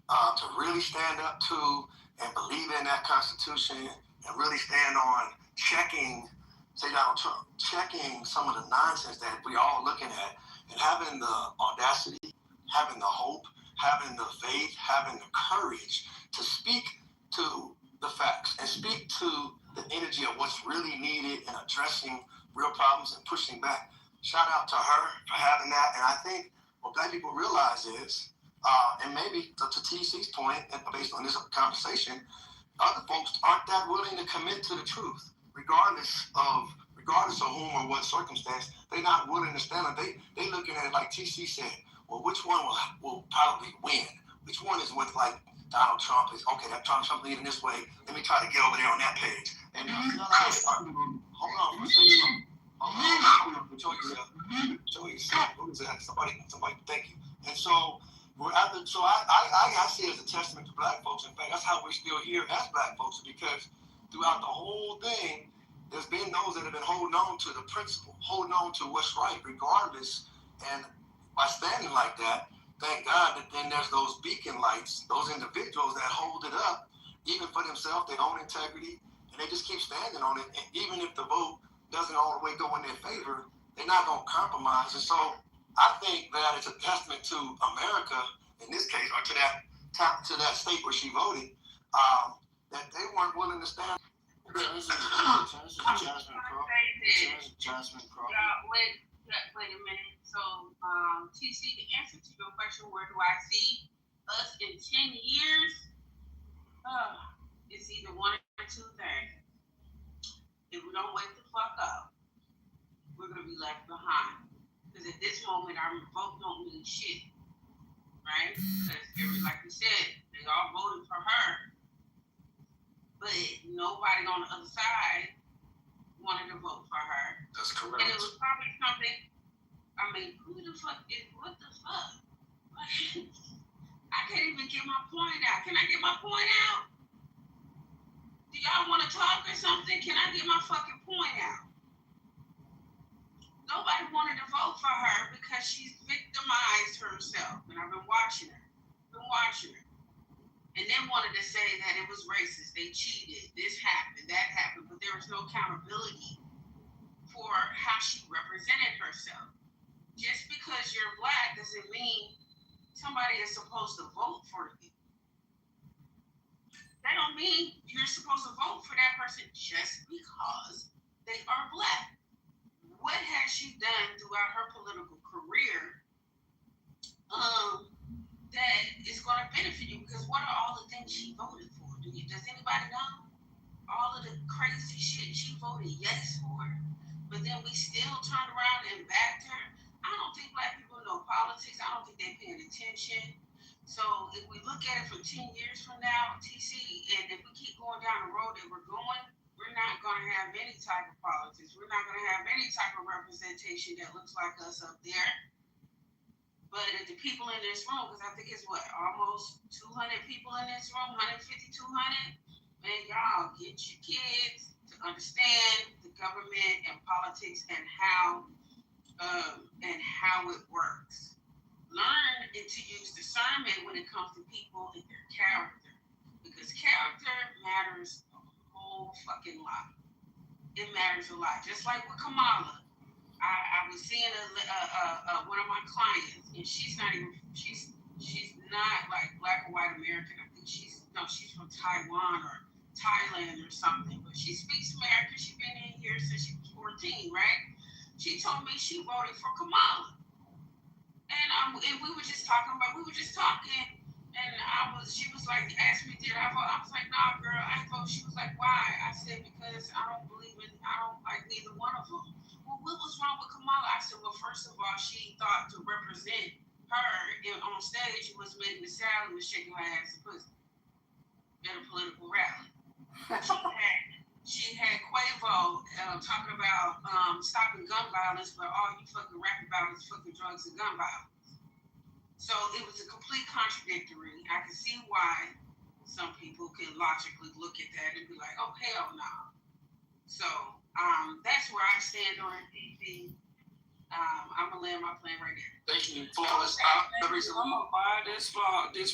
to really stand up to and believe in that Constitution and really stand on checking, say Donald Trump, checking some of the nonsense that we all looking at, and having the audacity, having the hope, having the faith, having the courage to speak to the facts and speak to the energy of what's really needed in addressing real problems and pushing back. Shout out to her for having that. And I think what Black people realize is, and maybe to TC's point, and based on this conversation, other folks aren't that willing to commit to the truth, regardless of whom or what circumstance. They're not willing to stand up. They looking at it like TC said. Well, which one will probably win? Which one is with like Donald Trump? Is okay? That Trump leading this way. Let me try to get over there on that page. And hold on for a second. Enjoy yourself. Who is that? Somebody. Thank you. And so. I see it as a testament to Black folks. In fact, that's how we're still here as Black folks, because throughout the whole thing, there's been those that have been holding on to the principle, holding on to what's right, regardless. And by standing like that, thank God that then there's those beacon lights, those individuals that hold it up, even for themselves, their own integrity, and they just keep standing on it. And even if the vote doesn't all the way go in their favor, they're not going to compromise. And so I think that it's a testament to America, in this case, or to that state where she voted, that they weren't willing to stand. Jasmine Crockett. Wait a minute. So, TC, the answer to your question, where do I see us in 10 years? It's either one or two things. If we don't wake the fuck up, we're going to be left behind. Because at this moment, our vote don't mean shit, right? Because, like we said, they all voted for her, but nobody on the other side wanted to vote for her. That's correct. And it was probably something, what the fuck? I can't even get my point out. Can I get my point out? Do y'all want to talk or something? Can I get my fucking point out? Nobody wanted to vote for her because she's victimized herself. And I've been watching her. And then wanted to say that it was racist. They cheated. This happened, that happened. But there was no accountability for how she represented herself. Just because you're Black doesn't mean somebody is supposed to vote for you. That don't mean you're supposed to vote for that person just because they are Black. What has she done throughout her political career that is going to benefit you? Because what are all the things she voted for? Does anybody know? All of the crazy shit she voted yes for, but then we still turned around and backed her. I don't think Black people know politics. I don't think they're paying attention. So if we look at it from 10 years from now, TC, and if we keep going down the road that we're going, we're not going to have any type of politics. We're not going to have any type of representation that looks like us up there. But if the people in this room, because I think it's almost 200 people in this room, 150, 200, man, y'all get your kids to understand the government and politics and how it works. Learn and to use discernment when it comes to people and their character, because character matters a whole fucking lot. It matters a lot. Just like with Kamala, I was seeing one of my clients, and she's not like Black or white American. I think she's know, she's from Taiwan or Thailand or something, but she speaks American. She's been in here since she was 14, right? She told me she voted for Kamala. And we were just talking, and she was like, asked me, did I vote? I was like, nah, girl, I vote. She was like, why? I said, because I don't like neither one of them. Well, what was wrong with Kamala? I said, well, first of all, she thought to represent her on stage was making a salad and shaking her ass and pussy at a political rally. She had Quavo talking about stopping gun violence, but all you fucking rap about is fucking drugs and gun violence. So it was a complete contradictory. I can see why some people can logically look at that and be like, oh, hell no. So that's where I stand on it, DP. I'm going to land my plane right there. Thank you. Flawless. I'm going to buy this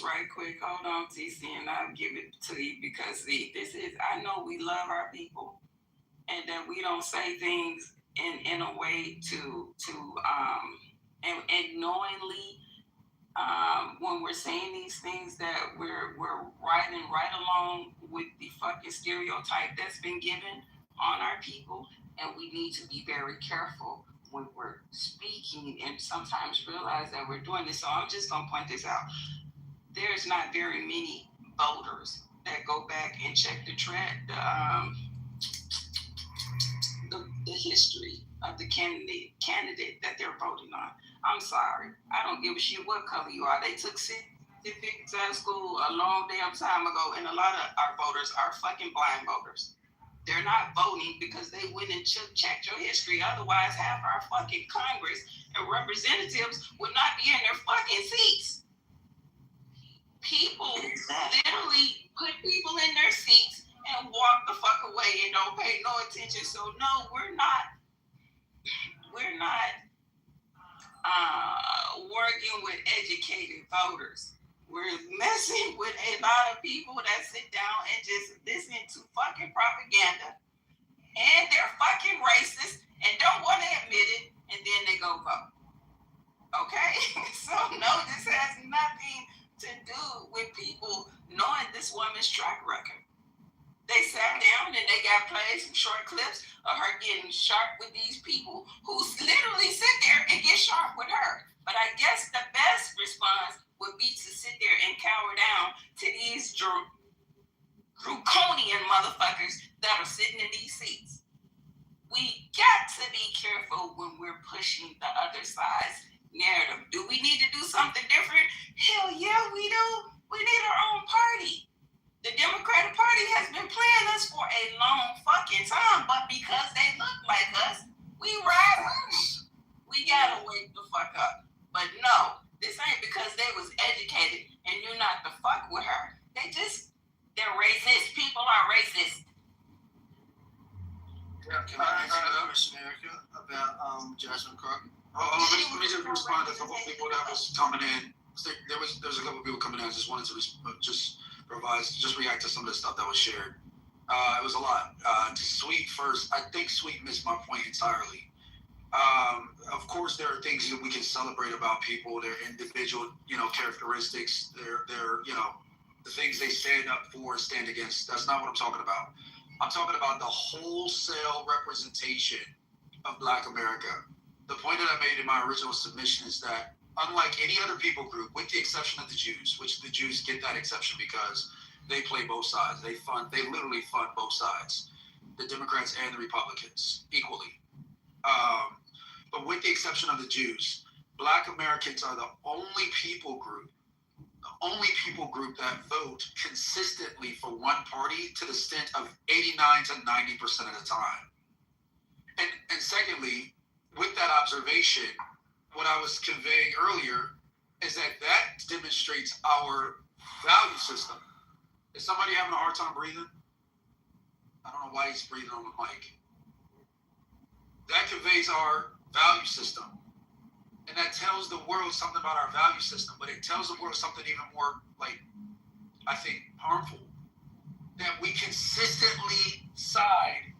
right quick. Hold on, TC, and I'll give it to you because, see, I know we love our people and that we don't say things in a way and knowingly when we're saying these things that we're riding right along with the fucking stereotype that's been given on our people, and we need to be very careful when we're speaking and sometimes realize that we're doing this. So I'm just going to point this out. There's not very many voters that go back and check the history of the candidate that they're voting on. I'm sorry. I don't give a shit what color you are. They took civics out of school a long damn time ago, and a lot of our voters are fucking blind voters. They're not voting because they went and checked your history. Otherwise, half our fucking Congress and representatives would not be in their fucking seats. People literally put people in their seats and walk the fuck away and don't pay no attention. So no, we're not working with educated voters. We're messing with a lot of people that sit down and just listen to fucking propaganda, and they're fucking racist and don't want to admit it, and then they go vote. Okay? So no, this has nothing to do with people knowing this woman's track record. They sat down and they got played some short clips of her getting sharp with these people who literally sit there and get sharp with her. But I guess the best response would be to sit there and cower down to these draconian motherfuckers that are sitting in these seats. We got to be careful when we're pushing the other side's narrative. Do we need to do something different? Hell yeah, we do. We need our own party. The Democratic Party has been playing us for a long fucking time, but because they look like us, we ride with them. We gotta wake the fuck up. But no, this ain't because they was educated and you're not to fuck with her. They're racist. People are racist. Yeah, can I ask you a question, Erica, about Jasmine Crockett? Let me just respond to a couple of people that was coming in. There was a couple of people coming in. I just wanted to react to some of the stuff that was shared. It was a lot. To Sweet first, I think Sweet missed my point entirely. Of course, there are things that we can celebrate about people, their individual, characteristics, their the things they stand up for and stand against. That's not what I'm talking about. I'm talking about the wholesale representation of Black America. The point that I made in my original submission is that unlike any other people group, with the exception of the Jews, which the Jews get that exception because they play both sides. They literally fund both sides, the Democrats and the Republicans equally. But with the exception of the Jews, Black Americans are the only people group that vote consistently for one party to the extent of 89 to 90% of the time. And secondly, with that observation, what I was conveying earlier is that demonstrates our value system. Is somebody having a hard time breathing? I don't know why he's breathing on the mic. That conveys our value system. And that tells the world something about our value system, but it tells the world something even more, I think, harmful. That we consistently side,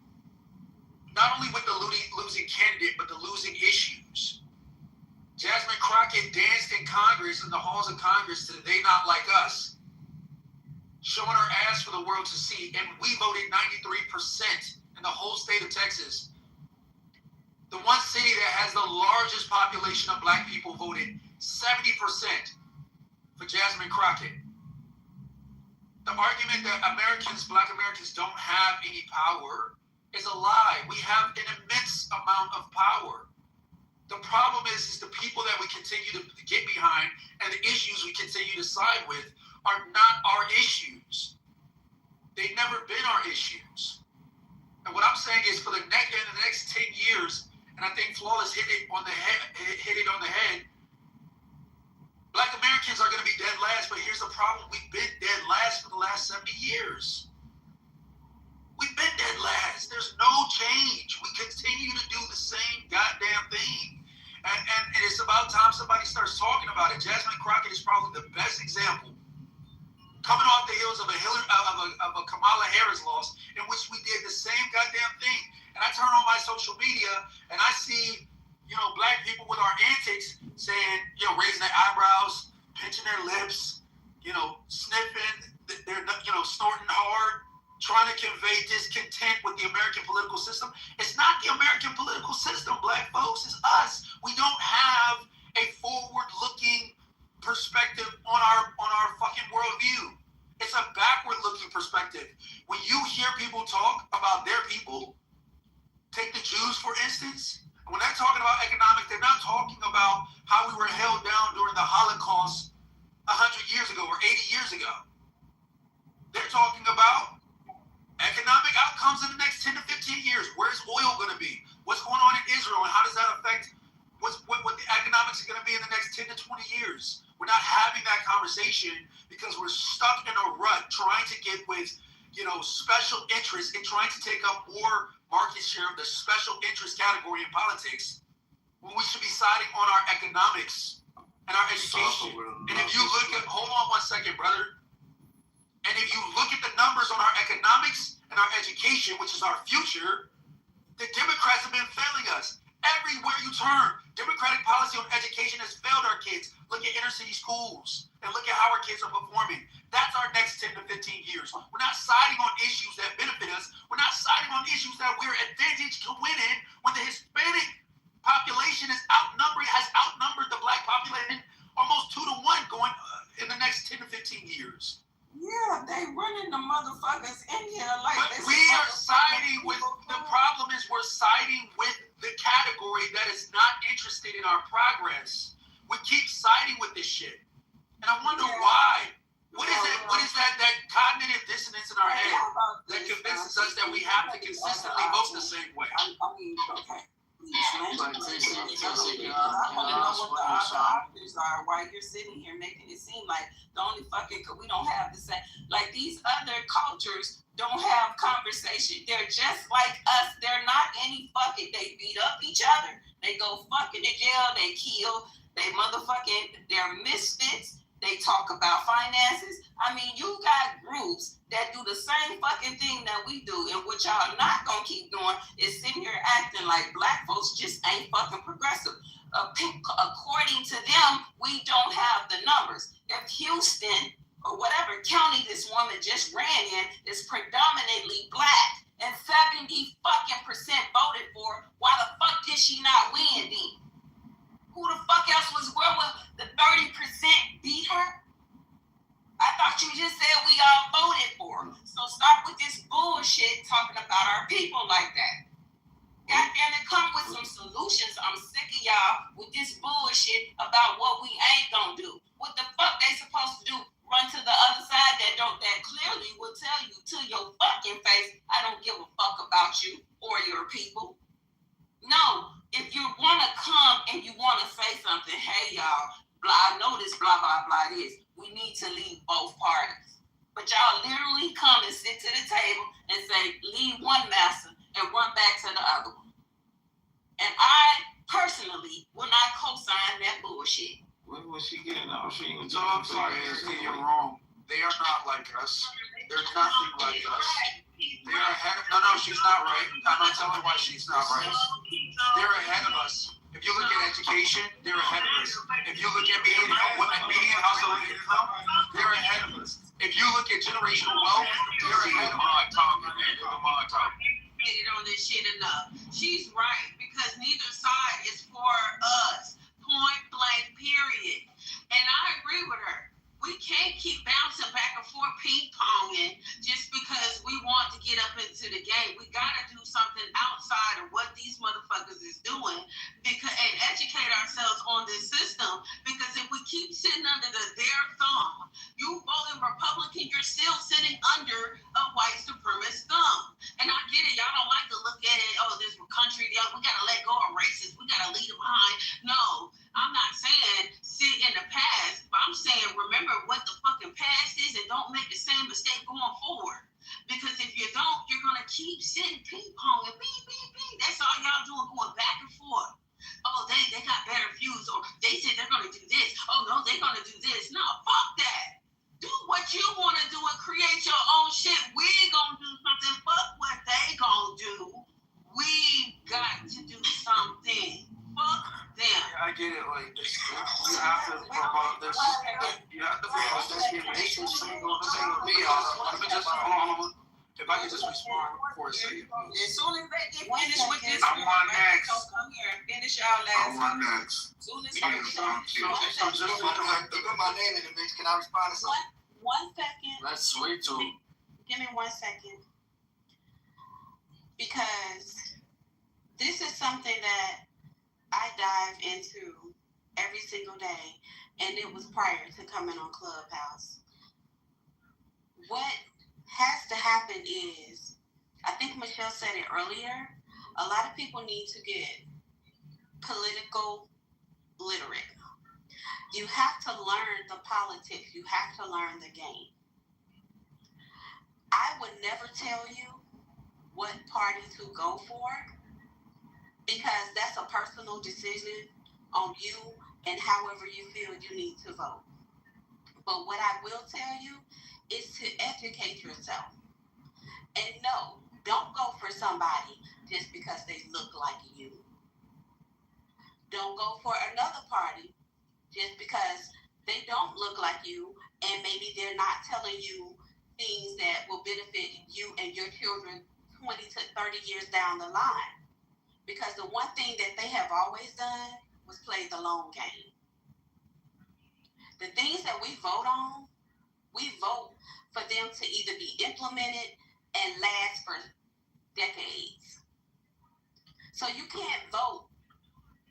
not only with the losing candidate, but the losing issues. Jasmine Crockett danced in Congress, in the halls of Congress, to They Not Like Us. showing our ass for the world to see, and we voted 93% in the whole state of Texas. The one city that has the largest population of black people voted 70% for Jasmine Crockett. The argument that black Americans don't have any power is a lie. We have an immense amount of power. The problem is the people that we continue to get behind and the issues we continue to side with are not our issues. They've never been our issues. And what I'm saying is, in the next 10 years, and I think Flawless hit it on the head. Black Americans are going to be dead last, but here's the problem: we've been dead last for the last 70 years. We've been dead last. There's no change. We continue to do the same goddamn thing. And it's about time somebody starts talking about it. Jasmine Crockett is probably the best example. Coming off the heels of a Kamala Harris loss, in which we did the same goddamn thing. And I turn on my social media and I see, black people with our antics saying, raising their eyebrows, pinching their lips, sniffing, they're snorting hard, trying to convey discontent with the American political system. It's not the American political system, black folks. It's us. We don't have a forward-looking perspective on our fucking worldview. It's a backward-looking perspective. When you hear people talk about their people, take the Jews for instance. When they're talking about economics, they're not talking about how we were held down during the Holocaust 100 years ago or 80 years ago. They're talking about economic outcomes in the next 10 to 15 years. Where's oil going to be? What's going on in Israel, and how does that affect what the economics are going to be in the next 10 to 20 years? We're not having that conversation because we're stuck in a rut trying to get with, special interests and trying to take up more market share of the special interest category in politics when we should be siding on our economics and our education. And if you look at, hold on one second, brother. And if you look at the numbers on our economics and our education, which is our future, the Democrats have been failing us. Everywhere you turn, Democratic policy on education has failed our kids. Look at inner city schools and look at how our kids are performing. That's our next 10 to 15 years. We're not siding on issues that benefit us. We're not siding on issues that we're advantaged to win in when the Hispanic population has outnumbered the black population almost 2 to 1 going in the next 10 to 15 years. Yeah, they running the motherfuckers in here like but we are siding with, the problem is we're siding with the category that is not interested in our progress. We keep siding with this shit. And I wonder why. What is it? What is that cognitive dissonance in our head that convinces us that we have to consistently vote the same way? I mean, okay. I want to know what the other options are while you're sitting here making it seem like the only we don't have the same, like these other cultures don't have conversation. They're just like us. They're not any they beat up each other. They go fucking to jail. They kill. They're misfits. They talk about finances. I mean, you got groups that do the same fucking thing that we do, and what y'all not gonna keep doing is sitting here acting like black folks just ain't fucking progressive. According to them, we don't have the numbers. If Houston or whatever county this woman just ran in is predominantly black and 70% voted for, why the fuck did she not win then? Who the fuck else was the 30% beat her? I thought you just said we all voted for her. So stop with this bullshit talking about our people like that. Goddamn it, come with some solutions. I'm sick of y'all with this bullshit about what we ain't gonna do. What the fuck they supposed to do? Run to the other side that clearly will tell you to your fucking face, I don't give a fuck about you or your people. No, if you want to come and you want to say something, hey, y'all, I know this, blah, blah, blah, this. We need to leave both parties. But y'all literally come and sit to the table and say, leave one master and run back to the other one. And I personally will not co-sign that bullshit. What was she getting out? She was talking. I'm sorry, you're wrong. They are not like us. They're nothing like us. They are ahead of, no, she's not right. I'm not telling why she's not right. They're ahead of us. If you look at education, they're ahead of us. If you look at median household income, they're ahead of us. If you look at generational can't keep bouncing back and forth, ping-ponging, just because we want to get up into the game. We got to do something outside of what these motherfuckers is doing and educate ourselves on this system, because if we keep sitting under their thumb, you voting Republican, you're still sitting under a white supremacist thumb. And I get it, y'all don't like to look at it, oh, this country, we got to let go of racists, we got to leave them behind. No, I'm not saying sit in the past, but I'm saying remember what the fucking past is and don't make the same mistake going forward. Because if you don't, you're going to keep sitting ping-ponging, beep, beep, beep. That's all y'all doing, going back and forth. Oh, they got better views, or they said they're going to do this. Oh, no, they're going to do this. No, fuck that. Do what you want to do and create your own shit. We going to do something. Fuck what they going to do. We got to do something. Fuck them. Yeah, I get it. Like, you have to promote this. You have to promote this. Let me just, hold on. If I could just respond for a second. As soon as they get finished with this, I'm on next. come here and finish y'all last I'm on next. As soon as we get So just put my name in the mix. Can I respond to something? One second. That's sweet too. Give me 1 second. Because this is something that I dive into every single day, and it was prior to coming on Clubhouse. What has to happen is, I think Michelle said it earlier, a lot of people need to get political literate. You have to learn the politics. You have to learn the game. I would never tell you what party to go for, because that's a personal decision on you and however you feel you need to vote. But what I will tell you is to educate yourself. And no, don't go for somebody just because they look like you. Don't go for another party just because they don't look like you and maybe they're not telling you things that will benefit you and your children 20 to 30 years down the line. Because the one thing that they have always done was play the long game. The things that we vote on, we vote for them to either be implemented and last for decades. So you can't vote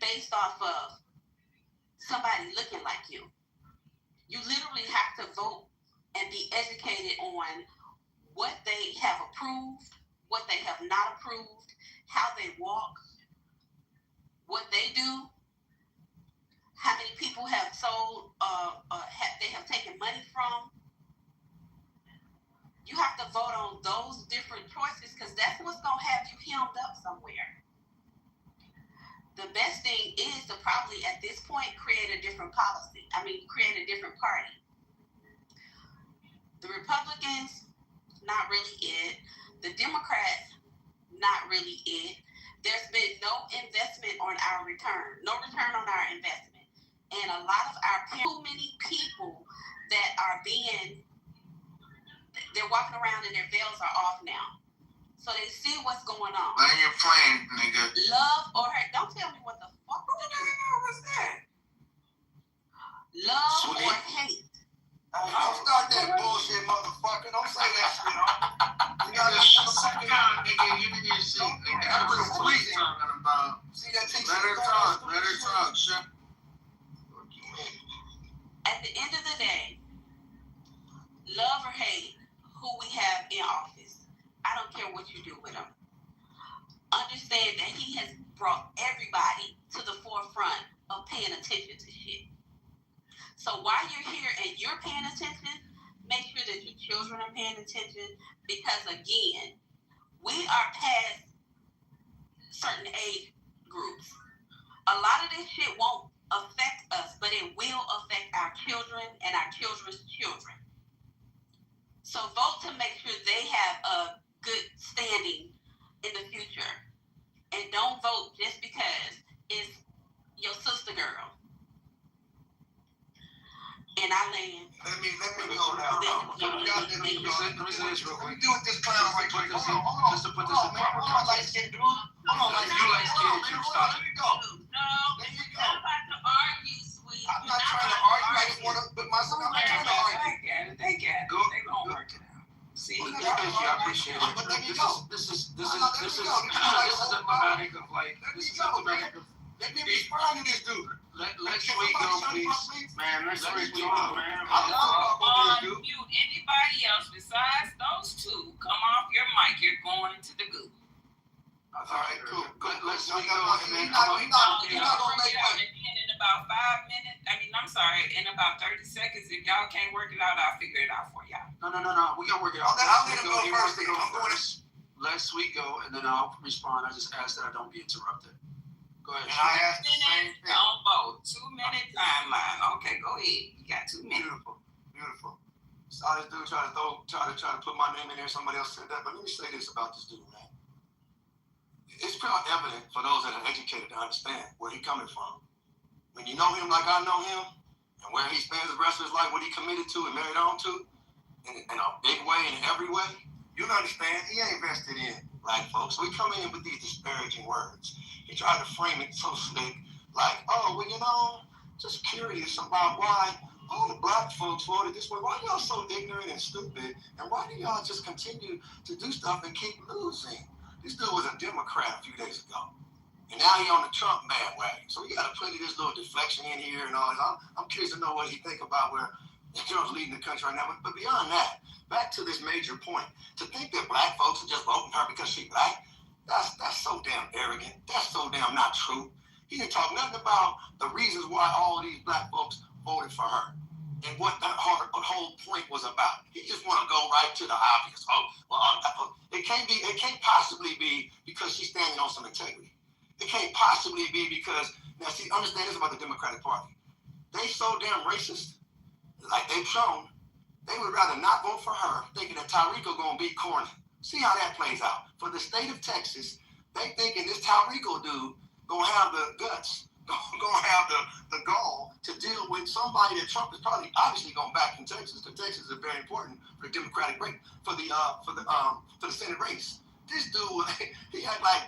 based off of somebody looking like you. You literally have to vote and be educated on what they have approved, what they have not approved, how they walk, what they do, how many people have sold, they have taken money from. You have to vote on those different choices, because that's what's going to have you hemmed up somewhere. The best thing is to probably, at this point, create a different party. The Republicans, not really it. The Democrats, not really it. There's been no investment on our return, no return on our investment. And a lot of too many people that are they're walking around and their veils are off now. So they see what's going on. Land your plane, nigga. Love or hate. Don't tell me what the fuck was that. Love or hate. Don't start that bullshit, motherfucker. Don't say that shit. You gotta sit down, nigga. You need to see. Nigga, what are we talking about? See that thing? Let her talk. Shut. At the end of the day, love or hate who we have in office. I don't care what you do with him. Understand that he has brought everybody to the forefront of paying attention to shit. So while you're here and you're paying attention, make sure that your children are paying attention, because again, we are past certain age groups. A lot of this shit won't affect us, but it will affect our children and our children's children. So vote to make sure they have a good standing in the future. And don't vote just because it's your sister girl. And I land. Let me go now. Let me say this real quick. Do with this clown right quick. Hold on. Just to put this in proper context. Hold on, like You like skinny chips, stop it. Let me go. I'm about to argue, sweet. I'm not trying to argue. I just want to put myself. I'm not trying to argue. This is emblematic of like. This is emblematic of. Let me respond to this dude. Let's wait go, please. Man, let's wait go, man. Mute anybody else besides those two. Come off your mic. You're going to the goo. All right, cool. Let's wait go. You're not gonna make it in about 5 minutes. I'm sorry, in about 30 seconds. If y'all can't work it out, I'll figure it out for y'all. No. We gotta work it out. I'll let him go first. I'm going to. Let Sweet go, and then I'll respond. I just ask that I don't be interrupted. Go ahead. And I asked the same thing. On both. 2 minute timeline. Okay, go ahead. You got 2 minutes. Beautiful. Saw this dude try to put my name in there. Somebody else said that, but let me say this about this dude, man. It's pretty evident for those that are educated to understand where he's coming from. When you know him like I know him, and where he spends the rest of his life, what he committed to and married on to, in a big way and in every way, you'll understand he ain't vested in black folks. So he come in with these disparaging words. He tried to frame it so slick, like, oh, well, just curious about why all the black folks voted this way. Why y'all so ignorant and stupid? And why do y'all just continue to do stuff and keep losing? This dude was a Democrat a few days ago. And now he on the Trump bandwagon. So we got to put this little deflection in here and all this. I'm curious to know what he think about where Trump's leading the country right now. But beyond that, back to this major point. To think that black folks are just voting her because she's black, that's so damn arrogant. That's so damn not true. He didn't talk nothing about the reasons why all of these black folks voted for her and what that whole point was about. He just want to go right to the obvious. It can't possibly be because she's standing on some integrity. It can't possibly be because, now see, understand this about the Democratic Party. They so damn racist, like they've shown, they would rather not vote for her, thinking that Tarico gonna beat Cornyn. See how that plays out. For the state of Texas, they thinking this Tarico dude gonna have the guts, gonna have the gall to deal with somebody that Trump is probably obviously gonna back in Texas, because Texas is very important for the Democratic race, for the Senate race. This dude, he act like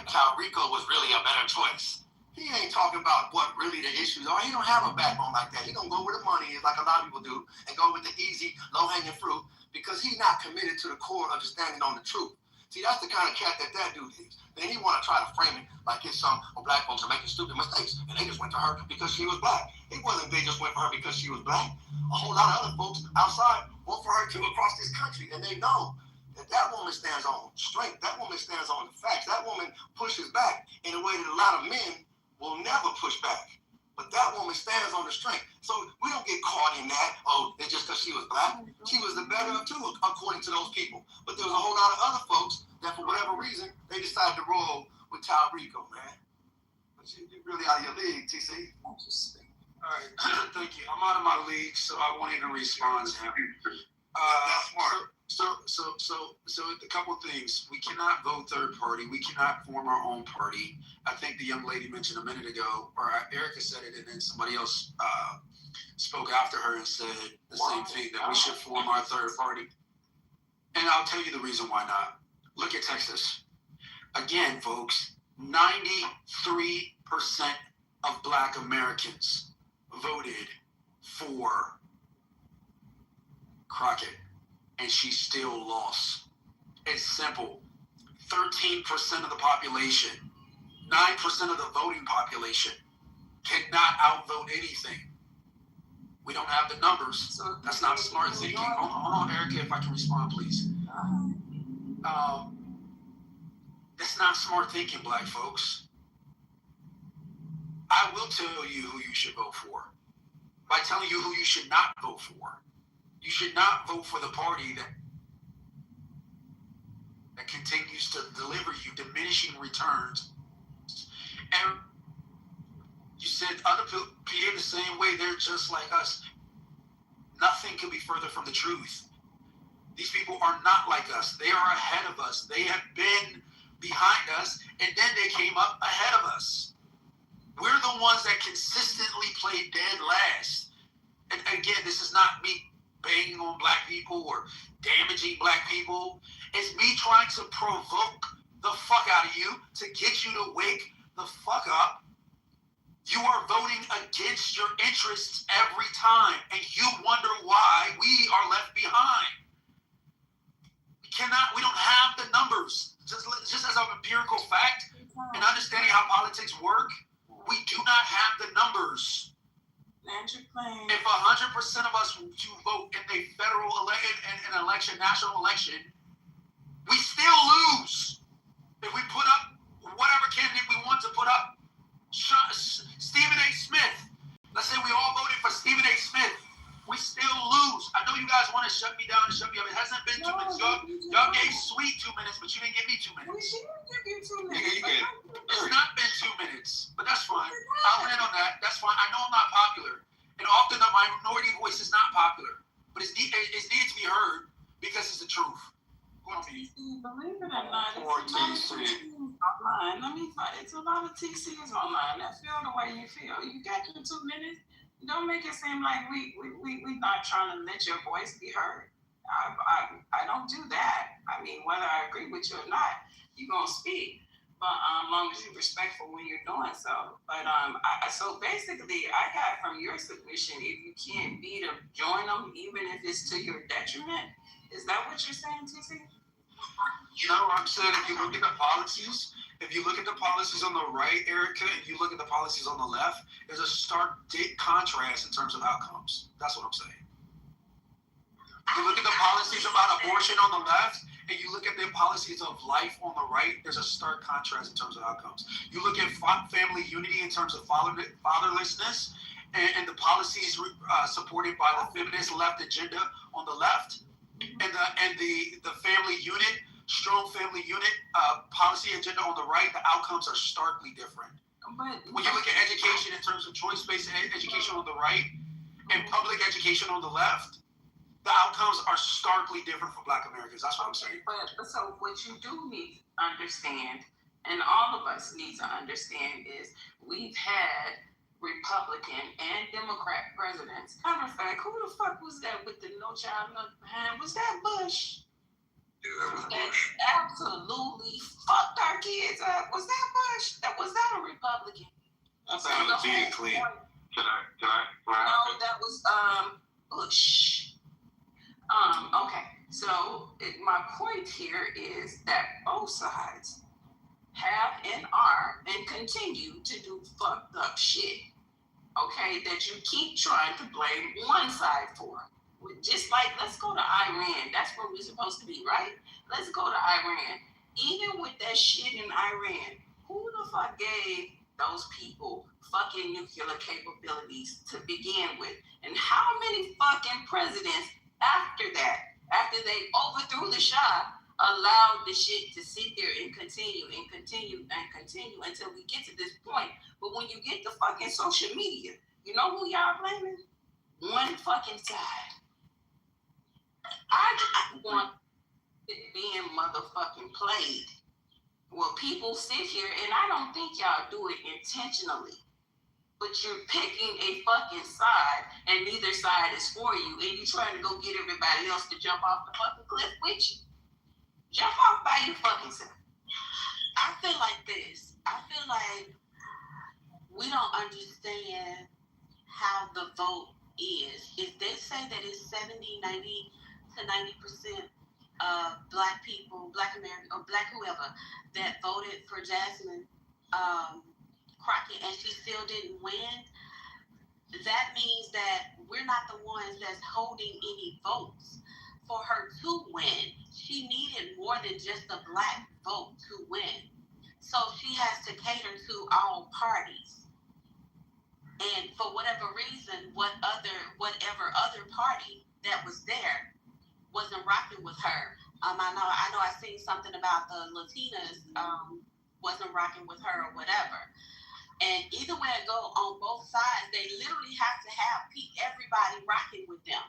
Tarico was really a better choice. He ain't talking about what really the issues are. He don't have a backbone like that. He gonna go where the money is, like a lot of people do, and go with the easy, low-hanging fruit, because he's not committed to the core of just standing on the truth. See, that's the kind of cat that dude is. Then he want to try to frame it like it's black folks are making stupid mistakes, and they just went to her because she was black. It wasn't they just went for her because she was black. A whole lot of other folks outside went for her too across this country, and they know that woman stands on strength. That woman stands on the facts. That woman pushes back in a way that a lot of men will never push back. But that woman stands on the strength. So we don't get caught in that, it's just because she was black. She was the better of two, according to those people. But there was a whole lot of other folks that, for whatever reason, they decided to roll with Tarico, man. But you're really out of your league, TC. All right, thank you. I'm out of my league, so I won't even respond to him. That's smart. So a couple things. We cannot vote third party. We cannot form our own party. I think the young lady mentioned a minute ago, or Erica said it, and then somebody else spoke after her and said the same thing, that we should form our third party. And I'll tell you the reason why not. Look at Texas. Again, folks, 93% of black Americans voted for Crockett, and she still lost. It's simple. 13% of the population, 9% of the voting population cannot outvote anything. We don't have the numbers. That's not smart thinking. Hold on, Erica, if I can respond, please. That's not smart thinking, black folks. I will tell you who you should vote for by telling you who you should not vote for. You should not vote for the party that continues to deliver you diminishing returns. And you said other people behave the same way. They're just like us. Nothing could be further from the truth. These people are not like us. They are ahead of us. They have been behind us, and then they came up ahead of us. We're the ones that consistently play dead last. And again, this is not me banging on black people or damaging black people. It's me trying to provoke the fuck out of you, to get you to wake the fuck up. You are voting against your interests every time, and you wonder why we are left behind. We don't have the numbers. Just empirical fact and understanding how politics work, we do not have the numbers. If 100% of us to vote in a federal election, national election, we still lose. If we put up whatever candidate we want to put up, Stephen A. Smith. Let's say we all voted for Stephen A. Smith. We still lose. I know you guys want to shut me down and shut me up. It hasn't been 2 minutes. Y'all gave Sweet 2 minutes, but you didn't give me 2 minutes. We didn't give you 2 minutes. It's not been 2 minutes, but that's fine. I'll land on that. That's fine. I know I'm not popular. And often the minority voice is not popular. But it's needed to be heard because it's the truth. Believe it or not, it's a lot of TCs online. It's a lot of TCs online that feel the way you feel. You got your 2 minutes. Don't make it seem like we not trying to let your voice be heard. I don't do that. I mean, whether I agree with you or not, you're gonna speak. But as long as you're respectful when you're doing so. But so basically, I got from your submission, if you can't beat them, join them, even if it's to your detriment. Is that what you're saying, TC? No, I'm saying if you look at the policies, on the right, Erica, and you look at the policies on the left, there's a stark contrast in terms of outcomes. That's what I'm saying. You look at the policies about abortion on the left, and you look at the policies of life on the right, there's a stark contrast in terms of outcomes. You look at family unity in terms of fatherlessness, and the policies supported by the feminist left agenda on the left, and the family unit, strong family unit policy agenda on the right, the outcomes are starkly different. When you look at education in terms of choice-based education on the right and public education on the left, the outcomes are starkly different for Black Americans. That's what I'm saying. But so what you do need to understand, and all of us need to understand, is we've had Republican and Democrat presidents. Matter of fact, who the fuck was that with the No Child Left Behind? Was that Bush? Yeah, that was Bush. Absolutely fucked our kids up. Was that Bush? Was that a Republican? That sounded being clean. Can I? No, that was Bush. Okay. So my point here is that both sides have and are and continue to do fucked up shit. Okay, that you keep trying to blame one side for. Just like, let's go to Iran. That's where we're supposed to be, right? Let's go to Iran. Even with that shit in Iran, who the fuck gave those people fucking nuclear capabilities to begin with? And how many fucking presidents after that, after they overthrew the Shah, allowed the shit to sit there and continue until we get to this point? But when you get to fucking social media, you know who y'all blaming? One fucking side. I want it being motherfucking played. Well, people sit here, and I don't think y'all do it intentionally, but you're picking a fucking side, and neither side is for you, and you're trying to go get everybody else to jump off the fucking cliff with you. Jump off by your fucking self. I feel like this. I feel like we don't understand how the vote is. If they say that it's 70, 90 to 90% of Black people, Black American, or Black whoever, that voted for Jasmine Crockett and she still didn't win, that means that we're not the ones that's holding any votes for her to win. She needed more than just a Black vote to win. So she has to cater to all parties. And for whatever reason, whatever other party that was there wasn't rocking with her. I know I seen something about the Latinas wasn't rocking with her or whatever. And either way it go, on both sides, they literally have to have everybody rocking with them.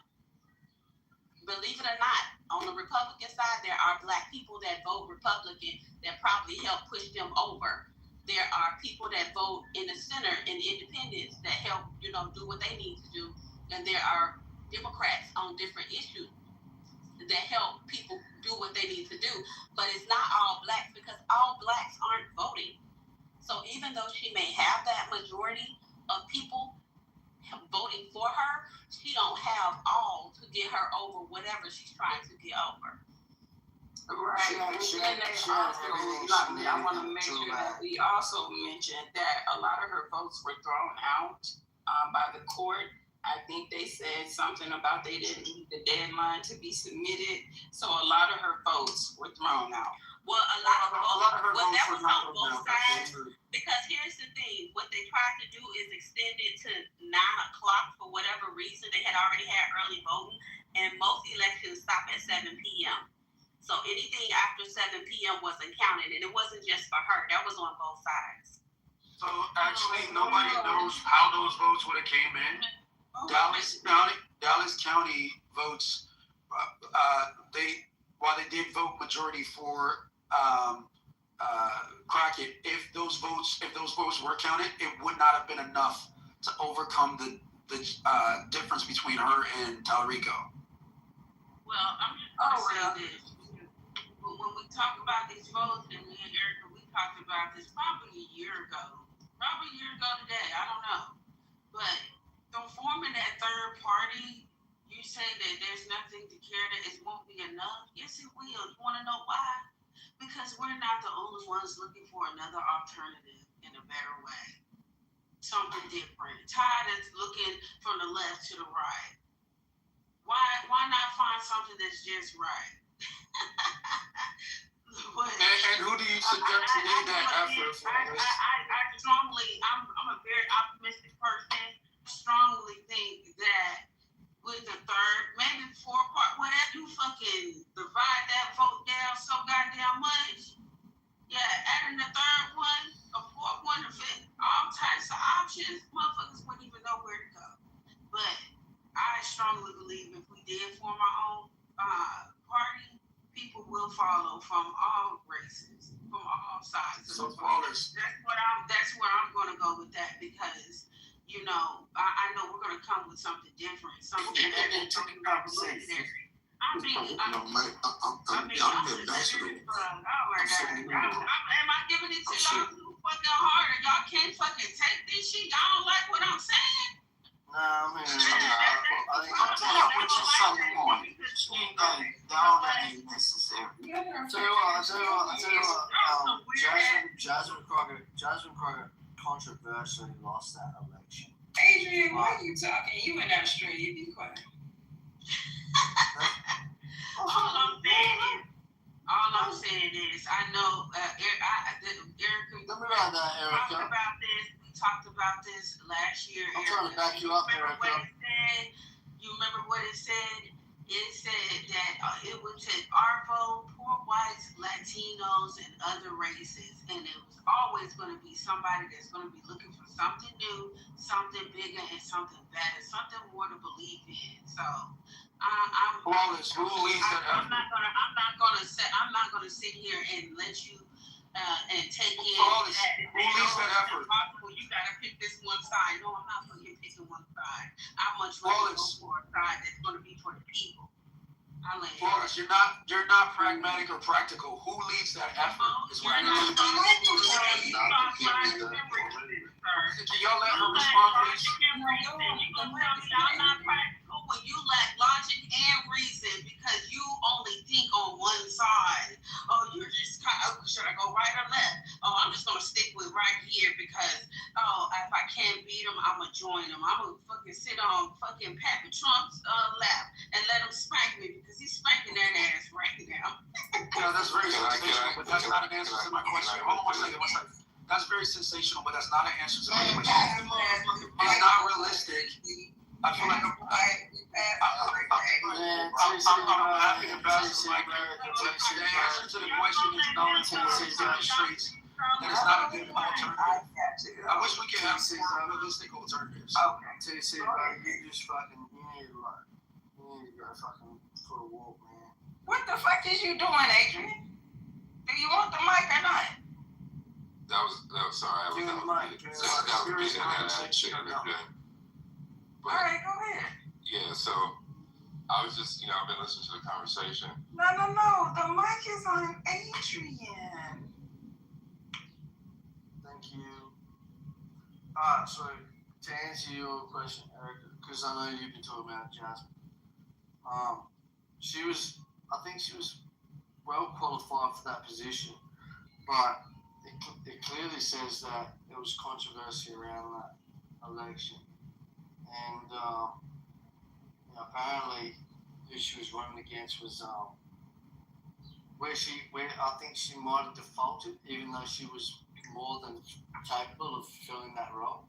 Believe it or not, on the Republican side, there are Black people that vote Republican that probably help push them over. There are people that vote in the center and independents that help, do what they need to do. And there are Democrats on different issues that help people do what they need to do. But it's not all Blacks, because all Blacks aren't voting. So even though she may have that majority of people voting for her, she don't have all to get her over whatever she's trying to get over. Right. And I want to make sure that we also mentioned that a lot of her votes were thrown out by the court. I think they said something about they didn't meet the deadline to be submitted, so a lot of her votes were thrown out. Well, a lot of her votes that was on both sides. Because here's the thing, what they tried to do is extend it to 9 o'clock for whatever reason. They had already had early voting, and most elections stop at 7 p.m. So anything after 7 p.m. wasn't counted, and it wasn't just for her. That was on both sides. So actually, nobody knows how those votes would have came in. Dallas County votes. While they did vote majority for Crockett, if those votes were counted, it would not have been enough to overcome the difference between her and Tallarico. Well, I'm just going to say this. When we talk about these votes, and me and Erica, we talked about this probably a year ago today, I don't know. But forming that third party, you say that there's nothing to care, that it won't be enough. Yes, it will. You want to know why? Because we're not the only ones looking for another alternative in a better way. Something different. Tired of looking from the left to the right. Why not find something that's just right? And who do you suggest to lead that effort for? I'm a very optimistic person. Strongly think that with the third, maybe fourth part, whatever, you fucking divide that vote down so goddamn much. Yeah, adding the third one, a fourth one, a fifth, all types of options, motherfuckers wouldn't even know where to go. But I strongly believe if we did form our own party, people will follow from all races, from all sides. So voters. That's where I'm going to go with that, because you know, I know we're going to come with something different, something revolutionary. I mean, I'm the ambassador. Am I giving it to y'all too fucking hard, or y'all can't fucking take this shit? Y'all don't like what I'm saying? Nah, I think that ain't necessary. I'll tell you what, Jasmine Crockett controversially lost that election. Adrian, why are you talking? You in Australia, be quiet. All I'm saying is, I know, Erica, we talked about this last year. I'm trying to back you up, Erica. You remember what it said? It said that it would take our vote, poor whites, Latinos, and other races. And it was always going to be somebody that's going to be looking for something new, something bigger, and something better, something more to believe in. So I'm not gonna sit here and let you and take in that. Who leads that effort? You gotta pick this one side. No, I'm not for you picking one side. I much rather go for a side that's gonna be for the people. Flores, you're not pragmatic or practical. Who leads that effort? Is what I'm asking. Can y'all let her respond, please? I'm not practical when you lack logic and reason, because you only think on one side. Oh, you're just kind of, should I go right or left? Oh, I'm just gonna stick with right here because, if I can't beat them, I'm gonna join them. I'm gonna fucking sit on fucking Pappy Trump's lap and let him spank me, because he's spanking that ass right now. Yeah, that's very sensational, but that's not an answer to my question. Hold on 1 second. That's very sensational, but that's not an answer to my question. It's not realistic. I feel like I'm having a battle with my character. The answer to the question is no, it demonstrates that it's not a good alternative. I wish we could have more realistic alternatives. Okay. TC, you just fucking, you need to go fucking for a walk, man. What the fuck is you doing, Adrian? Do you want the mic or not? That was sorry. That was all right, go ahead. Yeah, so I was just, I've been listening to the conversation. No. The mic is on Adrian. Thank you. So to answer your question, Erica, because I know you've been talking about Jasmine. I think she was well qualified for that position, but it clearly says that there was controversy around that election, and apparently who she was running against was where I think she might have defaulted, even though she was more than capable of filling that role.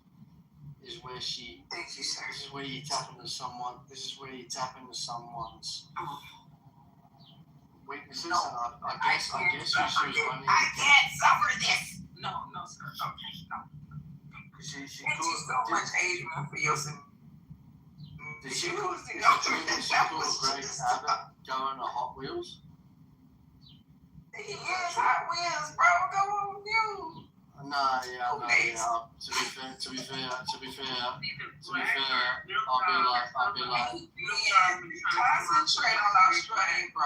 Is where she. Thank you, sir. This is where you tap into someone. This is where you tap into someone's weaknesses. No, and I guess she was running. I can't suffer this. No, sir. Okay, no. She Thank you so much, Adrian, for your Did she call Greg Abbott going to Hot Wheels? He is Hot Wheels, bro. Go on you. No, yeah. To be fair, I'll be like. Concentrate on Australia, bro.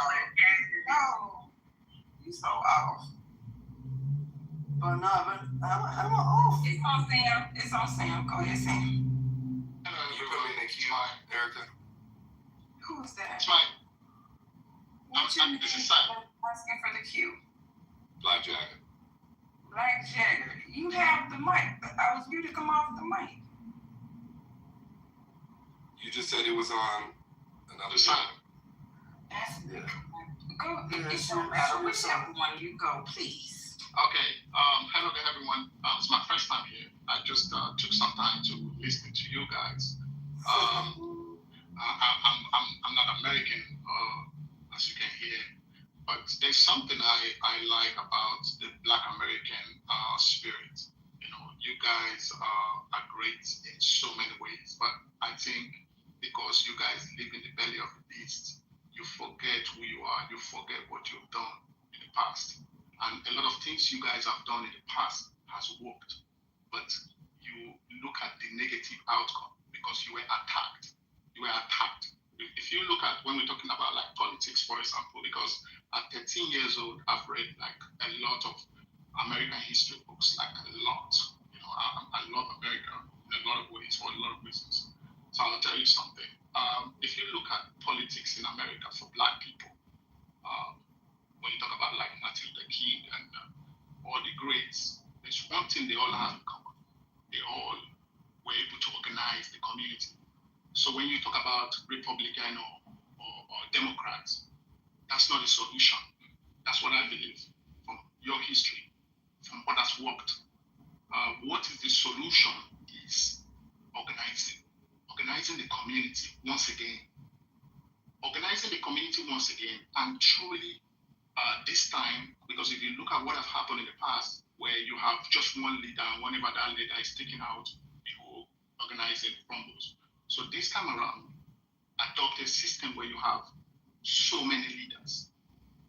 No, you so off. But how am I off? It's on Sam. It's on Sam. Go ahead, Sam. You put me in the queue, Erica. Who's that? It's Mike. This is Simon. Asking for the cue. Black Jacket. Black Jagger, you have the mic. I was you to come off the mic. You just said it was on another side. That's good. Go. It don't matter whichever one you go, please. Okay. Hello to everyone. It's my first time here. I just took some time to listen to you guys. I'm not American, as you can hear, but there's something I like about the Black American spirit. You know, you guys are great in so many ways, but I think because you guys live in the belly of the beast, you forget who you are, you forget what you've done in the past. And a lot of things you guys have done in the past has worked, but you look at the negative outcome because you were attacked. You were attacked. If you look at when we're talking about like politics, for example, because at 13 years old, I've read like a lot of American history books, like a lot. You know, I love America in a lot of ways for a lot of reasons. So I'll tell you something. If you look at politics in America for Black people, when you talk about like Martin Luther King and all the greats, there's one thing they all have in common. They all were able to organize the community. So when you talk about Republican or Democrats, that's not the solution. That's what I believe from your history, from what has worked. What is the solution is organizing the community once again. Organizing the community once again, and truly this time, because if you look at what has happened in the past, where you have just one leader, and whenever that leader is taken out, the whole organizing crumbles. So this time around, adopt a system where you have so many leaders,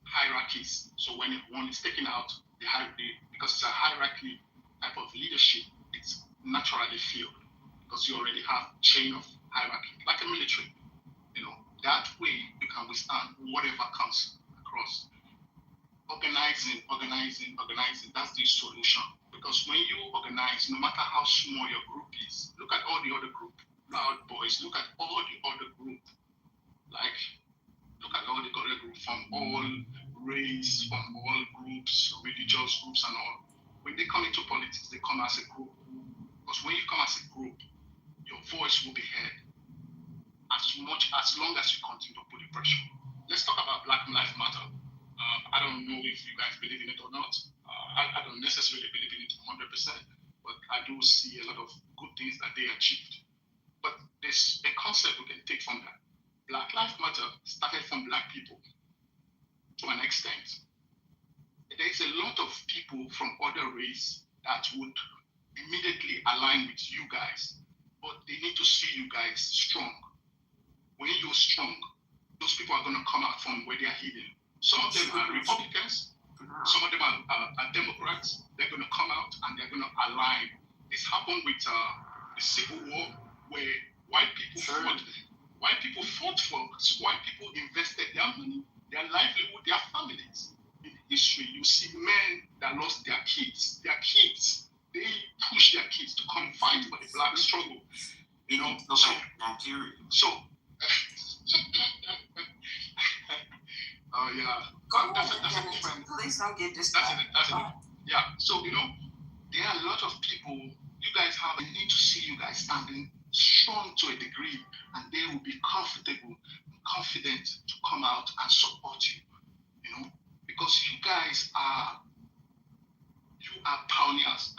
hierarchies. So when one is taken out, because it's a hierarchy type of leadership, it's naturally filled because you already have chain of hierarchy, like a military. You know, that way you can withstand whatever comes across. Organizing, that's the solution. Because when you organize, no matter how small your group is, look at all the other group, Proud Boys, look at all the other group, like, look at all the other group from all race, from all groups, religious groups and all. When they come into politics, they come as a group. Because when you come as a group, your voice will be heard as long as you continue to put the pressure. Let's talk about Black Lives Matter. I don't know if you guys believe in it or not. I don't necessarily believe in it 100%, but I do see a lot of good things that they achieved. But there's a concept we can take from that. Black Lives Matter started from Black people to an extent. There's a lot of people from other race that would immediately align with you guys, but they need to see you guys strong. When you're strong, those people are going to come out from where they are hidden. Some of them are Republicans, some of them are Democrats. They're going to come out and they're going to align. This happened with the Civil War, where white people fought for us. White people invested their money, their livelihood, their families. In history, you see men that lost their kids. They pushed their kids to come fight for the Black struggle. You know, Nigeria. So, oh yeah. That's a different. Please don't get That's distracted. yeah. So there are a lot of people. You guys have a need to see you guys standing strong to a degree, and they will be confident to come out and support you. Because you guys are pioneers.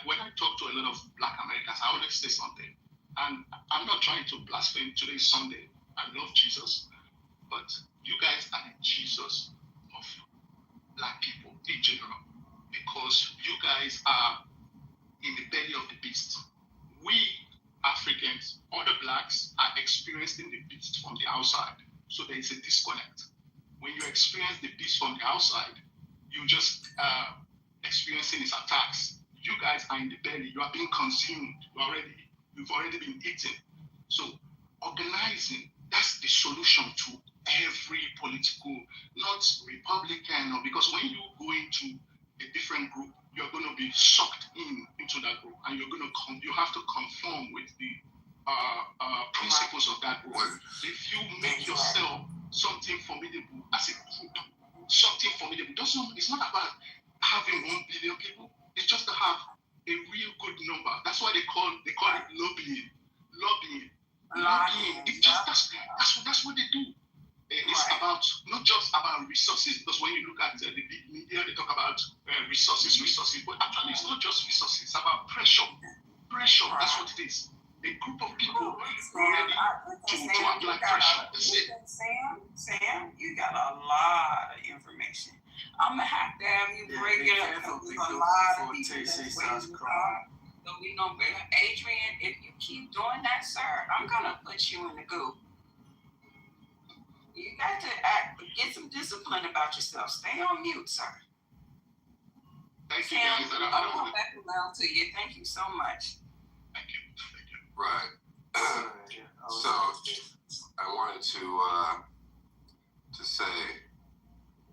When I talk to a lot of Black Americans, I always say something, and I'm not trying to blaspheme. Today's Sunday. I love Jesus, but you guys are the Jesus of Black people in general, because you guys are in the belly of the beast. We Africans, other Blacks, are experiencing the beast from the outside. So there is a disconnect. When you experience the beast from the outside, you just experiencing its attacks. You guys are in the belly. You are being consumed. You've already been eaten. So organizing, that's the solution to every political, not Republican, or because when you go into a different group, you're going to be sucked into that group, and you have to conform with the principles of that group. If you make yourself something formidable as a group, it's not about having 1 billion people. It's just to have a real good number. That's why they call it lobbying. It's just that's what they do. It's about not just about resources, because when you look at the big media, they talk about resources, but actually it's not just resources. It's about pressure. That's what it is. A group of people ready to apply pressure. That's it. Sam, you got a lot of information. I'm gonna have to have you break it up. There's a lot of people that's waiting to talk. So we know better. Adrian, if you keep doing that, sir, I'm gonna put you in the goo. You got to get some discipline about yourself. Stay on mute, sir. Thank you, Sam, guys. I'll come back around to you. Thank you so much. Thank you. Right. So I wanted to say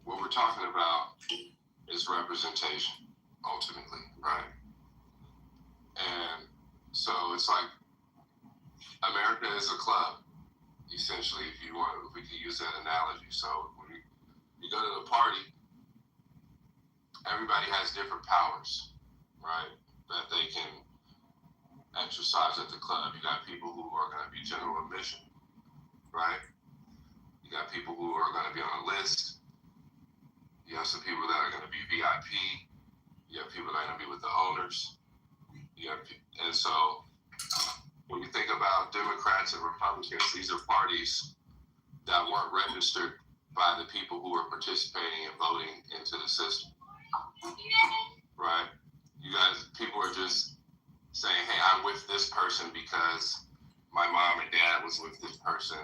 what we're talking about is representation, ultimately, right? And so it's like America is a club, essentially, if we can use that analogy. So when you go to the party, everybody has different powers, right, that they can exercise at the club. You got people who are going to be general admission, right? You got people who are going to be on a list. You have some people that are going to be VIP. You have people that are going to be with the owners. And so when you think about Democrats and Republicans, these are parties that weren't registered by the people who were participating and voting into the system, right? People are just saying, hey, I'm with this person because my mom and dad was with this person,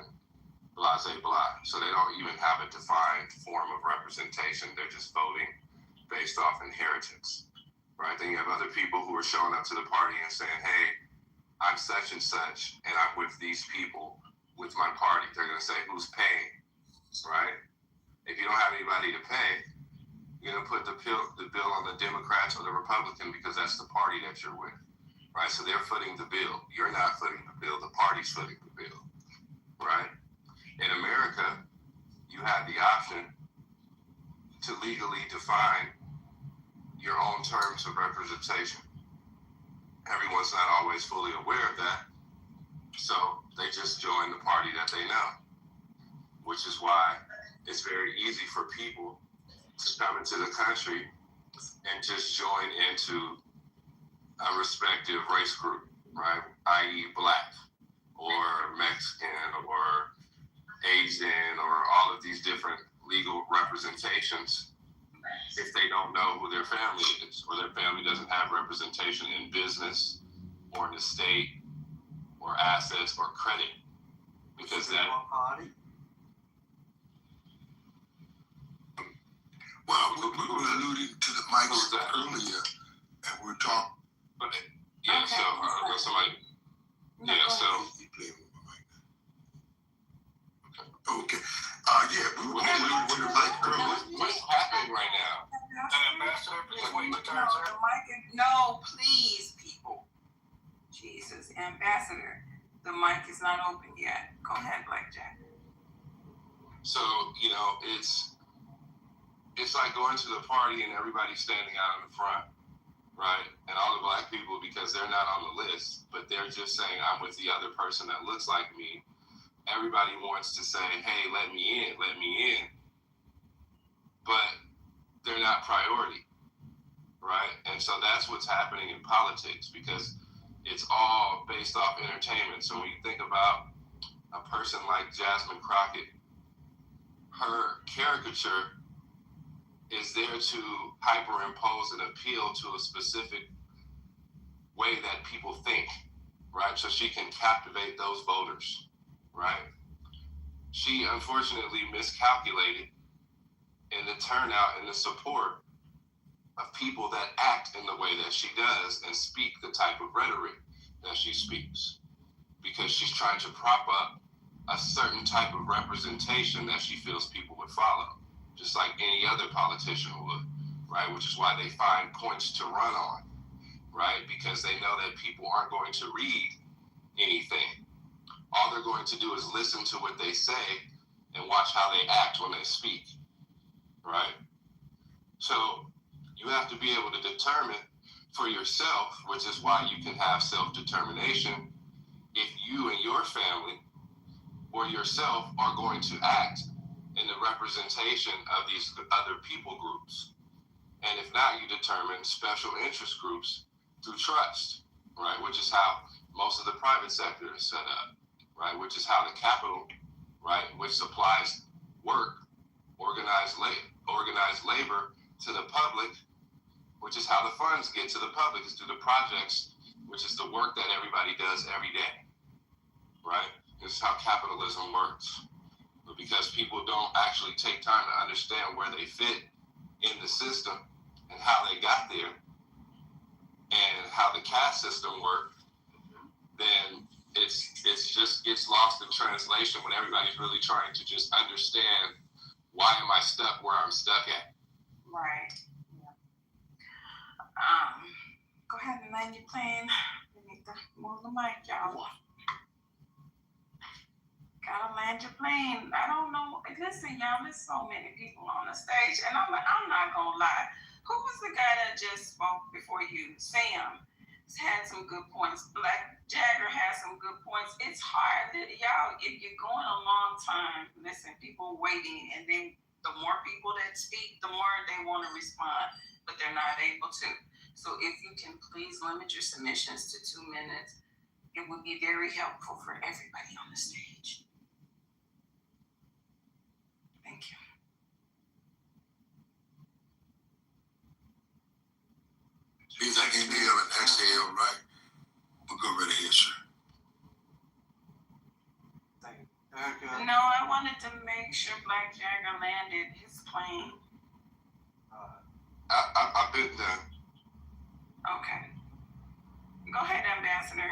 blah, blah, blah. So they don't even have a defined form of representation. They're just voting based off inheritance, right? Then you have other people who are showing up to the party and saying, hey, I'm such and such, and I'm with these people with my party. They're going to say, who's paying, right? If you don't have anybody to pay, you're going to put the bill on the Democrats or the Republican because that's the party that you're with. Right, so they're footing the bill. You're not footing the bill. The party's footing the bill, right? In America, you have the option to legally define your own terms of representation. Everyone's not always fully aware of that, so they just join the party that they know, which is why it's very easy for people to come into the country and just join into a respective race group, right? i.e. Black or Mexican or Asian or all of these different legal representations if they don't know who their family is or their family doesn't have representation in business or in the state or assets or credit. Because that... Well, we were alluding to the mics earlier, and we're talking. Yeah, okay. So somebody. Yeah, so. Okay. Yeah, we were alluding to the mic earlier. What's happening right now? Ambassador, please wait your turn, sir. No, please, people. Jesus, Ambassador, the mic is not open yet. Go ahead, Blackjack. So, it's it's like going to the party and everybody's standing out in the front, right? And all the black people, because they're not on the list, but they're just saying, I'm with the other person that looks like me. Everybody wants to say, hey, let me in. But they're not priority, right? And so that's what's happening in politics, because it's all based off entertainment. So when you think about a person like Jasmine Crockett, her caricature is there to hyperimpose and appeal to a specific way that people think, right? So she can captivate those voters, right? She unfortunately miscalculated in the turnout and the support of people that act in the way that she does and speak the type of rhetoric that she speaks, because she's trying to prop up a certain type of representation that she feels people would follow, just like any other politician would, right? Which is why they find points to run on, right? Because they know that people aren't going to read anything. All they're going to do is listen to what they say and watch how they act when they speak, right? So you have to be able to determine for yourself, which is why you can have self-determination, if you and your family or yourself are going to act in the representation of these other people groups. And if not, you determine special interest groups through trust, right? Which is how most of the private sector is set up, right? Which is how the capital, right, which supplies work, organized labor to the public, which is how the funds get to the public, is through the projects, which is the work that everybody does every day, right? This is how capitalism works. But because people don't actually take time to understand where they fit in the system and how they got there and how the caste system worked, then it's just gets lost in translation when everybody's really trying to just understand, why am I stuck where I'm stuck at? Right. Yeah. Go ahead and land your plane. We need to move the mic, y'all. Gotta land your plane. I don't know. Listen, y'all, there's so many people on the stage, and I'm not gonna lie. Who was the guy that just spoke before you? Sam had some good points. Black Jagger has some good points. It's hard that y'all, if you're going a long time, listen, people waiting, and then the more people that speak, the more they want to respond, but they're not able to. So if you can please limit your submissions to 2 minutes, it would be very helpful for everybody on the stage. Thank you. Means I can inhale and exhale, right? We'll go right ahead, sir. No, I wanted to make sure Black Jagger landed his plane. I've been there. Okay. Go ahead, Ambassador.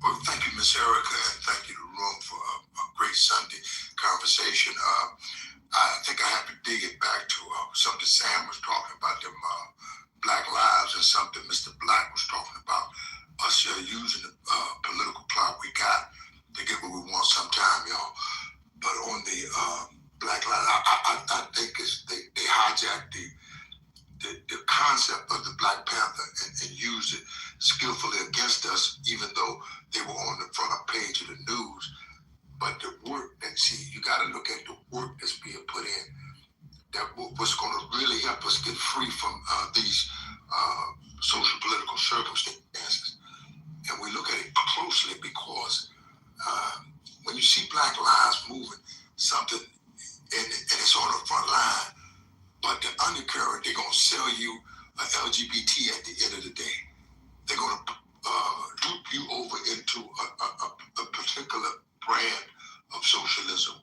Well, thank you, Miss Erica, and thank you to the room for a great Sunday conversation. I think I have to dig it back to something Sam was talking about, them Black lives, and something Mr. Black was talking about, us using the political clout we got to get what we want sometime, y'all. But on the Black lives, I think they hijacked the concept of the Black Panther and used it skillfully against us, even though they were on the front page of the news. But the work, and see, you got to look at the work that's being put in. That what's going to really help us get free from these social political circumstances. And we look at it closely because when you see Black lives moving, something, and it's on the front line, but the undercurrent, they're going to sell you an LGBT at the end of the day. They're going to dupe you over into a particular brand of socialism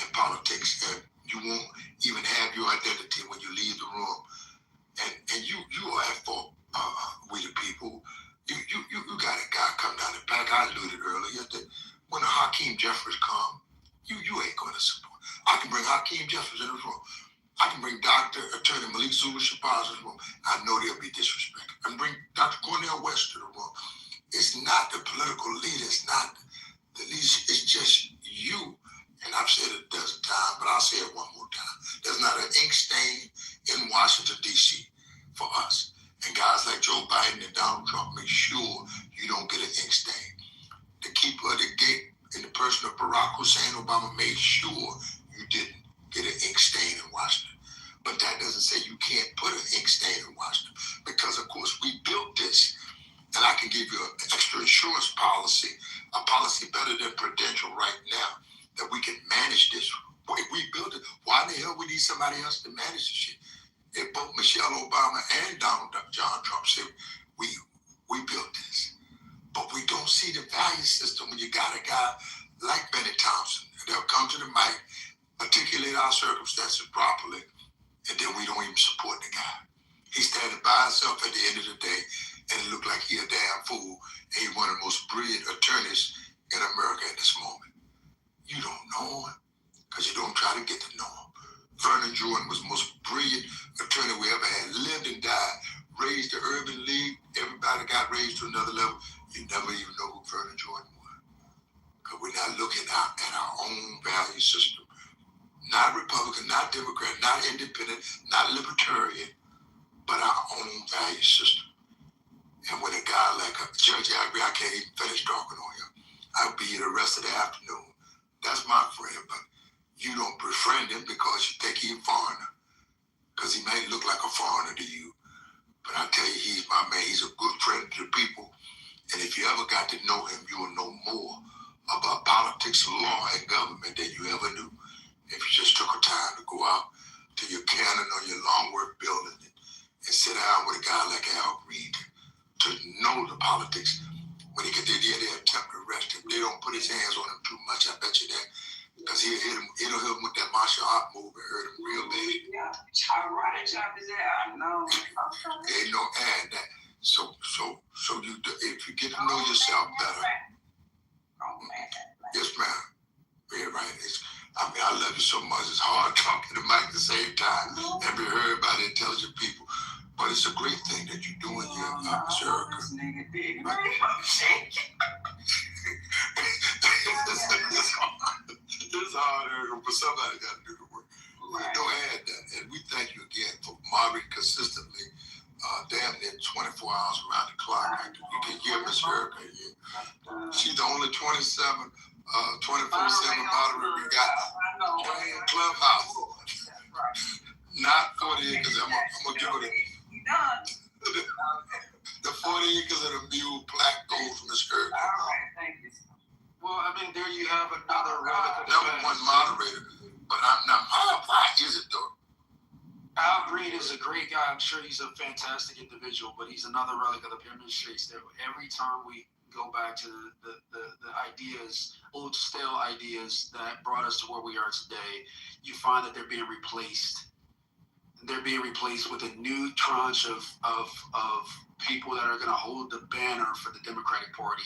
and politics, and you won't even have your identity when you leave the room. And you are at fault, we the people. You got a guy come down the back. I alluded earlier that when Hakeem Jeffries come, you ain't going to support. I can bring Hakeem Jeffries in this room. I can bring Dr. Attorney Malik Zulu-Shabazz in the room. I know they'll be disrespected. I can bring Dr. Cornel West to the room. It's not the political leader. It's not the leadership. It's just you. And I've said it a dozen times, but I'll say it one more time. There's not an ink stain Washington, D.C. for us. And guys like Joe Biden and Donald Trump make sure you don't get an ink stain. The keeper of the gate in the person of Barack Hussein Obama made sure you didn't get an ink stain in Washington. But that doesn't say you can't put an ink stain in Washington, because of course we built this. And I can give you an extra insurance policy, a policy better than Prudential right now, that we can manage this. If we built it, why the hell we need somebody else to manage this shit? If both Michelle Obama and John Trump said, we built this. But we don't see the value system when you got a guy like Benny Thompson. They'll come to the mic, articulate our circumstances properly, and then we don't even support the guy. He's standing by himself at the end of the day, and it looked like he a damn fool, and he's one of the most brilliant attorneys in America at this moment. You don't know him, because you don't try to get to know him. Vernon Jordan was the most brilliant attorney we ever had, lived and died, raised the Urban League, everybody got raised to another level. You never even know who Vernon Jordan was. Because we're not looking out at our own value system. Not Republican, not Democrat, not independent, not libertarian, but our own value system. And when a guy like Judge Agri, I can't even finish talking on him. I'll be here the rest of the afternoon. That's my friend, but you don't befriend him because you think he's a foreigner. Because he may look like a foreigner to you. But I tell you, he's my man. He's a good friend to the people. And if you ever got to know him, you will know more about politics, law, and government than you ever knew. If you just took a time to go out to your Cannon or your Longworth building and sit down with a guy like Al Green to know the politics. When he get there, they attempt to arrest him. They don't put his hands on him too much, I bet you that. Because he'll hit him with that martial art move and hurt him real bad. Yeah, chop his head. I know. Ain't no add that. So you, if you get to know yourself better. Yes, ma'am. Yeah, right. I love you so much. It's hard talking to Mike at the same time and be heard by the intelligent people. But it's a great thing that you're doing here, Miss Erica. This nigga big. It's hard, Erica, but somebody got to do the work. Don't add that. And we thank you again for moderating consistently, damn near 24 hours around the clock. You can hear Miss Erica here. She's the only 24/7 moderator we got in Clubhouse. Not 40 acres. I'm going to give her the 40 acres of the mule plaque goes from Miss Erica. All right, thank you. Well, I mean, there you have another relic of the Number past. one moderator. But I'm not, why is it though? Al Green is a great guy. I'm sure he's a fantastic individual, but he's another relic of the pyramid shakes. That every time we go back to the ideas, old stale ideas that brought us to where we are today, you find that they're being replaced. They're being replaced with a new tranche of people that are going to hold the banner for the Democratic Party.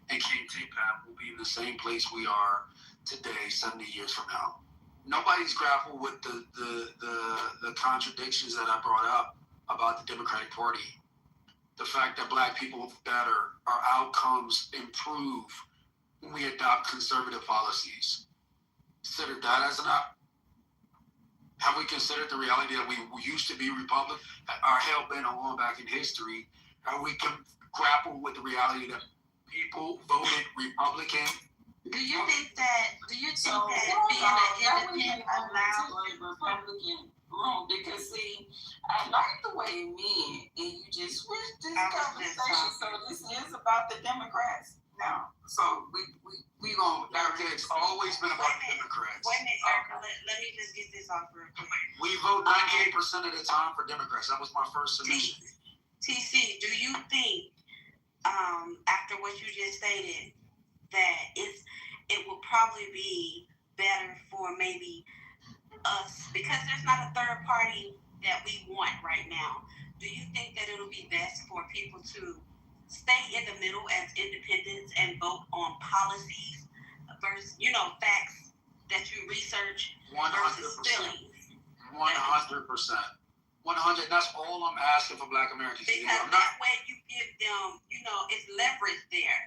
And King T-Pap will be in the same place we are today, 70 years from now. Nobody's grappled with the contradictions that I brought up about the Democratic Party. The fact that black people better, our outcomes improve when we adopt conservative policies. Consider that as an option. Have we considered the reality that we used to be Republican, are hell-bent on going back in history? Have we grappled with the reality that people voted Republican? Do you think that being an independent allows Republican room? Because see, I like the way it mean, and you just switched this conversation. So this is about the Democrats now. So we gonna. It's always been about the Democrats. Wait a minute, Erica, let me just get this off real quick. We vote 98% of the time for Democrats. That was my first submission. TC, do you think, after what you just stated, that it will probably be better for maybe us, because there's not a third party that we want right now? Do you think that it'll be best for people to stay in the middle as independents and vote on policies versus, facts that you research versus 100%. feelings? 100%. 100. That's all I'm asking for Black Americans. Because that way you give them, it's leverage there.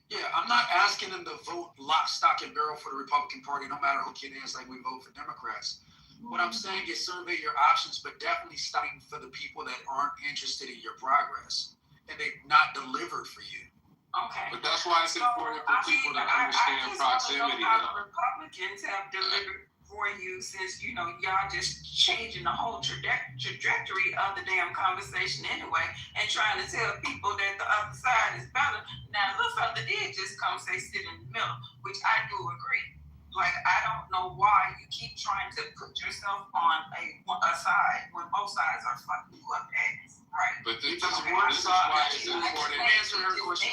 Yeah, I'm not asking them to vote lock, stock, and barrel for the Republican Party, no matter who can is like we vote for Democrats. What I'm saying is survey your options, but definitely stopping for the people that aren't interested in your progress and they've not delivered for you. Okay. But that's why it's important for people to understand proximity. How Republicans have delivered for you, since y'all just changing the whole trajectory of the damn conversation anyway, and trying to tell people that the other side is better. Now, little fella did just come say sit in the middle, which I do agree. Like, I don't know why you keep trying to put yourself on a side when both sides are fucking you up ass, right? But this is why it's important. Answer her question.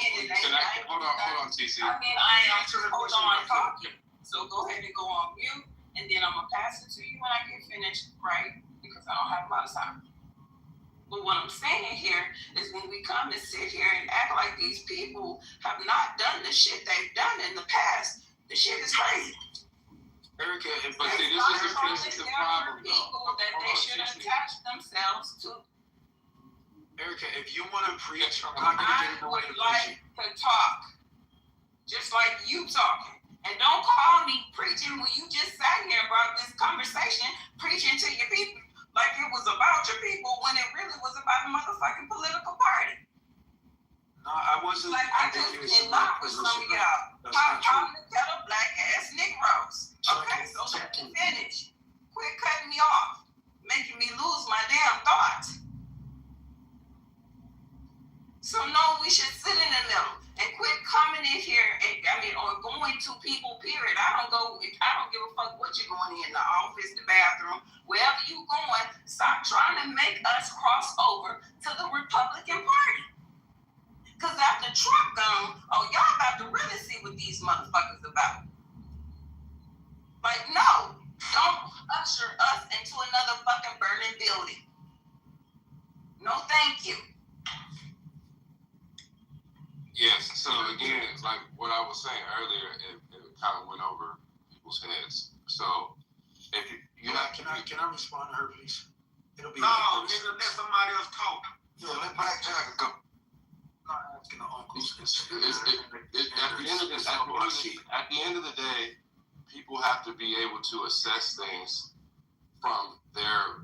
Hold on, TC. I mean, I am hold on talking. So go ahead and go on mute, and then I'm gonna pass it to you when I get finished, right? Because I don't have a lot of time. But what I'm saying here is when we come and sit here and act like these people have not done the shit they've done in the past, the shit is crazy. Erica, but see, this is the problem, people that they should attach themselves to. Erica, if you want to preach, I would like to talk, just like you talking. And don't call me preaching when you just sat here and brought this conversation, preaching to your people like it was about your people when it really was about a motherfucking political party. No, I wasn't. Like, I just cannot with some of y'all. I'm the kettle black ass Negroes. Okay, so let me finish. Quit cutting me off, making me lose my damn thoughts. So no, we should sit in the middle and quit coming in here or going to people, period. I don't give a fuck what you're going in the office, the bathroom, wherever you going. Stop trying to make us cross over to the Republican Party. Because after Trump gone, y'all about to really see what these motherfuckers about. Like, no, don't usher us into another fucking burning building. No, thank you. Yes, so again, like what I was saying earlier, it kind of went over people's heads. So, if you have can I respond to her, please? It'll be let somebody else talk. Yeah, let Black Jack go. Not asking the uncles. At the end of the day, people have to be able to assess things from their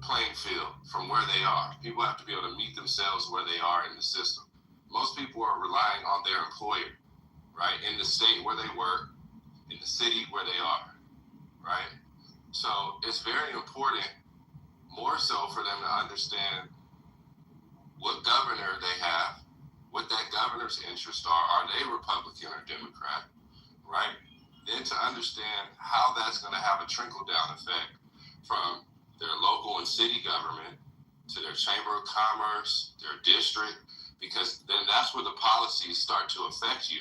playing field, from where they are. People have to be able to meet themselves where they are in the system. Most people are relying on their employer, right? In the state where they work, in the city where they are, right? So it's very important, more so for them to understand what governor they have, what that governor's interests are. Are they Republican or Democrat, right? Then to understand how that's going to have a trickle-down effect from their local and city government to their chamber of commerce, their district, because then that's where the policies start to affect you,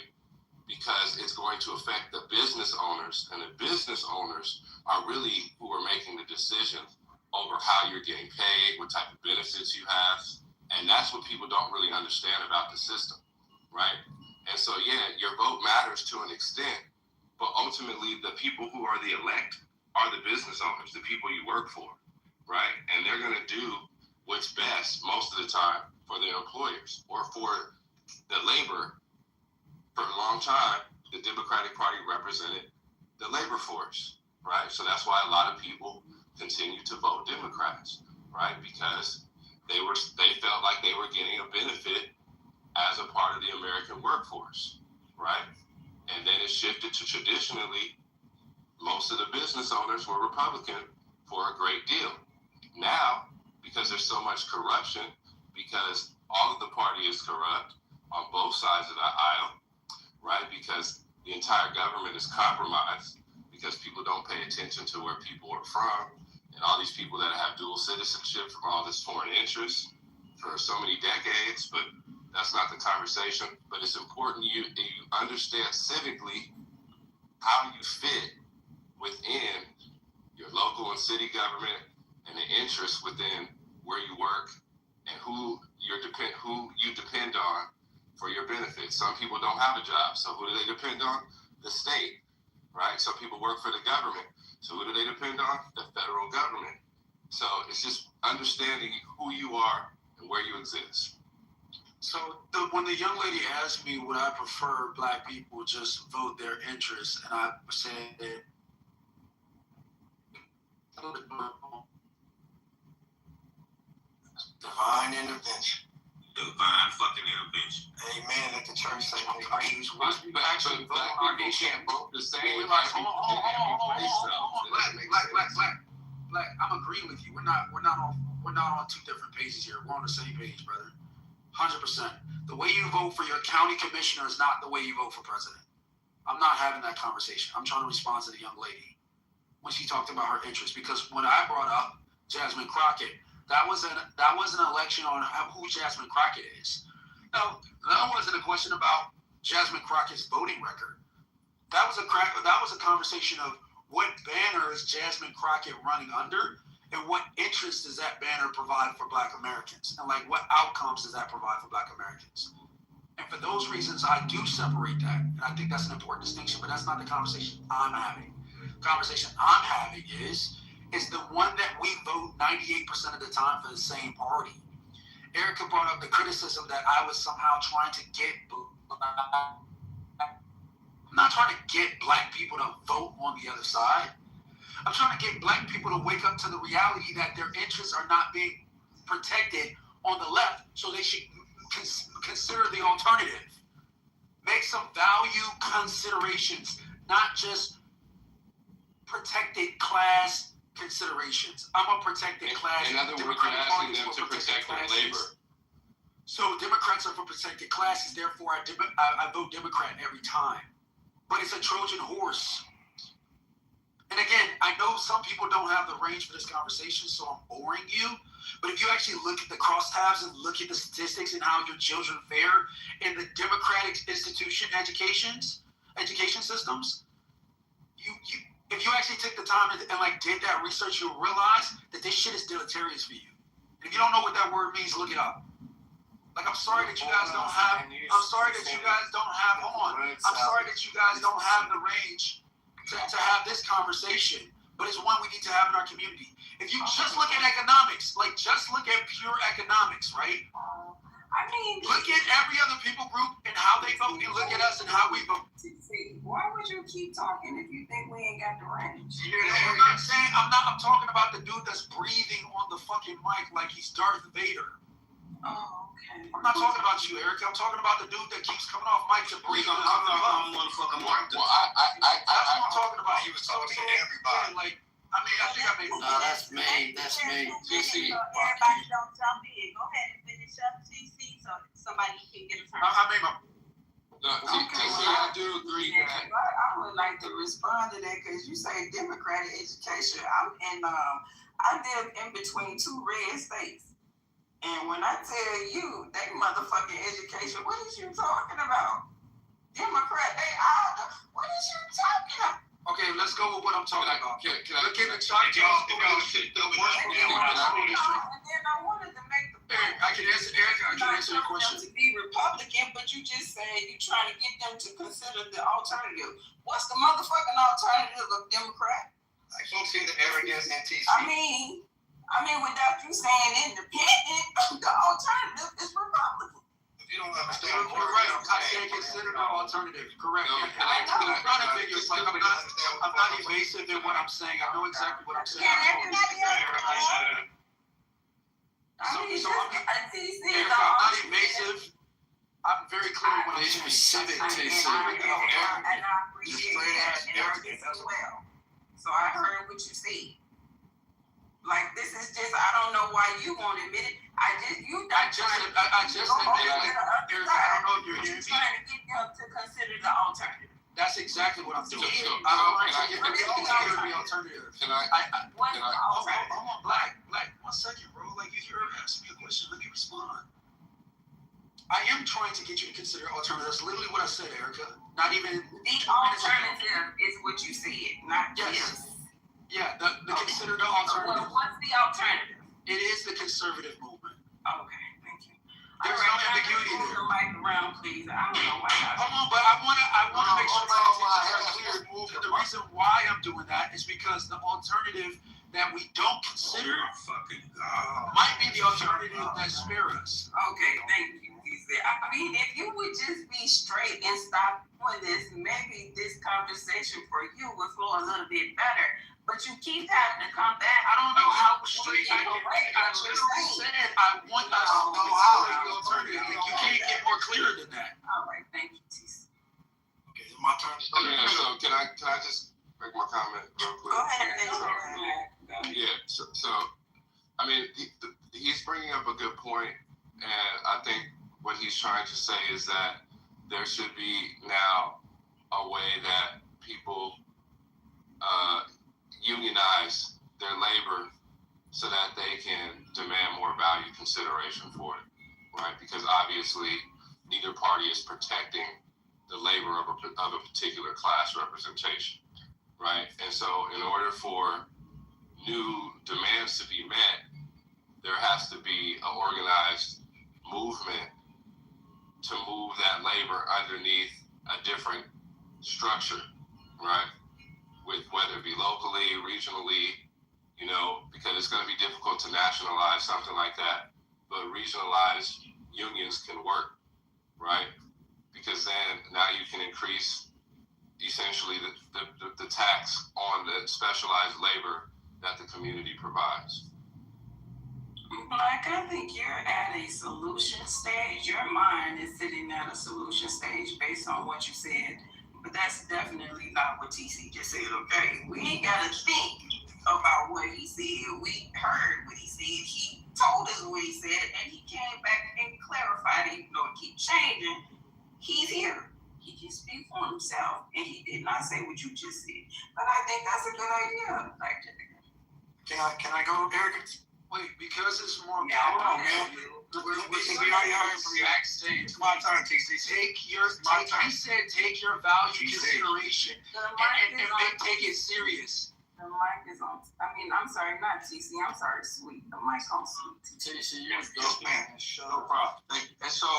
because it's going to affect the business owners, and the business owners are really who are making the decision over how you're getting paid, what type of benefits you have, and that's what people don't really understand about the system, right? And so, yeah, your vote matters to an extent, but ultimately the people who are the elect are the business owners, the people you work for, right? And they're going to do what's best most of the time for their employers or for the labor. For a long time, the Democratic Party represented the labor force, right? So that's why a lot of people continue to vote Democrats, right? Because they felt like they were getting a benefit as a part of the American workforce, right? And then it shifted to traditionally, most of the business owners were Republican for a great deal. Now, because there's so much corruption, because all of the party is corrupt on both sides of the aisle, right? Because the entire government is compromised, because people don't pay attention to where people are from, and all these people that have dual citizenship from all this foreign interest for so many decades, but that's not the conversation. But it's important you understand civically how you fit within your local and city government and the interests within where you work and who you depend on for your benefits. Some people don't have a job, so who do they depend on? The state, right? Some people work for the government, so who do they depend on? The federal government. So it's just understanding who you are and where you exist. So when the young lady asked me would I prefer black people just vote their interests, and I said that Divine intervention. Divine fucking intervention. Amen. Let the church say they use But actually, black people can't vote the same. Black. I'm agreeing with you. We're not on two different pages here. We're on the same page, brother. 100%. The way you vote for your county commissioner is not the way you vote for president. I'm not having that conversation. I'm trying to respond to the young lady when she talked about her interests, because when I brought up Jasmine Crockett, that was an election on who Jasmine Crockett is. Now, that wasn't a question about Jasmine Crockett's voting record. That was a conversation of what banner is Jasmine Crockett running under, and what interest does that banner provide for Black Americans, and like what outcomes does that provide for Black Americans. And for those reasons, I do separate that, and I think that's an important distinction. But that's not the conversation I'm having. The conversation I'm having is the one that we vote 98% of the time for the same party. Erica brought up the criticism that I was somehow trying to get. I'm not trying to get Black people to vote on the other side. I'm trying to get Black people to wake up to the reality that their interests are not being protected on the left, so they should consider the alternative. Make some value considerations, not just protected class considerations. I'm a protected class. In other words, you're asking them to protect their labor. So Democrats are for protected classes, therefore I vote Democrat every time. But it's a Trojan horse. And again, I know some people don't have the range for this conversation, so I'm boring you. But if you actually look at the crosstabs and look at the statistics and how your children fare in the democratic education systems, if you actually take the time and like did that research, you'll realize that this shit is deleterious for you. And if you don't know what that word means, look it up. Like, I'm sorry that you guys don't have. I'm sorry that you guys don't have. Hold on. I'm sorry that you guys don't have the range to have this conversation. But it's one we need to have in our community. If you just look at economics, like just look at pure economics, right? I mean, look at every other people group and how they vote, and look at us and how we vote. Why would you keep talking if you think we ain't got the range? I'm not saying I'm talking about the dude that's breathing on the fucking mic like he's Darth Vader. Oh, okay. I'm not talking about you, Eric. I'm talking about the dude that keeps coming off mic to breathe on the motherfucking mic. Well, that's what I'm talking about. He was talking to everybody. Like, I think I made. No, that's me. That's me. TC. Everybody don't jump in. Go ahead and finish up, TC, so somebody can get a turn. I made my. TC, I do agree that. I would like to respond to that because you say democratic education. I live in between two red states. And when I tell you they motherfucking education, what is you talking about? Democrat, what is you talking about? Okay, let's go with what I'm talking about. Can I And then I wanted to make the point. I can answer your question. To be Republican, but you just said you're trying to get them to consider the alternative. What's the motherfucking alternative of Democrat? I can't see the arrogance in TC. I mean, without you saying independent, the alternative is Republican. If you don't understand, you're right. I can't consider the alternative. Correct. I'm not ambiguous. Like I'm not evasive in what I'm saying. I know exactly what I'm saying. I'm not evasive. I'm very clear when I'm specific. And I appreciate that arrogance as well. So I heard what you said. Like, this is just, I don't know why you won't admit it. I just admitted it. I don't know if you're hearing me. Trying to get them to consider the alternative. That's exactly what I'm doing. I don't want to get them to consider the alternative. What's the alternative? Hold on, Black, 1 second, bro. Like, you're asking me a question. Let me respond. I am trying to get you to consider alternative. That's literally what I said, Erica. Not even. The alternative is what you said, not yes. Yeah, the consider the alternative. What's the alternative? It is the conservative movement. Okay, thank you. There's no ambiguity there. The mic around, please. I don't know why. Hold on, but I want to make sure my clear. The reason why I'm doing that is because the alternative that we don't consider might be the alternative that spare us. Okay, thank you. I mean, if you would just be straight and stop doing this, maybe this conversation for you would flow a little bit better. But you keep having to come back. I don't know how straight I can make. I literally said I want us to consider the alternative. You can't get more clear than that. All right, thank you, TC. Okay, it's my turn. Yeah, so can I just make my comment real quick? Go ahead. Yeah, so I mean, he's bringing up a good point, and I think what he's trying to say is that there should be now a way that people unionize their labor so that they can demand more value consideration for it, right? Because obviously neither party is protecting the labor of a particular class representation, right? And so in order for new demands to be met, there has to be an organized movement to move that labor underneath a different structure, right? With whether it be locally, regionally, because it's going to be difficult to nationalize something like that, but regionalized unions can work, right? Because then now you can increase essentially the tax on the specialized labor that the community provides. Black, I think you're at a solution stage. Your mind is sitting at a solution stage based on what you said. But that's definitely not what TC just said, okay? We ain't got to think about what he said. We heard what he said. He told us what he said, and he came back and clarified it. Even though it keeps changing, he's here. He can speak for himself, and he did not say what you just said. But I think that's a good idea. Can I go, Eric? Wait, because it's more. Yeah, hold on, man. We already heard from you. It's my turn, TC. He said take your value consideration and take it serious. The mic is on. I'm sorry, not TC. I'm sorry, Sweet. The mic on Sweet. TC, yes, man. No problem. Thank you. And so,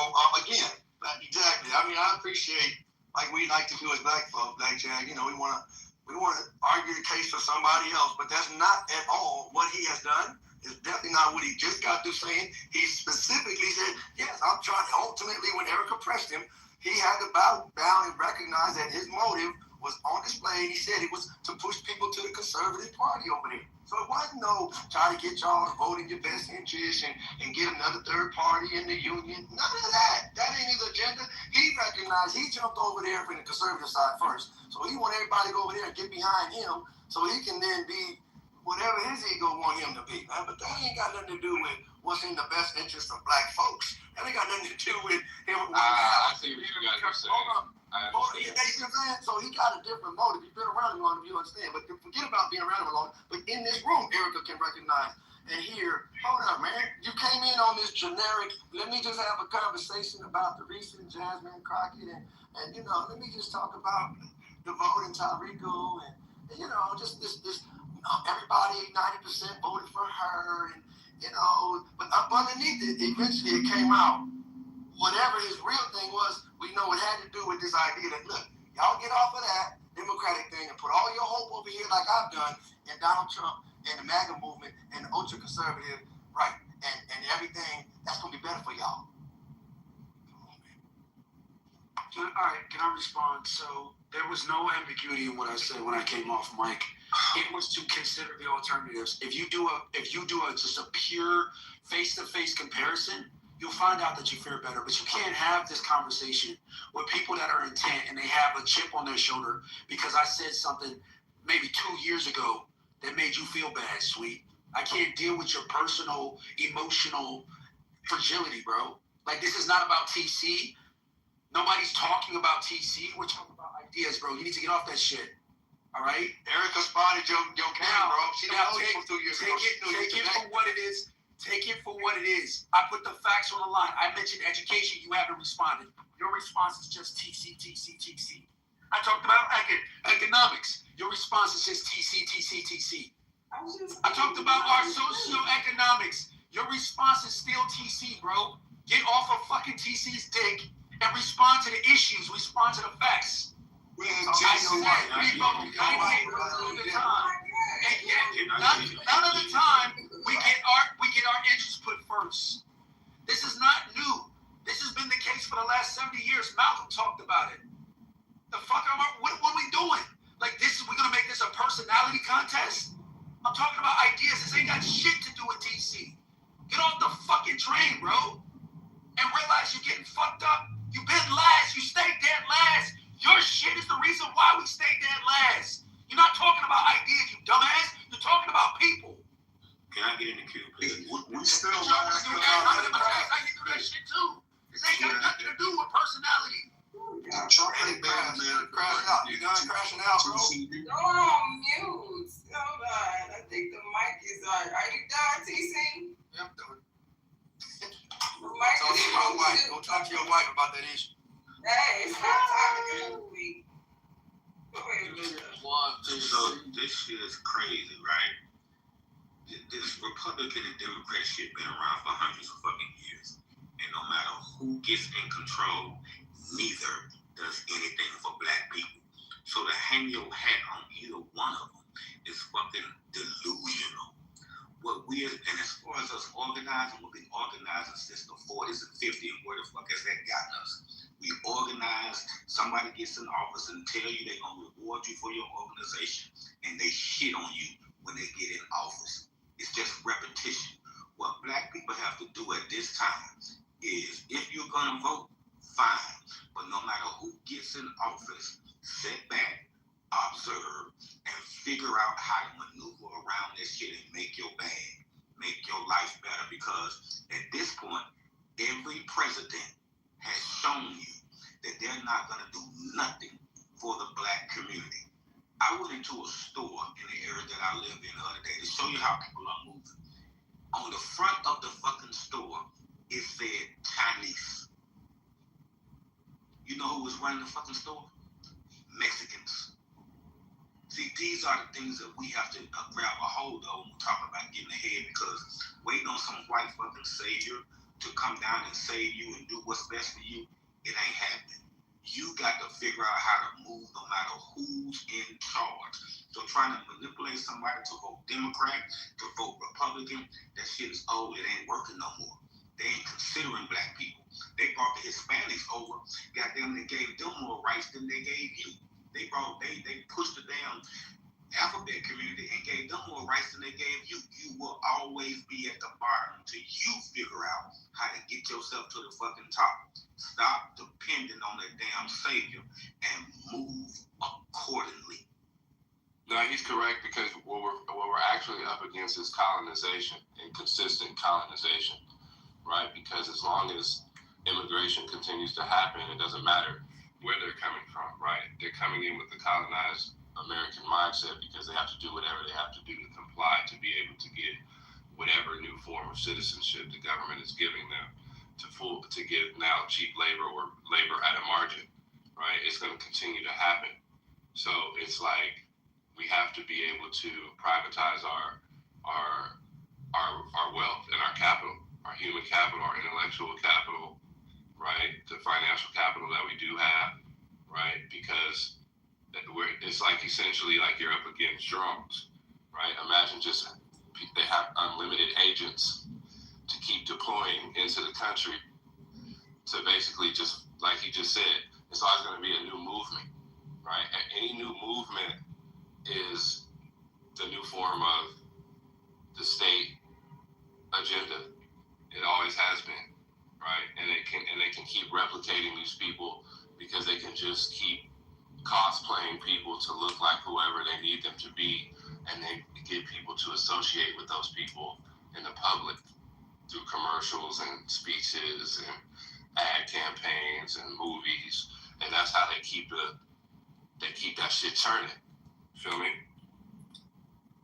again, exactly. I appreciate, like we like to do as black folks, Black Jag. We want to argue the case for somebody else, but that's not at all what he has done. It's definitely not what he just got through saying. He specifically said, yes, I'm trying. Ultimately, when Erica pressed him, he had to bow down and recognize that his motive was on display. He said it was to push people to the conservative party over there. So it wasn't no try to get y'all to vote in your best interest and get another third party in the union. None of that. That ain't his agenda. He recognized he jumped over there from the conservative side first. So he want everybody to go over there and get behind him so he can then be whatever his ego want him to be, man. But that ain't got nothing to do with what's in the best interest of black folks. That ain't got nothing to do with him. I see what you guys are saying. Hold on. You know what I'm saying? So he got a different motive. You've been around him long enough, you understand. But forget about being around him long. But in this room, Erica can recognize and hear, hold up, man. You came in on this generic, let me just have a conversation about the recent Jasmine Crockett and let me just talk about the vote in Tyrico and just this everybody 90% voted for her and but up underneath it, eventually it came out. Whatever his real thing was, we know it had to do with this idea that, look, y'all get off of that Democratic thing and put all your hope over here like I've done in Donald Trump and the MAGA movement and the ultra-conservative right and everything that's going to be better for y'all. All right, can I respond? So there was no ambiguity in what I said when I came off mic. It was to consider the alternatives. If you do just a pure face-to-face comparison, you'll find out that you fare better. But you can't have this conversation with people that are intent and they have a chip on their shoulder because I said something maybe 2 years ago that made you feel bad, Sweet. I can't deal with your personal, emotional fragility, bro. Like, this is not about TC. Nobody's talking about TC. We're talking about ideas, bro. You need to get off that shit. All right? Erica spotted your game, bro. She don't know you from 2 years ago. Take it for what it is. Take it for what it is. I put the facts on the line. I mentioned education. You haven't responded. Your response is just TC, TC, TC. I talked about economics. Your response is just TC, TC, TC. I talked about our socioeconomics. Your response is still TC, bro. Get off of fucking TC's dick and respond to the issues. Respond to the facts. I said we vote 98% of the time. And yet, none of the time we get our interests put first. This is not new. This has been the case for the last 70 years. Malcolm talked about it. The fuck what are we doing? Like this, we're gonna make this a personality contest? got shit to do with DC. Get off the fucking train, bro. And realize you're getting fucked up. You've been last. You stayed dead last. Your shit is the reason why we stayed dead last. You're not talking about ideas, you dumbass. You're talking about people. Can I get in the queue, please? We still I'm gonna do that shit too. This ain't got nothing to do with personality. Hey, man, crash out. You done crashing out, bro? Go on mute. Hold on. I think the mic is on. Are you done, TC? Yeah, I'm done. The mic Talk to is my on. wife. Go talk to your wife about that issue. Hey, it's not talking to me. So this shit is crazy, right? This Republican and Democrat shit been around for hundreds of fucking years. And no matter who gets in control, neither does anything for black people. So to hang your hat on either one of them is fucking delusional. What we, and as far as us organizing, we've been organizing since the 40s and 50s, and where the fuck has that gotten us? We organize, somebody gets in office and tell you they're going to reward you for your organization, and they shit on you when they get in office. It's just repetition. What black people have to do at this time is, if you're going to vote, fine. But no matter who gets in office, sit back, observe, and figure out how to maneuver around this shit and make your bag, make your life better. Because at this point, every president has shown you that they're not going to do nothing for the black community. I went into a store in the area that I live in the other day to show you how people are moving. On the front of the fucking store, it said Chinese. You know who was running the fucking store? Mexicans. See, these are the things that we have to grab a hold of when we talk about getting ahead, because waiting on some white fucking savior to come down and save you and do what's best for you, it ain't happening. You got to figure out how to move no matter who's in charge. So trying to manipulate somebody to vote Democrat, to vote Republican, that shit is old. It ain't working no more. They ain't considering black people. They brought the Hispanics over. Goddamn, they gave them more rights than they gave you. They pushed the damn alphabet community and gave them more rights than they gave you. You will always be at the bottom until you figure out how to get yourself to the fucking top. Stop depending on that damn savior and move accordingly. No, he's correct, because what we're actually up against is colonization, and consistent colonization, right? Because as long as immigration continues to happen, it doesn't matter where they're coming from, right? They're coming in with the colonized American mindset because they have to do whatever they have to do to comply to be able to get whatever new form of citizenship the government is giving them to give now cheap labor or labor at a margin, right? It's going to continue to happen. So it's like we have to be able to privatize our wealth and our capital, our human capital, our intellectual capital, right? The financial capital that we do have, right? Because it's like essentially like you're up against drones, right? Imagine just they have unlimited agents to keep deploying into the country to basically just, like he just said, it's always going to be a new movement, right? And any new movement is the new form of the state agenda. It always has been, right? And they can keep replicating these people because they can just keep cosplaying people to look like whoever they need them to be, and they get people to associate with those people in the public through commercials and speeches and ad campaigns and movies, and that's how they keep that shit turning. Feel me?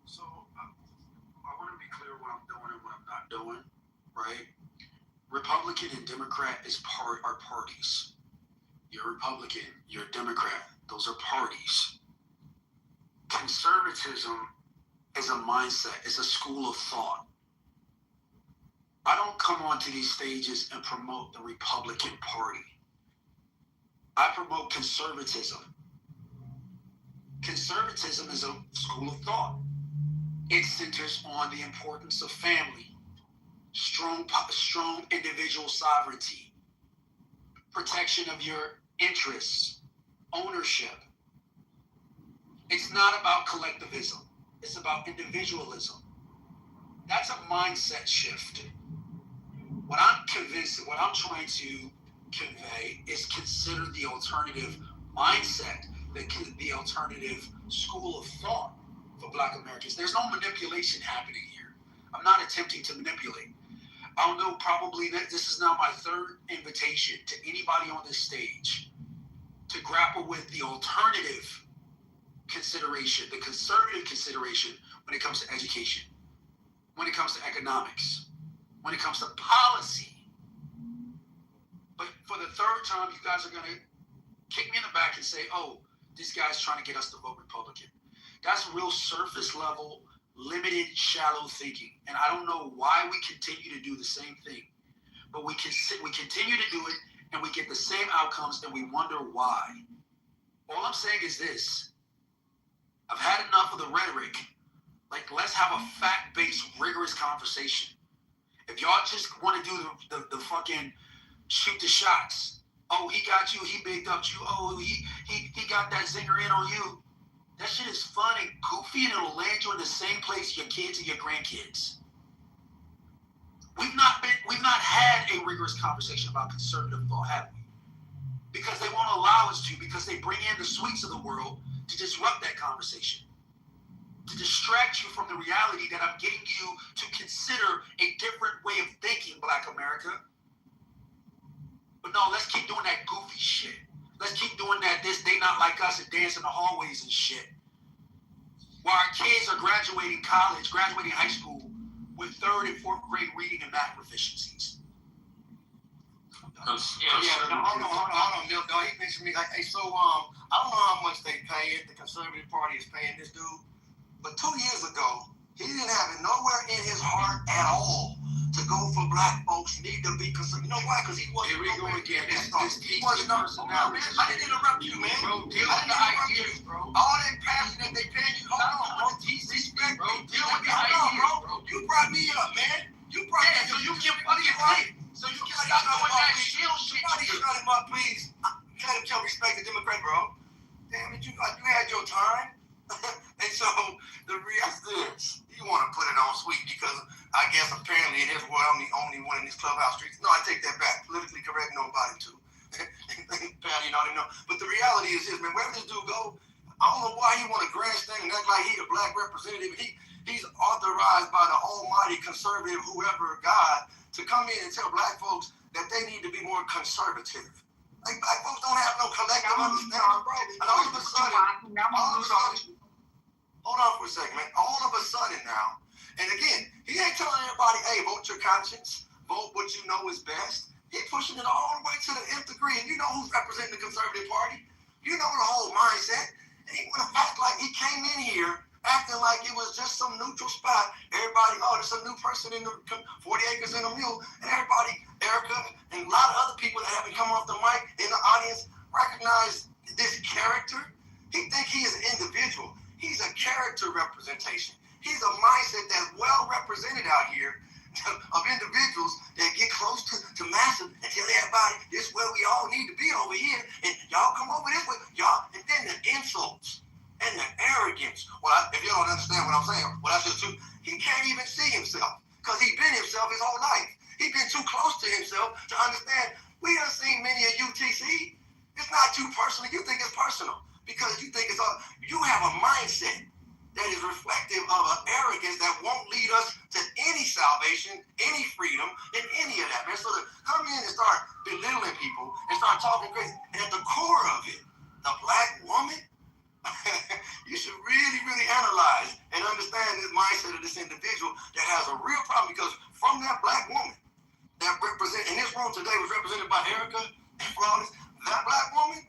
So I want to be clear what I'm doing and what I'm not doing, right? Republican and Democrat are parties. You're Republican, you're Democrat. Those are parties. Conservatism is a mindset. It's a school of thought. I don't come onto these stages and promote the Republican Party. I promote conservatism. Conservatism is a school of thought. It centers on the importance of family, strong individual sovereignty, protection of your interests, ownership. It's not about collectivism. It's about individualism. That's a mindset shift. What I'm trying to convey is consider the alternative mindset, the alternative school of thought for Black Americans. There's no manipulation happening here. I'm not attempting to manipulate. I'll know probably that this is now my third invitation to anybody on this stage to grapple with the alternative consideration, the conservative consideration when it comes to education, when it comes to economics, when it comes to policy. But for the third time, you guys are going to kick me in the back and say, oh, this guy's trying to get us to vote Republican. That's real surface level, limited, shallow thinking. And I don't know why we continue to do the same thing. But we continue to do it, and we get the same outcomes, and we wonder why. All I'm saying is this. I've had enough of the rhetoric. Like, let's have a fact-based, rigorous conversation. If y'all just want to do the fucking shoot the shots. Oh, he got you. He bigged up you. Oh, he got that zinger in on you. That shit is fun and goofy, and it'll land you in the same place your kids and your grandkids. We've not had a rigorous conversation about conservative thought, have we? Because they won't allow us to, because they bring in the sweets of the world to disrupt that conversation, to distract you from the reality that I'm getting you to consider a different way of thinking, Black America. But no, let's keep doing that goofy shit. Let's keep doing that they not like us and dance in the hallways and shit. While our kids are graduating college, graduating high school with 3rd and 4th grade reading and math proficiencies. Hold on, Milk Dog. He mentioned me like, hey, so I don't know how much they pay it. The Conservative Party is paying this dude, but 2 years ago, he didn't have it nowhere in his heart at all to go for Black folks need to be conservative. You know why? Because he wasn't. Here we go again. He wasn't. I didn't interrupt you, man. Bro, deal with the ideas, bro. All that passion that they paying you. Hold on, bro. Respect, bro. Deal with the ideas, bro. You brought me up, man. You brought me up. So you can fucking right. So you can stop doing that shield shit. Somebody shut him up, please. Let him tell respect the Democrat, bro. Damn it, you had your time. And so the reality is, you want to put it on sweet because I guess apparently in his world I'm the only one in these clubhouse streets. No, I take that back. Politically correct, nobody to. Patty and all them know. But the reality is this, man, wherever this dude go, I don't know why he want to grandstand and act like he the Black representative. He's authorized by the almighty conservative, whoever God, to come in and tell Black folks that they need to be more conservative. Like, Black folks don't have no collective understanding, bro. And all of a sudden, hold on for a second, man. All of a sudden now, and again, he ain't telling everybody, hey, vote your conscience, vote what you know is best. He's pushing it all the way to the nth degree. And you know who's representing the Conservative Party? You know the whole mindset. And he want to act like he came in here acting like it was just some neutral spot. Everybody, oh, there's a new person in the 40 acres and a mule. And everybody, Erica, and a lot of other people that haven't come off the mic in the audience recognize this character. He think he is an individual. He's a character representation. He's a mindset that's well represented out here of individuals that get close to massive and tell everybody this is where we all need to be over here. And y'all come over this way. Y'all, and then the insults and the arrogance. Well, if you don't understand what I'm saying, well, that's just true. He can't even see himself because he's been himself his whole life. He's been too close to himself to understand. We done seen many of UTC. It's not too personal. You think it's personal because you think it's all. You have a mindset that is reflective of an arrogance that won't lead us to any salvation, any freedom, and any of that, man. So to come in and start belittling people and start talking crazy, and at the core of it, the Black woman, you should really, really analyze and understand this mindset of this individual that has a real problem because from that Black woman that represent in this room today was represented by Erica and Flawless, that Black woman,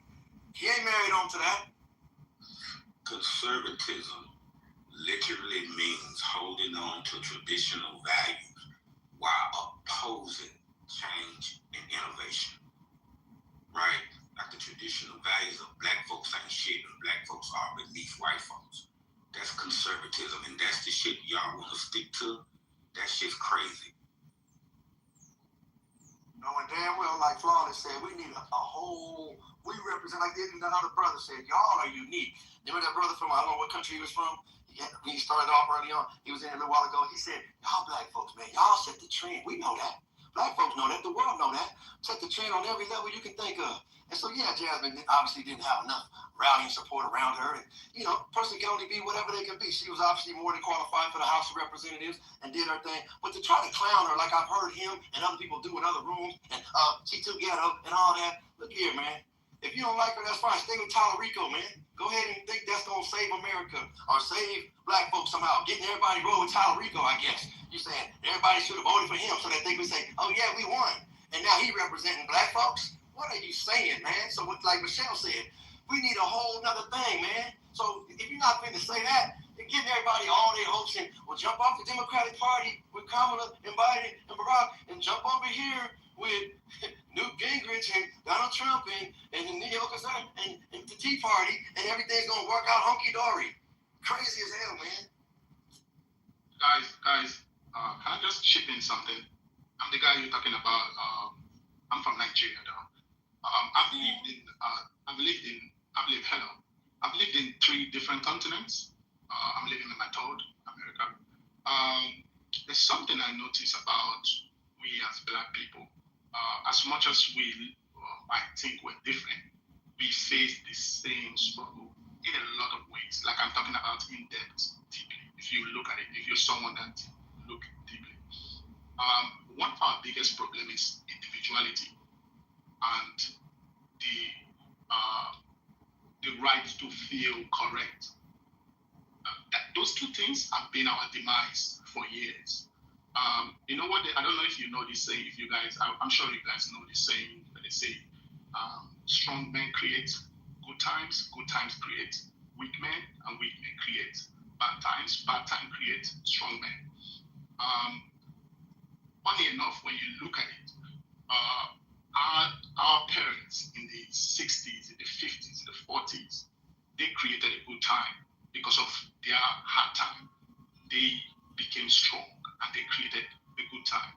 he ain't married on to that. Conservatism literally means holding on to traditional values while opposing change and innovation, right? Like the traditional values of Black folks ain't shit and Black folks are beneath white folks. That's conservatism, and that's the shit y'all want to stick to. That shit's crazy. Knowing damn well, like Flawless said, we need a whole, we represent, like another brother said, y'all are unique. Remember that brother from, I don't know what country he was from? He started off early on. He was in a little while ago. He said, y'all black folks, man, y'all set the trend. We know that. Black folks know that. The world know that. Set the trend on every level you can think of. And so, yeah, Jasmine obviously didn't have enough rallying support around her. And, you know, a person can only be whatever they can be. She was obviously more than qualified for the House of Representatives and did her thing. But to try to clown her like I've heard him and other people do in other rooms, and she too ghetto and all that, look here, man. If you don't like her, that's fine. Stay with Tallarico, man. Go ahead and think that's going to save America or save black folks somehow. Getting everybody roll with Tallarico, I guess. You're saying everybody should have voted for him so that they could say, oh, yeah, we won. And now he representing black folks? What are you saying, man? So like Michelle said, we need a whole nother thing, man. So if you're not going to say that, and giving everybody all their hopes and, well, jump off the Democratic Party with Kamala and Biden and Barack and jump over here with Newt Gingrich and Donald Trump and the New Yorkers and the Tea Party, and everything's going to work out hunky-dory. Crazy as hell, man. Guys, can I just chip in something? I'm the guy you're talking about. I'm from Nigeria, though. I've lived in 3 different continents. I'm living in my third, America. There's something I notice about we as black people. As much as we, I think we're different, we face the same struggle in a lot of ways. Like I'm talking about in depth, deeply. If you look at it, if you're someone that look deeply. One of our biggest problems is individuality and the right to feel correct. Those 2 things have been our demise for years. You know what? I don't know if you know this saying. If you guys, I'm sure you guys know this saying. But they say, strong men create good times create weak men, and weak men create bad times create strong men. Funny enough, when you look at it, our parents in the 60s, in the 50s, in the 40s, they created a good time because of their hard time. They became strong and they created a good time.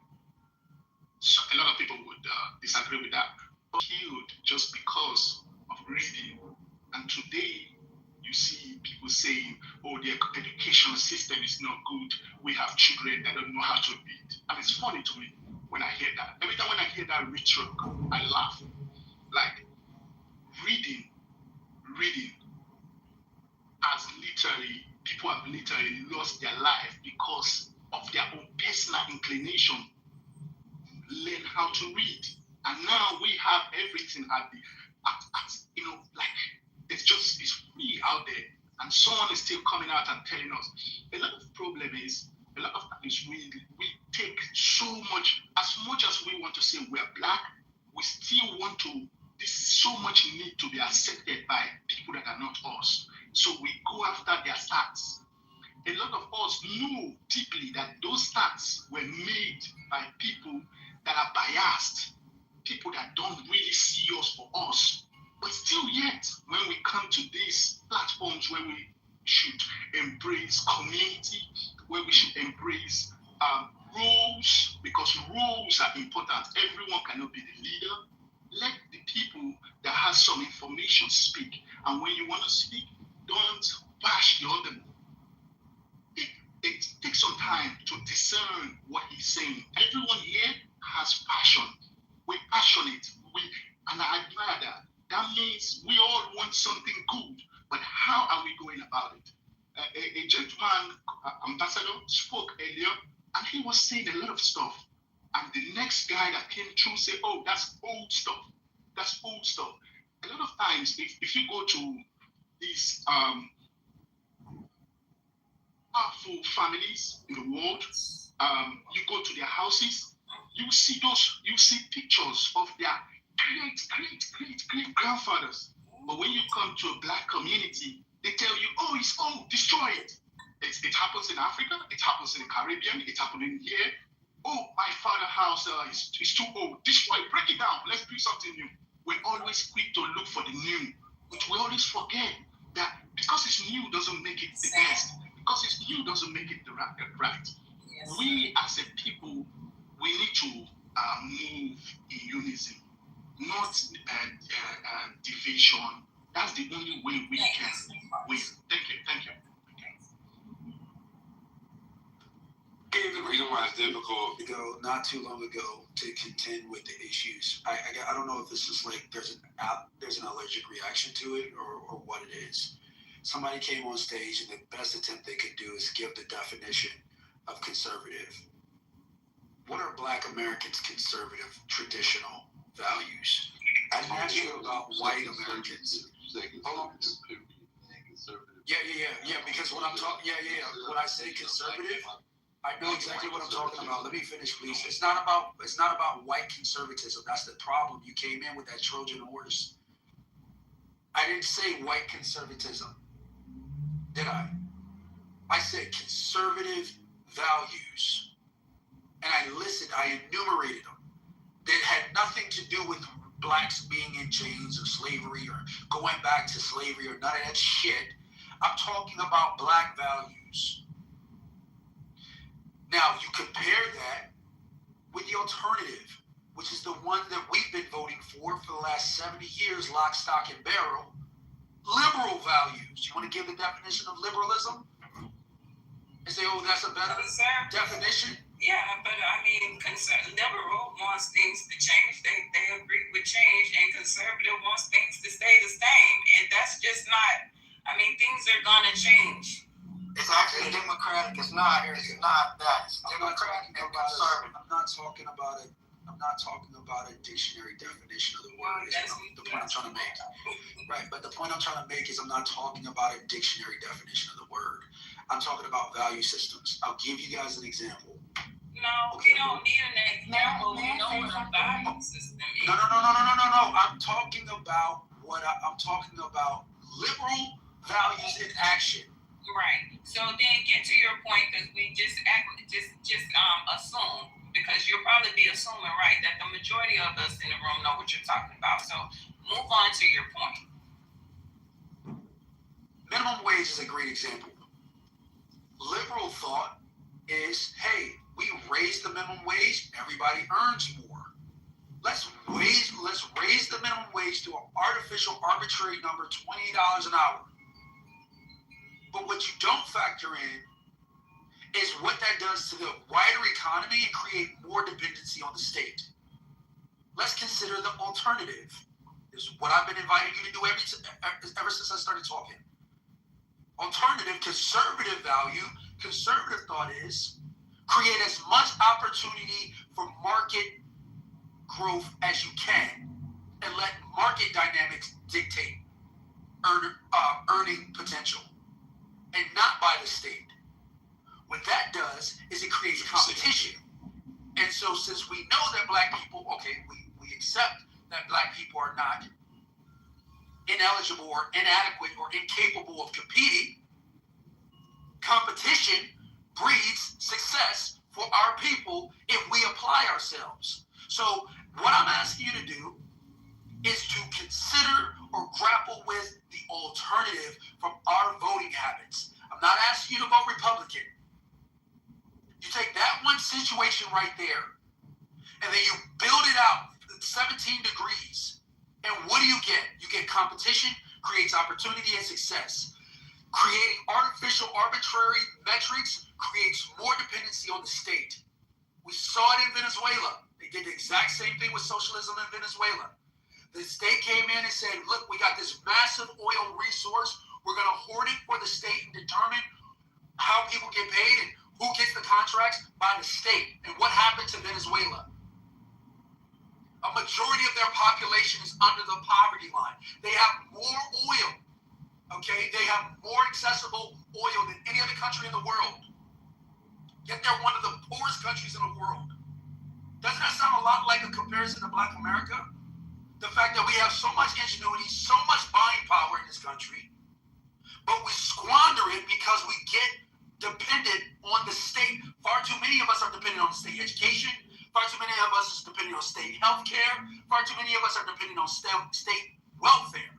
So a lot of people would disagree with that. But healed just because of reading. And today, you see people saying, oh, the education system is not good. We have children that don't know how to read. And it's funny to me when I hear that. Every time when I hear that rhetoric, I laugh. Like, reading has literally, people have literally lost their life because of their own personal inclination. Learn how to read. And now we have everything at like, it's free out there. And someone is still coming out and telling us. A lot of problem is, a lot of times we take so much as we want to say we're black, we still want to, there's so much need to be accepted by people that are not us. So we go after their stats. A lot of us know deeply that those stats were made by people that are biased, people that don't really see us for us. But still yet, when we come to these platforms where we should embrace community, where we should embrace roles, because roles are important. Everyone cannot be the leader. Let the people that have some information speak. And when you want to speak, don't bash the other. It takes some time to discern what he's saying. Everyone here has passion. We're passionate. And I admire that. That means we all want something good. But how are we going about it? A gentleman, ambassador, spoke earlier, and he was saying a lot of stuff. And the next guy that came through said, oh, that's old stuff. That's old stuff. A lot of times, if you go to these powerful families in the world, you go to their houses, you see pictures of their great grandfathers. But when you come to a black community, they tell you, oh, it's old, destroy it. It happens in Africa, it happens in the Caribbean, it's happening here. Oh, my father's house is too old, destroy it, break it down, let's do something new. We're always quick to look for the new, but we always forget that because it's new doesn't make it the best. Because it's new doesn't make it the right. Yes. We as a people, we need to move in unison, not division. That's the only way we can win. Thank you. reason why it's difficult. Not too long ago, to contend with the issues. I don't know if this is like there's an allergic reaction to it or what it is. Somebody came on stage and the best attempt they could do is give the definition of conservative. What are Black Americans' conservative traditional values? I didn't ask you about white Americans. Yeah. Because when I'm talking, when I say conservative, I know exactly what I'm talking about. Let me finish, please. It's not about white conservatism. That's the problem. You came in with that Trojan horse. I didn't say white conservatism, did I? I said conservative values, and I enumerated them. That had nothing to do with blacks being in chains or slavery or going back to slavery or none of that shit. I'm talking about Black values. Now, you compare that with the alternative, which is the one that we've been voting for the last 70 years, lock, stock, and barrel. Liberal values. You want to give the definition of liberalism? And say, oh, that's a better definition? Yeah, but I mean, liberal wants things to change. They agree with change, and conservative wants things to stay the same. And that's just not, things are going to change. It's actually democratic. It's not that. It's democratic and conservative. I'm not talking about a dictionary definition of the word. The point I'm trying to make. Right, but the point I'm trying to make is I'm not talking about a dictionary definition of the word. I'm talking about value systems. I'll give you guys an example. No, we don't need an example. We know what a value system is. No. I'm talking about liberal values in action. Right. So then get to your point, because we just assume, because you'll probably be assuming, right, that the majority of us in the room know what you're talking about. So move on to your point. Minimum wage is a great example. Liberal thought is, hey, we raise the minimum wage, everybody earns more. Let's raise the minimum wage to an artificial, arbitrary number, $28 an hour. But what you don't factor in is what that does to the wider economy and create more dependency on the state. Let's consider the alternative. This is what I've been inviting you to do ever since I started talking. Alternative, conservative thought is create as much opportunity for market growth as you can and let market dynamics dictate earning potential and not by the state. What that does is it creates competition. And so since we know that Black people, we accept that Black people are not ineligible or inadequate or incapable of competing, competition breeds success for our people if we apply ourselves. So what I'm asking you to do is to consider or grapple with the alternative from our voting habits. I'm not asking you to vote Republican. You take that one situation right there, and then you build it out 17 degrees. And what do you get? You get competition, creates opportunity and success. Creating artificial, arbitrary metrics creates more dependency on the state. We saw it in Venezuela. They did the exact same thing with socialism in Venezuela. The state came in and said, look, we got this massive oil resource. We're going to hoard it for the state and determine how people get paid and who gets the contracts by the state. And what happened to Venezuela? A majority of their population is under the poverty line. They have more oil, okay? They have more accessible oil than any other country in the world. Yet they're one of the poorest countries in the world. Doesn't that sound a lot like a comparison to Black America? The fact that we have so much ingenuity, so much buying power in this country, but we squander it because we get dependent on the state. Far too many of us are dependent on state education. Far too many of us are dependent on state health care. Far too many of us are dependent on state welfare.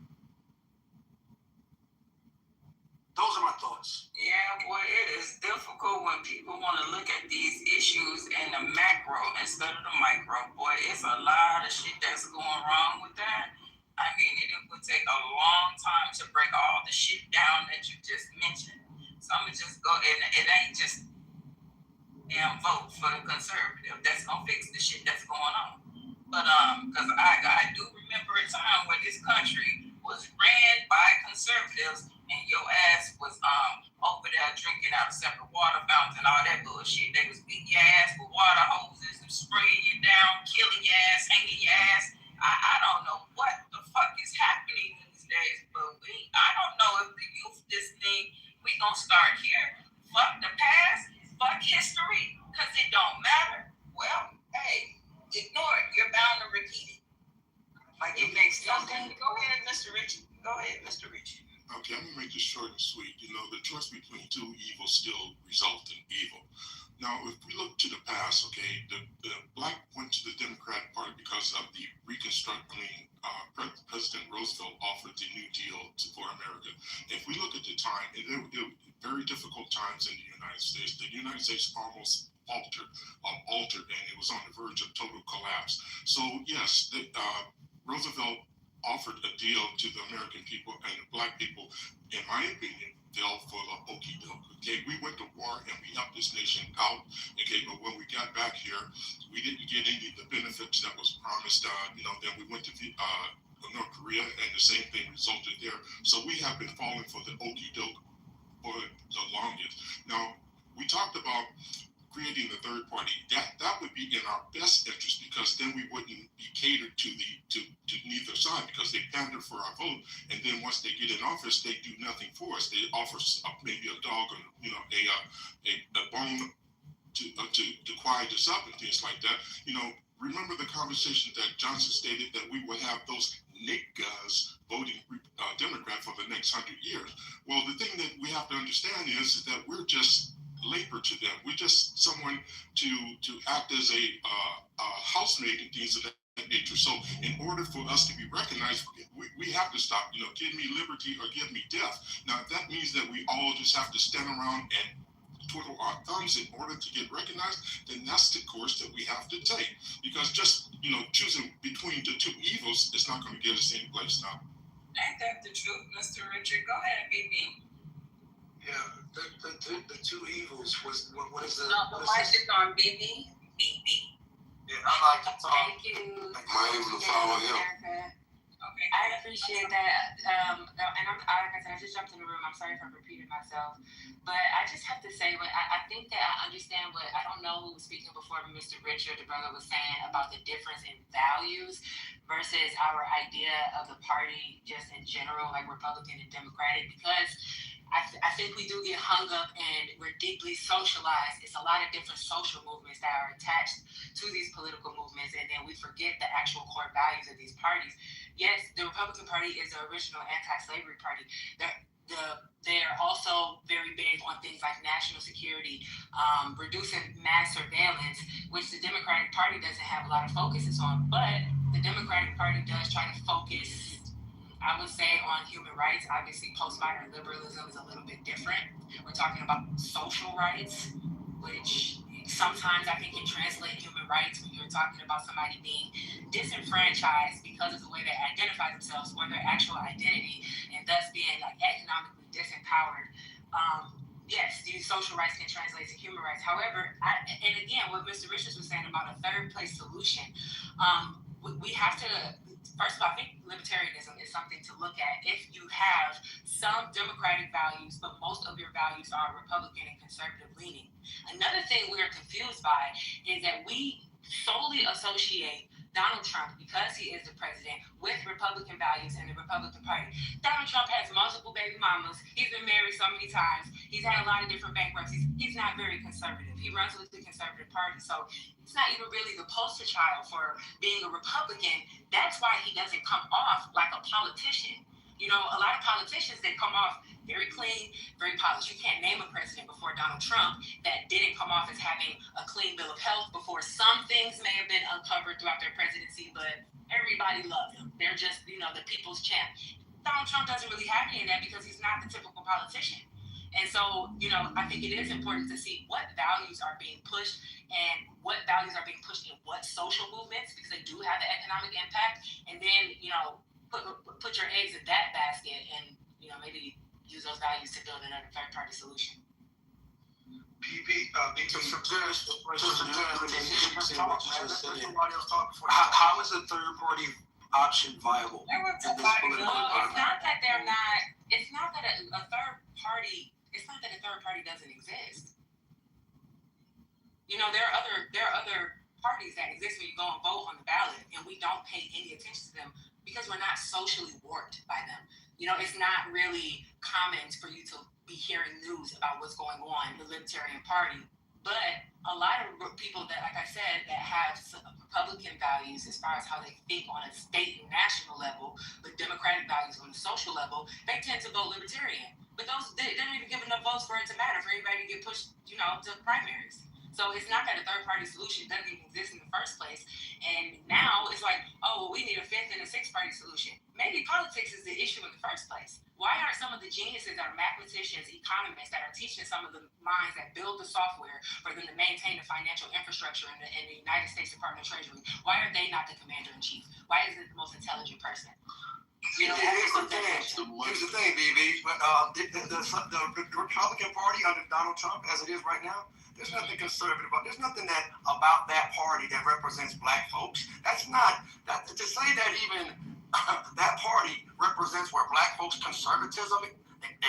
Those are my thoughts. Yeah, boy, it is difficult when people want to look at these issues in the macro instead of the micro. Boy, it's a lot of shit that's going wrong with that. I mean, it would take a long time to break all the shit down that you just mentioned. So I'm going to just go, and it ain't just, goddamn vote for the conservative. That's gonna fix the shit that's going on. But because I do remember a time when this country was ran by conservatives and your ass was over there drinking out of separate water fountains and all that bullshit. They was beating your ass with water hoses and spraying you down, killing your ass, hanging your ass. I don't know what the fuck is happening these days, but I don't know if the youth this thing, we gonna start here. Fuck the past, fuck history, because it don't matter. Well, hey, ignore it. You're bound to repeat it. Like it makes no sense. Go ahead, Mr. Richie. Go ahead, Mr. Richie. Okay, I'm gonna make this short and sweet. You know, the choice between two evils still results in evil. Now, if we look to the past, okay, the black went to the Democratic Party because of the President Roosevelt offered the New Deal for America. If we look at the time, and there were very difficult times in the United States. The United States almost altered, and it was on the verge of total collapse. So yes, Roosevelt offered a deal to the American people, and the black people, in my opinion, fell for the okie doke. Okay, we went to war and we helped this nation out. Okay, but when we got back here, we didn't get any of the benefits that was promised. Then we went to North Korea, and the same thing resulted there. So we have been falling for the okie doke for the longest. Now, we talked about creating the third party. That would be in our best interest, because then we wouldn't be catered to neither side, because they pander for our vote, and then once they get in office, they do nothing for us. They offer maybe a dog or a bone to quiet us up and things like that. Remember the conversation that Johnson stated that we would have those niggas voting Democrat for the next 100 years. Well, the thing that we have to understand is that we're just labor to them. We're just someone to act as a housemaid and things of that nature. So in order for us to be recognized, we have to stop, give me liberty or give me death. Now, if that means that we all just have to stand around and twiddle our thumbs in order to get recognized, then that's the course that we have to take. Because just, choosing between the two evils is not going to get us any place now. Ain't that the truth, Mr. Richard? Go ahead, BB. Yeah, the two evils was what is the? No, the mic is on BB. BB. Yeah, I like to talk. Thank you. My able to follow him. Okay. I appreciate that. And like I said, I just jumped in the room. I'm sorry if I'm repeating myself. But I just have to say, I think that I understand I don't know who was speaking before Mr. Richard, the brother, was saying about the difference in values versus our idea of the party just in general, like Republican and Democratic, because I think we do get hung up and we're deeply socialized. It's a lot of different social movements that are attached to these political movements, and then we forget the actual core values of these parties. Yes, the Republican Party is the original anti-slavery party. They're also very big on things like national security, reducing mass surveillance, which the Democratic Party doesn't have a lot of focuses on. But the Democratic Party does try to focus, I would say, on human rights. Obviously, postmodern liberalism is a little bit different. We're talking about social rights, which sometimes I think can translate human rights when you're talking about somebody being disenfranchised because of the way they identify themselves or their actual identity, and thus being economically disempowered. Yes, these social rights can translate to human rights. However, and again, what Mr. Richards was saying about a third place solution, we have to, first of all, I think libertarianism is something to look at. If you have some democratic values, but most of your values are Republican and conservative leaning. Another thing we're confused by is that we solely associate Donald Trump, because he is the president, with Republican values and the Republican Party. Donald Trump has multiple baby mamas. He's been married so many times. He's had a lot of different bankruptcies. He's not very conservative. He runs with the conservative party. So he's not even really the poster child for being a Republican. That's why he doesn't come off like a politician. A lot of politicians, they come off very clean, very polished. You can't name a president before Donald Trump that didn't come off as having a clean bill of health before. Some things may have been uncovered throughout their presidency, but everybody loved him. They're just, the people's champ. Donald Trump doesn't really have any of that because he's not the typical politician. And so, I think it is important to see what values are being pushed and what values are being pushed in what social movements, because they do have the economic impact. And then, put your eggs in that basket and, maybe use those values to build another third-party solution. How is a third party option viable? It's not that they're not. It's not that a third party. It's not that a third party doesn't exist. You know, there are other parties that exist when you go and vote on the ballot, and we don't pay any attention to them because we're not socially warped by them. You know, it's not really common for you to be hearing news about what's going on in the Libertarian Party. But a lot of people that, like I said, that have Republican values as far as how they think on a state and national level, but Democratic values on a social level, they tend to vote Libertarian. But they don't even give enough votes for it to matter, for anybody to get pushed, you know, to primaries. So it's not that a third-party solution doesn't even exist in the first place. And now it's like, oh, well, we need a fifth and a sixth-party solution. Maybe politics is the issue in the first place. Why aren't some of the geniuses that are mathematicians, economists, that are teaching some of the minds that build the software for them to maintain the financial infrastructure in the United States Department of Treasury, why are they not the commander-in-chief? Why is it the most intelligent person? You know, here's the thing, BB. The Republican Party under Donald Trump, as it is right now, there's nothing conservative about. There's nothing about that party that represents black folks. That's not that to say that even that party represents where black folks' conservatism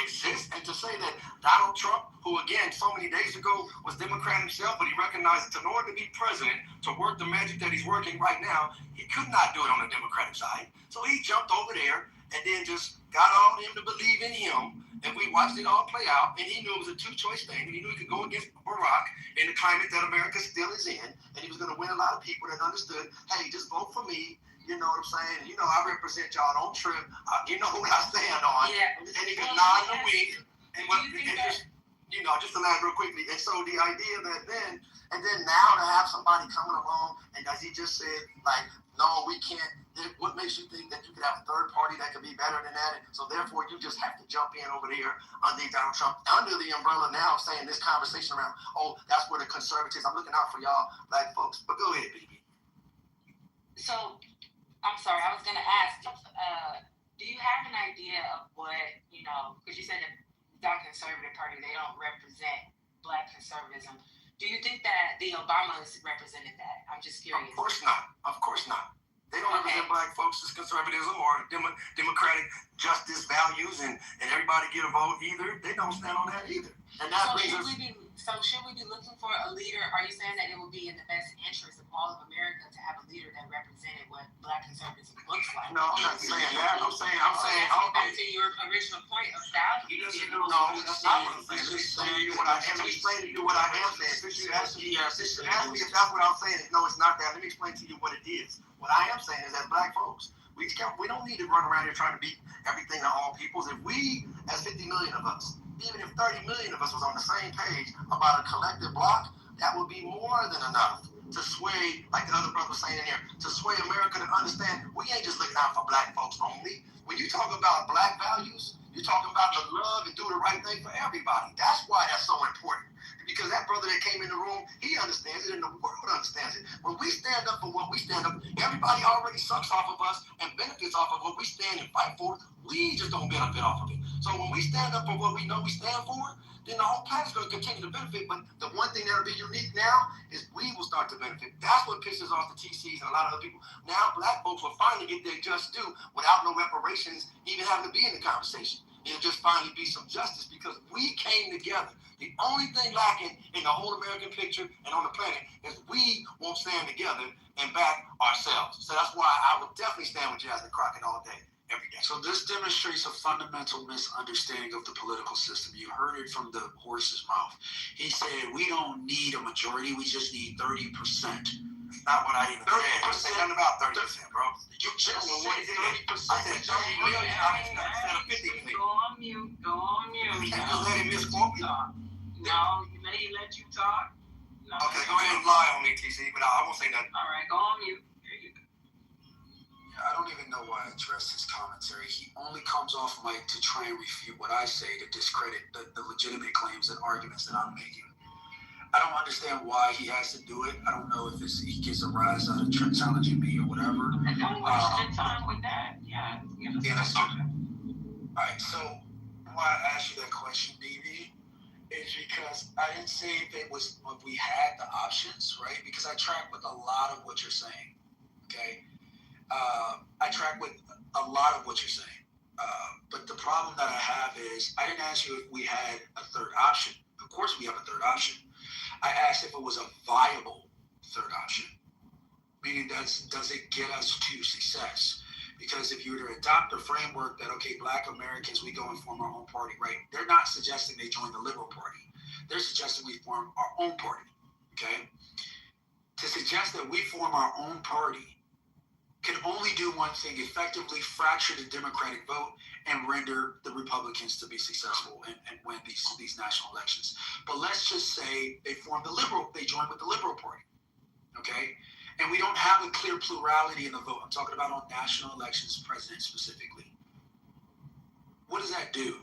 exists, and to say that Donald Trump, who again so many days ago was Democrat himself, but he recognized that in order to be president, to work the magic that he's working right now, he could not do it on the Democratic side. So he jumped over there and then just got all of them to believe in him. And we watched it all play out, and he knew it was a two-choice thing. And he knew he could go against Barack in the climate that America still is in, and he was going to win a lot of people that understood, hey, just vote for me. You know what I'm saying? You know, I represent y'all. Don't trip. You know what I stand on. Yeah. And he could nod and wink. Just to laugh real quickly. And so the idea that then now to have somebody coming along, and as he just said, like, no, we can't. What makes you think that you could have a third party that could be better than that? And so therefore, you just have to jump in over there under Donald Trump, under the umbrella now of saying this conversation around, oh, that's where the conservatives, I'm looking out for y'all black folks. But go ahead, baby. So, I'm sorry, I was going to ask, do you have an idea of what, you know, because you said that conservative party, they don't represent black conservatism. Do you think that the Obamas represented that? I'm just curious. Of course not. Of course not. They don't represent black folks as conservatism or democratic justice values and everybody get a vote either. They don't stand on that either. And that should we be looking for a leader? Are you saying that it would be in the best interest of all of America to have a leader that represented what black conservatism looks like? No, I'm not saying that. I'm saying back to your original point of value. No, that's not what I'm saying. Let me explain to you what I am saying. Since you asked me if that's what I'm saying. No, it's not that. Let me explain to you what it is. What I am saying is that black folks, we don't need to run around here trying to beat everything to all peoples. If we, as 50 million of us, even if 30 million of us was on the same page about a collective block, that would be more than enough to sway, like the other brother was saying in here, to sway America to understand we ain't just looking out for black folks only. When you talk about black values, you're talking about the love and do the right thing for everybody. That's why that's so important. Because that brother that came in the room, he understands it and the world understands it. When we stand up for what we stand up, everybody already sucks off of us and benefits off of what we stand and fight for. We just don't benefit off of it. So when we stand up for what we know we stand for, then the whole planet's going to continue to benefit. But the one thing that will be unique now is we will start to benefit. That's what pisses off the TCs and a lot of other people. Now black folks will finally get their just due without no reparations even having to be in the conversation. It'll just finally be some justice because we came together. The only thing lacking in the whole American picture and on the planet is we won't stand together and back ourselves. So that's why I would definitely stand with Jasmine Crockett all day, every day. So this demonstrates a fundamental misunderstanding of the political system. You heard it from the horse's mouth. He said, we don't need a majority, we just need 30%. That's not what I even said. 30%, about 30%, bro. You just said 30%. I said 30 million. I said 50 million. Go on mute. You let him misquote me. No, he let you talk. No. Okay, go ahead and lie on me, TC, but I won't say nothing. All right, go on mute. Here you go. I don't even know why I addressed his commentary. He only comes off mic to try and refute what I say to discredit the legitimate claims and arguments that I'm making. I don't understand why he has to do it. I don't know if he gets a rise out of challenging me or whatever. And don't waste your time with that. Yeah, that's true. All right, so why I asked you that question, BB, is because I didn't say if it was if we had the options, right? Because I track with a lot of what you're saying. Okay, I track with a lot of what you're saying. But the problem that I have is I didn't ask you if we had a third option. Of course, we have a third option. I asked if it was a viable third option, meaning does it get us to success? Because if you were to adopt a framework that, okay, Black Americans, we go and form our own party, right? They're not suggesting they join the Liberal Party. They're suggesting we form our own party, okay? To suggest that we form our own party can only do one thing, effectively fracture the Democratic vote and render the Republicans to be successful and win these national elections. But let's just say they join with the Liberal Party, okay? And we don't have a clear plurality in the vote. I'm talking about on national elections, president specifically. What does that do?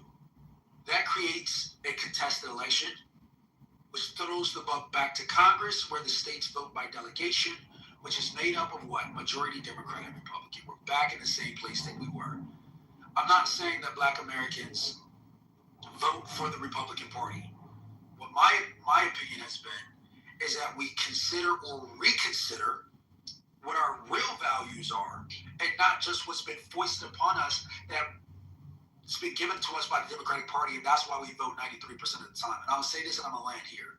That creates a contested election, which throws the buck back to Congress, where the states vote by delegation, which is made up of what? Majority Democrat and Republican. We're back in the same place that we were. I'm not saying that Black Americans vote for the Republican Party. What my opinion has been is that we consider or reconsider what our real values are, and not just what's been foisted upon us that it's been given to us by the Democratic Party, and that's why we vote 93% of the time. And I'll say this, and I'm gonna land here.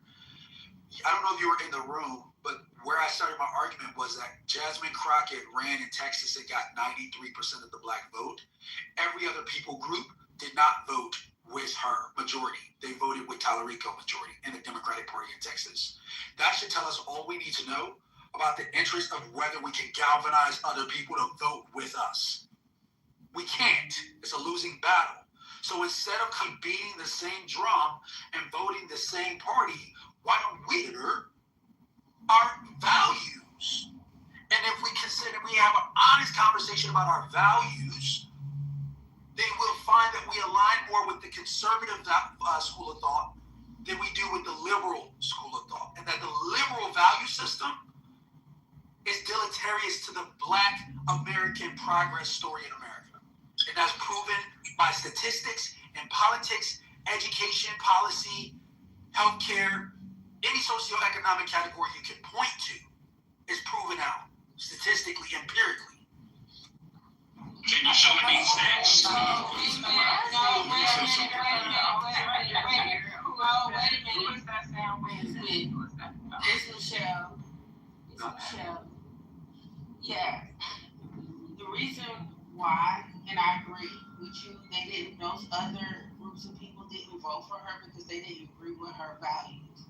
I don't know if you were in the room, but where I started my argument was that Jasmine Crockett ran in Texas and got 93% of the Black vote. Every other people group did not vote with her majority. They voted with Tallarico majority in the Democratic Party in Texas. That should tell us all we need to know about the interest of whether we can galvanize other people to vote with us. We can't. It's a losing battle. So instead of beating the same drum and voting the same party, why don't we consider our values? And if we consider, we have an honest conversation about our values, then we'll find that we align more with the conservative school of thought than we do with the liberal school of thought. And that the liberal value system is deleterious to the Black American progress story in America. And that's proven by statistics and politics, education, policy, healthcare, any socioeconomic category you can point to is proven out statistically, empirically. Can you show me these stats? Wait a minute. It's Michelle. Yeah. The reason why, and I agree with you, those other groups of people didn't vote for her because they didn't agree with her values.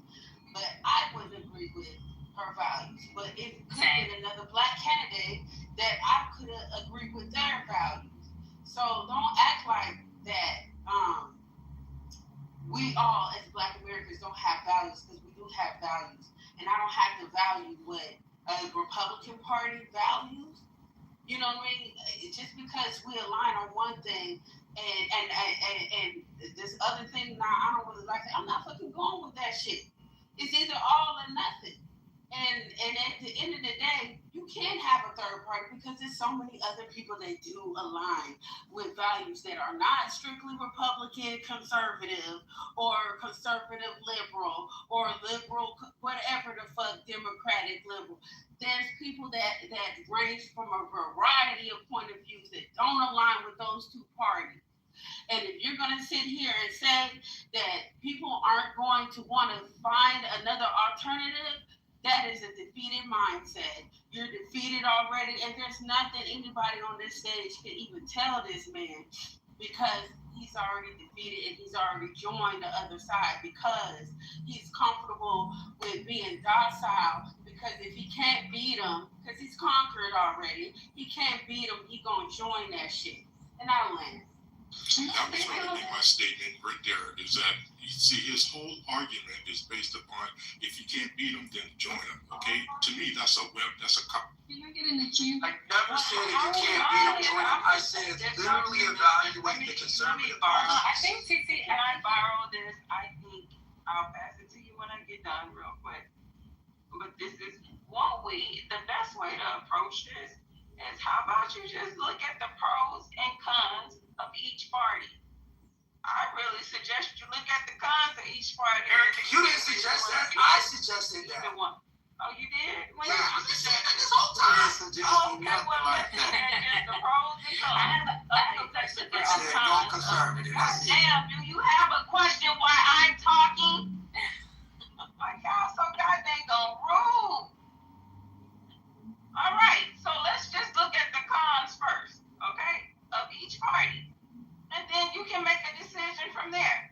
But I wouldn't agree with her values. But it could have been another Black candidate that I could have agreed with their values. So don't act like that we all as Black Americans don't have values, because we do have values. And I don't have to value what a Republican Party values. You know what I mean? Just because we align on one thing and this other thing, I don't really like it. I'm not fucking going with that shit. It's either all or nothing. And at the end of the day, you can't have a third party because there's so many other people that do align with values that are not strictly Republican conservative or conservative liberal or liberal whatever the fuck Democratic liberal. There's people that range from a variety of point of views that don't align with those two parties. And if you're going to sit here and say that people aren't going to want to find another alternative, that is a defeated mindset. You're defeated already, and there's nothing anybody on this stage can even tell this man, because he's already defeated and he's already joined the other side because he's comfortable with being docile. Because if he can't beat him, because he's conquered already, he can't beat him, he gonna join that shit. And I land. That was going to be my statement right there, is that you see his whole argument is based upon if you can't beat him, then join him. Okay? To me, that's a whip. That's a cop. I never said if you can't beat him, join him. I said literally evaluate the conservative party. I think, Titi, and I borrow this. I think I'll pass it to you when I get done real quick. But this is the best way to approach this is how about you just look at the pros and cons of each party. I really suggest you look at the cons of each party. Erica, you didn't suggest that. I suggested that. Oh, you did? Well, yeah, I've been saying that this whole time. Okay, well, like that. Just the pros and cons. I have a question. Go conservative. Damn, do you have a question while I'm talking? My God, so goddamn rude. All right, so let's just look at the cons first, okay, of each party. And then you can make a decision from there.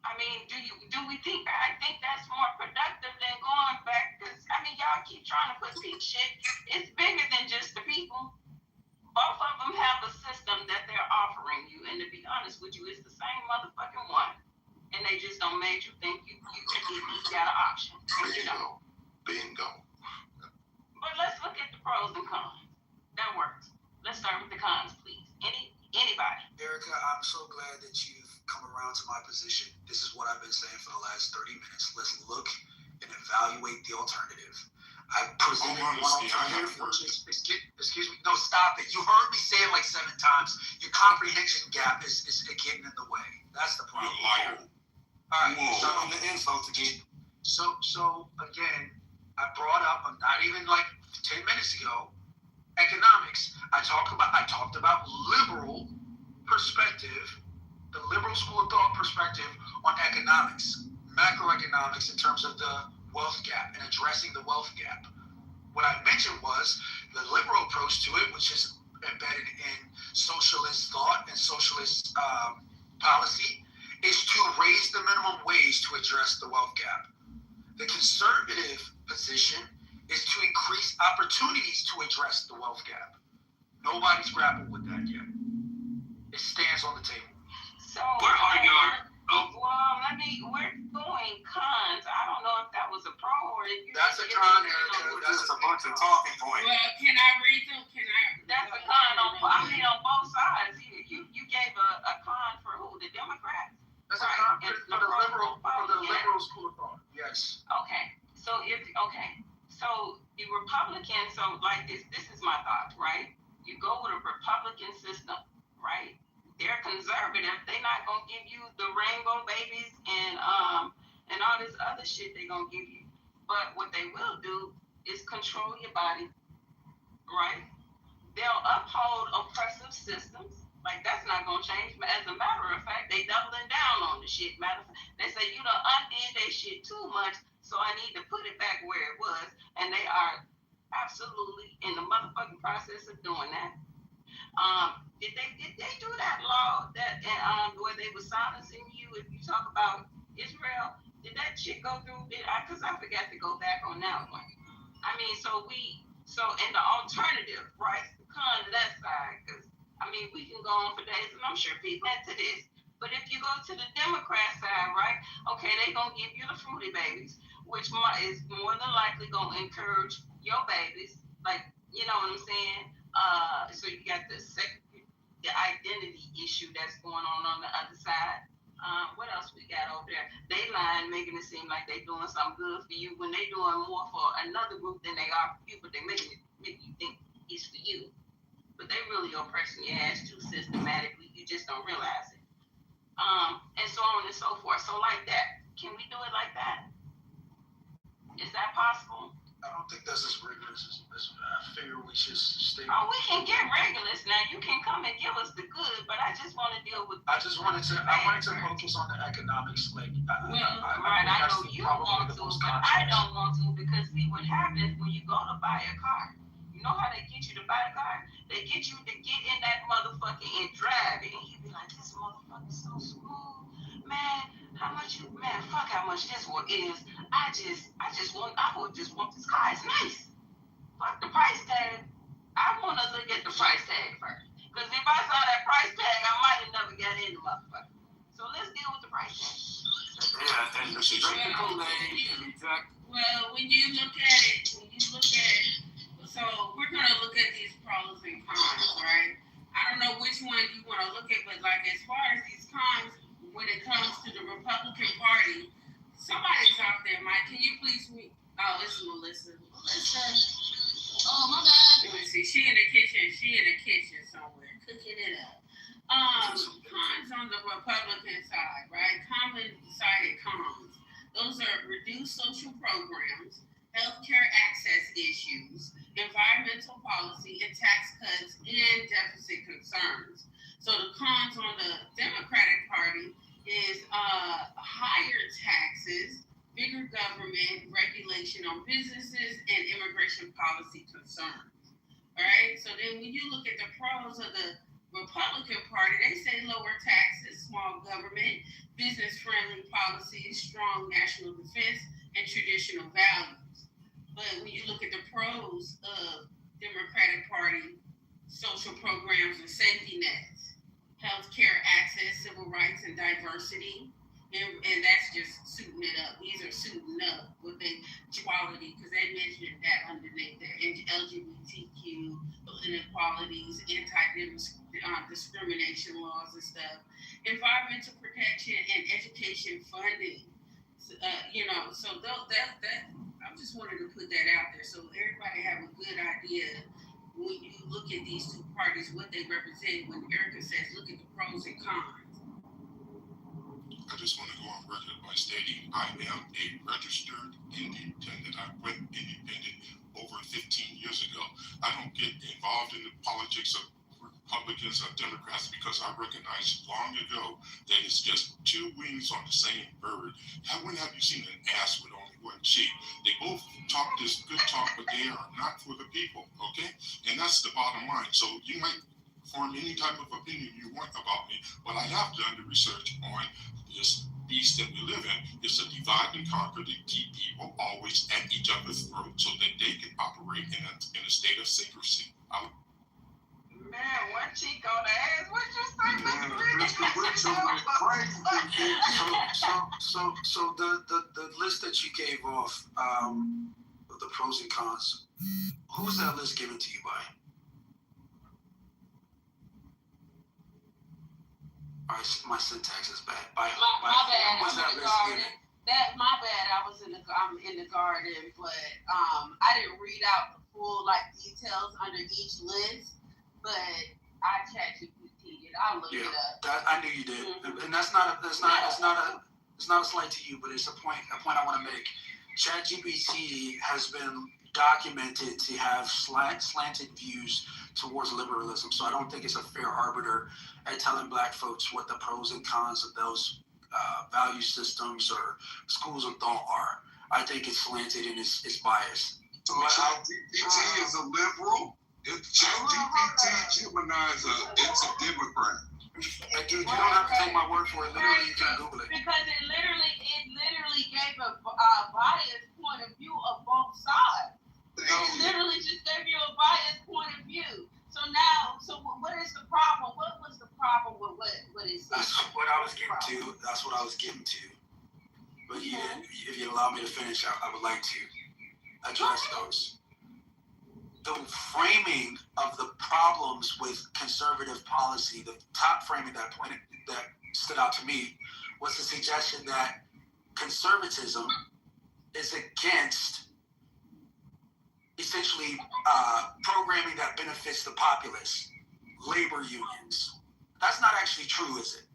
I mean, I think that's more productive than going back, because, I mean, y'all keep trying to put peak shit. It's bigger than just the people. Both of them have a system that they're offering you, and to be honest with you, it's the same motherfucking one. And they just don't make you think you got an option. Bingo. But let's look at the pros and cons. That works. Let's start with the cons, please. Anybody? Erica, I'm so glad that you've come around to my position. This is what I've been saying for the last 30 minutes. Let's look and evaluate the alternative. I presented one alternative, which is, excuse me, no, stop it. You heard me say it like 7 times. Your comprehension gap is getting in the way. That's the problem. You're liar. All right, so on the info to get. So again, I brought up, not even like 10 minutes ago, economics. I talked about liberal perspective, the liberal school of thought perspective on economics, macroeconomics in terms of the wealth gap and addressing the wealth gap. What I mentioned was the liberal approach to it, which is embedded in socialist thought and socialist policy, is to raise the minimum wage to address the wealth gap. The conservative position is to increase opportunities to address the wealth gap. Nobody's grappled with that yet. It stands on the table. So where are you? Well, we're doing cons. I don't know if that was a pro or if you. That's a con, Erica. That's a bunch of talking points. Well, can I read them? That's a con on both sides. You gave a con for who? The Democrats? That's a con for the liberal school of thought. Yes. Okay. So So the Republicans, this is my thought, right? You go with a Republican system, right? They're conservative. They're not gonna give you the rainbow babies and all this other shit they're gonna give you. But what they will do is control your body, right? They'll uphold oppressive systems. Like, that's not gonna change. As a matter of fact, they doubling down on the shit. They say you done undid that shit too much, so I need to put it back where it was. And they are absolutely in the motherfucking process of doing that. Did they do that law that where they were silencing you if you talk about Israel? Did that shit go through? Because I forgot to go back on that one. I mean, so in the alternative, right? The con to that side, because I mean, we can go on for days, and I'm sure people into this. But if you go to the Democrat side, right? Okay, they gonna give you the fruity babies, which is more than likely gonna encourage your babies, like, you know what I'm saying? So you got the identity issue that's going on the other side. What else we got over there? They lying, making it seem like they doing something good for you when they doing more for another group than they are for you, but they make you think it's for you. But they really oppressing your ass too systematically. You just don't realize it. And so on and so forth. So like that, can we do it like that? Is that possible? I don't think that's as rigorous as I figure we should stay. Oh, we can get regulars now. You can come and give us the good, but I just want to deal with. I wanted to focus on the economics. Like, I know you want to, but I don't want to, because see what happens when you go to buy a car. You know how they get you to buy a car? They get you to get in that motherfucker and drive it, and you be like, this motherfucker's so smooth, man. How much fuck how much this one is. I would just want this car. It's nice. Fuck the price tag. I want to look at the price tag first. Because if I saw that price tag, I might have never got in the motherfucker. So let's deal with the price tag. Yeah, and drink the Kool-Aid. Well, when you look at it, so we're going to look at these pros and cons, right? I don't know which one you want to look at, but like as far as these cons, when it comes to the Republican Party, somebody's out there, Mike. Can you please meet? Oh, it's Melissa. Oh, my bad. Let me see. She in the kitchen somewhere, cooking it up. Cons on the Republican side, right? Common cited cons. Those are reduced social programs, healthcare access issues, environmental policy, and tax cuts and deficit concerns. So the cons on the Democratic Party is higher taxes, bigger government, regulation on businesses, and immigration policy concerns. All right. So then when you look at the pros of the Republican Party, they say lower taxes, small government, business-friendly policies, strong national defense, and traditional values. But when you look at the pros of Democratic Party, social programs and safety nets, healthcare access, civil rights, and diversity, and that's just suiting it up. These are suiting up with the equality, because they mentioned that underneath there, LGBTQ, inequalities, anti-discrimination laws and stuff, environmental protection and education funding. So that I just wanted to put that out there so everybody have a good idea when you look at these two parties, what they represent. When Erica says, look at the pros and cons. I just want to go on record by stating I am a registered independent. I went independent over 15 years ago. I don't get involved in the politics of Republicans or Democrats because I recognized long ago that it's just two wings on the same bird. When have you seen an ass with only one cheek? They both talk this good talk, but they are not for the people, okay? And that's the bottom line. So you might form any type of opinion you want about me, but I have done the research on this beast that we live in. It's a divide and conquer to keep people always at each other's throat so that they can operate in a state of secrecy. Man, one cheek on the ass. What you say, Mr. So the list that you gave off of the pros and cons, who's that list given to you by? All right, my syntax is bad. My bad. What's that list given? My bad. I'm in the garden, but I didn't read out the full details under each list. But I ChatGPT it. I'll look it up. I knew you did, and that's not a slight to you, but it's a point I want to make. ChatGPT has been documented to have slanted views towards liberalism, so I don't think it's a fair arbiter at telling Black folks what the pros and cons of those value systems or schools of thought are. I think it's slanted and it's biased. So ChatGPT is a liberal. ChatGPT Gemini it's a Democrat. Dude, you don't have to take my word for it. Literally, you can Google it. Because it literally gave a biased point of view of both sides. It literally just gave you a biased point of view. So what is the problem? What was the problem with what it said? That's what I was getting to. But yeah, if you allow me to finish, I would like to address those. The framing of the problems with conservative policy, the top framing that stood out to me was the suggestion that conservatism is against essentially programming that benefits the populace, labor unions. That's not actually true, is it?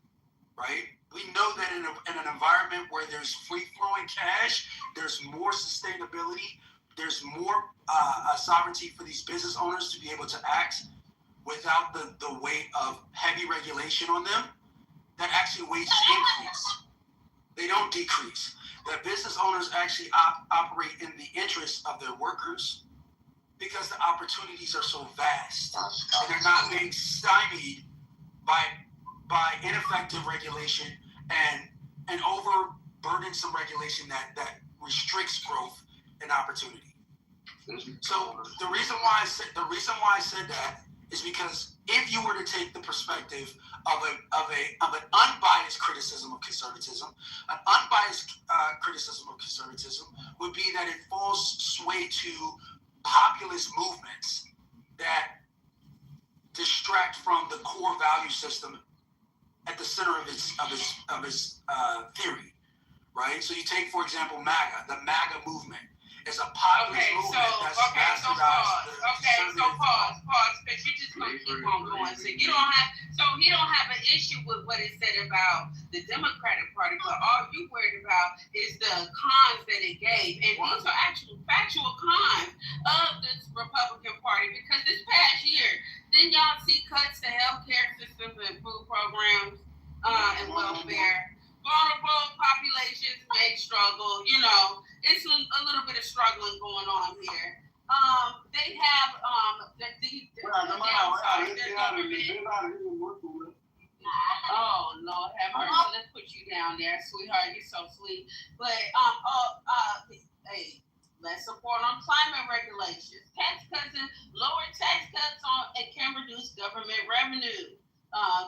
Right? We know that in an environment where there's free-flowing cash, there's more sustainability, there's more sovereignty for these business owners to be able to act without the weight of heavy regulation on them, that actually wages increase. They don't decrease. That business owners actually operate in the interest of their workers because the opportunities are so vast. And they're not being stymied by ineffective regulation and overburdensome regulation that restricts growth and opportunity. So the reason why I said that is because if you were to take the perspective of an unbiased criticism of conservatism, would be that it falls sway to populist movements that distract from the core value system at the center of its theory, right? So you take, for example, MAGA, the MAGA movement. is a populist movement that's bastardized. Pause, because you just gonna keep on going. So he don't have an issue with what it said about the Democratic Party, but all you worried about is the cons that it gave, and these are actual factual cons of this Republican Party. Because this past year, didn't y'all see cuts to healthcare systems and food programs and welfare? Vulnerable populations may struggle. You know, it's a little bit of struggling going on here. They have Oh Lord, have mercy. Let's put you down there, sweetheart. You're so sweet. But hey, let's support on climate regulations, tax cuts, and lower tax cuts and can reduce government revenue.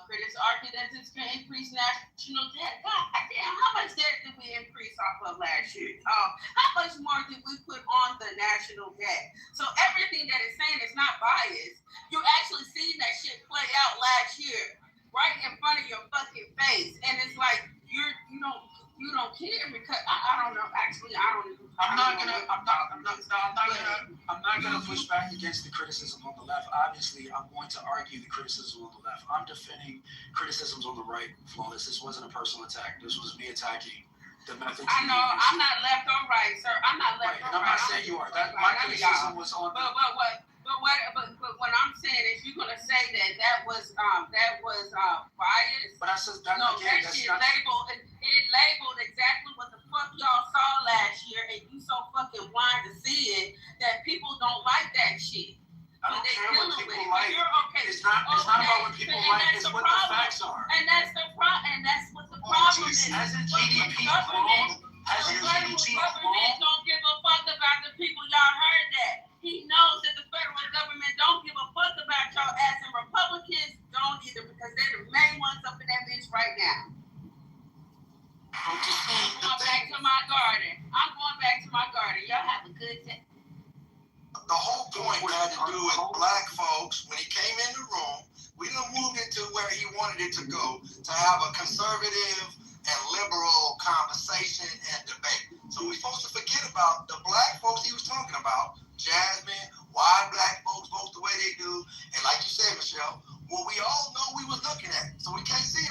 Critics argue that this can increase national debt. God damn, how much debt did we increase off of last year? How much more did we put on the national debt? So everything that it's saying is not biased. You actually seen that shit play out last year, right in front of your fucking face, and it's like you don't care because I don't know. Actually, I don't. I'm not gonna push back against the criticism on the left. Obviously, I'm going to argue the criticism on the left. I'm defending criticisms on the right. Flawless. This wasn't a personal attack. This was me attacking the methods. I know. I'm not left or right, sir. I'm not left or right. I'm not saying you are. That my criticism was on. But what I'm saying is, you're gonna say that was biased. But I said that no, again. That shit labeled exactly what the fuck y'all saw last year, and you so fucking blind to see it that people don't like that shit. I don't care what people like. Okay. It's not about what people like. It's what the facts are. And that's what the problem is. Hasn't GDP grown? Hasn't GDP grown? Don't give a fuck about the people. Y'all heard that. He knows that the federal government don't give a fuck about y'all ass, and Republicans don't either, because they're the main ones up in that bitch right now. I'm going back to my garden. Y'all have a good day. The whole point had to do with black folks. When he came in the room, we done moved it to where he wanted it to go, to have a conservative and liberal conversation and debate. So we're supposed to forget about the black folks he was talking about, Jasmine, why black folks vote the way they do, and like you said, Michelle, what we all know we was looking at. So we can't see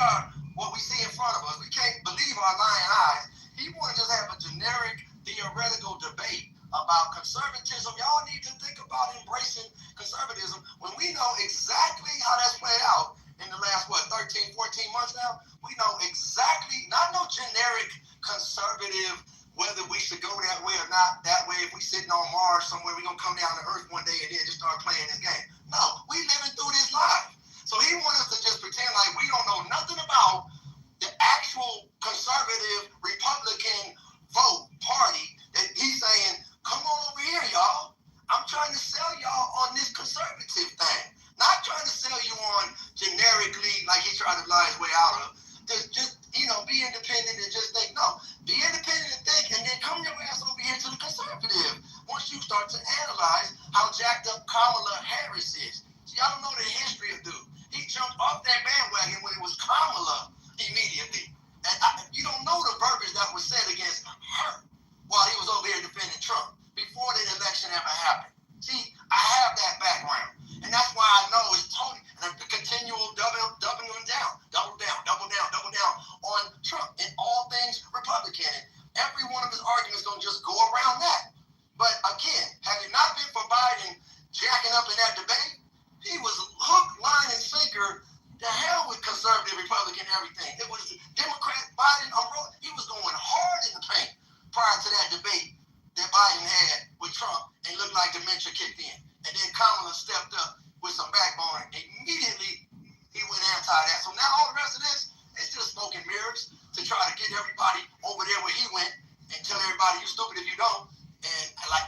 what we see in front of us. We can't believe our lying eyes. He wanted to just have a generic, theoretical debate about conservatism. Y'all need to think about embracing conservatism when we know exactly how that's played out in the last, 13, 14 months now. We know exactly, not no generic conservative, whether we should go that way or not that way. If we sitting on Mars somewhere, we're going to come down to Earth one day and then just start playing this game. No, we living through this life. So he wants us to just pretend like we don't know nothing about the actual conservative Republican vote party that he's saying, come on over here, y'all. I'm trying to sell y'all on this conservative thing. Not trying to sell you on generically like he tried to lie his way out of. Just be independent and just think, no, be independent and think, and then come your ass over here to the conservative. Once you start to analyze how jacked up Kamala Harris is. See, I don't know the history of dude. He jumped off that bandwagon when it was Kamala immediately. And you don't know the verbiage that was said against her while he was over here defending Trump before the election ever happened. See, I have that background. And that's why I know it's totally the continual doubling down on Trump in all things Republican. And every one of his arguments going to just go around that. But again, had it not been for Biden jacking up in that debate, he was hook, line, and sinker. The hell with conservative, Republican, everything. It was Democrat, Biden, he was going hard in the paint prior to that debate that Biden had with Trump, and looked like dementia kicked in. And then Kamala stepped up with some backbone. Immediately, he went anti that. So now all the rest of this, it's just smoke and mirrors to try to get everybody over there where he went and tell everybody you stupid if you don't.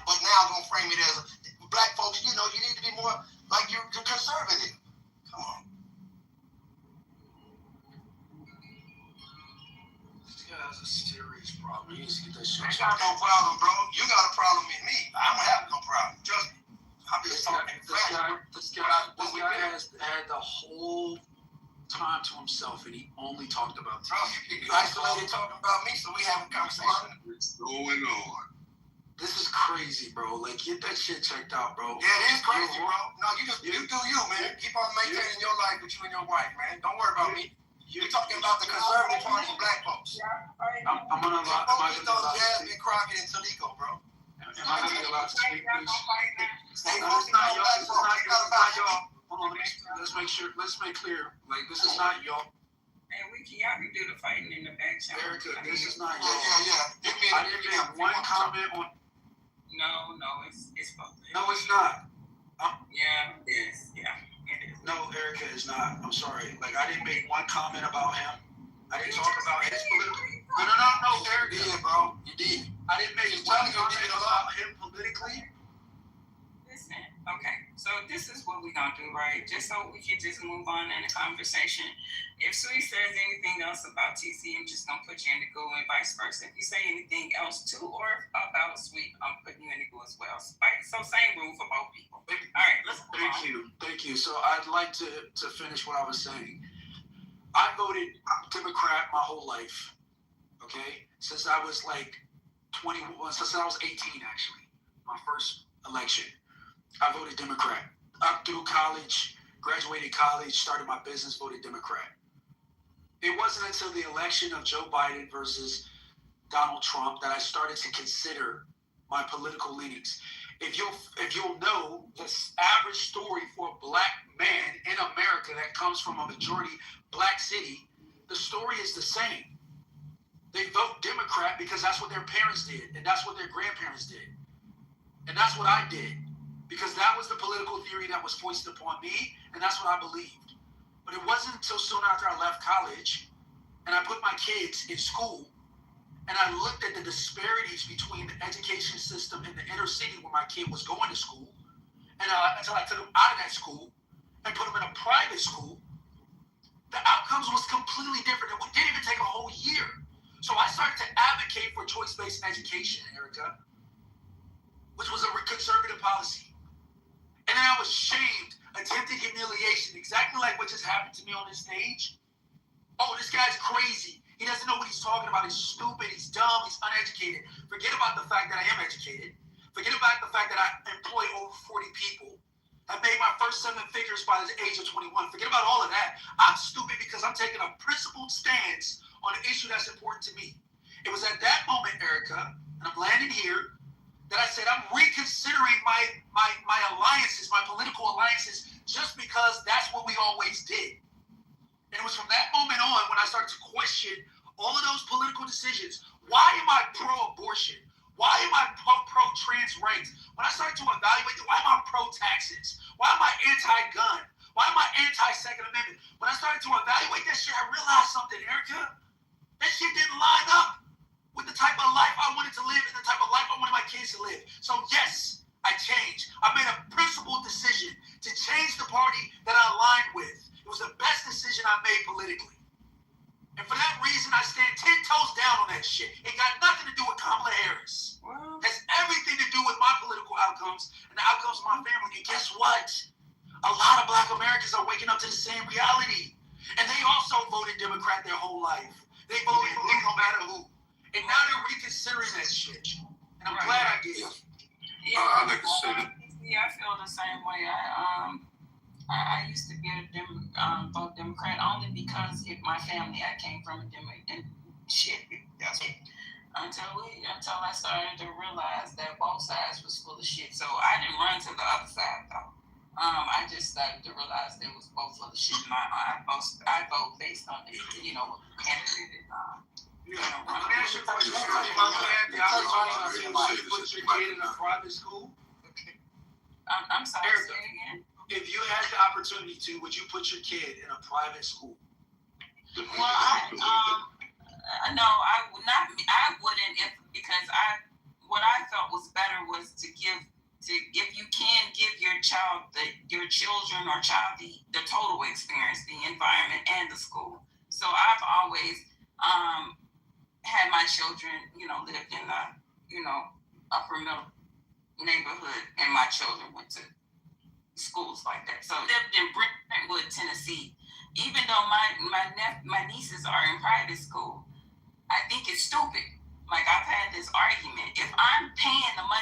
But now gonna frame it as black folks, you need to be more like you're conservative. Come on. This guy has a serious problem. He needs to get that shit. I got no problem, bro. You got a problem with me. I don't have no problem. Trust me. I'm just talking facts. This guy has had the whole time to himself, and he only talked about Trump. You isolated talking about me, so we having a conversation. What's going on? This is crazy, bro. Like, get that shit checked out, bro. Yeah, it is crazy, bro. No, you do you, man. Keep on maintaining your life with you and your wife, man. Don't worry about me. You're talking about the conservative party of black folks. I'm gonna allow. Am I gonna allow Jasmine Crockett and Toledo, bro. Am I gonna be allowed to speak, please? Stay No, it's not y'all. This is not y'all. Hold on. Let's make sure. Let's make clear. Like, this is not y'all. And y'all can do the fighting in the back channel. Erica, this is not y'all. Yeah. I didn't make one comment on. No, it's both. No, it's not. Yeah, it is. Yeah, it is. No, Erica is not. I'm sorry. Like, I didn't make one comment about him. I didn't talk about his political. No, Erica. You did, bro. You did. I didn't make one comment about him politically. Listen, okay. So this is what we're gonna do, right? Just so we can just move on in the conversation. If Sweet says anything else about TC, I'm just gonna put you in the goo and vice versa. If you say anything else to or about Sweet, I'm putting you in the goo as well. Right? So same rule for both people. All right, let's move on. Thank you. So I'd like to finish what I was saying. I voted Democrat my whole life. Okay, since I was like 21, since I was 18 actually, my first election. I voted Democrat. Up through college, graduated college, started my business, voted Democrat. It wasn't until the election of Joe Biden versus Donald Trump that I started to consider my political leanings. If you'll know, the average story for a black man in America that comes from a majority black city, the story is the same. They vote Democrat because that's what their parents did, and that's what their grandparents did. And that's what I did. Because that was the political theory that was foisted upon me, and that's what I believed. But it wasn't until soon after I left college, and I put my kids in school, and I looked at the disparities between the education system in the inner city where my kid was going to school, and until I took them out of that school and put them in a private school, the outcomes was completely different. It didn't even take a whole year. So I started to advocate for choice-based education, Erica, which was a conservative policy. And then I was shamed, attempted humiliation, exactly like what just happened to me on this stage. Oh, this guy's crazy. He doesn't know what he's talking about. He's stupid. He's dumb. He's uneducated. Forget about the fact that I am educated. Forget about the fact that I employ over 40 people. I made my first 7 figures by the age of 21. Forget about all of that. I'm stupid because I'm taking a principled stance on an issue that's important to me. It was at that moment, Erica, and I'm landing here, that I said I'm reconsidering my alliances, my political alliances, just because that's what we always did. And it was from that moment on when I started to question all of those political decisions. Why am I pro-abortion? Why am I pro-trans rights? When I started to evaluate it, why am I pro-taxes? Why am I anti-gun? Why am I anti-Second Amendment? When I started to evaluate that shit, I realized something, Erica. That shit didn't line up with the type of life I wanted to live and the type of life I wanted my kids to live. So yes, I changed. I made a principled decision to change the party that I aligned with. It was the best decision I made politically. And for that reason, I stand 10 toes down on that shit. It got nothing to do with Kamala Harris. It has everything to do with my political outcomes and the outcomes of my family. And guess what? A lot of black Americans are waking up to the same reality. And they also voted Democrat their whole life. They voted blue no matter who. And now they're reconsidering that shit. And I'm glad I did. I'd like to say that. Yeah, I feel the same way. I used to be a vote Democrat only because my family, I came from a Democrat and shit. That's it. Until I started to realize that both sides was full of shit. So I didn't run to the other side though. I just started to realize they was both full of shit. I vote based on the candidate. Let me ask you a question. If you had the opportunity to put your kid in a private school, I'm sorry, say it again. If you had the opportunity to, would you put your kid in a private school? Well, no, I would not. I wouldn't, because what I thought was better was to if you can give your children or child the total experience, the environment and the school. So I've always had my children, lived in the, upper middle neighborhood, and my children went to schools like that. So I lived in Brentwood, Tennessee. Even though my nieces are in private school, I think it's stupid. Like, I've had this argument. If I'm paying the money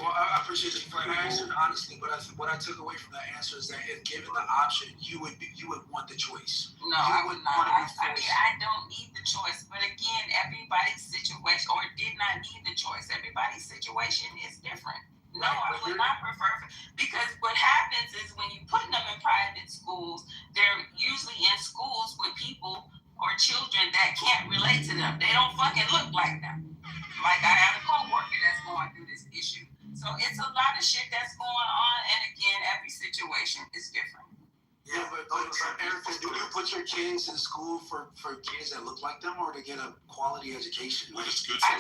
Well, I appreciate you for answering honestly, but what I took away from that answer is that if given the option, you would want the choice. No, I would not. I mean, I don't need the choice, but again, everybody's situation, or did not need the choice. Everybody's situation is different. No, I would not prefer, because what happens is when you put them in private schools, they're usually in schools with people or children that can't relate to them. They don't fucking look like them. Like I have a coworker that's going through this issue. So it's a lot of shit that's going on, and again, every situation is different. Yeah, but Erica, do you put your kids in school for kids that look like them, or to get a quality education? I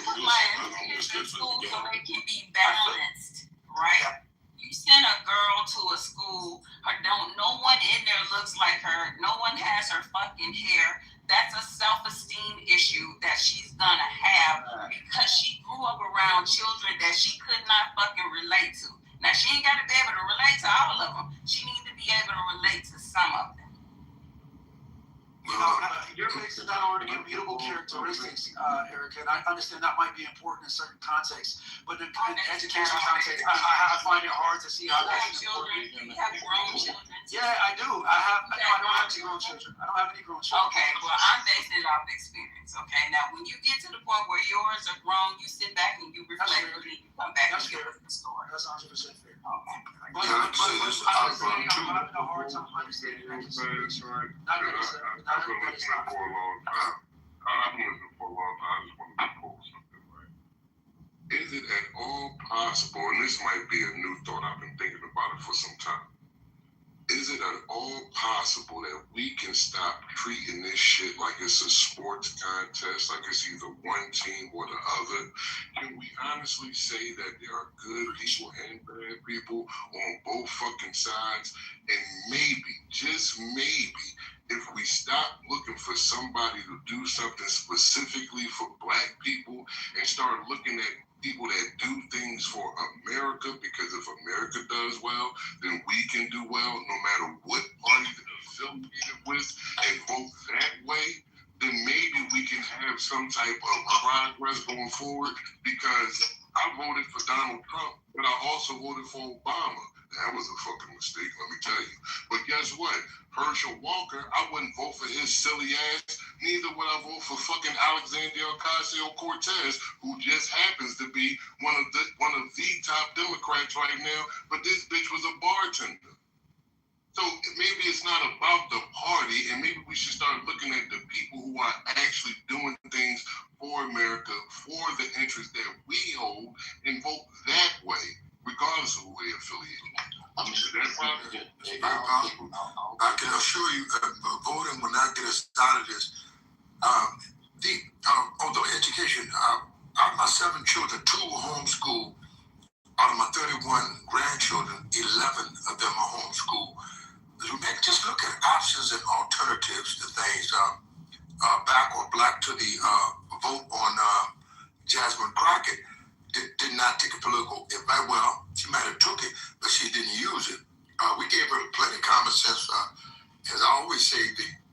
put my kids in school so they can be balanced, right? You send a girl to a school, no one in there looks like her, no one has her fucking hair. That's a self-esteem issue that she's gonna have because she grew up around children that she could not fucking relate to. Now, she ain't gotta be able to relate to all of them. She needs to be able to relate to some of them. You're mixing not already immutable characteristics, Erica, and I understand that might be important in certain contexts, but in education context, I find it hard to see how that's important. You have grown children. Yeah, I do. I don't have any grown children. I don't have any grown children. Okay, well, I'm basing it off experience, okay? Now, when you get to the point where yours are grown, you sit back and you reflect and you come back and give us the story. That's 100% fair. Okay. But I'm having a hard time understanding that consideration. I've been listening for a long time. I just want to propose something, right? Is it at all possible, and this might be a new thought, I've been thinking about it for some time. Is it at all possible that we can stop treating this shit like it's a sports contest, like it's either one team or the other? Can we honestly say that there are good people and bad people on both fucking sides? And maybe, just maybe, if we stop looking for somebody to do something specifically for black people and start looking at people that do things for America, because if America does well, then we can do well no matter what party they're affiliated with, and vote that way, then maybe we can have some type of progress going forward, because I voted for Donald Trump, but I also voted for Obama. That was a fucking mistake, let me tell you. But guess what? Herschel Walker, I wouldn't vote for his silly ass. Neither would I vote for fucking Alexandria Ocasio-Cortez, who just happens to be one of the top Democrats right now. But this bitch was a bartender. So maybe it's not about the party, and maybe we should start looking at the people who are actually doing things for America, for the interests that we hold, and vote that way, regardless of who they affiliate with. I mean, is that possible? I can assure you that voting will not get us out of this. Although education, my 7 children, 2 were homeschooled. Out of my 31 grandchildren, 11 of them are homeschooled. Just look at options and alternatives to things. Back or black to the vote on Jasmine Crockett did not take a political advice. Well, she might have took it, but she didn't use it. We gave her plenty of common sense. As I always say,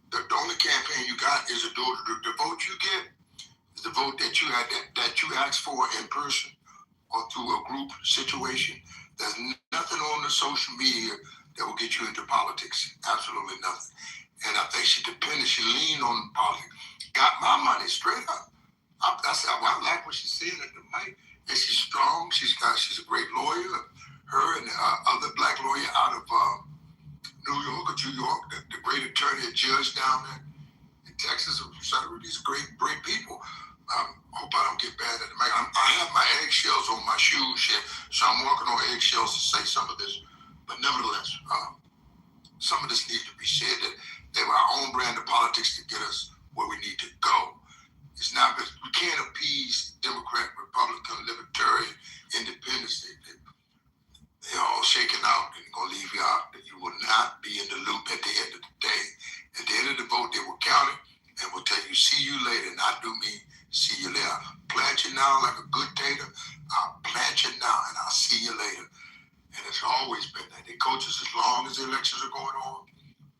the only campaign you got is the vote you get is the vote that you had that you asked for in person or through a group situation. There's nothing on the social media that will get you into politics. Absolutely nothing. And I think she leaned on politics. Got my money straight up. I said, well, I like what she said at the mic. And she's strong. She's a great lawyer. Her and the other black lawyer out of New York, the great attorney and judge down there in Texas. These great people. I hope I don't get bad at the mic. I have my eggshells on my shoes here, so I'm walking on eggshells to say some of this. But nevertheless, some of this needs to be said, that they have our own brand of politics to get us where we need to go. It's not that we can't appease Democrat, Republican, Libertarian, Independents. They're all shaken out and going to leave you out. That you will not be in the loop at the end of the day. At the end of the vote, they will count it and will tell you, see you later. And I do mean see you later. Plant you now like a good tater. I'll plant you now and I'll see you later. And it's always been that. They coach us as long as the elections are going on.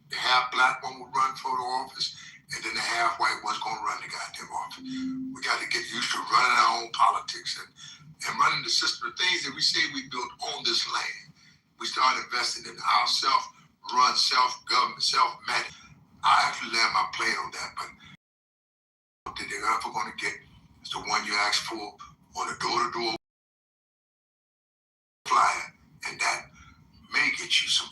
The half black one will run for the office, and then the half white one's going to run the goddamn office. We got to get used to running our own politics and running the system, the things that we say we built on this land. We started investing in our self-run, self-government, self-managed. I actually land my plane on that, but what they're ever going to get is the one you asked for on a door-to-door flyer, and that may get you some,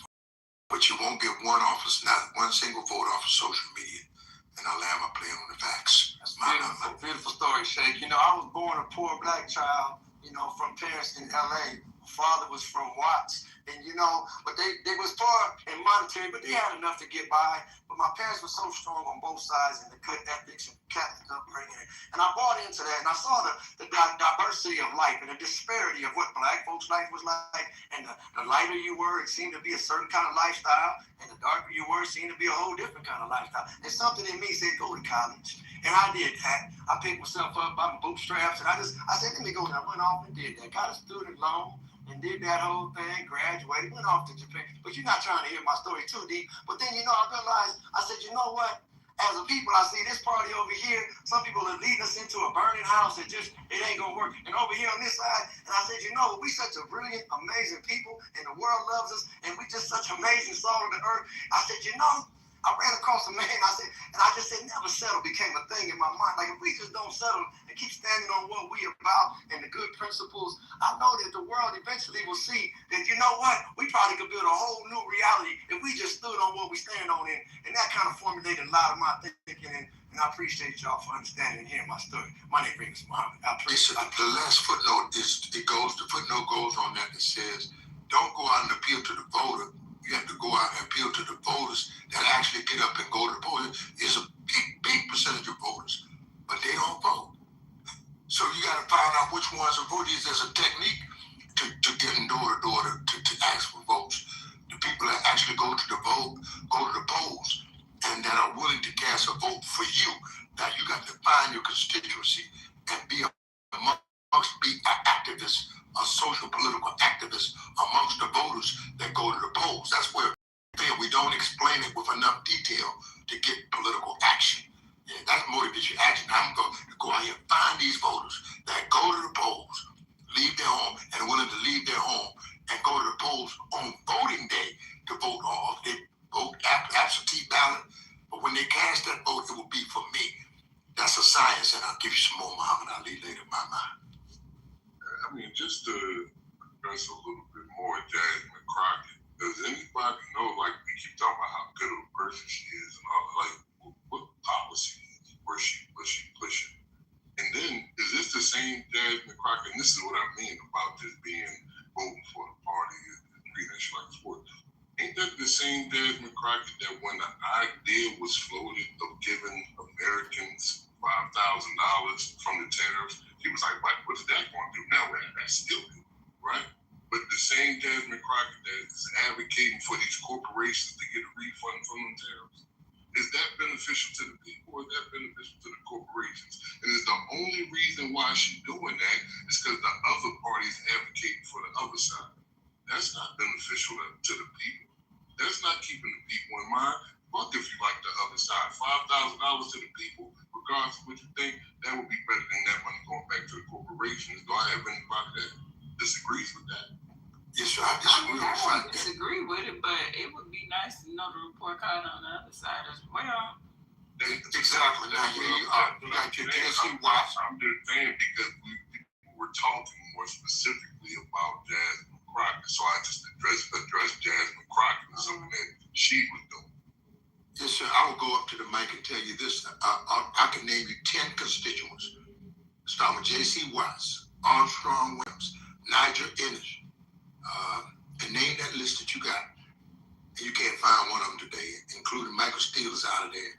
but you won't get one office, not one single vote off of social media. And I land my plane on the facts. That's beautiful, beautiful story, Shake. You know, I was born a poor black child, you know, from parents in LA. My father was from Watts. And, you know, but they was poor in monetary, but they had enough to get by. But my parents were so strong on both sides and the good ethics and Catholic upbringing. And I bought into that, and I saw the diversity of life and the disparity of what black folks' life was like. And the lighter you were, it seemed to be a certain kind of lifestyle. And the darker you were, it seemed to be a whole different kind of lifestyle. And something in me said, go to college. And I did that. I picked myself up by my bootstraps, and I said, let me go. And I went off and did that. Got a student loan and did that whole thing, graduated, went off to Japan. But you're not trying to hear my story too deep. But then, you know, I realized, I said, you know what? As a people, I see this party over here. Some people are leading us into a burning house that just, it ain't gonna work. And over here on this side, and I said, you know, we such a brilliant, amazing people, and the world loves us, and we just such amazing salt of the earth. I said, you know, I ran across a man, I just said, never settle became a thing in my mind. Like, if we just don't settle and keep standing on what we about and the good principles, I know that the world eventually will see that, you know what, we probably could build a whole new reality if we just stood on what we stand on. And that kind of formulated a lot of my thinking. And I appreciate y'all for understanding and hearing my story. My name is Muhammad. I appreciate it. The last footnote the footnote goes on that says, don't go out and appeal to the voter. You have to go out and appeal to the voters that actually get up and go to the polls. There's a big percentage of voters, but they don't vote. So you got to find out which ones are voting. There's a technique to getting door to door to ask for votes. The people that actually go to the polls, and that are willing to cast a vote for you. Now you got to find your constituency and be activists, a social political activist amongst the voters that go to the polls. That's where we don't explain it with enough detail to get political action. Yeah, that's motivation action. I'm going to go out here and find these voters that go to the polls, leave their home, and willing to leave their home and go to the polls on voting day to vote off. They vote absentee ballot, but when they cast that vote, it will be for me. That's a science, and I'll give you some more, Muhammad Ali, later, my. I mean, just to address a little bit more Jasmine Crockett, does anybody know, like, we keep talking about how good of a person she is and all, like, what policy was she pushing? And then, is this the same Jasmine Crockett? And this is what I mean about this being voting for the party and treating it like sports. Ain't that the same Jasmine Crockett that when the idea was floated of giving Americans $5,000 from the tariffs, he was like, what's that going to do? Now, that's still good, right? But the same Jasmine Crockett that is advocating for these corporations to get a refund from them tariffs, is that beneficial to the people or is that beneficial to the corporations? And is the only reason why she's doing that is because the other party's advocating for the other side. That's not beneficial to the people. That's not keeping the people in mind. Fuck if you like the other side. $5,000 to the people, regardless of what you think, that would be better than that money going back to the corporations. Do I have anybody that disagrees with that? Yes, sir. I disagree with I the don't fact. disagree with it, but it would be nice to know the report card on the other side as well. Exactly. Now, you got your JC Watts. I'm just saying because we were talking more specifically about Jasmine Crockett, so I just addressed Jasmine Crockett and something that she was doing. Yes, sir. I will go up to the mic and tell you this. I can name you 10 constituents. Start with J.C. Watts, Armstrong Williams, Nigel Ennis, and name that list that you got. And you can't find one of them today, including Michael Steele is out of there.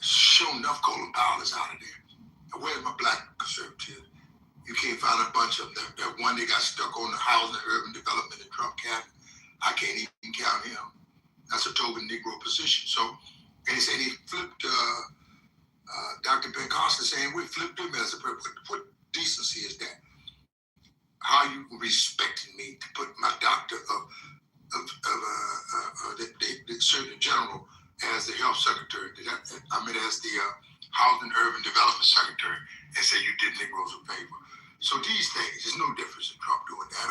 Sure enough, Colin Powell is out of there. And where's my black conservative? You can't find a bunch of them. That one they got stuck on the housing, urban development, and Trump cabinet. I can't even count him. That's a total Negro position. So, and he said he flipped Dr. Ben Carson saying we flipped him as a person. What decency is that? How are you respecting me to put my doctor of the Surgeon General as the health secretary? I mean, as the housing urban development secretary, and say you did Negroes a favor. So these things, there's no difference in Trump doing that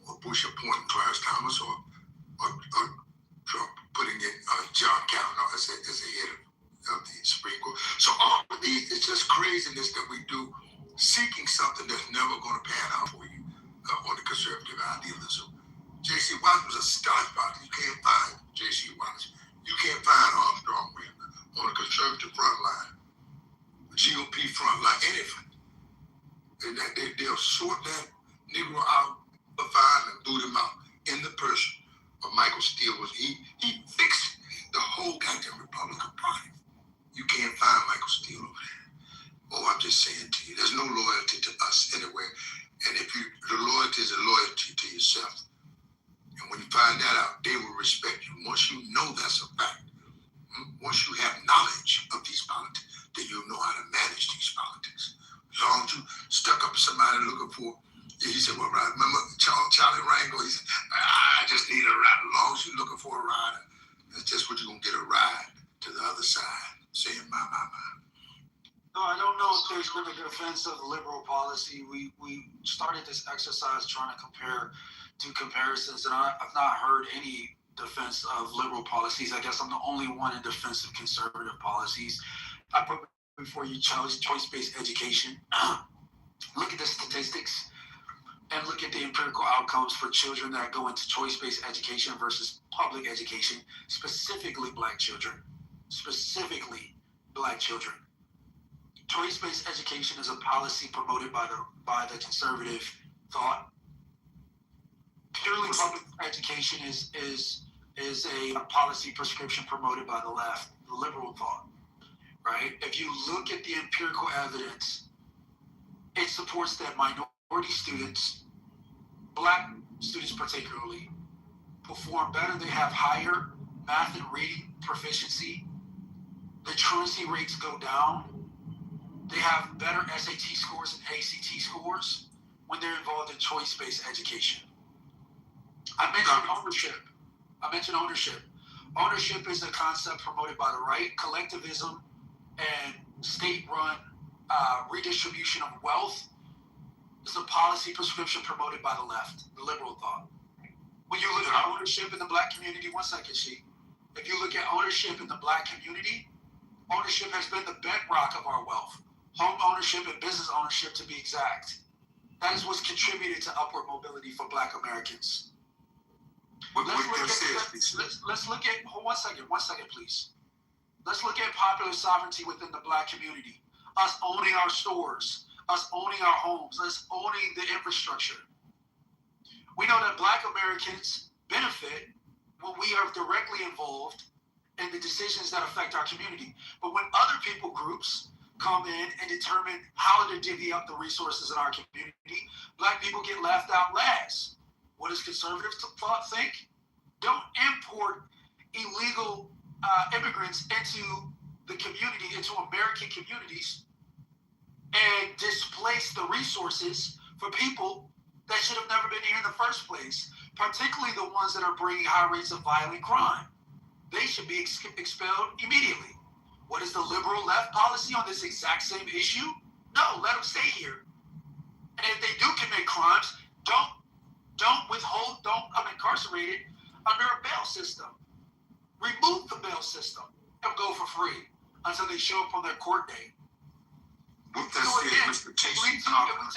or Bush appointing Clarence Thomas or Trump putting in John Kavanaugh as a head of the Supreme Court. So all of these, it's just craziness that we do, seeking something that's never going to pan out for you on the conservative idealism. J.C. Wallace was a staunch party. You can't find J.C. Wallace. You can't find Armstrong on the conservative front line, GOP front line, anything. And that they'll sort that Negro out, find and boot him out in the person of Michael Steele. He fixed the whole goddamn Republican Party. You can't find Michael Steele over there. Oh, I'm just saying to you, there's no loyalty to us anywhere. And the loyalty is a loyalty to yourself. And when you find that out, they will respect you. Once you know that's a fact, once you have knowledge of these politics, then you'll know how to manage these politics. As long as you stuck up somebody looking for, he said, well, right, remember Charlie Rango? He said, I just need a ride. As long as you're looking for a rider, that's just what you're going to get, a ride to the other side, saying, my. No, I don't know if there's been a defense of liberal policy. We started this exercise trying to do comparisons, and I've not heard any defense of liberal policies. I guess I'm the only one in defense of conservative policies. I put before you choice-based education. Look at the statistics and look at the empirical outcomes for children that go into choice-based education versus public education, specifically black children. Choice-based education is a policy promoted by the conservative thought. Purely public education is a policy prescription promoted by the left, the liberal thought, right? If you look at the empirical evidence, it supports that minority students, black students particularly, perform better. They have higher math and reading proficiency. The truancy rates go down. They have better SAT scores and ACT scores when they're involved in choice-based education. I mentioned ownership. Ownership is a concept promoted by the right. Collectivism and state-run redistribution of wealth is a policy prescription promoted by the left, the liberal thought. When you look at ownership in the black community, one second, Sheik. If you look at ownership in the black community, ownership has been the bedrock of our wealth. Home ownership and business ownership, to be exact. That is what's contributed to upward mobility for black Americans. Let's look at, hold one second, please. Let's look at popular sovereignty within the black community. Us owning our stores, us owning our homes, us owning the infrastructure. We know that black Americans benefit when we are directly involved in the decisions that affect our community. But when other people groups come in and determine how to divvy up the resources in our community, black people get left out last. What does conservative thought think? Don't import illegal immigrants into the community, into American communities, and displace the resources for people that should have never been here in the first place, particularly the ones that are bringing high rates of violent crime. They should be expelled immediately. What is the liberal left policy on this exact same issue? No, let them stay here. And if they do commit crimes, don't withhold, don't come incarcerated under a bail system. Remove the bail system and go for free until they show up on their court date. Hold on one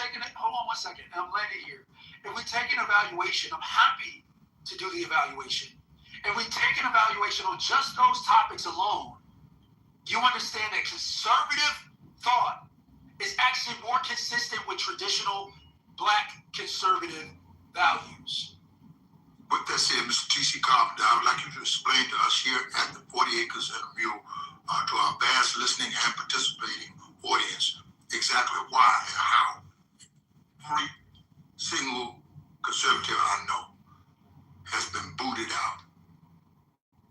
second, I'm landing here. If we take an evaluation, I'm happy to do the evaluation. If we take an evaluation on just those topics alone, you understand that conservative thought is actually more consistent with traditional black conservative values. With that said, Mr. T.C. Carpenter, I would like you to explain to us here at the 40 Acres and a Mule, to our vast listening and participating audience, exactly why and how every single conservative I know has been booted out.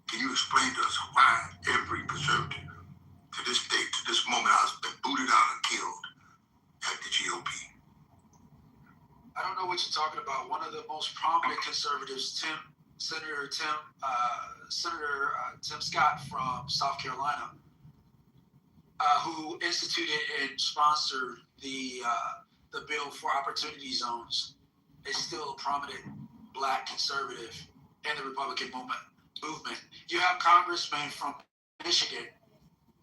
Can you explain to us why every conservative to this date, to this moment, has been booted out and killed at the GOP? I don't know what you're talking about. One of the most prominent conservatives, Senator Tim Scott from South Carolina, who instituted and sponsored the the bill for opportunity zones is still a prominent black conservative in the Republican movement. You have Congressman from Michigan.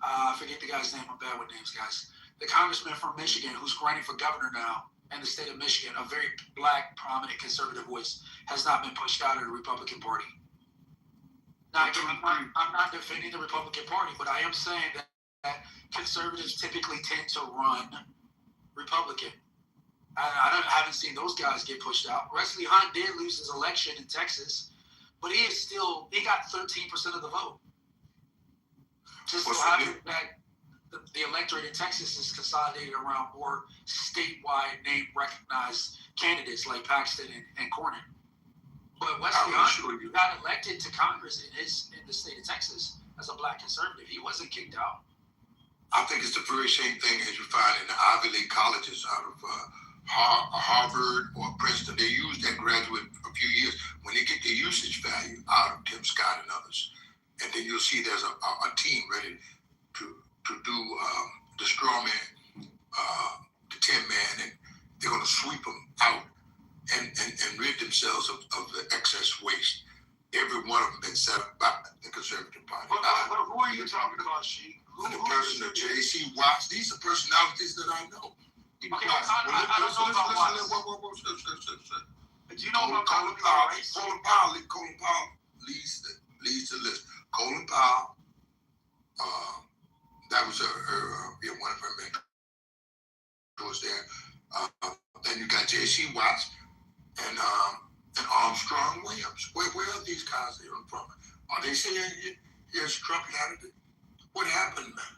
I forget the guy's name. I'm bad with names, guys. The congressman from Michigan who's running for governor now in the state of Michigan, a very black, prominent conservative voice, has not been pushed out of the Republican Party. Now, I'm not defending the Republican Party, but I am saying that conservatives typically tend to run Republican. I haven't seen those guys get pushed out. Wesley Hunt did lose his election in Texas, but he got 13% of the vote. Just so happened that the electorate in Texas is consolidated around more statewide name recognized candidates like Paxton and Cornyn. But Wesley Hunt got elected to Congress in the state of Texas as a black conservative. He wasn't kicked out. I think it's the very same thing as you find in the Ivy League colleges out of Harvard or Princeton. They use that graduate a few years when they get the usage value out of Tim Scott and others. And then you'll see there's a team ready to do the straw man, the 10-man, and they're going to sweep them out and rid themselves of the excess waste. Every one of them been set up by the Conservative Party. But who are you talking about, Sheik? The person of J.C. Watts. These are personalities that I know. Okay, I don't know about Watts. Do you know about Colin Powell? Colin Powell leads the list. Colin Powell, that was one of her mentors there. Then you got J.C. Watts and Armstrong Williams. Where are these guys from? Are they saying here's Trump out of it? What happened, man?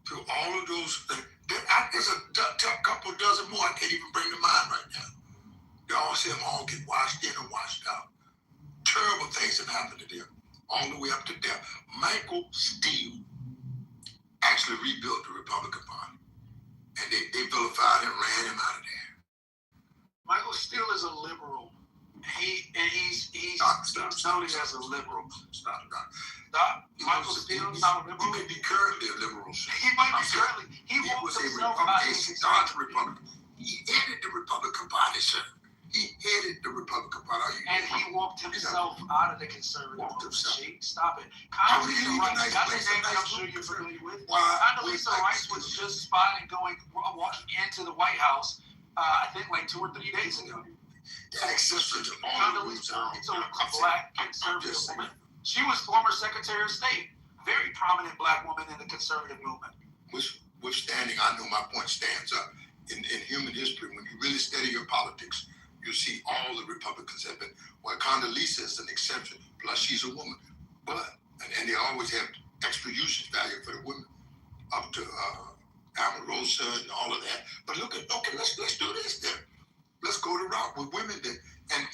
To all of those, there's a couple dozen more I can't even bring to mind right now. They all see them all get washed in and washed out. Terrible things have happened to them, all the way up to death. Michael Steele actually rebuilt the Republican Party, and they vilified him, ran him out of there. Michael Steele is a liberal. He's noted as a liberal. Stop. Michael Steele's not a liberal. He may be currently a liberal. He might be currently. He was a Republican. He headed the Republican Party, sir. He headed the Republican Party. And he walked himself out of the conservative movement. Stop it. Condoleezza Rice, that's a name I'm sure you're familiar with. Condoleezza Rice was just spotted walking into the White House, I think like 2 or 3 days ago. Condoleezza, it's a black conservative woman. She was former Secretary of State, very prominent black woman in the conservative movement. Withstanding, I know my point stands up. In human history, when you really study your politics, you see all the Republicans have been. Well, Condoleezza is an exception. Plus, she's a woman. But and they always have extra usage value for the women, up to Omarosa and all of that. But let's do this then. Let's go to route with women then. And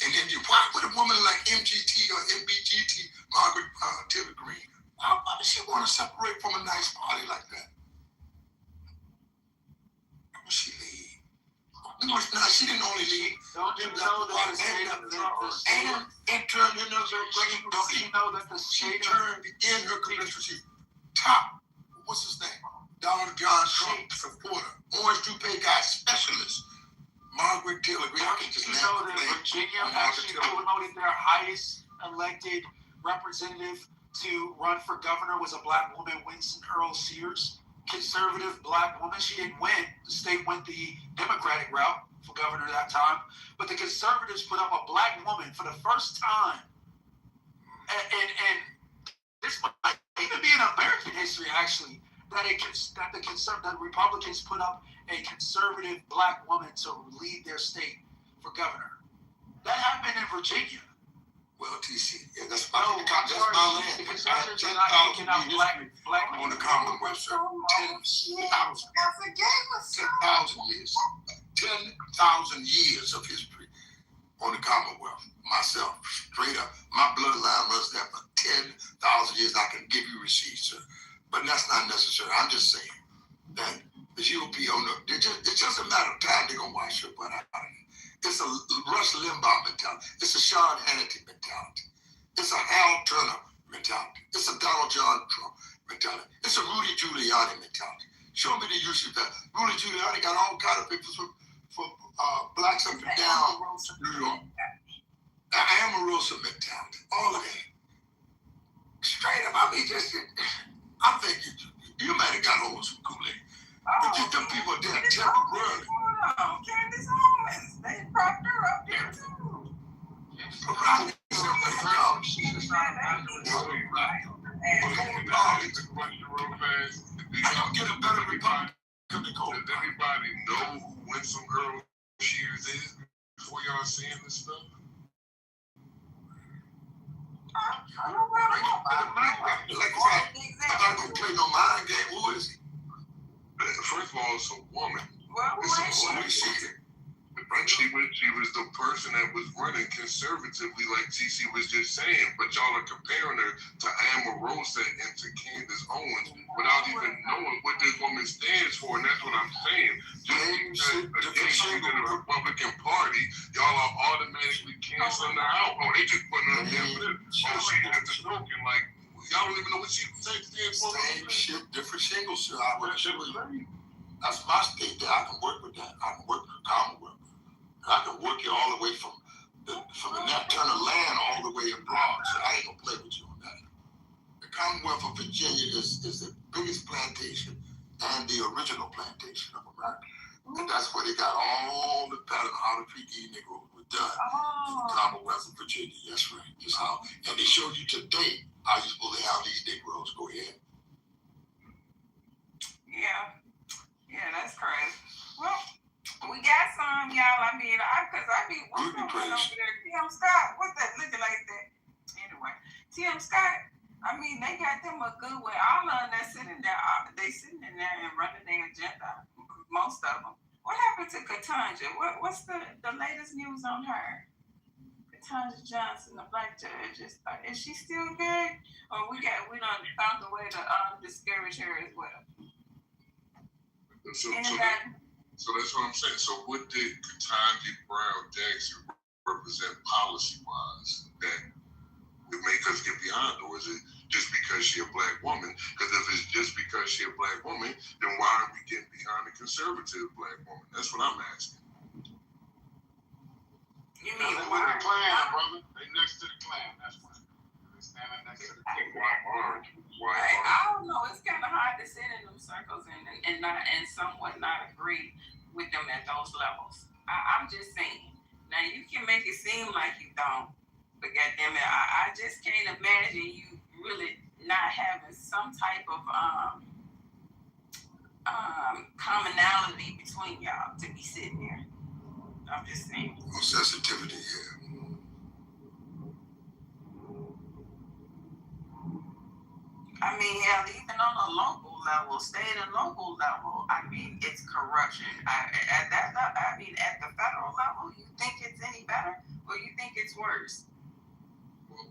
why would a woman like MGT or MBGT, Margaret Taylor Greene, why does she want to separate from a nice party like that? Why would she leave? No, she didn't only leave. Don't you know that the state of she turned in her commissioner. Top, what's his name? Donald John Trump supporter, orange toupee guy specialist. Margaret Taylor Greene. You know that Virginia actually promoted their highest elected representative to run for governor was a black woman, Winston Earl Sears, conservative black woman. She didn't win. The state went the Democratic route for governor that time. But the conservatives put up a black woman for the first time. And this might even be in American history, actually, that the Republicans put up a conservative black woman to lead their state for governor. That happened in Virginia. Well, TC, yeah, that's my land. The conservatives are not kicking out black on the Commonwealth, sir. 10,000 years. 10,000 years of history on the Commonwealth. Myself, straight up. My bloodline runs there for 10,000 years. I can give you receipts, sir. But that's not necessary. I'm just saying that the GOP, it's just a matter of time they're going to wash your butt out of it. It's a Rush Limbaugh mentality. It's a Sean Hannity mentality. It's a Hal Turner mentality. It's a Donald John Trump mentality. It's a Rudy Giuliani mentality. Show me the usage of that. Rudy Giuliani got all kinds of people blacks up and down New York. Amarosa mentality, all of that. Straight up, I mean, just, I think you might have got over some Kool-Aid. But just them people there temporarily. Candace Owens, they propped her up there too. I don't get a better Republican. Does anybody know who Winsome Earl Shears is before y'all seeing this stuff? I don't know. Like I said, I'm not gonna play no mind game. Who is he? First of all, it's a woman. Well, It's a woman. She was the person that was running conservatively, like TC was just saying. But y'all are comparing her to Amarosa and to Candace Owens without even knowing what this woman stands for, and that's what I'm saying. Just because again, she's in the Republican Party, y'all are automatically canceling her out. Oh, they just putting her there for this. Oh, she's just a token. Like, y'all don't even know what she stands for. Same shit, different shingles. So that's my state there. I can work with that. I can work with the Commonwealth. I can work you all the way from the net turn of land all the way abroad. So I ain't gonna play with you on that. The Commonwealth of Virginia is the biggest plantation and the original plantation of America. And that's where they got all the pattern of how to treat these Negroes was done in the Commonwealth of Virginia. That's right. Just how, and they showed you today how you're supposed to have these Negroes. Go ahead. Yeah, that's crazy. Well, we got some, y'all. I mean, what's that one over there? Tim Scott, what's that looking like that? Anyway, Tim Scott, I mean, they got them a good way. All of them that's sitting there, they sitting in there and running their agenda, most of them. What happened to Ketanji? What's the latest news on her? Ketanji Johnson, the black judge, is she still good? Or we done found a way to discourage her as well? So that's what I'm saying. So what did Ketanji Brown Jackson represent policy-wise that would make us get behind, or is it just because she's a black woman? Because if it's just because she's a black woman, then why are we getting behind a conservative black woman? That's what I'm asking. You mean they with the Klan, brother? They next to the Klan. That's why. They standing next to the Klan. I don't know. It's kind of hard to sit in them circles and somewhat not agree with them at those levels. I'm just saying. Now you can make it seem like you don't, but goddamn it, I just can't imagine you really not having some type of commonality between y'all to be sitting there. I'm just saying. Well, sensitivity, yeah. I mean, hell, even on a local level, state and local level, I mean, it's corruption. At that level, I mean, at the federal level, you think it's any better, or you think it's worse?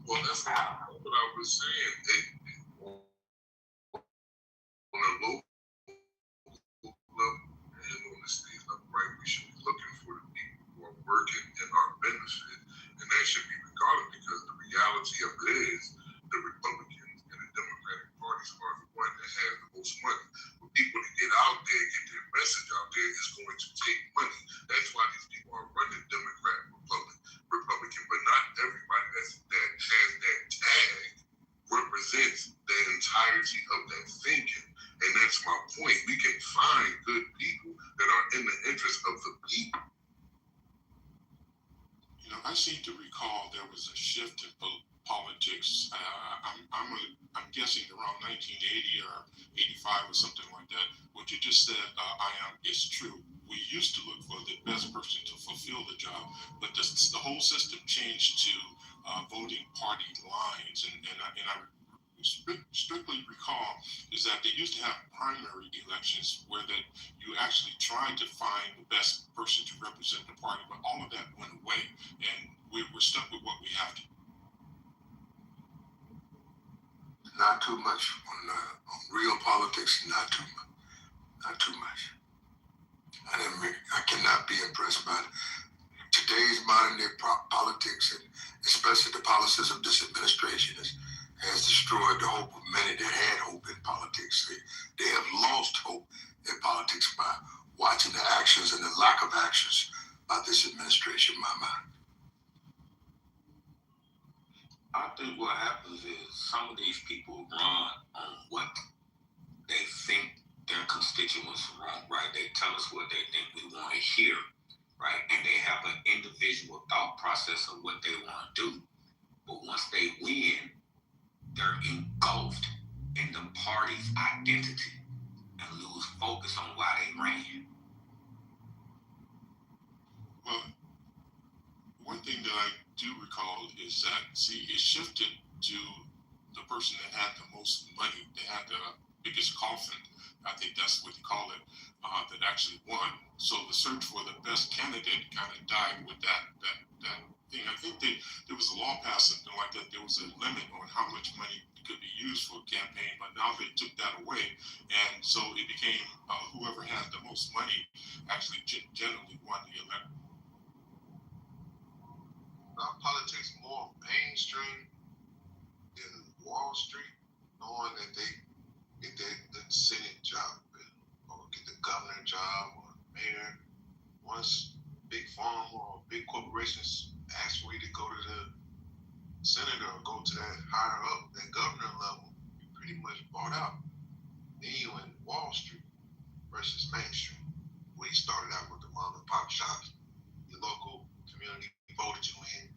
Well, that's what I was saying. On a local level and on the state level, right, we should be looking for the people who are working in our benefit, and that should be regarded, because the reality of it is the Republicans and the Democratic parties are the one that has the most money. For people to get out there and get their message out there is going to take money. That's why these people are running Democrat, Republican, but not everybody that has that tag represents the entirety of that thinking. And that's my point. We can find good people that are in the interest of the people. You know, I seem to recall there was a shift in politics. I'm guessing around 1980 or 85 or something like that. What you just said, is true. We used to look for the best person to fulfill the job, but the whole system changed to voting party lines, and I strictly recall is that they used to have primary elections where that you actually tried to find the best person to represent the party, but all of that went away, and we're stuck with what we have to. Not too much on real politics. Not too much. I cannot be impressed by today's modern day politics, and especially the policies of this administration has destroyed the hope of many that had hope in politics. They have lost hope in politics by watching the actions and the lack of actions I think what happens is some of these people run on what they think their constituents want, right? They tell us what they think we want to hear, right? And they have an individual thought process of what they want to do. But once they win, they're engulfed in the party's identity and lose focus on why they ran. Well, one thing that I do recall is that, see, it shifted to the person that had the most money, that had the biggest coffin, I think that's what you call it, that actually won. So the search for the best candidate kind of died with that thing. I think there was a law passed, something like that. There was a limit on how much money could be used for a campaign, but now they took that away. And so it became whoever had the most money actually generally won the election. Politics more mainstream than Wall Street, knowing that they get the Senate job or get the governor job or mayor. Once big pharma or big corporations ask for you to go to the senator or go to that higher up, that governor level, you pretty much bought out. Then you in Wall Street versus Main Street, where you started out with the mom and pop shops. Your local community voted you in.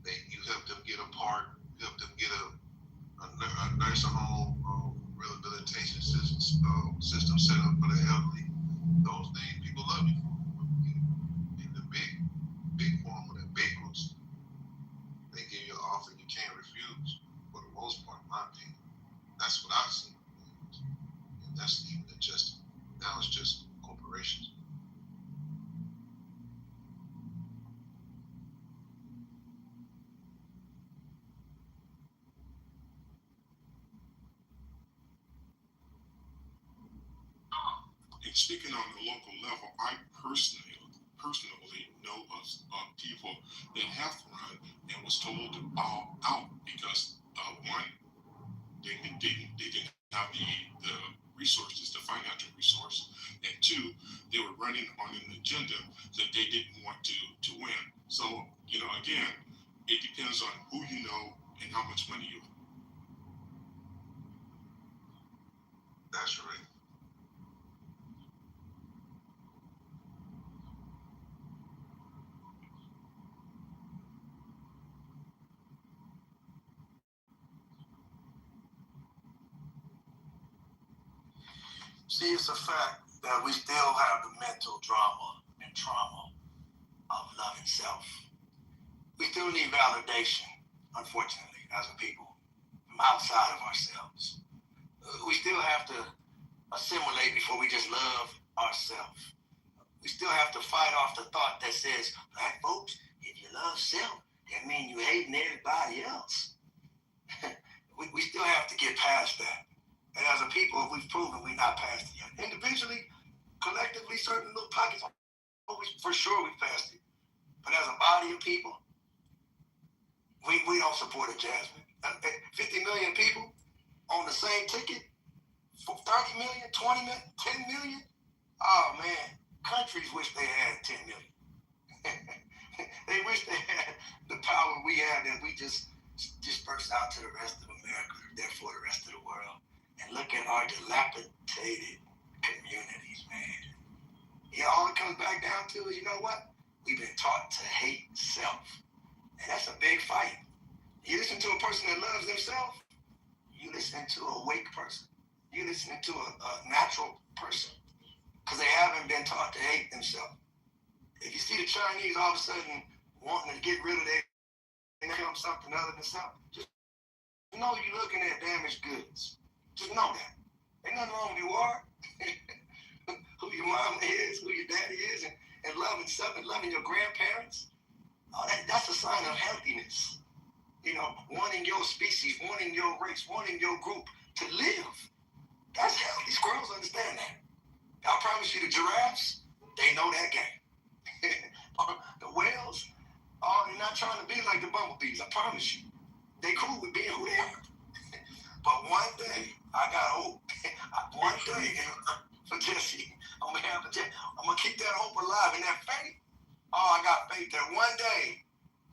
You helped them get a park, you helped them get a nursing home rehabilitation system set up for the elderly. Those things people love you for. In the big form of the big groups, they give you an offer you can't refuse. For the most part, in my opinion, that's what I've seen. And that's even adjusted. Now it's just corporations. And speaking on the local level, I personally know of people that have run and was told to bow out because one, they didn't have the resources, the financial resource, and two, they were running on an agenda that they didn't want to win. So, again, it depends on who you know and how much money you have. That's right. See, it's a fact that we still have the mental drama and trauma of loving self. We still need validation, unfortunately, as a people, from outside of ourselves. We still have to assimilate before we just love ourselves. We still have to fight off the thought that says, black folks, if you love self, that means you hating everybody else. we still have to get past that. And as a people, we've proven we're not past it yet. Individually, collectively, certain little pockets, for sure we've passed it. But as a body of people, we don't support it, Jasmine. 50 million people on the same ticket, 30 million, 20 million, 10 million. Oh man, countries wish they had 10 million. They wish they had the power we have that we just disperse out to the rest of America, therefore the rest of the world. And look at our dilapidated communities, man. All it comes back down to is, you know what? We've been taught to hate self. And that's a big fight. You listen to a person that loves themselves, you listen to a awake person. You listen to a natural person. Because they haven't been taught to hate themselves. If you see the Chinese all of a sudden wanting to get rid of their become something other than self, just know you're looking at damaged goods. Just know that. Ain't nothing wrong with who you are, who your mama is, who your daddy is, and loving self and loving your grandparents. That's a sign of healthiness. Wanting your species, wanting your race, wanting your group to live. That's healthy. Squirrels understand that. I promise you, the giraffes, they know that game. The whales, they're not trying to be like the bumblebees. I promise you. They cool with being who they are. But one day, I got hope. One day, for Jesse, on behalf of Jesse, I'm going to keep that hope alive and that faith. I got faith that one day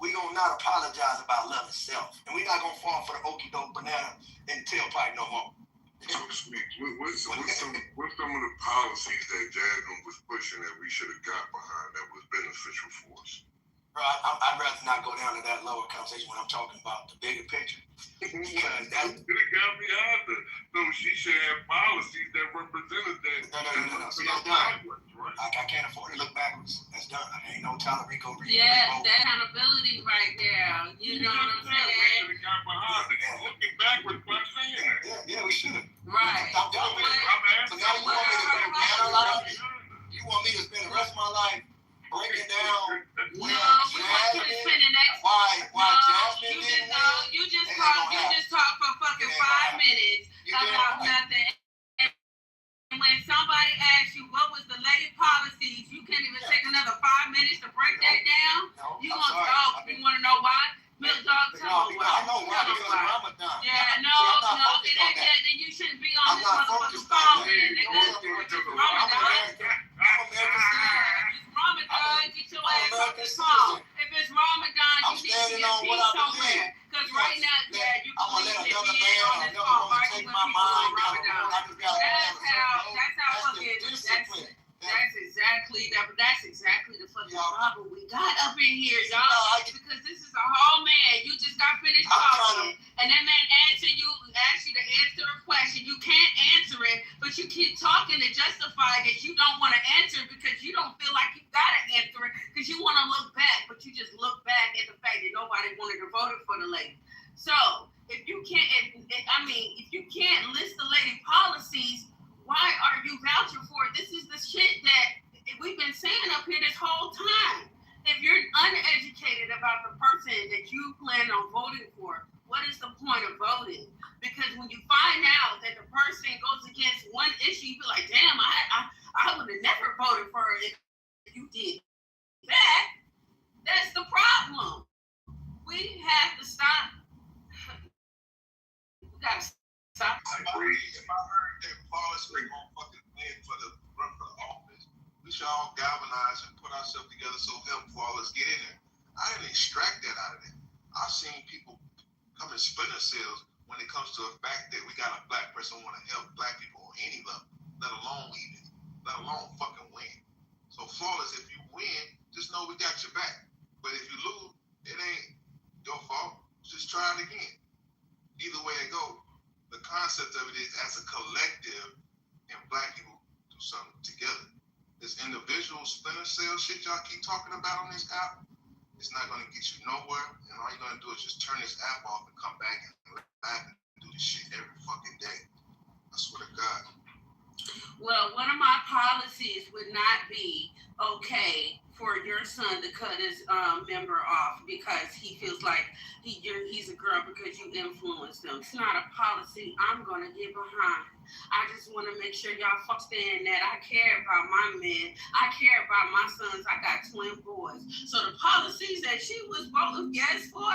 we gonna not apologize about love itself, and we not gonna fall for the okie doke banana and tailpipe no more. So speak. What's some of the policies that Jasmine was pushing that we should have got behind that was beneficial for us? Bro, I'd rather not go down to that lower conversation when I'm talking about the bigger picture. Because that it got me out there. No, she should have policies that represented that. No. See, that's done. Right? I can't afford to look backwards. That's done. Ain't no Tyler Rico. Yeah, that accountability right there. You know what I'm saying? Looking backwards by saying that. Yeah, we should have. Right. So now you want me to spend the rest of my life breaking down why Jasmine didn't win? You just talk for fucking 5 minutes about nothing. And when somebody asks you what was the latest policies, you can't even take another 5 minutes to break that down. You want to talk? You want to know why? Milk Dog, tell me why. I know why, because Ramadan. Yeah, no, then you shouldn't be on this motherfucking phone. Ramadan, get your ass off this phone. If it's Ramadan, you need to get peace somewhere. Because right now, you can be on this phone arguing with people on Ramadan. That's exactly the fucking problem we got up in here, y'all. Because this is a whole man. You just got finished talking, and that man asked you to answer a question. You can't answer it, but you keep talking to justify that you don't want to answer because you don't feel like you gotta answer it because you want to look back, but you just look back at the fact that nobody wanted to vote for the lady. So if you can't, if you can't list the lady policies, why are you vouching for it? This is the shit that we've been saying up here this whole time. If you're uneducated about the person that you plan on voting for, what is the point of voting? Because when you find out that the person goes against one issue, you be like, damn, I would have never voted for her if you did that. That's the problem. We have to stop. We got to stop. I agree. If I heard that Flawless was going to fucking win for the run for the office, we should all galvanize and put ourselves together so help Flawless get in there. I didn't extract that out of it. I've seen people come in splinter cells when it comes to the fact that we got a black person who want to help black people on any level, let alone fucking win. So Flawless, if you win, just know we got your back. But if you lose, it ain't your fault. Just try it again. Either way it goes, the concept of it is as a collective and black people do something together. This individual splinter cell shit y'all keep talking about on this app, it's not going to get you nowhere, and all you're going to do is just turn this app off and come back and laugh and do this shit every fucking day. I swear to God. Well, one of my policies would not be okay for your son to cut his member off because he feels like he's a girl because you influenced him. It's not a policy I'm going to get behind. I just want to make sure y'all understand that I care about my men. I care about my sons. I got twin boys. So the policies that she was voting yes for,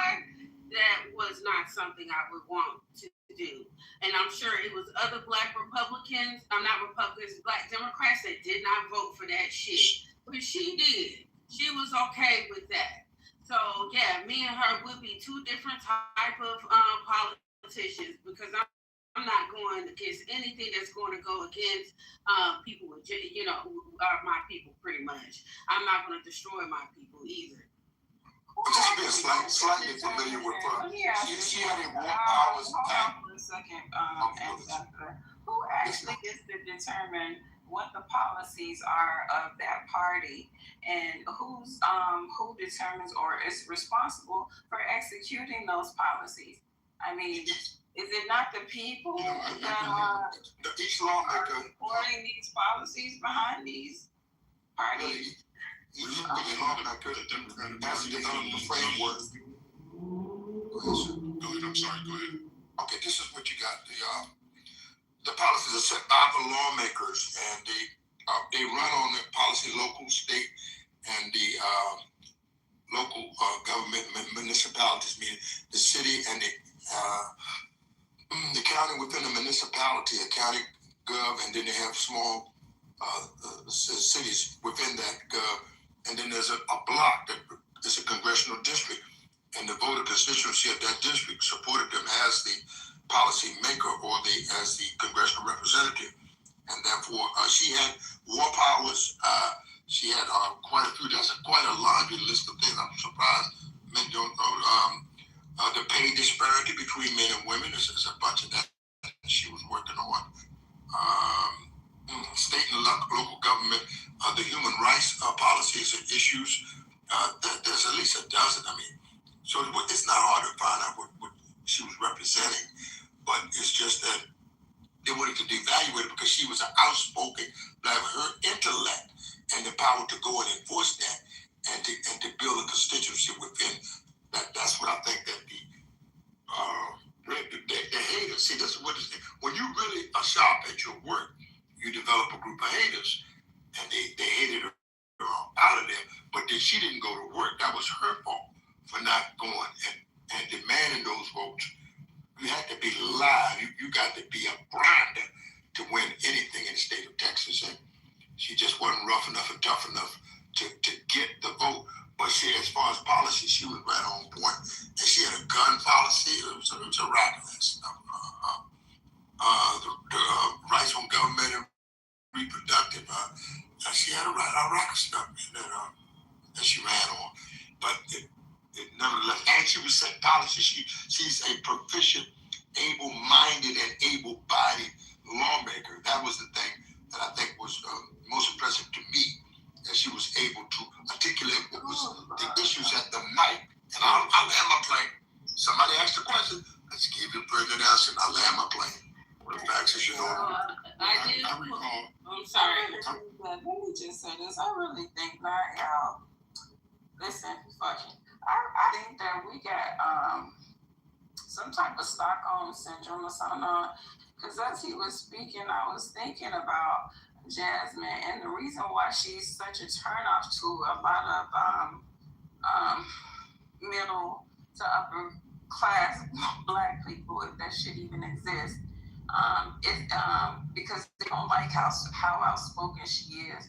that was not something I would want to do. And I'm sure it was other black Republicans, not Republicans, black Democrats that did not vote for that shit. But she did. She was okay with that. So yeah, me and her would be two different type of politicians because I'm not going against anything that's going to go against people with, my people pretty much. I'm not going to destroy my people either. Just be slightly familiar with her. She had a 1 hour's time. Hold on for a second, Ambassador. Who actually gets to determine what the policies are of that party, and who determines or is responsible for executing those policies? I mean, is it not the people that are each lawmaker supporting these policies behind these parties? Each lawmaker has to develop the framework. Go ahead, I'm sorry, go ahead. Okay, this is what you got. The policies are set by the lawmakers, and they run on the policy, local, state, and the local government municipalities, meaning the city and the county within the municipality, a county gov, and then they have small cities within that gov, and then there's a block that is a congressional district. and the voter constituency of that district supported them as the policy maker or as the congressional representative. And therefore, she had war powers. She had quite a few. That's quite a laundry list of things. I'm surprised men don't know. The pay disparity between men and women is a bunch of that she was working on. State and local government, the human rights policies and issues. There's at least a dozen. I mean, so it's not hard to find out what she was representing, but it's just that they wanted to devalue it because she was an outspoken black. Her intellect and the power to go and enforce that and to build a constituency within that. That's what I think that the haters. See, that's what it is. When you really are sharp at your work, you develop a group of haters, and they hated her out of there. But then she didn't go to work. That was her fault for not going and demanding those votes. You have to be live. You got to be a grinder to win anything in the state of Texas. And she just wasn't rough enough and tough enough to get the vote. But she, as far as policy, she was right on point. And she had a gun policy. It was a rack of that stuff. The rights on government and reproductive. She had a rack of stuff that she ran on. But nevertheless, and she was set policy. She's a proficient, able-minded, and able-bodied lawmaker. That was the thing that I think was most impressive to me, that she was able to articulate what was the issues at the mic. And I'll land my plane. Somebody asked the question. Let's give you a pertinent answer, and I'll land my plane. What the facts is, I recall. I'm sorry. Let me just say this. I really think that, y'all. Listen, fucking. I think that we got some type of Stockholm syndrome or something on. Because as he was speaking, I was thinking about Jasmine and the reason why she's such a turnoff to a lot of middle to upper class black people, if that shit even exists. Because they don't like how outspoken she is.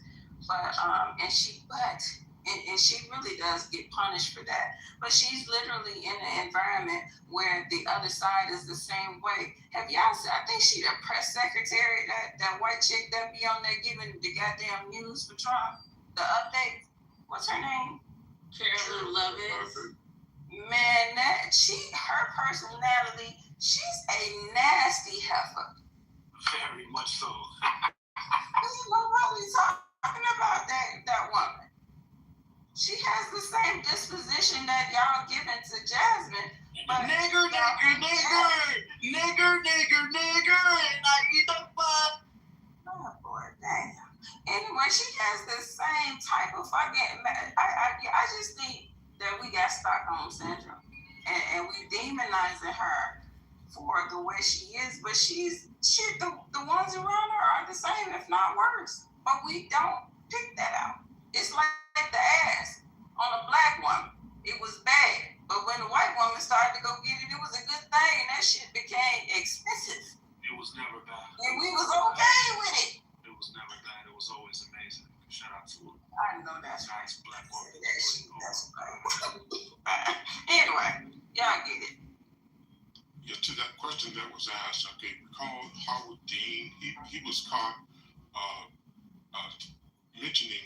But and she really does get punished for that. But she's literally in an environment where the other side is the same way. Have y'all seen? I think she the press secretary, that white chick that be on there giving the goddamn news for Trump, the updates. What's her name? Carolyn Lovett. Man, her personality, she's a nasty heifer. Very much so. There's nobody talking about that woman. She has the same disposition that y'all giving to Jasmine. But nigger, and I eat the fuck. Oh boy, damn. Anyway, she has the same type of fucking. I just think that we got Stockholm syndrome, and we demonizing her for the way she is. But the ones around her are the same, if not worse. But we don't pick that out. It's like the ass on a black woman. It was bad. But when the white woman started to go get it, it was a good thing. And that shit became expensive. It was never bad. And we was okay with it. It was never bad. It was always amazing. Shout out to her. I know that's nice black woman. That's anyway, y'all get it. Yeah, to that question that was asked, okay, recall Howard Dean, he was caught mentioning,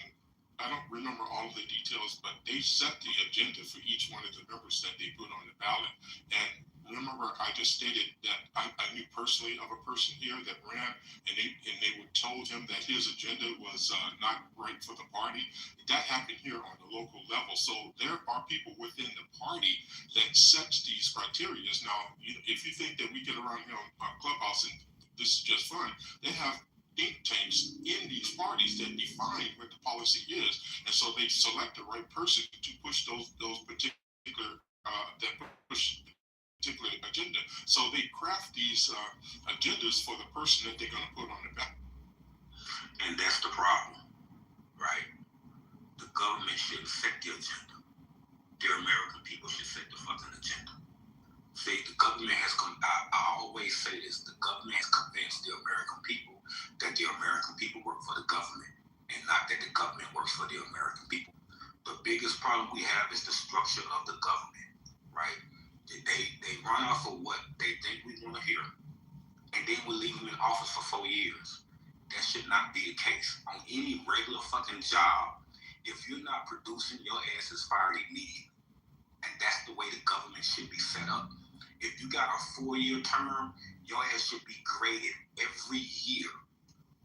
I don't remember all of the details, but they set the agenda for each one of the members that they put on the ballot. And remember, I just stated that I knew personally of a person here that ran, and they were told him that his agenda was not right for the party. That happened here on the local level. So there are people within the party that sets these criteria. Now, if you think that we get around here on Clubhouse and this is just fun, they have think tanks in these parties that define what the policy is, and so they select the right person to push those particular particular agenda. So they craft these agendas for the person that they're going to put on the ballot. And that's the problem, right? The government shouldn't set the agenda. The American people should set the fucking agenda. See, the government has I always say this, the government has convinced the American people that the American people work for the government and not that the government works for the American people. The biggest problem we have is the structure of the government, run off of what they think we want to hear, and then we leave them in office for 4 years. That should not be the case. On any regular fucking job, if you're not producing, your ass is fired immediately. And that's the way the government should be set up. If you got a 4-year term, your ass should be graded every year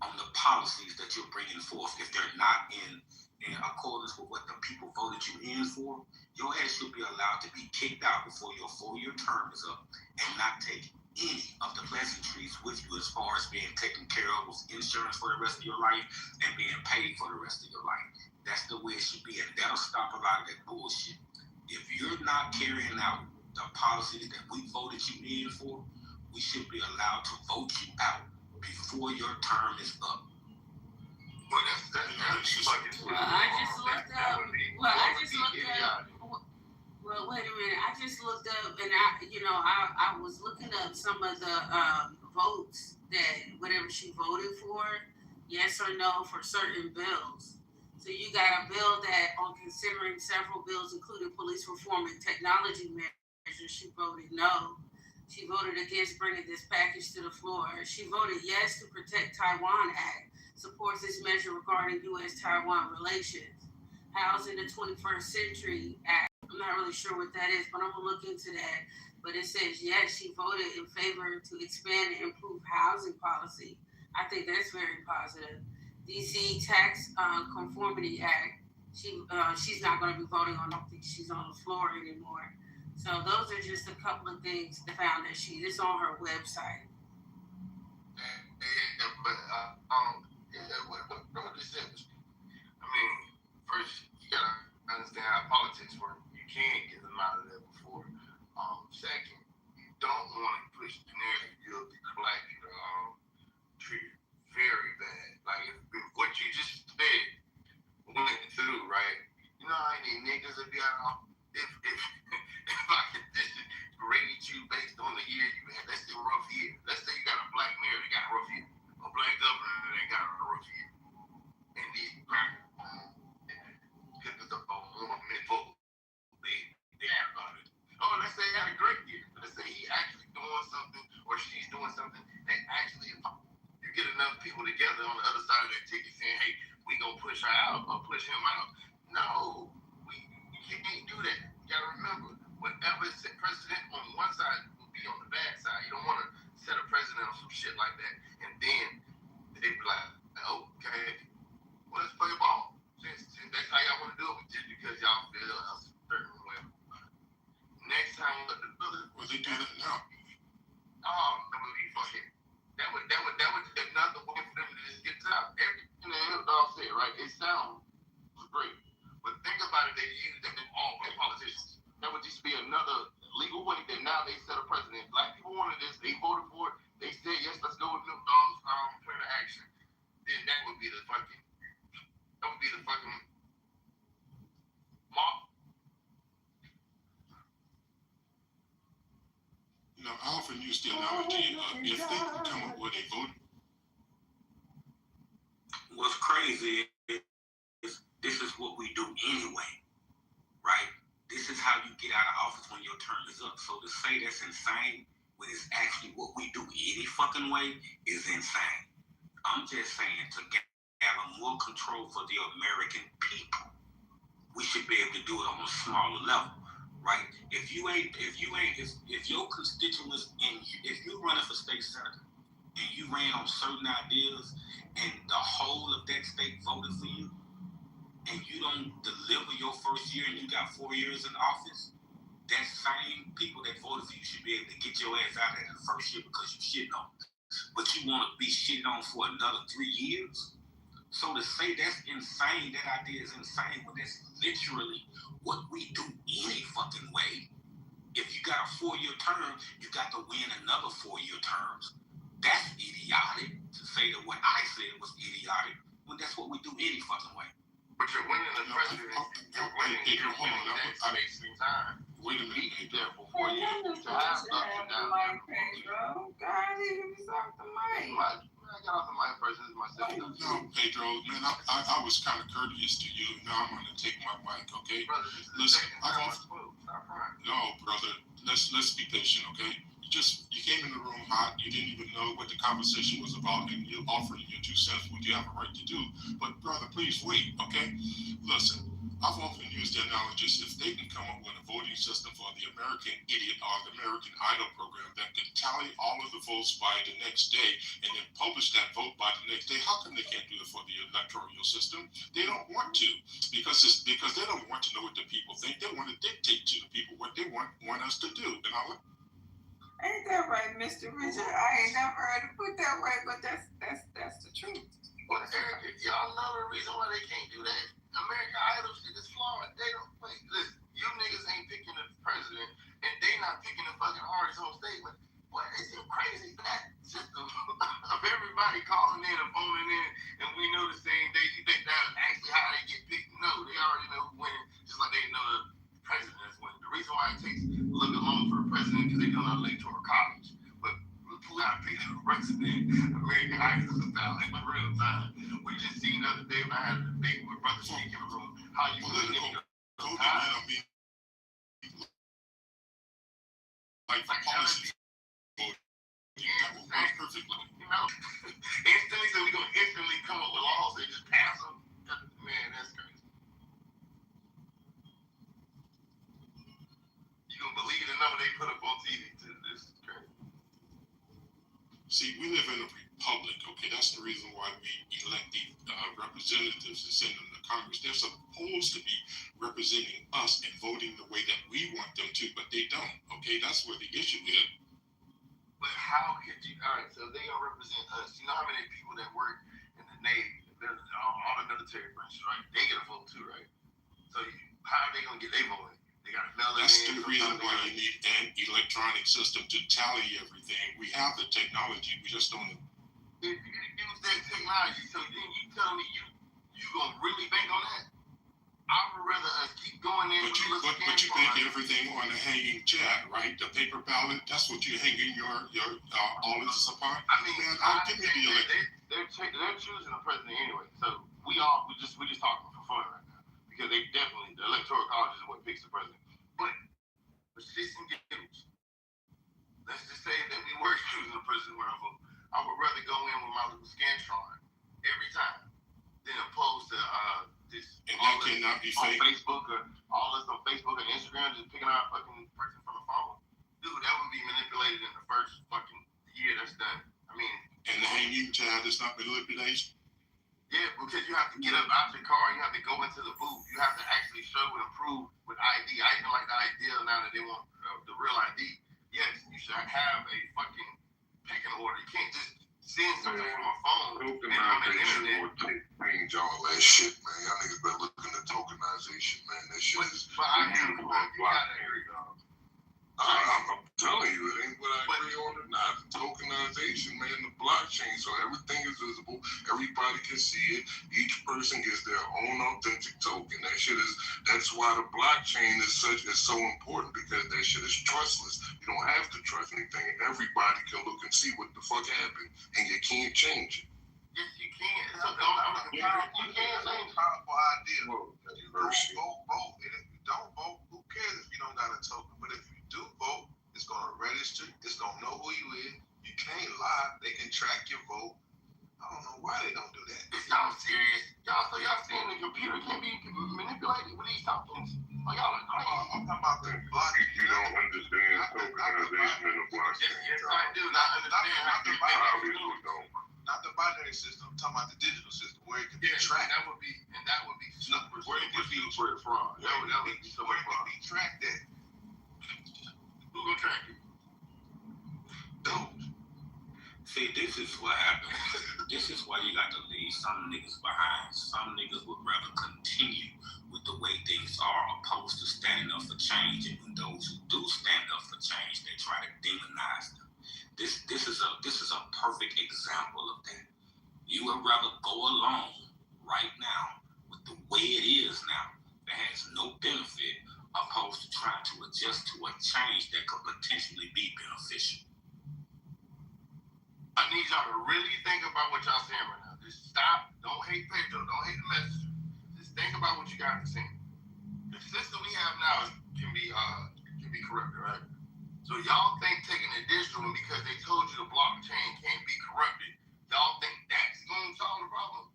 on the policies that you're bringing forth. If they're not in accordance with what the people voted you in for, your ass should be allowed to be kicked out before your 4-year term is up and not take any of the pleasantries with you as far as being taken care of with insurance for the rest of your life and being paid for the rest of your life. That's the way it should be, and that'll stop a lot of that bullshit. If you're not carrying out the policies that we voted you in for, we should be allowed to vote you out before your term is up. Well, that's fucking. Well, I just looked up. Well, wait a minute. I just looked up, and I was looking up some of the votes that whatever she voted for, yes or no, for certain bills. So you got a bill that, on considering several bills, including police reform and technology measures, she voted no. She voted against bringing this package to the floor. She voted yes to Protect Taiwan Act, supports this measure regarding U.S.-Taiwan relations. Housing the 21st Century Act. I'm not really sure what that is, but I'm going to look into that. But it says, yes, she voted in favor to expand and improve housing policy. I think that's very positive. D.C. Tax Conformity Act. She's not going to be voting on. I don't think she's on the floor anymore. So those are just a couple of things I found that it's on her website. What this is, I mean, first you gotta understand how politics work. You can't get them out of there before. Second, you don't want to push the narrative. You'll be black people treated very bad. Like if what you just said went through, right? You know how many niggas would be out if I could just rate you based on the year you had. Let's say a rough year. Let's say you got a black mayor that got a rough year, a black governor that got a rough year, and these black people up on 1 minute vote. They have about it. Oh, let's say he had a great year. Let's say he actually doing something or she's doing something that actually you get enough people together on the other side of that ticket saying, hey, we gonna push her out or push him out. No, you can't do that. You gotta remember, whatever is set precedent on one side will be on the bad side. You don't want to set a precedent on some shit like that, and then they be like, okay, well, let's play ball. Since that's how y'all want to do it, just because y'all feel a certain way. Next time, they do that now. That would be fucking. That would another way for them to just get out. Everything that dog said, right? It sounds great, but think about it. They use them in all white politicians. That would just be another legal way that now they set a precedent. Black people wanted this. They voted for it. They said yes. Let's go with them plan of action. Then that would be the fucking. That would be the fucking mob. You know, I often use the analogy of if they can come up with a vote. What's crazy is this is what we do anyway, right? This is how you get out of office when your term is up. So to say that's insane when it's actually what we do any fucking way is insane. I'm just saying to have more control for the American people, we should be able to do it on a smaller level. Right? If your constituents if you're running for state senator and you ran on certain ideas and the whole of that state voted for you and you don't deliver your first year and you got 4 years in office, that same people that voted for you should be able to get your ass out of the first year because you shitting on them. But you want to be shitting on for another 3 years? So to say that's insane, that idea is insane, but that's literally what we do any fucking way. If you got a 4-year term, you got to win another 4-year terms. That's idiotic to say that what I said was idiotic when that's what we do any fucking way. But you're winning the president. You're winning that space in time. Wait a minute. Be there for 4 years to have ups and downs. God, he was off the mic. I got off the mic first. This is my second. No, Pedro, man, I was kind of courteous to you. Now I'm gonna take my mic, okay? Brother, Listen, no, brother, let's be patient, okay? You came in the room hot. You didn't even know what the conversation was about, and you're offering your 2 cents, what you have a right to do. But brother, please wait, okay? Listen, I've often used the analogy: if they can come up with a voting system for the American Idiot or the American Idol program that could tally all of the votes by the next day and then publish that vote by the next day, how come they can't do it for the electoral system? They don't want to, because they don't want to know what the people think. They want to dictate to the people what they want us to do. And ain't that right, Mr. Richard? I ain't never heard it put that way, but that's the truth. Well, Eric, y'all know the reason why they can't do that. American Idol shit is flawed. They don't play. Listen, you niggas ain't picking the president, and they not picking the fucking artists on stage. But what is it crazy that system of everybody calling in and phoning in, and we know the same day? You think that's actually how they get picked? No, they already know who's winning, just like they know the president is winning. The reason why it takes a little bit longer for the president because they don't have electoral college. But who got picked the president? American Idol is about in real time. We just seen the other day when I had a debate with Brother Sheik in the room, how you political like for policy that will work perfectly. You know, instantly, so we gonna instantly come up with laws they just pass them. Man, that's crazy. You gonna believe the number they put up on TV? This is crazy. See, we live in a republic, okay? That's the reason why we elect the representatives and send them to Congress. They're supposed to be representing us and voting the way that we want them to, but they don't, okay? That's where the issue is. But how could you? All right, so they gonna represent us. You know how many people that work in the Navy, all the military branches, right? They get a vote too, right? So how are they gonna get their vote? They got to mail it in. That's the reason why you need an electronic system to tally everything. We have the technology, we just don't. If you use that technology, so then you tell me you gonna really bank on that? I would rather us keep going in. But you bank everything on a hanging chat, right? The paper ballot. That's what you're hanging your all of this upon. I mean, man, give me the electric. They're choosing a president anyway. So we just talking for fun right now because they definitely the electoral college is what picks the president. But shits and giggles. Let's just say that we were choosing a president where I would rather go in with my little Scantron every time than opposed to this. And that cannot be fake. On Facebook or all this on Facebook and Instagram, just picking out a fucking person from the phone. Dude, that would be manipulated in the first fucking year that's done. I mean. And the hanging child is not manipulation? Yeah, because you have to get up out your car, you have to go into the booth, you have to actually show and prove with ID. I even like the idea now that they want the real ID. Yes, you should have a fucking picking order. You can't just send something from a phone. Tokenization would change all that shit, man. Y'all niggas better look into tokenization, man. That shit is beautiful on blockchain. I'm telling you, it ain't what I agree on or not. The tokenization, man, the blockchain, so everything is visible. Everybody can see it. Each person gets their own authentic token. That's why the blockchain is so important, because that shit is trustless. You don't have to trust anything. Everybody can look and see what the fuck happened, and you can't change it. Yes, you can. It's a you can't change it. Powerful idea. You vote. And if you don't vote, who cares if you don't got a token? But if you do vote, it's gonna register. It's gonna know who you is. You can't lie. They can track your vote. I don't know why they don't do that. Is y'all serious? Y'all saying the computer can be manipulated with these tokens? Oh, y'all are crazy. I'm talking about the blockchain. You don't understand tokenization in the blockchain. Yes, I do. I understand how you obviously don't. Not the binary system. I'm talking about the digital system where it can be tracked. That would be super. Where it can be fraud. That would be so much fraud. Where it can be tracked at. Who gonna track it? Dude. See, this is what happens. This is why you got to leave some niggas behind. Some niggas would rather continue with the way things are opposed to standing up for change. And when those who do stand up for change, they try to demonize them. This is a perfect example of that. You would rather go along right now with the way it is now that has no benefit, opposed to trying to adjust to a change that could potentially be beneficial. I need y'all to really think about what y'all saying right now. Just stop. Don't hate Pedro. Don't hate the message. Just think about what you guys are saying. The system we have now can be corrupted, right? So y'all think taking the digital and because they told you the blockchain can't be corrupted, y'all think that's going to solve the problem?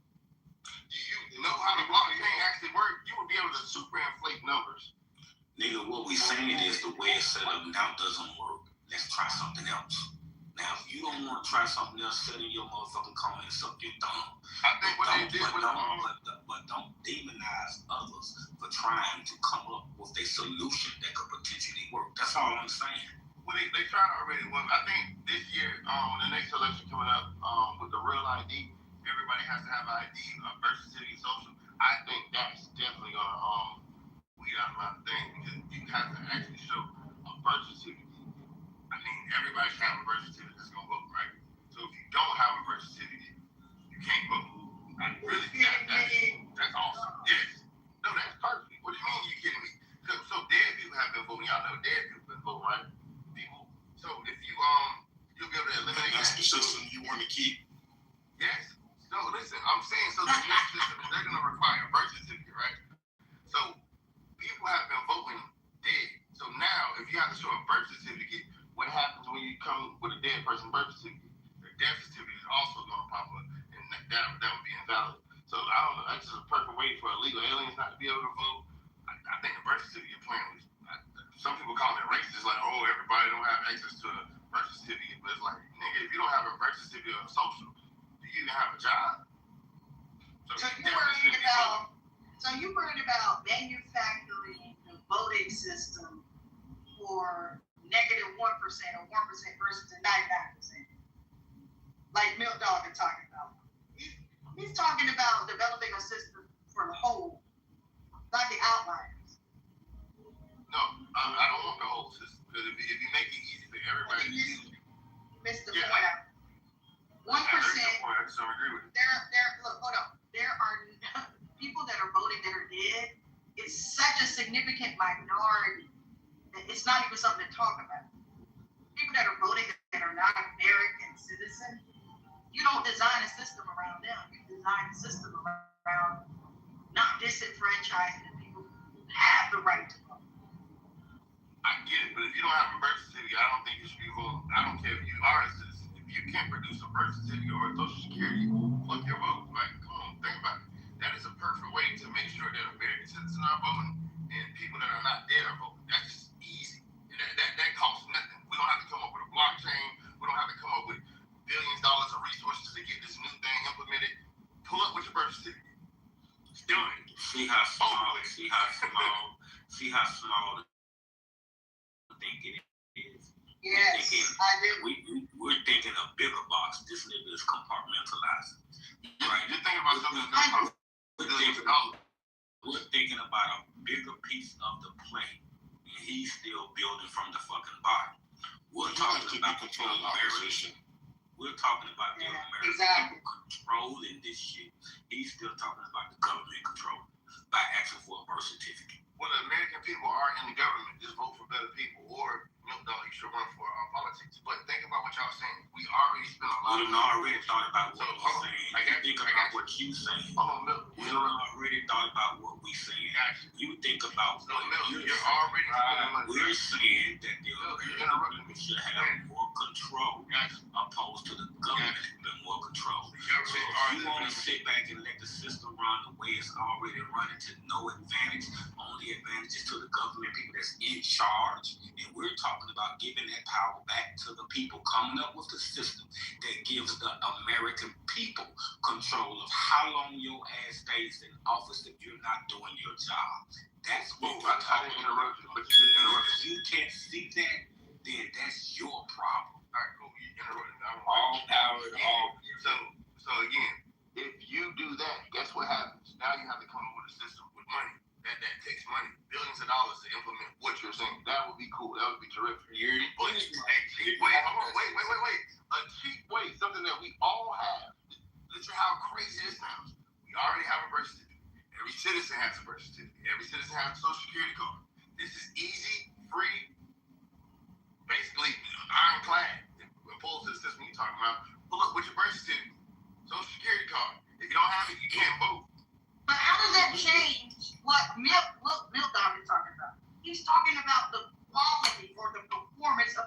Do you know how the blockchain actually works? You would be able to superinflate numbers. Nigga, what we saying is the way it's set up now doesn't work. Let's try something else. Now, if you don't want to try something else, sit in your motherfucking car and suck your thumb. I think what they did was but don't demonize others for trying to come up with a solution that could potentially work. That's all I'm saying. Well, they tried already. Well, I think this year, the next election coming up, with the real ID, everybody has to have an ID, birth certificate, social. I think that's definitely gonna weed out my thing because you have to actually show a birth certificate. I mean, everybody should have a birth certificate that's gonna vote, right? So if you don't have a birth certificate, you can't vote. I really think that's awesome. Yes. No, that's perfect. What do you mean? You kidding me? So dead people have been voting. Y'all know dead people been voting, right? People. So if you you'll be able to eliminate that's the system you want to keep. Yes. No, listen, I'm saying so the next system they're gonna require a birth certificate, right? So people have been voting dead. So now if you have to show a birth certificate, what happens when you come with a dead person birth certificate? Their death certificate is also gonna pop up and that would be invalid. So I don't know, that's just a perfect way for illegal aliens not to be able to vote. I think the birth certificate plan was some people call it racist, like, oh, everybody don't have access to a birth certificate, but it's like, nigga, if you don't have a birth certificate or social, do you even have a job? So you worried about manufacturing the voting system for -1% or 1% versus the 99%. Like Milk Dog is talking about. He's talking about developing a system for the whole, not the outliers. No, I don't want the whole system because if you make it easy for everybody to use it, missed the point out. 1%. I just don't agree with it. Look, hold on. There are people that are voting that are dead. It's such a significant minority that it's not even something to talk about. People that are voting that are not American citizens, you don't design a system around them. You design a system around not disenfranchising people who have the right to vote. I get it, but if you don't have a birth certificate, I don't think you should be voting. I don't care if you are a citizen. If you can't produce a birth certificate or a social security, fuck your vote. Like, come on, think about it. That is a perfect way to make sure that American citizens are voting and people that are not there are voting. That's just easy. And that costs nothing. We don't have to come up with a blockchain. We don't have to come up with billions of dollars of resources to get this new thing implemented. Pull up with your birth certificate. It's done. See how small the thinking is. Yes, I do. We're thinking a bigger box. This nigga is compartmentalizing. Right? You're thinking about something we're thinking about a bigger piece of the plate, and he's still building from the fucking bottom. We're talking about control opposition. We're talking about the American controlling this shit. He's still talking about the government control by asking for a birth certificate. Well, the American people are in the government. Just vote for better people, or Milk Dog, you should run for politics. But think about what y'all saying. We already spent a lot of money. already thought about what we're saying. Think about what you saying. We already thought about what we saying. You think about what you're already spending money. We're saying that the American people should have more control opposed to the government having more control. So if you want to sit back and let the system run the way it's already running to no advantage, only advantages to the government people that's in charge, and we're talking about giving that power back to the people, coming up with a system that gives the American people control of how long your ass stays in office if you're not doing your job. That's what we're talking about. If you can't see that, then that's your problem. All right, cool. You interrupted me. All power, all. So again, if you do that, guess what happens? Now you have to come up with a system with money. That takes money, billions of dollars to implement what you're saying. That would be cool. That would be terrific. But a cheap way, a cheap way, something that we all have. Listen how crazy this sounds. We already have a birth certificate. Every citizen has a birth certificate. Every citizen has a social security card. This is easy, free, basically ironclad. Opposed to the system you're talking about,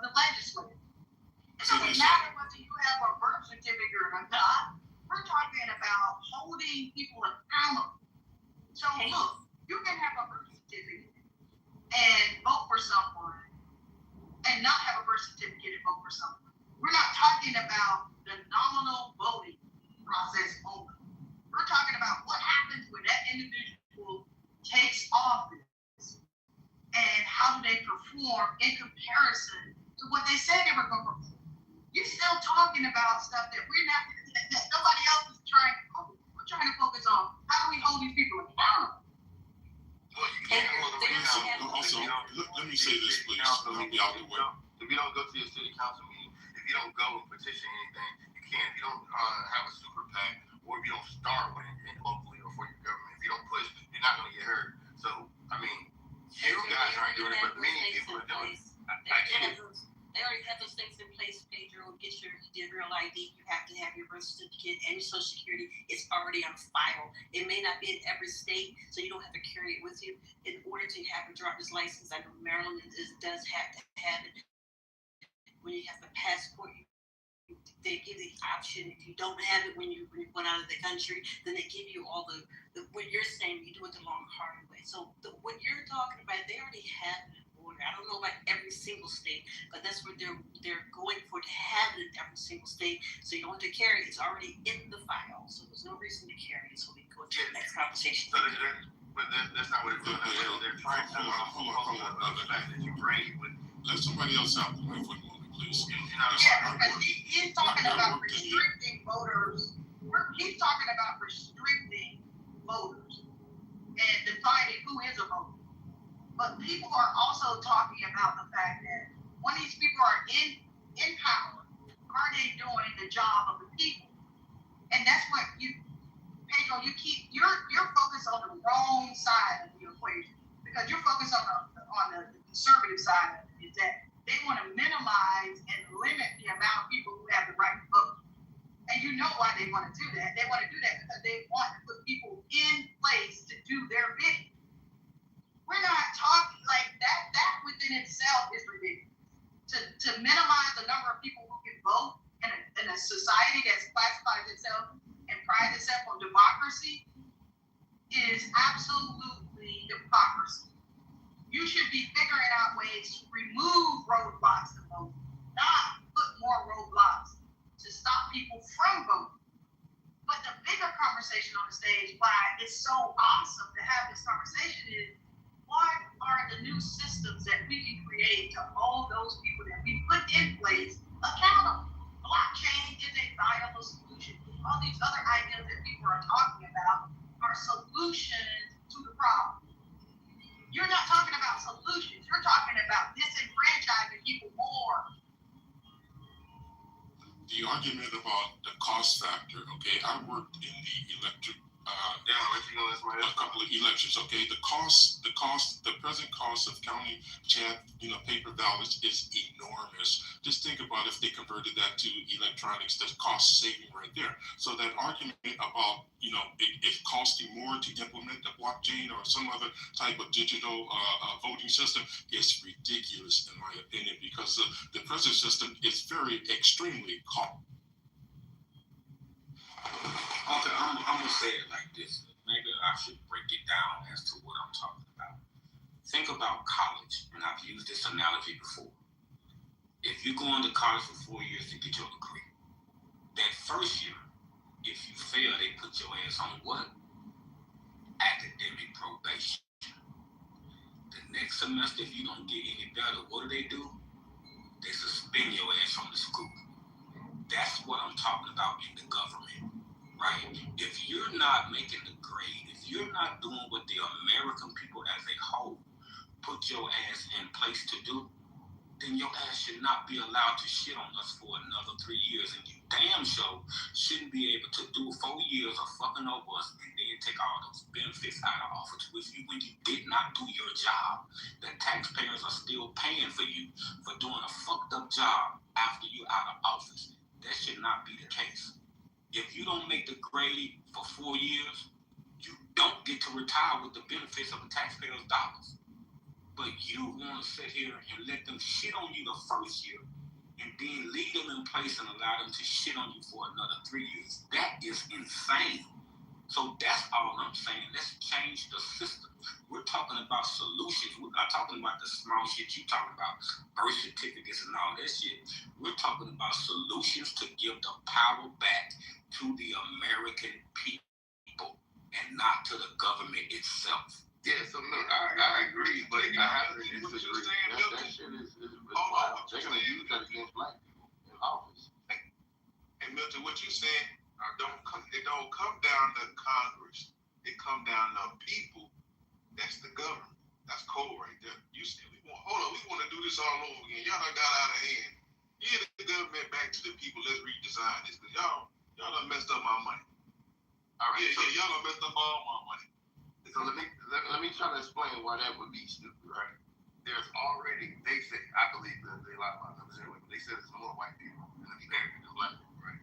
the legislature. It doesn't matter whether you have a birth certificate or not. We're talking about holding people accountable. So look, you can have a birth certificate and vote for someone and not have a birth certificate and vote for someone. We're not talking about the nominal voting process only. We're talking about what happens when that individual takes office and how do they perform in comparison to what they said they were going to perform. You're still talking about stuff that we're not, that nobody else is trying to focus. We're trying to focus on how do we hold these people accountable. Well, you can't hold them accountable. Also, let me say this, please. I'll be out of the way. If you don't go to your city council meeting, if you don't go and petition anything, you can't. If you don't have a super PAC, or if you don't start with it locally or for your government, if you don't push, you're not going to get heard. So, I mean, you guys aren't doing it, but many people are doing it. They already have those things in place, Pedro. Get your real ID. You have to have your birth certificate and your social security. It's already on file. It may not be in every state, so you don't have to carry it with you. In order to have a driver's license, I know Maryland does have to have it. When you have the passport, they give the option. If you don't have it when you went out of the country, then they give you all the what you're saying. You do it the long, hard way. So what you're talking about, they already have it. I don't know about every single state, but that's what they're going for, to have it in every single state. So you don't have to carry it. It's already in the file. So there's no reason to carry it. So we can go to the next conversation. So but that's not what it's doing. They're trying to hold on the fact that you bring it with. Let somebody else out the way for a moment, please. Yeah, because he's talking about restricting voters. He's talking about restricting voters and defining who is a voter. But people are also talking about the fact that when these people are in power, are they doing the job of the people? And that's what Pedro, you're focused on the wrong side of the equation, because you're focused on the conservative side of it, is that they want to minimize and limit the amount of people who have the right to vote. And you know why they want to do that. They want to do that because they want to put people in place to do their bidding. We're not talking like that. That within itself is ridiculous. To minimize the number of people who can vote in a society that's classifies itself and prides itself on democracy is absolutely hypocrisy. You should be figuring out ways to remove roadblocks to vote, not put more roadblocks to stop people from voting. But the bigger conversation on the stage, why it's so awesome to have this conversation, is what are the new systems that we can create to hold those people that we put in place accountable? Blockchain is a viable solution. All these other ideas that people are talking about are solutions to the problem. You're not talking about solutions. You're talking about disenfranchising people more. The argument about the cost factor, okay, I worked in the a couple of elections, okay. The present cost of county chat, paper ballots is enormous. Just think about if they converted that to electronics, the cost saving right there. So that argument about, it costing more to implement the blockchain or some other type of digital voting system is ridiculous in my opinion, because the present system is very extremely costly. Okay, I'm gonna say it like this. Maybe I should break it down as to what I'm talking about. Think about college, and I've used this analogy before. If you go into college for 4 years to get your degree, that first year, if you fail, they put your ass on what? Academic probation. The next semester, if you don't get any better, what do? They suspend your ass from the school. That's what I'm talking about in the government. Right? If you're not making the grade, if you're not doing what the American people as a whole put your ass in place to do, then your ass should not be allowed to shit on us for another 3 years. And you damn sure shouldn't be able to do 4 years of fucking over us and then take all those benefits out of office with you when you did not do your job. The taxpayers are still paying for you for doing a fucked up job after you're out of office. That should not be the case. If you don't make the grade for 4 years, you don't get to retire with the benefits of the taxpayers' dollars. But you want to sit here and let them shit on you the first year and then leave them in place and allow them to shit on you for another 3 years. That is insane. So that's all I'm saying. Let's change the system. We're talking about solutions. We're not talking about the small shit you talking about, birth certificates and all that shit. We're talking about solutions to give the power back to the American people and not to the government itself. Yeah, so look, I agree, but I have to disagree. That shit is wild. They're gonna use that against black people in office. And Milton, what you saying? It don't come down to Congress. It come down to people. That's the government. That's cold right there. You said we want to do this all over again. Y'all done got out of hand. Give the government back to the people. Let's redesign this. Cause y'all done messed up my money. All right, y'all done messed up all my money. So let me try to explain why that would be stupid, right? There's already, they say, I believe that they lie about numbers anyway, but they said there's more white people in America than black people, right?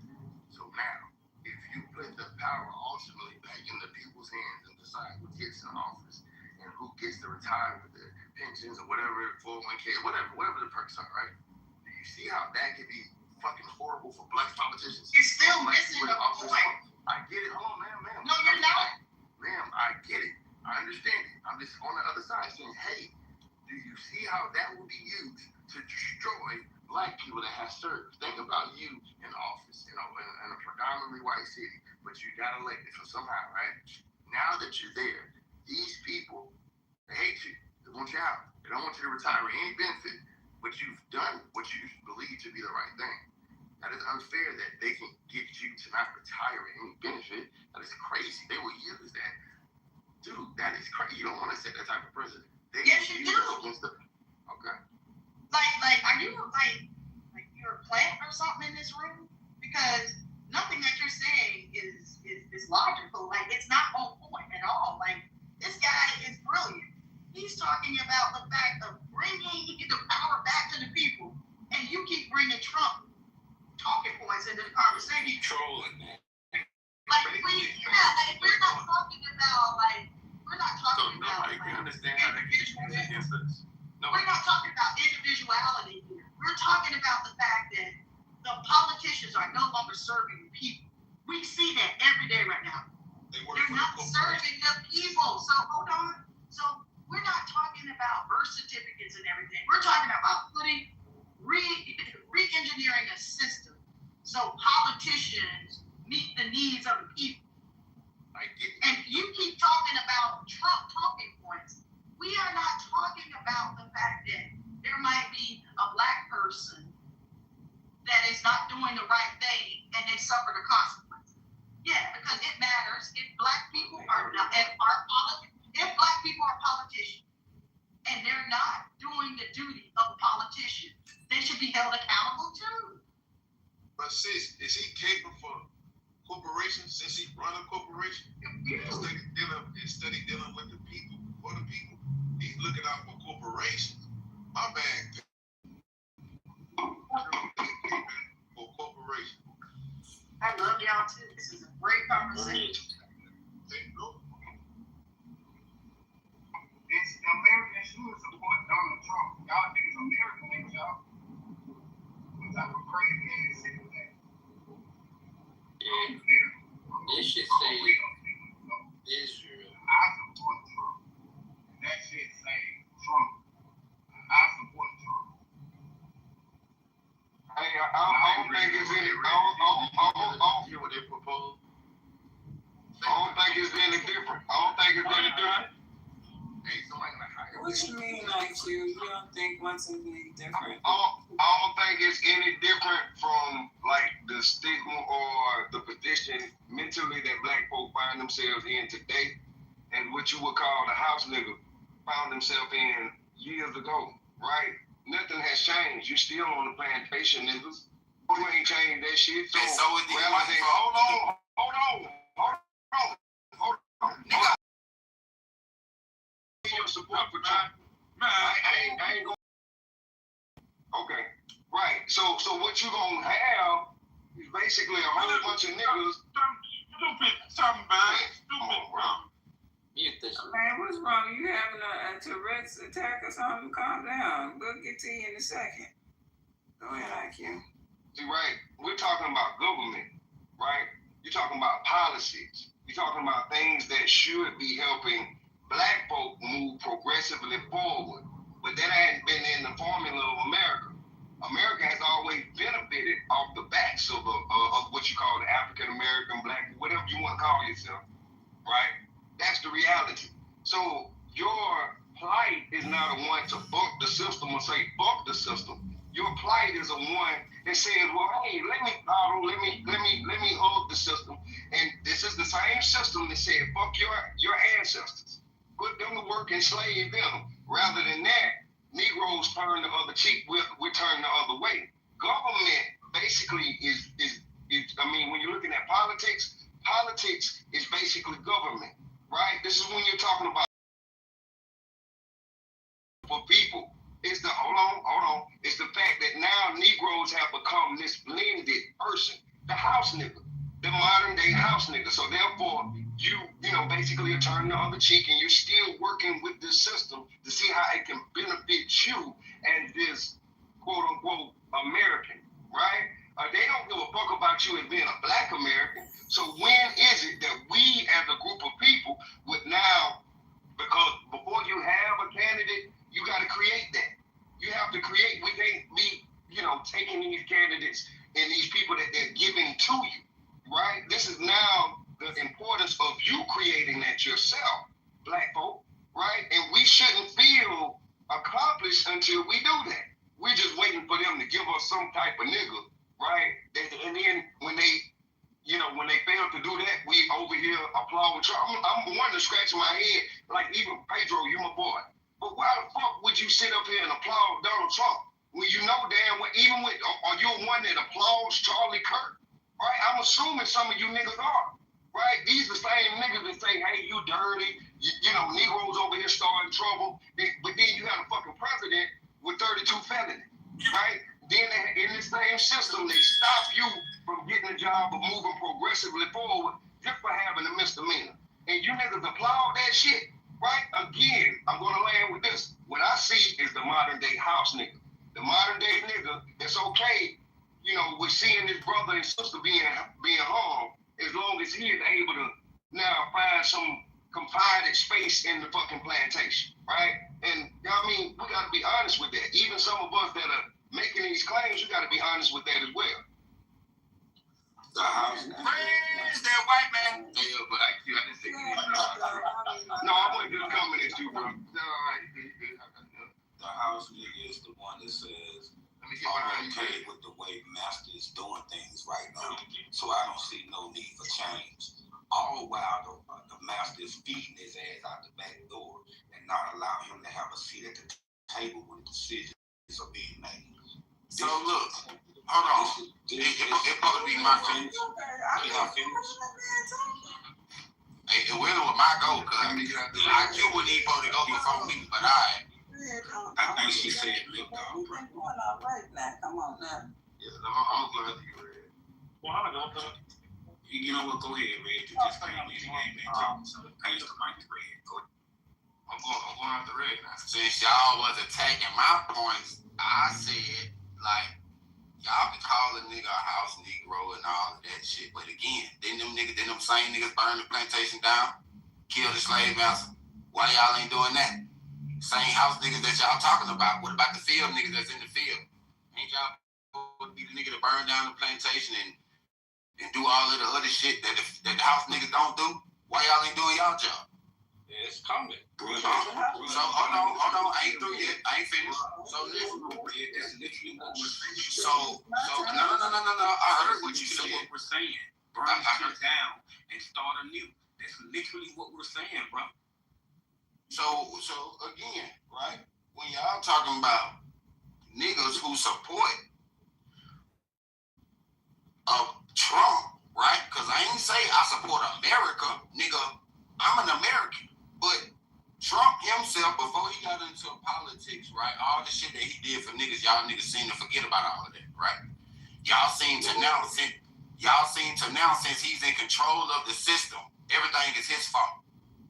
So now, if you put the power ultimately back in the people's hands and decide who gets in office and who gets to retire with their pensions or whatever, 401k, whatever the perks are, right? Do you see how that could be fucking horrible for black politicians? You're still missing the point. I get it. Hold on, ma'am. No, you're not. Ma'am, I get it. I understand it. I'm just on the other side saying, hey, do you see how that will be used to destroy black people that have served? Think about you in office, in a predominantly white city, but you got elected for somehow, right? Now that you're there, these people, they hate you. They want you out. They don't want you to retire with any benefit, but you've done what you believe to be the right thing. That is unfair that they can get you to not retire with any benefit. That is crazy. They will use that. Dude, that is crazy. You don't want to set that type of precedent. Yes, you do. Okay. Like, are you like you're a plant or something in this room? Because nothing that you're saying is logical. Like, it's not on point at all. Like, this guy is brilliant. He's talking about the fact of bringing the power back to the people, and you keep bringing Trump talking points into the conversation. Trolling, man. We're not talking about nobody can understand how they get used against us. We're not talking about individuality here. We're talking about the fact that the politicians are no longer serving the people. We see that every day right now. They're not serving the people. So hold on. So we're not talking about birth certificates and everything. We're talking about re-engineering a system so politicians meet the needs of the people. And you keep talking about Trump talking points. We are not talking about the fact that there might be a black person that is not doing the right thing and they suffer the consequences. Yeah, because it matters if black people are politicians and they're not doing the duty of a politician, they should be held accountable too. But sis, is he capable for corporations since he run a corporation? Instead of dealing with the people, for the people, he's looking out for corporations. My bad. For corporations. I love y'all too. This is a great conversation. It's Americans should support Donald Trump. Y'all think it's American niggas, y'all? What type of crazy ass shit is that? It should say Israel. I support Trump. That shit say Trump. I support Trump. Hey, I don't think it's any. I don't hear what they propose. I don't think it's any different. Hey, somebody like hire. What you mean, like you don't think one's any different? I don't think it's any different from like the stigma or the position mentally that black folk find themselves in today, and what you would call the house nigga found himself in years ago, right? Nothing has changed. You still on the plantation, niggas. You ain't changed that shit. So is the hold on. Support for Trump. I ain't going. Okay, right. So what you gonna have is basically a whole bunch of niggas. Stupid, somebody. Stupid, bro. Mute this. Man, what's wrong? You having a Tourette's attack or something? Calm down. We'll get to you in a second. Go ahead, IQ. See, right, we're talking about government, right? You're talking about policies. You're talking about things that should be helping black folk move progressively forward. But that hasn't been in the formula of America. America has always benefited off the backs of what you call the African American, black, whatever you want to call yourself, right? That's the reality. So your plight is not a one to buck the system or say fuck the system. Your plight is a one that says, well, hey, let me hug the system. And this is the same system that said, fuck your ancestors. Put them to work and slave them. Rather than that, Negroes turn the other cheek, we turn the other way. Government basically is I mean, when you're looking at politics is basically government, right? This is when you're talking about for people. It's the hold on. It's the fact that now Negroes have become this blended person, the house nigga, the modern day house nigga. So therefore, you basically are turning the other cheek, and you're still working with this system to see how it can benefit you as this quote unquote American, right? They don't give a fuck about you as being a black American. So when is it that we as a group of people would now, because before you have a candidate, you got to create that. You have to create. We can't be, taking these candidates and these people that they're giving to you, right? This is now the importance of you creating that yourself, black folk, right? And we shouldn't feel accomplished until we do that. We're just waiting for them to give us some type of nigga, right? And then when they fail to do that, we over here applaud Trump. I'm wanting to scratch my head, like even Pedro, you my boy. But why the fuck would you sit up here and applaud Donald Trump when you know damn well, even with, are you one that applauds Charlie Kirk? Right? I'm assuming some of you niggas are. Right? These the same niggas that say, hey, you dirty, Negroes over here starting trouble. But then you got a fucking president with 32 felonies. Right? Then in this same system, they stop you from getting a job or moving progressively forward just for having a misdemeanor. And you niggas applaud that shit. Right? Again, I'm going to land with this. What I see is the modern day house nigga. The modern day nigga that's okay, with seeing his brother and sister being harmed, as long as he is able to now find some confided space in the fucking plantation. Right? And I mean, we got to be honest with that. Even some of us that are making these claims, you got to be honest with that as well. The house. Praise that white man. Yeah, but I didn't think No, I wasn't just coming at you, bro. The house nigga is the one that says, I'm okay with the way Master is doing things right now, so I don't see no need for change. All while the Master is feeding his ass out the back door and not allow him to have a seat at the table when decisions are being made. So look, hold on. It probably be my finish. It really was my goal, cause IQ wouldn't even supposed to go before me, but I think she said milk dog, bro. All right now, come on now. Yeah, I'm gonna let you read. You know what? Go ahead, Red. You just came in and ain't been talking, so pass the mic to Red. Go ahead. I'm going after Red now. Since y'all was attacking my points, I said, like, y'all can call a nigga a house Negro and all of that shit, but again, then them same niggas burn the plantation down, kill the slave master. Why y'all ain't doing that? Same house niggas that y'all talking about. What about the field niggas that's in the field? Ain't y'all supposed to be the nigga to burn down the plantation and do all of the other shit that the house niggas don't do? Why y'all ain't doing y'all job? Yeah, it's coming. So hold on, I ain't through yet. I ain't finished. So listen, that's literally what we're saying. So no. I heard what you said. What we're saying. Burn shit down and start anew. That's literally what we're saying, bro. So again, right? When y'all talking about niggas who support Trump, right? Because I ain't say I support America, nigga. I'm an American, but Trump himself, before he got into politics, right? All the shit that he did for niggas, y'all niggas seem to forget about all of that, right? Y'all seem to now, since he's in control of the system, everything is his fault,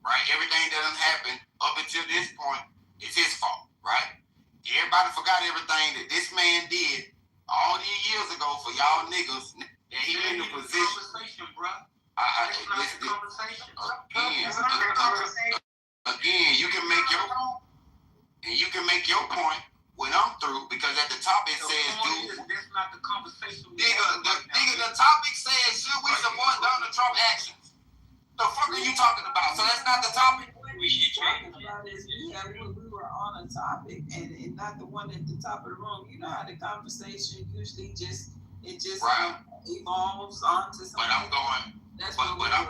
right? Everything that done happened up until this point is his fault, right? Everybody forgot everything that this man did all these years ago for y'all niggas that he in the position. Conversation, bro. Again, you can make your point when I'm through, because at the top it says that's not the conversation. The topic says, should we support Donald Trump actions? The fuck are you talking about? So that's not the topic. What he's talking about is we were on a topic and not the one at the top of the room. You know how the conversation usually just evolves onto something. But I'm going. That's I'm going off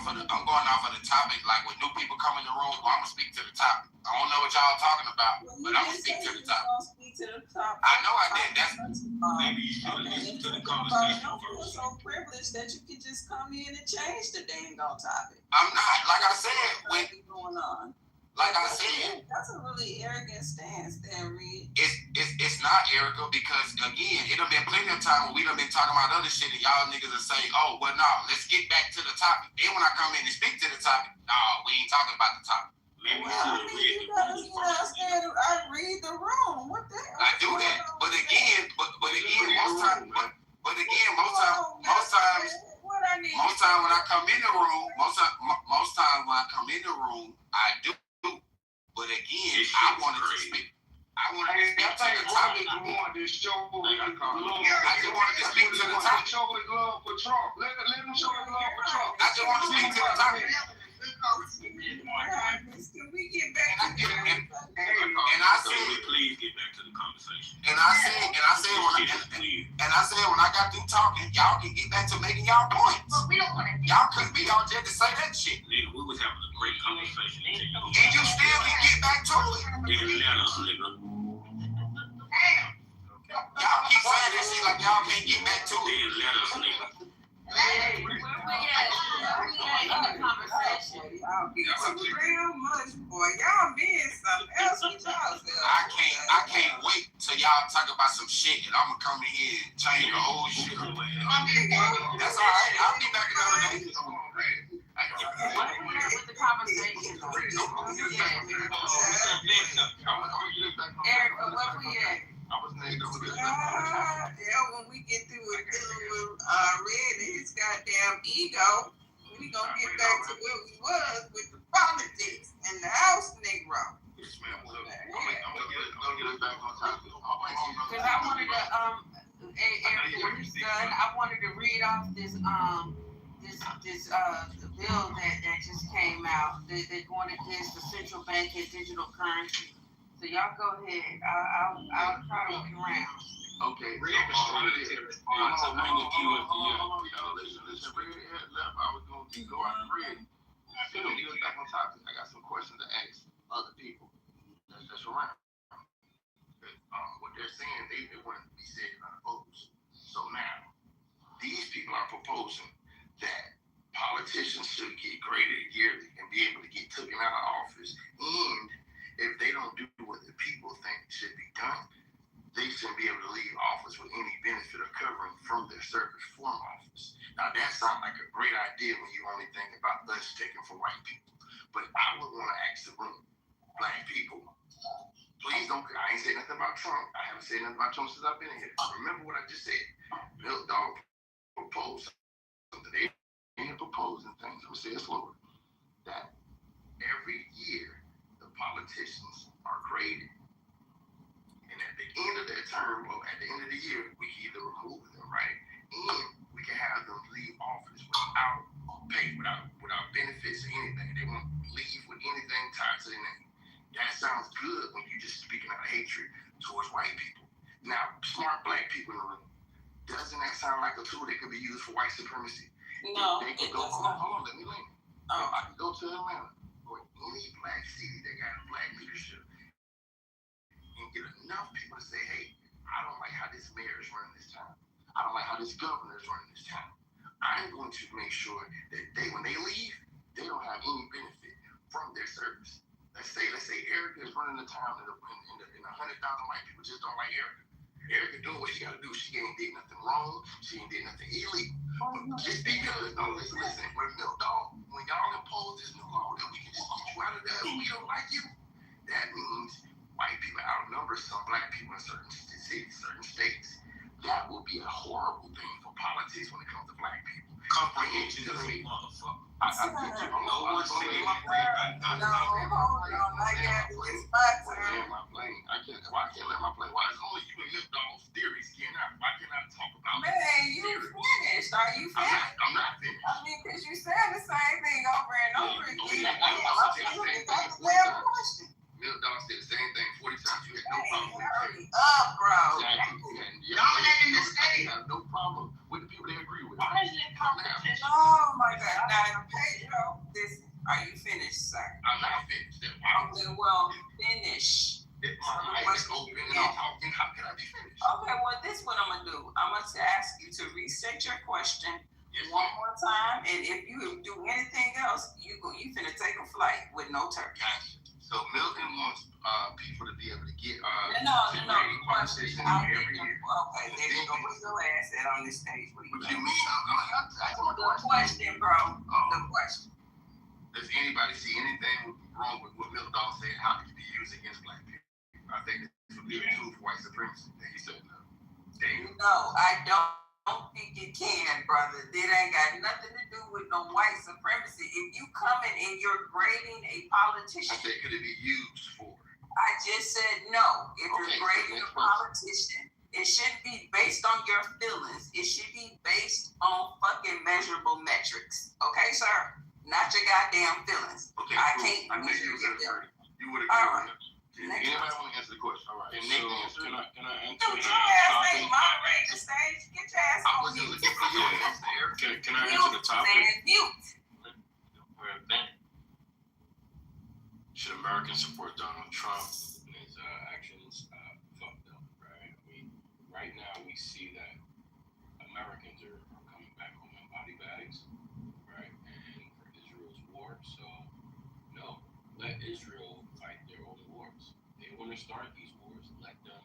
of the topic. Like when new people come in the room, I'm gonna speak to the topic. I don't know what y'all talking about, but I'm gonna speak to the topic. I know I did. Maybe you should listen to the conversation. Don't feel so privileged that you can just come in and change the dang on topic. I'm not. Like I said, what's going on? Like I said, that's a really arrogant stance, there, Reed. It's not, Erica, because again, it done been plenty of time when we done been talking about other shit and y'all niggas will say, oh, well, no, let's get back to the topic. Then when I come in and speak to the topic, no, we ain't talking about the topic. I read the room. What the hell? I do that, but again, most times when I come in the room, most times when I come in the room, I do. But again, I wanted to speak. I wanted to speak to the topic. I just wanted to speak to the topic. Show his love for Trump. Let him show his love for Trump. I just want to speak to the topic. Can we get back to the and I said, please get back to the conversation. And I said when I got through talking, y'all can get back to making y'all points. But we don't want to. Y'all couldn't be out there to say that shit. Nigga, we was having a great conversation. And you still can get back to it. Y'all keep saying that shit like y'all can't get back to it. Hey, where we at in the conversation? Y'all be real much, boy. Y'all being something else with y'all. I can't wait till y'all talk about some shit and I'm gonna come in here and change the whole shit. That's all right. I'll be back another day. What we at with the conversation? Erica, what we at? When we get through with dealing with Red and his goddamn ego, we gonna get back to where we was with the politics and the house Negro. Yes, ma'am. I'm gonna get us back on topic. Because I wanted to Erica, when he's done, I wanted to read off this bill that just came out. They're going against the central bank and digital currency. So y'all go ahead. I'll try to look around. Okay. Red was trying to respond to one of you at the Listen, Red had left. I was going to go out to Red. I feel like back on topic. I got some questions to ask other people that's around. What they're saying, they want to be said and unopposed. So now, these people are proposing that politicians should get graded yearly and be able to get taken out of office, and if they don't do what the people think should be done, they shouldn't be able to leave office with any benefit or covering from their service from office. Now that sounds like a great idea when you only think about us taking from white people. But I would want to ask the room, black people, please don't, I ain't said nothing about Trump. I haven't said nothing about Trump since I've been here. Remember what I just said. Milk Dog proposed something. They ain't proposing things. I'm saying it slower. That every year, politicians are graded, and at the end of their term, or at the end of the year, we can either remove them, right? And we can have them leave office without pay, without benefits or anything. They won't leave with anything tied to their name. That sounds good when you're just speaking out of hatred towards white people. Now, smart black people in the room, doesn't that sound like a tool that could be used for white supremacy? No, they could go, hold on, let me land. I can go to Atlanta, or any black city that got black leadership, and get enough people to say, hey, I don't like how this mayor is running this town. I don't like how this governor is running this town. I'm going to make sure that when they leave, they don't have any benefit from their service. Let's say Erica is running the town and 100,000 white people just don't like Erica. Erica doing what she got got to do. She ain't did nothing wrong. She ain't did nothing illegal. But just because, no, listen, when Milk Dog, when y'all impose this new law that we can just get you out of there, we don't like you, that means white people outnumber some black people in certain cities, certain states. That will be a horrible thing for politics when it comes to black people. Comprehension is a motherfucker. I think you don't know what's saying my plane. No, hold on. I got this my turn. I can't let my plane. Why is only you and Milk Dog's theories getting out? Why can't I talk about Man, you finished. Are you finished? I'm not finished. I mean, because you said the same thing over and over again. Milk Dog said the same thing 40 times. You had no problem with it. Hurry up, bro. Dominating the state. You have no problem with the people they agree with. Why is it competition? Oh my God. Now, Pedro, are you finished, sir? I'm not finished. Okay, well, finish. If my mic is open and I'm talking, how can I be finished? Okay, well, this is what I'm going to do. I'm going to ask you to reset your question one more time, and if you do anything else, you finna take a flight with no turkey. So Milton wants people to be able to get No. Question. Okay, there you go. Put your ass at on this stage. What do you mean? The question, bro. The question. Does anybody see anything wrong with what Milk Dog said? How can it be used against black people? I think this would be a tool for white supremacy. And he said no. No, I don't think it can, brother. It ain't got nothing to do with no white supremacy. If you come in and you're grading a politician, I said, could it be used for? I just said no. If you're grading a politician, it shouldn't be based on your feelings. It should be based on fucking measurable metrics. Okay, sir? Not your goddamn feelings. Okay, I cool. can't measure your feelings. You would agree with that. Next Anybody want to answer the question? All right. So, can I answer Dude, your ass ain't moderate the stage. Get your ass on mute. Can I answer the topic? Mute. Should Americans support Donald Trump and his actions? Fuck them, right? I mean, right now we see that Americans are coming back home in body bags, right? And for Israel's war, so no, let Israel fight their own wars. They want to start these wars, let them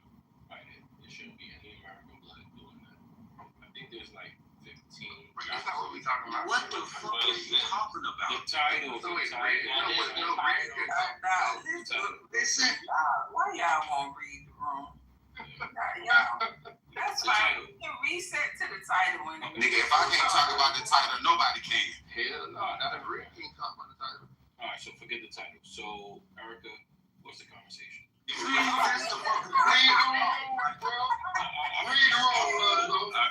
fight it. There shouldn't be any American blood doing that. I think there's like 15. That's not what we're talking about. What the fuck are you talking about? The title. Listen, why y'all won't read the room? That's fine. You can reset to the title. Nigga, if I can't talk about the title, nobody can. Hell no, I agree. I can't talk about the title. All right, so forget the title. So, Erica, what's the conversation? I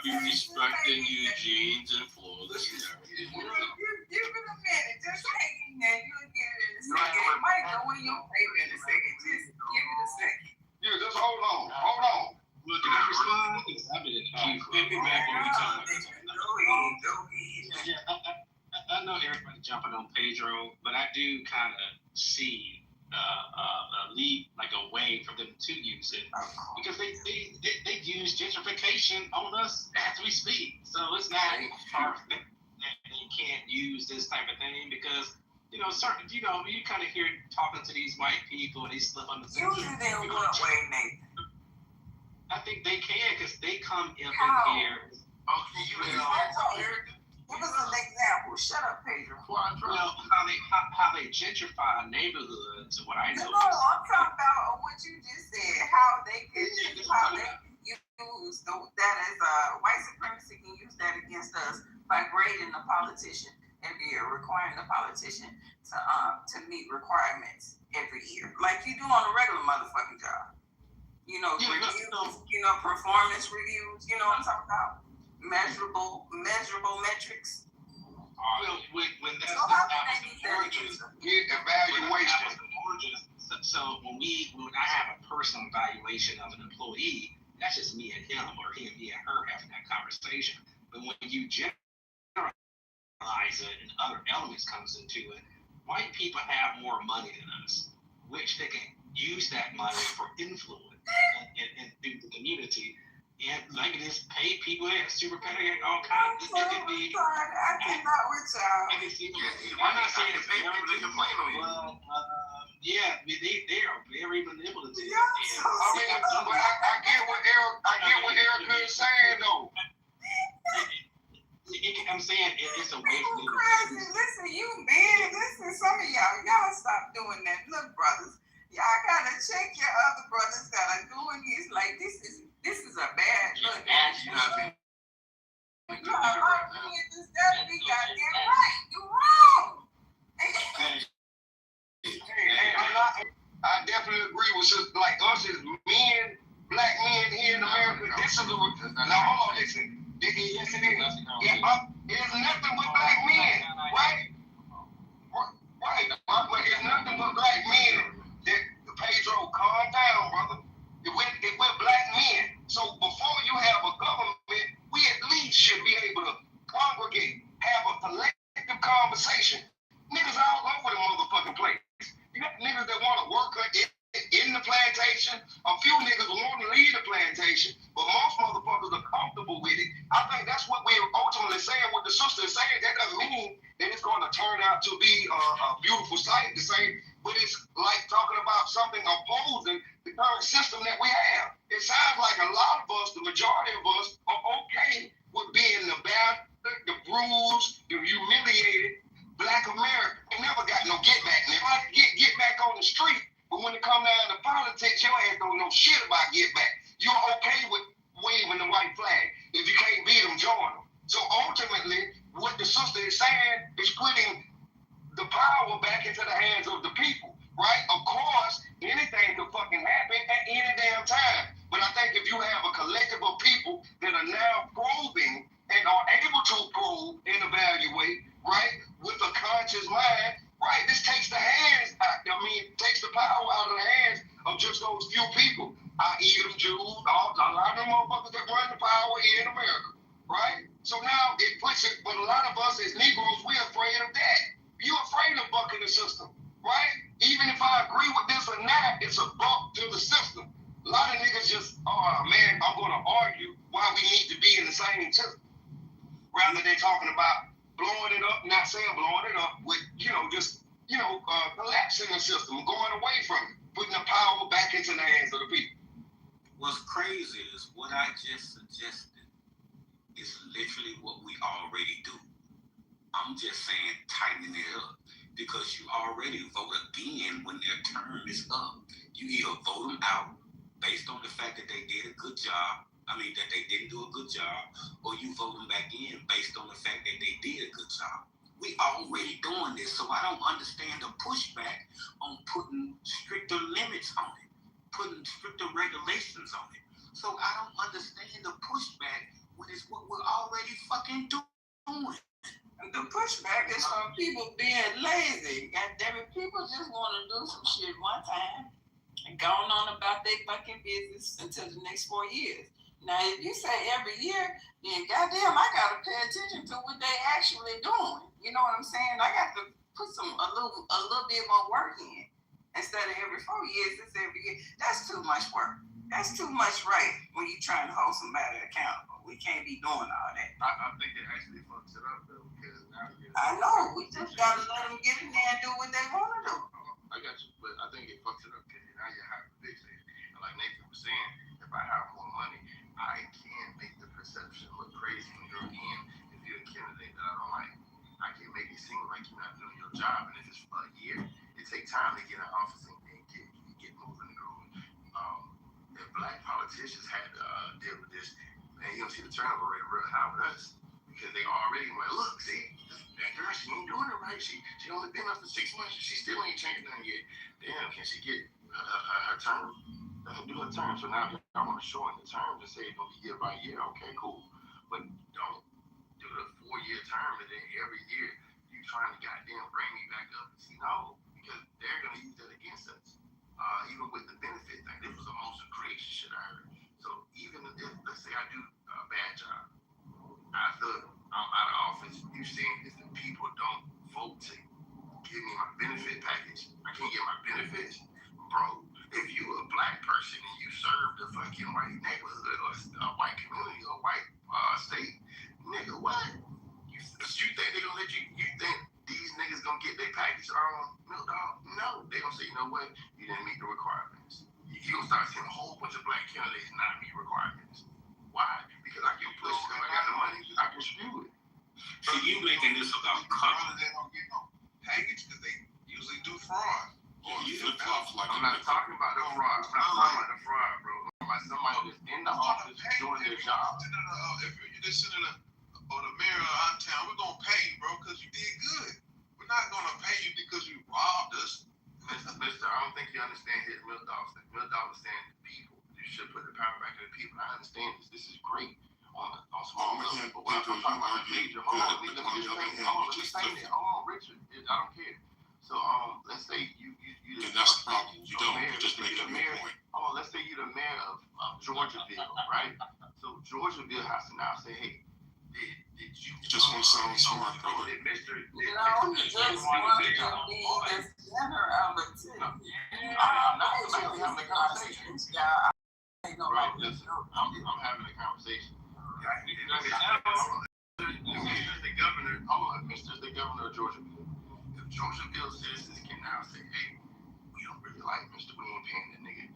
be respecting Eugene's and Florida's. Give it a minute. Just hang in there. You'll get it in a second. It might go in your favor in a second. Just give it a second. Yeah, just hold on. Look, can I respond? Hit me back on the time. I know everybody jumping on Pedro, but I do kind of see a lead, like a way for them to use it, because they use gentrification on us as we speak. So it's not perfect that they can't use this type of thing, because you kind of hear talking to these white people and they slip on the use it in what way, Nathan? I think they can, because they come in here. Give us an example. Shut up, Pedro. Well, how they gentrify neighborhoods, what I know. No, I'm talking about what you just said. How they can use that as white supremacy can use that against us by grading the politician every year, requiring the politician to meet requirements every year, like you do on a regular motherfucking job. Reviews, performance reviews. You know what I'm talking about? Measurable metrics. When that's evaluation. So when I have a personal evaluation of an employee, that's just me and him, or me and her having that conversation. But when you generalize it and other elements comes into it, white people have more money than us, which they can use that money for influence and through the community. And like it is, pay people in super pay all kinds. It could be. I cannot with y'all. I'm not saying it's pay people to complain on you. Well, Yeah, they are very manipulative. Yeah, I get what Erica is saying though. I'm saying it's a way for them. Crazy. Listen, you men, listen, some of y'all stop doing that. Look, brothers, y'all gotta check your other brothers that are doing this. Like this is a bad look. We got that right. You wrong. I definitely agree with sisters like us as men, black men here in America. This is now hold on, listen. Yes, it is. It's nothing but black men, right? Right. But it's nothing but black men. Pedro, calm down, brother. We're black men. So before you have a government, we at least should be able to congregate, have a collective conversation. Niggas all over the motherfucking place. You got niggas that want to work in the plantation. A few niggas want to leave the plantation, but most motherfuckers are comfortable with it. I think that's what we're ultimately saying. What the sister is saying, that doesn't mean that it's going to turn out to be a beautiful sight. The same, but it's like talking about something opposing the current system that we have. It sounds like a lot of us, the majority of us, are okay with being the battered, the bruised, the humiliated black America. They never got no get back. They might get back on the street, but when it come down to politics, your ass don't know shit about get back. You're okay with waving the white flag. If you can't beat them, join them. So ultimately, what the sister is saying is putting the power back into the hands of the people, right? Of course, anything could fucking happen at any damn time. But I think if you have a collective of people that are now probing and are able to probe and evaluate, right, with a conscious mind, right, this takes the hands out. Takes the power out of the hands of just those few people. I.e. them Jews, a lot of them motherfuckers that run the power here in America, right? So now it puts it, but a lot of us as Negroes, we're afraid of that. You're afraid of bucking the system, right? Even if I agree with this or not, it's a buck to the system. A lot of niggas just, oh man, I'm going to argue why we need to be in the same system. Rather than talking about blowing it up, not saying blowing it up, with, collapsing the system, going away from it, putting the power back into the hands of the people. What's crazy is what I just suggested is literally what we already do. I'm just saying tighten it up because you already vote again when their term is up. You either vote them out based on the fact that they did a good job, that they didn't do a good job, or you vote them back in based on the fact that they did a good job. We already doing this, so I don't understand the pushback on putting stricter limits on it, putting stricter regulations on it. So I don't understand the pushback when it's what we're already fucking doing. The pushback is from people being lazy. God damn it, people just want to do some shit one time and go on about their fucking business until the next 4 years. Now, if you say every year, then goddamn, I gotta pay attention to what they actually doing. You know what I'm saying? I got to put a little bit more work in instead of every 4 years. It's every year. That's too much work. That's too much right when you're trying to hold somebody accountable. We can't be doing all that. I think it actually fucks it up though, because now I know. We just gotta let them get in there and do what they want to do. I got you, but I think it fucks it up because now you're hyper-fixated. And like Nathan was saying, if I have more money, I can make the perception look crazy when you're in. If you're a candidate that I don't like, I can make it seem like you're not doing your job. And if it's for a year, it takes time to get in office and get moving and grooving. If black politicians had to deal with this, man, you don't see the turnover rate real high with us. Because they already went, look, see, that girl, she ain't doing it right. She only been up for 6 months. She still ain't changed nothing yet. Damn, can she get her term? Do her term. So now I want to shorten the term to say it's going to be year by year. Okay, cool. But don't do the 4-year term and then every year you trying to goddamn bring me back up. See, no, because they're going to use that against us. Even with the benefit thing, this was the most egregious shit I heard. So even if, let's say I do a bad job, after I'm out of office, you're saying if the people don't vote to give me my benefit package, I can't get my benefits. Bro, if you a black person and you serve the fucking white neighborhood or a white community or white state, nigga, what? You think they're gonna let you think these niggas gonna get their package on Milk Dog? No, they gonna say, you know what? brothers that don't get no package because they usually do fraud. You flip flops like I'm not talking about the fraud. I'm not talking about the fraud, bro. I'm talking about somebody that's in the office doing their job. If you're just sitting on the mayor of town, we're gonna pay you, bro, because you did good. We're not gonna pay you because you robbed us. Mister, I don't think you understand his Mill Dog. Mill Dog was saying to people, you should put the power back in the people. I understand this. This is great on small level. But when I'm talking about major, hold on, let me explain it. Hold on, Richard, I don't care. So let's say you and that's the problem. You don't. You just make a point. Oh, let's say you're the mayor of Georgiaville, right? So Georgiaville has to now say, hey, did you just want to sound smart, brother. Did Mr. No, he just wanted to be the center of it too. I'm not having a conversation. Right, listen, I'm having a conversation. Mr. the governor of Georgiaville. If Georgiaville citizens can now say, hey, we don't really like Mr. We ain't paying the nigga.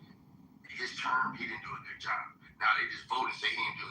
His term, he didn't do a good job. Now they just voted, say he didn't do